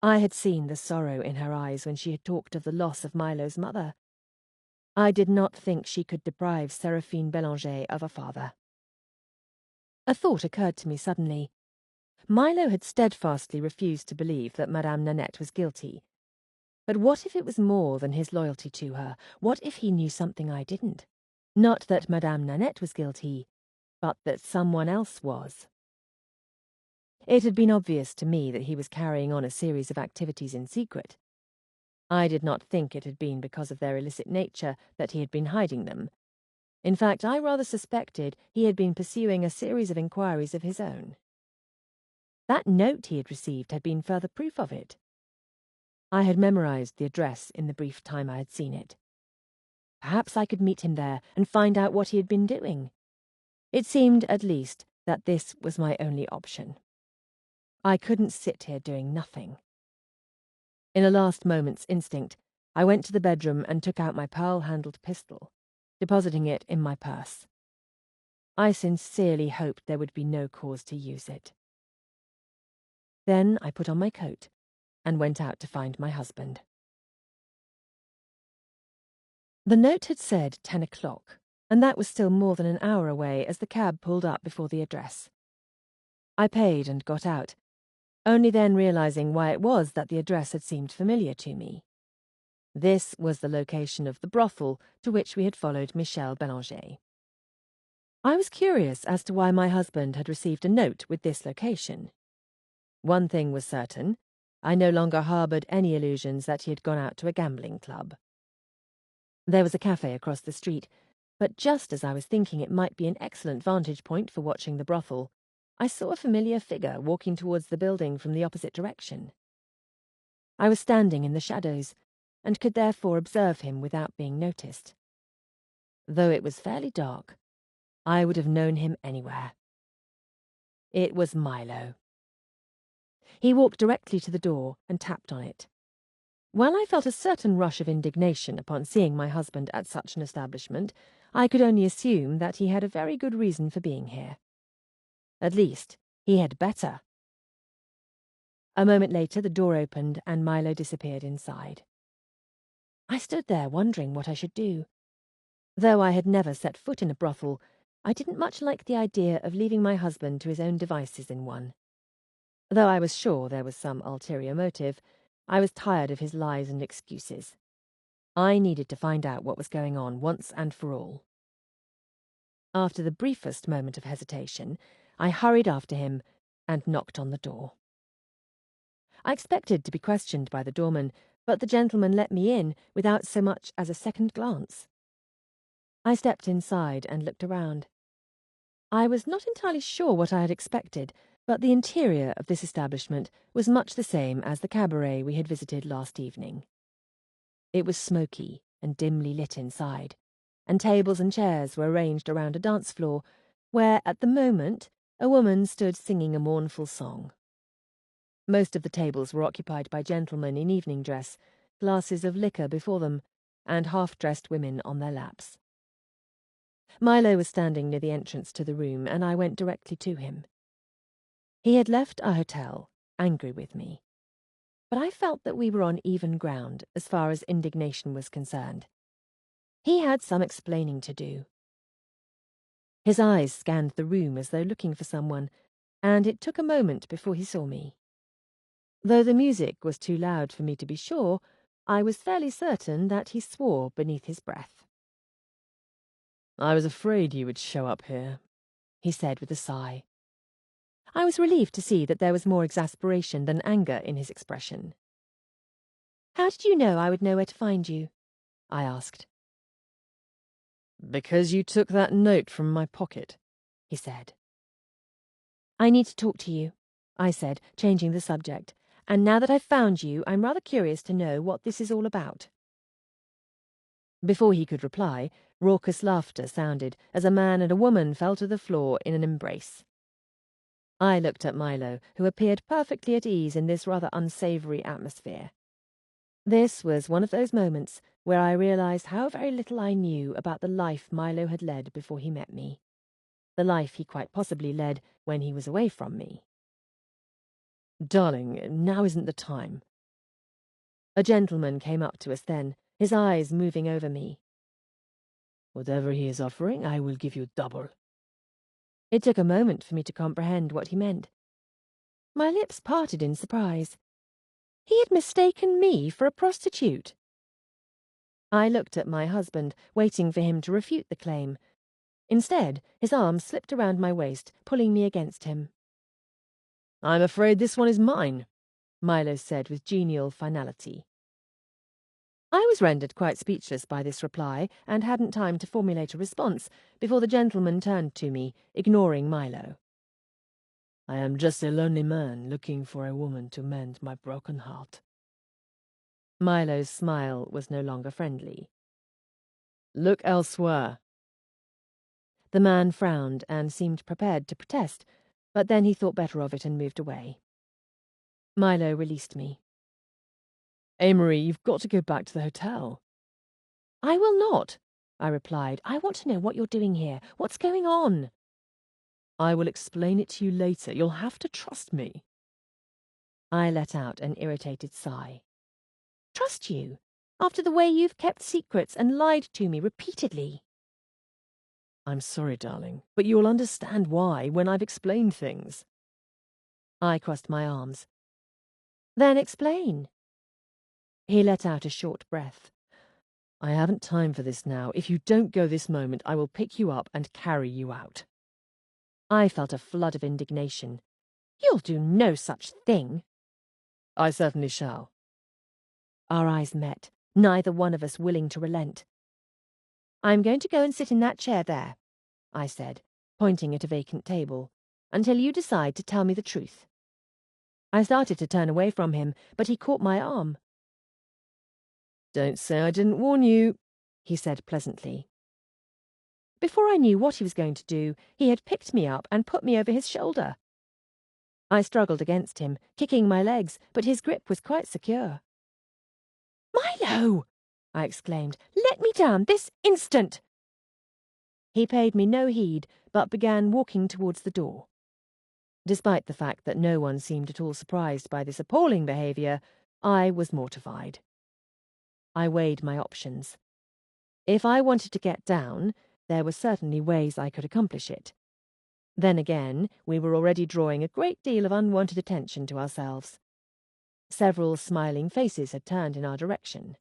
I had seen the sorrow in her eyes when she had talked of the loss of Milo's mother. I did not think she could deprive Séraphine Bélanger of a father. A thought occurred to me suddenly. Milo had steadfastly refused to believe that Madame Nanette was guilty. But what if it was more than his loyalty to her? What if he knew something I didn't? Not that Madame Nanette was guilty, but that someone else was. It had been obvious to me that he was carrying on a series of activities in secret. I did not think it had been because of their illicit nature that he had been hiding them. In fact, I rather suspected he had been pursuing a series of inquiries of his own. That note he had received had been further proof of it. I had memorized the address in the brief time I had seen it. Perhaps I could meet him there and find out what he had been doing. It seemed, at least, that this was my only option. I couldn't sit here doing nothing. In a last moment's instinct, I went to the bedroom and took out my pearl-handled pistol, depositing it in my purse. I sincerely hoped there would be no cause to use it. Then I put on my coat and went out to find my husband. The note had said 10 o'clock, and that was still more than an hour away as the cab pulled up before the address. I paid and got out, only then realizing why it was that the address had seemed familiar to me. This was the location of the brothel to which we had followed Michel Bélanger. I was curious as to why my husband had received a note with this location. One thing was certain, I no longer harboured any illusions that he had gone out to a gambling club. There was a cafe across the street, But just as I was thinking it might be an excellent vantage point for watching the brothel, I saw a familiar figure walking towards the building from the opposite direction. I was standing in the shadows, and could therefore observe him without being noticed. Though it was fairly dark, I would have known him anywhere. It was Milo. He walked directly to the door and tapped on it. While I felt a certain rush of indignation upon seeing my husband at such an establishment, I could only assume that he had a very good reason for being here. At least, he had better. A moment later, the door opened and Milo disappeared inside. I stood there wondering what I should do. Though I had never set foot in a brothel, I didn't much like the idea of leaving my husband to his own devices in one. Though I was sure there was some ulterior motive, I was tired of his lies and excuses. I needed to find out what was going on once and for all. After the briefest moment of hesitation, I hurried after him and knocked on the door. I expected to be questioned by the doorman, but the gentleman let me in without so much as a second glance. I stepped inside and looked around. I was not entirely sure what I had expected, but the interior of this establishment was much the same as the cabaret we had visited last evening. It was smoky and dimly lit inside, and tables and chairs were arranged around a dance floor, where, at the moment, a woman stood singing a mournful song. Most of the tables were occupied by gentlemen in evening dress, glasses of liquor before them, and half-dressed women on their laps. Milo was standing near the entrance to the room, and I went directly to him. He had left our hotel, angry with me, but I felt that we were on even ground as far as indignation was concerned. He had some explaining to do. His eyes scanned the room as though looking for someone, and it took a moment before he saw me. Though the music was too loud for me to be sure, I was fairly certain that he swore beneath his breath. "I was afraid you would show up here," he said with a sigh. I was relieved to see that there was more exasperation than anger in his expression. "How did you know I would know where to find you?" I asked. "Because you took that note from my pocket," he said. "I need to talk to you," I said, changing the subject, "and now that I've found you, I'm rather curious to know what this is all about." Before he could reply, raucous laughter sounded as a man and a woman fell to the floor in an embrace. I looked at Milo, who appeared perfectly at ease in this rather unsavoury atmosphere. This was one of those moments where I realised how very little I knew about the life Milo had led before he met me, the life he quite possibly led when he was away from me. "Darling, now isn't the time." A gentleman came up to us then, his eyes moving over me. "Whatever he is offering, I will give you double." It took a moment for me to comprehend what he meant. My lips parted in surprise. He had mistaken me for a prostitute. I looked at my husband, waiting for him to refute the claim. Instead, his arm slipped around my waist, pulling me against him. "I'm afraid this one is mine," Milo said with genial finality. I was rendered quite speechless by this reply, and hadn't time to formulate a response before the gentleman turned to me, ignoring Milo. "I am just a lonely man looking for a woman to mend my broken heart." Milo's smile was no longer friendly. "Look elsewhere." The man frowned and seemed prepared to protest, but then he thought better of it and moved away. Milo released me. "Amory, you've got to go back to the hotel." "I will not," I replied. "I want to know what you're doing here. What's going on?" "I will explain it to you later. You'll have to trust me." I let out an irritated sigh. "Trust you? After the way you've kept secrets and lied to me repeatedly?" "I'm sorry, darling, but you'll understand why when I've explained things." I crossed my arms. "Then explain." He let out a short breath. "I haven't time for this now. If you don't go this moment, I will pick you up and carry you out." I felt a flood of indignation. "You'll do no such thing." "I certainly shall." Our eyes met, neither one of us willing to relent. I'm going to go and sit in that chair there, I said, pointing at a vacant table, until you decide to tell me the truth. I started to turn away from him, but he caught my arm. Don't say I didn't warn you, he said pleasantly. Before I knew what he was going to do, he had picked me up and put me over his shoulder. I struggled against him, kicking my legs, but his grip was quite secure. "Milo!" I exclaimed. "Let me down this instant!" He paid me no heed, but began walking towards the door. Despite the fact that no one seemed at all surprised by this appalling behaviour, I was mortified. I weighed my options. If I wanted to get down, there were certainly ways I could accomplish it. Then again, we were already drawing a great deal of unwanted attention to ourselves. Several smiling faces had turned in our direction.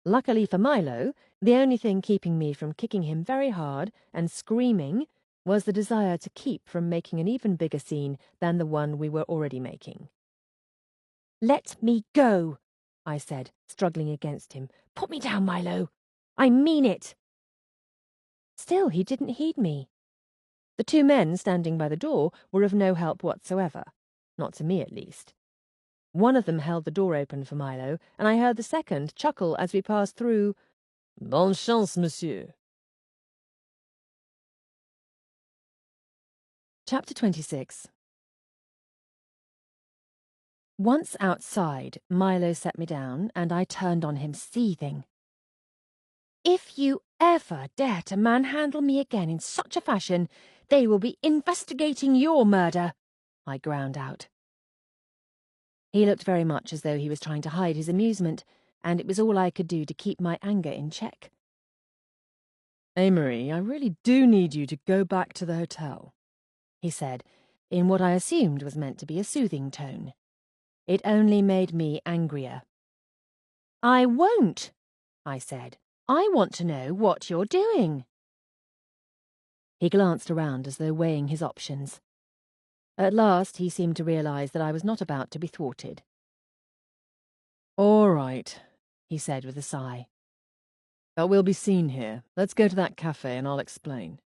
Luckily for Milo, the only thing keeping me from kicking him very hard and screaming was the desire to keep from making an even bigger scene than the one we were already making. "Let me go," I said, struggling against him. "Put me down, Milo. I mean it." Still, he didn't heed me. The two men standing by the door were of no help whatsoever, not to me at least. One of them held the door open for Milo, and I heard the second chuckle as we passed through. "Bonne chance, monsieur." Chapter 26. Once outside, Milo set me down, and I turned on him, seething. "If you ever dare to manhandle me again in such a fashion, they will be investigating your murder," I ground out. He looked very much as though he was trying to hide his amusement, and it was all I could do to keep my anger in check. "Amory, I really do need you to go back to the hotel," he said, in what I assumed was meant to be a soothing tone. It only made me angrier. "I won't," I said. "I want to know what you're doing." He glanced around as though weighing his options. At last he seemed to realize that I was not about to be thwarted. "All right," he said with a sigh. "But we'll be seen here. Let's go to that cafe and I'll explain."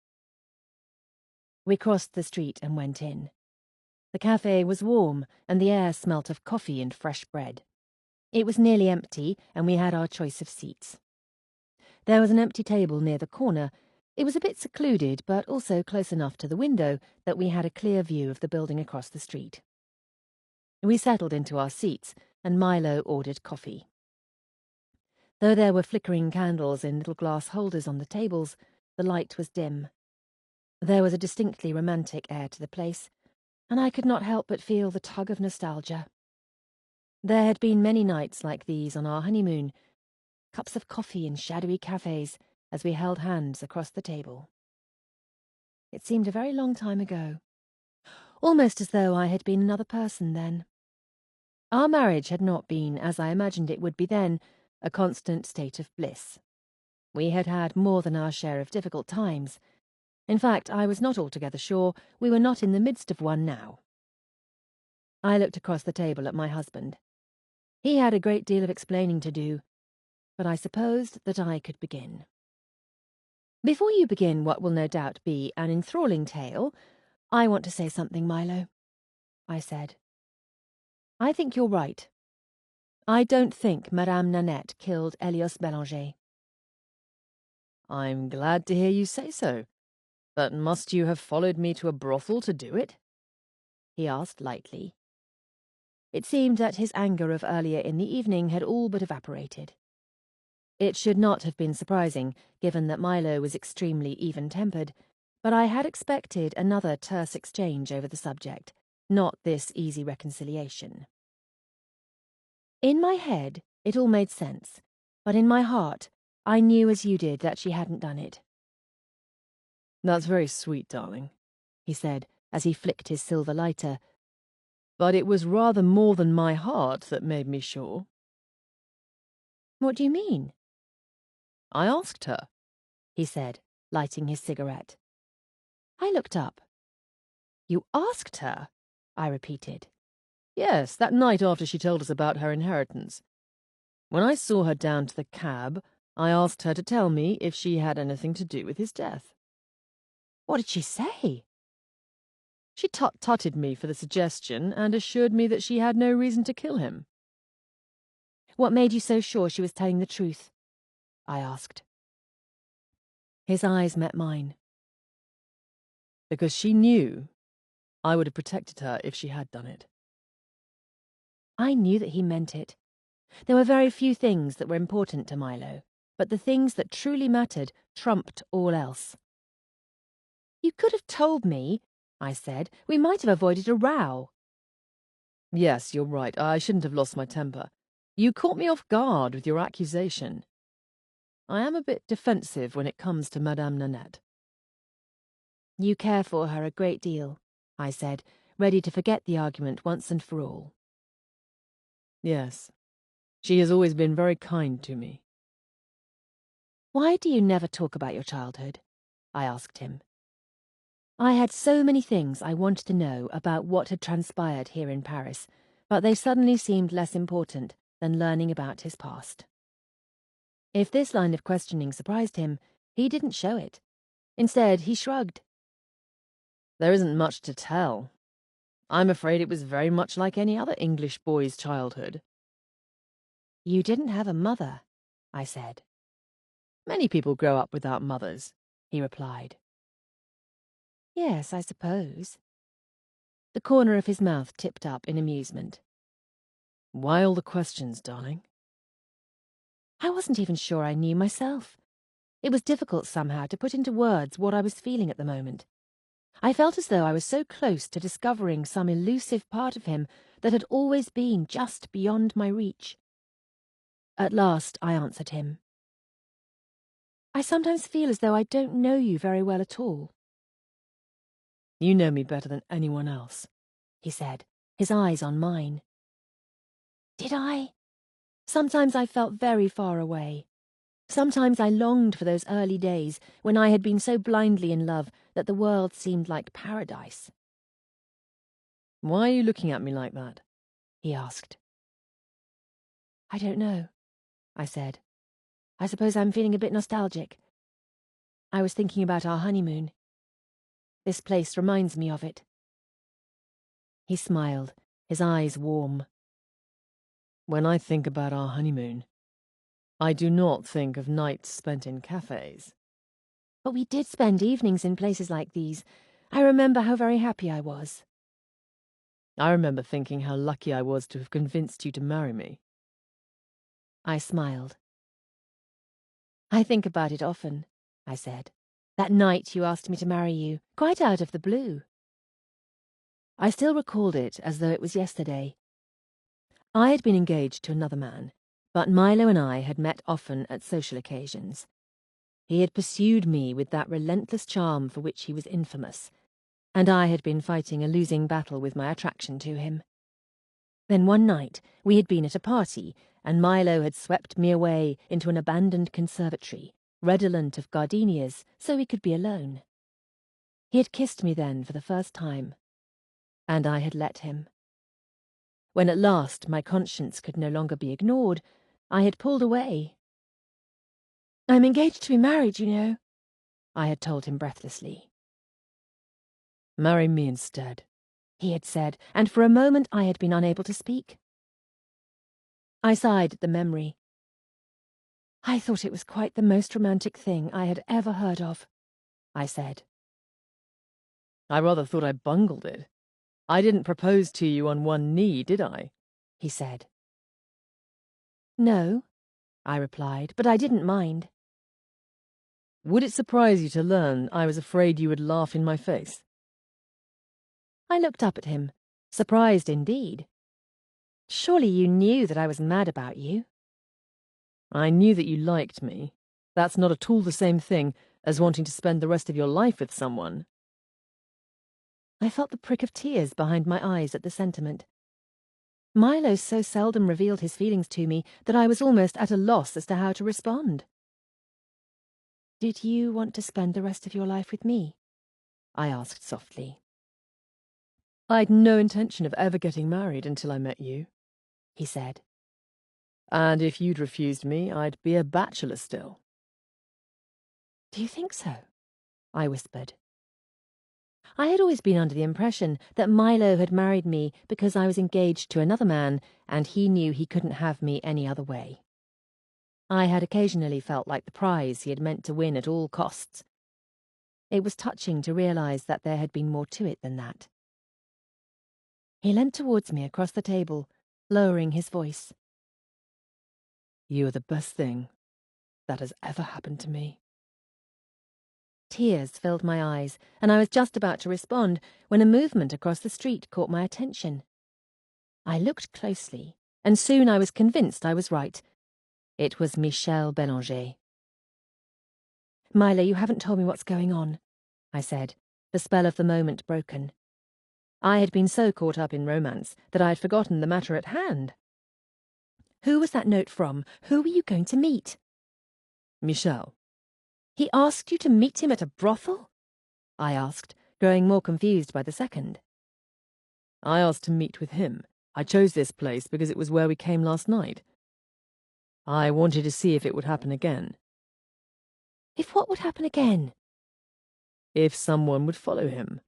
We crossed the street and went in. The cafe was warm, and the air smelt of coffee and fresh bread. It was nearly empty, and we had our choice of seats. There was an empty table near the corner. It was a bit secluded, but also close enough to the window that we had a clear view of the building across the street. We settled into our seats, and Milo ordered coffee. Though there were flickering candles in little glass holders on the tables, the light was dim. There was a distinctly romantic air to the place, and I could not help but feel the tug of nostalgia. There had been many nights like these on our honeymoon, cups of coffee in shadowy cafes as we held hands across the table. It seemed a very long time ago, almost as though I had been another person then. Our marriage had not been, as I imagined it would be then, a constant state of bliss. We had had more than our share of difficult times. In fact, I was not altogether sure we were not in the midst of one now. I looked across the table at my husband. He had a great deal of explaining to do, but I supposed that I could begin. "Before you begin what will no doubt be an enthralling tale, I want to say something, Milo," I said. "I think you're right. I don't think Madame Nanette killed Elios Bélanger." "I'm glad to hear you say so. But must you have followed me to a brothel to do it?" he asked lightly. It seemed that his anger of earlier in the evening had all but evaporated. It should not have been surprising, given that Milo was extremely even-tempered, but I had expected another terse exchange over the subject, not this easy reconciliation. In my head, it all made sense, but in my heart, I knew as you did that she hadn't done it. "That's very sweet, darling," he said as he flicked his silver lighter. "But it was rather more than my heart that made me sure." "What do you mean?" "I asked her," he said, lighting his cigarette. I looked up. "You asked her?" I repeated. "Yes, that night after she told us about her inheritance. When I saw her down to the cab, I asked her to tell me if she had anything to do with his death. What did she say? She tut-tutted me for the suggestion and assured me that she had no reason to kill him. What made you so sure she was telling the truth? I asked. His eyes met mine. Because she knew I would have protected her if she had done it. I knew that he meant it. There were very few things that were important to Milo, but the things that truly mattered trumped all else. You could have told me, I said. We might have avoided a row. Yes, you're right. I shouldn't have lost my temper. You caught me off guard with your accusation. I am a bit defensive when it comes to Madame Nanette. You care for her a great deal, I said, ready to forget the argument once and for all. Yes, she has always been very kind to me. Why do you never talk about your childhood? I asked him. I had so many things I wanted to know about what had transpired here in Paris, but they suddenly seemed less important than learning about his past. If this line of questioning surprised him, he didn't show it. Instead, he shrugged. There isn't much to tell. I'm afraid it was very much like any other English boy's childhood. You didn't have a mother, I said. Many people grow up without mothers, he replied. Yes, I suppose. The corner of his mouth tipped up in amusement. Why all the questions, darling? I wasn't even sure I knew myself. It was difficult somehow to put into words what I was feeling at the moment. I felt as though I was so close to discovering some elusive part of him that had always been just beyond my reach. At last I answered him. I sometimes feel as though I don't know you very well at all. You know me better than anyone else, he said, his eyes on mine. Did I? Sometimes I felt very far away. Sometimes I longed for those early days when I had been so blindly in love that the world seemed like paradise. Why are you looking at me like that? He asked. I don't know, I said. I suppose I'm feeling a bit nostalgic. I was thinking about our honeymoon. This place reminds me of it. He smiled, his eyes warm. When I think about our honeymoon, I do not think of nights spent in cafes. But we did spend evenings in places like these. I remember how very happy I was. I remember thinking how lucky I was to have convinced you to marry me. I smiled. I think about it often, I said. That night you asked me to marry you, quite out of the blue. I still recalled it as though it was yesterday. I had been engaged to another man, but Milo and I had met often at social occasions. He had pursued me with that relentless charm for which he was infamous, and I had been fighting a losing battle with my attraction to him. Then one night we had been at a party, and Milo had swept me away into an abandoned conservatory, redolent of gardenias, so we could be alone. He had kissed me then for the first time, and I had let him. When at last my conscience could no longer be ignored, I had pulled away. I'm engaged to be married, you know, I had told him breathlessly. Marry me instead, he had said, and for a moment I had been unable to speak. I sighed at the memory. I thought it was quite the most romantic thing I had ever heard of, I said. I rather thought I bungled it. I didn't propose to you on one knee, did I? He said. No, I replied, but I didn't mind. Would it surprise you to learn I was afraid you would laugh in my face? I looked up at him, surprised indeed. Surely you knew that I was mad about you. I knew that you liked me. That's not at all the same thing as wanting to spend the rest of your life with someone. I felt the prick of tears behind my eyes at the sentiment. Milo so seldom revealed his feelings to me that I was almost at a loss as to how to respond. Did you want to spend the rest of your life with me? I asked softly. I'd no intention of ever getting married until I met you, he said. And if you'd refused me, I'd be a bachelor still. Do you think so? I whispered. I had always been under the impression that Milo had married me because I was engaged to another man and he knew he couldn't have me any other way. I had occasionally felt like the prize he had meant to win at all costs. It was touching to realise that there had been more to it than that. He leant towards me across the table, lowering his voice. You are the best thing that has ever happened to me. Tears filled my eyes, and I was just about to respond when a movement across the street caught my attention. I looked closely, and soon I was convinced I was right. It was Michel Bélanger. Milo, you haven't told me what's going on, I said, the spell of the moment broken. I had been so caught up in romance that I had forgotten the matter at hand. Who was that note from? Who were you going to meet? Michel. He asked you to meet him at a brothel? I asked, growing more confused by the second. I asked to meet with him. I chose this place because it was where we came last night. I wanted to see if it would happen again. If what would happen again? If someone would follow him.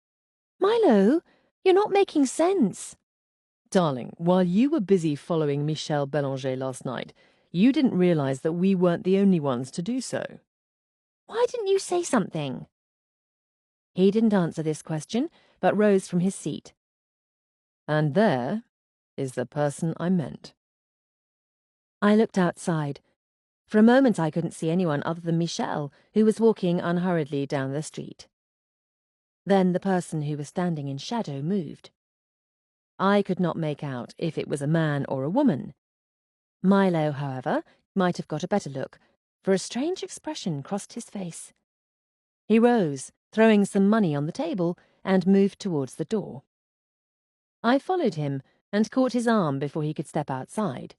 Milo, you're not making sense. Darling, while you were busy following Michel Bélanger last night, you didn't realize that we weren't the only ones to do so. Why didn't you say something? He didn't answer this question, but rose from his seat. And there is the person I meant. I looked outside. For a moment I couldn't see anyone other than Michel, who was walking unhurriedly down the street. Then the person who was standing in shadow moved. I could not make out if it was a man or a woman. Milo, however, might have got a better look, for a strange expression crossed his face. He rose, throwing some money on the table, and moved towards the door. I followed him and caught his arm before he could step outside.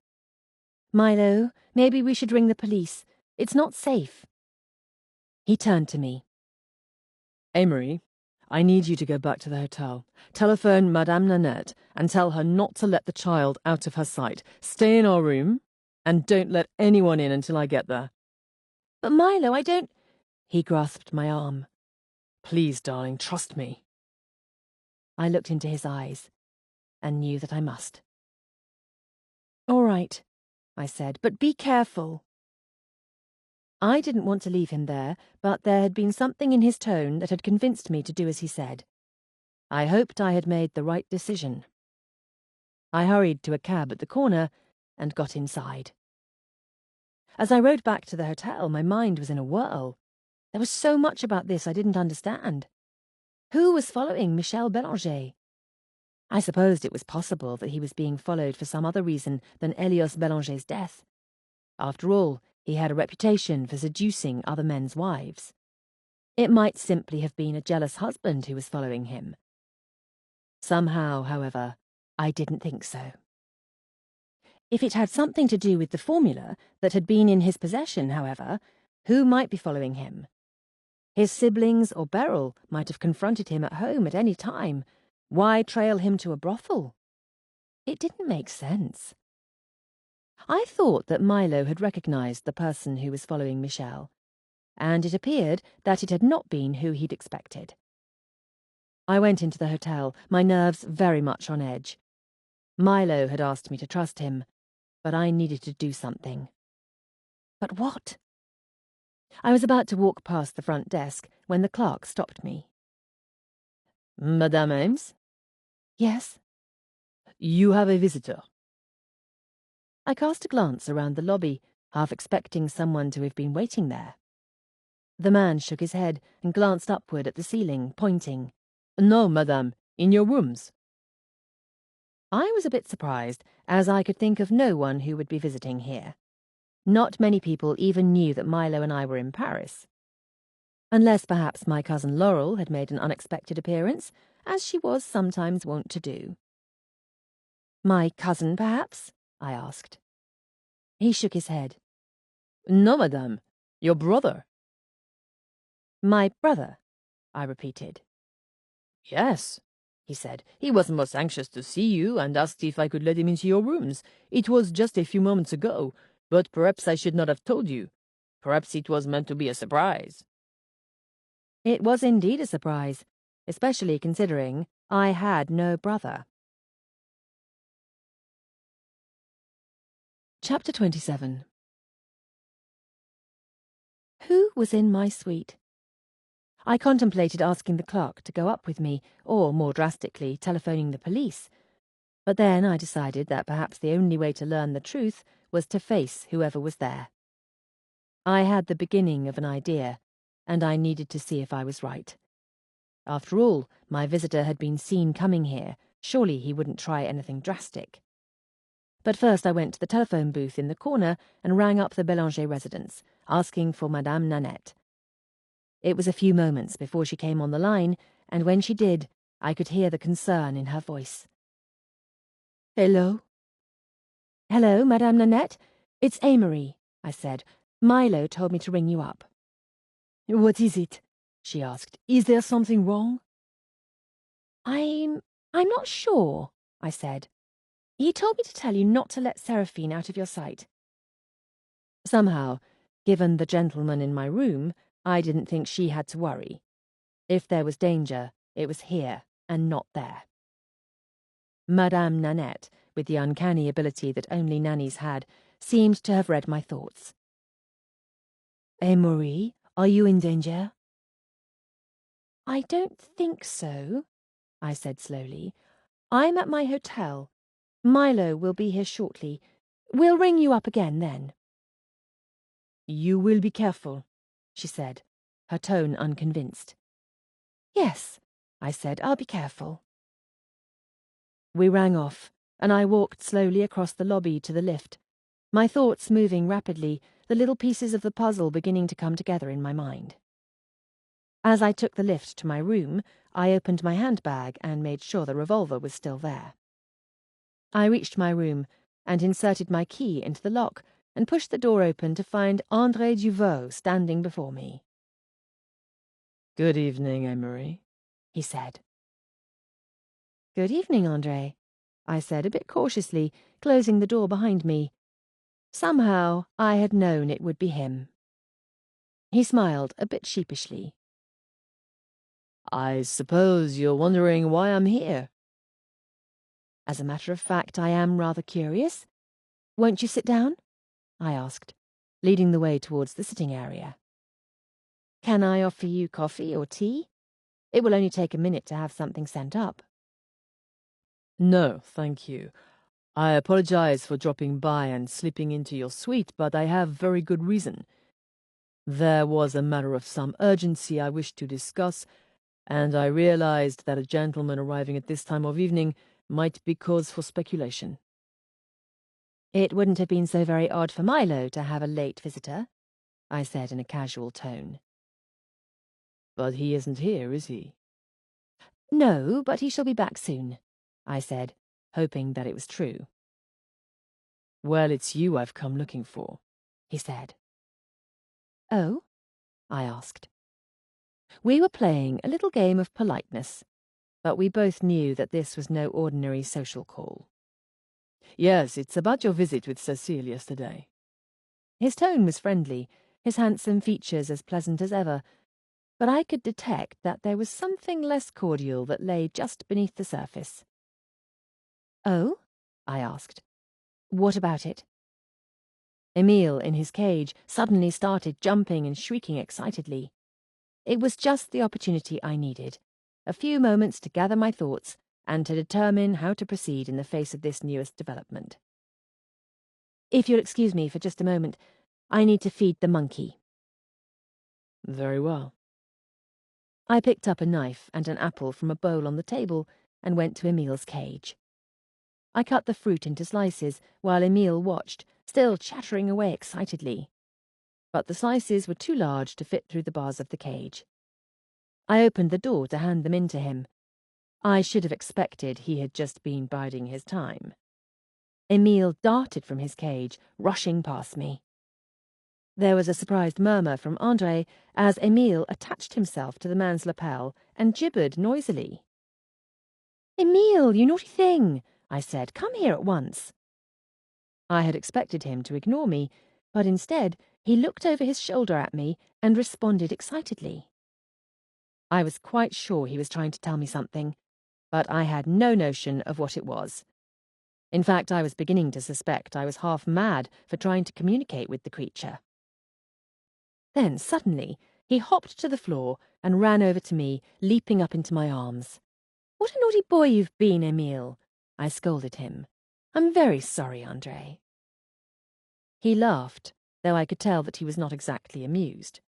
Milo, maybe we should ring the police. It's not safe. He turned to me. Amory, I need you to go back to the hotel. Telephone Madame Nanette and tell her not to let the child out of her sight. Stay in our room and don't let anyone in until I get there. But Milo, I don't... He grasped my arm. Please, darling, trust me. I looked into his eyes and knew that I must. All right, I said, but be careful. I didn't want to leave him there, but there had been something in his tone that had convinced me to do as he said. I hoped I had made the right decision. I hurried to a cab at the corner and got inside. As I rode back to the hotel, my mind was in a whirl. There was so much about this I didn't understand. Who was following Michel Bélanger? I supposed it was possible that he was being followed for some other reason than Elios Bélanger's death. After all, he had a reputation for seducing other men's wives. It might simply have been a jealous husband who was following him. Somehow, however, I didn't think so. If it had something to do with the formula that had been in his possession, however, who might be following him? His siblings or Beryl might have confronted him at home at any time. Why trail him to a brothel? It didn't make sense. I thought that Milo had recognized the person who was following Michel, and it appeared that it had not been who he'd expected. I went into the hotel, my nerves very much on edge. Milo had asked me to trust him, but I needed to do something. But what? I was about to walk past the front desk when the clerk stopped me. Madame Ames? Yes? You have a visitor. I cast a glance around the lobby, half expecting someone to have been waiting there. The man shook his head and glanced upward at the ceiling, pointing. No, madame, in your rooms. I was a bit surprised, as I could think of no one who would be visiting here. Not many people even knew that Milo and I were in Paris. Unless perhaps my cousin Laurel had made an unexpected appearance, as she was sometimes wont to do. My cousin, perhaps? I asked. He shook his head. No, madame, your brother. My brother, I repeated. Yes, he said. "He was most anxious to see you and asked if I could let him into your rooms. It was just a few moments ago, but perhaps I should not have told you. Perhaps it was meant to be a surprise." It was indeed a surprise, especially considering I had no brother. Chapter 27. Who was in my suite? I contemplated asking the clerk to go up with me, or, more drastically, telephoning the police. But then I decided that perhaps the only way to learn the truth was to face whoever was there. I had the beginning of an idea, and I needed to see if I was right. After all, my visitor had been seen coming here. Surely he wouldn't try anything drastic. But first I went to the telephone booth in the corner and rang up the Bélanger residence, asking for Madame Nanette. It was a few moments before she came on the line, and when she did, I could hear the concern in her voice. "Hello?" "Hello, Madame Nanette. It's Amory," I said. "Milo told me to ring you up." "What is it?" she asked. "Is there something wrong?" I'm not sure," I said. "He told me to tell you not to let Seraphine out of your sight." Somehow, given the gentleman in my room, I didn't think she had to worry. If there was danger, it was here and not there. Madame Nanette, with the uncanny ability that only nannies had, seemed to have read my thoughts. "Amory, are you in danger?" "I don't think so," I said slowly. "I'm at my hotel. Milo will be here shortly. We'll ring you up again then." "You will be careful," she said, her tone unconvinced. "Yes," I said, "I'll be careful." We rang off, and I walked slowly across the lobby to the lift, my thoughts moving rapidly, the little pieces of the puzzle beginning to come together in my mind. As I took the lift to my room, I opened my handbag and made sure the revolver was still there. I reached my room and inserted my key into the lock and pushed the door open to find André Duvaux standing before me. "Good evening, Amory," he said. "Good evening, André," I said a bit cautiously, closing the door behind me. Somehow I had known it would be him. He smiled a bit sheepishly. "I suppose you're wondering why I'm here." "As a matter of fact, I am rather curious. Won't you sit down?" I asked, leading the way towards the sitting area. "Can I offer you coffee or tea? It will only take a minute to have something sent up." "No, thank you. I apologize for dropping by and slipping into your suite, but I have very good reason. There was a matter of some urgency I wished to discuss, and I realized that a gentleman arriving at this time of evening might be cause for speculation." "It wouldn't have been so very odd for Milo to have a late visitor," I said in a casual tone. "But he isn't here, is he?" "No, but he shall be back soon," I said, hoping that it was true. "Well, it's you I've come looking for," he said. "Oh?" I asked. We were playing a little game of politeness, but we both knew that this was no ordinary social call. "Yes, it's about your visit with Cecile yesterday." His tone was friendly, his handsome features as pleasant as ever, but I could detect that there was something less cordial that lay just beneath the surface. "Oh?" I asked. "What about it?" Emile, in his cage, suddenly started jumping and shrieking excitedly. It was just the opportunity I needed, a few moments to gather my thoughts and to determine how to proceed in the face of this newest development. "If you'll excuse me for just a moment, I need to feed the monkey." "Very well." I picked up a knife and an apple from a bowl on the table and went to Emile's cage. I cut the fruit into slices while Emile watched, still chattering away excitedly. But the slices were too large to fit through the bars of the cage. I opened the door to hand them in to him. I should have expected he had just been biding his time. Emile darted from his cage, rushing past me. There was a surprised murmur from André as Emile attached himself to the man's lapel and gibbered noisily. "Emile, you naughty thing," I said. "Come here at once." I had expected him to ignore me, but instead he looked over his shoulder at me and responded excitedly. I was quite sure he was trying to tell me something, but I had no notion of what it was. In fact, I was beginning to suspect I was half mad for trying to communicate with the creature. Then, suddenly, he hopped to the floor and ran over to me, leaping up into my arms. "What a naughty boy you've been, Emile," I scolded him. "I'm very sorry, Andre." He laughed, though I could tell that he was not exactly amused.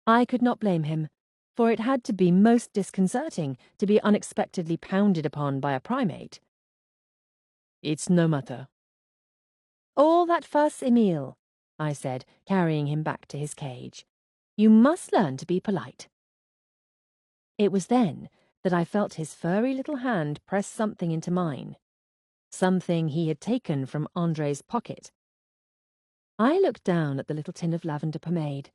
I could not blame him, for it had to be most disconcerting to be unexpectedly pounded upon by a primate. "It's no matter." "All that fuss, Emile," I said, carrying him back to his cage. "You must learn to be polite." It was then that I felt his furry little hand press something into mine, something he had taken from Andre's pocket. I looked down at the little tin of lavender pomade.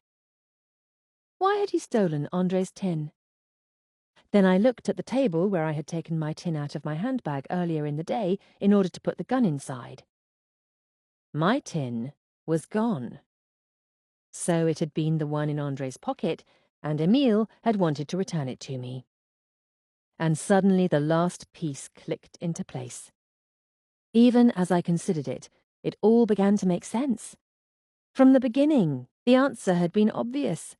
Why had he stolen Andre's tin? Then I looked at the table where I had taken my tin out of my handbag earlier in the day in order to put the gun inside. My tin was gone. So it had been the one in Andre's pocket, and Emile had wanted to return it to me. And suddenly the last piece clicked into place. Even as I considered it, it all began to make sense. From the beginning, the answer had been obvious.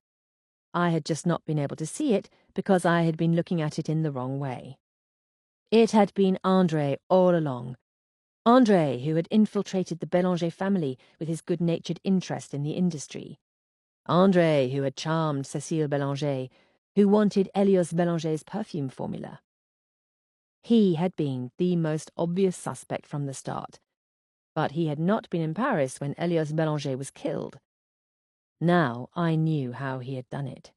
I had just not been able to see it because I had been looking at it in the wrong way. It had been Andre all along. Andre, who had infiltrated the Bélanger family with his good-natured interest in the industry. Andre, who had charmed Cécile Bélanger, who wanted Elios Bélanger's perfume formula. He had been the most obvious suspect from the start, but he had not been in Paris when Elios Bélanger was killed. Now I knew how he had done it.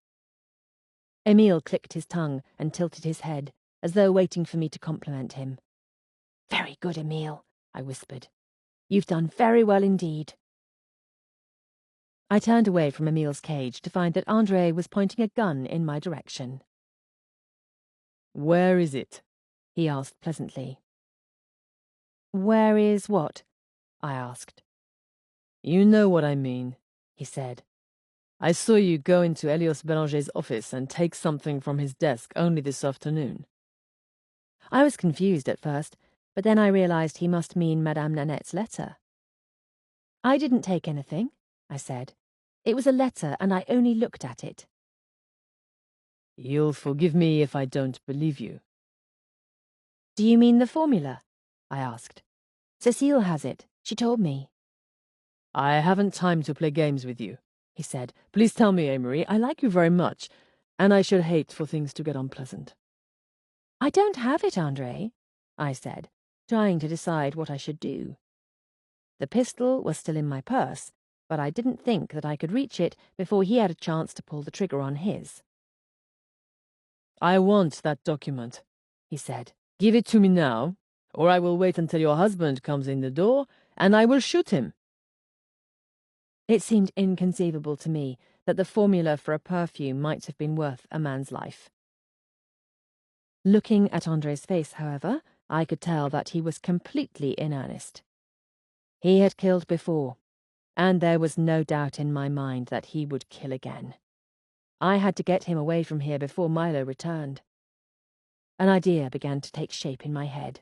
Emile clicked his tongue and tilted his head, as though waiting for me to compliment him. "Very good, Emile," I whispered. "You've done very well indeed." I turned away from Emile's cage to find that Andre was pointing a gun in my direction. "Where is it?" he asked pleasantly. "Where is what?" I asked. "You know what I mean," he said. "I saw you go into Elios Bélanger's office and take something from his desk only this afternoon." I was confused at first, but then I realized he must mean Madame Nanette's letter. "I didn't take anything," I said. "It was a letter, and I only looked at it." "You'll forgive me if I don't believe you." "Do you mean the formula?" I asked. "Cécile has it. She told me." "I haven't time to play games with you," he said. "Please tell me, Amory. I like you very much, and I should hate for things to get unpleasant." "I don't have it, Andre," I said, trying to decide what I should do. The pistol was still in my purse, but I didn't think that I could reach it before he had a chance to pull the trigger on his. "I want that document," he said. "Give it to me now, or I will wait until your husband comes in the door, and I will shoot him." It seemed inconceivable to me that the formula for a perfume might have been worth a man's life. Looking at Andre's face, however, I could tell that he was completely in earnest. He had killed before, and there was no doubt in my mind that he would kill again. I had to get him away from here before Milo returned. An idea began to take shape in my head.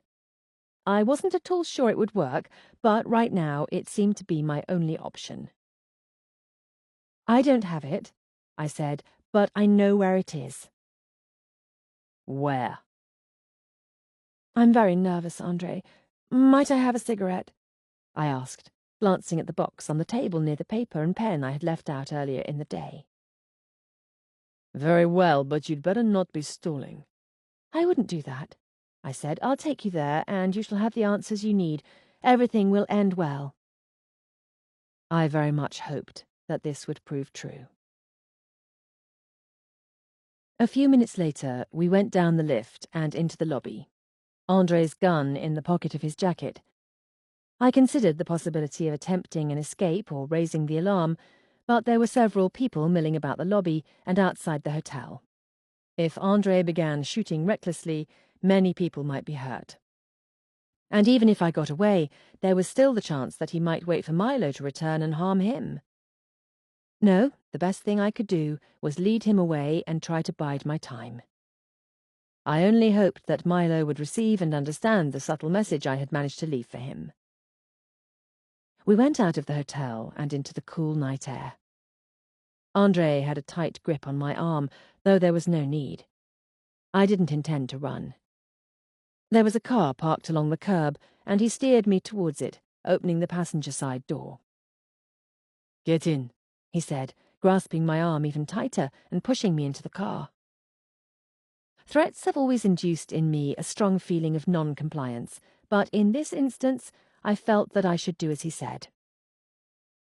I wasn't at all sure it would work, but right now it seemed to be my only option. "I don't have it," I said, "but I know where it is." "Where?" "I'm very nervous, Andre. Might I have a cigarette?" I asked, glancing at the box on the table near the paper and pen I had left out earlier in the day. "Very well, but you'd better not be stalling." "I wouldn't do that," I said. "I'll take you there, and you shall have the answers you need. Everything will end well." I very much hoped that this would prove true. A few minutes later, we went down the lift and into the lobby, Andre's gun in the pocket of his jacket. I considered the possibility of attempting an escape or raising the alarm, but there were several people milling about the lobby and outside the hotel. If Andre began shooting recklessly, many people might be hurt. And even if I got away, there was still the chance that he might wait for Milo to return and harm him. No, the best thing I could do was lead him away and try to bide my time. I only hoped that Milo would receive and understand the subtle message I had managed to leave for him. We went out of the hotel and into the cool night air. André had a tight grip on my arm, though there was no need. I didn't intend to run. There was a car parked along the curb, and he steered me towards it, opening the passenger side door. "Get in," he said, grasping my arm even tighter and pushing me into the car. Threats have always induced in me a strong feeling of non-compliance, but in this instance I felt that I should do as he said.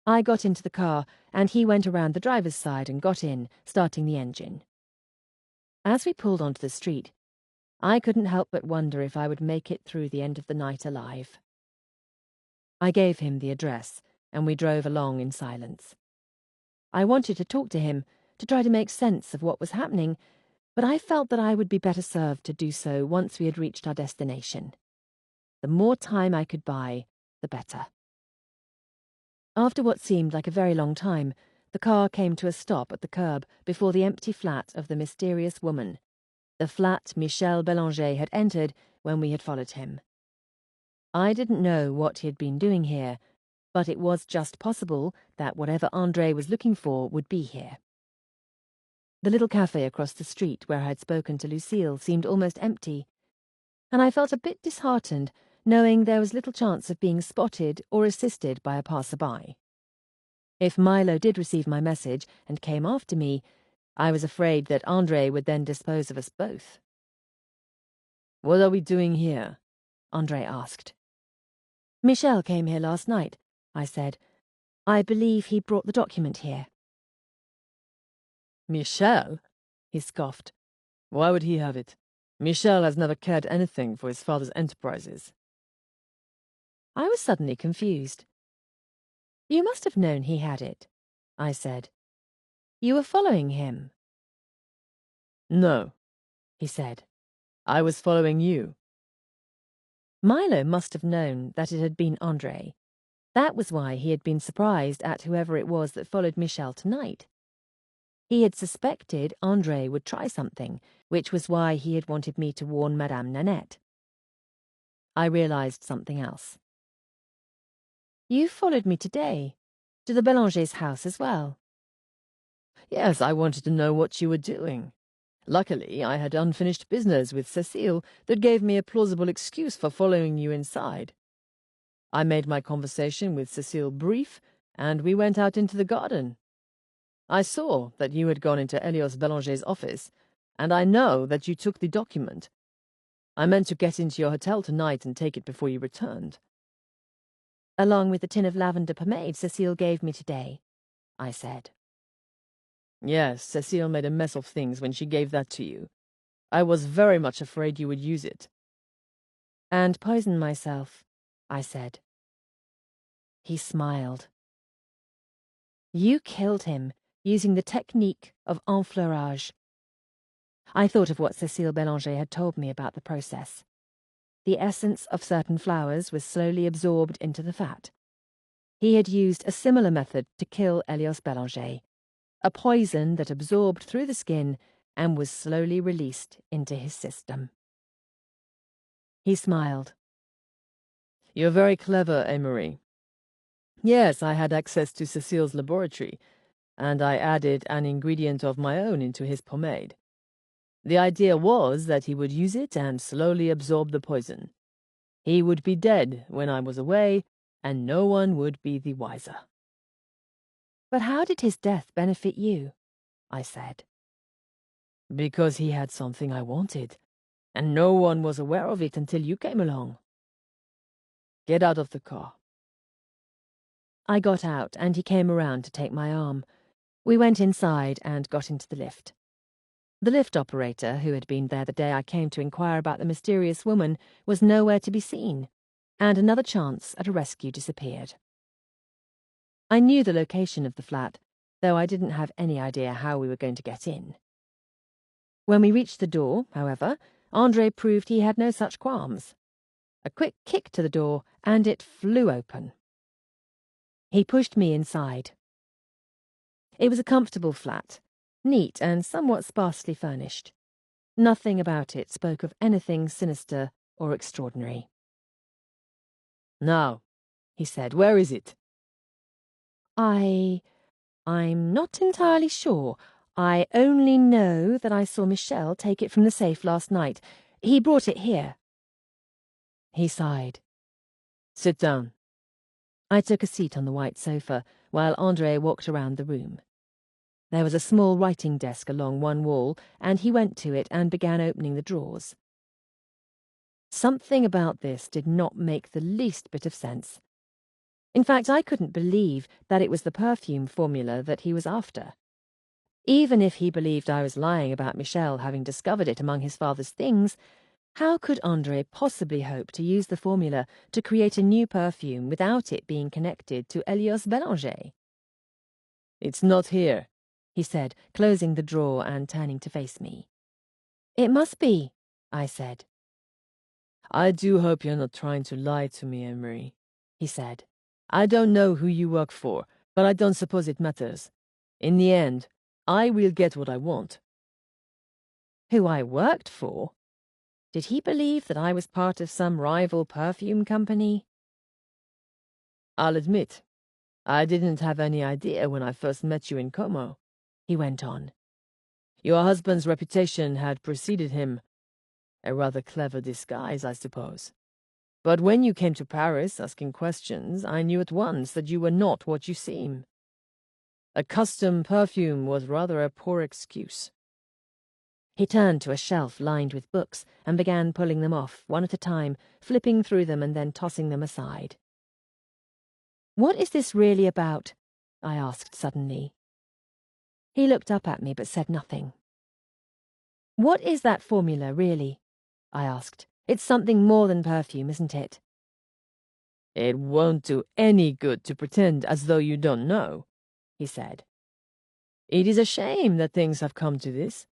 I got into the car, and he went around the driver's side and got in, starting the engine. As we pulled onto the street, I couldn't help but wonder if I would make it through the end of the night alive. I gave him the address, and we drove along in silence. I wanted to talk to him, to try to make sense of what was happening, but I felt that I would be better served to do so once we had reached our destination. The more time I could buy, the better. After what seemed like a very long time, the car came to a stop at the curb before the empty flat of the mysterious woman, the flat Michel Bélanger had entered when we had followed him. I didn't know what he had been doing here, but it was just possible that whatever André was looking for would be here. The little cafe across the street where I had spoken to Lucille seemed almost empty, and I felt a bit disheartened knowing there was little chance of being spotted or assisted by a passer-by. If Milo did receive my message and came after me, I was afraid that André would then dispose of us both. "What are we doing here?" André asked. "Michel came here last night," I said. "I believe he brought the document here." "Michel?" he scoffed. "Why would he have it? Michel has never cared anything for his father's enterprises." I was suddenly confused. "You must have known he had it," I said. "You were following him." "No," he said. "I was following you." Milo must have known that it had been André. That was why he had been surprised at whoever it was that followed Michel tonight. He had suspected André would try something, which was why he had wanted me to warn Madame Nanette. I realized something else. "You followed me today, to the Bélanger's house as well." "Yes, I wanted to know what you were doing. Luckily, I had unfinished business with Cécile that gave me a plausible excuse for following you inside. I made my conversation with Cécile brief, and we went out into the garden. I saw that you had gone into Elios Bélanger's office, and I know that you took the document. I meant to get into your hotel tonight and take it before you returned." "Along with the tin of lavender pomade Cécile gave me today," I said. "Yes, Cécile made a mess of things when she gave that to you. I was very much afraid you would use it." "And poison myself," I said. He smiled. "You killed him, using the technique of enfleurage." I thought of what Cécile Bélanger had told me about the process. The essence of certain flowers was slowly absorbed into the fat. He had used a similar method to kill Elios Bélanger, a poison that absorbed through the skin and was slowly released into his system. He smiled. "You're very clever, Emery. Yes, I had access to Cécile's laboratory, and I added an ingredient of my own into his pomade. The idea was that he would use it and slowly absorb the poison. He would be dead when I was away, and no one would be the wiser." "But how did his death benefit you?" I said. "Because he had something I wanted, and no one was aware of it until you came along. Get out of the car." I got out, and he came around to take my arm. We went inside and got into the lift. The lift operator, who had been there the day I came to inquire about the mysterious woman, was nowhere to be seen, and another chance at a rescue disappeared. I knew the location of the flat, though I didn't have any idea how we were going to get in. When we reached the door, however, Andre proved he had no such qualms. A quick kick to the door, and it flew open. He pushed me inside. It was a comfortable flat, neat and somewhat sparsely furnished. Nothing about it spoke of anything sinister or extraordinary. "Now," he said, "where is it?" I'm not entirely sure. I only know that I saw Michel take it from the safe last night. He brought it here." He sighed. "Sit down." I took a seat on the white sofa, while Andre walked around the room. There was a small writing desk along one wall, and he went to it and began opening the drawers. Something about this did not make the least bit of sense. In fact, I couldn't believe that it was the perfume formula that he was after. Even if he believed I was lying about Michel having discovered it among his father's things, how could Andre possibly hope to use the formula to create a new perfume without it being connected to Elios Bélanger? "It's not here," he said, closing the drawer and turning to face me. "It must be," I said. "I do hope you're not trying to lie to me, Emery," he said. "I don't know who you work for, but I don't suppose it matters. In the end, I will get what I want." Who I worked for? Did he believe that I was part of some rival perfume company? "I'll admit, I didn't have any idea when I first met you in Como," he went on. "Your husband's reputation had preceded him. A rather clever disguise, I suppose. But when you came to Paris asking questions, I knew at once that you were not what you seem. A custom perfume was rather a poor excuse." He turned to a shelf lined with books and began pulling them off, one at a time, flipping through them and then tossing them aside. "What is this really about?" I asked suddenly. He looked up at me but said nothing. "What is that formula, really?" I asked. "It's something more than perfume, isn't it?" "It won't do any good to pretend as though you don't know," he said. "It is a shame that things have come to this.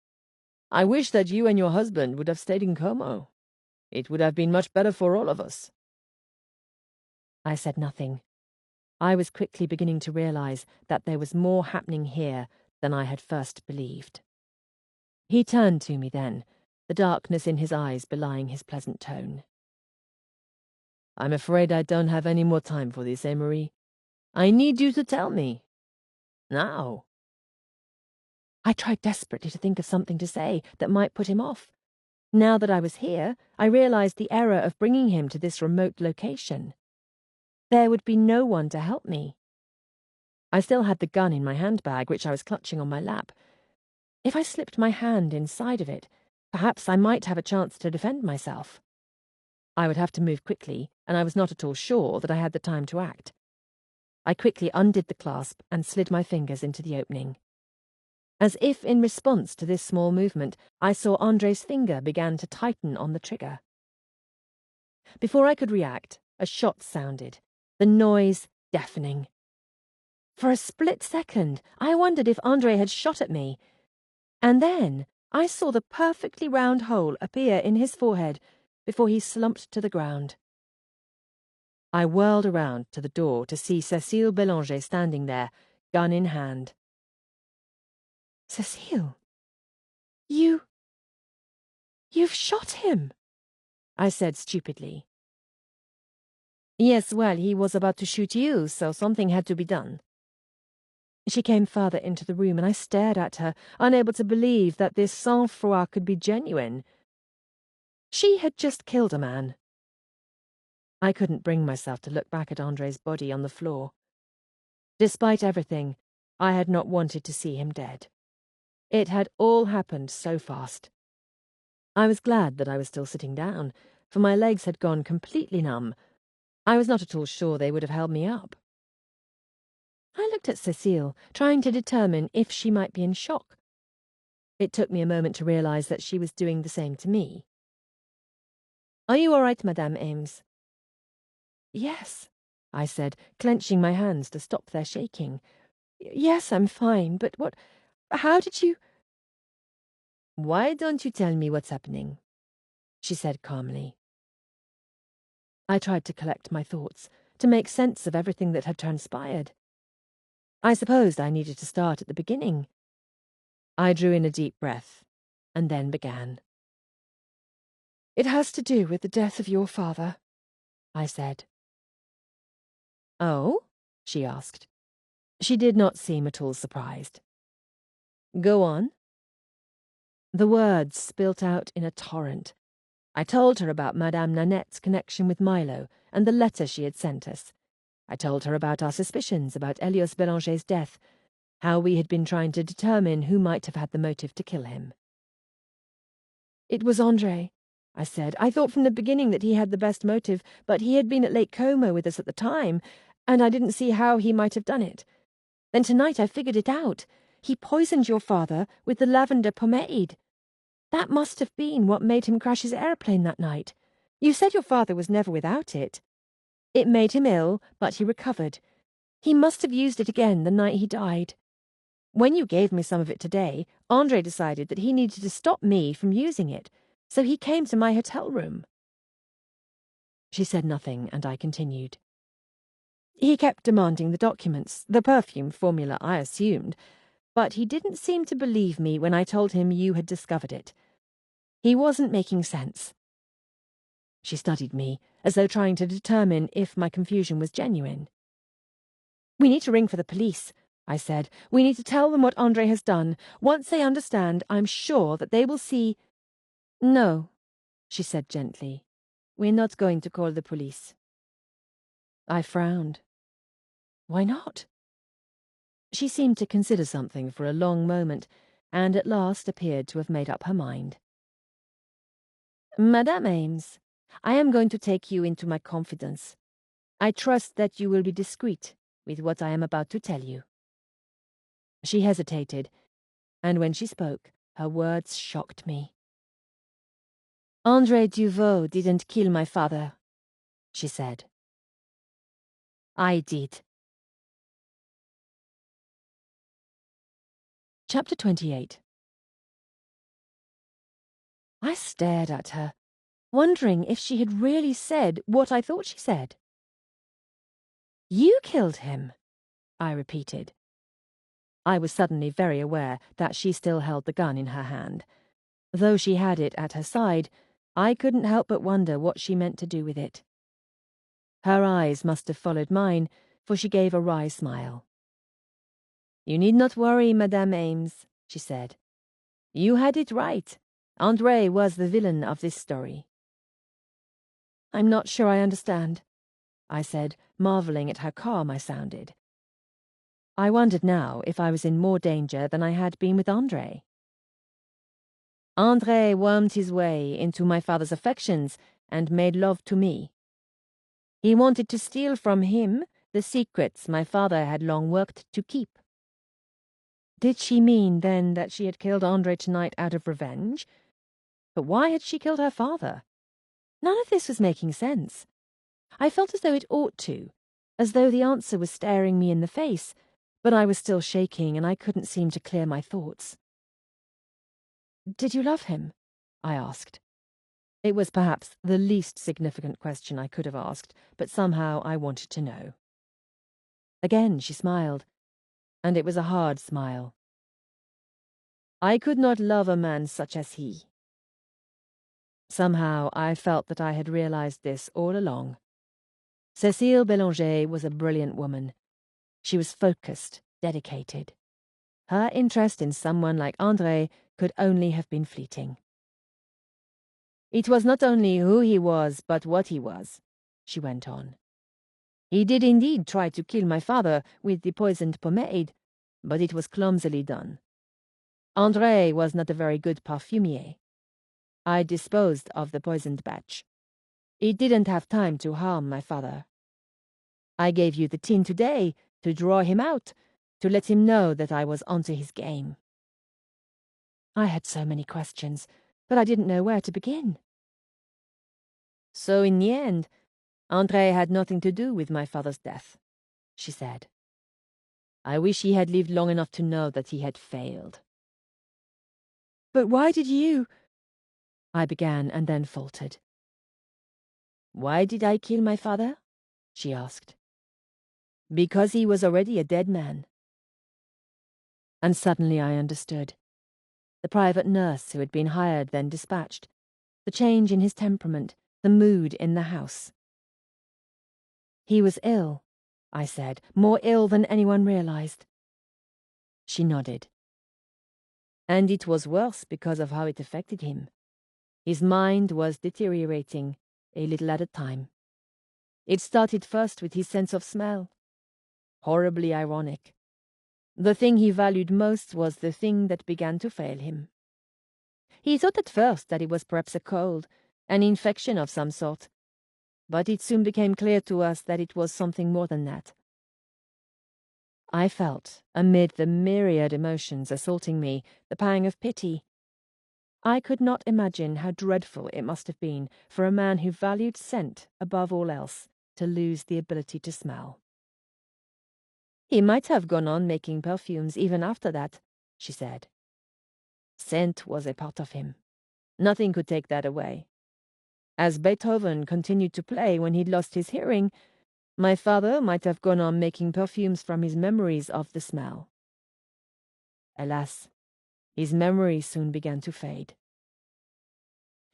I wish that you and your husband would have stayed in Como. It would have been much better for all of us." I said nothing. I was quickly beginning to realize that there was more happening here than I had first believed. He turned to me then, the darkness in his eyes belying his pleasant tone. "I'm afraid I don't have any more time for this, Emery. I need you to tell me. Now." I tried desperately to think of something to say that might put him off. Now that I was here, I realized the error of bringing him to this remote location. There would be no one to help me. I still had the gun in my handbag, which I was clutching on my lap. If I slipped my hand inside of it, perhaps I might have a chance to defend myself. I would have to move quickly, and I was not at all sure that I had the time to act. I quickly undid the clasp and slid my fingers into the opening. As if in response to this small movement, I saw Andre's finger began to tighten on the trigger. Before I could react, a shot sounded, the noise deafening. For a split second, I wondered if Andre had shot at me. And then I saw the perfectly round hole appear in his forehead before he slumped to the ground. I whirled around to the door to see Cécile Bélanger standing there, gun in hand. "Cécile, you've shot him," I said stupidly. "Yes, well, he was about to shoot you, so something had to be done." She came further into the room, and I stared at her, unable to believe that this sang-froid could be genuine. She had just killed a man. I couldn't bring myself to look back at Andre's body on the floor. Despite everything, I had not wanted to see him dead. It had all happened so fast. I was glad that I was still sitting down, for my legs had gone completely numb. I was not at all sure they would have held me up. I looked at Cécile, trying to determine if she might be in shock. It took me a moment to realize that she was doing the same to me. "Are you all right, Madame Ames?" "Yes," I said, clenching my hands to stop their shaking. "Yes, I'm fine, but how did you—" "Why don't you tell me what's happening?" she said calmly. I tried to collect my thoughts, to make sense of everything that had transpired. I supposed I needed to start at the beginning. I drew in a deep breath, and then began. "It has to do with the death of your father," I said. "Oh?" she asked. She did not seem at all surprised. "Go on." The words spilt out in a torrent. I told her about Madame Nanette's connection with Milo and the letter she had sent us. I told her about our suspicions about Elias Bélanger's death, how we had been trying to determine who might have had the motive to kill him. "It was Andre," I said. "I thought from the beginning that he had the best motive, but he had been at Lake Como with us at the time, and I didn't see how he might have done it. Then tonight I figured it out. He poisoned your father with the lavender pomade. That must have been what made him crash his airplane that night. You said your father was never without it. It made him ill, but he recovered. He must have used it again the night he died. When you gave me some of it today, Andre decided that he needed to stop me from using it, so he came to my hotel room." She said nothing, and I continued. "He kept demanding the documents, the perfume formula, I assumed, but he didn't seem to believe me when I told him you had discovered it. He wasn't making sense." She studied me, as though trying to determine if my confusion was genuine. "We need to ring for the police," I said. "We need to tell them what Andre has done. Once they understand, I'm sure that they will see—" "No," she said gently. "We're not going to call the police." I frowned. "Why not?" She seemed to consider something for a long moment, and at last appeared to have made up her mind. "Madame Ames, I am going to take you into my confidence. I trust that you will be discreet with what I am about to tell you." She hesitated, and when she spoke, her words shocked me. "Andre Duvaux didn't kill my father," she said. "I did." Chapter 28. I stared at her, wondering if she had really said what I thought she said. "You killed him," I repeated. I was suddenly very aware that she still held the gun in her hand. Though she had it at her side, I couldn't help but wonder what she meant to do with it. Her eyes must have followed mine, for she gave a wry smile. "You need not worry, Madame Ames," she said. "You had it right. Andre was the villain of this story." "I'm not sure I understand," I said, marvelling at how calm I sounded. I wondered now if I was in more danger than I had been with Andre. "Andre wormed his way into my father's affections and made love to me. He wanted to steal from him the secrets my father had long worked to keep." Did she mean, then, that she had killed Andre tonight out of revenge? But why had she killed her father? None of this was making sense. I felt as though it ought to, as though the answer was staring me in the face, but I was still shaking and I couldn't seem to clear my thoughts. "Did you love him?" I asked. It was perhaps the least significant question I could have asked, but somehow I wanted to know. Again she smiled, and it was a hard smile. "I could not love a man such as he." Somehow I felt that I had realized this all along. Cécile Bélanger was a brilliant woman. She was focused, dedicated. Her interest in someone like Andre could only have been fleeting. "It was not only who he was, but what he was," she went on. "He did indeed try to kill my father with the poisoned pomade, but it was clumsily done. Andre was not a very good parfumier. I disposed of the poisoned batch. It didn't have time to harm my father. I gave you the tin today to draw him out, to let him know that I was onto his game." I had so many questions, but I didn't know where to begin. "So in the end, Andre had nothing to do with my father's death," she said. "I wish he had lived long enough to know that he had failed." "But why did you—" I began and then faltered. "Why did I kill my father?" she asked. "Because he was already a dead man." And suddenly I understood. The private nurse who had been hired then dispatched, the change in his temperament, the mood in the house. "He was ill," I said, "more ill than anyone realized." She nodded. "And it was worse because of how it affected him. His mind was deteriorating, a little at a time. It started first with his sense of smell. Horribly ironic. The thing he valued most was the thing that began to fail him. He thought at first that it was perhaps a cold, an infection of some sort, but it soon became clear to us that it was something more than that." I felt, amid the myriad emotions assaulting me, the pang of pity. I could not imagine how dreadful it must have been for a man who valued scent above all else to lose the ability to smell. "He might have gone on making perfumes even after that," she said. "Scent was a part of him. Nothing could take that away. As Beethoven continued to play when he'd lost his hearing, my father might have gone on making perfumes from his memories of the smell. Alas, his memory soon began to fade.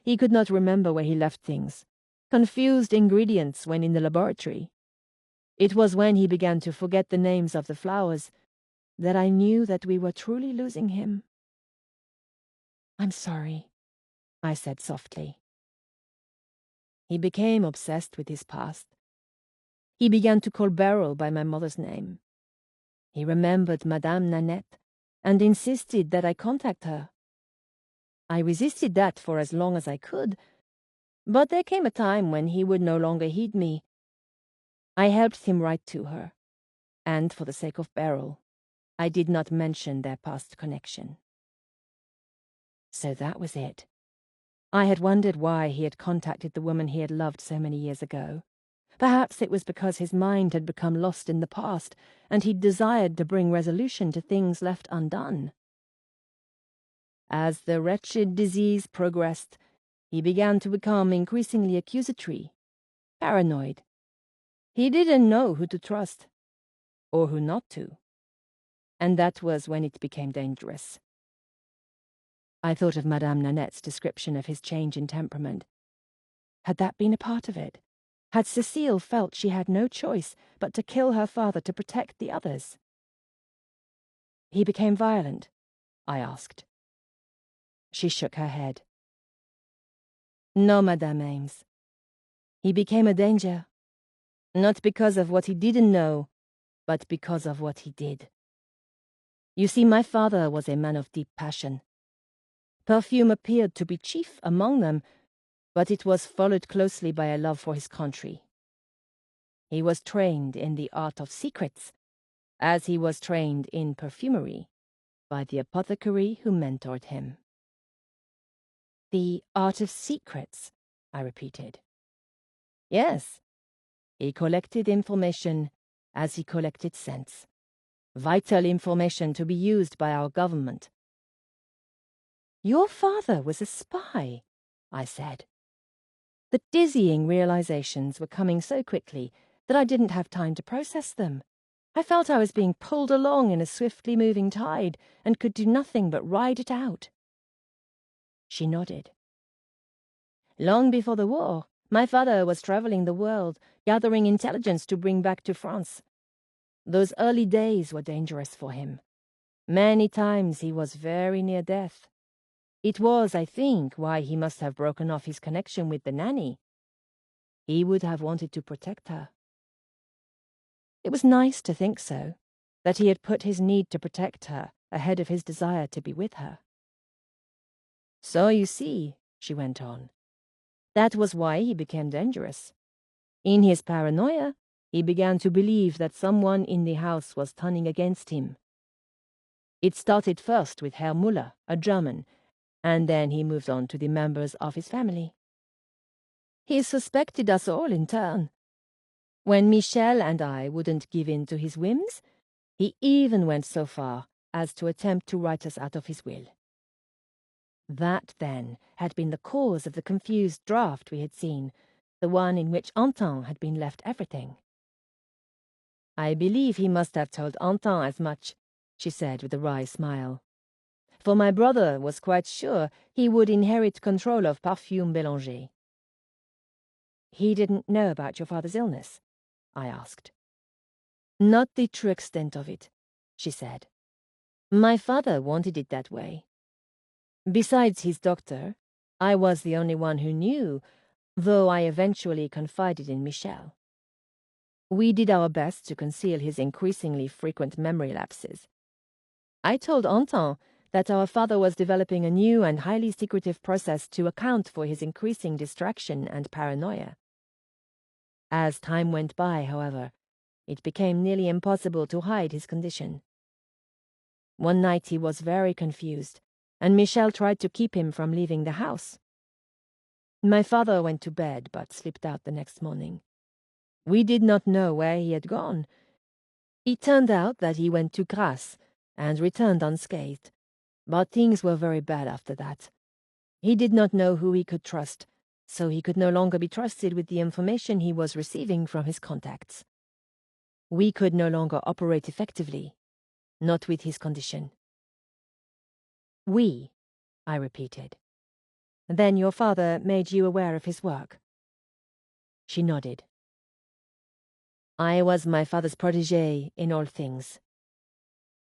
He could not remember where he left things, confused ingredients when in the laboratory. It was when he began to forget the names of the flowers that I knew that we were truly losing him." "I'm sorry," I said softly. "He became obsessed with his past. He began to call Beryl by my mother's name. He remembered Madame Nanette and insisted that I contact her. I resisted that for as long as I could, but there came a time when he would no longer heed me. I helped him write to her, and for the sake of Beryl, I did not mention their past connection." So that was it. I had wondered why he had contacted the woman he had loved so many years ago. Perhaps it was because his mind had become lost in the past, and he desired to bring resolution to things left undone. As the wretched disease progressed, he began to become increasingly accusatory, paranoid. He didn't know who to trust, or who not to. And that was when it became dangerous. I thought of Madame Nanette's description of his change in temperament. Had that been a part of it? Had Cécile felt she had no choice but to kill her father to protect the others? "He became violent?" I asked. She shook her head. "No, Madame Ames. He became a danger, not because of what he didn't know, but because of what he did. You see, my father was a man of deep passion. Perfume appeared to be chief among them, but it was followed closely by a love for his country. He was trained in the art of secrets, as he was trained in perfumery, by the apothecary who mentored him." "The art of secrets," I repeated. "Yes. He collected information as he collected scents. Vital information to be used by our government." "Your father was a spy," I said. The dizzying realizations were coming so quickly that I didn't have time to process them. I felt I was being pulled along in a swiftly moving tide and could do nothing but ride it out. She nodded. "Long before the war, my father was traveling the world, gathering intelligence to bring back to France. Those early days were dangerous for him. Many times he was very near death. It was, I think, why he must have broken off his connection with the nanny. He would have wanted to protect her." It was nice to think so, that he had put his need to protect her ahead of his desire to be with her. "So you see," she went on, "that was why he became dangerous. In his paranoia, he began to believe that someone in the house was turning against him. It started first with Herr Müller, a German, and then he moved on to the members of his family. He suspected us all in turn. When Michel and I wouldn't give in to his whims, he even went so far as to attempt to write us out of his will. That, then, had been the cause of the confused draft we had seen, the one in which Anton had been left everything. "I believe he must have told Anton as much," she said with a wry smile. "For my brother was quite sure he would inherit control of Parfume Bélanger." "He didn't know about your father's illness?" I asked. "Not the true extent of it," she said. "My father wanted it that way. Besides his doctor, I was the only one who knew, though I eventually confided in Michel. We did our best to conceal his increasingly frequent memory lapses. I told Anton that our father was developing a new and highly secretive process to account for his increasing distraction and paranoia. As time went by, however, it became nearly impossible to hide his condition. One night he was very confused, and Michel tried to keep him from leaving the house. My father went to bed but slipped out the next morning. We did not know where he had gone. It turned out that he went to Grasse and returned unscathed, but things were very bad after that. He did not know who he could trust, so he could no longer be trusted with the information he was receiving from his contacts. We could no longer operate effectively, not with his condition." "We," I repeated. "Then your father made you aware of his work?" She nodded. "I was my father's protégé in all things."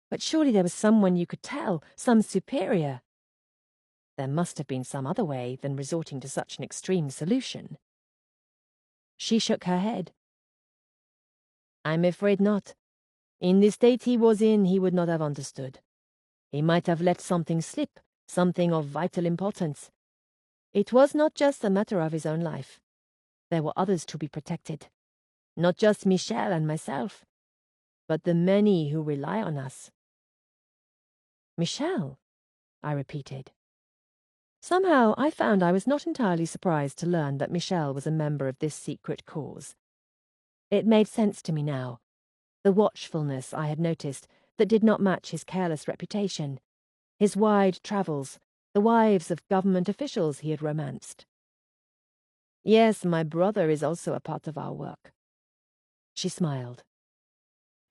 "But surely there was someone you could tell, some superior." "There must have been some other way than resorting to such an extreme solution." She shook her head. "I'm afraid not. In the state he was in, he would not have understood. He might have let something slip, something of vital importance. It was not just a matter of his own life. There were others to be protected. Not just Michel and myself, but the many who rely on us." "Michel?" I repeated. Somehow I found I was not entirely surprised to learn that Michel was a member of this secret cause. It made sense to me now, the watchfulness I had noticed that did not match his careless reputation, his wide travels, the wives of government officials he had romanced. "Yes, my brother is also a part of our work." She smiled.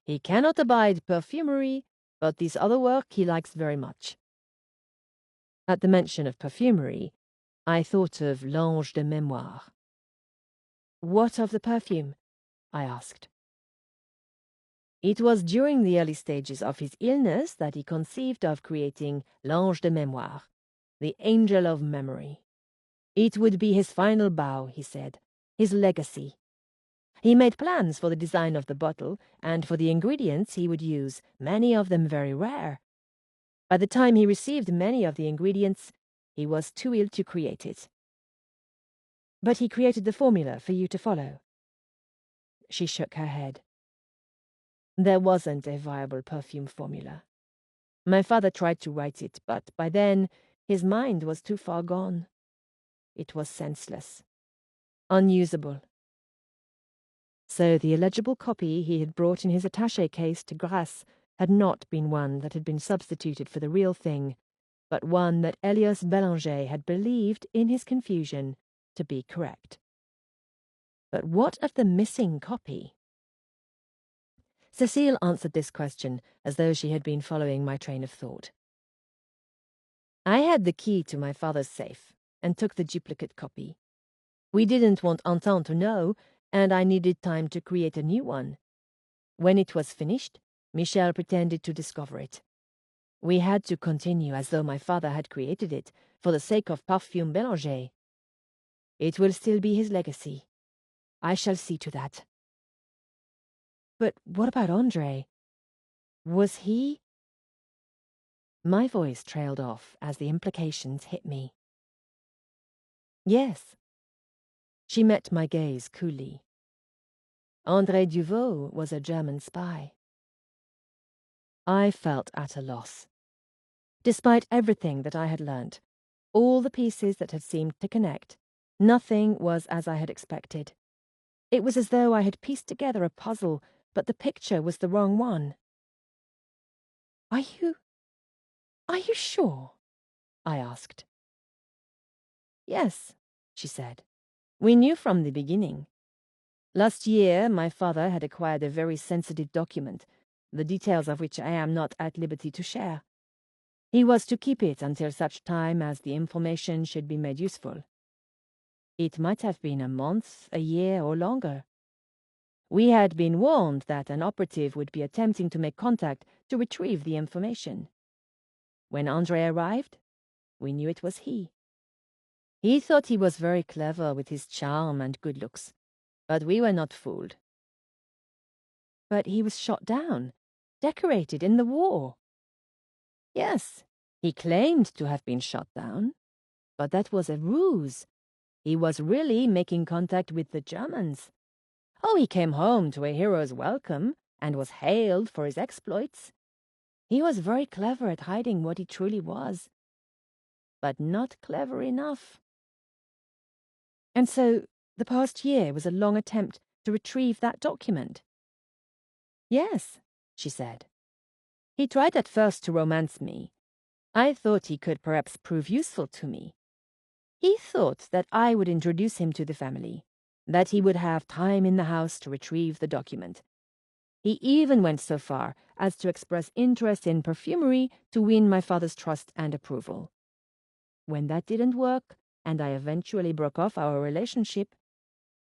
"He cannot abide perfumery, but this other work he likes very much." At the mention of perfumery, I thought of L'Ange de Mémoire. "What of the perfume?" I asked. "It was during the early stages of his illness that he conceived of creating L'Ange de Mémoire, the Angel of Memory. It would be his final bow, he said, his legacy. He made plans for the design of the bottle and for the ingredients he would use, many of them very rare. By the time he received many of the ingredients, he was too ill to create it." "But he created the formula for you to follow?" She shook her head. "There wasn't a viable perfume formula. My father tried to write it, but by then his mind was too far gone. It was senseless, unusable." So the illegible copy he had brought in his attaché case to Grasse had not been one that had been substituted for the real thing, but one that Elias Bélanger had believed, in his confusion, to be correct. But what of the missing copy? Cécile answered this question as though she had been following my train of thought. "I had the key to my father's safe and took the duplicate copy. We didn't want Anton to know, and I needed time to create a new one. When it was finished, Michel pretended to discover it. We had to continue as though my father had created it, for the sake of Parfume Bélanger. It will still be his legacy. I shall see to that." "But what about André? Was he—" My voice trailed off as the implications hit me. "Yes." She met my gaze coolly. "André Duvaux was a German spy." I felt at a loss. Despite everything that I had learnt, all the pieces that had seemed to connect, nothing was as I had expected. It was as though I had pieced together a puzzle, but the picture was the wrong one. Are you sure?" I asked. Yes, she said. We knew from the beginning. Last year, my father had acquired a very sensitive document, the details of which I am not at liberty to share. He was to keep it until such time as the information should be made useful. It might have been a month, a year, or longer. We had been warned that an operative would be attempting to make contact to retrieve the information. When Andre arrived, we knew it was he. He thought he was very clever with his charm and good looks, but we were not fooled. But he was shot down, decorated in the war. Yes, he claimed to have been shot down, but that was a ruse. He was really making contact with the Germans. Oh, he came home to a hero's welcome and was hailed for his exploits. He was very clever at hiding what he truly was, but not clever enough. And so the past year was a long attempt to retrieve that document. Yes, she said. He tried at first to romance me. I thought he could perhaps prove useful to me. He thought that I would introduce him to the family, that he would have time in the house to retrieve the document. He even went so far as to express interest in perfumery to win my father's trust and approval. When that didn't work, and I eventually broke off our relationship,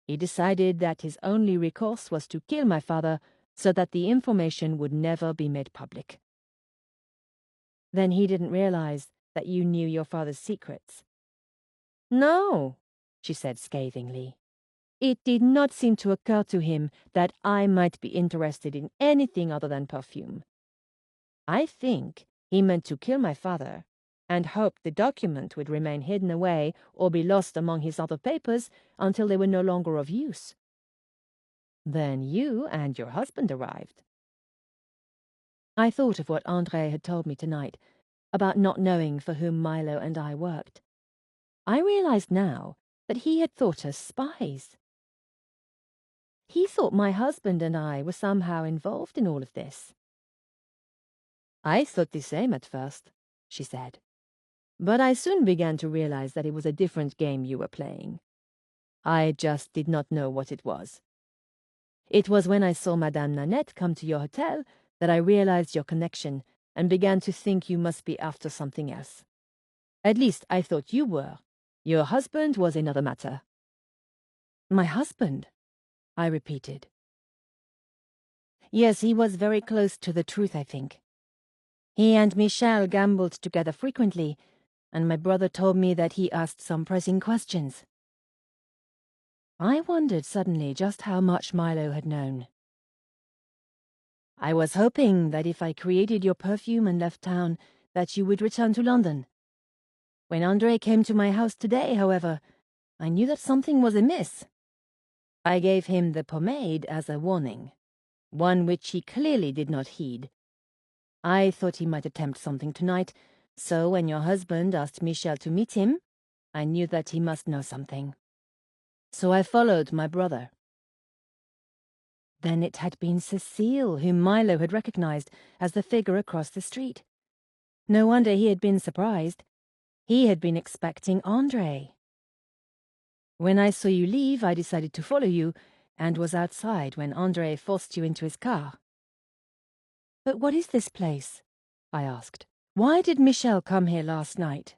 he decided that his only recourse was to kill my father so that the information would never be made public. Then he didn't realize that you knew your father's secrets. No, she said scathingly. It did not seem to occur to him that I might be interested in anything other than perfume. I think he meant to kill my father and hoped the document would remain hidden away or be lost among his other papers until they were no longer of use. Then you and your husband arrived. I thought of what Andre had told me tonight about not knowing for whom Milo and I worked. I realized now that he had thought us spies. He thought my husband and I were somehow involved in all of this. I thought the same at first, she said. But I soon began to realize that it was a different game you were playing. I just did not know what it was. It was when I saw Madame Nanette come to your hotel that I realized your connection and began to think you must be after something else. At least I thought you were. Your husband was another matter. My husband? I repeated. Yes, he was very close to the truth, I think. He and Michel gambled together frequently, and my brother told me that he asked some pressing questions. I wondered suddenly just how much Milo had known. I was hoping that if I created your perfume and left town, that you would return to London. When Andre came to my house today, however, I knew that something was amiss. I gave him the pomade as a warning, one which he clearly did not heed. I thought he might attempt something tonight, so when your husband asked Michel to meet him, I knew that he must know something. So I followed my brother. Then it had been Cécile whom Milo had recognized as the figure across the street. No wonder he had been surprised. He had been expecting Andre. When I saw you leave, I decided to follow you, and was outside when Andre forced you into his car. But what is this place? I asked. Why did Michel come here last night?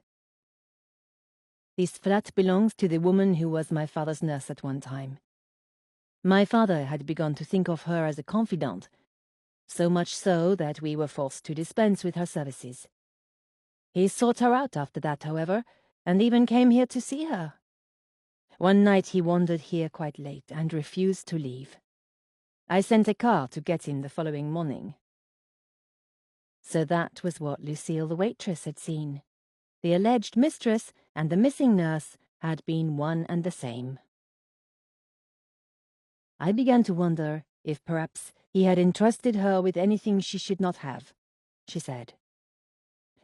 This flat belongs to the woman who was my father's nurse at one time. My father had begun to think of her as a confidant, so much so that we were forced to dispense with her services. He sought her out after that, however, and even came here to see her. One night he wandered here quite late and refused to leave. I sent a car to get him the following morning. So that was what Lucille the waitress had seen. The alleged mistress and the missing nurse had been one and the same. I began to wonder if perhaps he had entrusted her with anything she should not have, she said.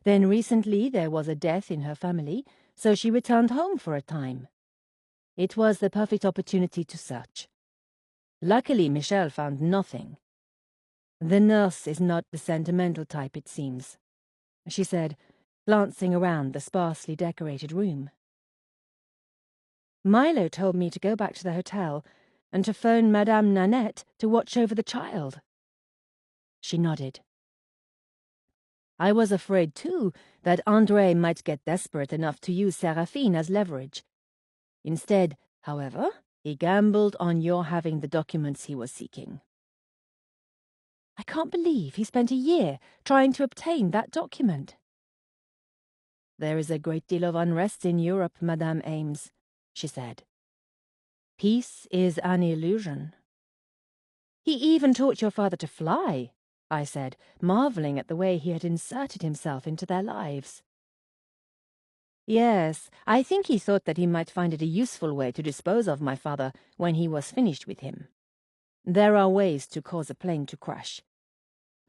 Then recently there was a death in her family, so she returned home for a time. It was the perfect opportunity to search. Luckily, Michel found nothing. The nurse is not the sentimental type, it seems, she said, glancing around the sparsely decorated room. Milo told me to go back to the hotel and to phone Madame Nanette to watch over the child. She nodded. I was afraid, too, that André might get desperate enough to use Séraphine as leverage. Instead, however, he gambled on your having the documents he was seeking. I can't believe he spent a year trying to obtain that document. There is a great deal of unrest in Europe, Madame Ames, she said. Peace is an illusion. He even taught your father to fly, I said, marveling at the way he had inserted himself into their lives. Yes, I think he thought that he might find it a useful way to dispose of my father when he was finished with him. There are ways to cause a plane to crash.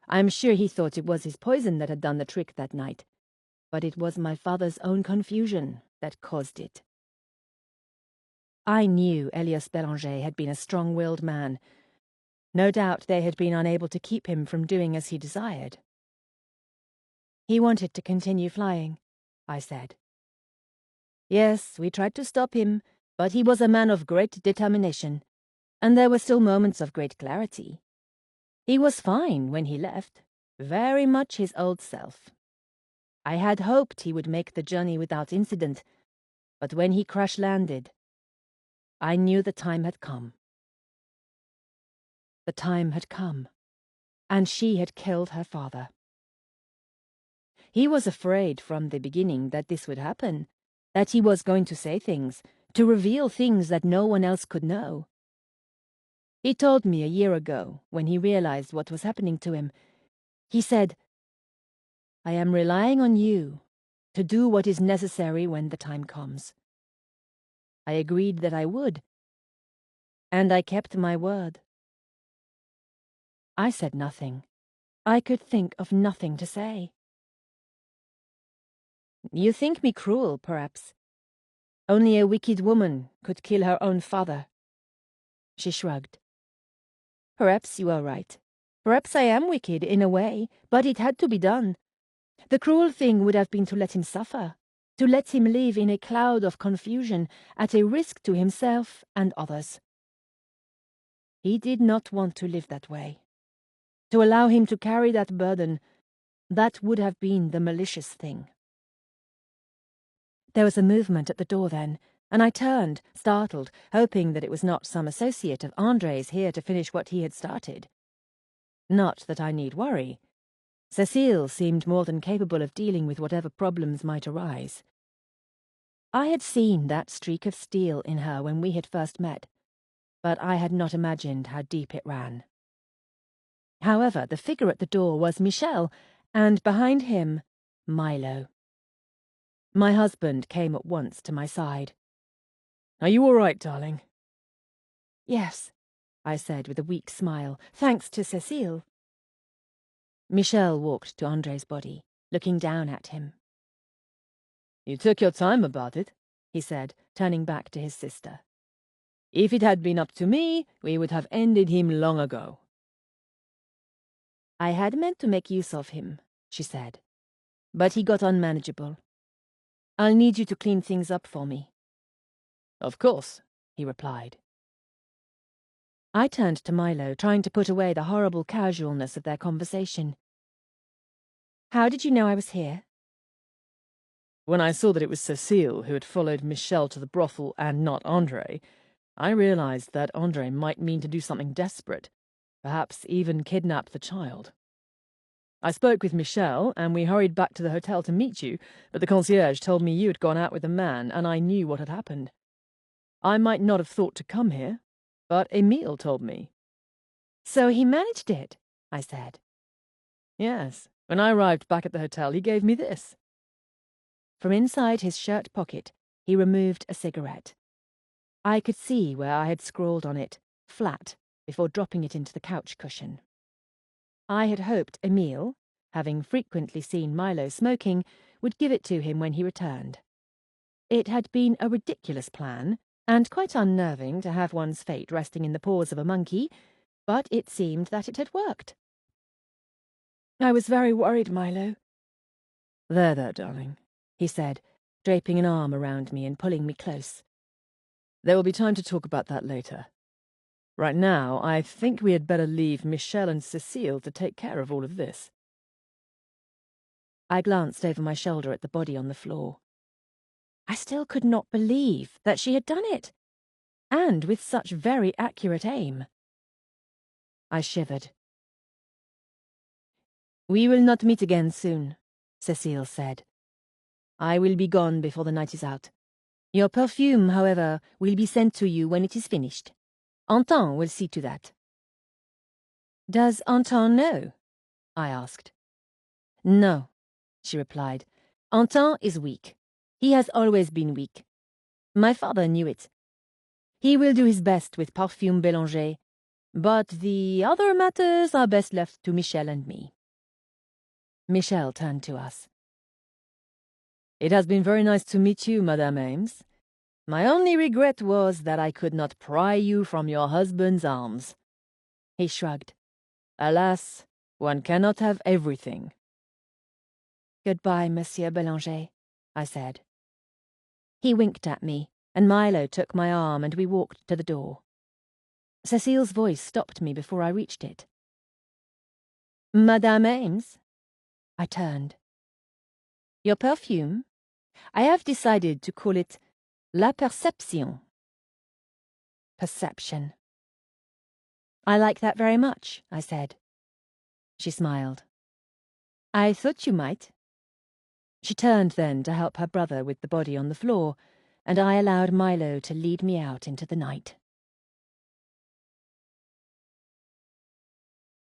I'm sure he thought it was his poison that had done the trick that night, but it was my father's own confusion that caused it. I knew Elias Bélanger had been a strong-willed man. No doubt they had been unable to keep him from doing as he desired. He wanted to continue flying, I said. Yes, we tried to stop him, but he was a man of great determination, and there were still moments of great clarity. He was fine when he left, very much his old self. I had hoped he would make the journey without incident, but when he crash-landed, I knew the time had come. The time had come, and she had killed her father. He was afraid from the beginning that this would happen, that he was going to say things, to reveal things that no one else could know. He told me a year ago, when he realized what was happening to him. He said, I am relying on you to do what is necessary when the time comes. I agreed that I would, and I kept my word. I said nothing. I could think of nothing to say. You think me cruel, perhaps. Only a wicked woman could kill her own father. She shrugged. Perhaps you are right. Perhaps I am wicked in a way, but it had to be done. The cruel thing would have been to let him suffer, to let him live in a cloud of confusion at a risk to himself and others. He did not want to live that way. To allow him to carry that burden, that would have been the malicious thing. There was a movement at the door then, and I turned, startled, hoping that it was not some associate of André's here to finish what he had started. Not that I need worry. Cécile seemed more than capable of dealing with whatever problems might arise. I had seen that streak of steel in her when we had first met, but I had not imagined how deep it ran. However, the figure at the door was Michel, and behind him, Milo. My husband came at once to my side. Are you all right, darling? Yes, I said with a weak smile, thanks to Cécile. Michel walked to André's body, looking down at him. You took your time about it, he said, turning back to his sister. If it had been up to me, we would have ended him long ago. I had meant to make use of him, she said, but he got unmanageable. I'll need you to clean things up for me. Of course, he replied. I turned to Milo, trying to put away the horrible casualness of their conversation. How did you know I was here? When I saw that it was Cécile who had followed Michel to the brothel and not André, I realized that André might mean to do something desperate, perhaps even kidnap the child. I spoke with Michel, and we hurried back to the hotel to meet you, but the concierge told me you had gone out with a man, and I knew what had happened. I might not have thought to come here, but Emile told me. So he managed it, I said. Yes, when I arrived back at the hotel, he gave me this. From inside his shirt pocket, he removed a cigarette. I could see where I had scrawled on it, flat, before dropping it into the couch cushion. I had hoped Emile, having frequently seen Milo smoking, would give it to him when he returned. It had been a ridiculous plan, and quite unnerving to have one's fate resting in the paws of a monkey, but it seemed that it had worked. I was very worried, Milo. There, darling, he said, draping an arm around me and pulling me close. There will be time to talk about that later. Right now, I think we had better leave Michel and Cécile to take care of all of this. I glanced over my shoulder at the body on the floor. I still could not believe that she had done it, and with such very accurate aim. I shivered. "We will not meet again soon," Cécile said. "I will be gone before the night is out. Your perfume, however, will be sent to you when it is finished. Anton will see to that." "Does Anton know?" I asked. "No," she replied. "Anton is weak. He has always been weak. My father knew it. He will do his best with Parfum Bélanger, but the other matters are best left to Michel and me." Michel turned to us. "It has been very nice to meet you, Madame Ames. My only regret was that I could not pry you from your husband's arms." He shrugged. "Alas, one cannot have everything." "Goodbye, Monsieur Bélanger," I said. He winked at me, and Milo took my arm and we walked to the door. Cécile's voice stopped me before I reached it. "Madame Ames?" I turned. "Your perfume? I have decided to call it La Perception." Perception. "I like that very much," I said. She smiled. "I thought you might." She turned then to help her brother with the body on the floor, and I allowed Milo to lead me out into the night.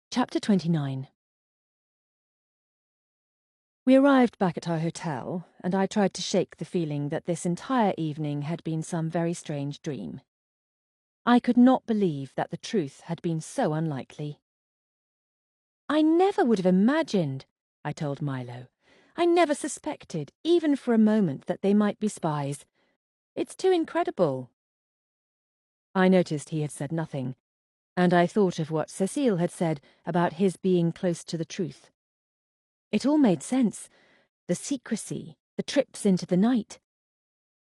Chapter 29. We arrived back at our hotel, and I tried to shake the feeling that this entire evening had been some very strange dream. I could not believe that the truth had been so unlikely. "I never would have imagined," I told Milo. "I never suspected, even for a moment, that they might be spies. It's too incredible." I noticed he had said nothing, and I thought of what Cécile had said about his being close to the truth. It all made sense. The secrecy, the trips into the night.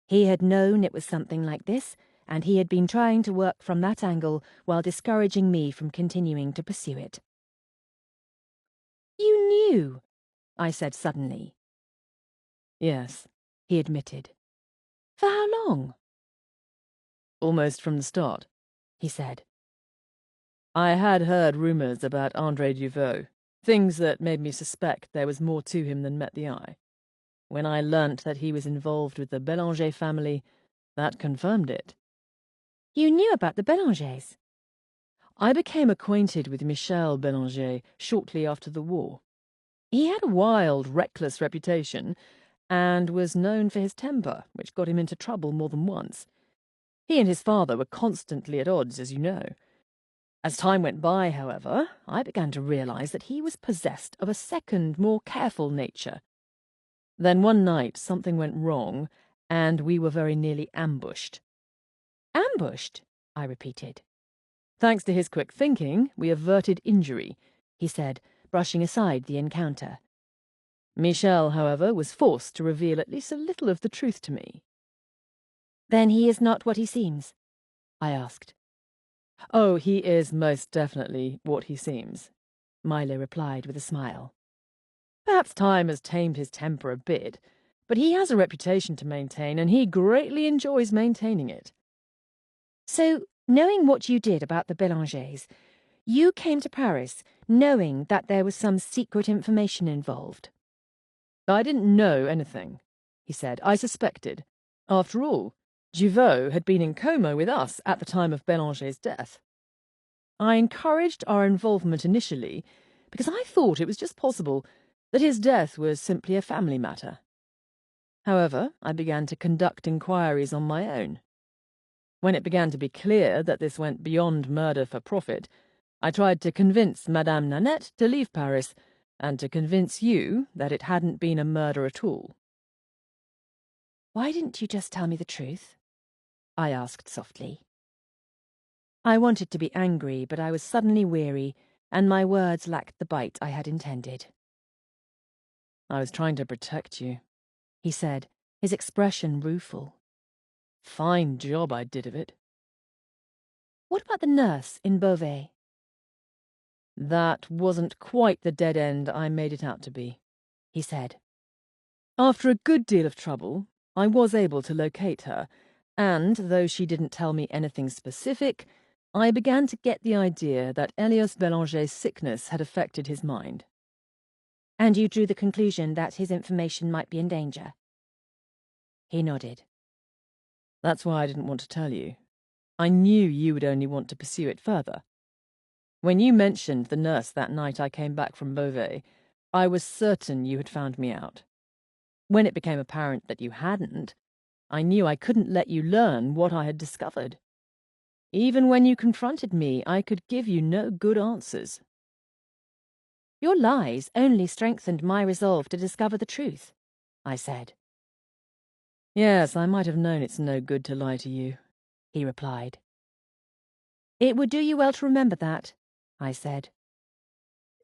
He had known it was something like this, and he had been trying to work from that angle while discouraging me from continuing to pursue it. "You knew," I said suddenly. "Yes," he admitted. "For how long?" "Almost from the start," he said. "I had heard rumors about André Duvaux, things that made me suspect there was more to him than met the eye. When I learnt that he was involved with the Bélanger family, that confirmed it." "You knew about the Bélangers?" "I became acquainted with Michel Bélanger shortly after the war. He had a wild, reckless reputation, and was known for his temper, which got him into trouble more than once. He and his father were constantly at odds, as you know. As time went by, however, I began to realize that he was possessed of a second, more careful nature. Then one night something went wrong, and we were very nearly ambushed." "Ambushed?" I repeated. "Thanks to his quick thinking, we averted injury," he said, brushing aside the encounter. "Michel, however, was forced to reveal at least a little of the truth to me." "Then he is not what he seems?" I asked. "Oh, he is most definitely what he seems," Milo replied with a smile. "Perhaps time has tamed his temper a bit, but he has a reputation to maintain, and he greatly enjoys maintaining it." "So, knowing what you did about the Bélangers, you came to Paris knowing that there was some secret information involved?" "I didn't know anything," he said. "I suspected. After all, Duvaux had been in coma with us at the time of Bélanger's death. I encouraged our involvement initially because I thought it was just possible that his death was simply a family matter. However, I began to conduct inquiries on my own. When it began to be clear that this went beyond murder for profit, I tried to convince Madame Nanette to leave Paris, and to convince you that it hadn't been a murder at all." "Why didn't you just tell me the truth?" I asked softly. I wanted to be angry, but I was suddenly weary, and my words lacked the bite I had intended. "I was trying to protect you," he said, his expression rueful. Fine job I did of it. What about the nurse in Beauvais? That wasn't quite the dead end I made it out to be, He said. After a good deal of trouble, I was able to locate her, and though she didn't tell me anything specific, I began to get the idea that Elias Bélanger's sickness had affected his mind. And you drew the conclusion that his information might be in danger? He nodded. That's why I didn't want to tell you. I knew you would only want to pursue it further. When you mentioned the nurse that night I came back from Beauvais, I was certain you had found me out. When it became apparent that you hadn't, I knew I couldn't let you learn what I had discovered. Even when you confronted me, I could give you no good answers. Your lies only strengthened my resolve to discover the truth, I said. Yes, I might have known it's no good to lie to you, he replied. It would do you well to remember that, I said.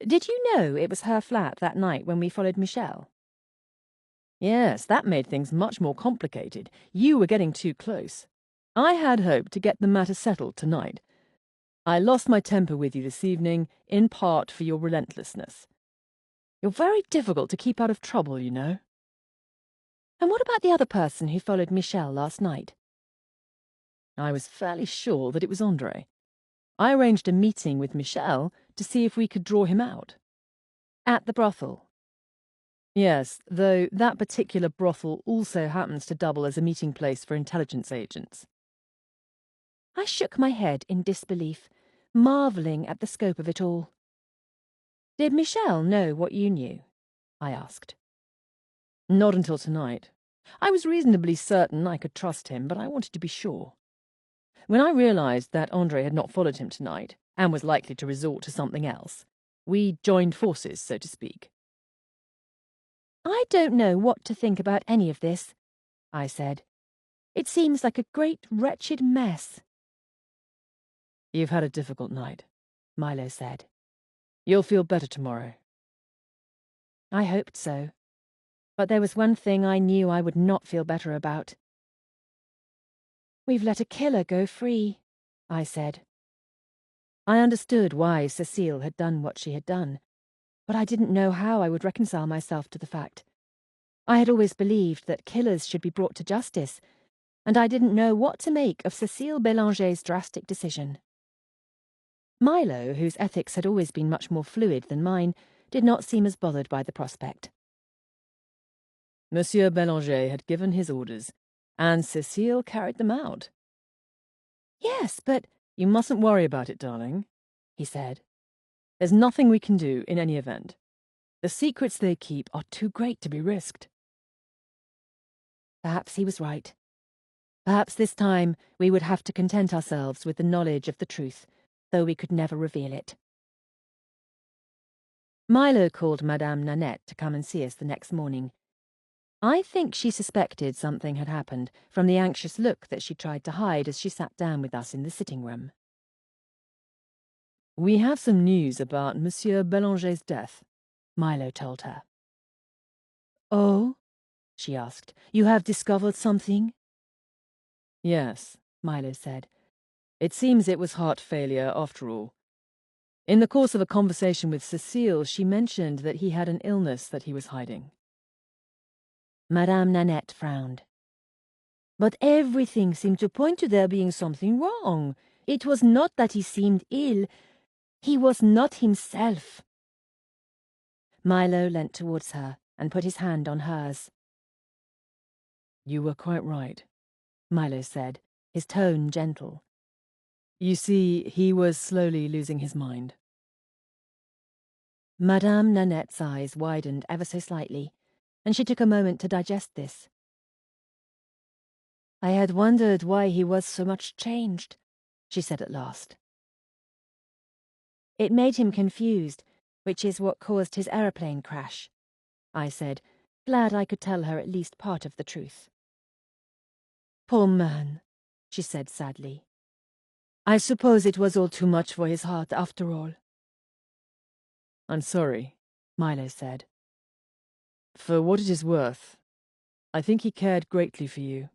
Did you know it was her flat that night when we followed Michel? Yes, that made things much more complicated. You were getting too close. I had hoped to get the matter settled tonight. I lost my temper with you this evening, in part for your relentlessness. You're very difficult to keep out of trouble, you know. And what about the other person who followed Michel last night? I was fairly sure that it was André. I arranged a meeting with Michel to see if we could draw him out. At the brothel? Yes, though that particular brothel also happens to double as a meeting place for intelligence agents. I shook my head in disbelief, marvelling at the scope of it all. Did Michel know what you knew? I asked. Not until tonight. I was reasonably certain I could trust him, but I wanted to be sure. When I realized that André had not followed him tonight, and was likely to resort to something else, we joined forces, so to speak. I don't know what to think about any of this, I said. It seems like a great wretched mess. You've had a difficult night, Milo said. You'll feel better tomorrow. I hoped so. But there was one thing I knew I would not feel better about. We've let a killer go free, I said. I understood why Cécile had done what she had done, but I didn't know how I would reconcile myself to the fact. I had always believed that killers should be brought to justice, and I didn't know what to make of Cécile Bélanger's drastic decision. Milo, whose ethics had always been much more fluid than mine, did not seem as bothered by the prospect. Monsieur Bélanger had given his orders, and Cécile carried them out. Yes, but you mustn't worry about it, darling, he said. There's nothing we can do in any event. The secrets they keep are too great to be risked. Perhaps he was right. Perhaps this time we would have to content ourselves with the knowledge of the truth, though we could never reveal it. Milo called Madame Nanette to come and see us the next morning. I think she suspected something had happened from the anxious look that she tried to hide as she sat down with us in the sitting room. We have some news about Monsieur Bélanger's death, Milo told her. Oh? She asked. You have discovered something? Yes, Milo said. It seems it was heart failure after all. In the course of a conversation with Cécile, she mentioned that he had an illness that he was hiding. Madame Nanette frowned. But everything seemed to point to there being something wrong. It was not that he seemed ill. He was not himself. Milo leant towards her and put his hand on hers. You were quite right, Milo said, his tone gentle. You see, he was slowly losing his mind. Madame Nanette's eyes widened ever so slightly, and she took a moment to digest this. I had wondered why he was so much changed, she said at last. It made him confused, which is what caused his aeroplane crash, I said, glad I could tell her at least part of the truth. Poor man, she said sadly. I suppose it was all too much for his heart after all. I'm sorry, Milo said. For what it is worth, I think he cared greatly for you.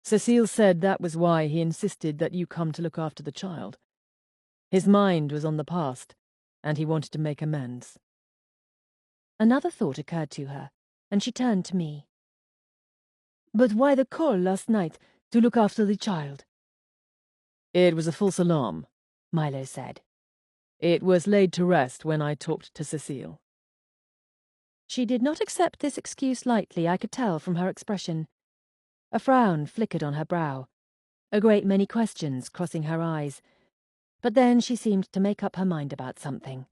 Cecile said that was why he insisted that you come to look after the child. His mind was on the past, and he wanted to make amends. Another thought occurred to her, and she turned to me. But why the call last night to look after the child? It was a false alarm, Milo said. It was laid to rest when I talked to Cecile. She did not accept this excuse lightly, I could tell from her expression. A frown flickered on her brow, a great many questions crossing her eyes, but then she seemed to make up her mind about something.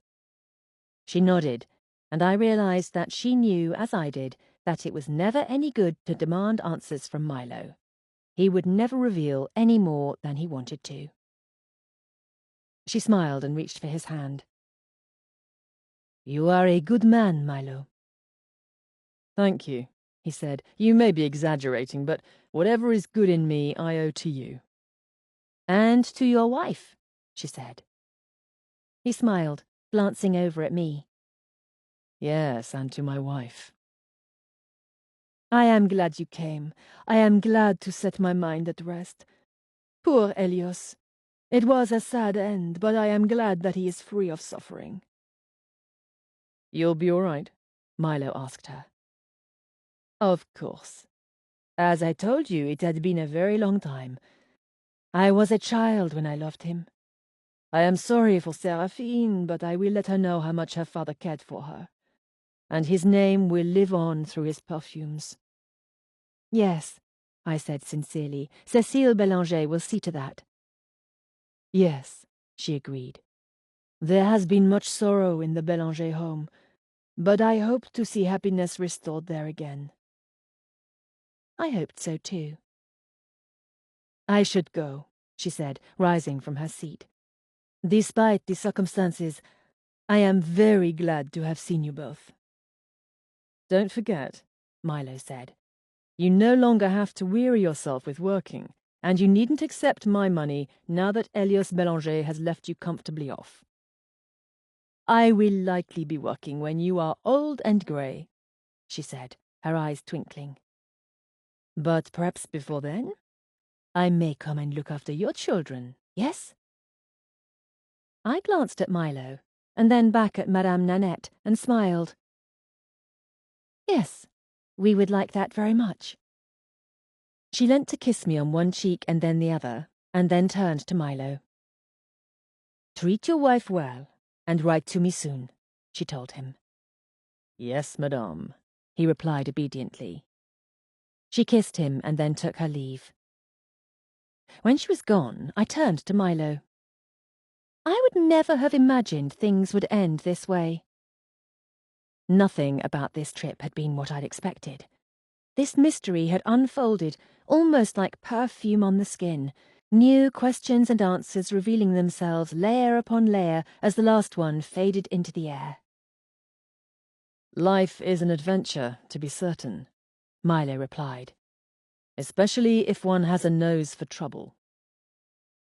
She nodded, and I realized that she knew, as I did, that it was never any good to demand answers from Milo. He would never reveal any more than he wanted to. She smiled and reached for his hand. You are a good man, Milo. Thank you, he said. You may be exaggerating, but whatever is good in me, I owe to you. And to your wife, she said. He smiled, glancing over at me. Yes, and to my wife. I am glad you came. I am glad to set my mind at rest. Poor Elios. It was a sad end, but I am glad that he is free of suffering. You'll be all right? Milo asked her. Of course. As I told you, it had been a very long time. I was a child when I loved him. I am sorry for Seraphine, but I will let her know how much her father cared for her. And his name will live on through his perfumes. Yes, I said sincerely. Cecile Bélanger will see to that. Yes, she agreed. There has been much sorrow in the Bélanger home, but I hope to see happiness restored there again. I hoped so too. I should go, she said, rising from her seat. Despite the circumstances, I am very glad to have seen you both. Don't forget, Milo said. You no longer have to weary yourself with working, and you needn't accept my money now that Elios Bélanger has left you comfortably off. I will likely be working when you are old and grey, she said, her eyes twinkling. But perhaps before then, I may come and look after your children, yes? I glanced at Milo, and then back at Madame Nanette, and smiled. Yes, we would like that very much. She leant to kiss me on one cheek and then the other, and then turned to Milo. Treat your wife well, and write to me soon, she told him. Yes, madame, he replied obediently. She kissed him and then took her leave. When she was gone, I turned to Milo. I would never have imagined things would end this way. Nothing about this trip had been what I'd expected. This mystery had unfolded almost like perfume on the skin, new questions and answers revealing themselves layer upon layer as the last one faded into the air. Life is an adventure, to be certain, Milo replied, especially if one has a nose for trouble.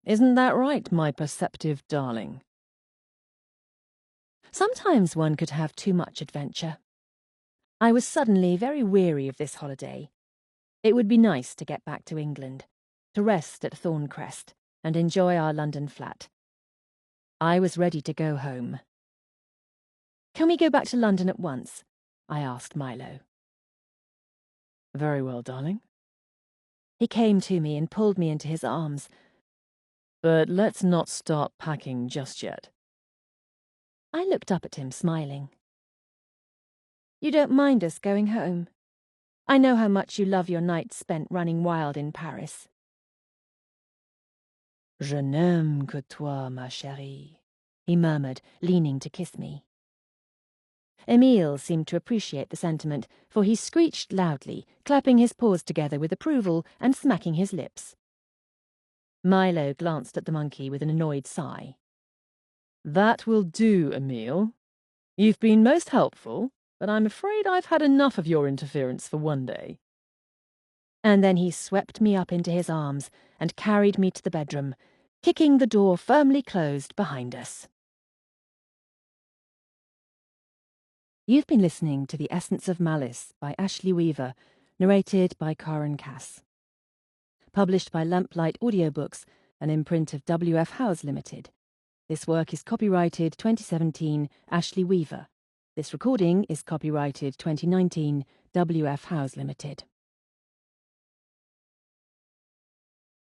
Isn't that right, my perceptive darling? Sometimes one could have too much adventure. I was suddenly very weary of this holiday. It would be nice to get back to England, to rest at Thorncrest, and enjoy our London flat. I was ready to go home. Can we go back to London at once? I asked Milo. Very well, darling. He came to me and pulled me into his arms. But let's not start packing just yet. I looked up at him, smiling. You don't mind us going home? I know how much you love your nights spent running wild in Paris. Je n'aime que toi, ma chérie, he murmured, leaning to kiss me. Emile seemed to appreciate the sentiment, for he screeched loudly, clapping his paws together with approval and smacking his lips. Milo glanced at the monkey with an annoyed sigh. That will do, Emile. You've been most helpful, but I'm afraid I've had enough of your interference for one day. And then he swept me up into his arms and carried me to the bedroom, kicking the door firmly closed behind us. You've been listening to The Essence of Malice by Ashley Weaver, narrated by Karen Cass. published by Lamplight Audiobooks, an imprint of W.F. Howes Limited. This work is copyrighted 2017 Ashley Weaver. This recording is copyrighted 2019 W.F. Howes Limited.